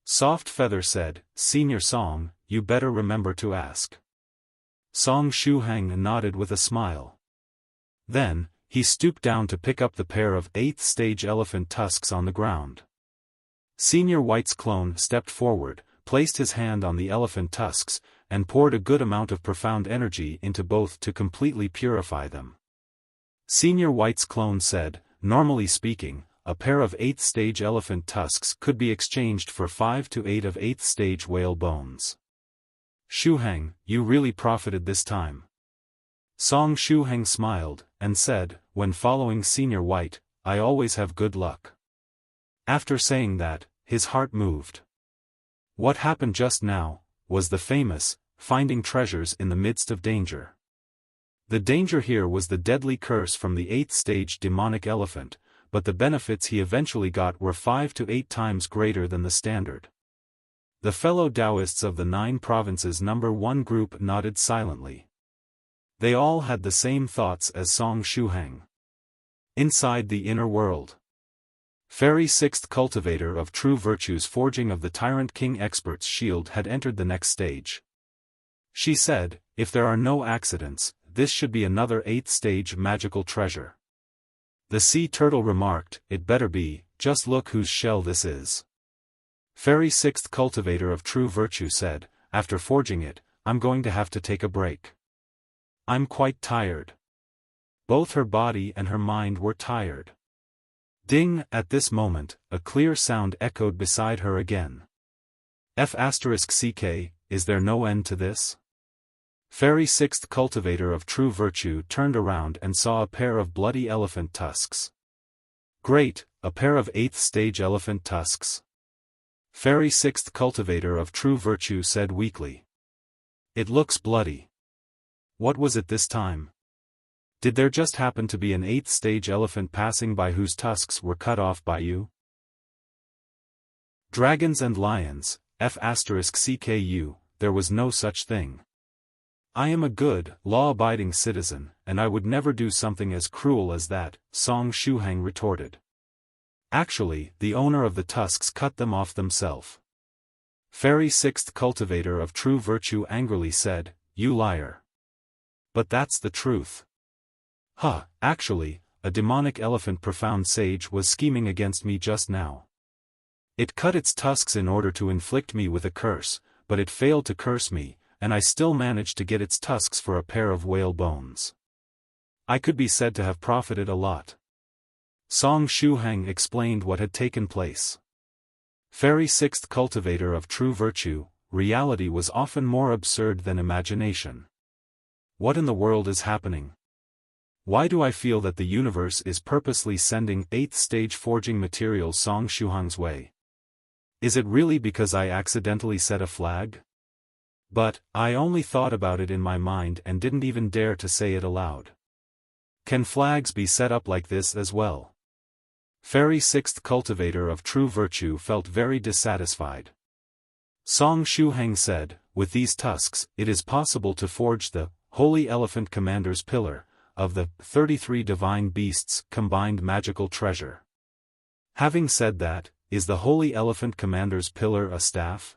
Soft Feather said, Senior Song, you better remember to ask. Song Shuhang nodded with a smile. Then, he stooped down to pick up the pair of 8th stage elephant tusks on the ground. Senior White's clone stepped forward, placed his hand on the elephant tusks, and poured a good amount of profound energy into both to completely purify them. Senior White's clone said, normally speaking, a pair of 8th stage elephant tusks could be exchanged for 5 to 8 of 8th stage whale bones. Shuhang, you really profited this time. Song Shuhang smiled, and said, when following Senior White, I always have good luck. After saying that, his heart moved. What happened just now, was the famous, finding treasures in the midst of danger. The danger here was the deadly curse from the 8th stage demonic elephant, but the benefits he eventually got were 5 to 8 times greater than the standard. The fellow Taoists of the 9 provinces number 1 group nodded silently. They all had the same thoughts as Song Shuhang. Inside the inner world. Fairy 6th cultivator of true virtue's forging of the Tyrant King expert's shield had entered the next stage. She said, if there are no accidents, this should be another 8th stage magical treasure. The sea turtle remarked, it better be, just look whose shell this is. Fairy 6th cultivator of true virtue said, after forging it, I'm going to have to take a break. I'm quite tired. Both her body and her mind were tired. Ding! At this moment, a clear sound echoed beside her again. F***ck, is there no end to this? Fairy Sixth Cultivator of True Virtue turned around and saw a pair of bloody elephant tusks. Great, a pair of 8th stage elephant tusks. Fairy Sixth Cultivator of True Virtue said weakly. It looks bloody. What was it this time? Did there just happen to be an 8th stage elephant passing by whose tusks were cut off by you? Dragons and lions, F***cku, there was no such thing. I am a good, law-abiding citizen, and I would never do something as cruel as that, Shuhang retorted. Actually, the owner of the tusks cut them off themselves. Fairy Sixth Cultivator of True Virtue angrily said, You liar. But that's the truth. Actually, a demonic elephant profound sage was scheming against me just now. It cut its tusks in order to inflict me with a curse, but it failed to curse me, and I still managed to get its tusks for a pair of whale bones. I could be said to have profited a lot. Shuhang explained what had taken place. Fairy Sixth Cultivator of True Virtue, reality was often more absurd than imagination. What in the world is happening? Why do I feel that the universe is purposely sending 8th stage forging materials Shuhang's way? Is it really because I accidentally set a flag? But, I only thought about it in my mind and didn't even dare to say it aloud. Can flags be set up like this as well? Fairy Sixth Cultivator of True Virtue felt very dissatisfied. Shuhang said, with these tusks, it is possible to forge the Holy Elephant Commander's Pillar of the 33 Divine Beasts combined magical treasure. Having said that, is the Holy Elephant Commander's Pillar a staff?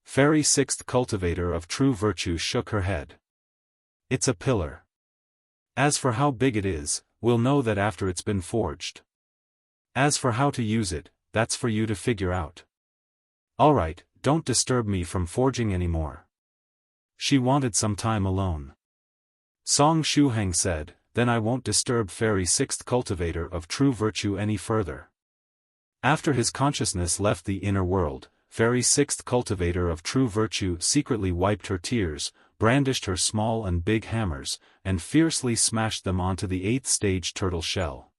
Fairy Sixth Cultivator of True Virtue shook her head. It's a pillar. As for how big it is, we'll know that after it's been forged. As for how to use it, that's for you to figure out. Alright, don't disturb me from forging anymore. She wanted some time alone. Shuhang said, then I won't disturb Fairy Sixth Cultivator of True Virtue any further. After his consciousness left the inner world, Fairy Sixth Cultivator of True Virtue secretly wiped her tears, brandished her small and big hammers, and fiercely smashed them onto the 8th stage turtle shell.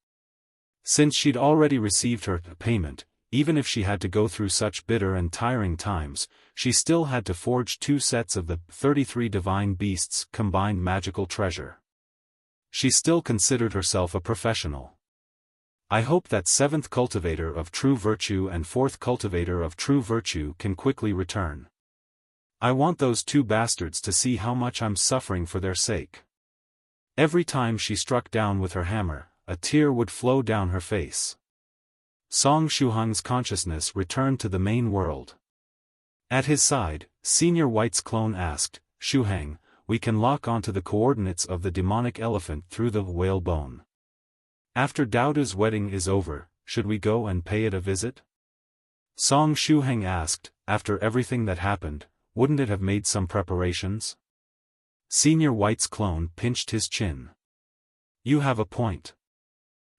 Since she'd already received her payment, even if she had to go through such bitter and tiring times, she still had to forge 2 sets of the 33 Divine Beasts combined magical treasure. She still considered herself a professional. I hope that 7th Cultivator of True Virtue and 4th Cultivator of True Virtue can quickly return. I want those 2 bastards to see how much I'm suffering for their sake. Every time she struck down with her hammer, a tear would flow down her face. Shuhang's consciousness returned to the main world. At his side, Senior White's clone asked, Shuhang, we can lock onto the coordinates of the demonic elephant through the whale bone. After Daoda's wedding is over, should we go and pay it a visit? Shuhang asked, after everything that happened, wouldn't it have made some preparations? Senior White's clone pinched his chin. You have a point.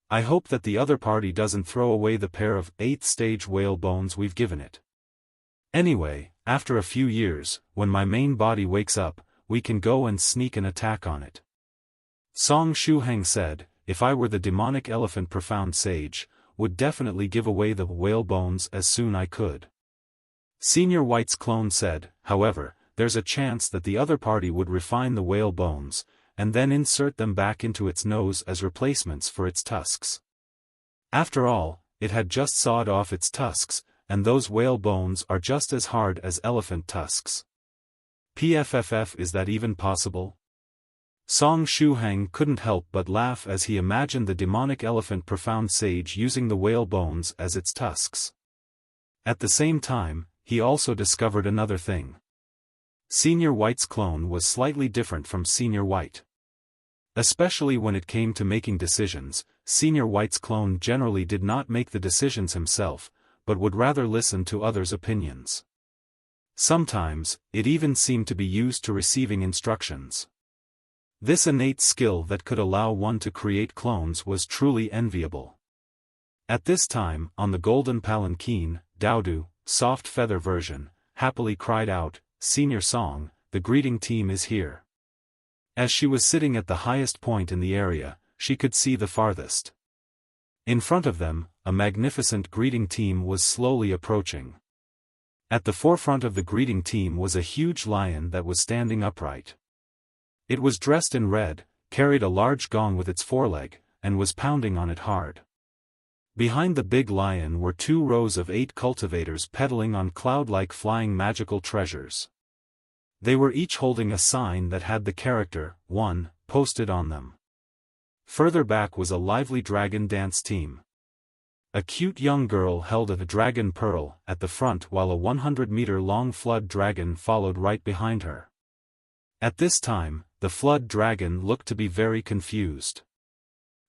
I hope that the other party doesn't throw away the pair of 8th stage whale bones we've given it. Anyway, after a few years, when my main body wakes up, we can go and sneak an attack on it. Shuhang said, if I were the demonic elephant profound sage, would definitely give away the whale bones as soon I could. Senior White's clone said, however, there's a chance that the other party would refine the whale bones, and then insert them back into its nose as replacements for its tusks. After all, it had just sawed off its tusks, and those whale bones are just as hard as elephant tusks. PFFF, is that even possible? Shuhang couldn't help but laugh as he imagined the demonic elephant profound sage using the whale bones as its tusks. At the same time, he also discovered another thing. Senior White's clone was slightly different from Senior White. Especially when it came to making decisions, Senior White's clone generally did not make the decisions himself, but would rather listen to others' opinions. Sometimes, it even seemed to be used to receiving instructions. This innate skill that could allow one to create clones was truly enviable. At this time, on the golden palanquin, Daudu, soft feather version, happily cried out, "Senior Song, the greeting team is here." As she was sitting at the highest point in the area, she could see the farthest. In front of them, a magnificent greeting team was slowly approaching. At the forefront of the greeting team was a huge lion that was standing upright. It was dressed in red, carried a large gong with its foreleg, and was pounding on it hard. Behind the big lion were 2 rows of 8 cultivators pedaling on cloud-like flying magical treasures. They were each holding a sign that had the character, "1," posted on them. Further back was a lively dragon dance team. A cute young girl held a dragon pearl at the front while a 100-meter-long flood dragon followed right behind her. At this time, the flood dragon looked to be very confused.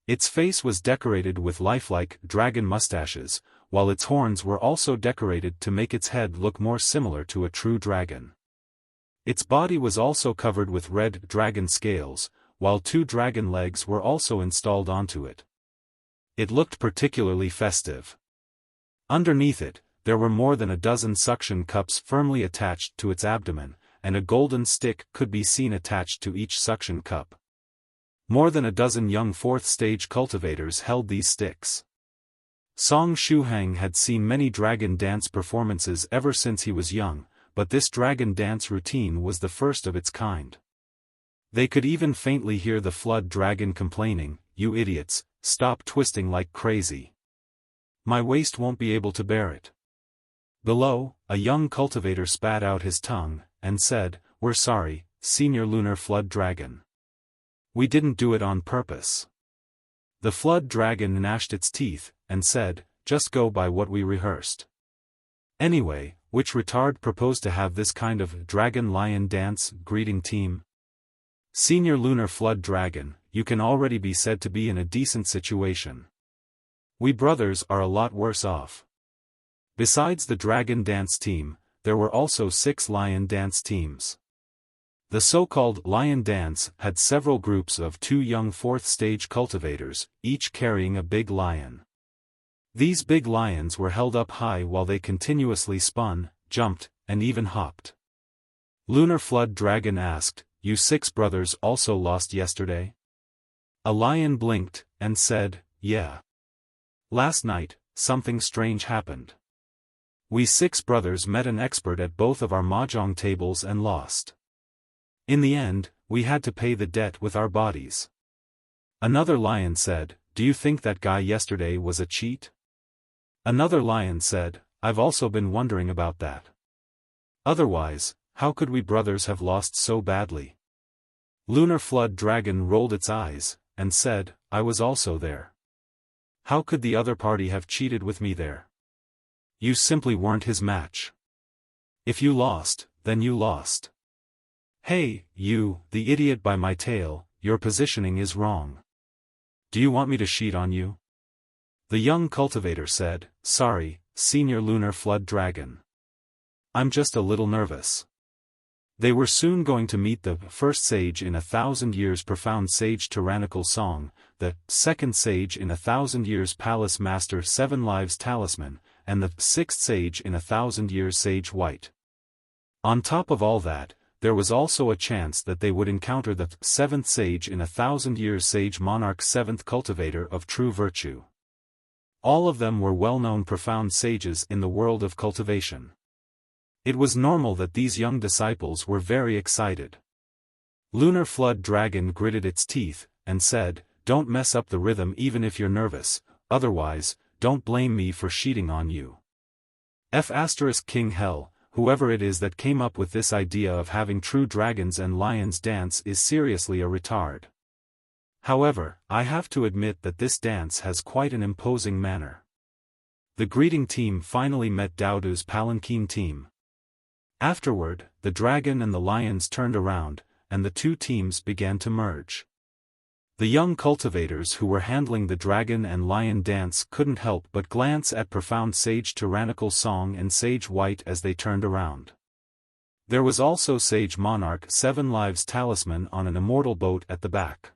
Its face was decorated with lifelike dragon mustaches, while its horns were also decorated to make its head look more similar to a true dragon. Its body was also covered with red dragon scales, while 2 dragon legs were also installed onto it. It looked particularly festive. Underneath it, there were more than a dozen suction cups firmly attached to its abdomen, and a golden stick could be seen attached to each suction cup. More than a dozen young 4th-stage cultivators held these sticks. Song Shuhang had seen many dragon dance performances ever since he was young, but this dragon dance routine was the first of its kind. They could even faintly hear the flood dragon complaining, "You idiots, stop twisting like crazy. My waist won't be able to bear it." Below, a young cultivator spat out his tongue, and said, "We're sorry, Senior Lunar Flood Dragon. We didn't do it on purpose." The flood dragon gnashed its teeth, and said, "Just go by what we rehearsed. Anyway, which retard proposed to have this kind of dragon-lion dance greeting team? Senior Lunar Flood Dragon, you can already be said to be in a decent situation. We brothers are a lot worse off." Besides the dragon dance team, there were also 6 lion dance teams. The so-called lion dance had several groups of 2 young 4th-stage cultivators, each carrying a big lion. These big lions were held up high while they continuously spun, jumped, and even hopped. Lunar Flood Dragon asked, "You 6 brothers also lost yesterday?" A lion blinked, and said, "Yeah. Last night, something strange happened. We 6 brothers met an expert at both of our mahjong tables and lost. In the end, we had to pay the debt with our bodies." Another lion said, "Do you think that guy yesterday was a cheat?" Another lion said, "I've also been wondering about that. Otherwise, how could we brothers have lost so badly?" Lunar Flood Dragon rolled its eyes, and said, "I was also there. How could the other party have cheated with me there? You simply weren't his match. If you lost, then you lost. Hey, you, the idiot by my tail, your positioning is wrong. Do you want me to cheat on you?" The young cultivator said, "Sorry, Senior Lunar Flood Dragon. I'm just a little nervous." They were soon going to meet the first sage in 1,000 years profound sage Tyrannical Song, the second sage in 1,000 years palace master 7 lives talisman, and the 6th sage in 1,000 years sage white. On top of all that, there was also a chance that they would encounter the 7th sage in 1,000 years sage Monarch 7th cultivator of true virtue. All of them were well-known profound sages in the world of cultivation. It was normal that these young disciples were very excited. Lunar Flood Dragon gritted its teeth, and said, "Don't mess up the rhythm even if you're nervous, otherwise, don't blame me for cheating on you. King Hell, whoever it is that came up with this idea of having true dragons and lions dance is seriously a retard. However, I have to admit that this dance has quite an imposing manner." The greeting team finally met Daudu's palanquin team. Afterward, the dragon and the lions turned around, and the 2 teams began to merge. The young cultivators who were handling the dragon and lion dance couldn't help but glance at profound sage Tyrannical Song and sage white as they turned around. There was also sage Monarch 7 lives talisman on an immortal boat at the back.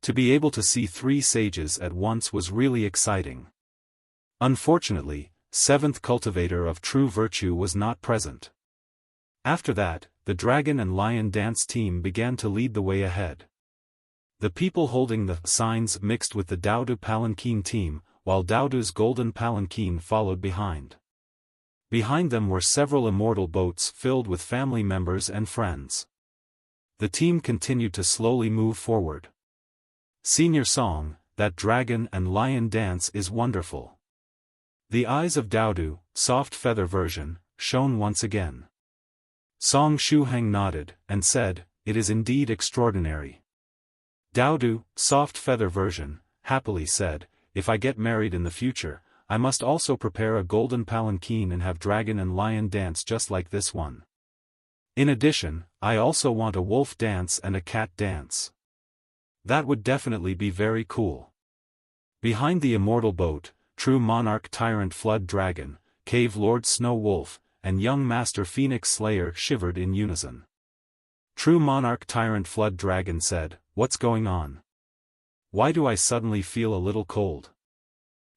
To be able to see 3 sages at once was really exciting. Unfortunately, seventh cultivator of true virtue was not present. After that, the dragon and lion dance team began to lead the way ahead. The people holding the signs mixed with the Dudu palanquin team, while Dudu's golden palanquin followed behind. Behind them were several immortal boats filled with family members and friends. The team continued to slowly move forward. Senior song, that dragon and lion dance is wonderful. The eyes of Dudu, soft feather version, shone once again. Song Shuhang nodded, and said, it is indeed extraordinary. Dudu, soft feather version, happily said, if I get married in the future, I must also prepare a golden palanquin and have dragon and lion dance just like this one. In addition, I also want a wolf dance and a cat dance. That would definitely be very cool. Behind the immortal boat, true monarch tyrant flood dragon, cave lord snow wolf, and young master phoenix slayer shivered in unison. True monarch tyrant flood dragon said, what's going on? Why do I suddenly feel a little cold?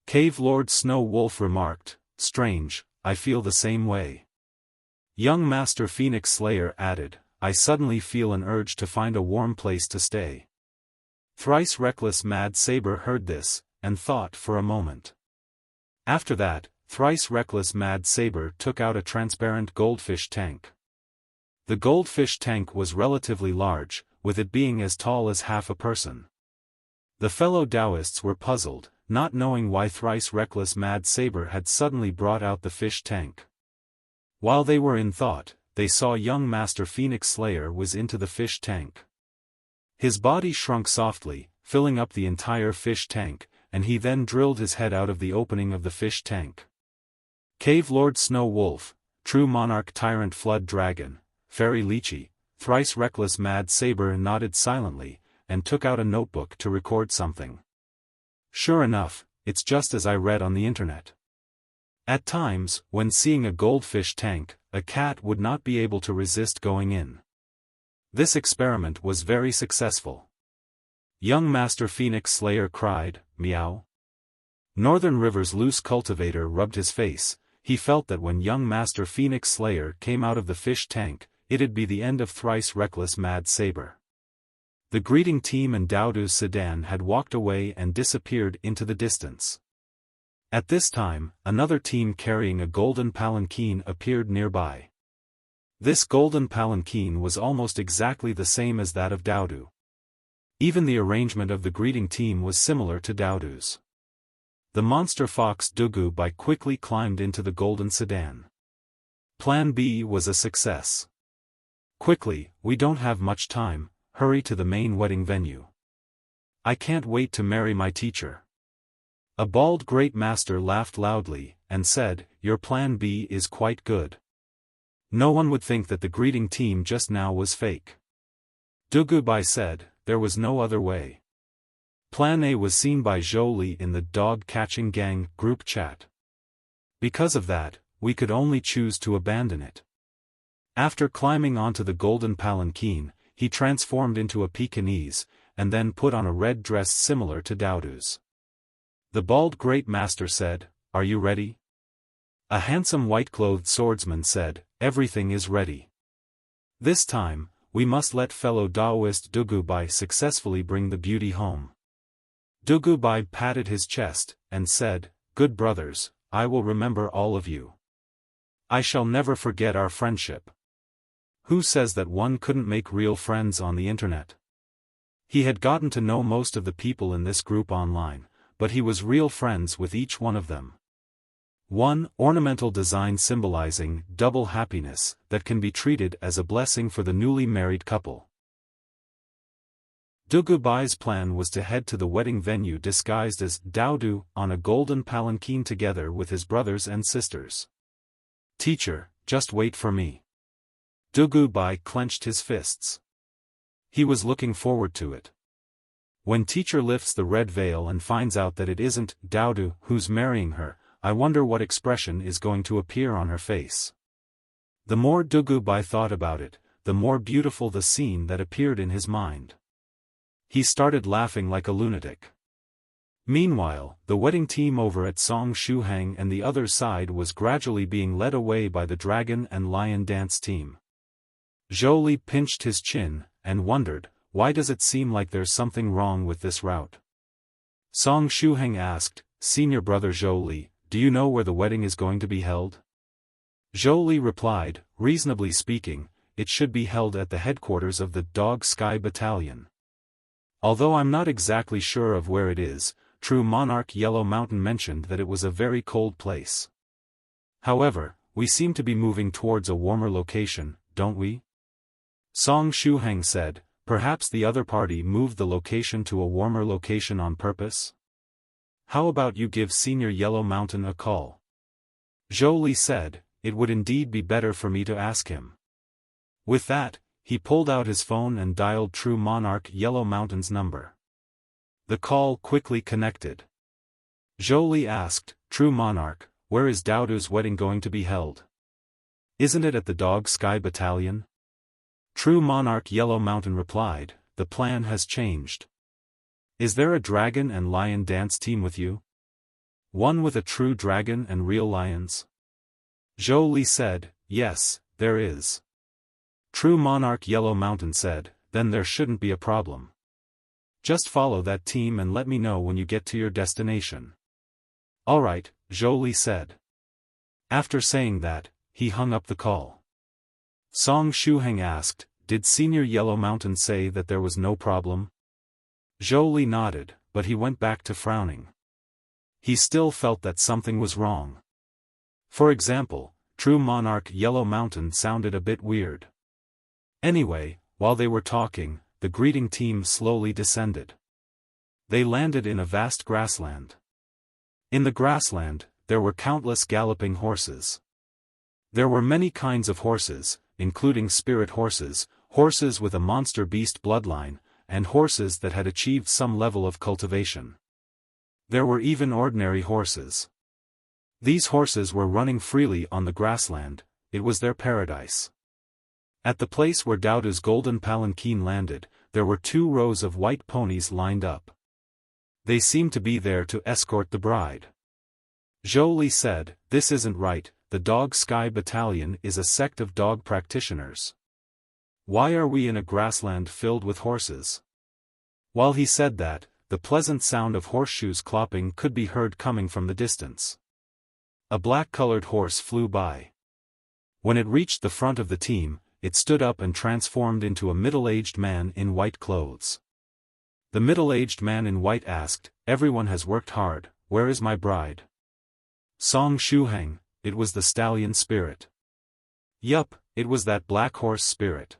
Cave lord snow wolf remarked, strange, I feel the same way. Young master phoenix slayer added, I suddenly feel an urge to find a warm place to stay. Thrice reckless mad Saber heard this, and thought for a moment. After that, thrice reckless mad Saber took out a transparent goldfish tank. The goldfish tank was relatively large, with it being as tall as half a person. The fellow Taoists were puzzled, not knowing why thrice reckless mad Saber had suddenly brought out the fish tank. While they were in thought, they saw young master phoenix slayer was into the fish tank. His body shrunk softly, filling up the entire fish tank, and he then drilled his head out of the opening of the fish tank. Cave lord snow wolf, true monarch tyrant flood dragon, fairy lychee, thrice reckless mad Saber nodded silently, and took out a notebook to record something. Sure enough, it's just as I read on the internet. At times, when seeing a goldfish tank, a cat would not be able to resist going in. This experiment was very successful. Young master phoenix slayer cried, meow. Northern River's loose cultivator rubbed his face. He felt that when young master phoenix slayer came out of the fish tank, it'd be the end of thrice reckless mad Saber. The greeting team and Dudu's sedan had walked away and disappeared into the distance. At this time, another team carrying a golden palanquin appeared nearby. This golden palanquin was almost exactly the same as that of Dudu. Even the arrangement of the greeting team was similar to Dudu's. The monster fox Dugu Bai quickly climbed into the golden sedan. Plan B was a success. Quickly, we don't have much time, hurry to the main wedding venue. I can't wait to marry my teacher. A bald great master laughed loudly, and said, your plan B is quite good. No one would think that the greeting team just now was fake. Dugu Bai said, there was no other way. Plan A was seen by Jolie in the dog-catching gang group chat. Because of that, we could only choose to abandon it. After climbing onto the golden palanquin, he transformed into a Pekingese, and then put on a red dress similar to Dudu's. The bald great master said, are you ready? A handsome white-clothed swordsman said, everything is ready. This time, we must let fellow Taoist Dugu Bai successfully bring the beauty home. Dugu Bai patted his chest, and said, good brothers, I will remember all of you. I shall never forget our friendship. Who says that one couldn't make real friends on the internet? He had gotten to know most of the people in this group online, but he was real friends with each one of them. One ornamental design symbolizing double happiness that can be treated as a blessing for the newly married couple. Dugu Bai's plan was to head to the wedding venue disguised as Dudu on a golden palanquin together with his brothers and sisters. Teacher, just wait for me. Dugu Bai clenched his fists. He was looking forward to it. When teacher lifts the red veil and finds out that it isn't Dudu who's marrying her, I wonder what expression is going to appear on her face. The more Dugu Bai thought about it, the more beautiful the scene that appeared in his mind. He started laughing like a lunatic. Meanwhile, the wedding team over at Song Shuhang and the other side was gradually being led away by the dragon and lion dance team. Zhou Li pinched his chin, and wondered, why does it seem like there's something wrong with this route? Song Shuhang asked, Senior brother Zhou Li, do you know where the wedding is going to be held? Zhou Li replied, reasonably speaking, it should be held at the headquarters of the Dog Sky Battalion. Although I'm not exactly sure of where it is, True Monarch Yellow Mountain mentioned that it was a very cold place. However, we seem to be moving towards a warmer location, don't we? Song Shuhang said, perhaps the other party moved the location to a warmer location on purpose? How about you give Senior Yellow Mountain a call? Zhou Li said, it would indeed be better for me to ask him. With that, he pulled out his phone and dialed True Monarch Yellow Mountain's number. The call quickly connected. Zhou Li asked, True Monarch, where is Daodu's wedding going to be held? Isn't it at the Dog Sky Battalion? True Monarch Yellow Mountain replied, the plan has changed. Is there a dragon and lion dance team with you? One with a true dragon and real lions? Zhou Li said, yes, there is. True Monarch Yellow Mountain said, then there shouldn't be a problem. Just follow that team and let me know when you get to your destination. Alright, Zhou Li said. After saying that, he hung up the call. Song Shuhang asked, did Senior Yellow Mountain say that there was no problem? Zhou Li nodded, but he went back to frowning. He still felt that something was wrong. For example, True Monarch Yellow Mountain sounded a bit weird. Anyway, while they were talking, the greeting team slowly descended. They landed in a vast grassland. In the grassland, there were countless galloping horses. There were many kinds of horses, including spirit horses, horses with a monster beast bloodline, and horses that had achieved some level of cultivation. There were even ordinary horses. These horses were running freely on the grassland, it was their paradise. At the place where Daodu's golden palanquin landed, there were 2 rows of white ponies lined up. They seemed to be there to escort the bride. Zhou Li said, this isn't right, the Dog Sky Battalion is a sect of dog practitioners. Why are we in a grassland filled with horses? While he said that, the pleasant sound of horseshoes clopping could be heard coming from the distance. A black-colored horse flew by. When it reached the front of the team, it stood up and transformed into a middle-aged man in white clothes. The middle-aged man in white asked, everyone has worked hard, where is my bride? Song Shuhang, it was the stallion spirit. Yup, it was that black horse spirit.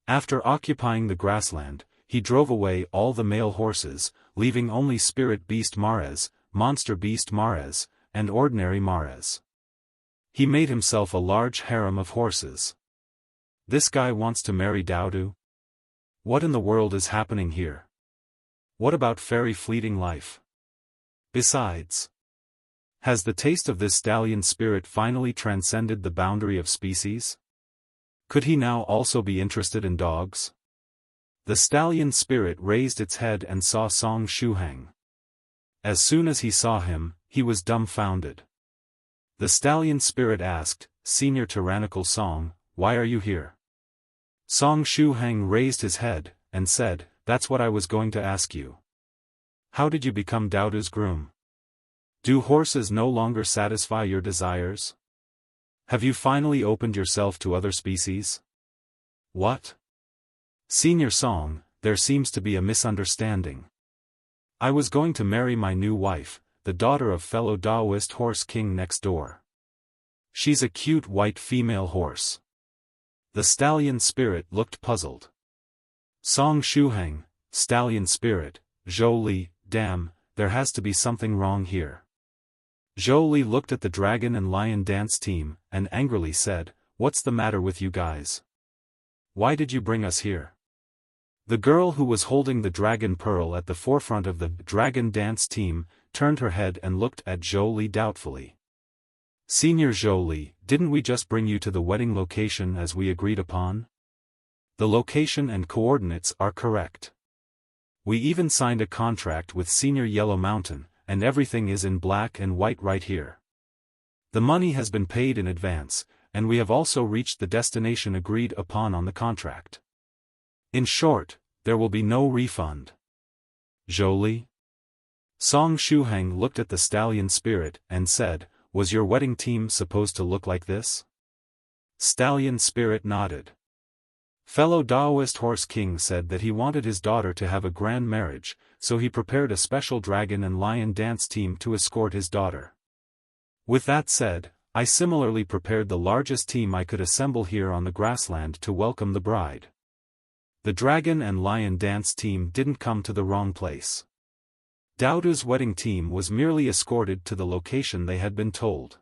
After occupying the grassland, he drove away all the male horses, leaving only spirit beast Mares, monster beast Mares, and ordinary Mares. He made himself a large harem of horses. This guy wants to marry Daodu? What in the world is happening here? What about fairy fleeting life? Besides, has the taste of this stallion spirit finally transcended the boundary of species? Could he now also be interested in dogs? The stallion spirit raised its head and saw Song Shuhang. As soon as he saw him, he was dumbfounded. The stallion spirit asked, Senior Tyrannical Song, why are you here? Song Shuhang raised his head, and said, that's what I was going to ask you. How did you become Daodu's groom? Do horses no longer satisfy your desires? Have you finally opened yourself to other species? What? Senior Song, there seems to be a misunderstanding. I was going to marry my new wife, the daughter of fellow Daoist horse king next door. She's a cute white female horse. The stallion spirit looked puzzled. Song Shuhang, stallion spirit, Zhou Li, damn, there has to be something wrong here. Zhou Li looked at the dragon and lion dance team, and angrily said, what's the matter with you guys? Why did you bring us here? The girl who was holding the dragon pearl at the forefront of the dragon dance team, turned her head and looked at Zhou Li doubtfully. Senior Zhou Li, didn't we just bring you to the wedding location as we agreed upon? The location and coordinates are correct. We even signed a contract with Senior Yellow Mountain, and everything is in black and white right here. The money has been paid in advance, and we have also reached the destination agreed upon on the contract. In short, there will be no refund. Jolie? Song Shuhang looked at the stallion spirit and said, "Was your wedding team supposed to look like this?" Stallion spirit nodded. Fellow Taoist Horse King said that he wanted his daughter to have a grand marriage, so he prepared a special dragon and lion dance team to escort his daughter. With that said, I similarly prepared the largest team I could assemble here on the grassland to welcome the bride. The dragon and lion dance team didn't come to the wrong place. Daodu's wedding team was merely escorted to the location they had been told.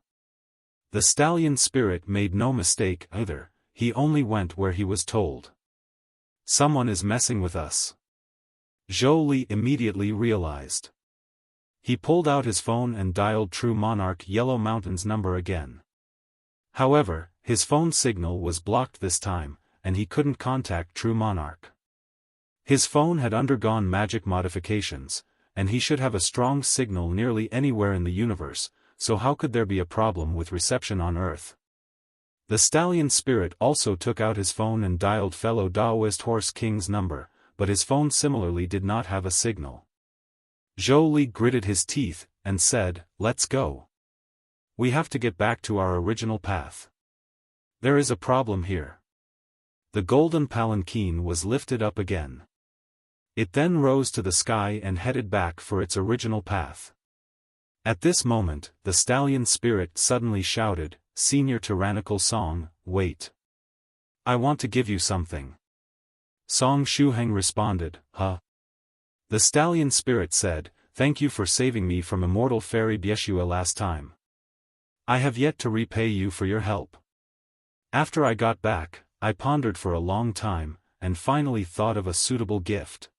The stallion spirit made no mistake either, he only went where he was told. Someone is messing with us. Zhou Li immediately realized. He pulled out his phone and dialed True Monarch Yellow Mountain's number again. However, his phone signal was blocked this time, and he couldn't contact True Monarch. His phone had undergone magic modifications, and he should have a strong signal nearly anywhere in the universe, so how could there be a problem with reception on Earth? The stallion spirit also took out his phone and dialed fellow Taoist Horse King's number, but his phone similarly did not have a signal. Zhou Li gritted his teeth, and said, "Let's go. We have to get back to our original path. There is a problem here." The golden palanquin was lifted up again. It then rose to the sky and headed back for its original path. At this moment, the stallion spirit suddenly shouted, "Senior Tyrannical Song, wait. I want to give you something." Song Shuhang responded, "Huh?" The stallion spirit said, "Thank you for saving me from immortal fairy Bieshua last time. I have yet to repay you for your help. After I got back, I pondered for a long time, and finally thought of a suitable gift.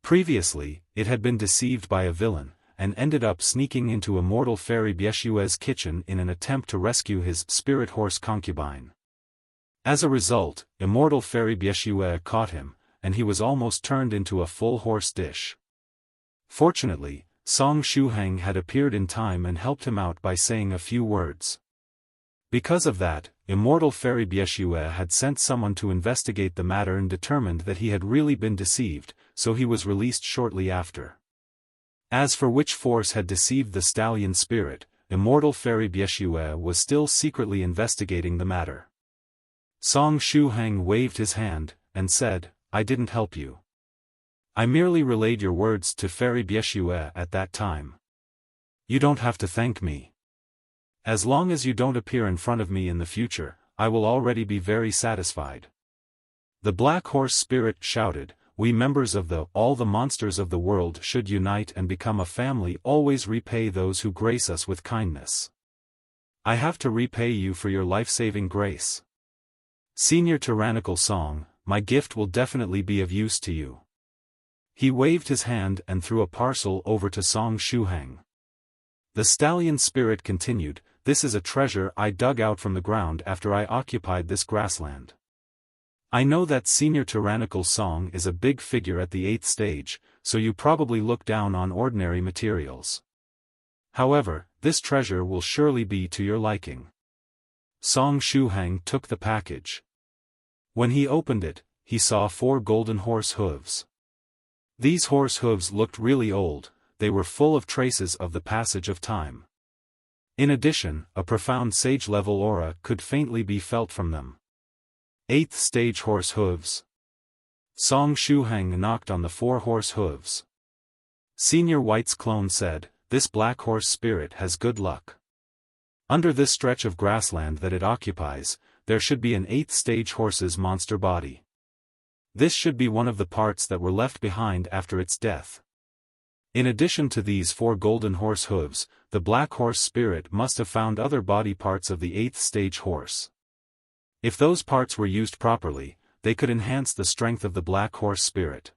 Previously, it had been deceived by a villain, and ended up sneaking into immortal fairy Bieshua's kitchen in an attempt to rescue his spirit horse concubine. As a result, immortal fairy Bieshua caught him, and he was almost turned into a full horse dish. Fortunately, Song Shuhang had appeared in time and helped him out by saying a few words. Because of that, immortal fairy Bieshua had sent someone to investigate the matter and determined that he had really been deceived, so he was released shortly after. As for which force had deceived the stallion spirit, immortal fairy Bieshua was still secretly investigating the matter. Song Shuhang waved his hand, and said, "I didn't help you. I merely relayed your words to fairy Bieshua at that time. You don't have to thank me. As long as you don't appear in front of me in the future, I will already be very satisfied." The black horse spirit shouted, "We members of all the monsters of the world should unite and become a family, always repay those who grace us with kindness. I have to repay you for your life-saving grace. Senior Tyrannical Song, my gift will definitely be of use to you." He waved his hand and threw a parcel over to Song Shuhang. The stallion spirit continued, "This is a treasure I dug out from the ground after I occupied this grassland. I know that Senior Tyrannical Song is a big figure at the 8th stage, so you probably look down on ordinary materials. However, this treasure will surely be to your liking." Song Shuhang took the package. When he opened it, he saw 4 golden horse hooves. These horse hooves looked really old, they were full of traces of the passage of time. In addition, a profound sage-level aura could faintly be felt from them. 8th stage horse hooves. Song Shuhang knocked on the 4 horse hooves. Senior White's clone said, "This black horse spirit has good luck. Under this stretch of grassland that it occupies, there should be an 8th stage horse's monster body. This should be one of the parts that were left behind after its death." In addition to these 4 golden horse hooves, the black horse spirit must have found other body parts of the 8th stage horse. If those parts were used properly, they could enhance the strength of the black horse spirit.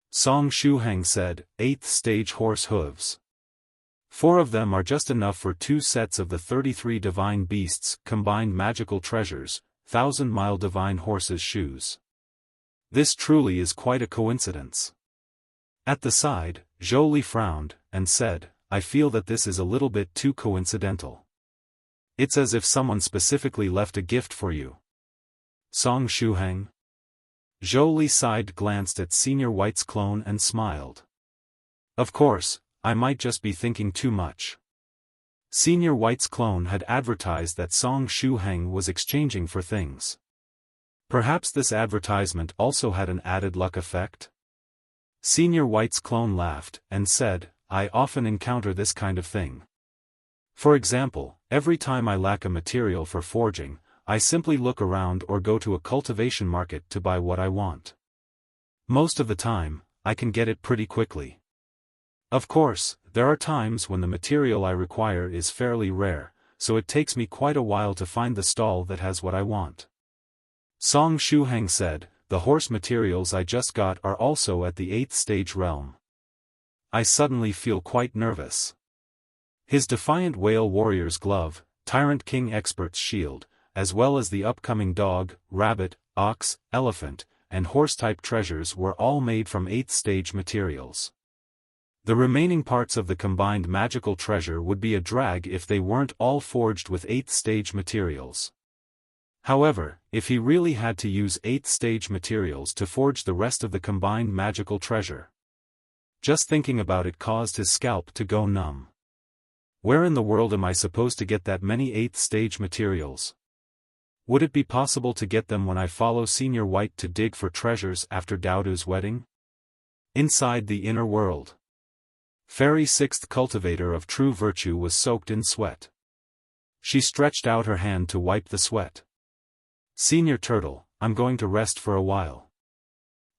Song Shuhang said, 8th stage horse hooves. 4 of them are just enough for 2 sets of the 33 divine beasts' combined magical treasures, 1,000-mile divine horses' shoes. This truly is quite a coincidence. At the side, Zhou Li frowned, and said, I feel that this is a little bit too coincidental. It's as if someone specifically left a gift for you. Song Shuhang? Zhou Li sighed, glanced at Senior White's clone and smiled. Of course, I might just be thinking too much. Senior White's clone had advertised that Song Shuhang was exchanging for things. Perhaps this advertisement also had an added luck effect? Senior White's clone laughed, and said, I often encounter this kind of thing. For example, every time I lack a material for forging, I simply look around or go to a cultivation market to buy what I want. Most of the time, I can get it pretty quickly. Of course, there are times when the material I require is fairly rare, so it takes me quite a while to find the stall that has what I want. Song Shuhang said, the horse materials I just got are also at the 8th stage realm. I suddenly feel quite nervous. His defiant whale warrior's glove, Tyrant King expert's shield, as well as the upcoming dog, rabbit, ox, elephant, and horse-type treasures were all made from 8th stage materials. The remaining parts of the combined magical treasure would be a drag if they weren't all forged with 8th stage materials. However, if he really had to use 8th stage materials to forge the rest of the combined magical treasure. Just thinking about it caused his scalp to go numb. Where in the world am I supposed to get that many 8th stage materials? Would it be possible to get them when I follow Senior White to dig for treasures after Daodu's wedding? Inside the inner world. Fairy 6th Cultivator of True Virtue was soaked in sweat. She stretched out her hand to wipe the sweat. Senior Turtle, I'm going to rest for a while.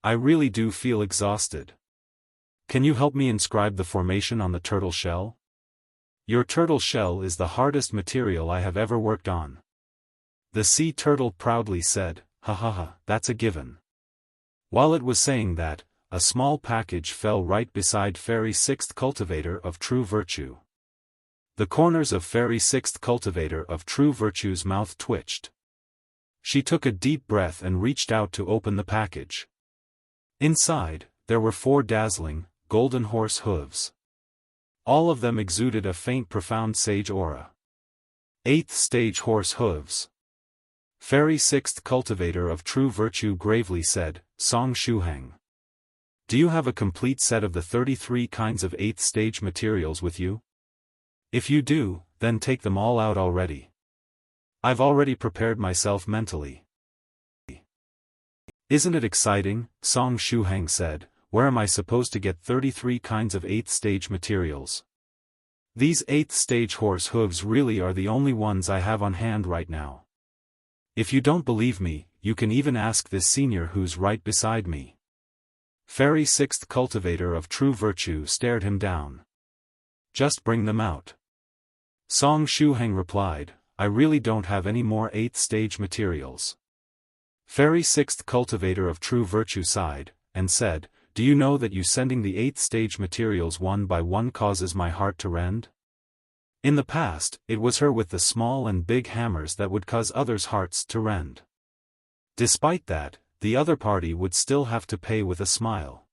I really do feel exhausted. Can you help me inscribe the formation on the turtle shell? Your turtle shell is the hardest material I have ever worked on. The sea turtle proudly said, ha ha ha, that's a given. While it was saying that, a small package fell right beside Fairy 6th Cultivator of True Virtue. The corners of Fairy 6th Cultivator of True Virtue's mouth twitched. She took a deep breath and reached out to open the package. Inside, there were 4 dazzling, golden horse hooves. All of them exuded a faint profound sage aura. 8th stage horse hooves. Fairy 6th Cultivator of True Virtue gravely said, Song Shuhang. Do you have a complete set of the 33 kinds of 8th stage materials with you? If you do, then take them all out already. I've already prepared myself mentally. Isn't it exciting? Song Shuhang said, where am I supposed to get 33 kinds of 8th stage materials? These 8th stage horse hooves really are the only ones I have on hand right now. If you don't believe me, you can even ask this senior who's right beside me. Fairy 6th Cultivator of True Virtue stared him down. Just bring them out. Song Shuhang replied, I really don't have any more 8th stage materials. Fairy 6th Cultivator of True Virtue sighed, and said, do you know that you sending the 8th stage materials one by one causes my heart to rend? In the past, it was her with the small and big hammers that would cause others' hearts to rend. Despite that, the other party would still have to pay with a smile.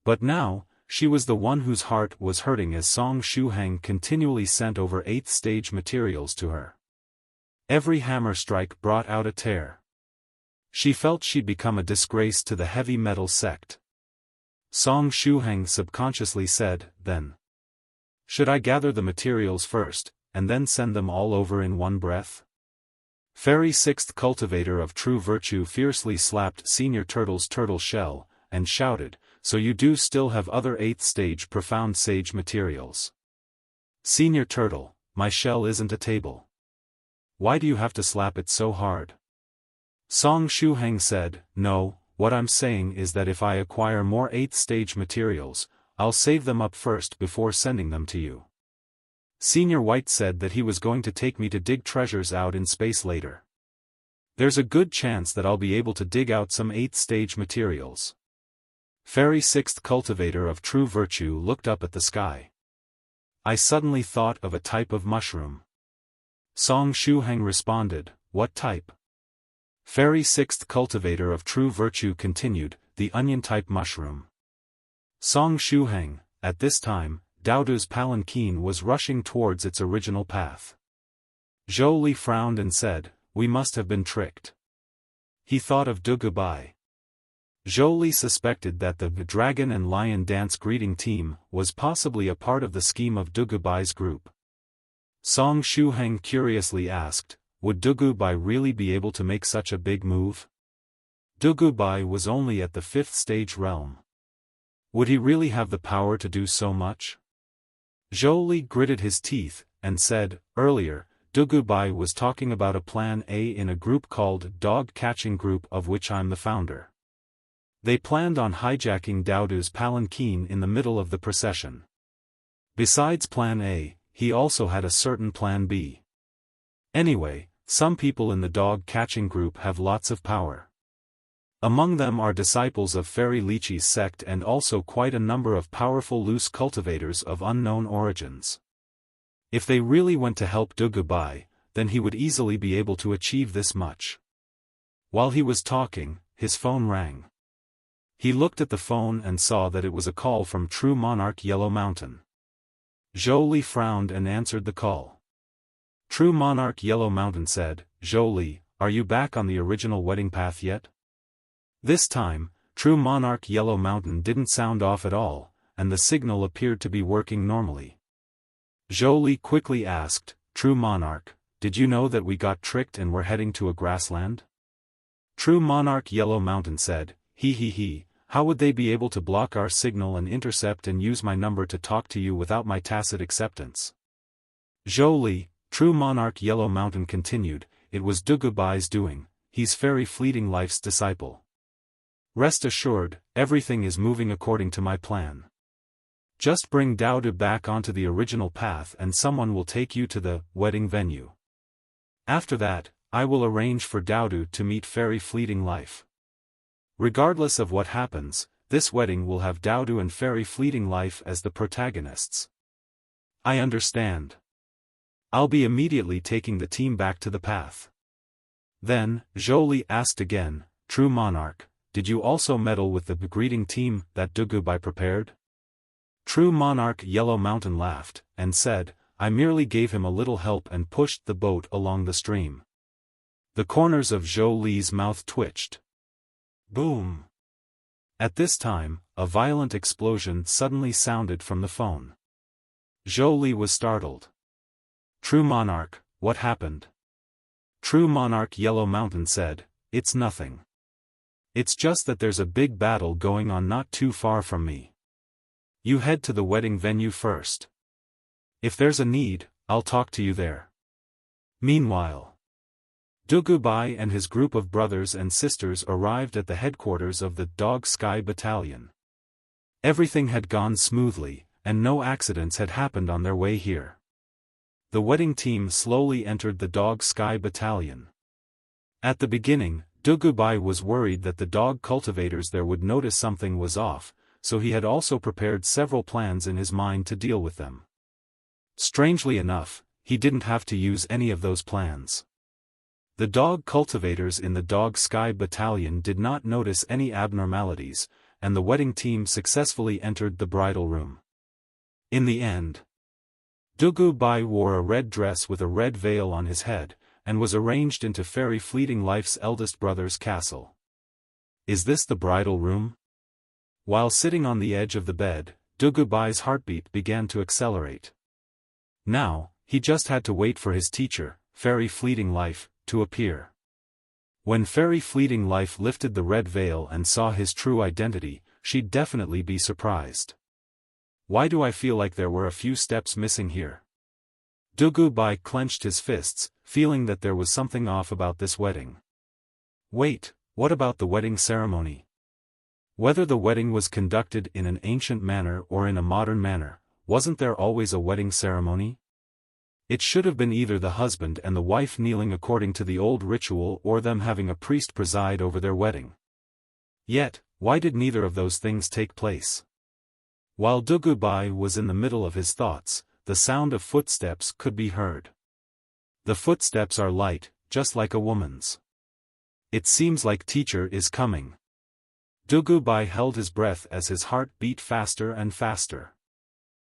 But now, she was the one whose heart was hurting as Song Shuhang continually sent over 8th stage materials to her. Every hammer strike brought out a tear. She felt she'd become a disgrace to the heavy metal sect. Song Shuhang subconsciously said, then. Should I gather the materials first, and then send them all over in one breath? Fairy 6th Cultivator of True Virtue fiercely slapped Senior Turtle's turtle shell, and shouted, so you do still have other 8th stage profound sage materials. Senior Turtle, my shell isn't a table. Why do you have to slap it so hard? Song Shuhang said, no, what I'm saying is that if I acquire more 8th stage materials, I'll save them up first before sending them to you. Senior White said that he was going to take me to dig treasures out in space later. There's a good chance that I'll be able to dig out some 8th stage materials. Fairy 6th Cultivator of True Virtue looked up at the sky. I suddenly thought of a type of mushroom. Song Shuhang responded, what type? Fairy 6th Cultivator of True Virtue continued, the onion-type mushroom. Song Shuhang. At this time, Daodu's palanquin was rushing towards its original path. Zhou Li frowned and said, "We must have been tricked." He thought of Dugu Bai. Zhou Li suspected that the dragon and lion dance greeting team was possibly a part of the scheme of Dugu Bai's group. Song Shuhang curiously asked, would Dugu Bai really be able to make such a big move? Dugu Bai was only at the 5th stage realm. Would he really have the power to do so much? Zhou Li gritted his teeth, and said, earlier, Dugu Bai was talking about a plan A in a group called Dog Catching Group of which I'm the founder. They planned on hijacking Daodu's palanquin in the middle of the procession. Besides plan A, he also had a certain plan B. Anyway, some people in the dog catching group have lots of power. Among them are disciples of Fairy Lychee's sect and also quite a number of powerful loose cultivators of unknown origins. If they really went to help Dugu Bai, then he would easily be able to achieve this much. While he was talking, his phone rang. He looked at the phone and saw that it was a call from True Monarch Yellow Mountain. Zhou Li frowned and answered the call. True Monarch Yellow Mountain said, "Zhou Li, are you back on the original wedding path yet?" This time, True Monarch Yellow Mountain didn't sound off at all, and the signal appeared to be working normally. Zhou Li quickly asked, "True Monarch, did you know that we got tricked and were heading to a grassland?" True Monarch Yellow Mountain said, He, how would they be able to block our signal and intercept and use my number to talk to you without my tacit acceptance?" Zhou Li, True Monarch Yellow Mountain continued, "It was Dugu Bai's doing, he's Fairy Fleeting Life's disciple. Rest assured, everything is moving according to my plan. Just bring Daodu back onto the original path and someone will take you to the wedding venue. After that, I will arrange for Daodu to meet Fairy Fleeting Life. Regardless of what happens, this wedding will have Daodu and Fairy Fleeting Life as the protagonists." "I understand. I'll be immediately taking the team back to the path." Then, Zhou Li asked again, "True Monarch, did you also meddle with the greeting team that Dugu Bai prepared?" True Monarch Yellow Mountain laughed, and said, "I merely gave him a little help and pushed the boat along the stream." The corners of Zhou Li's mouth twitched. Boom! At this time, a violent explosion suddenly sounded from the phone. Zhou Li was startled. "True Monarch, what happened?" True Monarch Yellow Mountain said, "It's nothing. It's just that there's a big battle going on not too far from me. You head to the wedding venue first. If there's a need, I'll talk to you there." Meanwhile, Dugu Bai and his group of brothers and sisters arrived at the headquarters of the Dog Sky Battalion. Everything had gone smoothly, and no accidents had happened on their way here. The wedding team slowly entered the Dog Sky Battalion. At the beginning, Dugu Bai was worried that the dog cultivators there would notice something was off, so he had also prepared several plans in his mind to deal with them. Strangely enough, he didn't have to use any of those plans. The dog cultivators in the Dog Sky Battalion did not notice any abnormalities, and the wedding team successfully entered the bridal room. In the end, Dugu Bai wore a red dress with a red veil on his head, and was arranged into Fairy Fleeting Life's eldest brother's castle. "Is this the bridal room?" While sitting on the edge of the bed, Dugu Bai's heartbeat began to accelerate. Now, he just had to wait for his teacher, Fairy Fleeting Life, to appear. When Fairy Fleeting Life lifted the red veil and saw his true identity, she'd definitely be surprised. "Why do I feel like there were a few steps missing here?" Dugu Bai clenched his fists, feeling that there was something off about this wedding. Wait, what about the wedding ceremony? Whether the wedding was conducted in an ancient manner or in a modern manner, wasn't there always a wedding ceremony? It should have been either the husband and the wife kneeling according to the old ritual or them having a priest preside over their wedding. Yet, why did neither of those things take place? While Dugu Bai was in the middle of his thoughts, the sound of footsteps could be heard. The footsteps are light, just like a woman's. "It seems like teacher is coming." Dugu Bai held his breath as his heart beat faster and faster.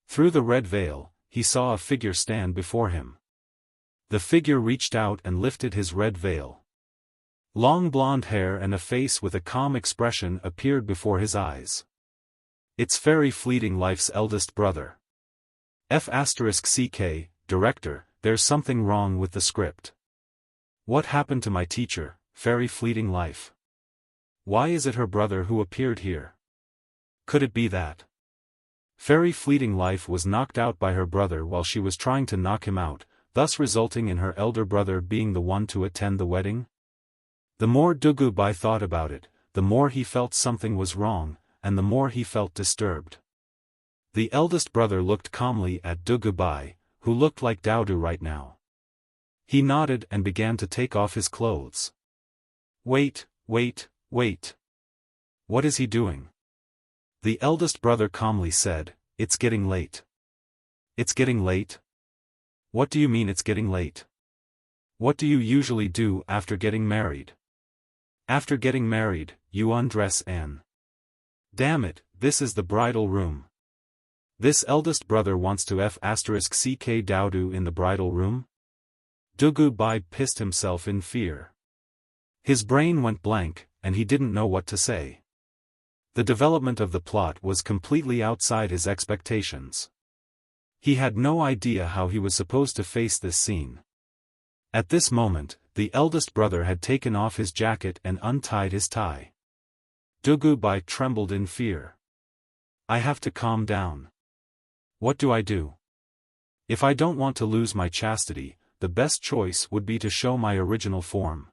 Through the red veil, he saw a figure stand before him. The figure reached out and lifted his red veil. Long blonde hair and a face with a calm expression appeared before his eyes. It's Fairy Fleeting Life's eldest brother. F***CK, Director, there's something wrong with the script. What happened to my teacher, Fairy Fleeting Life? Why is it her brother who appeared here? Could it be that Fairy Fleeting Life was knocked out by her brother while she was trying to knock him out, thus resulting in her elder brother being the one to attend the wedding? The more Dugu Bai thought about it, the more he felt something was wrong, and the more he felt disturbed. The eldest brother looked calmly at Dugu Bai, who looked like Daodu right now. He nodded and began to take off his clothes. Wait. What is he doing? The eldest brother calmly said, "It's getting late." It's getting late? What do you mean it's getting late? What do you usually do after getting married? After getting married, you undress and… Damn it, this is the bridal room. This eldest brother wants to F***CK Daodu in the bridal room? Dugu Bai pissed himself in fear. His brain went blank, and he didn't know what to say. The development of the plot was completely outside his expectations. He had no idea how he was supposed to face this scene. At this moment, the eldest brother had taken off his jacket and untied his tie. Dugu Bai trembled in fear. I have to calm down. What do I do? If I don't want to lose my chastity, the best choice would be to show my original form.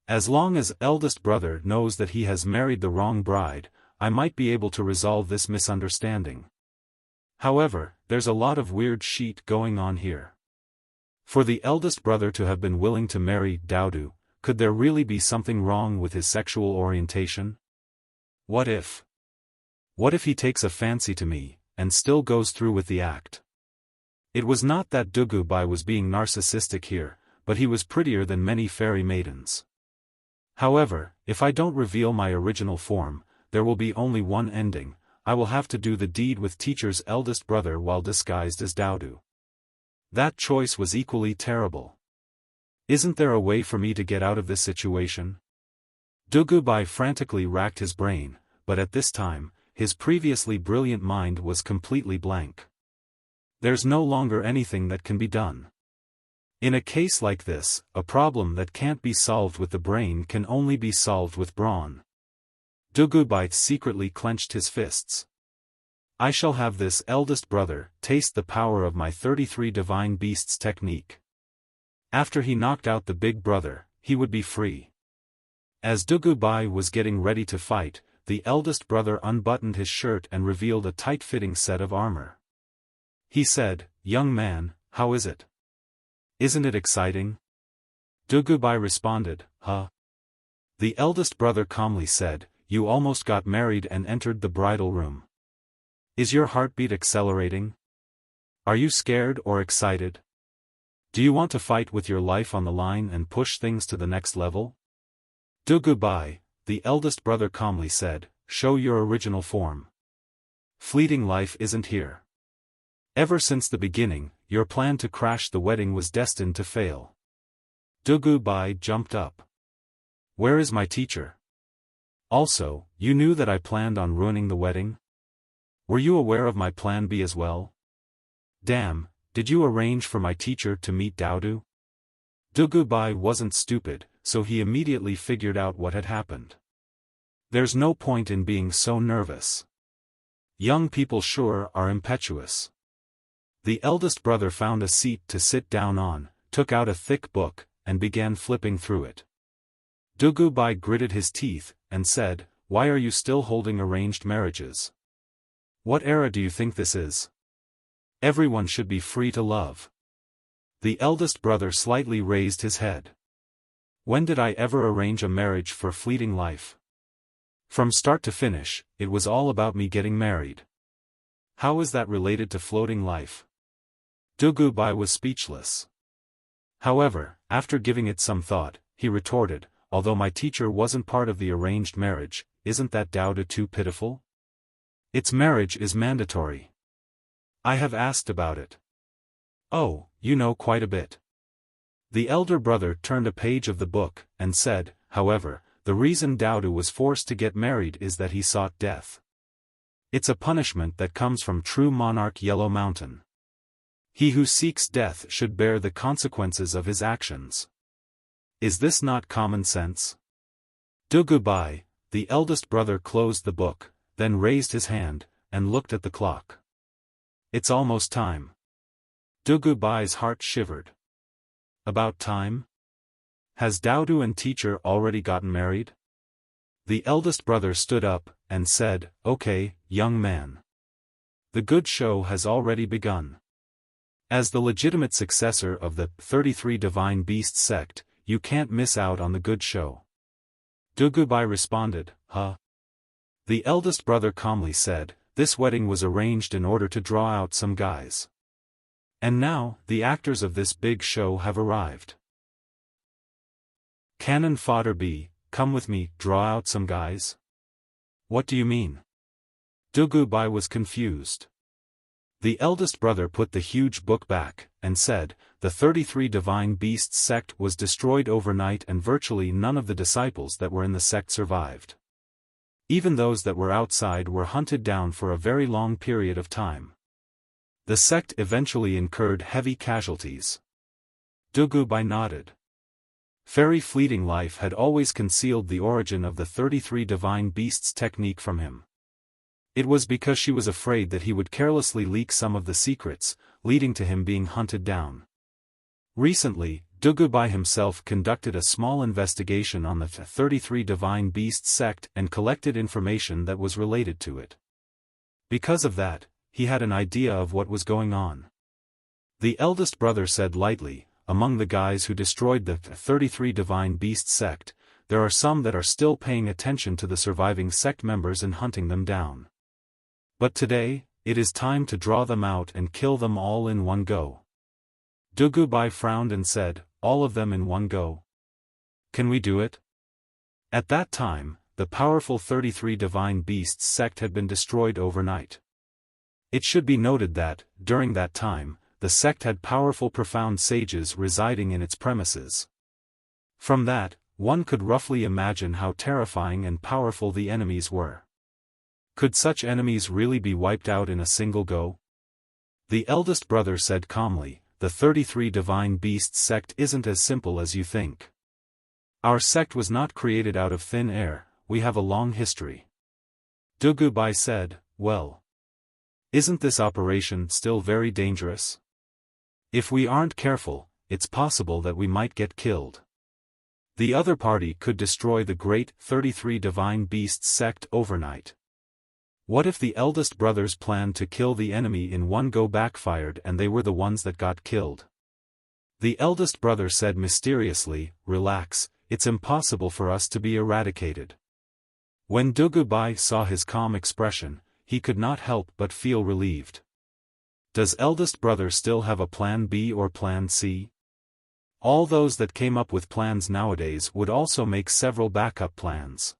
As long as eldest brother knows that he has married the wrong bride, I might be able to resolve this misunderstanding. However, there's a lot of weird shit going on here. For the eldest brother to have been willing to marry Daodu, could there really be something wrong with his sexual orientation? What if he takes a fancy to me, and still goes through with the act? It was not that Dugu Bai was being narcissistic here, but he was prettier than many fairy maidens. However, if I don't reveal my original form, there will be only one ending: I will have to do the deed with teacher's eldest brother while disguised as Daodu. That choice was equally terrible. Isn't there a way for me to get out of this situation? Dugu Bai frantically racked his brain, but at this time, his previously brilliant mind was completely blank. There's no longer anything that can be done. In a case like this, a problem that can't be solved with the brain can only be solved with brawn. Dugu Bai secretly clenched his fists. I shall have this eldest brother taste the power of my 33 divine beasts technique. After he knocked out the big brother, he would be free. As Dugu Bai was getting ready to fight, the eldest brother unbuttoned his shirt and revealed a tight-fitting set of armor. He said, "Young man, how is it? Isn't it exciting?" Dugu Bai responded, "Huh?" The eldest brother calmly said, "You almost got married and entered the bridal room. Is your heartbeat accelerating? Are you scared or excited? Do you want to fight with your life on the line and push things to the next level?" Dugu Bai, the eldest brother calmly said, "Show your original form. Fleeting Life isn't here. Ever since the beginning, your plan to crash the wedding was destined to fail." Dugu Bai jumped up. "Where is my teacher? Also, you knew that I planned on ruining the wedding? Were you aware of my plan B as well? Damn, did you arrange for my teacher to meet Daodu?" Dugu Bai wasn't stupid, so he immediately figured out what had happened. There's no point in being so nervous. Young people sure are impetuous. The eldest brother found a seat to sit down on, took out a thick book, and began flipping through it. Dugu Bai gritted his teeth, and said, "Why are you still holding arranged marriages? What era do you think this is? Everyone should be free to love." The eldest brother slightly raised his head. "When did I ever arrange a marriage for fleeting life? From start to finish, it was all about me getting married. How is that related to floating life?" Dugu Bai was speechless. However, after giving it some thought, he retorted, although my teacher wasn't part of the arranged marriage, isn't that Dowda too pitiful? Its marriage is mandatory. I have asked about it. Oh, you know quite a bit. The elder brother turned a page of the book, and said, however, the reason Dowda was forced to get married is that he sought death. It's a punishment that comes from true monarch Yellow Mountain. He who seeks death should bear the consequences of his actions. Is this not common sense? Dugu Bai, the eldest brother, closed the book, then raised his hand, and looked at the clock. It's almost time. Dugu Bai's heart shivered. About time? Has Dowdu and teacher already gotten married? The eldest brother stood up, and said, okay, young man. The good show has already begun. As the legitimate successor of the 33 Divine Beast Sect, you can't miss out on the good show. Dugu Bai responded, huh? The eldest brother calmly said, this wedding was arranged in order to draw out some guys. And now, the actors of this big show have arrived. Cannon fodder B, come with me, draw out some guys? What do you mean? Dugu Bai was confused. The eldest brother put the huge book back, and said, the 33 Divine Beasts Sect was destroyed overnight and virtually none of the disciples that were in the sect survived. Even those that were outside were hunted down for a very long period of time. The sect eventually incurred heavy casualties. Dugu Bai nodded. Fairy Fleeting Life had always concealed the origin of the 33 Divine Beasts technique from him. It was because she was afraid that he would carelessly leak some of the secrets, leading to him being hunted down. Recently, Dugu Bai himself conducted a small investigation on the 33 Divine Beast Sect and collected information that was related to it. Because of that, he had an idea of what was going on. The eldest brother said lightly, among the guys who destroyed the 33 Divine Beast Sect, there are some that are still paying attention to the surviving sect members and hunting them down. But today, it is time to draw them out and kill them all in one go. Dugu Bai frowned and said, all of them in one go? Can we do it? At that time, the powerful 33 Divine Beasts Sect had been destroyed overnight. It should be noted that, during that time, the sect had powerful profound sages residing in its premises. From that, one could roughly imagine how terrifying and powerful the enemies were. Could such enemies really be wiped out in a single go? The eldest brother said calmly, the 33 Divine Beasts Sect isn't as simple as you think. Our sect was not created out of thin air, we have a long history. Dugu Bai said, well. Isn't this operation still very dangerous? If we aren't careful, it's possible that we might get killed. The other party could destroy the great 33 Divine Beasts Sect overnight. What if the eldest brother's plan to kill the enemy in one go backfired and they were the ones that got killed? The eldest brother said mysteriously, relax, it's impossible for us to be eradicated. When Dugu Bai saw his calm expression, he could not help but feel relieved. Does eldest brother still have a plan B or plan C? All those that came up with plans nowadays would also make several backup plans.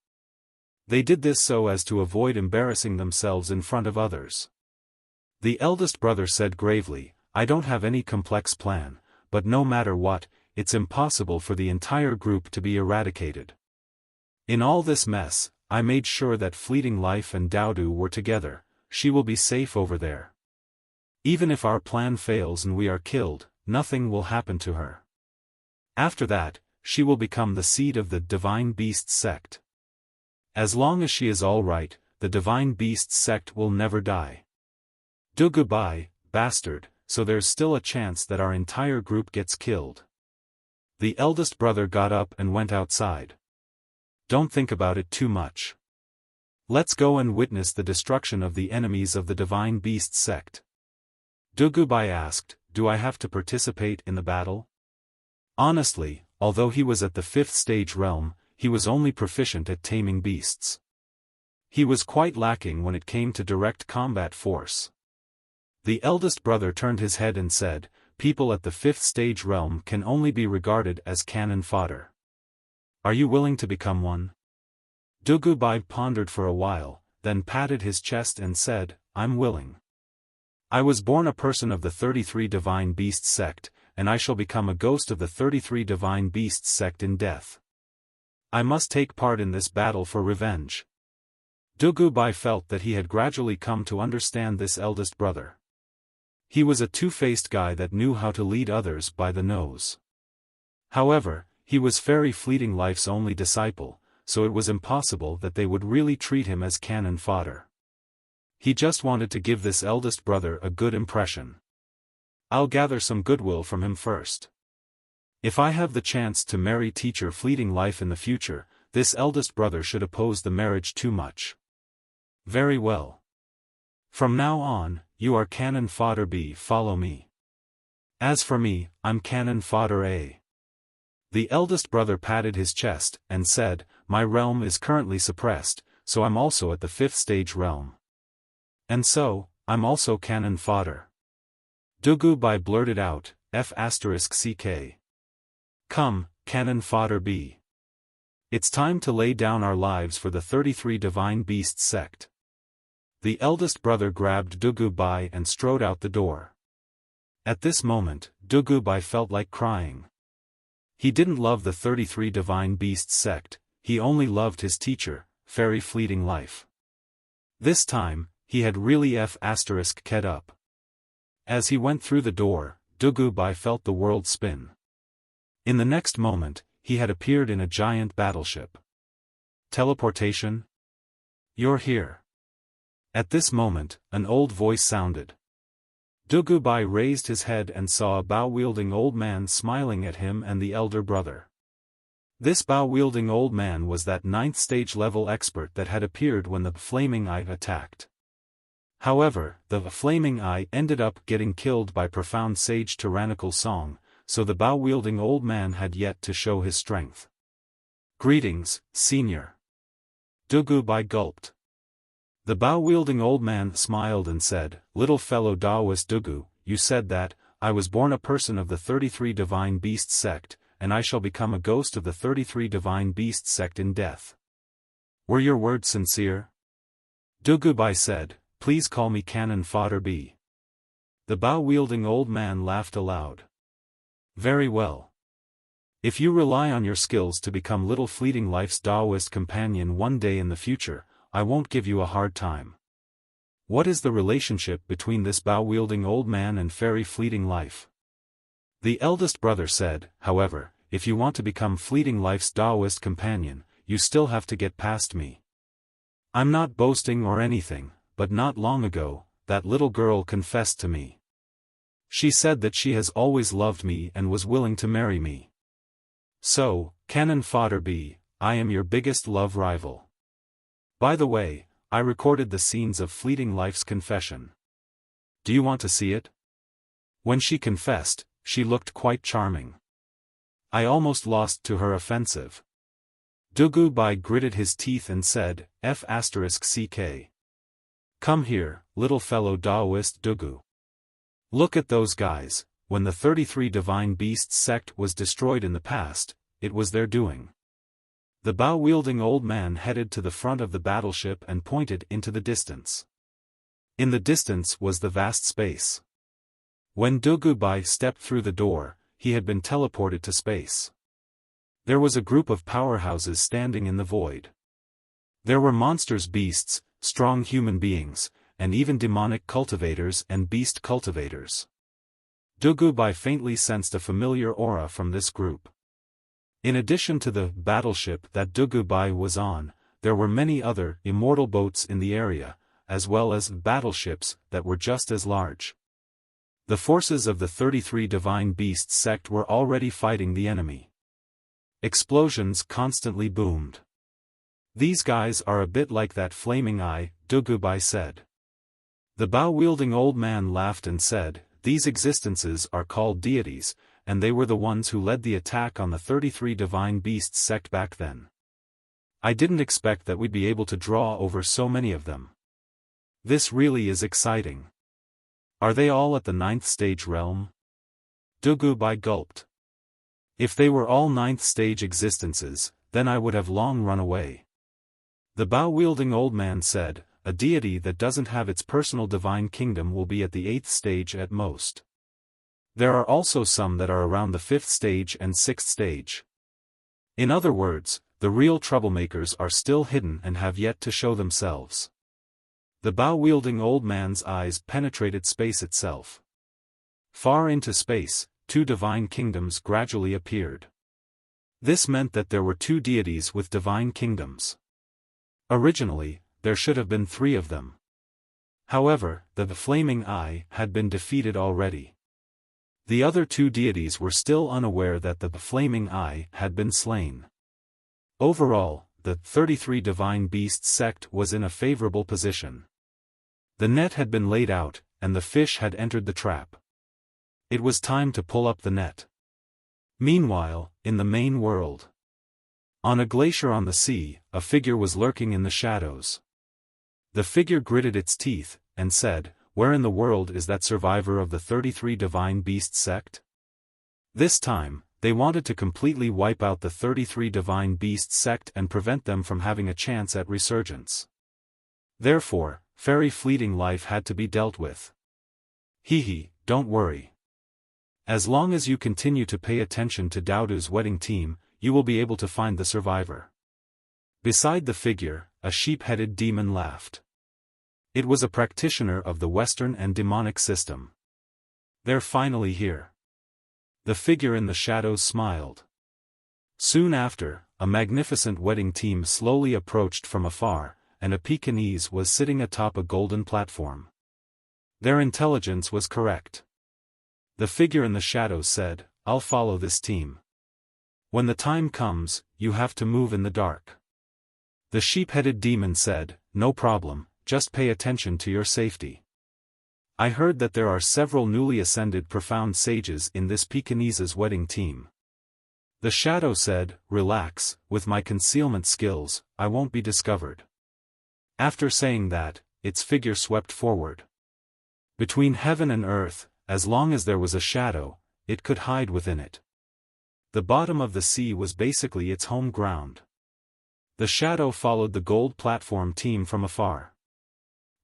They did this so as to avoid embarrassing themselves in front of others. The eldest brother said gravely, I don't have any complex plan, but no matter what, it's impossible for the entire group to be eradicated. In all this mess, I made sure that Fleeting Life and Dowdu were together, she will be safe over there. Even if our plan fails and we are killed, nothing will happen to her. After that, she will become the seed of the Divine Beast Sect. As long as she is all right, the Divine Beast Sect will never die. Dugu Bai, bastard, so there's still a chance that our entire group gets killed. The eldest brother got up and went outside. Don't think about it too much. Let's go and witness the destruction of the enemies of the Divine Beast Sect. Dugu Bai asked, do I have to participate in the battle? Honestly, although he was at the 5th stage realm, he was only proficient at taming beasts. He was quite lacking when it came to direct combat force. The eldest brother turned his head and said, people at the 5th stage realm can only be regarded as cannon fodder. Are you willing to become one? Dugu Bai pondered for a while, then patted his chest and said, I'm willing. I was born a person of the 33 Divine Beasts sect, and I shall become a ghost of the 33 Divine Beasts sect in death. I must take part in this battle for revenge. Dugu Bai felt that he had gradually come to understand this eldest brother. He was a two-faced guy that knew how to lead others by the nose. However, he was Fairy Fleeting Life's only disciple, so it was impossible that they would really treat him as cannon fodder. He just wanted to give this eldest brother a good impression. I'll gather some goodwill from him first. If I have the chance to marry Teacher Fleeting Life in the future, this eldest brother should oppose the marriage too much. Very well. From now on, you are cannon fodder B. Follow me. As for me, I'm cannon fodder A. The eldest brother patted his chest and said, my realm is currently suppressed, so I'm also at the 5th stage realm. And so, I'm also cannon fodder. Dugu Bai blurted out, F***CK. Come, cannon fodder B. It's time to lay down our lives for the 33 Divine Beasts sect. The eldest brother grabbed Dugu Bai and strode out the door. At this moment, Dugu Bai felt like crying. He didn't love the 33 Divine Beasts sect, he only loved his teacher, Fairy Fleeting Life. This time, he had really F***ked up. As he went through the door, Dugu Bai felt the world spin. In the next moment, he had appeared in a giant battleship. Teleportation? You're here. At this moment, an old voice sounded. Dugu Bai raised his head and saw a bow-wielding old man smiling at him and the elder brother. This bow-wielding old man was that 9th stage level expert that had appeared when the Flaming Eye attacked. However, the Flaming Eye ended up getting killed by profound sage Tyrannical song, so the bow-wielding old man had yet to show his strength. Greetings, senior. Dugu Bai gulped. The bow-wielding old man smiled and said, little fellow Taoist Dugu, you said that, I was born a person of the 33 Divine Beasts sect, and I shall become a ghost of the 33 Divine Beasts sect in death. Were your words sincere? Dugu Bai said, please call me cannon fodder B. The bow-wielding old man laughed aloud. Very well. If you rely on your skills to become Little Fleeting Life's Taoist companion one day in the future, I won't give you a hard time. What is the relationship between this bow-wielding old man and Fairy Fleeting Life? The eldest brother said, however, if you want to become Fleeting Life's Taoist companion, you still have to get past me. I'm not boasting or anything, but not long ago, that little girl confessed to me. She said that she has always loved me and was willing to marry me. So, cannon fodder B, I am your biggest love rival. By the way, I recorded the scenes of Fleeting Life's confession. Do you want to see it? When she confessed, she looked quite charming. I almost lost to her offensive. Dugu Bai gritted his teeth and said, F***CK. Come here, little fellow Taoist Dugu. Look at those guys, when the 33 Divine Beasts sect was destroyed in the past, it was their doing. The bow-wielding old man headed to the front of the battleship and pointed into the distance. In the distance was the vast space. When Dugu Bai stepped through the door, he had been teleported to space. There was a group of powerhouses standing in the void. There were monsters, beasts, strong human beings, and even demonic cultivators and beast cultivators. Dugu Bai faintly sensed a familiar aura from this group. In addition to the battleship that Dugu Bai was on, there were many other immortal boats in the area, as well as battleships that were just as large. The forces of the 33 Divine Beasts sect were already fighting the enemy. Explosions constantly boomed. These guys are a bit like that Flaming Eye, Dugu Bai said. The bow-wielding old man laughed and said, these existences are called deities, and they were the ones who led the attack on the 33 Divine Beasts sect back then. I didn't expect that we'd be able to draw over so many of them. This really is exciting. Are they all at the 9th stage realm? Dugu Bai gulped. If they were all 9th stage existences, then I would have long run away. The bow-wielding old man said, a deity that doesn't have its personal divine kingdom will be at the 8th stage at most. There are also some that are around the 5th stage and 6th stage. In other words, the real troublemakers are still hidden and have yet to show themselves. The bow-wielding old man's eyes penetrated space itself. Far into space, 2 divine kingdoms gradually appeared. This meant that there were 2 deities with divine kingdoms. Originally, there should have been 3 of them. However, the flaming eye had been defeated already. The other 2 deities were still unaware that the flaming eye had been slain. Overall, the 33 divine beasts sect was in a favorable position. The net had been laid out, and the fish had entered the trap. It was time to pull up the net. Meanwhile, in the main world, on a glacier on the sea, a figure was lurking in the shadows. The figure gritted its teeth, and said, "Where in the world is that survivor of the 33 divine beast sect?" This time, they wanted to completely wipe out the 33 divine beast sect and prevent them from having a chance at resurgence. Therefore, very fleeting life had to be dealt with. Hee, don't worry. As long as you continue to pay attention to Dudu's wedding team, you will be able to find the survivor. Beside the figure, a sheep-headed demon laughed. It was a practitioner of the Western and demonic system. They're finally here. The figure in the shadows smiled. Soon after, a magnificent wedding team slowly approached from afar, and a Pekingese was sitting atop a golden platform. Their intelligence was correct. The figure in the shadows said, "I'll follow this team. When the time comes, you have to move in the dark." The sheep-headed demon said, "No problem, just pay attention to your safety. I heard that there are several newly ascended profound sages in this Pekingese's wedding team." The shadow said, "Relax, with my concealment skills, I won't be discovered." After saying that, its figure swept forward. Between heaven and earth, as long as there was a shadow, it could hide within it. The bottom of the sea was basically its home ground. The shadow followed the gold platform team from afar.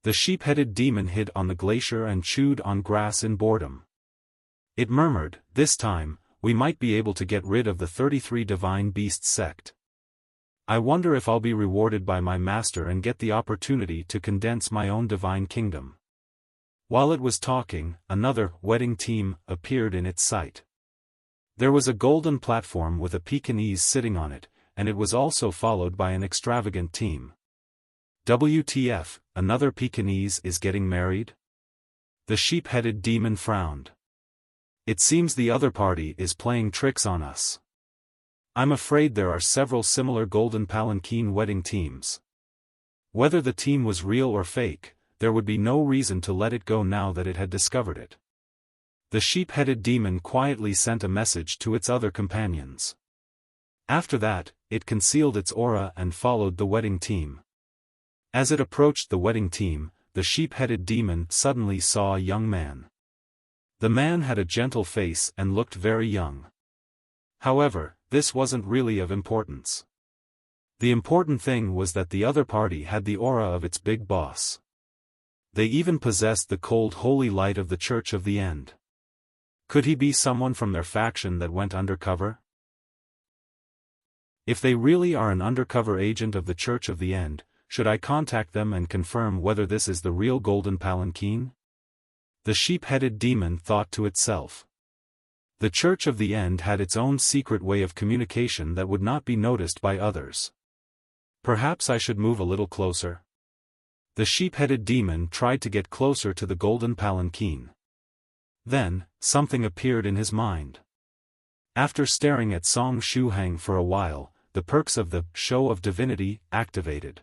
The sheep-headed demon hid on the glacier and chewed on grass in boredom. It murmured, "This time, we might be able to get rid of the 33 divine beast sect. I wonder if I'll be rewarded by my master and get the opportunity to condense my own divine kingdom." While it was talking, another wedding team appeared in its sight. There was a golden platform with a Pekingese sitting on it, and it was also followed by an extravagant team. WTF, another Pekingese is getting married? The sheep-headed demon frowned. It seems the other party is playing tricks on us. I'm afraid there are several similar golden palanquin wedding teams. Whether the team was real or fake, there would be no reason to let it go now that it had discovered it. The sheep-headed demon quietly sent a message to its other companions. After that, it concealed its aura and followed the wedding team. As it approached the wedding team, the sheep-headed demon suddenly saw a young man. The man had a gentle face and looked very young. However, this wasn't really of importance. The important thing was that the other party had the aura of its big boss. They even possessed the cold holy light of the Church of the End. Could he be someone from their faction that went undercover? If they really are an undercover agent of the Church of the End, should I contact them and confirm whether this is the real golden palanquin? The sheep-headed demon thought to itself. The Church of the End had its own secret way of communication that would not be noticed by others. Perhaps I should move a little closer. The sheep-headed demon tried to get closer to the golden palanquin. Then, something appeared in his mind. After staring at Shuhang for a while, the perks of the show of divinity activated.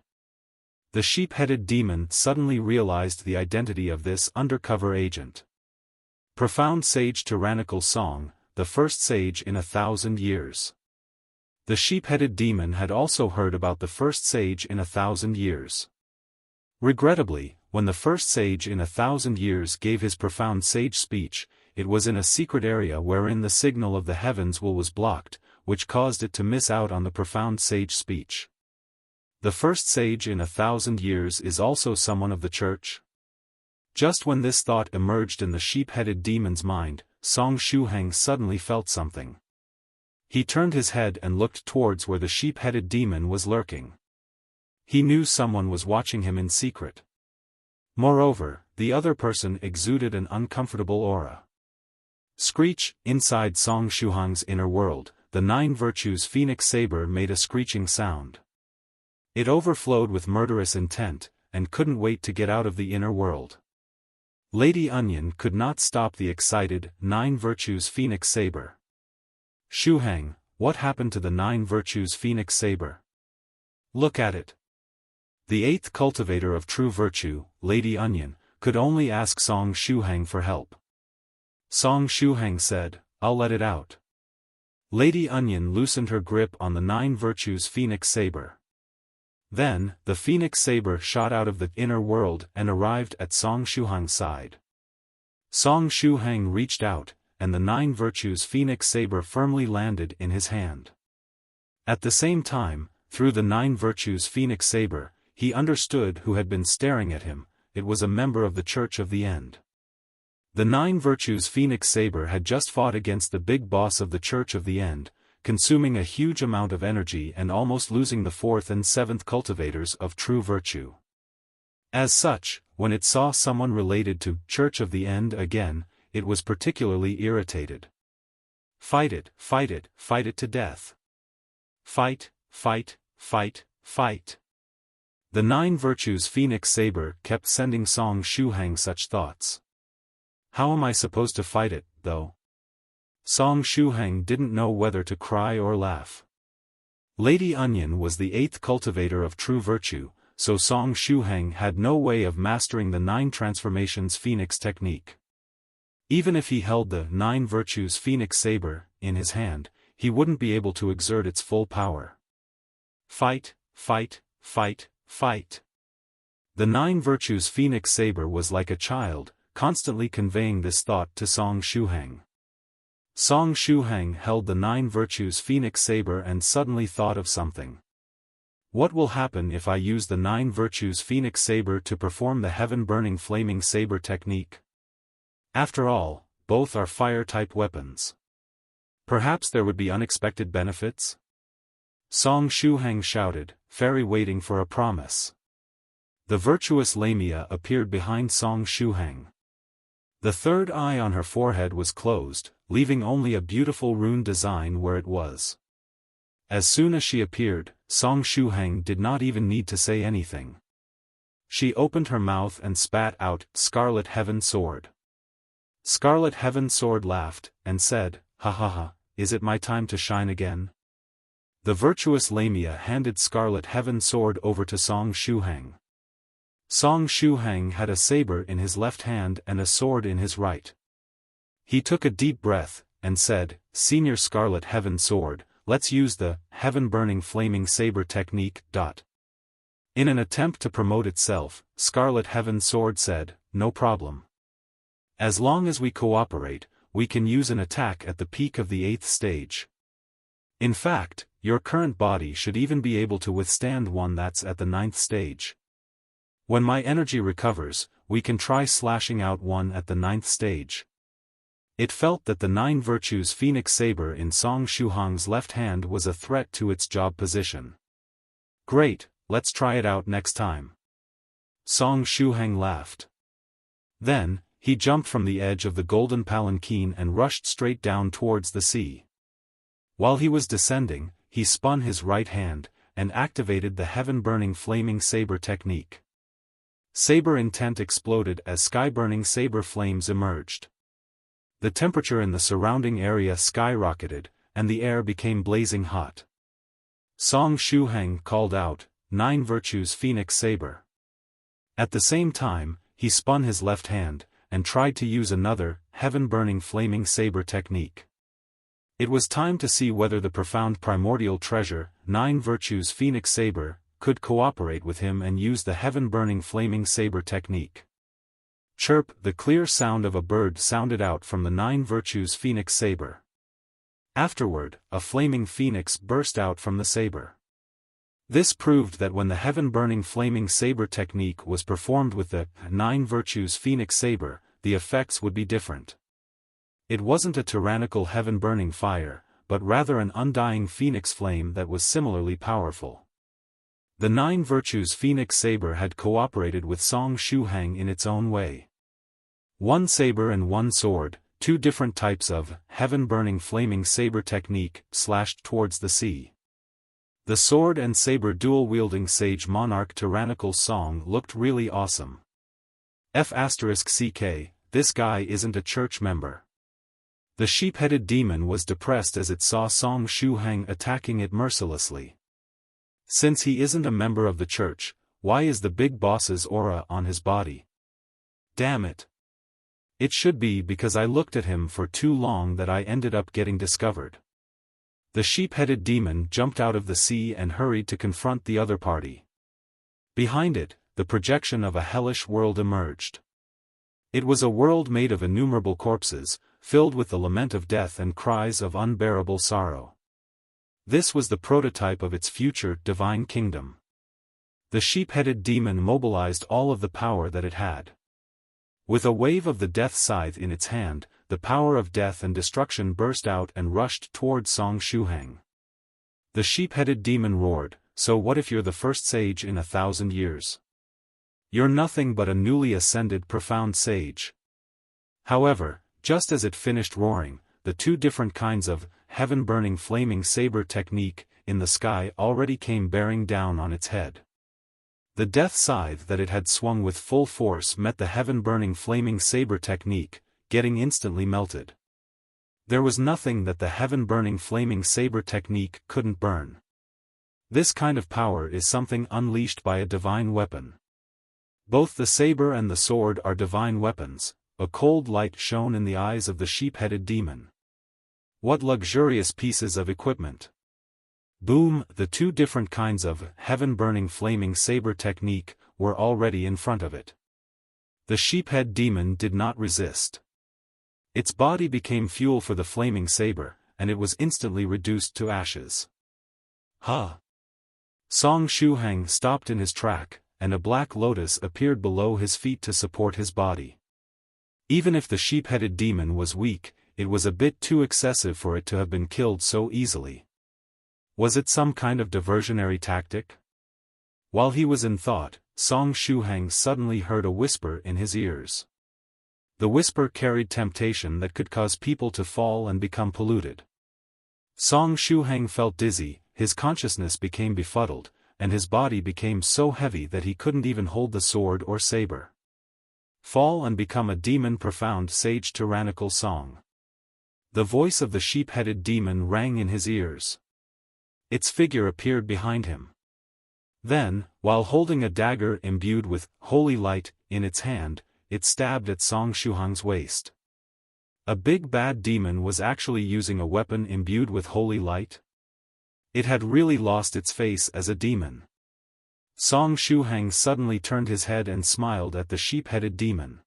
The sheep-headed demon suddenly realized the identity of this undercover agent. Profound Sage Tyrannical Song, the first sage in 1,000 years. The sheep-headed demon had also heard about the first sage in 1,000 years. Regrettably, when the first sage in 1,000 years gave his profound sage speech, it was in a secret area wherein the signal of the heavens was blocked, which caused it to miss out on the profound sage speech. The first sage in 1,000 years is also someone of the church? Just when this thought emerged in the sheep-headed demon's mind, Song Shuhang suddenly felt something. He turned his head and looked towards where the sheep-headed demon was lurking. He knew someone was watching him in secret. Moreover, the other person exuded an uncomfortable aura. Screech! Inside Song Shuhang's inner world, the 9 Virtues Phoenix Saber made a screeching sound. It overflowed with murderous intent, and couldn't wait to get out of the inner world. Lady Onion could not stop the excited 9 Virtues Phoenix Saber. Shuhang, what happened to the 9 Virtues Phoenix Saber? Look at it. The 8th cultivator of true virtue, Lady Onion, could only ask Song Shuhang for help. Song Shuhang said, "I'll let it out." Lady Onion loosened her grip on the 9 Virtues Phoenix Saber. Then, the Phoenix Saber shot out of the inner world and arrived at Song Shuhang's side. Song Shuhang reached out, and the 9 Virtues Phoenix Saber firmly landed in his hand. At the same time, through the 9 Virtues Phoenix Saber, he understood who had been staring at him. It was a member of the Church of the End. The 9 Virtues Phoenix Saber had just fought against the big boss of the Church of the End, consuming a huge amount of energy and almost losing the 4th and 7th cultivators of true virtue. As such, when it saw someone related to Church of the End again, it was particularly irritated. Fight it, fight it, fight it to death. Fight, fight, fight, fight. The 9 Virtues Phoenix Saber kept sending Song Shuhang such thoughts. How am I supposed to fight it, though? Song Shuhang didn't know whether to cry or laugh. Lady Onion was the 8th cultivator of true virtue, so Song Shuhang had no way of mastering the 9 transformations Phoenix technique. Even if he held the 9 Virtues Phoenix Saber in his hand, he wouldn't be able to exert its full power. Fight, fight, fight, fight. The 9 Virtues Phoenix Saber was like a child, constantly conveying this thought to Song Shuhang. Song Shuhang held the 9 Virtues Phoenix Saber and suddenly thought of something. What will happen if I use the 9 Virtues Phoenix Saber to perform the heaven-burning flaming saber technique? After all, both are fire-type weapons. Perhaps there would be unexpected benefits? Song Shuhang shouted, fairy waiting for a promise. The virtuous Lamia appeared behind Song Shuhang. The third eye on her forehead was closed, leaving only a beautiful rune design where it was. As soon as she appeared, Song Shuhang did not even need to say anything. She opened her mouth and spat out, Scarlet Heaven Sword. Scarlet Heaven Sword laughed, and said, "Ha ha ha, is it my time to shine again?" The virtuous Lamia handed Scarlet Heaven Sword over to Song Shuhang. Song Shuhang had a saber in his left hand and a sword in his right. He took a deep breath, and said, "Senior Scarlet Heaven Sword, let's use the heaven-burning flaming saber technique." In an attempt to promote itself, Scarlet Heaven Sword said, "No problem. As long as we cooperate, we can use an attack at the peak of the 8th stage. In fact, your current body should even be able to withstand one that's at the 9th stage. When my energy recovers, we can try slashing out one at the 9th stage." It felt that the 9 Virtues Phoenix Saber in Song Shuhang's left hand was a threat to its job position. "Great, let's try it out next time." Song Shuhang laughed. Then, he jumped from the edge of the golden palanquin and rushed straight down towards the sea. While he was descending, he spun his right hand, and activated the heaven-burning flaming saber technique. Saber intent exploded as sky-burning saber flames emerged. The temperature in the surrounding area skyrocketed, and the air became blazing hot. Song Shuhang called out, "9 Virtues Phoenix Saber." At the same time, he spun his left hand, and tried to use another, heaven-burning flaming saber technique. It was time to see whether the profound primordial treasure, 9 Virtues Phoenix Saber, could cooperate with him and use the heaven-burning flaming saber technique. Chirp! The clear sound of a bird sounded out from the 9 Virtues Phoenix Saber. Afterward, a flaming phoenix burst out from the saber. This proved that when the heaven-burning flaming saber technique was performed with the 9 virtues phoenix saber, the effects would be different. It wasn't a tyrannical heaven-burning fire, but rather an undying phoenix flame that was similarly powerful. The 9 virtues phoenix saber had cooperated with Song Shuhang in its own way. 1 saber and 1 sword, 2 different types of heaven-burning flaming saber technique, slashed towards the sea. The sword and saber dual-wielding sage Monarch Tyrannical song looked really awesome. *CK, this guy isn't a church member. The sheep-headed demon was depressed as it saw Song Shuhang attacking it mercilessly. Since he isn't a member of the church, why is the big boss's aura on his body? Damn it. It should be because I looked at him for too long that I ended up getting discovered. The sheep-headed demon jumped out of the sea and hurried to confront the other party. Behind it, the projection of a hellish world emerged. It was a world made of innumerable corpses, filled with the lament of death and cries of unbearable sorrow. This was the prototype of its future divine kingdom. The sheep-headed demon mobilized all of the power that it had. With a wave of the death scythe in its hand, the power of death and destruction burst out and rushed toward Song Shuhang. The sheep-headed demon roared, "So what if you're the first sage in 1,000 years? You're nothing but a newly ascended profound sage." However, just as it finished roaring, the 2 different kinds of heaven-burning flaming saber technique in the sky already came bearing down on its head. The death scythe that it had swung with full force met the heaven-burning flaming saber technique, getting instantly melted. There was nothing that the heaven-burning flaming saber technique couldn't burn. This kind of power is something unleashed by a divine weapon. Both the saber and the sword are divine weapons. A cold light shone in the eyes of the sheep-headed demon. What luxurious pieces of equipment! Boom! The 2 different kinds of heaven-burning flaming saber technique were already in front of it. The sheephead demon did not resist. Its body became fuel for the flaming saber, and it was instantly reduced to ashes. Huh! Song Shuhang stopped in his track, and a black lotus appeared below his feet to support his body. Even if the sheep-headed demon was weak, it was a bit too excessive for it to have been killed so easily. Was it some kind of diversionary tactic? While he was in thought, Song Shuhang suddenly heard a whisper in his ears. The whisper carried temptation that could cause people to fall and become polluted. Song Shuhang felt dizzy, his consciousness became befuddled, and his body became so heavy that he couldn't even hold the sword or saber. Fall and become a demon. Profound sage tyrannical song. The voice of the sheep-headed demon rang in his ears. Its figure appeared behind him. Then, while holding a dagger imbued with holy light in its hand, it stabbed at Song Shuhang's waist. A big bad demon was actually using a weapon imbued with holy light? It had really lost its face as a demon. Song Shuhang suddenly turned his head and smiled at the sheep-headed demon.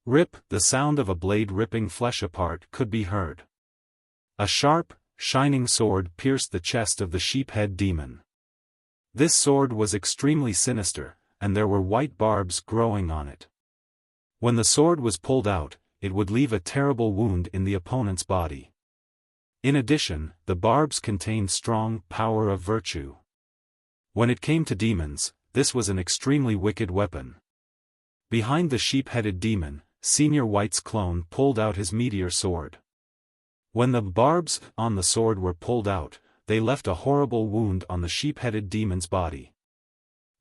Rip! The sound of a blade ripping flesh apart could be heard. A sharp, shining sword pierced the chest of the sheep-head demon. This sword was extremely sinister, and there were white barbs growing on it. When the sword was pulled out, it would leave a terrible wound in the opponent's body. In addition, the barbs contained strong power of virtue. When it came to demons, this was an extremely wicked weapon. Behind the sheep-headed demon, Senior White's clone pulled out his meteor sword. When the barbs on the sword were pulled out, they left a horrible wound on the sheep-headed demon's body.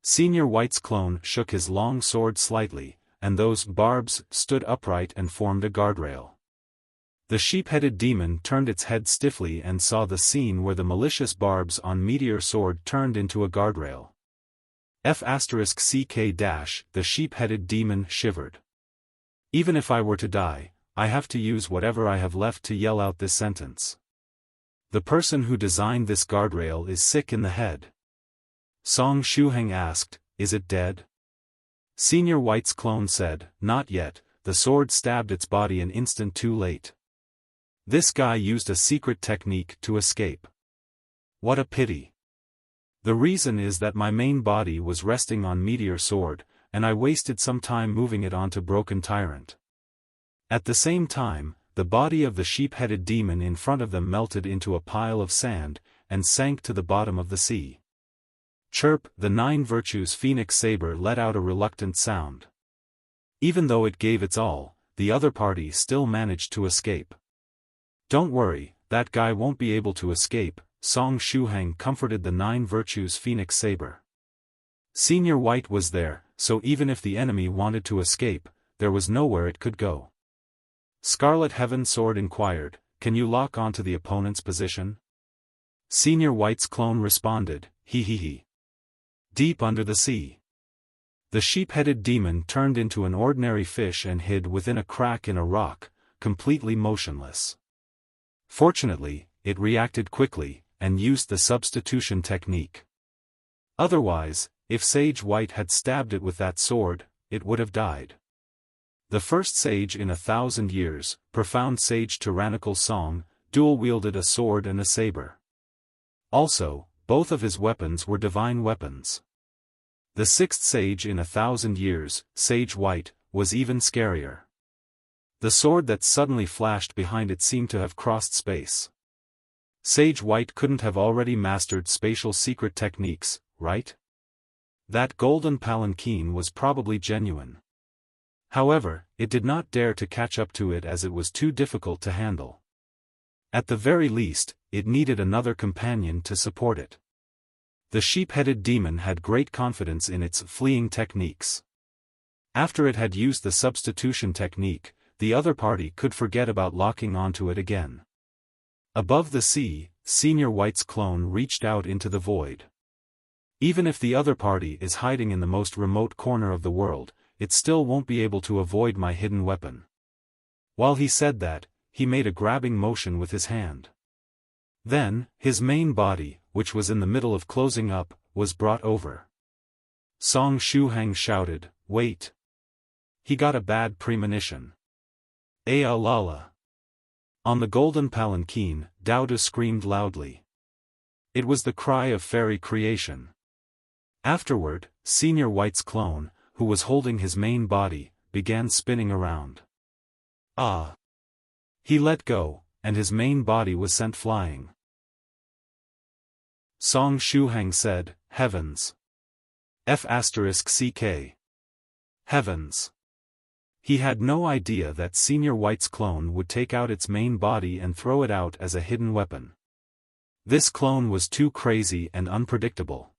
Senior White's clone shook his long sword slightly, and those barbs stood upright and formed a guardrail. The sheep-headed demon turned its head stiffly and saw the scene where the malicious barbs on meteor sword turned into a guardrail. *CK-, the sheep-headed demon shivered. Even if I were to die, I have to use whatever I have left to yell out this sentence. The person who designed this guardrail is sick in the head. Song Shuhang asked, "Is it dead?" Senior White's clone said, "Not yet." The sword stabbed its body an instant too late. This guy used a secret technique to escape. What a pity. The reason is that my main body was resting on Meteor Sword, and I wasted some time moving it onto Broken Tyrant. At the same time, the body of the sheep-headed demon in front of them melted into a pile of sand, and sank to the bottom of the sea. Chirp, the 9 Virtues Phoenix Saber let out a reluctant sound. Even though it gave its all, the other party still managed to escape. Don't worry, that guy won't be able to escape, Song Shuhang comforted the 9 Virtues Phoenix Saber. Senior White was there, so even if the enemy wanted to escape, there was nowhere it could go. Scarlet Heaven Sword inquired, "Can you lock onto the opponent's position?" Senior White's clone responded, "He. Deep under the sea." The sheep-headed demon turned into an ordinary fish and hid within a crack in a rock, completely motionless. Fortunately, it reacted quickly, and used the substitution technique. Otherwise, if Sage White had stabbed it with that sword, it would have died. The first sage in 1,000 years, profound sage Tyrannical Song, dual-wielded a sword and a saber. Also, both of his weapons were divine weapons. The sixth sage in 1,000 years, Sage White, was even scarier. The sword that suddenly flashed behind it seemed to have crossed space. Sage White couldn't have already mastered spatial secret techniques, right? That golden palanquin was probably genuine. However, it did not dare to catch up to it as it was too difficult to handle. At the very least, it needed another companion to support it. The sheep-headed demon had great confidence in its fleeing techniques. After it had used the substitution technique, the other party could forget about locking onto it again. Above the sea, Senior White's clone reached out into the void. Even if the other party is hiding in the most remote corner of the world, it still won't be able to avoid my hidden weapon. While he said that, he made a grabbing motion with his hand. Then, his main body, which was in the middle of closing up, was brought over. Song Shuhang shouted, "Wait!" He got a bad premonition. "Aya Lala!" On the golden palanquin, Dowda screamed loudly. It was the cry of fairy creation. Afterward, Senior White's clone, who was holding his main body, began spinning around. Ah! He let go, and his main body was sent flying. Song Shuhang said, "Heavens! F***ck. Heavens!" He had no idea that Senior White's clone would take out its main body and throw it out as a hidden weapon. This clone was too crazy and unpredictable.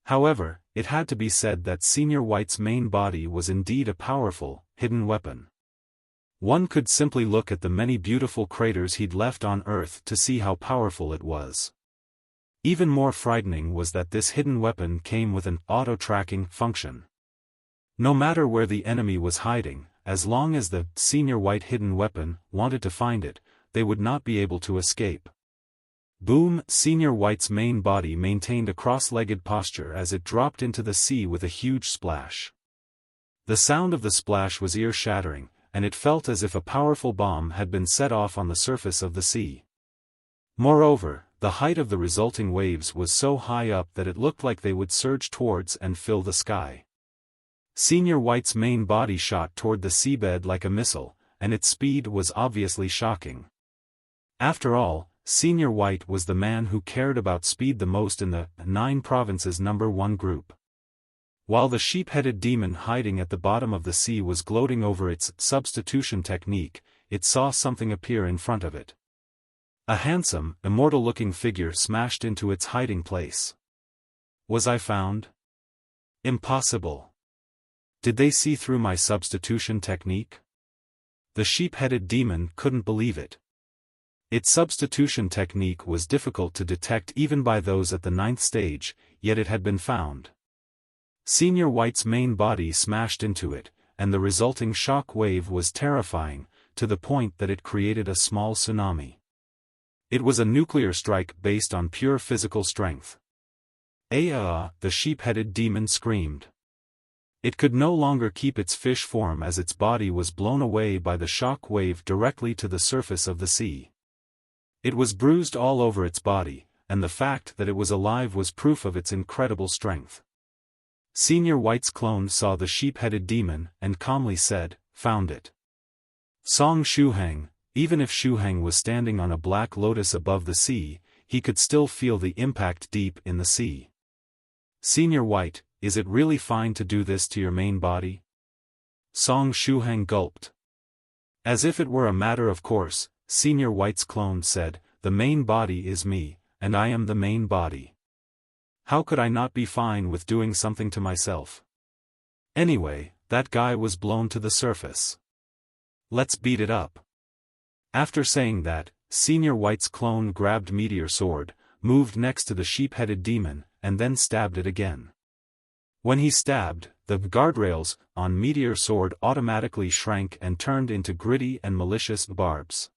However, it had to be said that Senior White's main body was indeed a powerful, hidden weapon. One could simply look at the many beautiful craters he'd left on Earth to see how powerful it was. Even more frightening was that this hidden weapon came with an auto-tracking function. No matter where the enemy was hiding, as long as the Senior White hidden weapon wanted to find it, they would not be able to escape. Boom! Senior White's main body maintained a cross-legged posture as it dropped into the sea with a huge splash. The sound of the splash was ear-shattering, and it felt as if a powerful bomb had been set off on the surface of the sea. Moreover, the height of the resulting waves was so high up that it looked like they would surge towards and fill the sky. Senior White's main body shot toward the seabed like a missile, and its speed was obviously shocking. After all, Senior White was the man who cared about speed the most in the 9 provinces #1 group. While the sheep-headed demon hiding at the bottom of the sea was gloating over its substitution technique, it saw something appear in front of it. A handsome, immortal-looking figure smashed into its hiding place. Was I found? Impossible. Did they see through my substitution technique? The sheep-headed demon couldn't believe it. Its substitution technique was difficult to detect even by those at the 9th stage, yet it had been found. Senior White's main body smashed into it, and the resulting shock wave was terrifying, to the point that it created a small tsunami. It was a nuclear strike based on pure physical strength. The sheep-headed demon screamed. It could no longer keep its fish form as its body was blown away by the shock wave directly to the surface of the sea. It was bruised all over its body, and the fact that it was alive was proof of its incredible strength. Senior White's clone saw the sheep-headed demon and calmly said, "Found it." Song Shuhang, even if Shuhang was standing on a black lotus above the sea, he could still feel the impact deep in the sea. "Senior White, is it really fine to do this to your main body?" Song Shuhang gulped. As if it were a matter of course, Senior White's clone said, "The main body is me, and I am the main body. How could I not be fine with doing something to myself? Anyway, that guy was blown to the surface. Let's beat it up." After saying that, Senior White's clone grabbed Meteor Sword, moved next to the sheep-headed demon, and then stabbed it again. When he stabbed, the guardrails on Meteor Sword automatically shrank and turned into gritty and malicious barbs.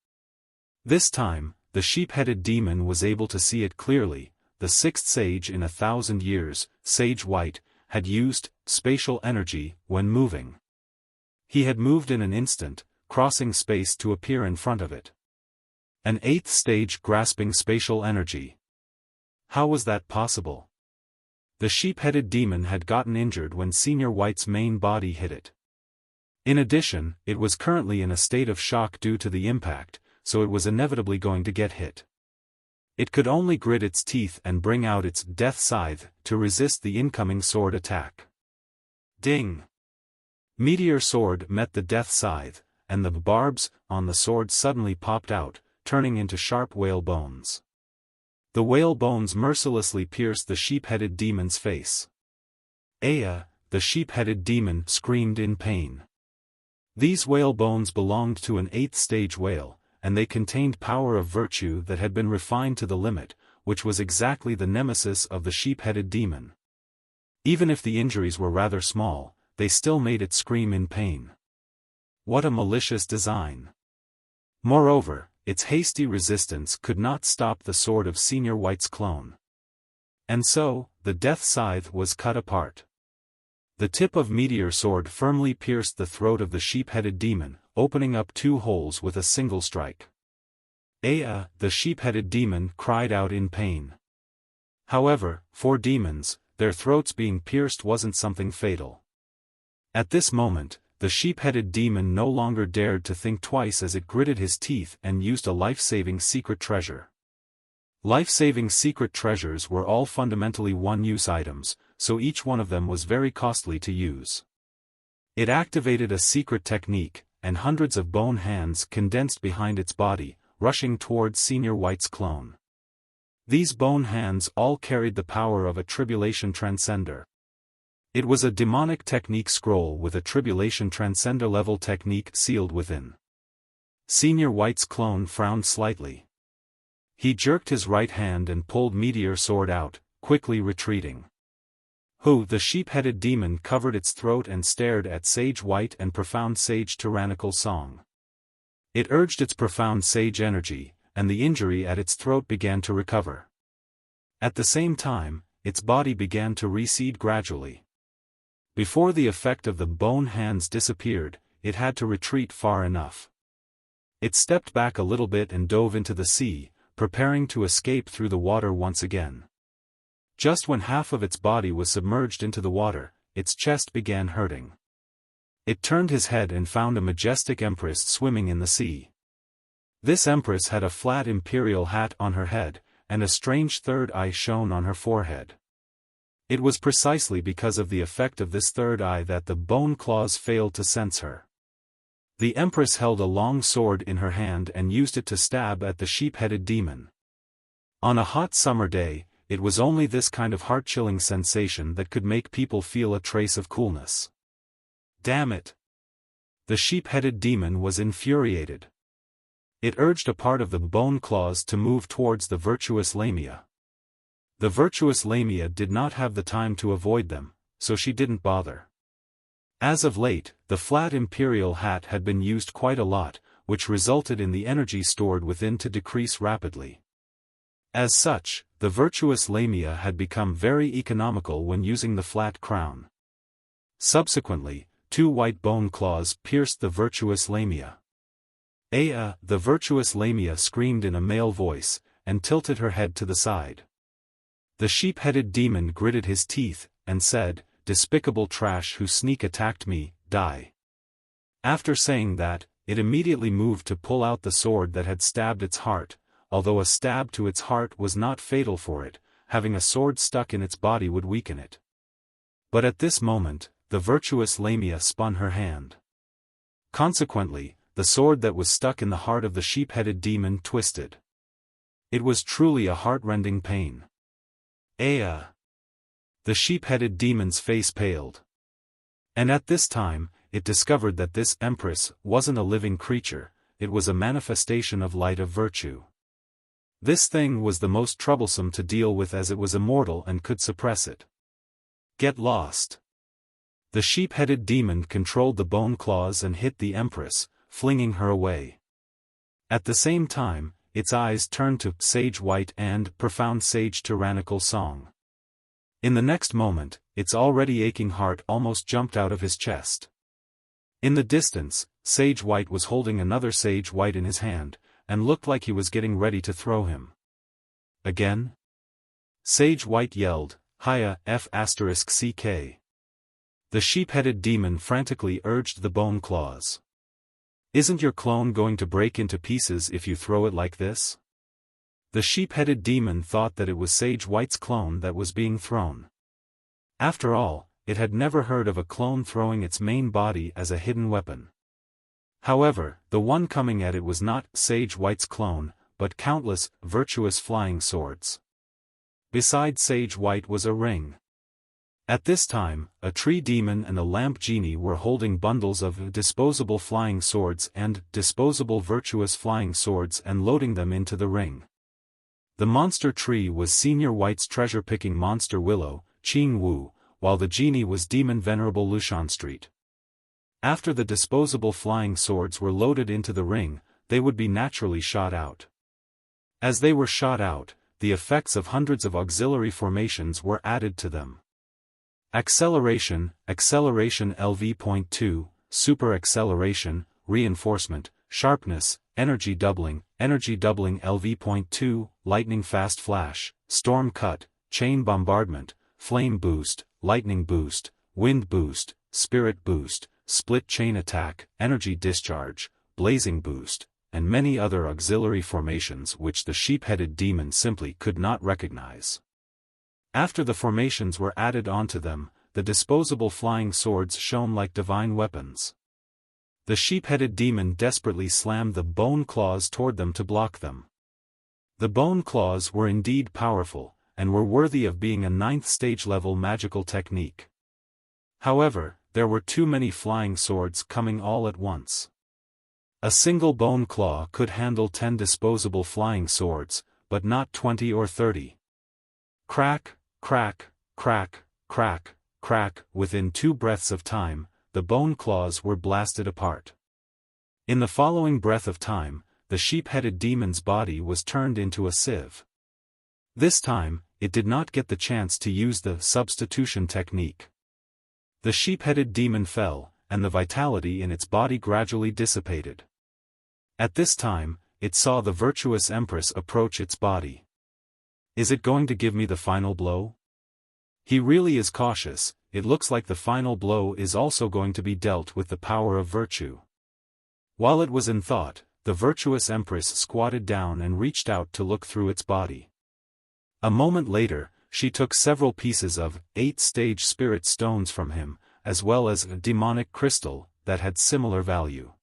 This time, the sheep-headed demon was able to see it clearly. The sixth sage in 1,000 years, Sage White, had used spatial energy when moving. He had moved in an instant, crossing space to appear in front of it. An 8th stage grasping spatial energy. How was that possible? The sheep-headed demon had gotten injured when Senior White's main body hit it. In addition, it was currently in a state of shock due to the impact, so it was inevitably going to get hit. It could only grit its teeth and bring out its death scythe to resist the incoming sword attack. Ding! Meteor Sword met the death scythe, and the barbs on the sword suddenly popped out, turning into sharp whale bones. The whale bones mercilessly pierced the sheep-headed demon's face. Aya, the sheep-headed demon, screamed in pain. These whale bones belonged to an 8th stage whale, and they contained power of virtue that had been refined to the limit, which was exactly the nemesis of the sheep-headed demon. Even if the injuries were rather small, they still made it scream in pain. What a malicious design! Moreover, its hasty resistance could not stop the sword of Senior White's clone. And so, the death scythe was cut apart. The tip of Meteor Sword firmly pierced the throat of the sheep-headed demon, opening up 2 holes with a single strike. Aya, the sheep-headed demon, cried out in pain. However, for demons, their throats being pierced wasn't something fatal. At this moment, the sheep-headed demon no longer dared to think twice as it gritted his teeth and used a life-saving secret treasure. Life-saving secret treasures were all fundamentally one-use items, so each one of them was very costly to use. It activated a secret technique, and hundreds of bone hands condensed behind its body, rushing towards Senior White's clone. These bone hands all carried the power of a Tribulation Transcender. It was a demonic technique scroll with a Tribulation Transcender level technique sealed within. Senior White's clone frowned slightly. He jerked his right hand and pulled Meteor Sword out, quickly retreating. The sheep-headed demon covered its throat and stared at Sage White and Profound Sage Tyrannical Song. It urged its Profound Sage energy, and the injury at its throat began to recover. At the same time, its body began to recede gradually. Before the effect of the bone hands disappeared, it had to retreat far enough. It stepped back a little bit and dove into the sea, preparing to escape through the water once again. Just when half of its body was submerged into the water, its chest began hurting. It turned his head and found a majestic empress swimming in the sea. This empress had a flat imperial hat on her head, and a strange third eye shone on her forehead. It was precisely because of the effect of this third eye that the bone claws failed to sense her. The empress held a long sword in her hand and used it to stab at the sheep-headed demon. On a hot summer day, it was only this kind of heart-chilling sensation that could make people feel a trace of coolness. Damn it! The sheep-headed demon was infuriated. It urged a part of the bone claws to move towards the virtuous Lamia. The virtuous Lamia did not have the time to avoid them, so she didn't bother. As of late, the flat imperial hat had been used quite a lot, which resulted in the energy stored within to decrease rapidly. As such, the virtuous Lamia had become very economical when using the flat crown. Subsequently, 2 white bone claws pierced the virtuous lamia. The virtuous lamia screamed in a male voice, and tilted her head to the side. The sheep-headed demon gritted his teeth, and said, "Despicable trash who sneak attacked me, die." After saying that, it immediately moved to pull out the sword that had stabbed its heart, although a stab to its heart was not fatal for it, having a sword stuck in its body would weaken it. But at this moment, the virtuous lamia spun her hand. Consequently, the sword that was stuck in the heart of the sheep-headed demon twisted. It was truly a heart-rending pain. The sheep-headed demon's face paled. And at this time, it discovered that this empress wasn't a living creature, it was a manifestation of light of virtue. This thing was the most troublesome to deal with as it was immortal and could suppress it. Get lost. The sheep-headed demon controlled the bone claws and hit the empress, flinging her away. At the same time, its eyes turned to Sage White and Profound Sage Tyrannical Song. In the next moment, its already aching heart almost jumped out of his chest. In the distance, Sage White was holding another Sage White in his hand, and looked like he was getting ready to throw him. Again? Sage White yelled, "Hiya, F***CK." The sheep-headed demon frantically urged the bone claws. "Isn't your clone going to break into pieces if you throw it like this?" The sheep-headed demon thought that it was Sage White's clone that was being thrown. After all, it had never heard of a clone throwing its main body as a hidden weapon. However, the one coming at it was not Sage White's clone, but countless, virtuous flying swords. Beside Sage White was a ring. At this time, a tree demon and a lamp genie were holding bundles of disposable flying swords and disposable virtuous flying swords and loading them into the ring. The monster tree was Senior White's treasure-picking monster Willow, Ching Wu, while the genie was demon venerable Lushan Street. After the disposable flying swords were loaded into the ring, they would be naturally shot out. As they were shot out, the effects of hundreds of auxiliary formations were added to them. Acceleration LV.2, super acceleration, reinforcement, sharpness, energy doubling LV.2, lightning fast flash, storm cut, chain bombardment, flame boost, lightning boost, wind boost, spirit boost, split chain attack, energy discharge, blazing boost, and many other auxiliary formations which the sheep-headed demon simply could not recognize. After the formations were added onto them, the disposable flying swords shone like divine weapons. The sheep-headed demon desperately slammed the bone claws toward them to block them. The bone claws were indeed powerful, and were worthy of being a 9th stage level magical technique. However, there were too many flying swords coming all at once. A single bone claw could handle 10 disposable flying swords, but not 20 or 30. Crack, crack, crack, crack, crack, within 2 breaths of time, the bone claws were blasted apart. In the following breath of time, the sheep-headed demon's body was turned into a sieve. This time, it did not get the chance to use the substitution technique. The sheep-headed demon fell, and the vitality in its body gradually dissipated. At this time, it saw the virtuous empress approach its body. Is it going to give me the final blow? He really is cautious. It looks like the final blow is also going to be dealt with the power of virtue. While it was in thought, the virtuous empress squatted down and reached out to look through its body. A moment later, she took several pieces of 8-stage spirit stones from him, as well as a demonic crystal that had similar value.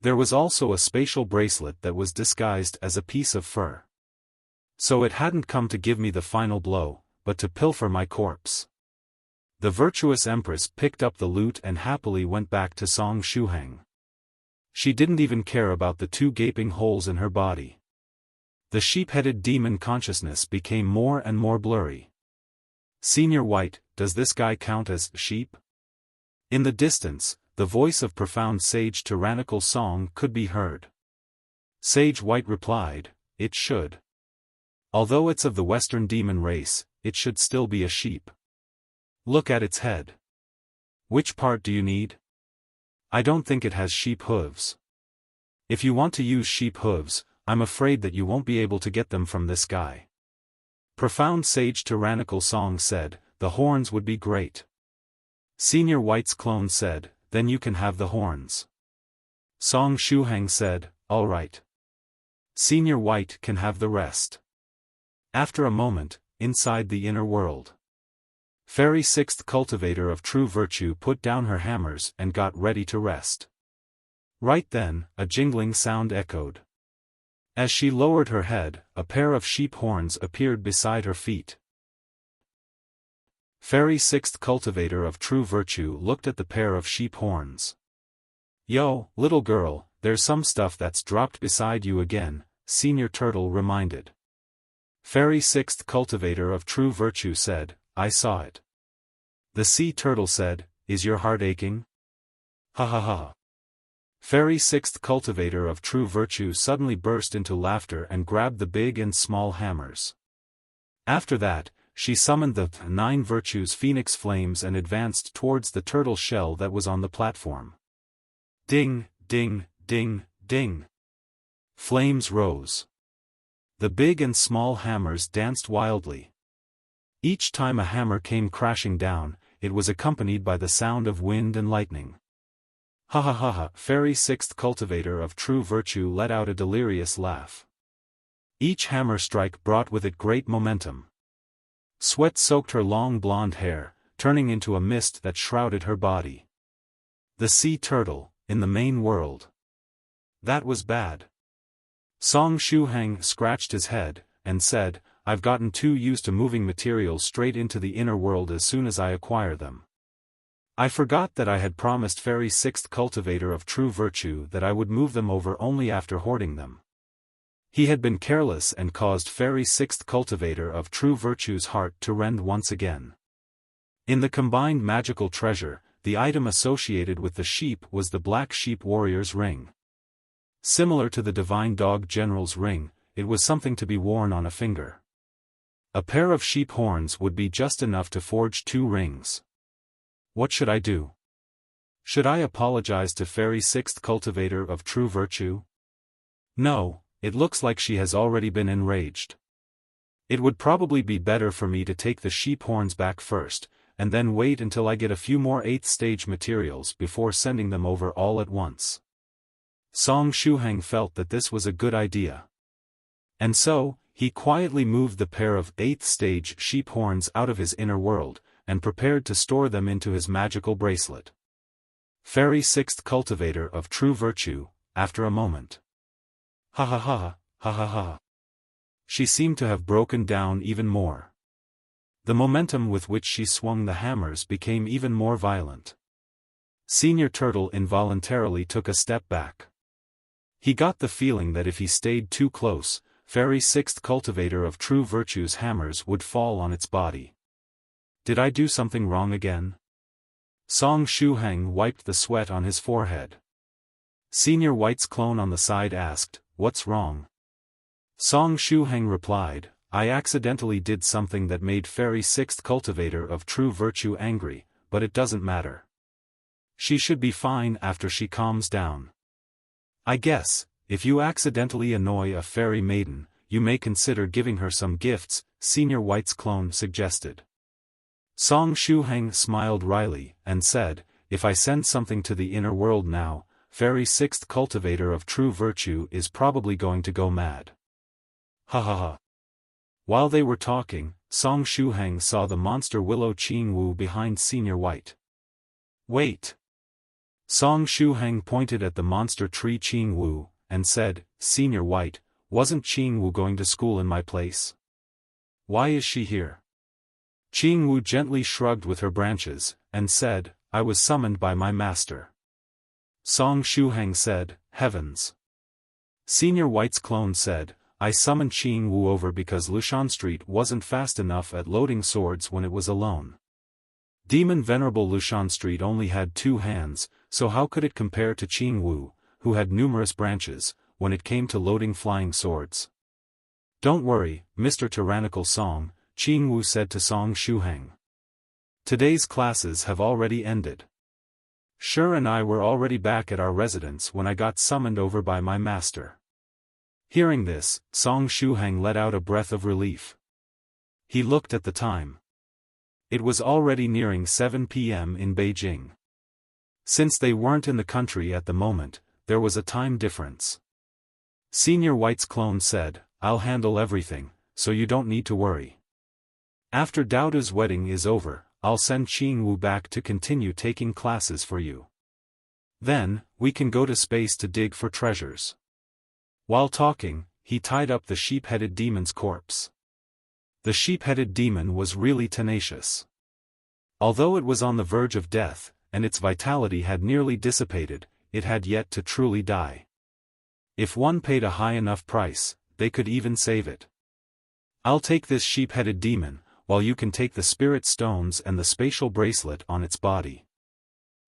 There was also a spatial bracelet that was disguised as a piece of fur. So it hadn't come to give me the final blow, but to pilfer my corpse. The virtuous empress picked up the loot and happily went back to Song Shuhang. She didn't even care about the 2 gaping holes in her body. The sheep-headed demon consciousness became more and more blurry. Senior White, does this guy count as sheep? In the distance, the voice of Profound Sage Tyrannical Song could be heard. Sage White replied, it should. Although it's of the Western demon race, it should still be a sheep. Look at its head. Which part do you need? I don't think it has sheep hooves. If you want to use sheep hooves, I'm afraid that you won't be able to get them from this guy. Profound Sage Tyrannical Song said, the horns would be great. Senior White's clone said, then you can have the horns. Song Shuhang said, all right. Senior White can have the rest. After a moment, inside the inner world, Fairy Sixth Cultivator of True Virtue put down her hammers and got ready to rest. Right then, a jingling sound echoed. As she lowered her head, a pair of sheep horns appeared beside her feet. Fairy Sixth Cultivator of True Virtue looked at the pair of sheep horns. Yo, little girl, there's some stuff that's dropped beside you again, Senior Turtle reminded. Fairy Sixth Cultivator of True Virtue said, I saw it. The Sea Turtle said, is your heart aching? Ha ha ha. Fairy Sixth Cultivator of True Virtue suddenly burst into laughter and grabbed the big and small hammers. After that, she summoned the 9 Virtues Phoenix Flames and advanced towards the turtle shell that was on the platform. Ding, ding, ding, ding. Flames rose. The big and small hammers danced wildly. Each time a hammer came crashing down, it was accompanied by the sound of wind and lightning. Ha ha ha ha! Fairy Sixth Cultivator of True Virtue let out a delirious laugh. Each hammer strike brought with it great momentum. Sweat soaked her long blonde hair, turning into a mist that shrouded her body. The Sea Turtle, in the main world. That was bad. Song Shuhang scratched his head, and said, I've gotten too used to moving materials straight into the inner world as soon as I acquire them. I forgot that I had promised Fairy Sixth Cultivator of True Virtue that I would move them over only after hoarding them. He had been careless and caused Fairy Sixth Cultivator of True Virtue's heart to rend once again. In the combined magical treasure, the item associated with the sheep was the Black Sheep Warrior's ring. Similar to the Divine Dog General's ring, it was something to be worn on a finger. A pair of sheep horns would be just enough to forge 2 rings. What should I do? Should I apologize to Fairy Sixth Cultivator of True Virtue? No, it looks like she has already been enraged. It would probably be better for me to take the sheep horns back first, and then wait until I get a few more 8th stage materials before sending them over all at once. Song Shuhang felt that this was a good idea. And so, he quietly moved the pair of 8th stage sheep horns out of his inner world, and prepared to store them into his magical bracelet. Fairy Sixth Cultivator of True Virtue, after a moment. Ha ha ha, ha ha ha. She seemed to have broken down even more. The momentum with which she swung the hammers became even more violent. Senior Turtle involuntarily took a step back. He got the feeling that if he stayed too close, Fairy Sixth Cultivator of True Virtue's hammers would fall on its body. Did I do something wrong again? Song Shuhang wiped the sweat on his forehead. Senior White's clone on the side asked, what's wrong? Song Shuhang replied, I accidentally did something that made Fairy Sixth Cultivator of True Virtue angry, but it doesn't matter. She should be fine after she calms down. I guess, if you accidentally annoy a fairy maiden, you may consider giving her some gifts, Senior White's clone suggested. Song Shuhang smiled wryly, and said, if I send something to the inner world now, Fairy Sixth Cultivator of True Virtue is probably going to go mad. Ha ha ha. While they were talking, Song Shuhang saw the monster willow Qing Wu behind Senior White. Wait. Song Shuhang pointed at the monster tree Qing Wu, and said, Senior White, wasn't Qing Wu going to school in my place? Why is she here? Qing Wu gently shrugged with her branches, and said, I was summoned by my master. Song Shuhang said, heavens. Senior White's clone said, I summoned Qing Wu over because Lushan Street wasn't fast enough at loading swords when it was alone. Demon Venerable Lushan Street only had 2 hands, so how could it compare to Qing Wu, who had numerous branches, when it came to loading flying swords? Don't worry, Mr. Tyrannical Song, Qing Wu said to Song Shuhang. Today's classes have already ended. Sure and I were already back at our residence when I got summoned over by my master. Hearing this, Song Shuhang let out a breath of relief. He looked at the time. It was already nearing 7 p.m. in Beijing. Since they weren't in the country at the moment, there was a time difference. Senior White's clone said, "I'll handle everything, so you don't need to worry. After Daoda's wedding is over, I'll send Qingwu back to continue taking classes for you. Then, we can go to space to dig for treasures." While talking, he tied up the sheep-headed demon's corpse. The sheep-headed demon was really tenacious. Although it was on the verge of death, and its vitality had nearly dissipated, it had yet to truly die. If one paid a high enough price, they could even save it. "I'll take this sheep-headed demon, while you can take the spirit stones and the spatial bracelet on its body.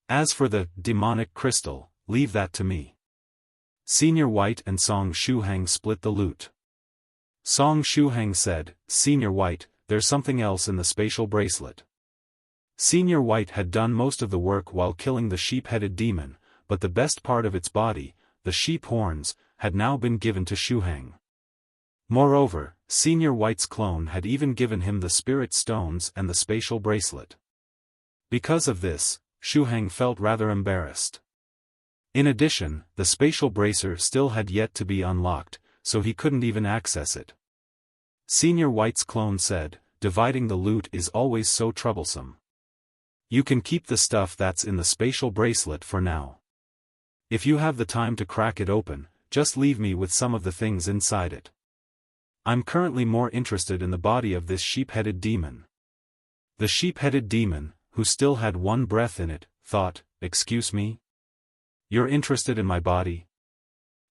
As for the demonic crystal, leave that to me." Senior White and Song Shuhang split the loot. Song Shuhang said, "Senior White, there's something else in the spatial bracelet." Senior White had done most of the work while killing the sheep-headed demon, but the best part of its body, the sheep horns, had now been given to Shuhang. Moreover, Senior White's clone had even given him the spirit stones and the spatial bracelet. Because of this, Shuhang felt rather embarrassed. In addition, the spatial bracer still had yet to be unlocked, so he couldn't even access it. Senior White's clone said, "Dividing the loot is always so troublesome. You can keep the stuff that's in the spatial bracelet for now. If you have the time to crack it open, just leave me with some of the things inside it. I'm currently more interested in the body of this sheep-headed demon." The sheep-headed demon, who still had one breath in it, thought, "Excuse me? You're interested in my body?"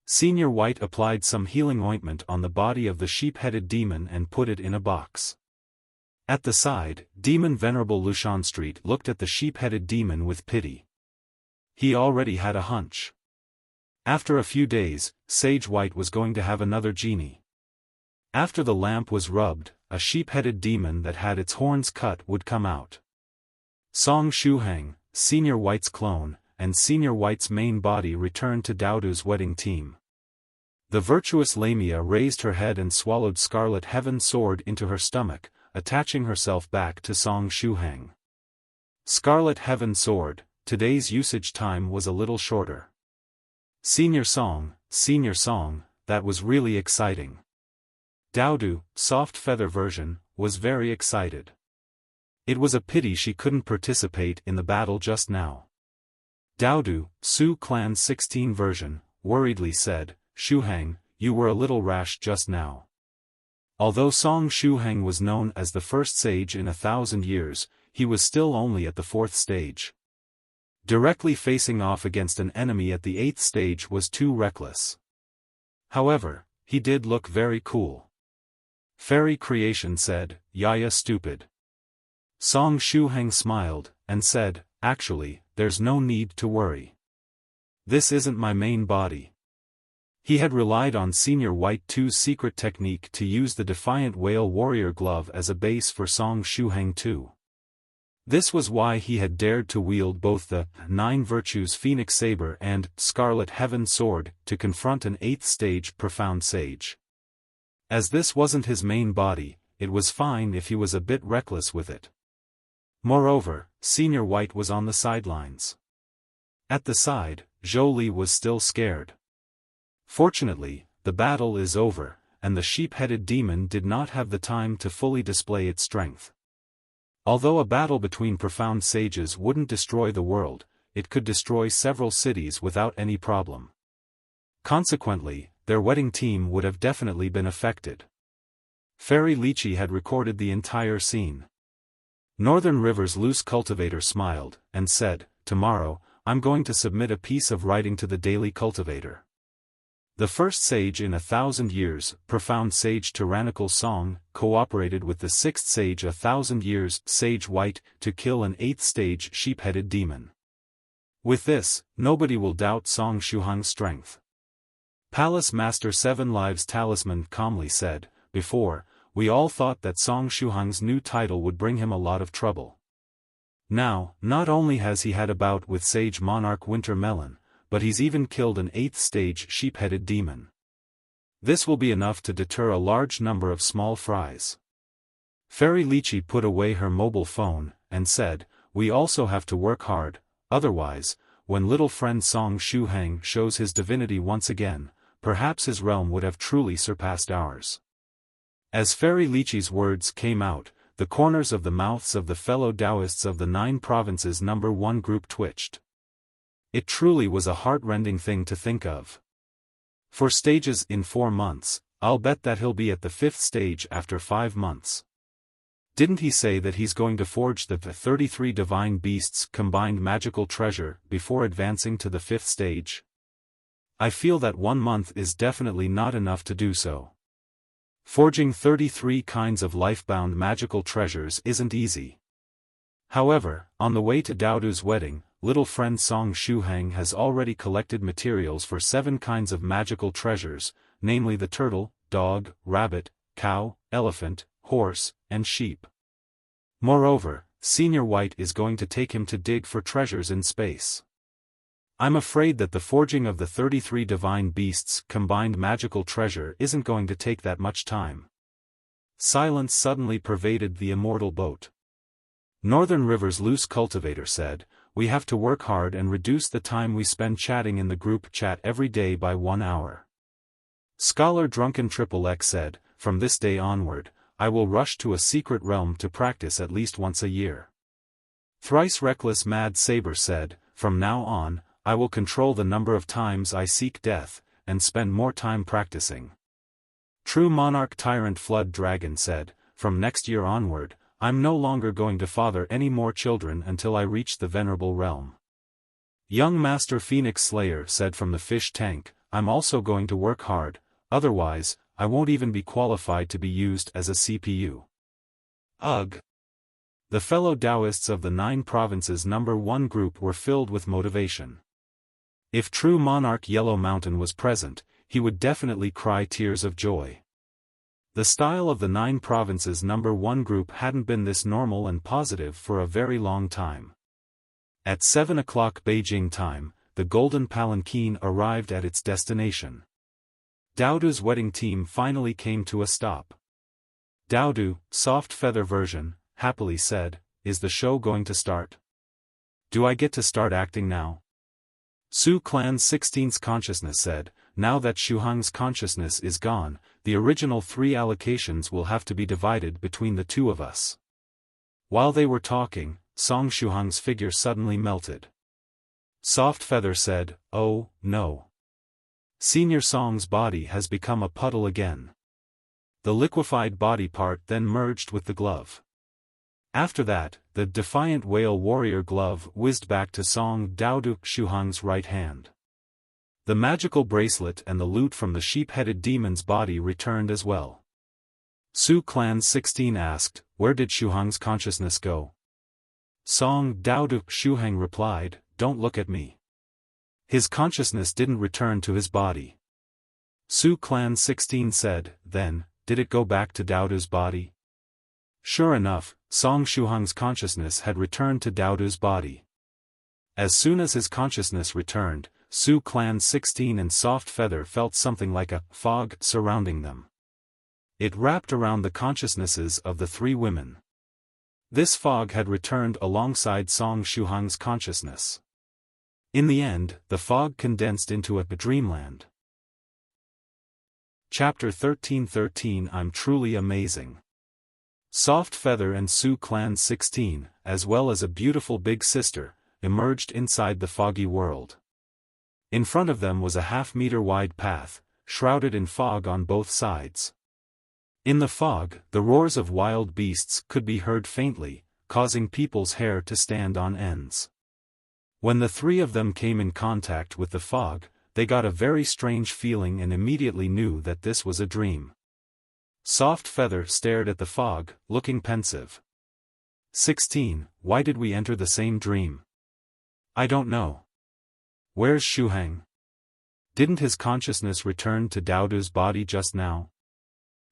Senior White applied some healing ointment on the body of the sheep-headed demon and put it in a box. At the side, Demon Venerable Lushan Street looked at the sheep-headed demon with pity. He already had a hunch. After a few days, Sage White was going to have another genie. After the lamp was rubbed, a sheep-headed demon that had its horns cut would come out. Song Shuhang, Senior White's clone, and Senior White's main body returned to Daodu's wedding team. The virtuous Lamia raised her head and swallowed Scarlet Heaven's sword into her stomach, attaching herself back to Song Shuhang. Scarlet Heaven's sword, today's usage time was a little shorter. Senior Song, that was really exciting. Daodu, soft feather version, was very excited. It was a pity she couldn't participate in the battle just now. Daodu, Su Clan 16 version, worriedly said, "Shuhang, you were a little rash just now." Although Song Shuhang was known as the first sage in 1,000 years, he was still only at the 4th stage. Directly facing off against an enemy at the 8th stage was too reckless. However, he did look very cool. Fairy Creation said, "Yaya stupid." Song Shuhang smiled, and said, "Actually, there's no need to worry. This isn't my main body." He had relied on Senior White 2's secret technique to use the Defiant Whale Warrior Glove as a base for Song Shuhang 2. This was why he had dared to wield both the 9 Virtues Phoenix Saber and Scarlet Heaven Sword to confront an 8th stage profound sage. As this wasn't his main body, it was fine if he was a bit reckless with it. Moreover, Senior White was on the sidelines. At the side, Zhou was still scared. Fortunately, the battle is over, and the sheep-headed demon did not have the time to fully display its strength. Although a battle between profound sages wouldn't destroy the world, it could destroy several cities without any problem. Consequently, their wedding team would have definitely been affected. Fairy Lychee had recorded the entire scene. Northern River's loose cultivator smiled, and said, "Tomorrow, I'm going to submit a piece of writing to the Daily Cultivator. The first sage in 1,000 years, profound sage Tyrannical Song, cooperated with the 6th sage 1,000 years, Sage White, to kill an 8th stage sheep-headed demon. With this, nobody will doubt Song Shuhang's strength." Palace Master 7 Lives Talisman calmly said, "Before, we all thought that Song Shuhang's new title would bring him a lot of trouble. Now, not only has he had a bout with Sage Monarch Winter Melon, but he's even killed an 8th stage sheep-headed demon. This will be enough to deter a large number of small fries. Fairy Lychee put away her mobile phone, and said, "We also have to work hard, otherwise, when little friend Song Shuhang shows his divinity once again, perhaps his realm would have truly surpassed ours." As Fairy Lychee's words came out, the corners of the mouths of the fellow Taoists of the 9 provinces number 1 group twitched. It truly was a heart-rending thing to think of. 4 stages in 4 months, I'll bet that he'll be at the 5th stage after 5 months. Didn't he say that he's going to forge the 33 divine beasts combined magical treasure before advancing to the 5th stage? I feel that 1 month is definitely not enough to do so. Forging 33 kinds of life-bound magical treasures isn't easy. However, on the way to Daodu's wedding, little friend Song Shuhang has already collected materials for 7 kinds of magical treasures, namely the turtle, dog, rabbit, cow, elephant, horse, and sheep. Moreover, Senior White is going to take him to dig for treasures in space. I'm afraid that the forging of the 33 divine beasts combined magical treasure isn't going to take that much time. Silence suddenly pervaded the immortal boat. Northern River's loose cultivator said, "We have to work hard and reduce the time we spend chatting in the group chat every day by 1 hour." Scholar Drunken Triple X said, "From this day onward, I will rush to a secret realm to practice at least once a year." Thrice Reckless Mad Saber said, "From now on, I will control the number of times I seek death, and spend more time practicing." True Monarch Tyrant Flood Dragon said, "From next year onward, I'm no longer going to father any more children until I reach the venerable realm." Young Master Phoenix Slayer said from the fish tank, "I'm also going to work hard, otherwise, I won't even be qualified to be used as a CPU." Ugh! The fellow Taoists of the 9 provinces number 1 group were filled with motivation. If true Monarch Yellow Mountain was present, he would definitely cry tears of joy. The style of the 9 provinces number 1 group hadn't been this normal and positive for a very long time. At 7 o'clock Beijing time, the golden palanquin arrived at its destination. Daodu's wedding team finally came to a stop. Daodu, soft feather version, happily said, "Is the show going to start? Do I get to start acting now?" Su Clan 16's consciousness said, "Now that Shuhang's consciousness is gone, the original 3 allocations will have to be divided between the 2 of us." While they were talking, Song Shuhang's figure suddenly melted. Soft Feather said, "Oh, no. Senior Song's body has become a puddle again." The liquefied body part then merged with the glove. After that, the defiant whale warrior glove whizzed back to Song Daodu Shuhang's right hand. The magical bracelet and the loot from the sheep-headed demon's body returned as well. Su Clan 16 asked, "Where did Shuhang's consciousness go?" Song Daodu Shuhang replied, "Don't look at me. His consciousness didn't return to his body." Su Clan 16 said, "Then, did it go back to Daodu's body?" Sure enough, Song Shuhang's consciousness had returned to Daodu's body. As soon as his consciousness returned, Su Clan 16 and Soft Feather felt something like a fog surrounding them. It wrapped around the consciousnesses of the 3 women. This fog had returned alongside Song Shuhang's consciousness. In the end, the fog condensed into a dreamland. Chapter 13:13 I'm truly amazing. Soft Feather and Su Clan 16, as well as a beautiful big sister, emerged inside the foggy world. In front of them was a half-meter wide path, shrouded in fog on both sides. In the fog, the roars of wild beasts could be heard faintly, causing people's hair to stand on ends. When the 3 of them came in contact with the fog, they got a very strange feeling and immediately knew that this was a dream. Soft Feather stared at the fog, looking pensive. 16, why did we enter the same dream? I don't know. Where's Shuhang? Didn't his consciousness return to Daodu's body just now?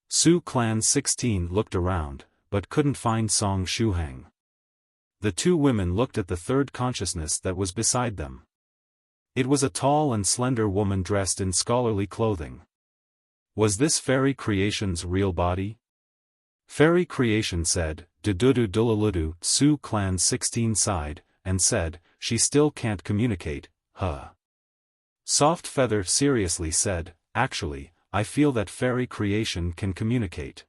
Su Clan 16 looked around, but couldn't find Song Shuhang. The two women looked at the third consciousness that was beside them. It was a tall and slender woman dressed in scholarly clothing. Was this fairy creation's real body? Fairy creation said, "Dududu dulaludu," Su Clan 16 sighed, and said, "She still can't communicate, huh?" Soft Feather seriously said, "Actually, I feel that fairy creation can communicate."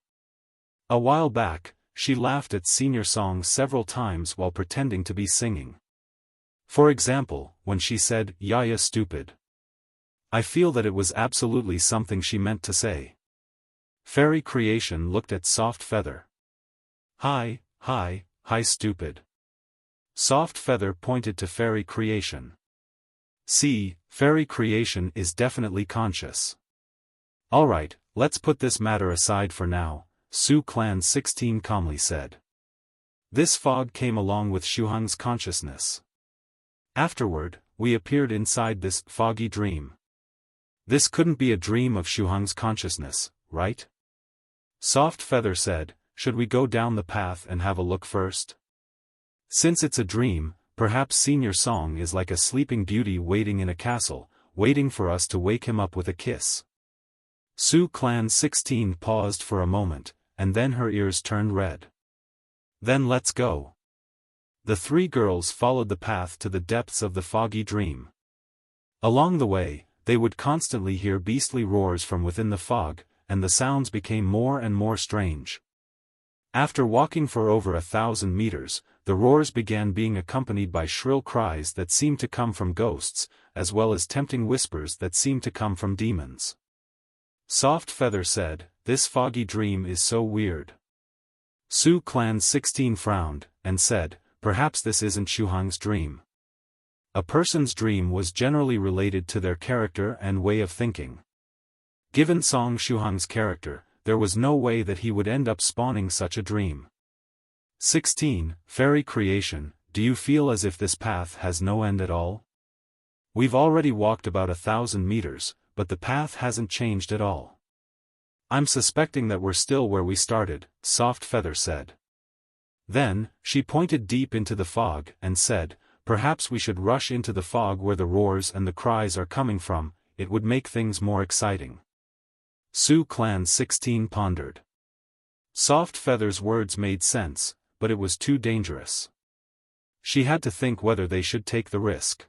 A while back, she laughed at Senior Song several times while pretending to be singing. For example, when she said, "Yaya stupid." I feel that it was absolutely something she meant to say. Fairy creation looked at Soft Feather. Hi stupid. Soft Feather pointed to fairy creation. See, fairy creation is definitely conscious. Alright, let's put this matter aside for now, Su Clan 16 calmly said. This fog came along with Shuhang's consciousness. Afterward, we appeared inside this foggy dream. This couldn't be a dream of Shuhang's consciousness, right? Soft Feather said, "Should we go down the path and have a look first?" Since it's a dream, perhaps Senior Song is like a sleeping beauty waiting in a castle, waiting for us to wake him up with a kiss. Su Clan 16 paused for a moment, and then her ears turned red. "Then let's go." The three girls followed the path to the depths of the foggy dream. Along the way, they would constantly hear beastly roars from within the fog, and the sounds became more and more strange. After walking for over 1,000 meters, the roars began being accompanied by shrill cries that seemed to come from ghosts, as well as tempting whispers that seemed to come from demons. Soft Feather said, "This foggy dream is so weird." Su Clan 16 frowned, and said, "Perhaps this isn't Shuhang's dream." A person's dream was generally related to their character and way of thinking. Given Song Shuhang's character, there was no way that he would end up spawning such a dream. 16. Fairy creation, do you feel as if this path has no end at all? We've already walked about 1,000 meters, but the path hasn't changed at all. I'm suspecting that we're still where we started, Soft Feather said. Then, she pointed deep into the fog and said, "Perhaps we should rush into the fog where the roars and the cries are coming from, it would make things more exciting." Su Clan 16 pondered. Soft Feather's words made sense, but it was too dangerous. She had to think whether they should take the risk.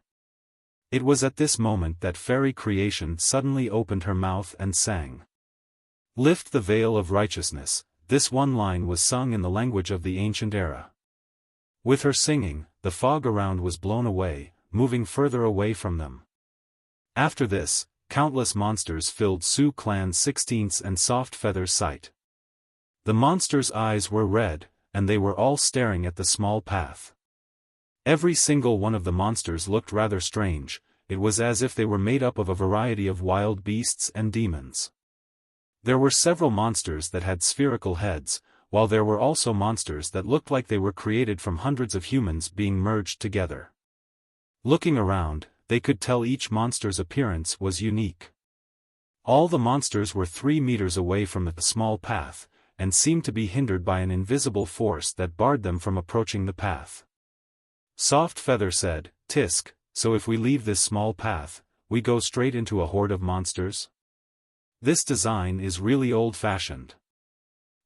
It was at this moment that fairy creation suddenly opened her mouth and sang. "Lift the veil of righteousness." This one line was sung in the language of the ancient era. With her singing, the fog around was blown away, moving further away from them. After this, countless monsters filled Su Clan 16's and Soft Feather's sight. The monsters' eyes were red, and they were all staring at the small path. Every single one of the monsters looked rather strange, it was as if they were made up of a variety of wild beasts and demons. There were several monsters that had spherical heads, while there were also monsters that looked like they were created from hundreds of humans being merged together. Looking around, they could tell each monster's appearance was unique. All the monsters were 3 meters away from the small path, and seemed to be hindered by an invisible force that barred them from approaching the path. Soft Feather said, "Tisk, so if we leave this small path, we go straight into a horde of monsters? This design is really old-fashioned."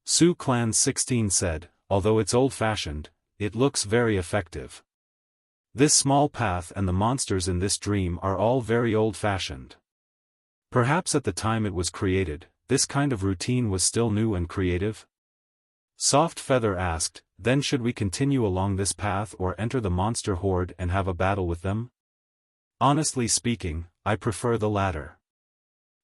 Su Clan 16 said, "Although it's old-fashioned, it looks very effective. This small path and the monsters in this dream are all very old-fashioned. Perhaps at the time it was created, this kind of routine was still new and creative?" Soft Feather asked, "Then should we continue along this path or enter the monster horde and have a battle with them?" Honestly speaking, I prefer the latter.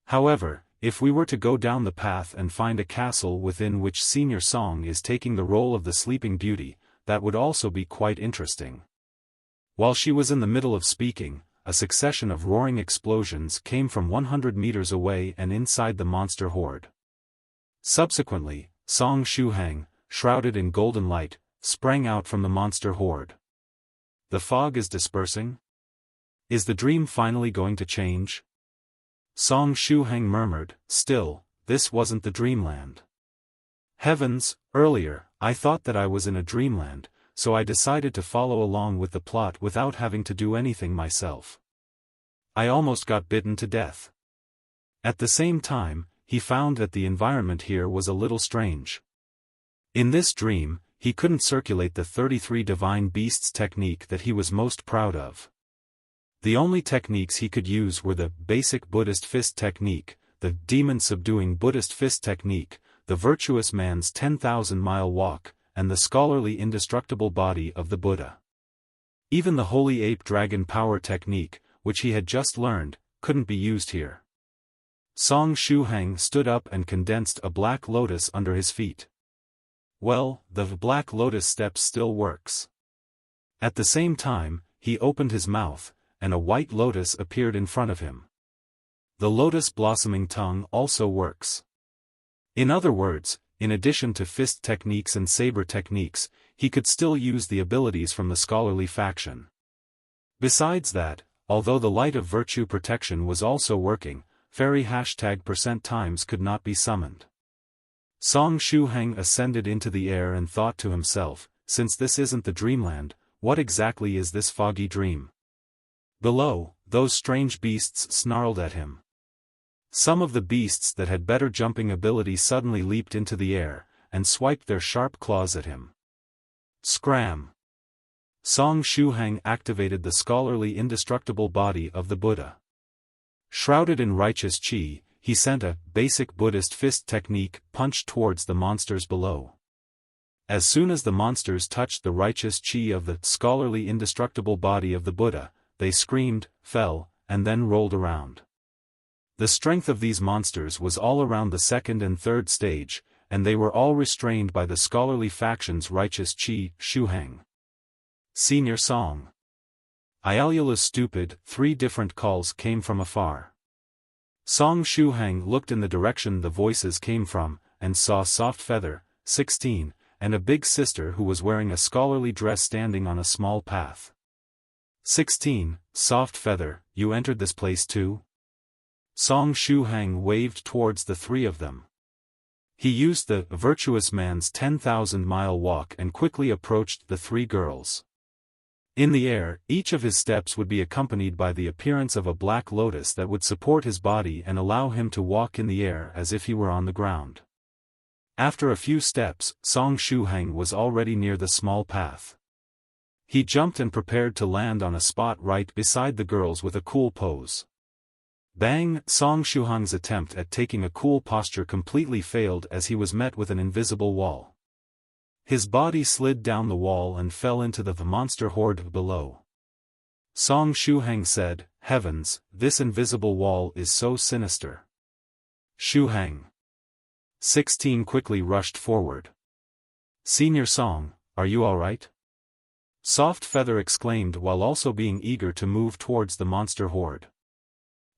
However, if we were to go down the path and find a castle within which Senior Song is taking the role of the Sleeping Beauty, that would also be quite interesting. While she was in the middle of speaking, a succession of roaring explosions came from 100 meters away and inside the monster horde. Subsequently, Song Shuhang, shrouded in golden light, sprang out from the monster horde. The fog is dispersing? Is the dream finally going to change? Song Shuhang murmured, "Still, this wasn't the dreamland. Heavens, earlier, I thought that I was in a dreamland, so I decided to follow along with the plot without having to do anything myself. I almost got bitten to death. At the same time, he found that the environment here was a little strange. In this dream, he couldn't circulate the 33 divine beasts technique that he was most proud of. The only techniques he could use were the basic Buddhist fist technique, the demon-subduing Buddhist fist technique, the virtuous man's 10,000-mile walk, and the scholarly indestructible body of the Buddha. Even the Holy Ape dragon power technique, which he had just learned, couldn't be used here. Shuhang stood up and condensed a black lotus under his feet. Well, the black lotus step still works. At the same time, he opened his mouth, and a white lotus appeared in front of him. The lotus blossoming tongue also works. In other words, in addition to fist techniques and saber techniques, he could still use the abilities from the scholarly faction. Besides that, although the light of virtue protection was also working, fairy #% could not be summoned. Shuhang ascended into the air and thought to himself, since this isn't the dreamland, what exactly is this foggy dream? Below, those strange beasts snarled at him. Some of the beasts that had better jumping ability suddenly leaped into the air, and swiped their sharp claws at him. Scram! Shuhang activated the scholarly indestructible body of the Buddha. Shrouded in righteous chi, he sent a basic Buddhist fist technique punch towards the monsters below. As soon as the monsters touched the righteous chi of the scholarly indestructible body of the Buddha, they screamed, fell, and then rolled around. The strength of these monsters was all around the second and third stage, and they were all restrained by the scholarly faction's righteous chi, Shuhang. Senior Song. Ayalula's stupid, 3 different calls came from afar. Shuhang looked in the direction the voices came from, and saw Soft Feather, 16, and a big sister who was wearing a scholarly dress standing on a small path. 16, Soft Feather, you entered this place too? Shuhang waved towards the 3 of them. He used the virtuous man's 10,000-mile walk and quickly approached the 3 girls. In the air, each of his steps would be accompanied by the appearance of a black lotus that would support his body and allow him to walk in the air as if he were on the ground. After a few steps, Shuhang was already near the small path. He jumped and prepared to land on a spot right beside the girls with a cool pose. Bang! Shuhang's attempt at taking a cool posture completely failed as he was met with an invisible wall. His body slid down the wall and fell into the monster horde below. Shuhang said, "Heavens, this invisible wall is so sinister." Shuhang. 16 quickly rushed forward. "Senior Song, are you alright?" Soft Feather exclaimed while also being eager to move towards the monster horde.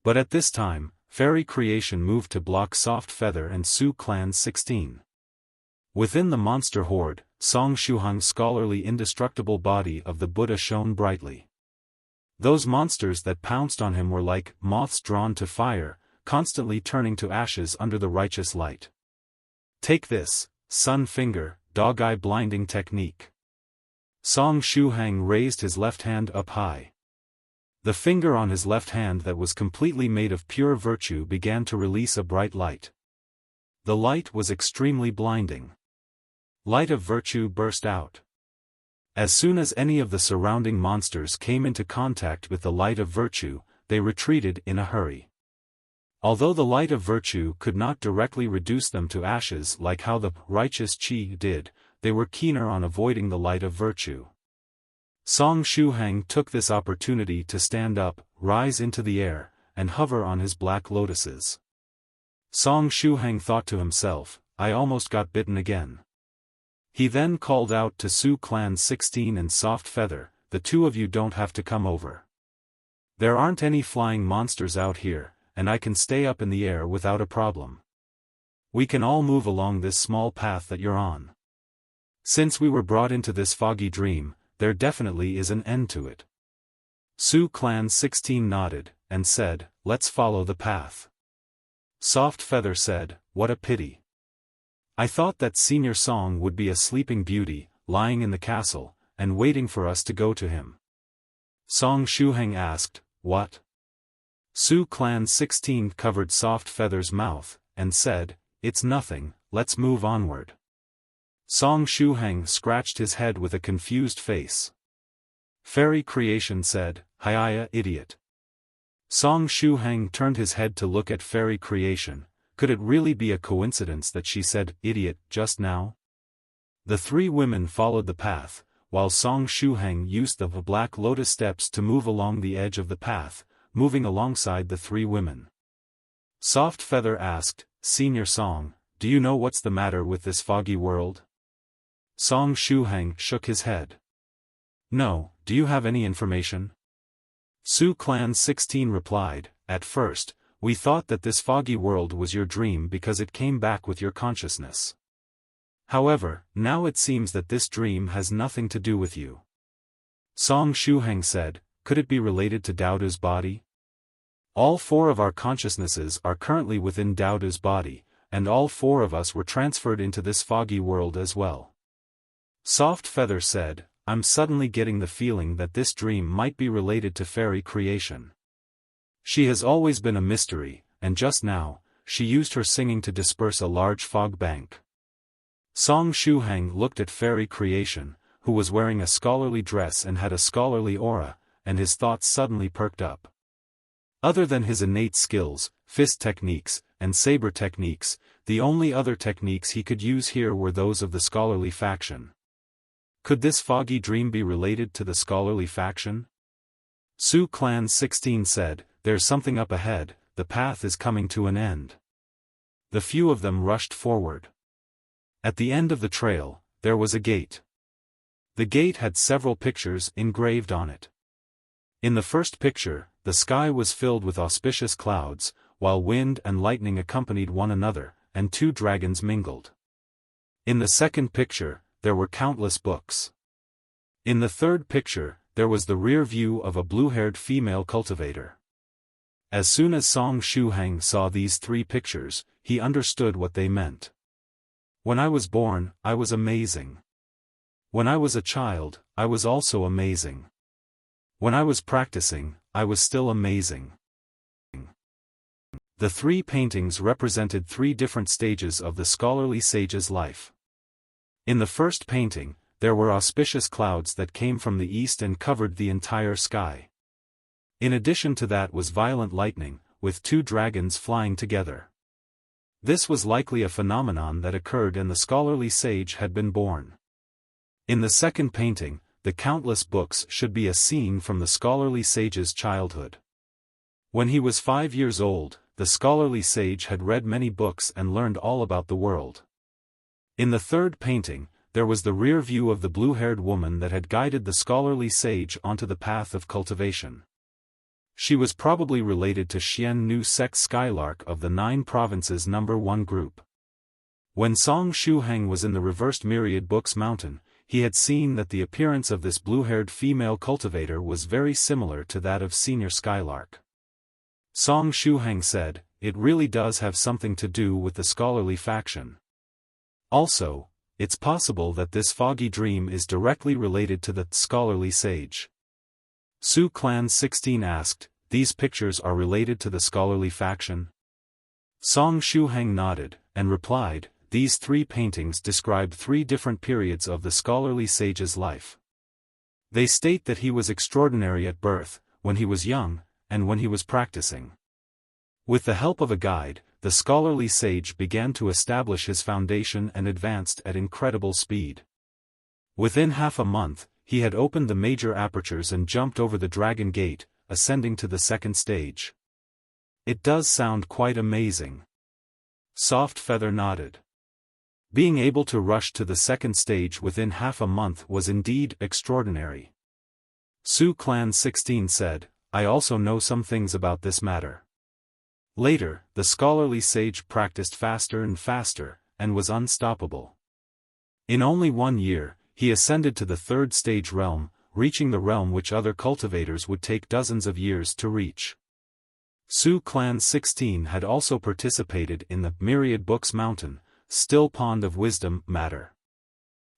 But at this time, Fairy Creation moved to block Soft Feather and Su Clan's 16. Within the monster horde, Shuhang's scholarly indestructible body of the Buddha shone brightly. Those monsters that pounced on him were like moths drawn to fire, constantly turning to ashes under the righteous light. "Take this, Sun Finger, Dog-Eye Blinding Technique." Shuhang raised his left hand up high. The finger on his left hand that was completely made of pure virtue began to release a bright light. The light was extremely blinding. Light of virtue burst out. As soon as any of the surrounding monsters came into contact with the light of virtue, they retreated in a hurry. Although the light of virtue could not directly reduce them to ashes like how the righteous chi did, they were keener on avoiding the light of virtue. Shuhang took this opportunity to stand up, rise into the air, and hover on his black lotuses. Shuhang thought to himself, "I almost got bitten again." He then called out to Su Clan 16 and Soft Feather, "The 2 of you don't have to come over. There aren't any flying monsters out here, and I can stay up in the air without a problem. We can all move along this small path that you're on. Since we were brought into this foggy dream, there definitely is an end to it." Su Clan 16 nodded, and said, "Let's follow the path." Soft Feather said, "What a pity. I thought that Senior Song would be a sleeping beauty, lying in the castle, and waiting for us to go to him. Song Shuhang asked, "What?" Su Clan 16 covered Soft Feather's mouth, and said, "It's nothing, let's move onward." Song Shuhang scratched his head with a confused face. Fairy Creation said, "Hiya, idiot." Song Shuhang turned his head to look at Fairy Creation. Could it really be a coincidence that she said, "idiot," just now? The three women followed the path, while Song Shuhang used the black lotus steps to move along the edge of the path, moving alongside the three women. Soft Feather asked, "Senior Song, do you know what's the matter with this foggy world?" Song Shuhang shook his head. "No, do you have any information?" Su Clan 16 replied, "At first, we thought that this foggy world was your dream because it came back with your consciousness. However, now it seems that this dream has nothing to do with you." Song Shuhang said, "Could it be related to Daodu's body? All four of our consciousnesses are currently within Daodu's body, and all four of us were transferred into this foggy world as well." Soft Feather said, "I'm suddenly getting the feeling that this dream might be related to Fairy Creation. She has always been a mystery, and just now, she used her singing to disperse a large fog bank." Song Shuhang looked at Fairy Creation, who was wearing a scholarly dress and had a scholarly aura, and his thoughts suddenly perked up. Other than his innate skills, fist techniques, and saber techniques, the only other techniques he could use here were those of the scholarly faction. Could this foggy dream be related to the scholarly faction? Su Clan 16 said, "There's something up ahead, the path is coming to an end." The few of them rushed forward. At the end of the trail, there was a gate. The gate had several pictures engraved on it. In the first picture, the sky was filled with auspicious clouds, while wind and lightning accompanied one another, and two dragons mingled. In the second picture, there were countless books. In the third picture, there was the rear view of a blue-haired female cultivator. As soon as Song Shuhang saw these three pictures, he understood what they meant. "When I was born, I was amazing. When I was a child, I was also amazing. When I was practicing, I was still amazing." The three paintings represented three different stages of the scholarly sage's life. In the first painting, there were auspicious clouds that came from the east and covered the entire sky. In addition to that was violent lightning, with two dragons flying together. This was likely a phenomenon that occurred and the scholarly sage had been born. In the second painting, the countless books should be a scene from the scholarly sage's childhood. When he was 5 years old, the scholarly sage had read many books and learned all about the world. In the third painting, there was the rear view of the blue-haired woman that had guided the scholarly sage onto the path of cultivation. She was probably related to Xian Nu Sect Skylark of the 9 provinces number 1 group. When Song Shuhang was in the reversed Myriad Books Mountain, he had seen that the appearance of this blue-haired female cultivator was very similar to that of Senior Skylark. Song Shuhang said, "It really does have something to do with the scholarly faction. Also, it's possible that this foggy dream is directly related to the scholarly sage." Su Clan 16 asked, "These pictures are related to the scholarly faction?" Song Shuhang nodded, and replied, "These three paintings describe three different periods of the scholarly sage's life. They state that he was extraordinary at birth, when he was young, and when he was practicing. With the help of a guide, the scholarly sage began to establish his foundation and advanced at incredible speed. Within half a month, he had opened the major apertures and jumped over the dragon gate, ascending to the second stage." "It does sound quite amazing." Soft Feather nodded. Being able to rush to the second stage within half a month was indeed extraordinary. Su Clan 16 said, "I also know some things about this matter." Later, the scholarly sage practiced faster and faster, and was unstoppable. In only 1 year, he ascended to the third stage realm, reaching the realm which other cultivators would take dozens of years to reach. Su Clan 16 had also participated in the Myriad Books Mountain, Still Pond of Wisdom matter.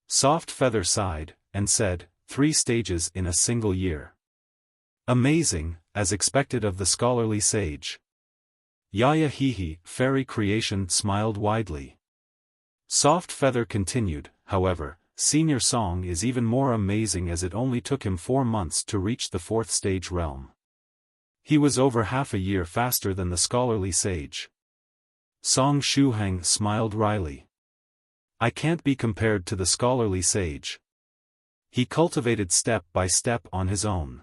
Soft Feather sighed, and said, 3 stages in a single year. Amazing, as expected of the scholarly sage. Yaya Hihi, fairy creation, smiled widely. Soft Feather continued, however, senior song is even more amazing as it only took him 4 months to reach the 4th stage realm. He was over half a year faster than the scholarly sage. Song Shuhang smiled wryly. I can't be compared to the scholarly sage. He cultivated step by step on his own.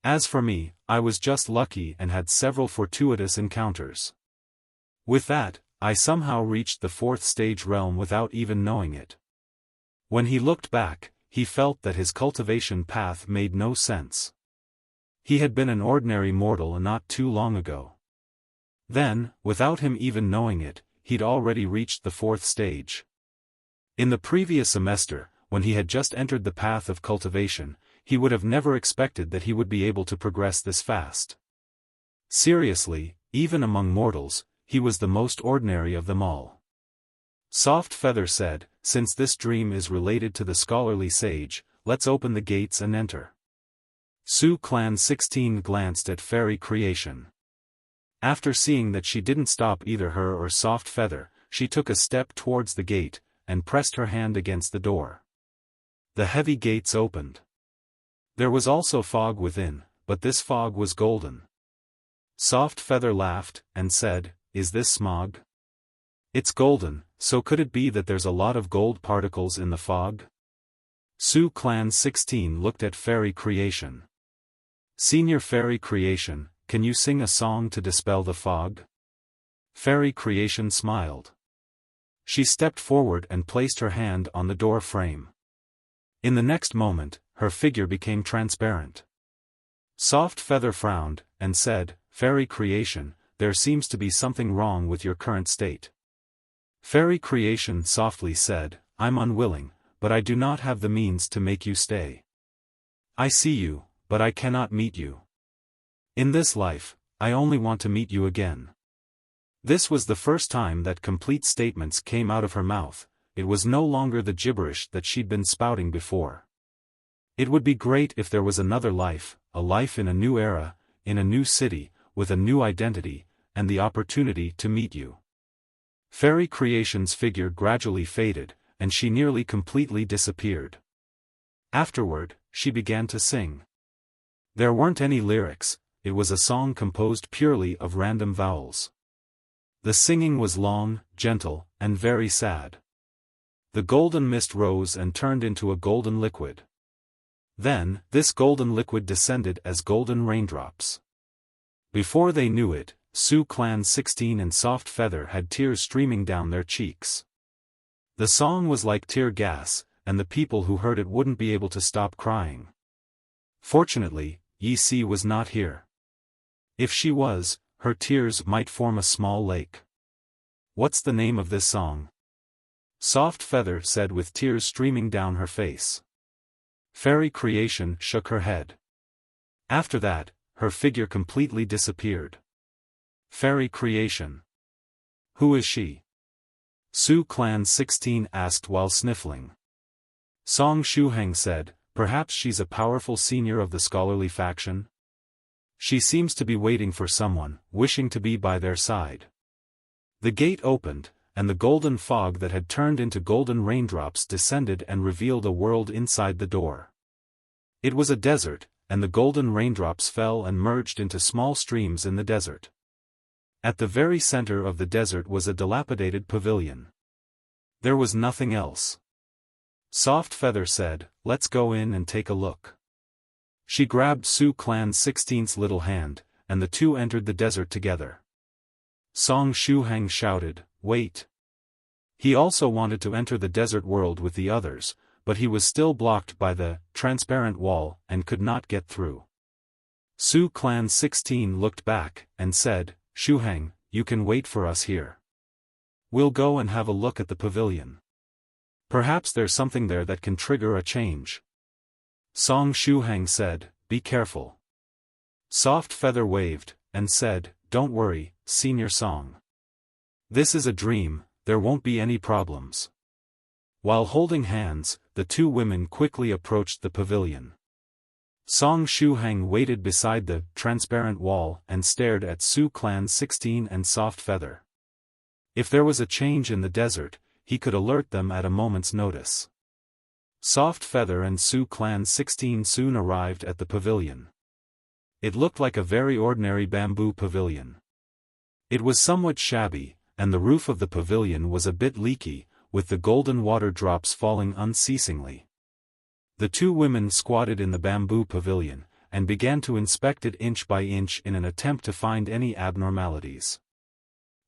As for me, I was just lucky and had several fortuitous encounters. With that, I somehow reached the 4th stage realm without even knowing it. When he looked back, he felt that his cultivation path made no sense. He had been an ordinary mortal not too long ago. Then, without him even knowing it, he'd already reached the 4th stage. In the previous semester, when he had just entered the path of cultivation, he would have never expected that he would be able to progress this fast. Seriously, even among mortals, he was the most ordinary of them all. Soft Feather said, since this dream is related to the scholarly sage, let's open the gates and enter. Su Clan 16 glanced at fairy creation. After seeing that she didn't stop either her or Soft Feather, she took a step towards the gate, and pressed her hand against the door. The heavy gates opened. There was also fog within, but this fog was golden. Soft Feather laughed, and said, is this smog? It's golden, so could it be that there's a lot of gold particles in the fog? Su Clan 16 looked at fairy creation. Senior fairy creation, can you sing a song to dispel the fog? Fairy creation smiled. She stepped forward and placed her hand on the door frame. In the next moment, her figure became transparent. Soft Feather frowned, and said, Fairy creation, there seems to be something wrong with your current state. Fairy creation softly said, I'm unwilling, but I do not have the means to make you stay. I see you, but I cannot meet you. In this life, I only want to meet you again. This was the first time that complete statements came out of her mouth. It was no longer the gibberish that she'd been spouting before. It would be great if there was another life, a life in a new era, in a new city, with a new identity, and the opportunity to meet you. Fairy creation's figure gradually faded, and she nearly completely disappeared. Afterward, she began to sing. There weren't any lyrics, it was a song composed purely of random vowels. The singing was long, gentle, and very sad. The golden mist rose and turned into a golden liquid. Then, this golden liquid descended as golden raindrops. Before they knew it, Su Clan 16 and Soft Feather had tears streaming down their cheeks. The song was like tear gas, and the people who heard it wouldn't be able to stop crying. Fortunately, Yi Si was not here. If she was, her tears might form a small lake. What's the name of this song? Soft Feather said with tears streaming down her face. Fairy creation shook her head. After that, her figure completely disappeared. Fairy creation. Who is she? Su Clan 16 asked while sniffling. Song Shuhang said, perhaps she's a powerful senior of the scholarly faction? She seems to be waiting for someone, wishing to be by their side. The gate opened, and the golden fog that had turned into golden raindrops descended and revealed a world inside the door. It was a desert, and the golden raindrops fell and merged into small streams in the desert. At the very center of the desert was a dilapidated pavilion. There was nothing else. Soft Feather said, let's go in and take a look. She grabbed Su Clan 16's little hand, and the two entered the desert together. Song Shuhang shouted, wait. He also wanted to enter the desert world with the others, but he was still blocked by the transparent wall and could not get through. Su Clan 16 looked back, and said, Shuhang, you can wait for us here. We'll go and have a look at the pavilion. Perhaps there's something there that can trigger a change. Song Shuhang said, be careful. Soft Feather waved, and said, don't worry, Senior Song. This is a dream, there won't be any problems. While holding hands, the two women quickly approached the pavilion. Song Shuhang waited beside the transparent wall and stared at Su Clan 16 and Soft Feather. If there was a change in the desert, he could alert them at a moment's notice. Soft Feather and Su Clan 16 soon arrived at the pavilion. It looked like a very ordinary bamboo pavilion. It was somewhat shabby, and the roof of the pavilion was a bit leaky, with the golden water drops falling unceasingly. The two women squatted in the bamboo pavilion, and began to inspect it inch by inch in an attempt to find any abnormalities.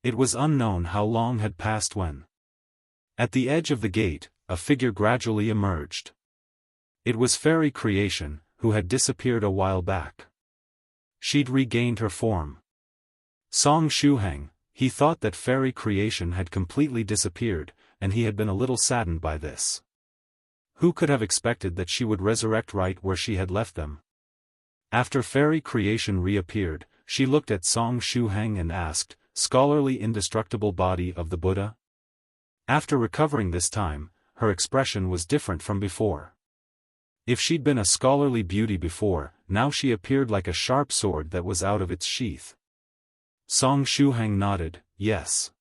It was unknown how long had passed when, at the edge of the gate, a figure gradually emerged. It was Fairy Creation, who had disappeared a while back. She'd regained her form. Song Shuhang, he thought that Fairy Creation had completely disappeared, and he had been a little saddened by this. Who could have expected that she would resurrect right where she had left them? After Fairy Creation reappeared, she looked at Song Shuhang and asked, "Scholarly indestructible body of the Buddha?" After recovering this time, her expression was different from before. If she'd been a scholarly beauty before, now she appeared like a sharp sword that was out of its sheath. Song Shuhang nodded, yes.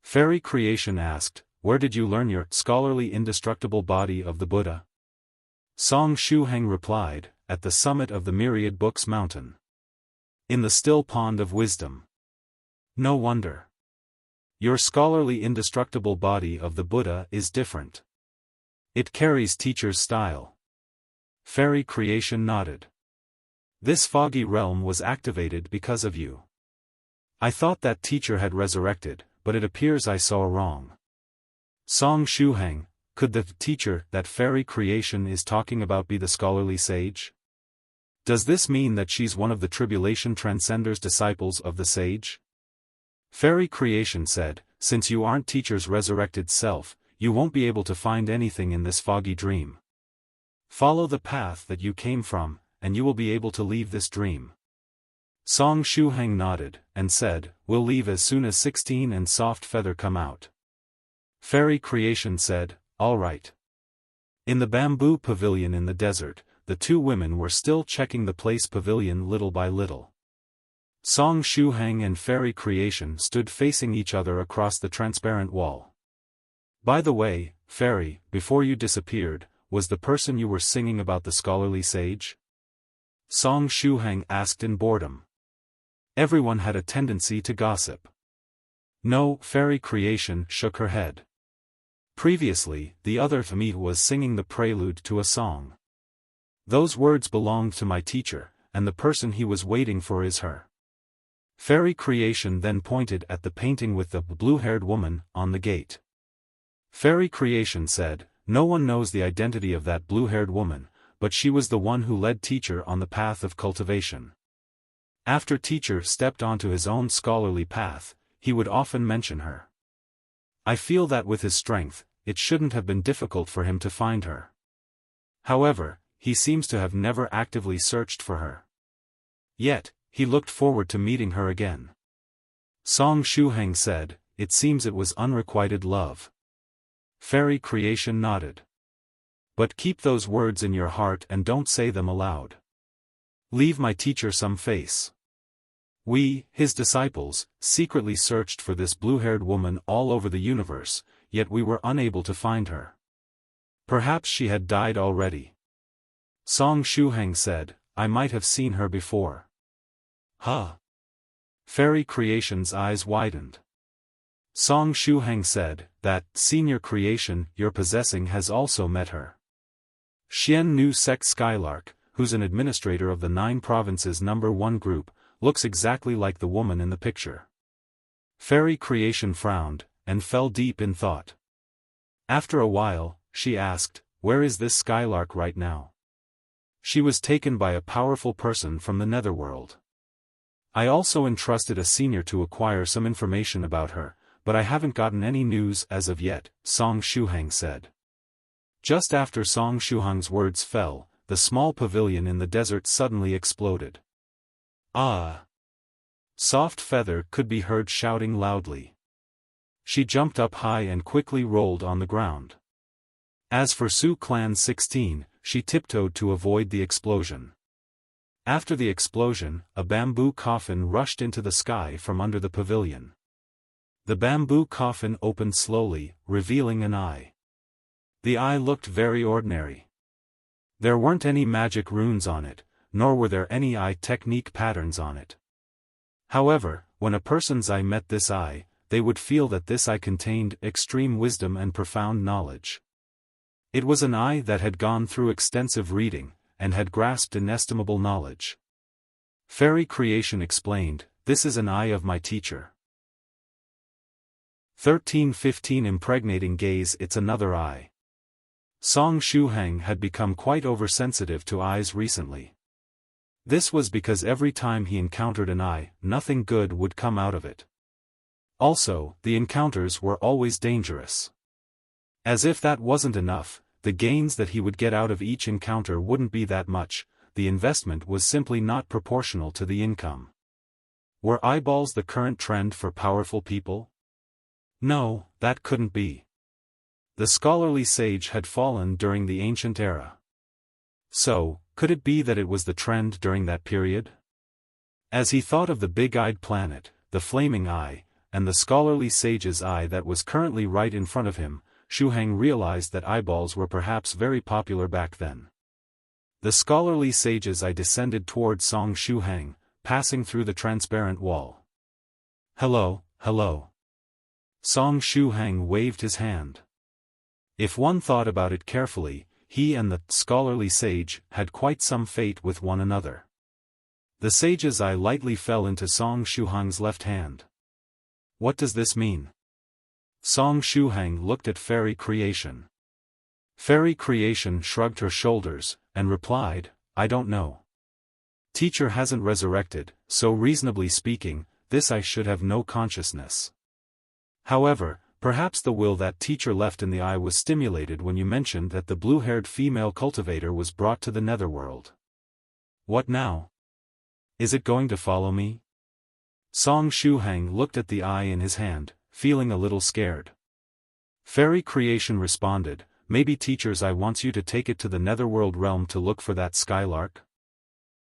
Fairy Creation asked, "Where did you learn your scholarly indestructible body of the Buddha?" Song Shuhang replied, "At the summit of the Myriad Books Mountain. In the still pond of wisdom." "No wonder. Your scholarly indestructible body of the Buddha is different. It carries teacher's style." Fairy Creation nodded. "This foggy realm was activated because of you. I thought that teacher had resurrected, but it appears I saw wrong." Song Shuhang, could the teacher that Fairy Creation is talking about be the scholarly sage? Does this mean that she's one of the Tribulation Transcender's disciples of the sage? Fairy Creation said, "Since you aren't teacher's resurrected self, you won't be able to find anything in this foggy dream. Follow the path that you came from, and you will be able to leave this dream." Song Shuhang nodded, and said, "We'll leave as soon as 16 and Soft Feather come out." Fairy Creation said, "All right." In the bamboo pavilion in the desert, the two women were still checking the place pavilion little by little. Song Shuhang and Fairy Creation stood facing each other across the transparent wall. "By the way, Fairy, before you disappeared, was the person you were singing about the scholarly sage?" Song Shuhang asked in boredom. Everyone had a tendency to gossip. No, Fairy Creation shook her head. Previously, the other me was singing the prelude to a song. Those words belonged to my teacher, and the person he was waiting for is her. Fairy Creation then pointed at the painting with the blue-haired woman on the gate. Fairy Creation said, "No one knows the identity of that blue-haired woman, but she was the one who led teacher on the path of cultivation. After teacher stepped onto his own scholarly path, he would often mention her. I feel that with his strength, it shouldn't have been difficult for him to find her. However, he seems to have never actively searched for her. Yet, he looked forward to meeting her again." Song Shuhang said, "It seems it was unrequited love." Fairy Creation nodded. "But keep those words in your heart and don't say them aloud. Leave my teacher some face. We, his disciples, secretly searched for this blue-haired woman all over the universe, yet we were unable to find her. Perhaps she had died already." Song Shuhang said, "I might have seen her before." "Huh?" Fairy Creation's eyes widened. Song Shuhang said, "That senior creation you're possessing has also met her. Xian Nu Sect Skylark, who's an administrator of the 9 provinces #1 group, looks exactly like the woman in the picture." Fairy Creation frowned, and fell deep in thought. After a while, she asked, "Where is this Skylark right now?" "She was taken by a powerful person from the netherworld. I also entrusted a senior to acquire some information about her, but I haven't gotten any news as of yet," Song Shuhang said. Just after Song Shuhang's words fell, the small pavilion in the desert suddenly exploded. "Ah!" Soft Feather could be heard shouting loudly. She jumped up high and quickly rolled on the ground. As for Su Clan 16, she tiptoed to avoid the explosion. After the explosion, a bamboo coffin rushed into the sky from under the pavilion. The bamboo coffin opened slowly, revealing an eye. The eye looked very ordinary. There weren't any magic runes on it, nor were there any eye technique patterns on it. However, when a person's eye met this eye, they would feel that this eye contained extreme wisdom and profound knowledge. It was an eye that had gone through extensive reading, and had grasped inestimable knowledge. Fairy Creation explained, "This is an eye of my teacher." 1315 Impregnating gaze. It's another eye. Song Shuhang had become quite oversensitive to eyes recently. This was because every time he encountered an eye, nothing good would come out of it. Also, the encounters were always dangerous. As if that wasn't enough, the gains that he would get out of each encounter wouldn't be that much, the investment was simply not proportional to the income. Were eyeballs the current trend for powerful people? No, that couldn't be. The scholarly sage had fallen during the ancient era. So, could it be that it was the trend during that period? As he thought of the big-eyed planet, the flaming eye, and the scholarly sage's eye that was currently right in front of him, Shuhang realized that eyeballs were perhaps very popular back then. The scholarly sage's eye descended toward Song Shuhang, passing through the transparent wall. "Hello, hello." Song Shuhang waved his hand. If one thought about it carefully, he and the scholarly sage had quite some fate with one another. The sage's eye lightly fell into Song Shuhang's left hand. What does this mean? Song Shuhang looked at Fairy Creation. Fairy Creation shrugged her shoulders, and replied, "I don't know. Teacher hasn't resurrected, so reasonably speaking, this eye should have no consciousness. However, perhaps the will that teacher left in the eye was stimulated when you mentioned that the blue-haired female cultivator was brought to the netherworld. What now? Is it going to follow me?" Song Shuhang looked at the eye in his hand, feeling a little scared. Fairy Creation responded, "Maybe teacher's eye wants you to take it to the netherworld realm to look for that Skylark.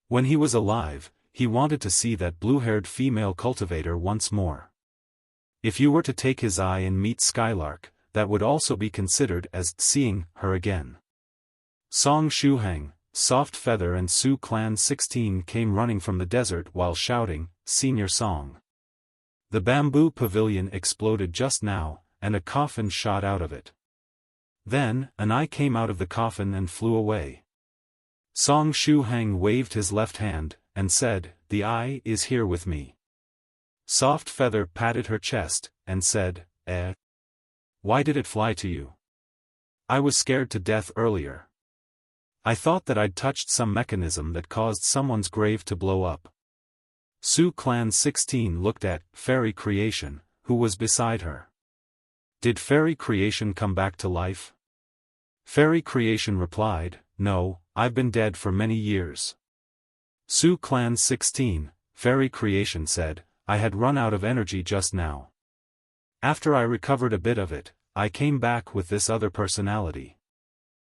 When he was alive, he wanted to see that blue-haired female cultivator once more. If you were to take his eye and meet Skylark, that would also be considered as seeing her again." Song Shuhang, Soft Feather and Su Clan 16 came running from the desert while shouting, "Senior Song." The bamboo pavilion exploded just now, and a coffin shot out of it. Then, an eye came out of the coffin and flew away. Song Shuhang waved his left hand, and said, "The eye is here with me." Soft Feather patted her chest, and said, Why did it fly to you? I was scared to death earlier. I thought that I'd touched some mechanism that caused someone's grave to blow up." Su Clan 16 looked at Fairy Creation, who was beside her. "Did Fairy Creation come back to life?" Fairy Creation replied, "No, I've been dead for many years." Su Clan 16, Fairy Creation said, "I had run out of energy just now. After I recovered a bit of it, I came back with this other personality.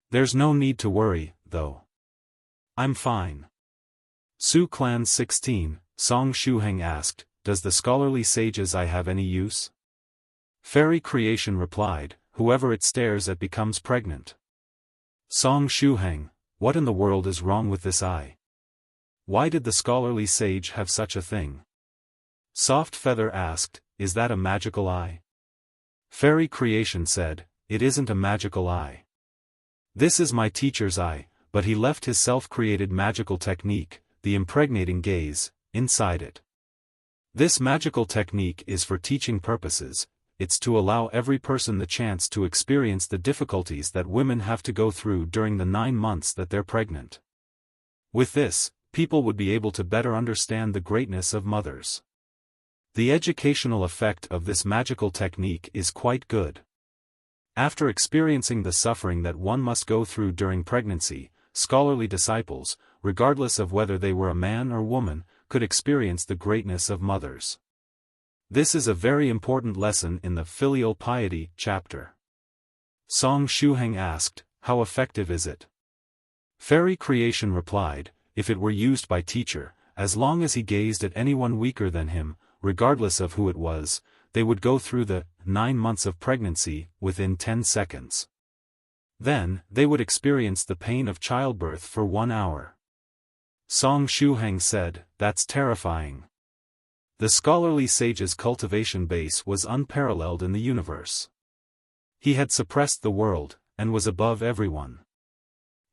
There's no need to worry, though. I'm fine." Su Clan 16, Song Shuhang asked, "Does the scholarly sage's eye have any use?" Fairy Creation replied, "Whoever it stares at becomes pregnant." Song Shuhang, what in the world is wrong with this eye? Why did the scholarly sage have such a thing? Soft Feather asked, "Is that a magical eye?" Fairy Creation said, "It isn't a magical eye. This is my teacher's eye, but he left his self-created magical technique, the impregnating gaze, inside it. This magical technique is for teaching purposes. It's to allow every person the chance to experience the difficulties that women have to go through during the 9 months that they're pregnant. With this, people would be able to better understand the greatness of mothers. The educational effect of this magical technique is quite good. After experiencing the suffering that one must go through during pregnancy, scholarly disciples, regardless of whether they were a man or woman, could experience the greatness of mothers. This is a very important lesson in the Filial Piety chapter. Song Shuhang asked, how effective is it? Fairy Creation replied, if it were used by teacher, as long as he gazed at anyone weaker than him, regardless of who it was, they would go through the 9 months of pregnancy within 10 seconds. Then, they would experience the pain of childbirth for 1 hour. Song Shuhang said, that's terrifying. The scholarly sage's cultivation base was unparalleled in the universe. He had suppressed the world, and was above everyone.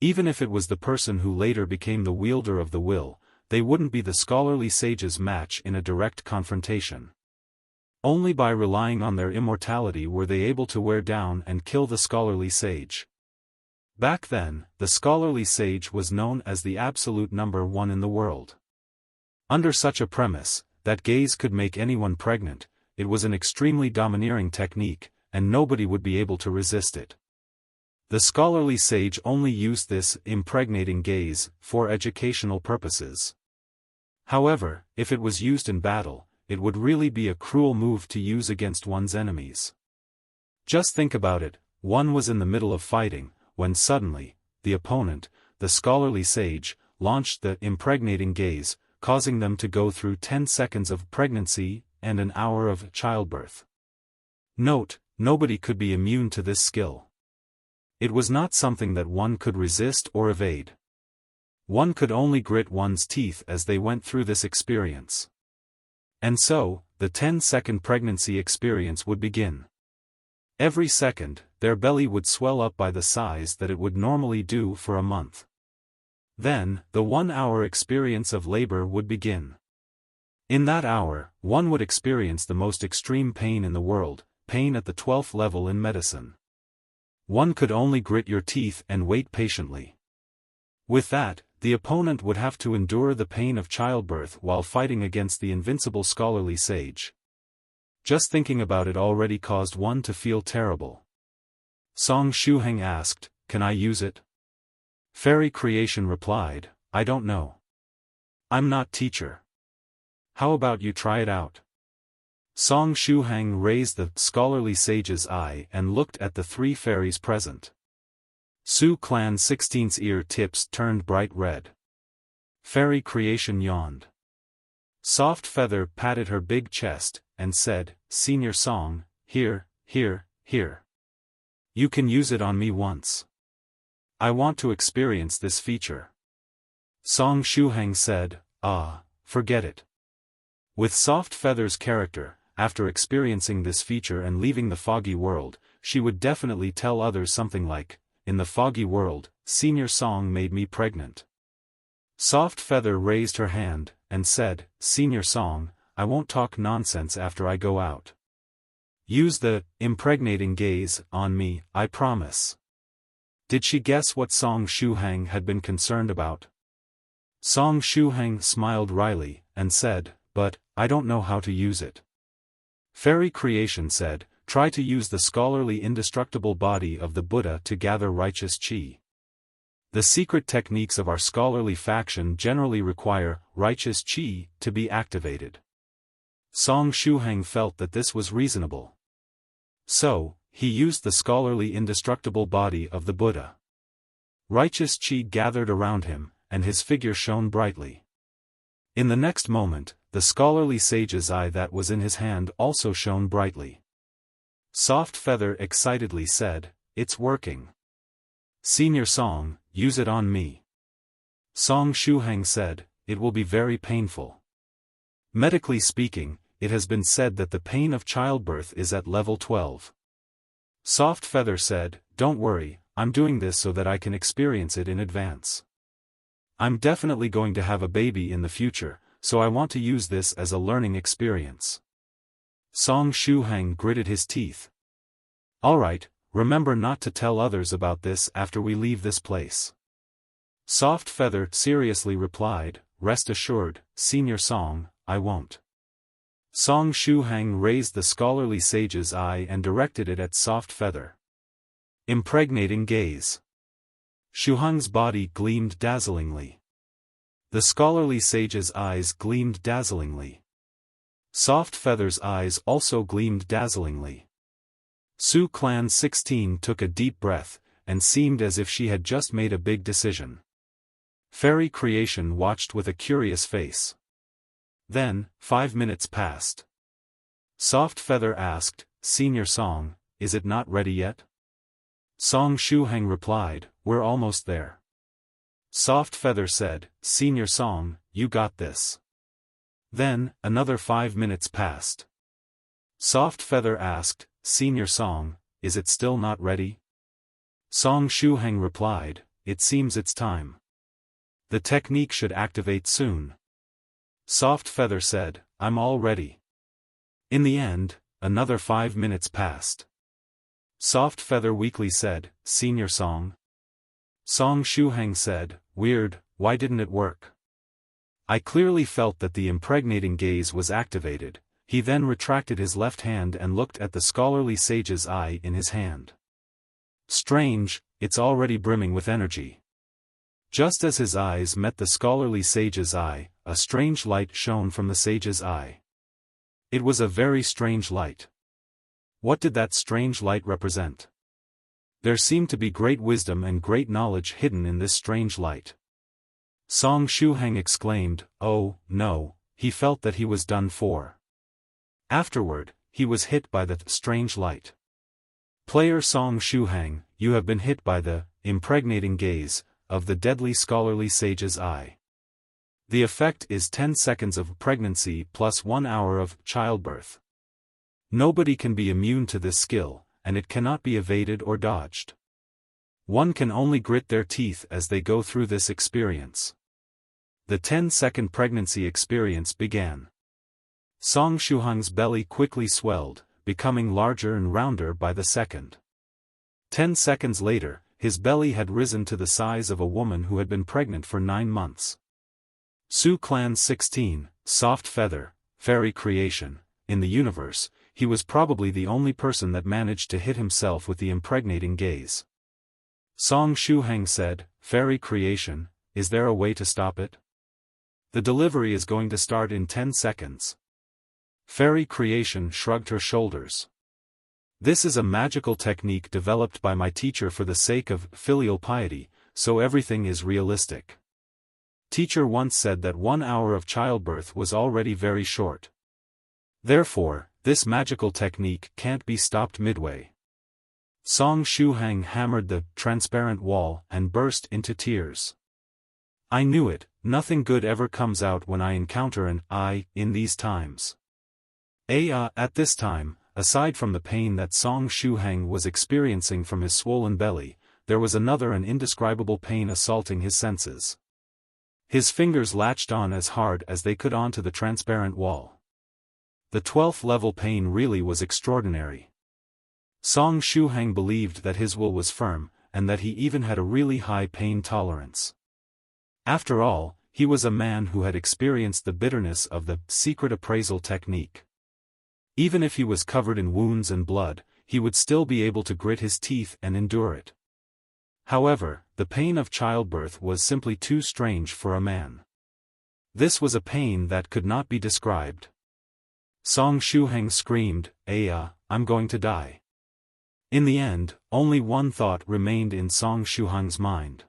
Even if it was the person who later became the wielder of the will, they wouldn't be the scholarly sage's match in a direct confrontation. Only by relying on their immortality were they able to wear down and kill the scholarly sage. Back then, the scholarly sage was known as the absolute number one in the world. Under such a premise, that gaze could make anyone pregnant, it was an extremely domineering technique, and nobody would be able to resist it. The scholarly sage only used this impregnating gaze for educational purposes. However, if it was used in battle, it would really be a cruel move to use against one's enemies. Just think about it, one was in the middle of fighting, when suddenly, the opponent, the scholarly sage, launched the impregnating gaze, causing them to go through 10 seconds of pregnancy and an hour of childbirth. Note, nobody could be immune to this skill. It was not something that one could resist or evade. One could only grit one's teeth as they went through this experience. And so, the 10-second pregnancy experience would begin. Every second, their belly would swell up by the size that it would normally do for a month. Then, the 1-hour experience of labor would begin. In that hour, one would experience the most extreme pain in the world, pain at the 12th level in medicine. One could only grit your teeth and wait patiently. With that, the opponent would have to endure the pain of childbirth while fighting against the invincible scholarly sage. Just thinking about it already caused one to feel terrible. Song Shuhang asked, can I use it? Fairy Creation replied, I don't know. I'm not teacher. How about you try it out? Song Shuhang raised the scholarly sage's eye and looked at the 3 fairies present. Su Clan 16's ear tips turned bright red. Fairy Creation yawned. Soft Feather patted her big chest, and said, Senior Song, here. You can use it on me once. I want to experience this feature. Song Shuhang said, forget it. With Soft Feather's character, after experiencing this feature and leaving the foggy world, she would definitely tell others something like, in the foggy world, Senior Song made me pregnant. Soft Feather raised her hand, and said, Senior Song, I won't talk nonsense after I go out. Use the impregnating gaze on me, I promise. Did she guess what Song Shuhang had been concerned about? Song Shuhang smiled wryly, and said, but, I don't know how to use it. Fairy Creation said, try to use the scholarly indestructible body of the Buddha to gather righteous chi. The secret techniques of our scholarly faction generally require righteous chi to be activated. Song Shuhang felt that this was reasonable. So, he used the scholarly indestructible body of the Buddha. Righteous chi gathered around him, and his figure shone brightly. In the next moment, the scholarly sage's eye that was in his hand also shone brightly. Soft Feather excitedly said, it's working. Senior Song, use it on me. Song Shuhang said, it will be very painful. Medically speaking, it has been said that the pain of childbirth is at level 12. Soft Feather said, don't worry, I'm doing this so that I can experience it in advance. I'm definitely going to have a baby in the future, so I want to use this as a learning experience. Song Shuhang gritted his teeth. Alright, remember not to tell others about this after we leave this place. Soft Feather seriously replied, rest assured, Senior Song, I won't. Song Shuhang raised the scholarly sage's eye and directed it at Soft Feather. Impregnating gaze. Shuhang's body gleamed dazzlingly. The scholarly sage's eyes gleamed dazzlingly. Soft Feather's eyes also gleamed dazzlingly. Su Clan 16 took a deep breath, and seemed as if she had just made a big decision. Fairy Creation watched with a curious face. Then, 5 minutes passed. Soft Feather asked, Senior Song, is it not ready yet? Song Shuhang replied, we're almost there. Soft Feather said, Senior Song, you got this. Then, another 5 minutes passed. Soft Feather asked, Senior Song, is it still not ready? Song Shuhang replied, it seems it's time. The technique should activate soon. Soft Feather said, I'm all ready. In the end, another 5 minutes passed. Soft Feather weakly said, Senior Song. Song Shuhang said, weird, why didn't it work? I clearly felt that the impregnating gaze was activated. He then retracted his left hand and looked at the scholarly sage's eye in his hand. Strange, it's already brimming with energy. Just as his eyes met the scholarly sage's eye, a strange light shone from the sage's eye. It was a very strange light. What did that strange light represent? There seemed to be great wisdom and great knowledge hidden in this strange light. Song Shuhang exclaimed, oh, no, he felt that he was done for. Afterward, he was hit by the strange light. Player Song Shuhang, you have been hit by the impregnating gaze of the deadly scholarly sage's eye. The effect is 10 seconds of pregnancy plus 1 hour of childbirth. Nobody can be immune to this skill, and it cannot be evaded or dodged. One can only grit their teeth as they go through this experience. The 10-second pregnancy experience began. Song Shuhang's belly quickly swelled, becoming larger and rounder by the second. 10 seconds later, his belly had risen to the size of a woman who had been pregnant for 9 months. Su Clan 16, Soft Feather, Fairy Creation, in the universe, he was probably the only person that managed to hit himself with the impregnating gaze. Song Shuhang said, Fairy Creation, is there a way to stop it? The delivery is going to start in 10 seconds. Fairy Creation shrugged her shoulders. This is a magical technique developed by my teacher for the sake of filial piety, so everything is realistic. Teacher once said that 1 hour of childbirth was already very short. Therefore, this magical technique can't be stopped midway. Song Shuhang hammered the transparent wall and burst into tears. I knew it, nothing good ever comes out when I encounter an I in these times. At this time, aside from the pain that Song Shuhang was experiencing from his swollen belly, there was another and indescribable pain assaulting his senses. His fingers latched on as hard as they could onto the transparent wall. The 12th level pain really was extraordinary. Song Shuhang believed that his will was firm, and that he even had a really high pain tolerance. After all, he was a man who had experienced the bitterness of the secret appraisal technique. Even if he was covered in wounds and blood, he would still be able to grit his teeth and endure it. However, the pain of childbirth was simply too strange for a man. This was a pain that could not be described. Song Shuhang screamed, I'm going to die. In the end, only one thought remained in Song Shuhang's mind.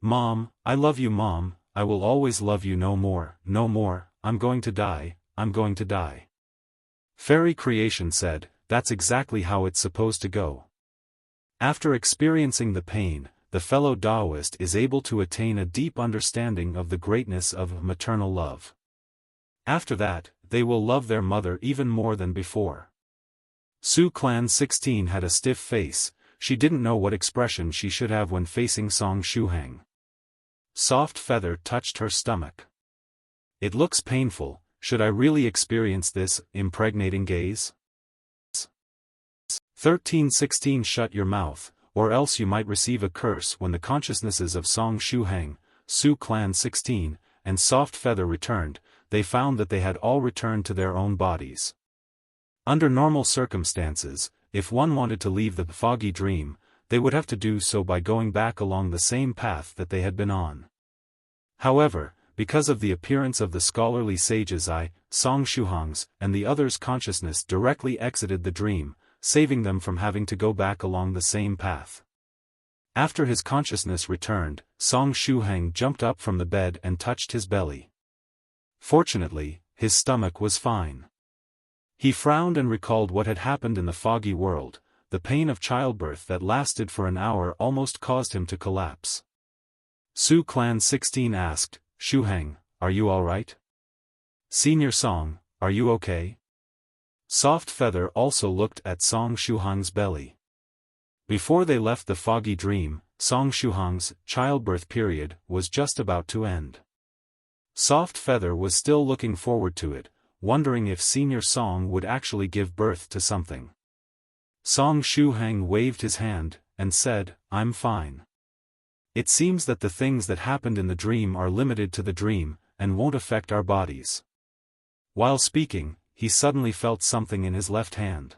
Mom, I love you Mom, I will always love you no more, I'm going to die, I'm going to die. Fairy Creation said, that's exactly how it's supposed to go. After experiencing the pain, the fellow Taoist is able to attain a deep understanding of the greatness of maternal love. After that, they will love their mother even more than before. Su Clan 16 had a stiff face, she didn't know what expression she should have when facing Song Shuhang. Soft Feather touched her stomach. It looks painful, should I really experience this impregnating gaze? 1316 Shut your mouth, or else you might receive a curse. When the consciousnesses of Song Shuhang, Su Clan 16, and Soft Feather returned, they found that they had all returned to their own bodies. Under normal circumstances, if one wanted to leave the foggy dream, they would have to do so by going back along the same path that they had been on. However, because of the appearance of the scholarly sage's eye, Song Shuhang's, and the others' consciousness directly exited the dream, saving them from having to go back along the same path. After his consciousness returned, Song Shuhang jumped up from the bed and touched his belly. Fortunately, his stomach was fine. He frowned and recalled what had happened in the foggy world. The pain of childbirth that lasted for an hour almost caused him to collapse. Su Clan 16 asked, Shuhang, are you alright? Senior Song, are you okay? Soft Feather also looked at Song Shuhang's belly. Before they left the foggy dream, Song Shuhang's childbirth period was just about to end. Soft Feather was still looking forward to it, wondering if Senior Song would actually give birth to something. Song Shuhang waved his hand, and said, I'm fine. It seems that the things that happened in the dream are limited to the dream, and won't affect our bodies. While speaking, he suddenly felt something in his left hand.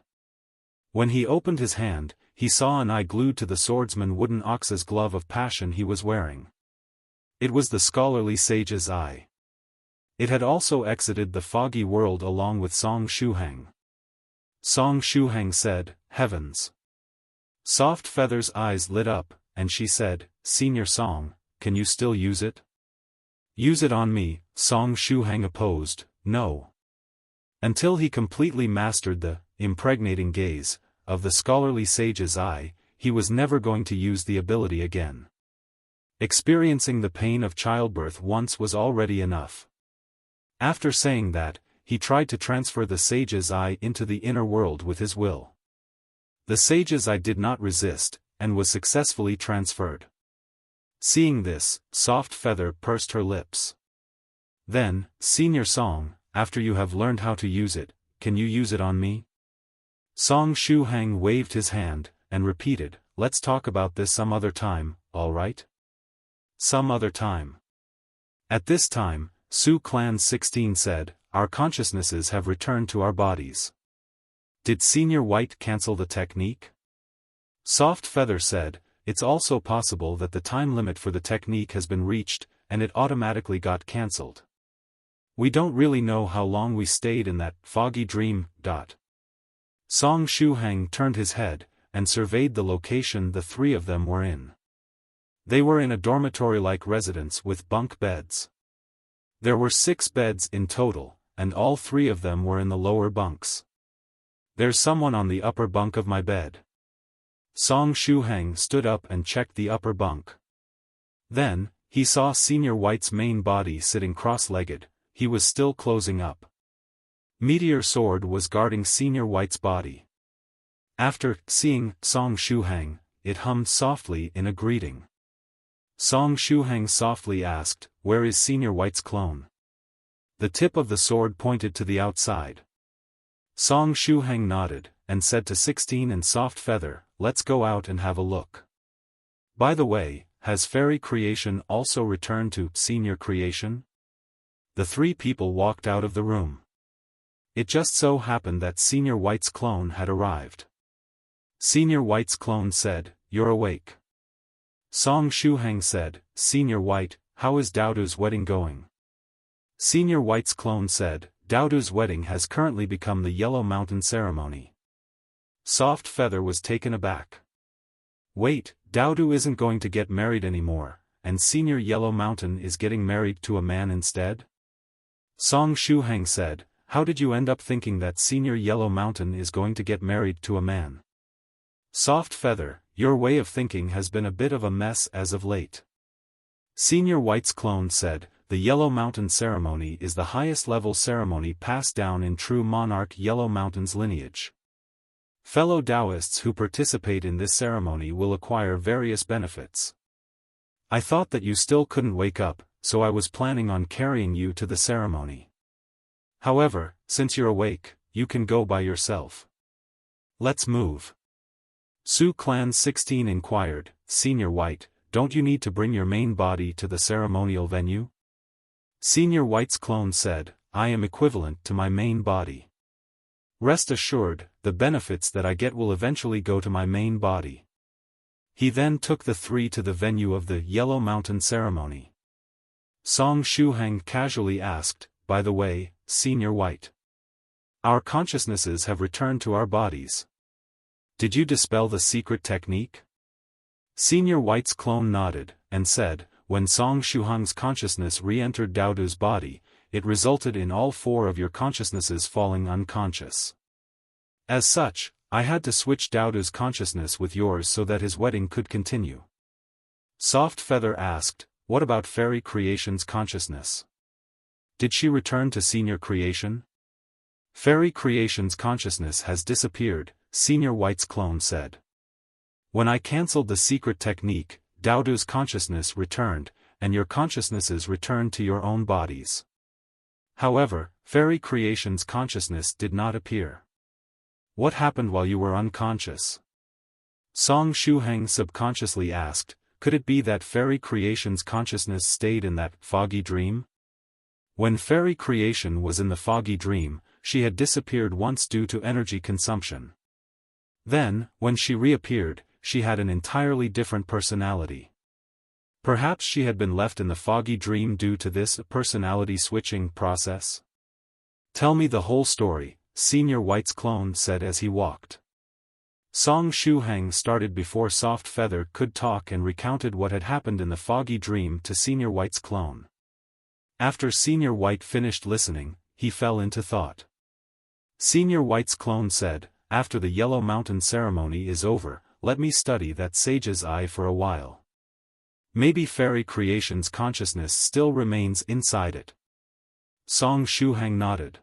When he opened his hand, he saw an eye glued to the swordsman wooden ox's glove of passion he was wearing. It was the scholarly sage's eye. It had also exited the foggy world along with Song Shuhang. Song Shuhang said, Heavens! Soft Feather's eyes lit up, and she said, Senior Song, can you still use it? Use it on me, Song Shuhang opposed, no. Until he completely mastered the impregnating gaze of the scholarly sage's eye, he was never going to use the ability again. Experiencing the pain of childbirth once was already enough. After saying that, he tried to transfer the sage's eye into the inner world with his will. The sage's eye did not resist, and was successfully transferred. Seeing this, Soft Feather pursed her lips. Then, Senior Song, after you have learned how to use it, can you use it on me? Song Shuhang waved his hand, and repeated, let's talk about this some other time, alright? Some other time. At this time, Su Clan 16 said, our consciousnesses have returned to our bodies. Did Senior White cancel the technique? Soft Feather said, it's also possible that the time limit for the technique has been reached, and it automatically got cancelled. We don't really know how long we stayed in that foggy dream. Song Shuhang turned his head, and surveyed the location the three of them were in. They were in a dormitory-like residence with bunk beds. There were 6 beds in total, and all 3 of them were in the lower bunks. There's someone on the upper bunk of my bed. Song Shuhang stood up and checked the upper bunk. Then, he saw Senior White's main body sitting cross-legged. He was still closing up. Meteor Sword was guarding Senior White's body. After seeing Song Shuhang, it hummed softly in a greeting. Song Shuhang softly asked, where is Senior White's clone? The tip of the sword pointed to the outside. Song Shuhang nodded, and said to 16 and Soft Feather, let's go out and have a look. By the way, has Fairy Creation also returned to Senior Creation? The 3 people walked out of the room. It just so happened that Senior White's clone had arrived. Senior White's clone said, you're awake. Song Shuhang said, Senior White, how is Daodu's wedding going? Senior White's clone said, Daodu's wedding has currently become the Yellow Mountain ceremony. Soft Feather was taken aback. Wait, Daodu isn't going to get married anymore, and Senior Yellow Mountain is getting married to a man instead? Song Shuhang said, how did you end up thinking that Senior Yellow Mountain is going to get married to a man? Soft Feather, your way of thinking has been a bit of a mess as of late. Senior White's clone said, the Yellow Mountain ceremony is the highest level ceremony passed down in true Monarch Yellow Mountain's lineage. Fellow Taoists who participate in this ceremony will acquire various benefits. I thought that you still couldn't wake up, so I was planning on carrying you to the ceremony. However, since you're awake, you can go by yourself. Let's move. Su Clan 16 inquired, Senior White, don't you need to bring your main body to the ceremonial venue? Senior White's clone said, I am equivalent to my main body. Rest assured, the benefits that I get will eventually go to my main body. He then took the 3 to the venue of the Yellow Mountain ceremony. Song Shuhang casually asked, by the way, Senior White. Our consciousnesses have returned to our bodies. Did you dispel the secret technique? Senior White's clone nodded, and said, when Song Shuhang's consciousness re-entered Daodu's body, it resulted in all four of your consciousnesses falling unconscious. As such, I had to switch Daodu's consciousness with yours so that his wedding could continue. Soft Feather asked, what about Fairy Creation's consciousness? Did she return to Senior Creation? Fairy Creation's consciousness has disappeared, Senior White's clone said. When I cancelled the secret technique, Daodu's consciousness returned, and your consciousnesses returned to your own bodies. However, Fairy Creation's consciousness did not appear. What happened while you were unconscious? Song Shuhang subconsciously asked, could it be that Fairy Creation's consciousness stayed in that foggy dream? When Fairy Creation was in the foggy dream, she had disappeared once due to energy consumption. Then, when she reappeared, she had an entirely different personality. Perhaps she had been left in the foggy dream due to this personality switching process? Tell me the whole story, Senior White's clone said as he walked. Song Shuhang started before Soft Feather could talk and recounted what had happened in the foggy dream to Senior White's clone. After Senior White finished listening, he fell into thought. Senior White's clone said, after the Yellow Mountain ceremony is over, let me study that sage's eye for a while. Maybe Fairy Creation's consciousness still remains inside it. Song Shuhang nodded.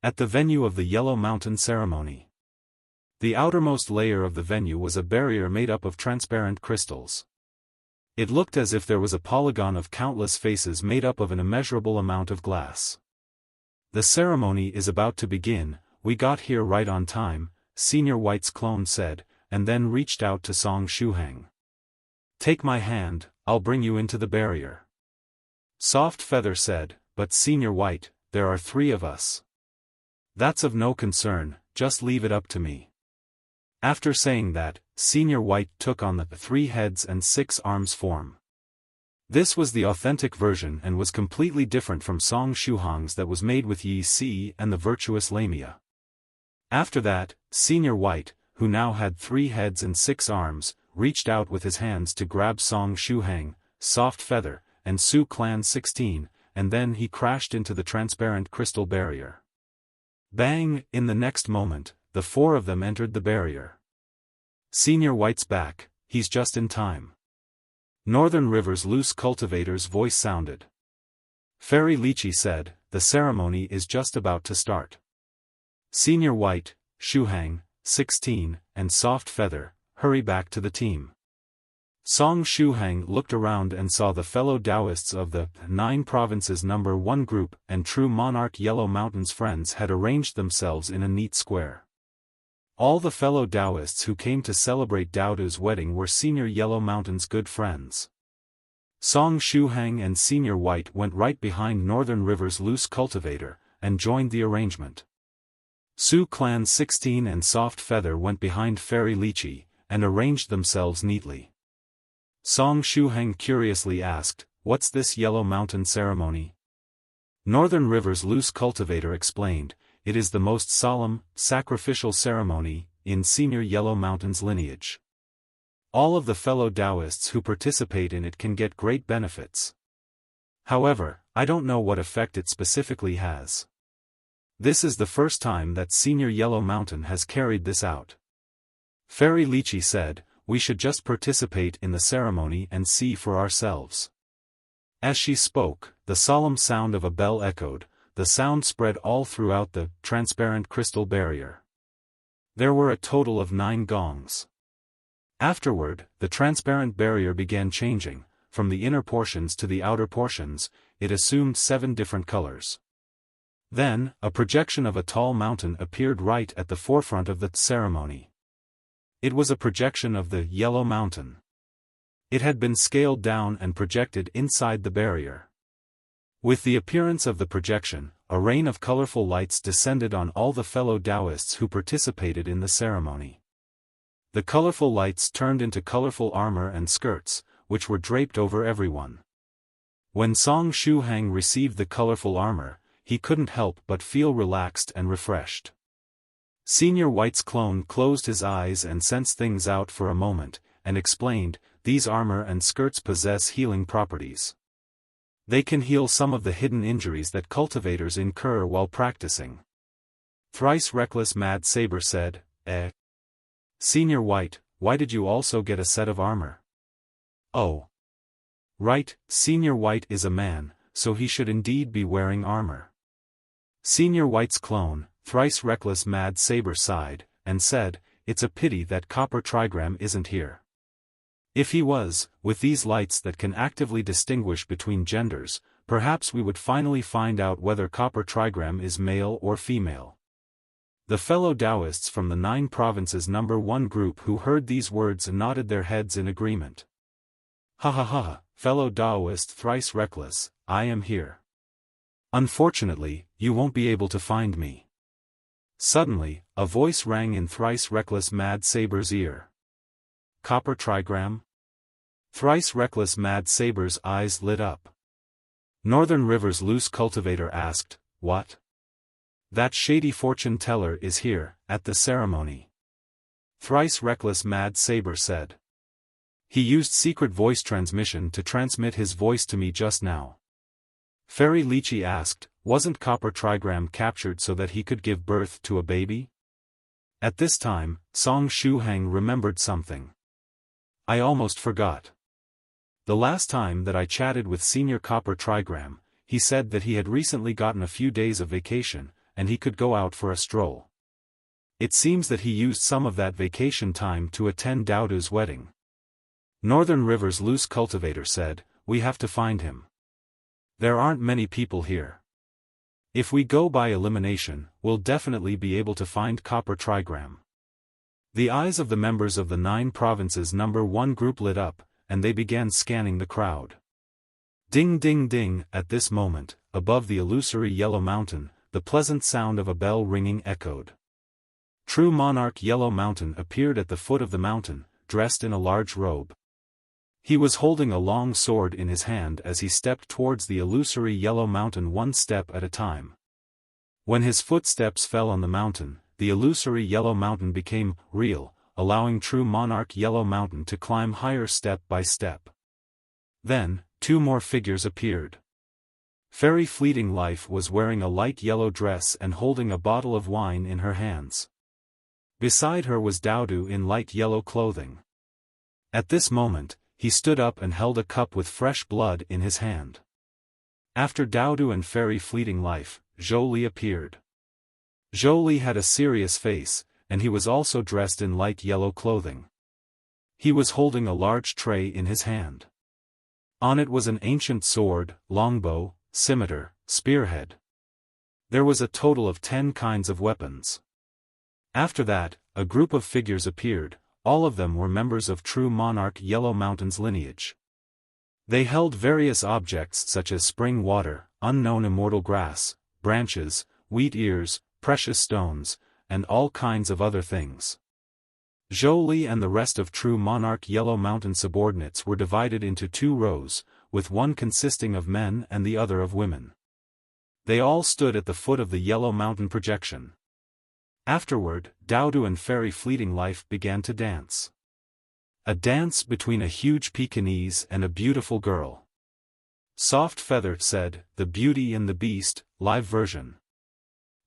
At the venue of the Yellow Mountain ceremony. The outermost layer of the venue was a barrier made up of transparent crystals. It looked as if there was a polygon of countless faces made up of an immeasurable amount of glass. The ceremony is about to begin, we got here right on time, Senior White's clone said, and then reached out to Song Shuhang. Take my hand, I'll bring you into the barrier. Soft Feather said, but Senior White, there are 3 of us. That's of no concern, just leave it up to me. After saying that, Senior White took on the 3 heads and 6 arms form. This was the authentic version and was completely different from Song Shuhang's that was made with Yi Si and the virtuous Lamia. After that, Senior White, who now had 3 heads and 6 arms, reached out with his hands to grab Song Shuhang, Soft Feather, and Su Clan 16, and then he crashed into the transparent crystal barrier. Bang! In the next moment, the 4 of them entered the barrier. Senior White's back, he's just in time. Northern River's loose cultivator's voice sounded. Fairy Lychee said, the ceremony is just about to start. Senior White, Shuhang, 16, and Soft Feather, hurry back to the team. Song Shuhang looked around and saw the fellow Taoists of the 9 provinces number 1 group and true Monarch Yellow Mountain's friends had arranged themselves in a neat square. All the fellow Taoists who came to celebrate Daodu's wedding were Senior Yellow Mountain's good friends. Song Shuhang and Senior White went right behind Northern River's loose cultivator, and joined the arrangement. Su Clan 16 and Soft Feather went behind Fairy Lychee, and arranged themselves neatly. Song Shuhang curiously asked, what's this Yellow Mountain ceremony? Northern River's loose cultivator explained, it is the most solemn, sacrificial ceremony in Senior Yellow Mountain's lineage. All of the fellow Taoists who participate in it can get great benefits. However, I don't know what effect it specifically has. This is the first time that Senior Yellow Mountain has carried this out. Fairy Lychee said, we should just participate in the ceremony and see for ourselves. As she spoke, the solemn sound of a bell echoed, the sound spread all throughout the transparent crystal barrier. There were a total of 9 gongs. Afterward, the transparent barrier began changing, from the inner portions to the outer portions, it assumed 7 different colors. Then, a projection of a tall mountain appeared right at the forefront of the ceremony. It was a projection of the Yellow Mountain. It had been scaled down and projected inside the barrier. With the appearance of the projection, a rain of colorful lights descended on all the fellow Taoists who participated in the ceremony. The colorful lights turned into colorful armor and skirts, which were draped over everyone. When Song Shuhang received the colorful armor, he couldn't help but feel relaxed and refreshed. Senior White's clone closed his eyes and sensed things out for a moment, and explained, these armor and skirts possess healing properties. They can heal some of the hidden injuries that cultivators incur while practicing. Thrice reckless Mad Saber said, Senior White, why did you also get a set of armor? Oh. Right, Senior White is a man, so he should indeed be wearing armor. Senior White's clone, Thrice reckless Mad Saber sighed, and said, it's a pity that Copper Trigram isn't here. If he was, with these lights that can actively distinguish between genders, perhaps we would finally find out whether Copper Trigram is male or female. The fellow Taoists from the 9 provinces number 1 group who heard these words nodded their heads in agreement. Ha ha ha, fellow Taoist Thrice reckless, I am here. Unfortunately, you won't be able to find me. Suddenly, a voice rang in Thrice reckless Mad Saber's ear. Copper Trigram? Thrice reckless Mad Saber's eyes lit up. Northern River's loose cultivator asked, what? That shady fortune teller is here, at the ceremony. Thrice reckless Mad Saber said. He used secret voice transmission to transmit his voice to me just now. Fairy Lychee asked, wasn't Copper Trigram captured so that he could give birth to a baby? At this time, Song Shuhang remembered something. I almost forgot. The last time that I chatted with Senior Copper Trigram, he said that he had recently gotten a few days of vacation, and he could go out for a stroll. It seems that he used some of that vacation time to attend Daudu's wedding. Northern River's loose cultivator said, we have to find him. There aren't many people here. If we go by elimination, we'll definitely be able to find Copper Trigram. The eyes of the members of the 9 provinces number 1 group lit up, and they began scanning the crowd. Ding ding ding, at this moment, above the illusory Yellow Mountain, the pleasant sound of a bell ringing echoed. True Monarch Yellow Mountain appeared at the foot of the mountain, dressed in a large robe. He was holding a long sword in his hand as he stepped towards the illusory Yellow Mountain one step at a time. When his footsteps fell on the mountain, the illusory Yellow Mountain became real, allowing true Monarch Yellow Mountain to climb higher step by step. Then, 2 more figures appeared. Fairy Fleeting Life was wearing a light yellow dress and holding a bottle of wine in her hands. Beside her was Daudu in light yellow clothing. At this moment, he stood up and held a cup with fresh blood in his hand. After Daudu and Fairy Fleeting Life, Zhou appeared. Zhou had a serious face, and he was also dressed in light yellow clothing. He was holding a large tray in his hand. On it was an ancient sword, longbow, scimitar, spearhead. There was a total of 10 kinds of weapons. After that, a group of figures appeared. All of them were members of true Monarch Yellow Mountain's lineage. They held various objects such as spring water, unknown immortal grass, branches, wheat ears, precious stones, and all kinds of other things. Zhou and the rest of true Monarch Yellow Mountain subordinates were divided into 2 rows, with one consisting of men and the other of women. They all stood at the foot of the Yellow Mountain projection. Afterward, Daudu and Fairy Fleeting Life began to dance. A dance between a huge Pekingese and a beautiful girl. Soft Feather said, the Beauty and the Beast, live version.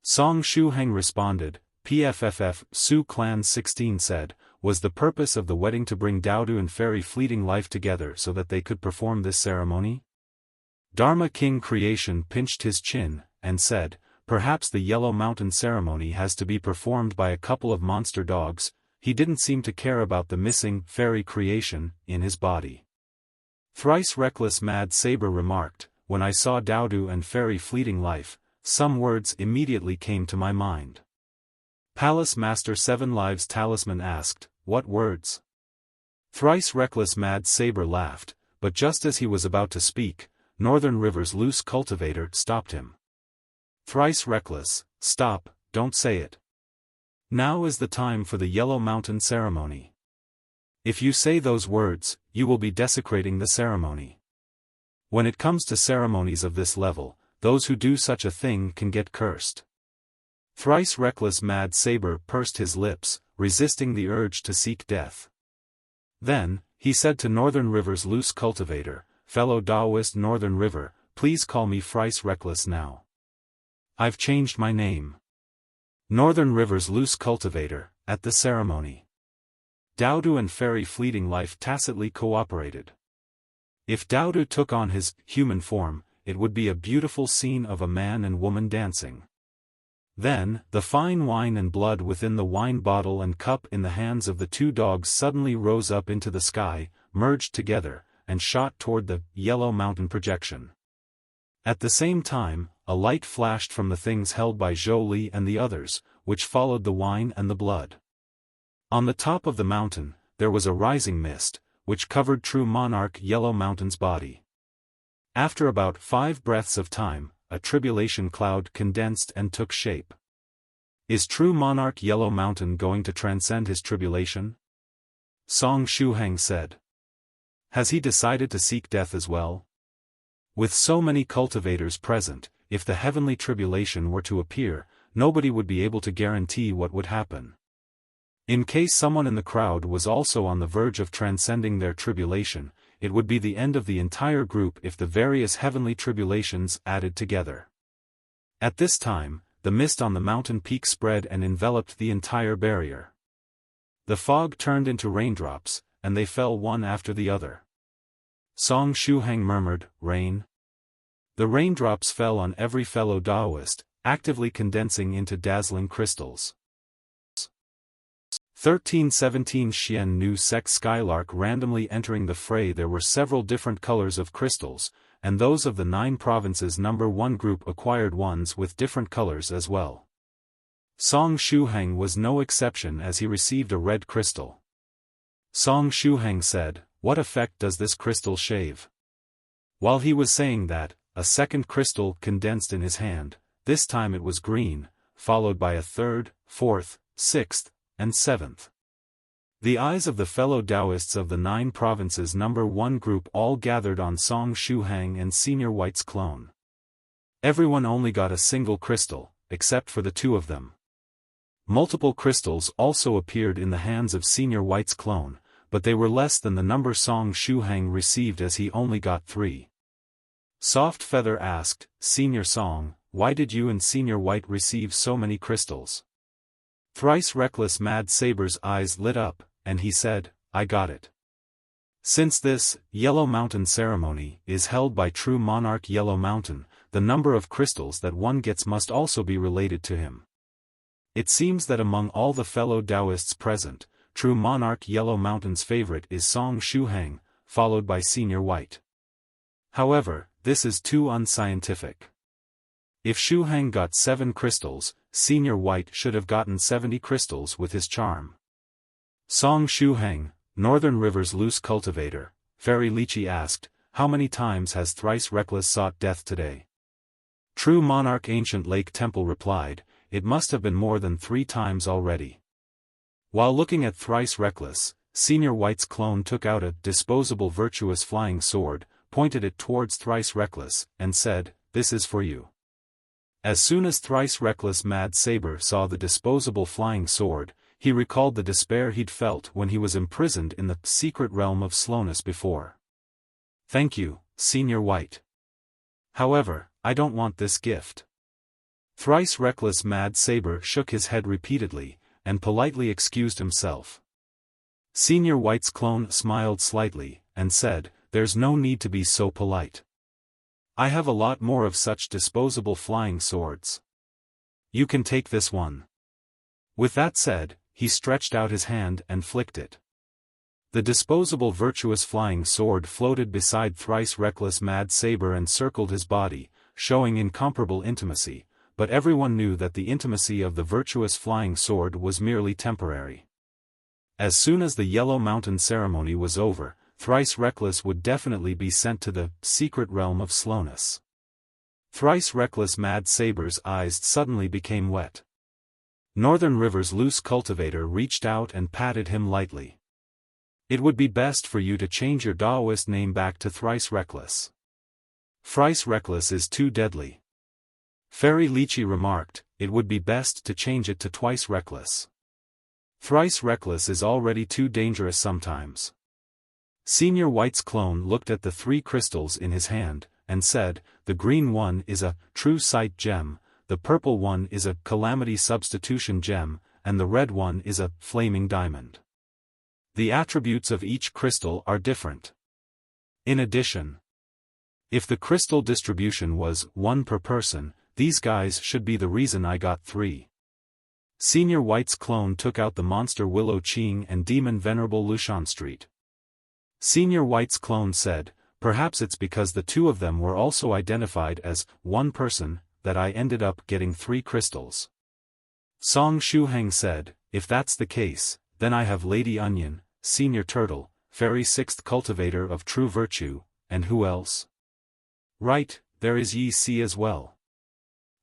Song Shuhang responded, PFFF, Su Clan 16 said, was the purpose of the wedding to bring Daudu and Fairy Fleeting Life together so that they could perform this ceremony? Dharma King Creation pinched his chin, and said, perhaps the Yellow Mountain ceremony has to be performed by a couple of monster dogs. He didn't seem to care about the missing fairy creation in his body. Thrice reckless Mad Saber remarked, when I saw Daudu and Fairy Fleeting Life, some words immediately came to my mind. Palace Master 7 Lives Talisman asked, what words? Thrice reckless Mad Saber laughed, but just as he was about to speak, Northern River's loose cultivator stopped him. Thrice reckless, stop, don't say it. Now is the time for the Yellow Mountain ceremony. If you say those words, you will be desecrating the ceremony. When it comes to ceremonies of this level, those who do such a thing can get cursed. Thrice reckless Mad Saber pursed his lips, resisting the urge to seek death. Then, he said to Northern River's loose cultivator, "Fellow Taoist Northern River, please call me Thrice reckless now. I've changed my name." Northern River's loose cultivator, at the ceremony. Daodu and fairy fleeting life tacitly cooperated. If Daodu took on his human form, it would be a beautiful scene of a man and woman dancing. Then, the fine wine and blood within the wine bottle and cup in the hands of the two dogs suddenly rose up into the sky, merged together, and shot toward the yellow mountain projection. At the same time, a light flashed from the things held by Zhou Li and the others, which followed the wine and the blood. On the top of the mountain, there was a rising mist, which covered True Monarch Yellow Mountain's body. After about 5 breaths of time, a tribulation cloud condensed and took shape. Is True Monarch Yellow Mountain going to transcend his tribulation? Song Shuhang said. Has he decided to seek death as well? With so many cultivators present, if the heavenly tribulation were to appear, nobody would be able to guarantee what would happen. In case someone in the crowd was also on the verge of transcending their tribulation, it would be the end of the entire group if the various heavenly tribulations added together. At this time, the mist on the mountain peak spread and enveloped the entire barrier. The fog turned into raindrops, and they fell one after the other. Song Shuhang murmured, "Rain?" The raindrops fell on every fellow Taoist, actively condensing into dazzling crystals. 1317 Xian New Sect Skylark randomly entering the fray. There were several different colors of crystals, and those of the 9 provinces number 1 group acquired ones with different colors as well. Song Shuhang was no exception as he received a red crystal. Song Shuhang said, "What effect does this crystal shave?" While he was saying that, a second crystal condensed in his hand. This time it was green, followed by a 3rd, 4th, 6th, and 7th. The eyes of the fellow Taoists of the 9 provinces number 1 group all gathered on Song Shuhang and Senior White's clone. Everyone only got a single crystal, except for the 2 of them. Multiple crystals also appeared in the hands of Senior White's clone, but they were less than the number Song Shuhang received as he only got 3. Soft Feather asked, "Senior Song, why did you and Senior White receive so many crystals?" Thrice reckless Mad Saber's eyes lit up, and he said, "I got it. Since this Yellow Mountain ceremony is held by True Monarch Yellow Mountain, the number of crystals that one gets must also be related to him. It seems that among all the fellow Taoists present, True Monarch Yellow Mountain's favorite is Song Shuhang, followed by Senior White. However, this is too unscientific. If Shuhang got 7 crystals, Senior White should have gotten 70 crystals with his charm." Song Shuhang, Northern River's loose cultivator, Fairy Lychee asked, "How many times has Thrice Reckless sought death today?" True Monarch Ancient Lake Temple replied, "It must have been more than 3 times already." While looking at Thrice Reckless, Senior White's clone took out a disposable virtuous flying sword, pointed it towards Thrice Reckless, and said, "This is for you." As soon as Thrice Reckless Mad Saber saw the disposable flying sword, he recalled the despair he'd felt when he was imprisoned in the secret realm of slowness before. "Thank you, Senior White. However, I don't want this gift." Thrice Reckless Mad Saber shook his head repeatedly, and politely excused himself. Senior White's clone smiled slightly, and said, "There's no need to be so polite. I have a lot more of such disposable flying swords. You can take this one." With that said, he stretched out his hand and flicked it. The disposable virtuous flying sword floated beside Thrice Reckless Mad Saber and circled his body, showing incomparable intimacy, but everyone knew that the intimacy of the virtuous flying sword was merely temporary. As soon as the Yellow Mountain ceremony was over, Thrice Reckless would definitely be sent to the secret realm of slowness. Thrice Reckless Mad Saber's eyes suddenly became wet. Northern River's loose cultivator reached out and patted him lightly. "It would be best for you to change your Taoist name back to Thrice Reckless. Thrice Reckless is too deadly." Fairy Lychee remarked, it would be best to change it to twice reckless. Thrice reckless is already too dangerous sometimes. Senior White's clone looked at the 3 crystals in his hand, and said, the green one is a true sight gem, the purple one is a calamity substitution gem, and the red one is a flaming diamond. The attributes of each crystal are different. In addition, if the crystal distribution was 1 per person, these guys should be the reason I got 3. Senior White's clone took out the monster Willow Qing and demon Venerable Lushan Street. Senior White's clone said, perhaps it's because the 2 of them were also identified as 1 person, that I ended up getting 3 crystals. Song Shuhang said, if that's the case, then I have Lady Onion, Senior Turtle, Fairy 6th Cultivator of True Virtue, and who else? Right, there is Yi Si as well.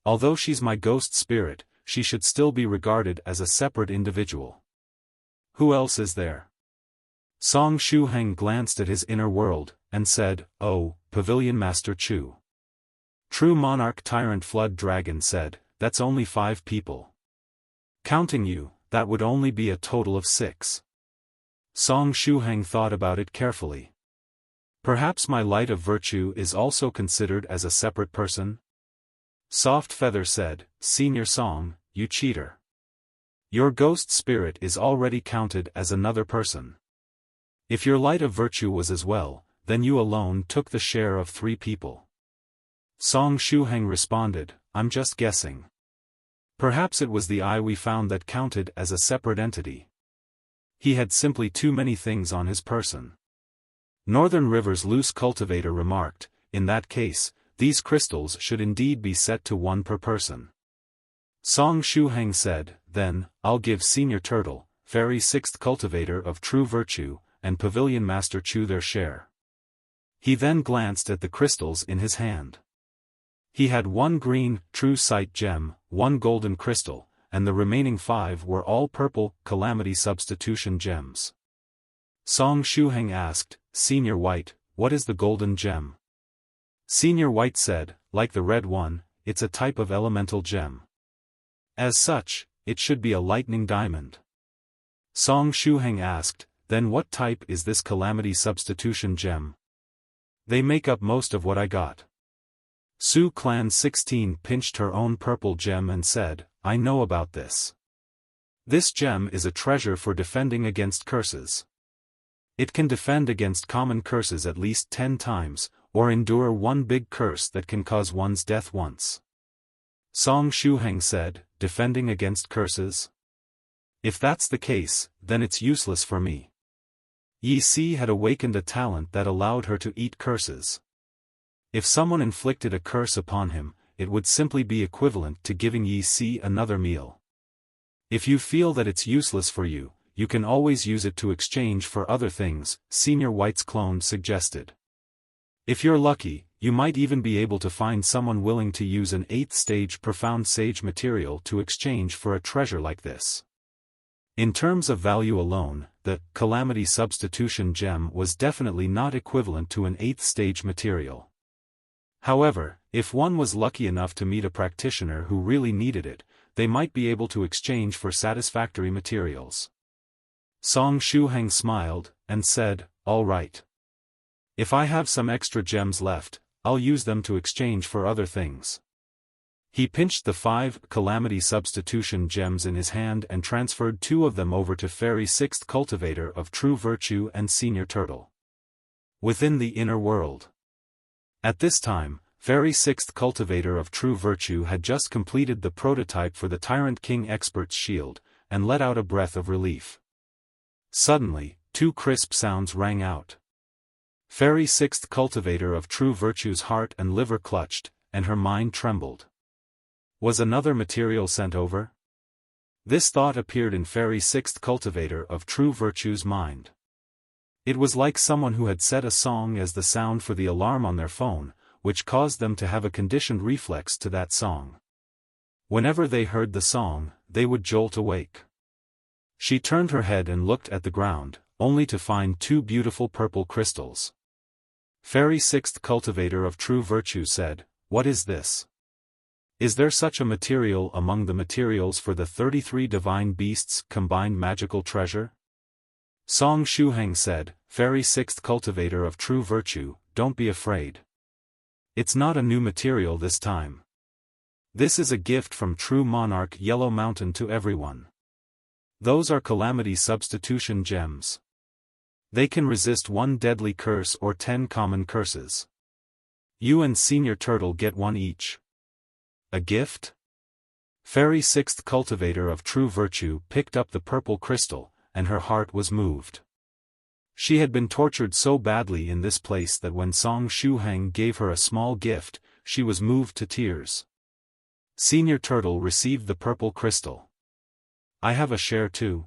Although she's my ghost spirit, she should still be regarded as a separate individual. Who else is there? Song Shuhang glanced at his inner world, and said, oh, Pavilion Master Chu. True Monarch Tyrant Flood Dragon said, that's only 5 people. Counting you, that would only be a total of 6. Song Shuhang thought about it carefully. Perhaps my Light of Virtue is also considered as a separate person? Soft Feather said, Senior Song, you cheater. Your ghost spirit is already counted as another person. If your Light of Virtue was as well, then you alone took the share of 3 people. Song Shuhang responded, I'm just guessing. Perhaps it was the eye we found that counted as a separate entity. He had simply too many things on his person. Northern River's loose cultivator remarked, in that case, these crystals should indeed be set to 1 per person. Song Shuhang said, then, I'll give Senior Turtle, Fairy 6th Cultivator of True Virtue, and Pavilion Master Chu their share. He then glanced at the crystals in his hand. He had 1 green, true sight gem, 1 golden crystal, and the remaining 5 were all purple, calamity substitution gems. Song Shuhang asked, Senior White, what is the golden gem? Senior White said, like the red one, it's a type of elemental gem. As such, it should be a lightning diamond. Song Shuhang asked, then what type is this calamity substitution gem? They make up most of what I got. Su Clan 16 pinched her own purple gem and said, I know about this. This gem is a treasure for defending against curses. It can defend against common curses at least 10 times, or endure 1 big curse that can cause one's death once. Song Shuhang said, defending against curses? If that's the case, then it's useless for me. Yi Si had awakened a talent that allowed her to eat curses. If someone inflicted a curse upon him, it would simply be equivalent to giving Yi Si another meal. If you feel that it's useless for you, you can always use it to exchange for other things, Senior White's clone suggested. If you're lucky, you might even be able to find someone willing to use an 8th stage profound sage material to exchange for a treasure like this. In terms of value alone, the calamity substitution gem was definitely not equivalent to an 8th stage material. However, if one was lucky enough to meet a practitioner who really needed it, they might be able to exchange for satisfactory materials. Song Shuhang smiled, and said, all right. If I have some extra gems left, I'll use them to exchange for other things. He pinched the 5 calamity substitution gems in his hand and transferred 2 of them over to Fairy 6th Cultivator of True Virtue and Senior Turtle. Within the inner world. At this time, Fairy 6th Cultivator of True Virtue had just completed the prototype for the Tyrant King Expert's shield, and let out a breath of relief. Suddenly, 2 crisp sounds rang out. Fairy 6th Cultivator of True Virtue's heart and liver clutched, and her mind trembled. Was another material sent over? This thought appeared in Fairy 6th Cultivator of True Virtue's mind. It was like someone who had set a song as the sound for the alarm on their phone, which caused them to have a conditioned reflex to that song. Whenever they heard the song, they would jolt awake. She turned her head and looked at the ground, only to find 2 beautiful purple crystals. Fairy 6th Cultivator of True Virtue said, what is this? Is there such a material among the materials for the 33 divine beasts' combined magical treasure? Song Shuhang said, Fairy sixth cultivator of true virtue, don't be afraid. It's not a new material this time. This is a gift from true Monarch Yellow Mountain to everyone. Those are calamity substitution gems. They can resist 1 deadly curse or 10 common curses. You and Senior Turtle get 1 each. A gift? Fairy sixth cultivator of true virtue picked up the purple crystal, and her heart was moved. She had been tortured so badly in this place that when Song Shuhang gave her a small gift, she was moved to tears. Senior Turtle received the purple crystal. I have a share too.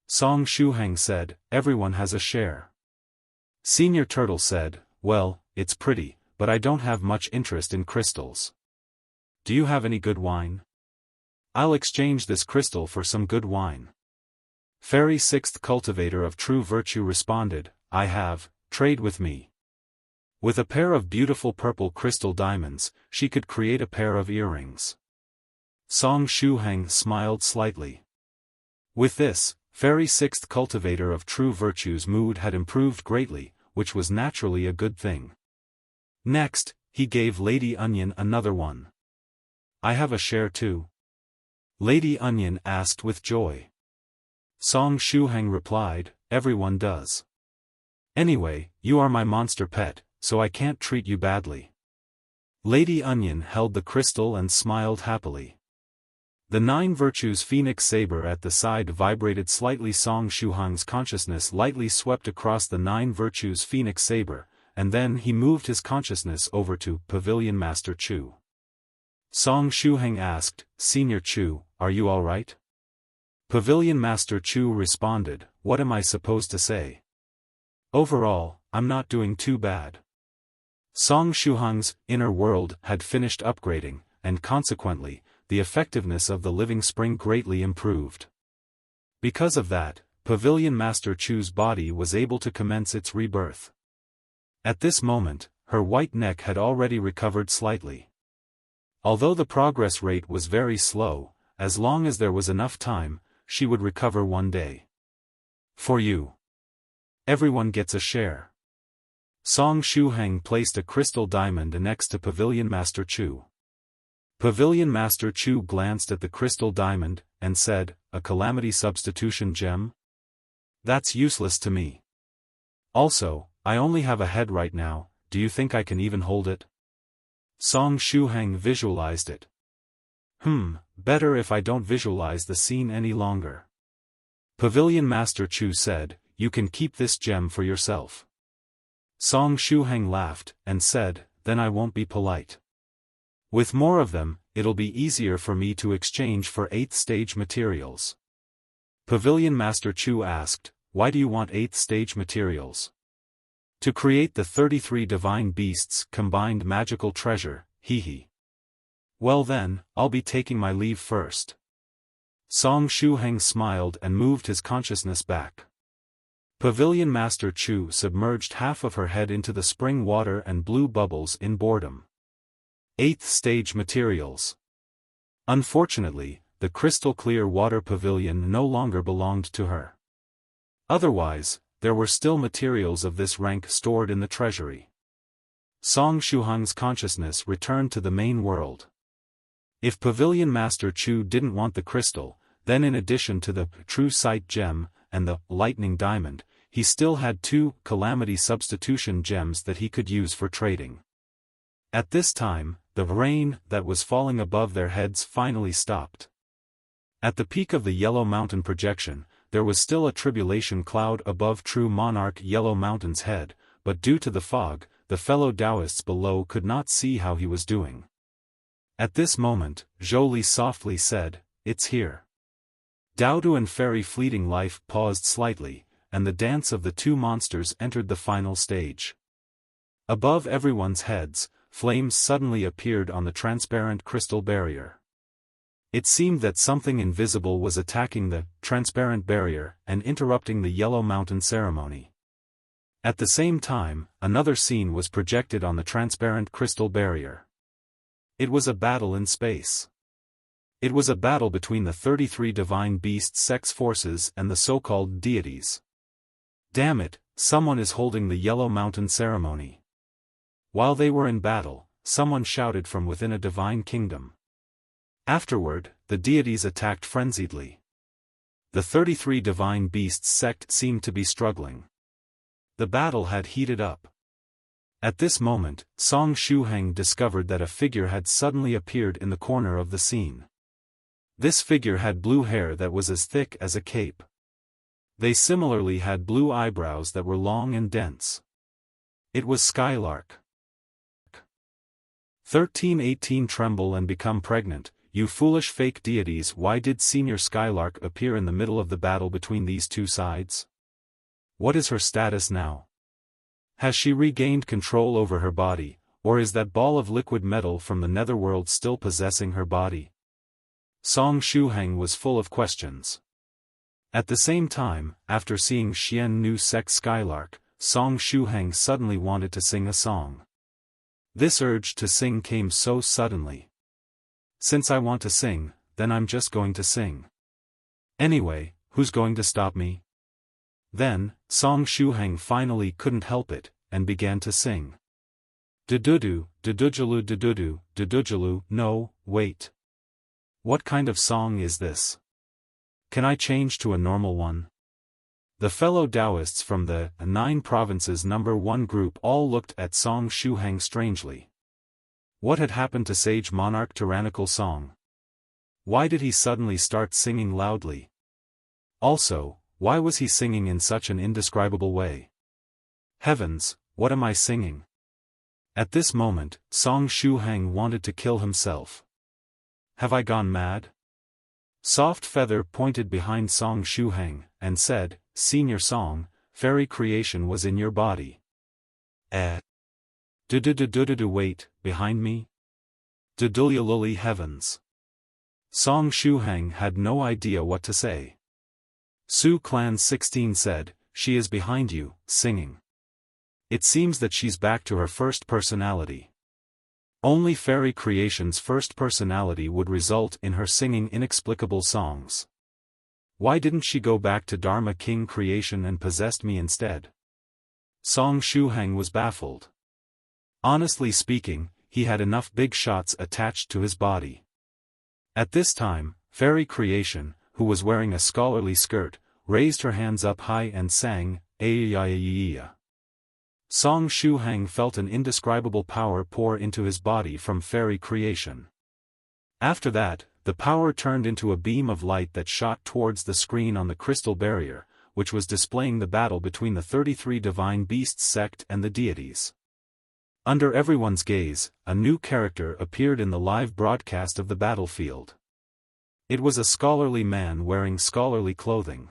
Song Shuhang said, everyone has a share. Senior Turtle said, well, it's pretty, but I don't have much interest in crystals. Do you have any good wine? I'll exchange this crystal for some good wine. Fairy sixth cultivator of true virtue responded, I have, trade with me. With a pair of beautiful purple crystal diamonds, she could create a pair of earrings. Song Shuhang smiled slightly. With this, Fairy sixth cultivator of true virtue's mood had improved greatly, which was naturally a good thing. Next, he gave Lady Onion another one. I have a share too. Lady Onion asked with joy. Song Shuhang replied, everyone does. Anyway, you are my monster pet, so I can't treat you badly. Lady Onion held the crystal and smiled happily. The 9 virtues phoenix saber at the side vibrated slightly. Song Shuhang's consciousness lightly swept across the 9 virtues phoenix saber, and then he moved his consciousness over to Pavilion Master Chu. Song Shuhang asked, Senior Chu, are you alright? Pavilion Master Chu responded, what am I supposed to say? Overall, I'm not doing too bad. Song Shuhang's inner world had finished upgrading, and consequently, the effectiveness of the living spring greatly improved. Because of that, Pavilion Master Chu's body was able to commence its rebirth. At this moment, her white neck had already recovered slightly. Although the progress rate was very slow, as long as there was enough time, she would recover one day. For you. Everyone gets a share. Song Shuhang placed a crystal diamond next to Pavilion Master Chu. Pavilion Master Chu glanced at the crystal diamond, and said, a calamity substitution gem? That's useless to me. Also, I only have a head right now, do you think I can even hold it? Song Shuhang visualized it. Better if I don't visualize the scene any longer. Pavilion Master Chu said, you can keep this gem for yourself. Song Shuhang laughed, and said, then I won't be polite. With more of them, it'll be easier for me to exchange for 8th stage materials. Pavilion Master Chu asked, why do you want 8th stage materials? To create the 33 divine beasts' combined magical treasure, hee. Well then, I'll be taking my leave first. Song Shuhang smiled and moved his consciousness back. Pavilion Master Chu submerged half of her head into the spring water and blew bubbles in boredom. 8th stage materials. Unfortunately, the crystal-clear water pavilion no longer belonged to her. Otherwise, there were still materials of this rank stored in the treasury. Song Shuhang's consciousness returned to the main world. If Pavilion Master Chu didn't want the crystal, then in addition to the True Sight gem and the Lightning Diamond, he still had 2 calamity substitution gems that he could use for trading. At this time, the rain that was falling above their heads finally stopped. At the peak of the Yellow Mountain projection, there was still a tribulation cloud above true Monarch Yellow Mountain's head, but due to the fog, the fellow Taoists below could not see how he was doing. At this moment, Jolie softly said, it's here. Daodu and Fairy Fleeting Life paused slightly, and the dance of the 2 monsters entered the final stage. Above everyone's heads, flames suddenly appeared on the transparent crystal barrier. It seemed that something invisible was attacking the transparent barrier and interrupting the Yellow Mountain ceremony. At the same time, another scene was projected on the transparent crystal barrier. It was a battle in space. It was a battle between the 33 divine beast Sect's forces and the so-called deities. Damn it, someone is holding the Yellow Mountain ceremony. While they were in battle, someone shouted from within a divine kingdom. Afterward, the deities attacked frenziedly. The 33 divine beasts Sect seemed to be struggling. The battle had heated up. At this moment, Shuhang discovered that a figure had suddenly appeared in the corner of the scene. This figure had blue hair that was as thick as a cape. They similarly had blue eyebrows that were long and dense. It was Skylark. 1318 Tremble and become pregnant, you foolish fake deities. Why did Senior Skylark appear in the middle of the battle between these two sides? What is her status now? Has she regained control over her body, or is that ball of liquid metal from the netherworld still possessing her body? Shuhang was full of questions. At the same time, after seeing Xian Nu Sect Skylark, Shuhang suddenly wanted to sing a song. This urge to sing came so suddenly. Since I want to sing, then I'm just going to sing. Anyway, who's going to stop me? Then, Shuhang finally couldn't help it, and began to sing. Dududu, dudujalu dududu, dudujalu. No, wait. What kind of song is this? Can I change to a normal one? The fellow Taoists from the 9 Provinces No. 1 group all looked at Shuhang strangely. What had happened to Sage Monarch Tyrannical song? Why did he suddenly start singing loudly? Also, why was he singing in such an indescribable way? Heavens, what am I singing? At this moment, Shuhang wanted to kill himself. Have I gone mad? Soft Feather pointed behind Shuhang, and said, Senior Song, fairy creation was in your body. Wait, behind me? Dudulululi heavens. Shuhang had no idea what to say. Su Clan 16 said, she is behind you, singing. It seems that she's back to her first personality. Only fairy creation's first personality would result in her singing inexplicable songs. Why didn't she go back to Dharma King creation and possessed me instead? Shuhang was baffled. Honestly speaking, he had enough big shots attached to his body. At this time, fairy creation, who was wearing a scholarly skirt, raised her hands up high and sang, Ayayayayaya. Shuhang felt an indescribable power pour into his body from fairy creation. After that, the power turned into a beam of light that shot towards the screen on the crystal barrier, which was displaying the battle between the 33 divine beasts Sect and the deities. Under everyone's gaze, a new character appeared in the live broadcast of the battlefield. It was a scholarly man wearing scholarly clothing.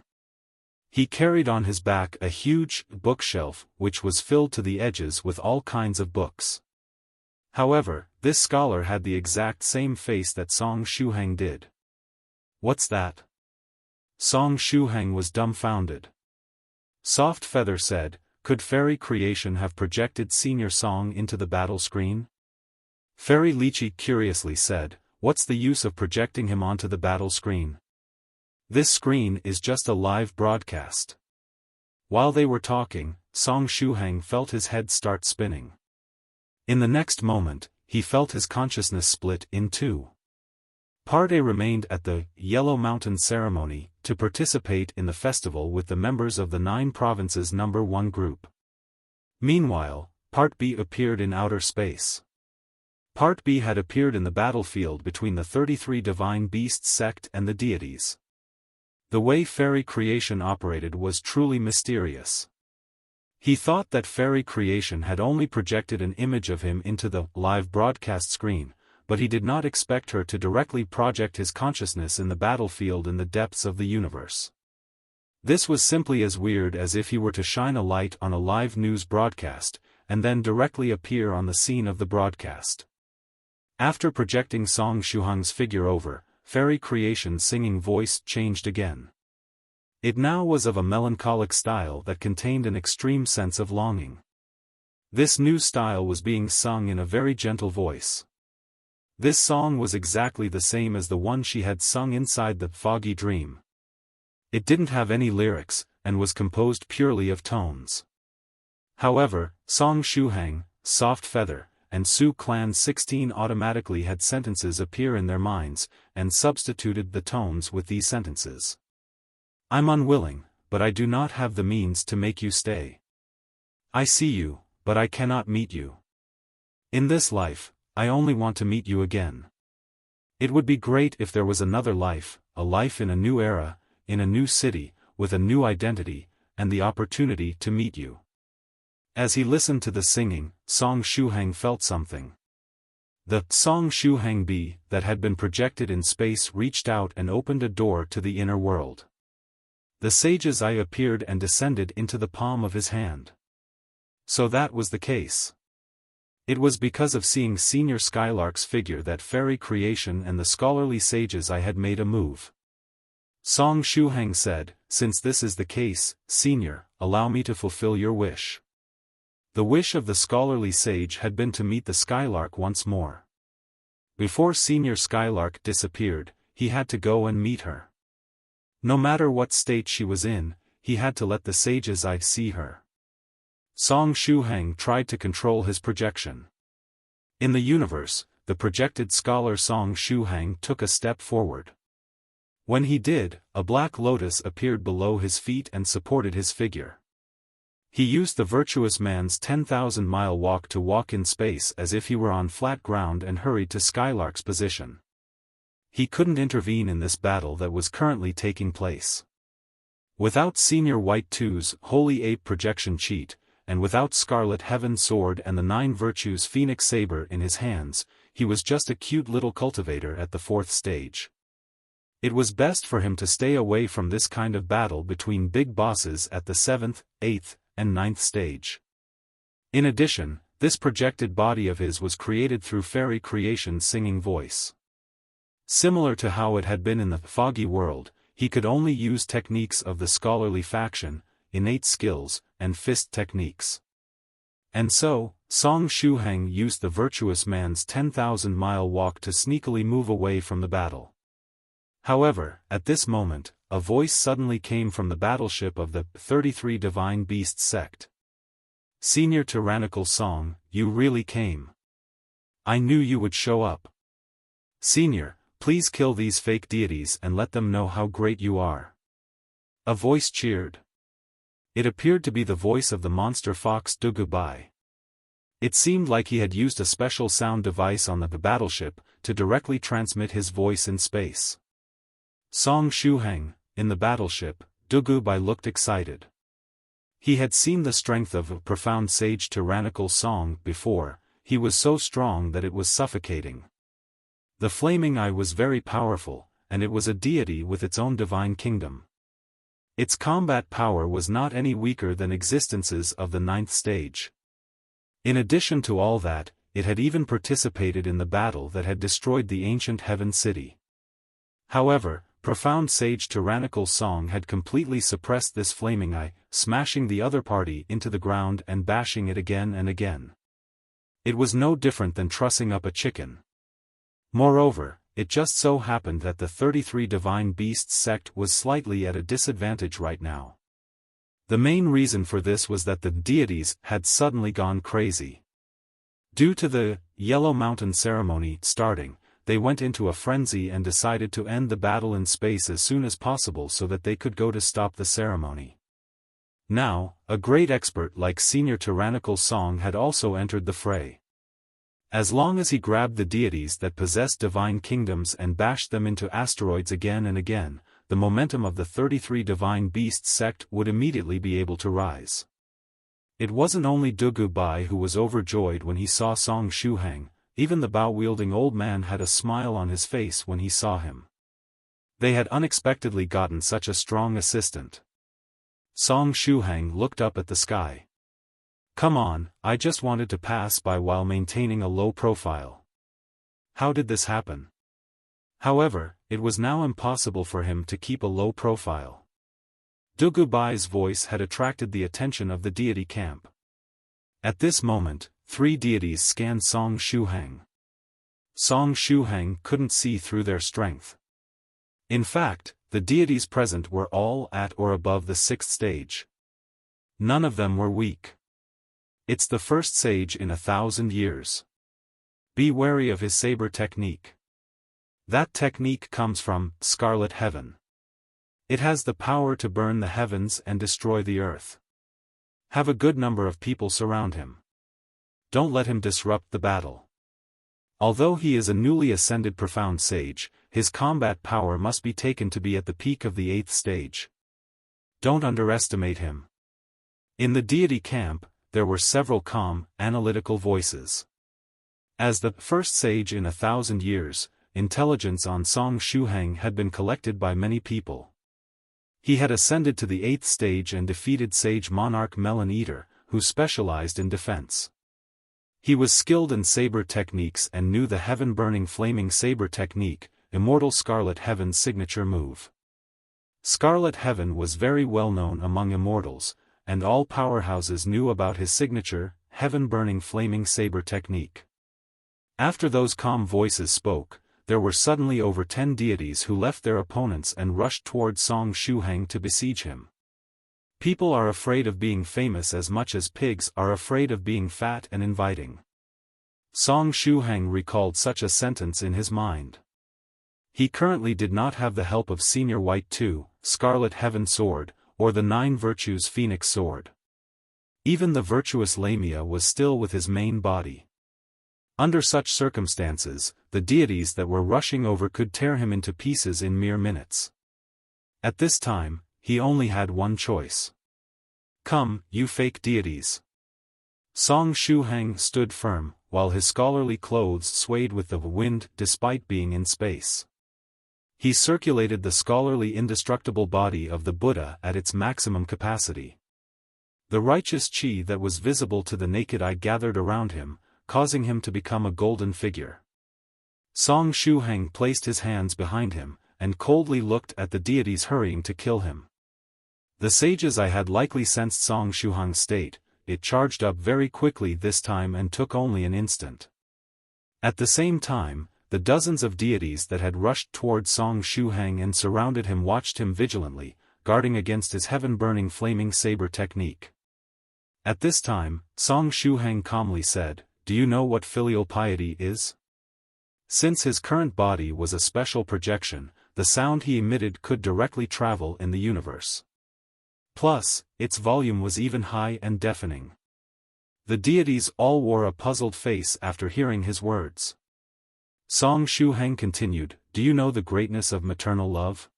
He carried on his back a huge bookshelf which was filled to the edges with all kinds of books. However, this scholar had the exact same face that Shuhang did. What's that? Shuhang was dumbfounded. Soft Feather said, could fairy creation have projected Senior Song into the battle screen? Fairy Lychee curiously said, what's the use of projecting him onto the battle screen? This screen is just a live broadcast. While they were talking, Shuhang felt his head start spinning. In the next moment, he felt his consciousness split in two. Part A remained at the Yellow Mountain ceremony to participate in the festival with the members of the 9 Provinces No. 1 group. Meanwhile, Part B appeared in outer space. Part B had appeared in the battlefield between the 33 divine beasts Sect and the deities. The way fairy creation operated was truly mysterious. He thought that fairy creation had only projected an image of him into the live broadcast screen, but he did not expect her to directly project his consciousness in the battlefield in the depths of the universe. This was simply as weird as if he were to shine a light on a live news broadcast, and then directly appear on the scene of the broadcast. After projecting Shuhang's figure over, fairy creation's singing voice changed again. It now was of a melancholic style that contained an extreme sense of longing. This new style was being sung in a very gentle voice. This song was exactly the same as the one she had sung inside the foggy dream. It didn't have any lyrics, and was composed purely of tones. However, Song Shuhang, Soft Feather, and Su Clan 16 automatically had sentences appear in their minds, and substituted the tones with these sentences. I'm unwilling, but I do not have the means to make you stay. I see you, but I cannot meet you. In this life, I only want to meet you again. It would be great if there was another life, a life in a new era, in a new city, with a new identity, and the opportunity to meet you. As he listened to the singing, Song Shuhang felt something. The Song Shuhang bee that had been projected in space reached out and opened a door to the inner world. The sage's eye appeared and descended into the palm of his hand. So that was the case. It was because of seeing Senior Skylark's figure that fairy creation and the scholarly sage's eye had made a move. Song Shuhang said, "Since this is the case, Senior, allow me to fulfill your wish." The wish of the scholarly sage had been to meet the Skylark once more. Before Senior Skylark disappeared, he had to go and meet her. No matter what state she was in, he had to let the sage's eye see her. Song Shuhang tried to control his projection. In the universe, the projected scholar Song Shuhang took a step forward. When he did, a black lotus appeared below his feet and supported his figure. He used the virtuous man's 10,000-mile walk to walk in space as if he were on flat ground and hurried to Skylark's position. He couldn't intervene in this battle that was currently taking place. Without Senior White 2's Holy Ape projection cheat, and without Scarlet Heaven Sword and the 9 Virtues Phoenix Saber in his hands, he was just a cute little cultivator at the 4th stage. It was best for him to stay away from this kind of battle between big bosses at the 7th, 8th, and 9th stage. In addition, this projected body of his was created through fairy creation's singing voice. Similar to how it had been in the foggy world, he could only use techniques of the scholarly faction, innate skills, and fist techniques. And so, Song Shuhang used the virtuous man's 10,000-mile walk to sneakily move away from the battle. However, at this moment, a voice suddenly came from the battleship of the 33 Divine Beasts Sect. "Senior Tyrannical Song, you really came. I knew you would show up. Senior, please kill these fake deities and let them know how great you are." A voice cheered. It appeared to be the voice of the monster fox Dugu Bai. It seemed like he had used a special sound device on the battleship to directly transmit his voice in space. Song Shuhang, in the battleship, Dugu Bai looked excited. He had seen the strength of a profound sage Tyrannical Song before. He was so strong that it was suffocating. The flaming eye was very powerful, and it was a deity with its own divine kingdom. Its combat power was not any weaker than existences of the 9th stage. In addition to all that, it had even participated in the battle that had destroyed the ancient Heaven City. However, profound sage Tyrannical Song had completely suppressed this flaming eye, smashing the other party into the ground and bashing it again and again. It was no different than trussing up a chicken. Moreover, it just so happened that the 33 Divine Beasts Sect was slightly at a disadvantage right now. The main reason for this was that the deities had suddenly gone crazy. Due to the Yellow Mountain ceremony starting, they went into a frenzy and decided to end the battle in space as soon as possible so that they could go to stop the ceremony. Now, a great expert like Senior Tyrannical Song had also entered the fray. As long as he grabbed the deities that possessed divine kingdoms and bashed them into asteroids again and again, the momentum of the 33 Divine Beasts Sect would immediately be able to rise. It wasn't only Dugu Bai who was overjoyed when he saw Song Shuhang. Even the bow-wielding old man had a smile on his face when he saw him. They had unexpectedly gotten such a strong assistant. Song Shuhang looked up at the sky. "Come on, I just wanted to pass by while maintaining a low profile. How did this happen?" However, it was now impossible for him to keep a low profile. Dugu Bai's voice had attracted the attention of the deity camp. At this moment, 3 deities scanned Song Shuhang. Song Shuhang couldn't see through their strength. In fact, the deities present were all at or above the 6th stage. None of them were weak. It's the first sage in 1,000 years. Be wary of his saber technique. That technique comes from Scarlet Heaven. It has the power to burn the heavens and destroy the earth. Have a good number of people surround him. Don't let him disrupt the battle. Although he is a newly ascended profound sage, his combat power must be taken to be at the peak of the 8th stage. Don't underestimate him. In the deity camp, there were several calm, analytical voices. As the first sage in 1,000 years, intelligence on Song Shuhang had been collected by many people. He had ascended to the 8th stage and defeated sage Monarch Melon Eater, who specialized in defense. He was skilled in saber techniques and knew the heaven-burning flaming saber technique, Immortal Scarlet Heaven's signature move. Scarlet Heaven was very well known among immortals, and all powerhouses knew about his signature, heaven-burning flaming saber technique. After those calm voices spoke, there were suddenly over 10 deities who left their opponents and rushed toward Song Shuhang to besiege him. People are afraid of being famous as much as pigs are afraid of being fat and inviting. Song Shuhang recalled such a sentence in his mind. He currently did not have the help of Senior White 2, Scarlet Heaven Sword, or the 9 Virtues Phoenix Sword. Even the virtuous Lamia was still with his main body. Under such circumstances, the deities that were rushing over could tear him into pieces in mere minutes. At this time, he only had one choice. Come, you fake deities. Song Shuhang stood firm, while his scholarly clothes swayed with the wind despite being in space. He circulated the scholarly indestructible body of the Buddha at its maximum capacity. The righteous chi that was visible to the naked eye gathered around him, causing him to become a golden figure. Song Shuhang placed his hands behind him, and coldly looked at the deities hurrying to kill him. The sage's eye had likely sensed Song Shuhang's state. It charged up very quickly this time and took only an instant. At the same time, the dozens of deities that had rushed toward Song Shuhang and surrounded him watched him vigilantly, guarding against his heaven-burning flaming saber technique. At this time, Song Shuhang calmly said, "Do you know what filial piety is?" Since his current body was a special projection, the sound he emitted could directly travel in the universe. Plus, its volume was even high and deafening. The deities all wore a puzzled face after hearing his words. Song Shuhang continued, "Do you know the greatness of maternal love?"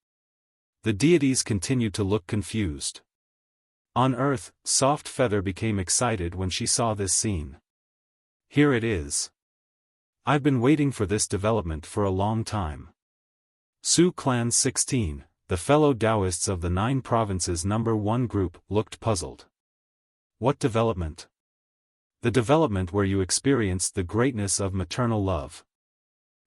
The deities continued to look confused. On Earth, Soft Feather became excited when she saw this scene. Here it is. I've been waiting for this development for a long time. Su Clan 16. The fellow Taoists of the 9 provinces number 1 group looked puzzled. What development? The development where you experienced the greatness of maternal love.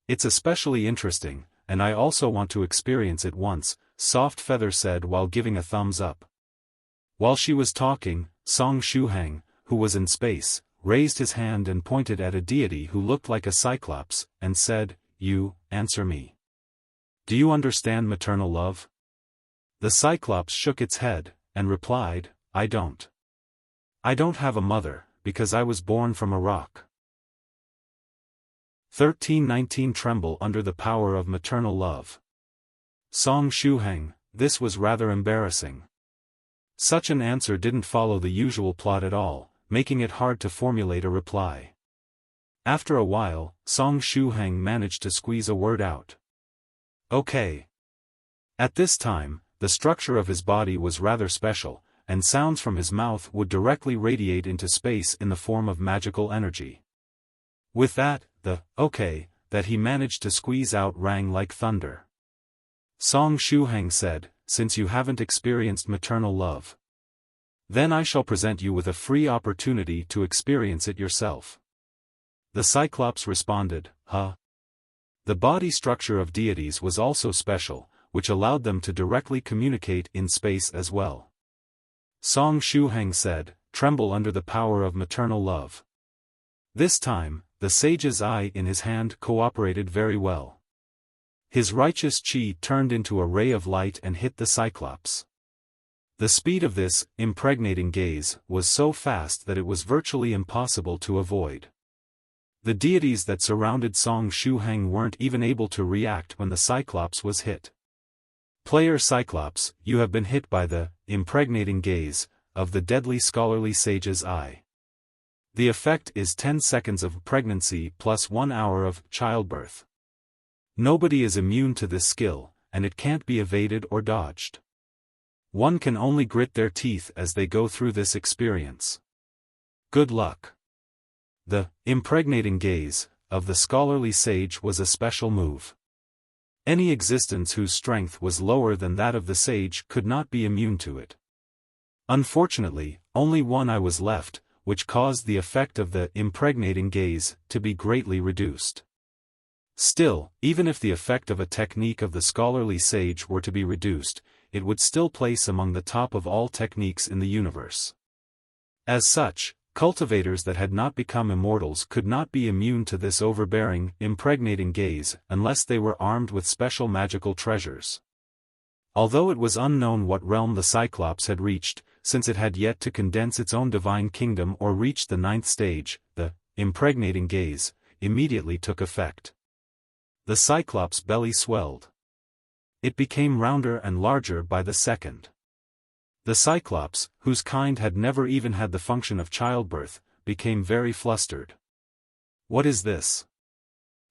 It's especially interesting, and I also want to experience it once, Soft Feather said while giving a thumbs up. While she was talking, Song Shuhang, who was in space, raised his hand and pointed at a deity who looked like a cyclops, and said, "You, answer me. Do you understand maternal love?" The Cyclops shook its head, and replied, "I don't. I don't have a mother, because I was born from a rock." 1319 Tremble under the power of maternal love. Song Shuhang, this was rather embarrassing. Such an answer didn't follow the usual plot at all, making it hard to formulate a reply. After a while, Song Shuhang managed to squeeze a word out. "Okay." At this time, the structure of his body was rather special, and sounds from his mouth would directly radiate into space in the form of magical energy. With that, the "okay" that he managed to squeeze out rang like thunder. Song Shuhang said, "Since you haven't experienced maternal love, then I shall present you with a free opportunity to experience it yourself." The Cyclops responded, "Huh?" The body structure of deities was also special, which allowed them to directly communicate in space as well. Song Shuhang said, "Tremble under the power of maternal love." This time, the sage's eye in his hand cooperated very well. His righteous chi turned into a ray of light and hit the Cyclops. The speed of this impregnating gaze was so fast that it was virtually impossible to avoid. The deities that surrounded Song Shuhang weren't even able to react when the Cyclops was hit. Player Cyclops, you have been hit by the impregnating gaze of the deadly scholarly sage's eye. The effect is 10 seconds of pregnancy plus 1 hour of childbirth. Nobody is immune to this skill, and it can't be evaded or dodged. One can only grit their teeth as they go through this experience. Good luck. The impregnating gaze of the scholarly sage was a special move. Any existence whose strength was lower than that of the sage could not be immune to it. Unfortunately, only one eye was left, which caused the effect of the impregnating gaze to be greatly reduced. Still, even if the effect of a technique of the scholarly sage were to be reduced, it would still place among the top of all techniques in the universe. As such, cultivators that had not become immortals could not be immune to this overbearing, impregnating gaze unless they were armed with special magical treasures. Although it was unknown what realm the Cyclops had reached, since it had yet to condense its own divine kingdom or reach the 9th stage, the impregnating gaze immediately took effect. The Cyclops' belly swelled. It became rounder and larger by the second. The Cyclops, whose kind had never even had the function of childbirth, became very flustered. What is this?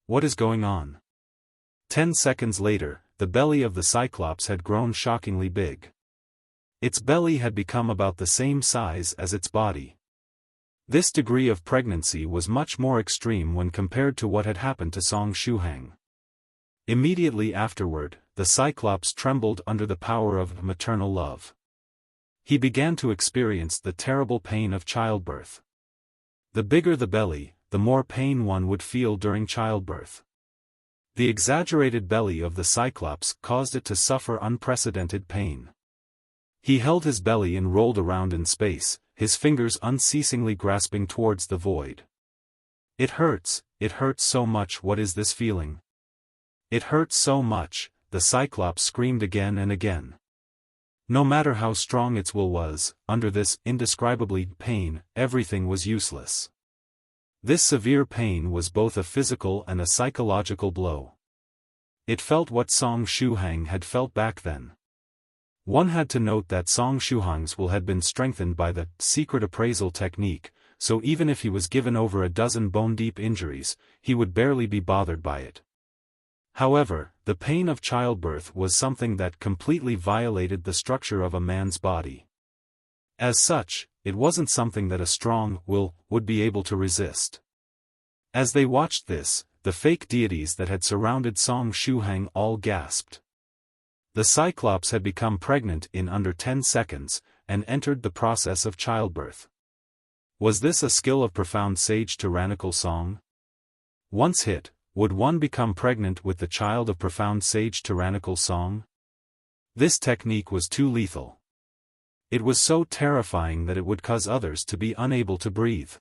What is going on? 10 seconds later, the belly of the Cyclops had grown shockingly big. Its belly had become about the same size as its body. This degree of pregnancy was much more extreme when compared to what had happened to Song Shuhang. Immediately afterward, the Cyclops trembled under the power of maternal love. He began to experience the terrible pain of childbirth. The bigger the belly, the more pain one would feel during childbirth. The exaggerated belly of the Cyclops caused it to suffer unprecedented pain. He held his belly and rolled around in space, his fingers unceasingly grasping towards the void. It hurts so much. What is this feeling? It hurts so much, the Cyclops screamed again and again. No matter how strong its will was, under this indescribably pain, everything was useless. This severe pain was both a physical and a psychological blow. It felt what Song Shuhang had felt back then. One had to note that Song Shuhang's will had been strengthened by the secret appraisal technique, so even if he was given over a dozen bone-deep injuries, he would barely be bothered by it. However, the pain of childbirth was something that completely violated the structure of a man's body. As such, it wasn't something that a strong will would be able to resist. As they watched this, the fake deities that had surrounded Song Shuhang all gasped. The Cyclops had become pregnant in under 10 seconds, and entered the process of childbirth. Was this a skill of profound sage Tyrannical Song? Once hit, would one become pregnant with the child of profound sage Tyrannical Song? This technique was too lethal. It was so terrifying that it would cause others to be unable to breathe.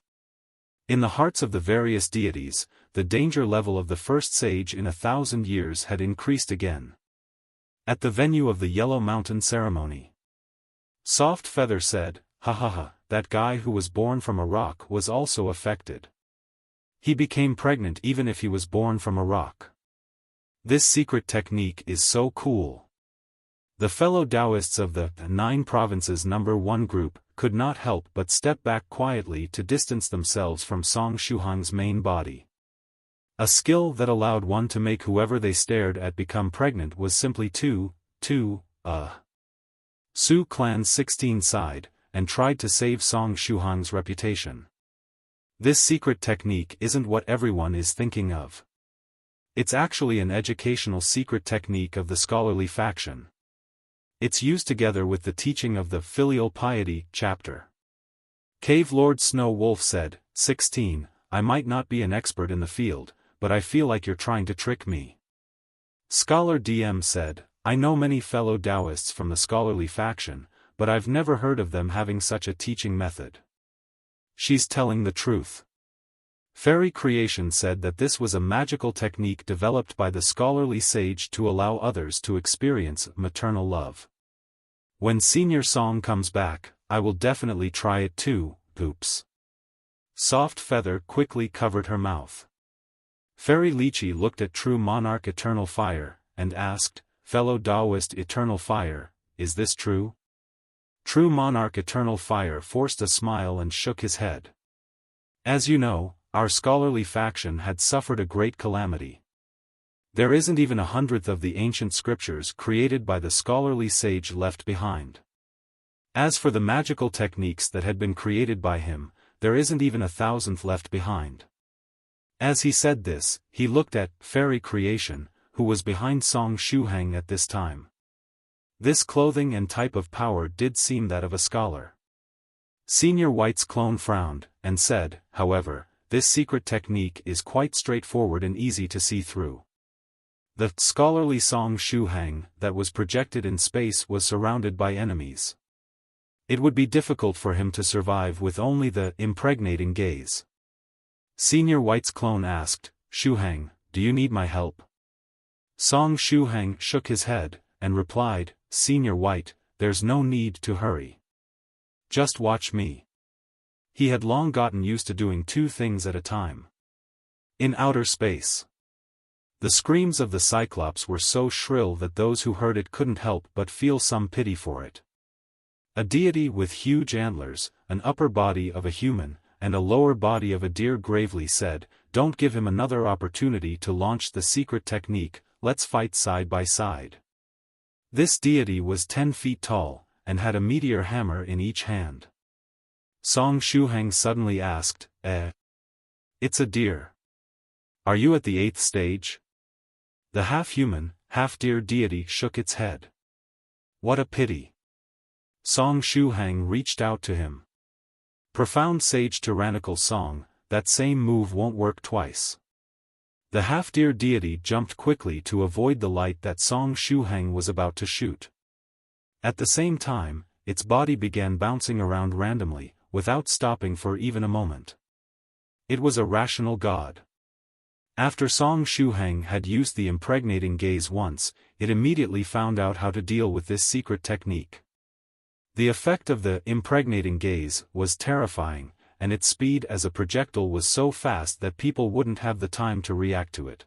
In the hearts of the various deities, the danger level of the first sage in 1,000 years had increased again. At the venue of the Yellow Mountain ceremony, Soft Feather said, "Ha ha ha, that guy who was born from a rock was also affected. He became pregnant even if he was born from a rock. This secret technique is so cool." The fellow Taoists of the 9 provinces number 1 group could not help but step back quietly to distance themselves from Song Shuhang's main body. A skill that allowed one to make whoever they stared at become pregnant was simply Su Clan's 16 sighed, and tried to save Song Shuhang's reputation. This secret technique isn't what everyone is thinking of. It's actually an educational secret technique of the scholarly faction. It's used together with the teaching of the Filial Piety chapter. Cave Lord Snow Wolf said, 16, I might not be an expert in the field, but I feel like you're trying to trick me. Scholar DM said, I know many fellow Taoists from the scholarly faction, but I've never heard of them having such a teaching method. She's telling the truth. Fairy Creation said that this was a magical technique developed by the scholarly sage to allow others to experience maternal love. When Senior Song comes back, I will definitely try it too, oops. Soft Feather quickly covered her mouth. Fairy Lychee looked at True Monarch Eternal Fire, and asked, fellow Taoist Eternal Fire, is this true? True Monarch Eternal Fire forced a smile and shook his head. As you know, our scholarly faction had suffered a great calamity. There isn't even 1/100th of the ancient scriptures created by the scholarly sage left behind. As for the magical techniques that had been created by him, there isn't even 1,000th left behind. As he said this, he looked at Fairy Creation, who was behind Song Shuhang at this time. This clothing and type of power did seem that of a scholar. Senior White's clone frowned, and said, however, this secret technique is quite straightforward and easy to see through. The scholarly Song Shuhang that was projected in space was surrounded by enemies. It would be difficult for him to survive with only the impregnating gaze. Senior White's clone asked, Shuhang, do you need my help? Song Shuhang shook his head, and replied, Senior White, there's no need to hurry. Just watch me. He had long gotten used to doing two things at a time. In outer space. The screams of the Cyclops were so shrill that those who heard it couldn't help but feel some pity for it. A deity with huge antlers, an upper body of a human, and a lower body of a deer gravely said, don't give him another opportunity to launch the secret technique, let's fight side by side. This deity was 10 feet tall, and had a meteor hammer in each hand. Song Shuhang suddenly asked, It's a deer. Are you at the 8th stage? The half-human, half-deer deity shook its head. What a pity. Song Shuhang reached out to him. Profound Sage Tyrannical Song, that same move won't work twice. The half-deer deity jumped quickly to avoid the light that Song Shuhang was about to shoot. At the same time, its body began bouncing around randomly, without stopping for even a moment. It was a rational god. After Song Shuhang had used the impregnating gaze once, it immediately found out how to deal with this secret technique. The effect of the impregnating gaze was terrifying, and its speed as a projectile was so fast that people wouldn't have the time to react to it.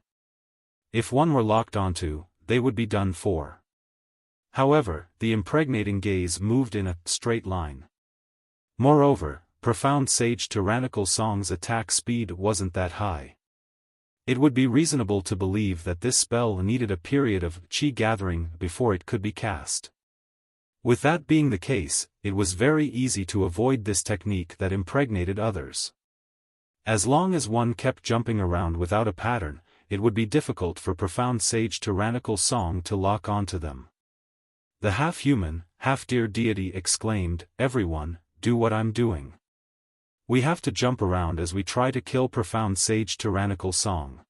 If one were locked onto, they would be done for. However, the impregnating gaze moved in a straight line. Moreover, Profound Sage Tyrannical Song's attack speed wasn't that high. It would be reasonable to believe that this spell needed a period of chi gathering before it could be cast. With that being the case, it was very easy to avoid this technique that impregnated others. As long as one kept jumping around without a pattern, it would be difficult for Profound Sage Tyrannical Song to lock onto them. The half-human, half-deer deity exclaimed, everyone, do what I'm doing. We have to jump around as we try to kill Profound Sage Tyrannical Song.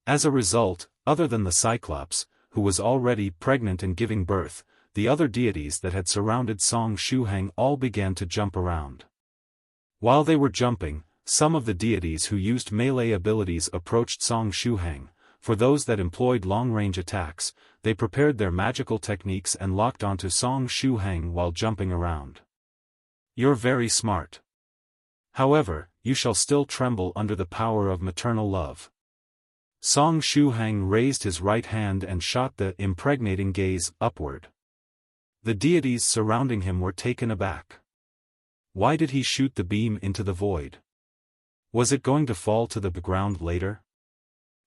As a result, other than the Cyclops, who was already pregnant and giving birth, the other deities that had surrounded Song Shuhang all began to jump around. While they were jumping, some of the deities who used melee abilities approached Song Shuhang. For those that employed long-range attacks, they prepared their magical techniques and locked onto Song Shuhang while jumping around. You're very smart. However, you shall still tremble under the power of maternal love. Song Shuhang raised his right hand and shot the impregnating gaze upward. The deities surrounding him were taken aback. Why did he shoot the beam into the void? Was it going to fall to the ground later?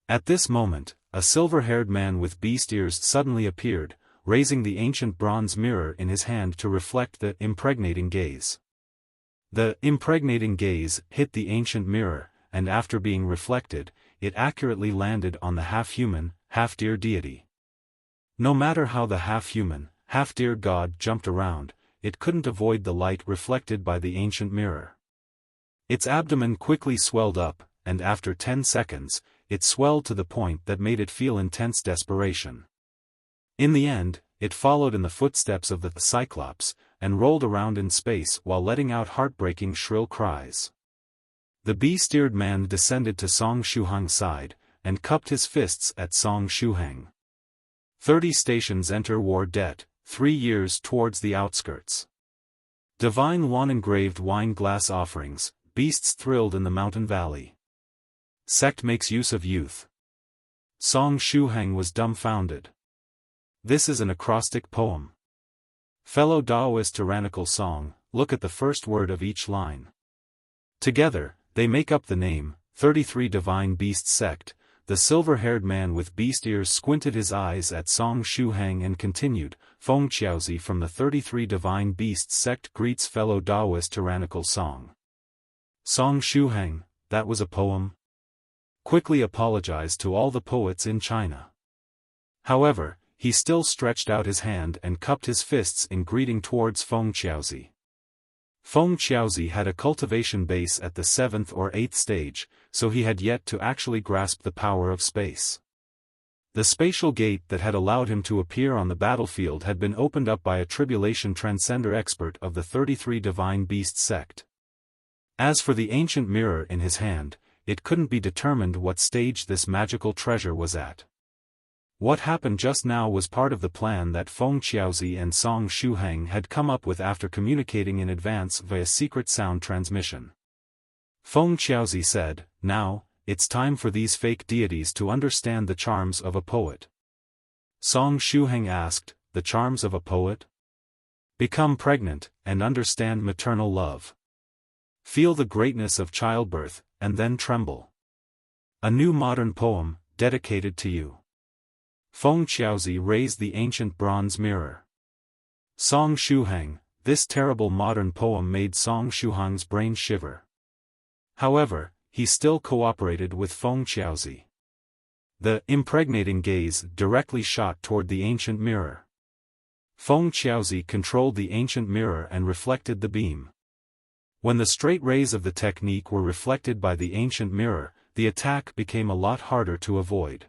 At this moment, a silver-haired man with beast ears suddenly appeared, raising the ancient bronze mirror in his hand to reflect the impregnating gaze. The impregnating gaze hit the ancient mirror, and after being reflected, it accurately landed on the half-human, half-deer deity. No matter how the half-human, half-deer god jumped around, it couldn't avoid the light reflected by the ancient mirror. Its abdomen quickly swelled up, and after 10 seconds, it swelled to the point that made it feel intense desperation. In the end, it followed in the footsteps of the Cyclops, and rolled around in space while letting out heartbreaking shrill cries. The bee-steered man descended to Song Shuhang's side, and cupped his fists at Song Shuhang. 30 stations enter war debt, 3 years towards the outskirts. Divine Yuan engraved wine glass offerings, beasts thrilled in the mountain valley. Sect makes use of youth. Song Shuhang was dumbfounded. This is an acrostic poem. Fellow Taoist tyrannical song, look at the first word of each line. Together, they make up the name, 33 Divine Beast Sect. The silver-haired man with beast ears squinted his eyes at Song Shuhang and continued, Feng Qiaozi from the 33 Divine Beast Sect greets fellow Taoist tyrannical song. Song Shuhang, that was a poem? Quickly apologized to all the poets in China. However, he still stretched out his hand and cupped his fists in greeting towards Feng Qiaozi. Feng Qiaozi had a cultivation base at the 7th or 8th stage, so he had yet to actually grasp the power of space. The spatial gate that had allowed him to appear on the battlefield had been opened up by a tribulation transcender expert of the 33 Divine Beast Sect. As for the ancient mirror in his hand, it couldn't be determined what stage this magical treasure was at. What happened just now was part of the plan that Feng Qiaozi and Song Shuhang had come up with after communicating in advance via secret sound transmission. Feng Qiaozi said, now, it's time for these fake deities to understand the charms of a poet. Song Shuhang asked, the charms of a poet? Become pregnant, and understand maternal love. Feel the greatness of childbirth, and then tremble. A new modern poem, dedicated to you. Feng Qiaozi raised the ancient bronze mirror. Song Shuhang, this terrible modern poem made Song Shuhang's brain shiver. However, he still cooperated with Feng Qiaozi. The impregnating gaze directly shot toward the ancient mirror. Feng Qiaozi controlled the ancient mirror and reflected the beam. When the straight rays of the technique were reflected by the ancient mirror, the attack became a lot harder to avoid.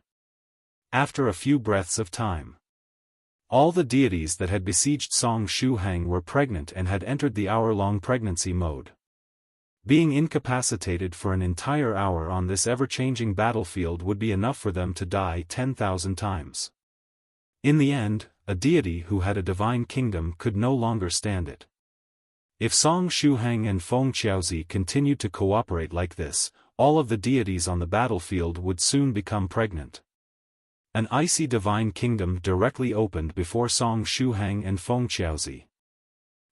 After a few breaths of time, all the deities that had besieged Song Shuhang were pregnant and had entered the hour-long pregnancy mode. Being incapacitated for an entire hour on this ever-changing battlefield would be enough for them to die 10,000 times. In the end, a deity who had a divine kingdom could no longer stand it. If Song Shuhang and Feng Qiaozi continued to cooperate like this, all of the deities on the battlefield would soon become pregnant. An icy divine kingdom directly opened before Song Shuhang and Feng Qiaozi.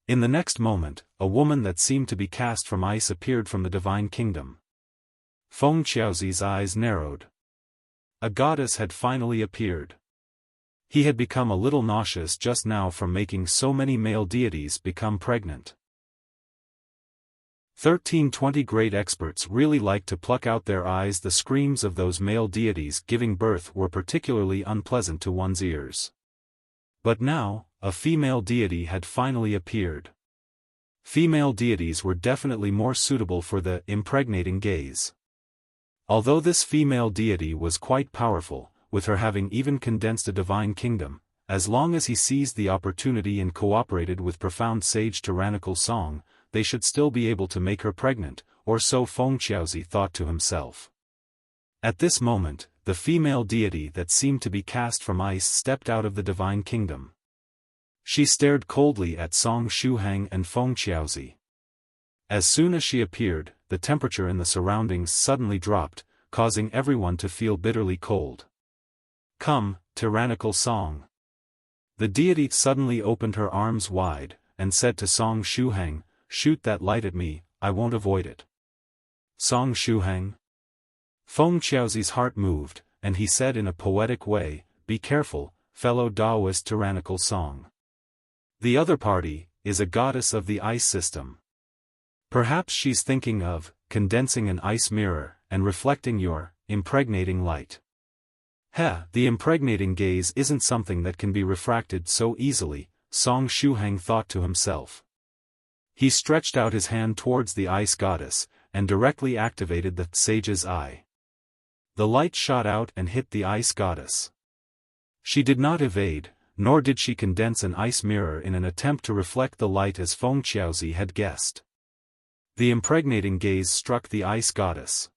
In the next moment, a woman that seemed to be cast from ice appeared from the divine kingdom. Feng Qiaozi's eyes narrowed. A goddess had finally appeared. He had become a little nauseous just now from making so many male deities become pregnant. 1320 Great experts really liked to pluck out their eyes. The screams of those male deities giving birth were particularly unpleasant to one's ears. But now, a female deity had finally appeared. Female deities were definitely more suitable for the impregnating gaze. Although this female deity was quite powerful, with her having even condensed a divine kingdom, as long as he seized the opportunity and cooperated with profound sage tyrannical song, they should still be able to make her pregnant, or so Feng Qiaozi thought to himself. At this moment, the female deity that seemed to be cast from ice stepped out of the divine kingdom. She stared coldly at Song Shuhang and Feng Qiaozi. As soon as she appeared, the temperature in the surroundings suddenly dropped, causing everyone to feel bitterly cold. Come, tyrannical song. The deity suddenly opened her arms wide, and said to Song Shuhang, shoot that light at me, I won't avoid it. Song Shuhang. Feng Qiaozi's heart moved, and he said in a poetic way, be careful, fellow Taoist tyrannical song. The other party is a goddess of the ice system. Perhaps she's thinking of condensing an ice mirror and reflecting your impregnating light. The impregnating gaze isn't something that can be refracted so easily, Song Shuhang thought to himself. He stretched out his hand towards the ice goddess, and directly activated the sage's eye. The light shot out and hit the ice goddess. She did not evade, nor did she condense an ice mirror in an attempt to reflect the light as Feng Qiaozi had guessed. The impregnating gaze struck the ice goddess.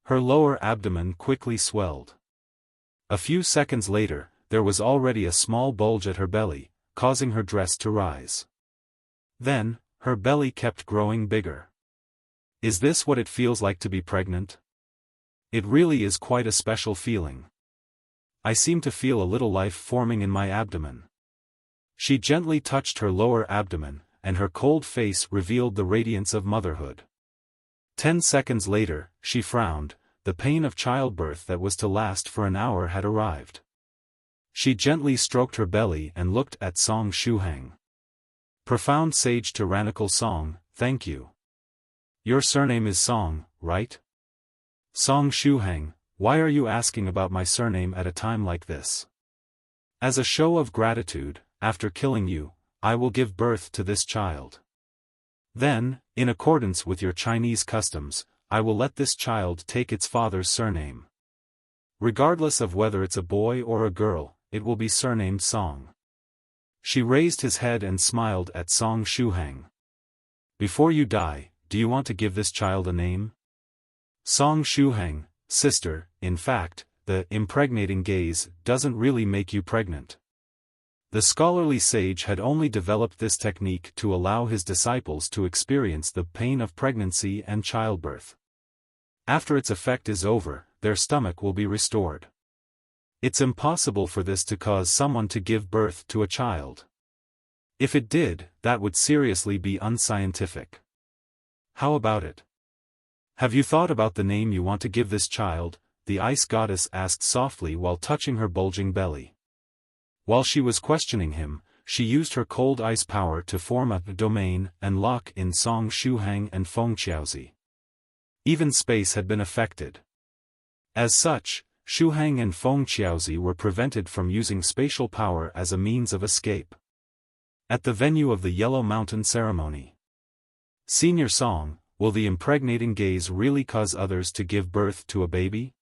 Her lower abdomen quickly swelled. A few seconds later, there was already a small bulge at her belly, causing her dress to rise. Then, her belly kept growing bigger. Is this what it feels like to be pregnant? It really is quite a special feeling. I seem to feel a little life forming in my abdomen. She gently touched her lower abdomen, and her cold face revealed the radiance of motherhood. 10 seconds later, she frowned. The pain of childbirth that was to last for an hour had arrived. She gently stroked her belly and looked at Song Shuhang. Profound sage tyrannical Song, thank you. Your surname is Song, right? Song Shuhang, why are you asking about my surname at a time like this? As a show of gratitude, after killing you, I will give birth to this child. Then, in accordance with your Chinese customs, I will let this child take its father's surname. Regardless of whether it's a boy or a girl, it will be surnamed Song. She raised his head and smiled at Song Shuhang. Before you die, do you want to give this child a name? Song Shuhang, sister, in fact, the impregnating gaze doesn't really make you pregnant. The scholarly sage had only developed this technique to allow his disciples to experience the pain of pregnancy and childbirth. After its effect is over, their stomach will be restored. It's impossible for this to cause someone to give birth to a child. If it did, that would seriously be unscientific. How about it? Have you thought about the name you want to give this child? The ice goddess asked softly while touching her bulging belly. While she was questioning him, she used her cold ice power to form a domain and lock in Song Shuhang and Feng Qiaozi. Even space had been affected. As such, Shuhang and Feng Qiaozi were prevented from using spatial power as a means of escape. At the venue of the Yellow Mountain ceremony. Senior Song, will the impregnating gaze really cause others to give birth to a baby?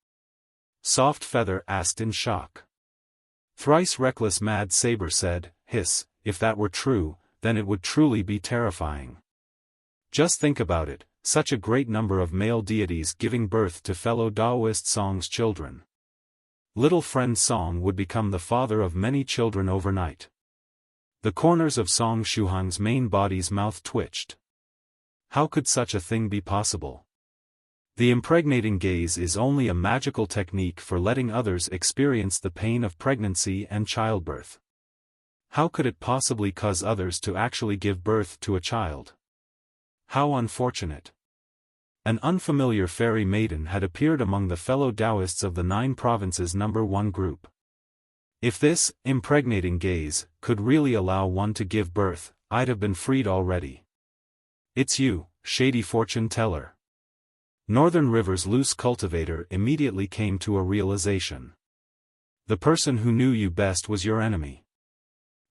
Soft Feather asked in shock. Thrice reckless Mad Saber said, hiss, if that were true, then it would truly be terrifying. Just think about it, such a great number of male deities giving birth to fellow Taoist Song's children. Little friend Song would become the father of many children overnight. The corners of Song Shuhang's main body's mouth twitched. How could such a thing be possible? The impregnating gaze is only a magical technique for letting others experience the pain of pregnancy and childbirth. How could it possibly cause others to actually give birth to a child? How unfortunate. An unfamiliar fairy maiden had appeared among the fellow Taoists of the 9 provinces number 1 group. If this impregnating gaze could really allow one to give birth, I'd have been freed already. It's you, shady fortune teller. Northern River's loose cultivator immediately came to a realization. The person who knew you best was your enemy.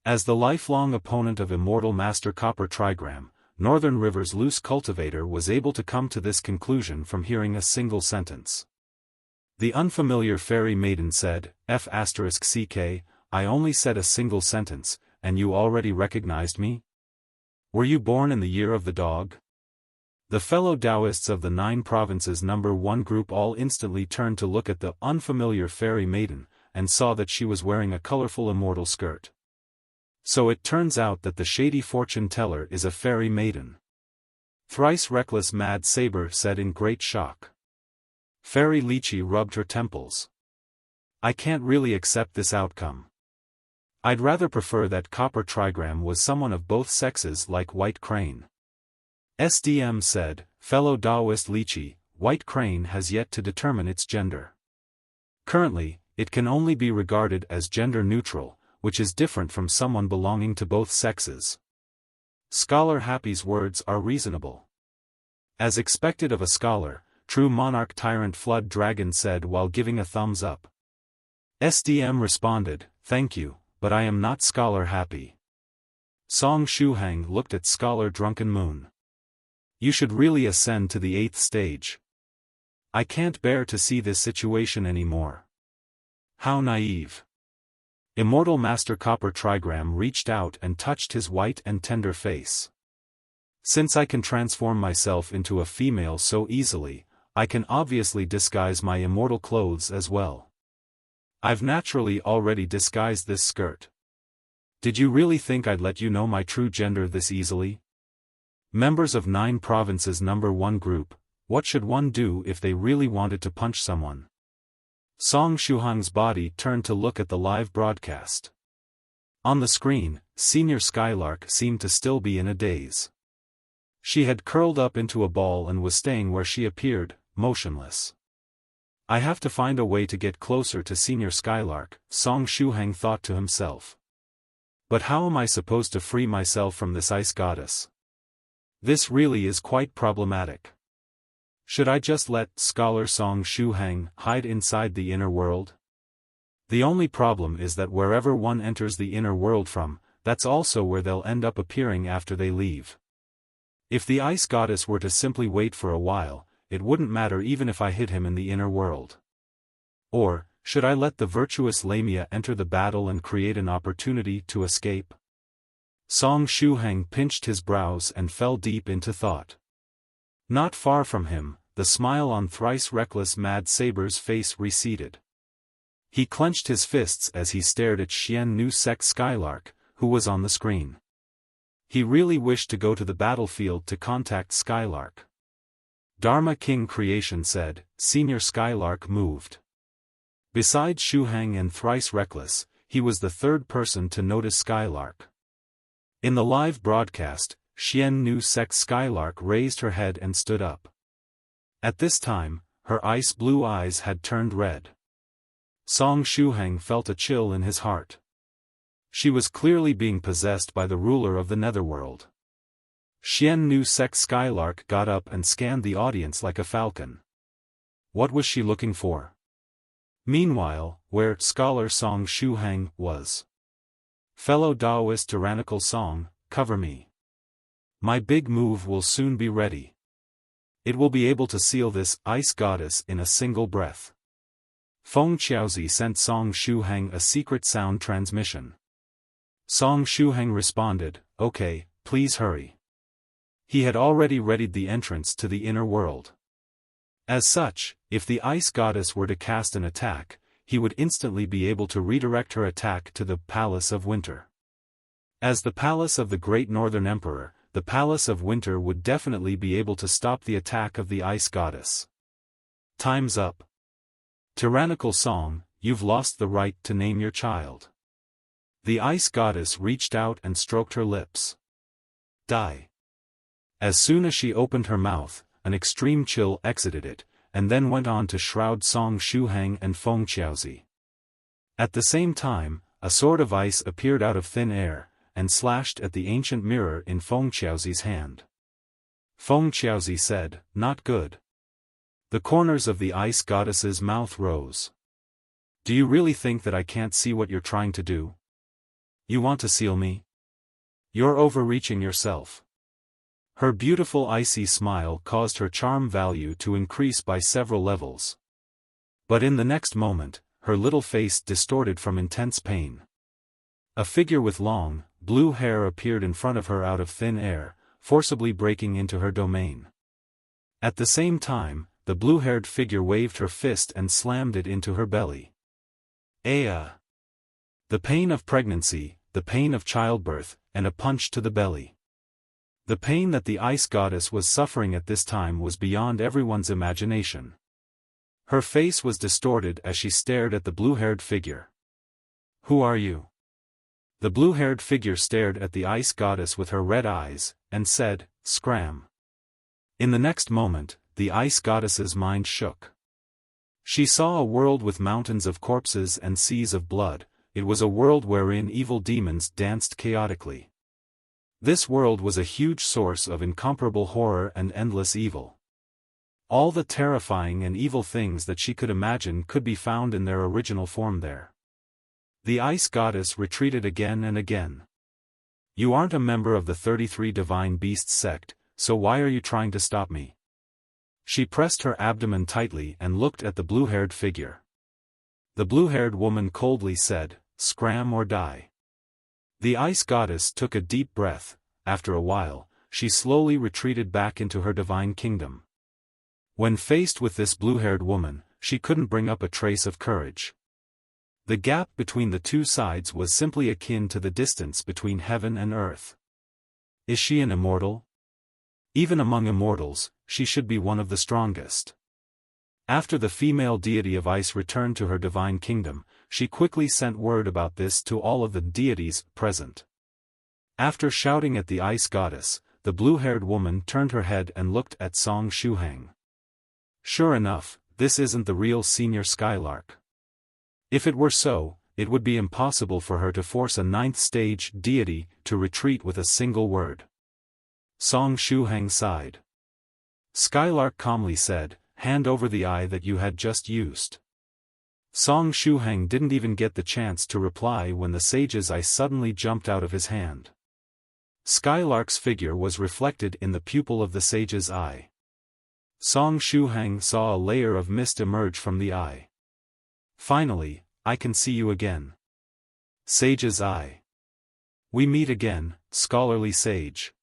As the lifelong opponent of immortal Master Copper Trigram, Northern River's loose cultivator was able to come to this conclusion from hearing a single sentence. The unfamiliar fairy maiden said, F***ck, I only said a single sentence, and you already recognized me? Were you born in the year of the dog? The fellow Taoists of the 9 provinces number 1 group all instantly turned to look at the unfamiliar fairy maiden, and saw that she was wearing a colorful immortal skirt. So it turns out that the shady fortune teller is a fairy maiden. Thrice reckless Mad Saber said in great shock. Fairy Lychee rubbed her temples. I can't really accept this outcome. I'd rather prefer that Copper Trigram was someone of both sexes like White Crane. SDM said, fellow Taoist Lychee, White Crane has yet to determine its gender. Currently, it can only be regarded as gender neutral, which is different from someone belonging to both sexes. Scholar Happy's words are reasonable. As expected of a scholar, true Monarch Tyrant Flood Dragon said while giving a thumbs up. SDM responded, thank you, but I am not Scholar Happy. Song Shuhang looked at Scholar Drunken Moon. You should really ascend to the 8th stage. I can't bear to see this situation anymore. How naive. Immortal Master Copper Trigram reached out and touched his white and tender face. Since I can transform myself into a female so easily, I can obviously disguise my immortal clothes as well. I've naturally already disguised this skirt. Did you really think I'd let you know my true gender this easily? Members of 9 provinces number 1 group, what should one do if they really wanted to punch someone? Song Shuhang's body turned to look at the live broadcast. On the screen, Senior Skylark seemed to still be in a daze. She had curled up into a ball and was staying where she appeared, motionless. I have to find a way to get closer to Senior Skylark, Song Shuhang thought to himself. But how am I supposed to free myself from this ice goddess? This really is quite problematic. Should I just let Scholar Song Shuhang hide inside the inner world? The only problem is that wherever one enters the inner world from, that's also where they'll end up appearing after they leave. If the ice goddess were to simply wait for a while, it wouldn't matter even if I hid him in the inner world. Or, should I let the virtuous Lamia enter the battle and create an opportunity to escape? Song Shuhang pinched his brows and fell deep into thought. Not far from him, the smile on thrice reckless Mad Saber's face receded. He clenched his fists as he stared at Xian Nu Sect Skylark, who was on the screen. He really wished to go to the battlefield to contact Skylark. Dharma King Creation said, Senior Skylark moved. Besides Shuhang and Thrice Reckless, he was the third person to notice Skylark. In the live broadcast, Xian Nu Sect Skylark raised her head and stood up. At this time, her ice-blue eyes had turned red. Song Shuhang felt a chill in his heart. She was clearly being possessed by the ruler of the netherworld. Xian Nu Sect Skylark got up and scanned the audience like a falcon. What was she looking for? Meanwhile, where Scholar Song Shuhang was. Fellow Taoist Tyrannical Song, cover me. My big move will soon be ready. It will be able to seal this ice goddess in a single breath. Feng Xiaozi sent Song Shuhang a secret sound transmission. Song Shuhang responded, okay, please hurry. He had already readied the entrance to the inner world. As such, if the ice goddess were to cast an attack, he would instantly be able to redirect her attack to the Palace of Winter. As the Palace of the Great Northern Emperor, the Palace of Winter would definitely be able to stop the attack of the ice goddess. Time's up. Tyrannical Song, you've lost the right to name your child. The ice goddess reached out and stroked her lips. Die. As soon as she opened her mouth, an extreme chill exited it, and then went on to shroud Song Shuhang and Feng Xiaozi. At the same time, a sword of ice appeared out of thin air, and slashed at the ancient mirror in Feng Xiaozi's hand. Feng Xiaozi said, not good. The corners of the ice goddess's mouth rose. Do you really think that I can't see what you're trying to do? You want to seal me? You're overreaching yourself. Her beautiful icy smile caused her charm value to increase by several levels. But in the next moment, her little face distorted from intense pain. A figure with long, blue hair appeared in front of her out of thin air, forcibly breaking into her domain. At the same time, the blue-haired figure waved her fist and slammed it into her belly. Aya! The pain of pregnancy, the pain of childbirth, and a punch to the belly. The pain that the ice goddess was suffering at this time was beyond everyone's imagination. Her face was distorted as she stared at the blue-haired figure. Who are you? The blue-haired figure stared at the ice goddess with her red eyes, and said, Scram. In the next moment, the ice goddess's mind shook. She saw a world with mountains of corpses and seas of blood. It was a world wherein evil demons danced chaotically. This world was a huge source of incomparable horror and endless evil. All the terrifying and evil things that she could imagine could be found in their original form there. The ice goddess retreated again and again. You aren't a member of the 33 Divine Beasts sect, so why are you trying to stop me? She pressed her abdomen tightly and looked at the blue-haired figure. The blue-haired woman coldly said, Scram or die. The ice goddess took a deep breath. After a while, she slowly retreated back into her divine kingdom. When faced with this blue-haired woman, she couldn't bring up a trace of courage. The gap between the two sides was simply akin to the distance between heaven and earth. Is she an immortal? Even among immortals, she should be one of the strongest. After the female deity of ice returned to her divine kingdom, she quickly sent word about this to all of the deities present. After shouting at the ice goddess, the blue-haired woman turned her head and looked at Song Shuhang. Sure enough, this isn't the real senior Skylark. If it were so, it would be impossible for her to force a ninth-stage deity to retreat with a single word. Song Shuhang sighed. Skylark calmly said, "Hand over the eye that you had just used." Song Shuhang didn't even get the chance to reply when the sage's eye suddenly jumped out of his hand. Skylark's figure was reflected in the pupil of the sage's eye. Song Shuhang saw a layer of mist emerge from the eye. "Finally, I can see you again." Sage's eye. "We meet again, scholarly sage."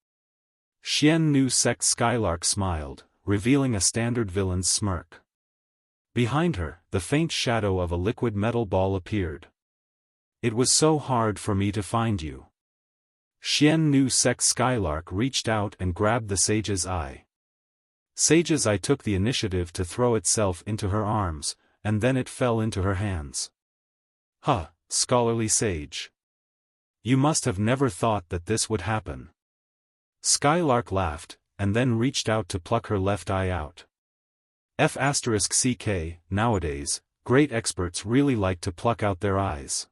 Xian Nu Sect Skylark smiled, revealing a standard villain's smirk. Behind her, the faint shadow of a liquid metal ball appeared. "It was so hard for me to find you." Xian Nu Sect Skylark reached out and grabbed the sage's eye. Sage's eye took the initiative to throw itself into her arms, and then it fell into her hands. "Huh, scholarly sage. You must have never thought that this would happen." Skylark laughed, and then reached out to pluck her left eye out. Nowadays, great experts really like to pluck out their eyes.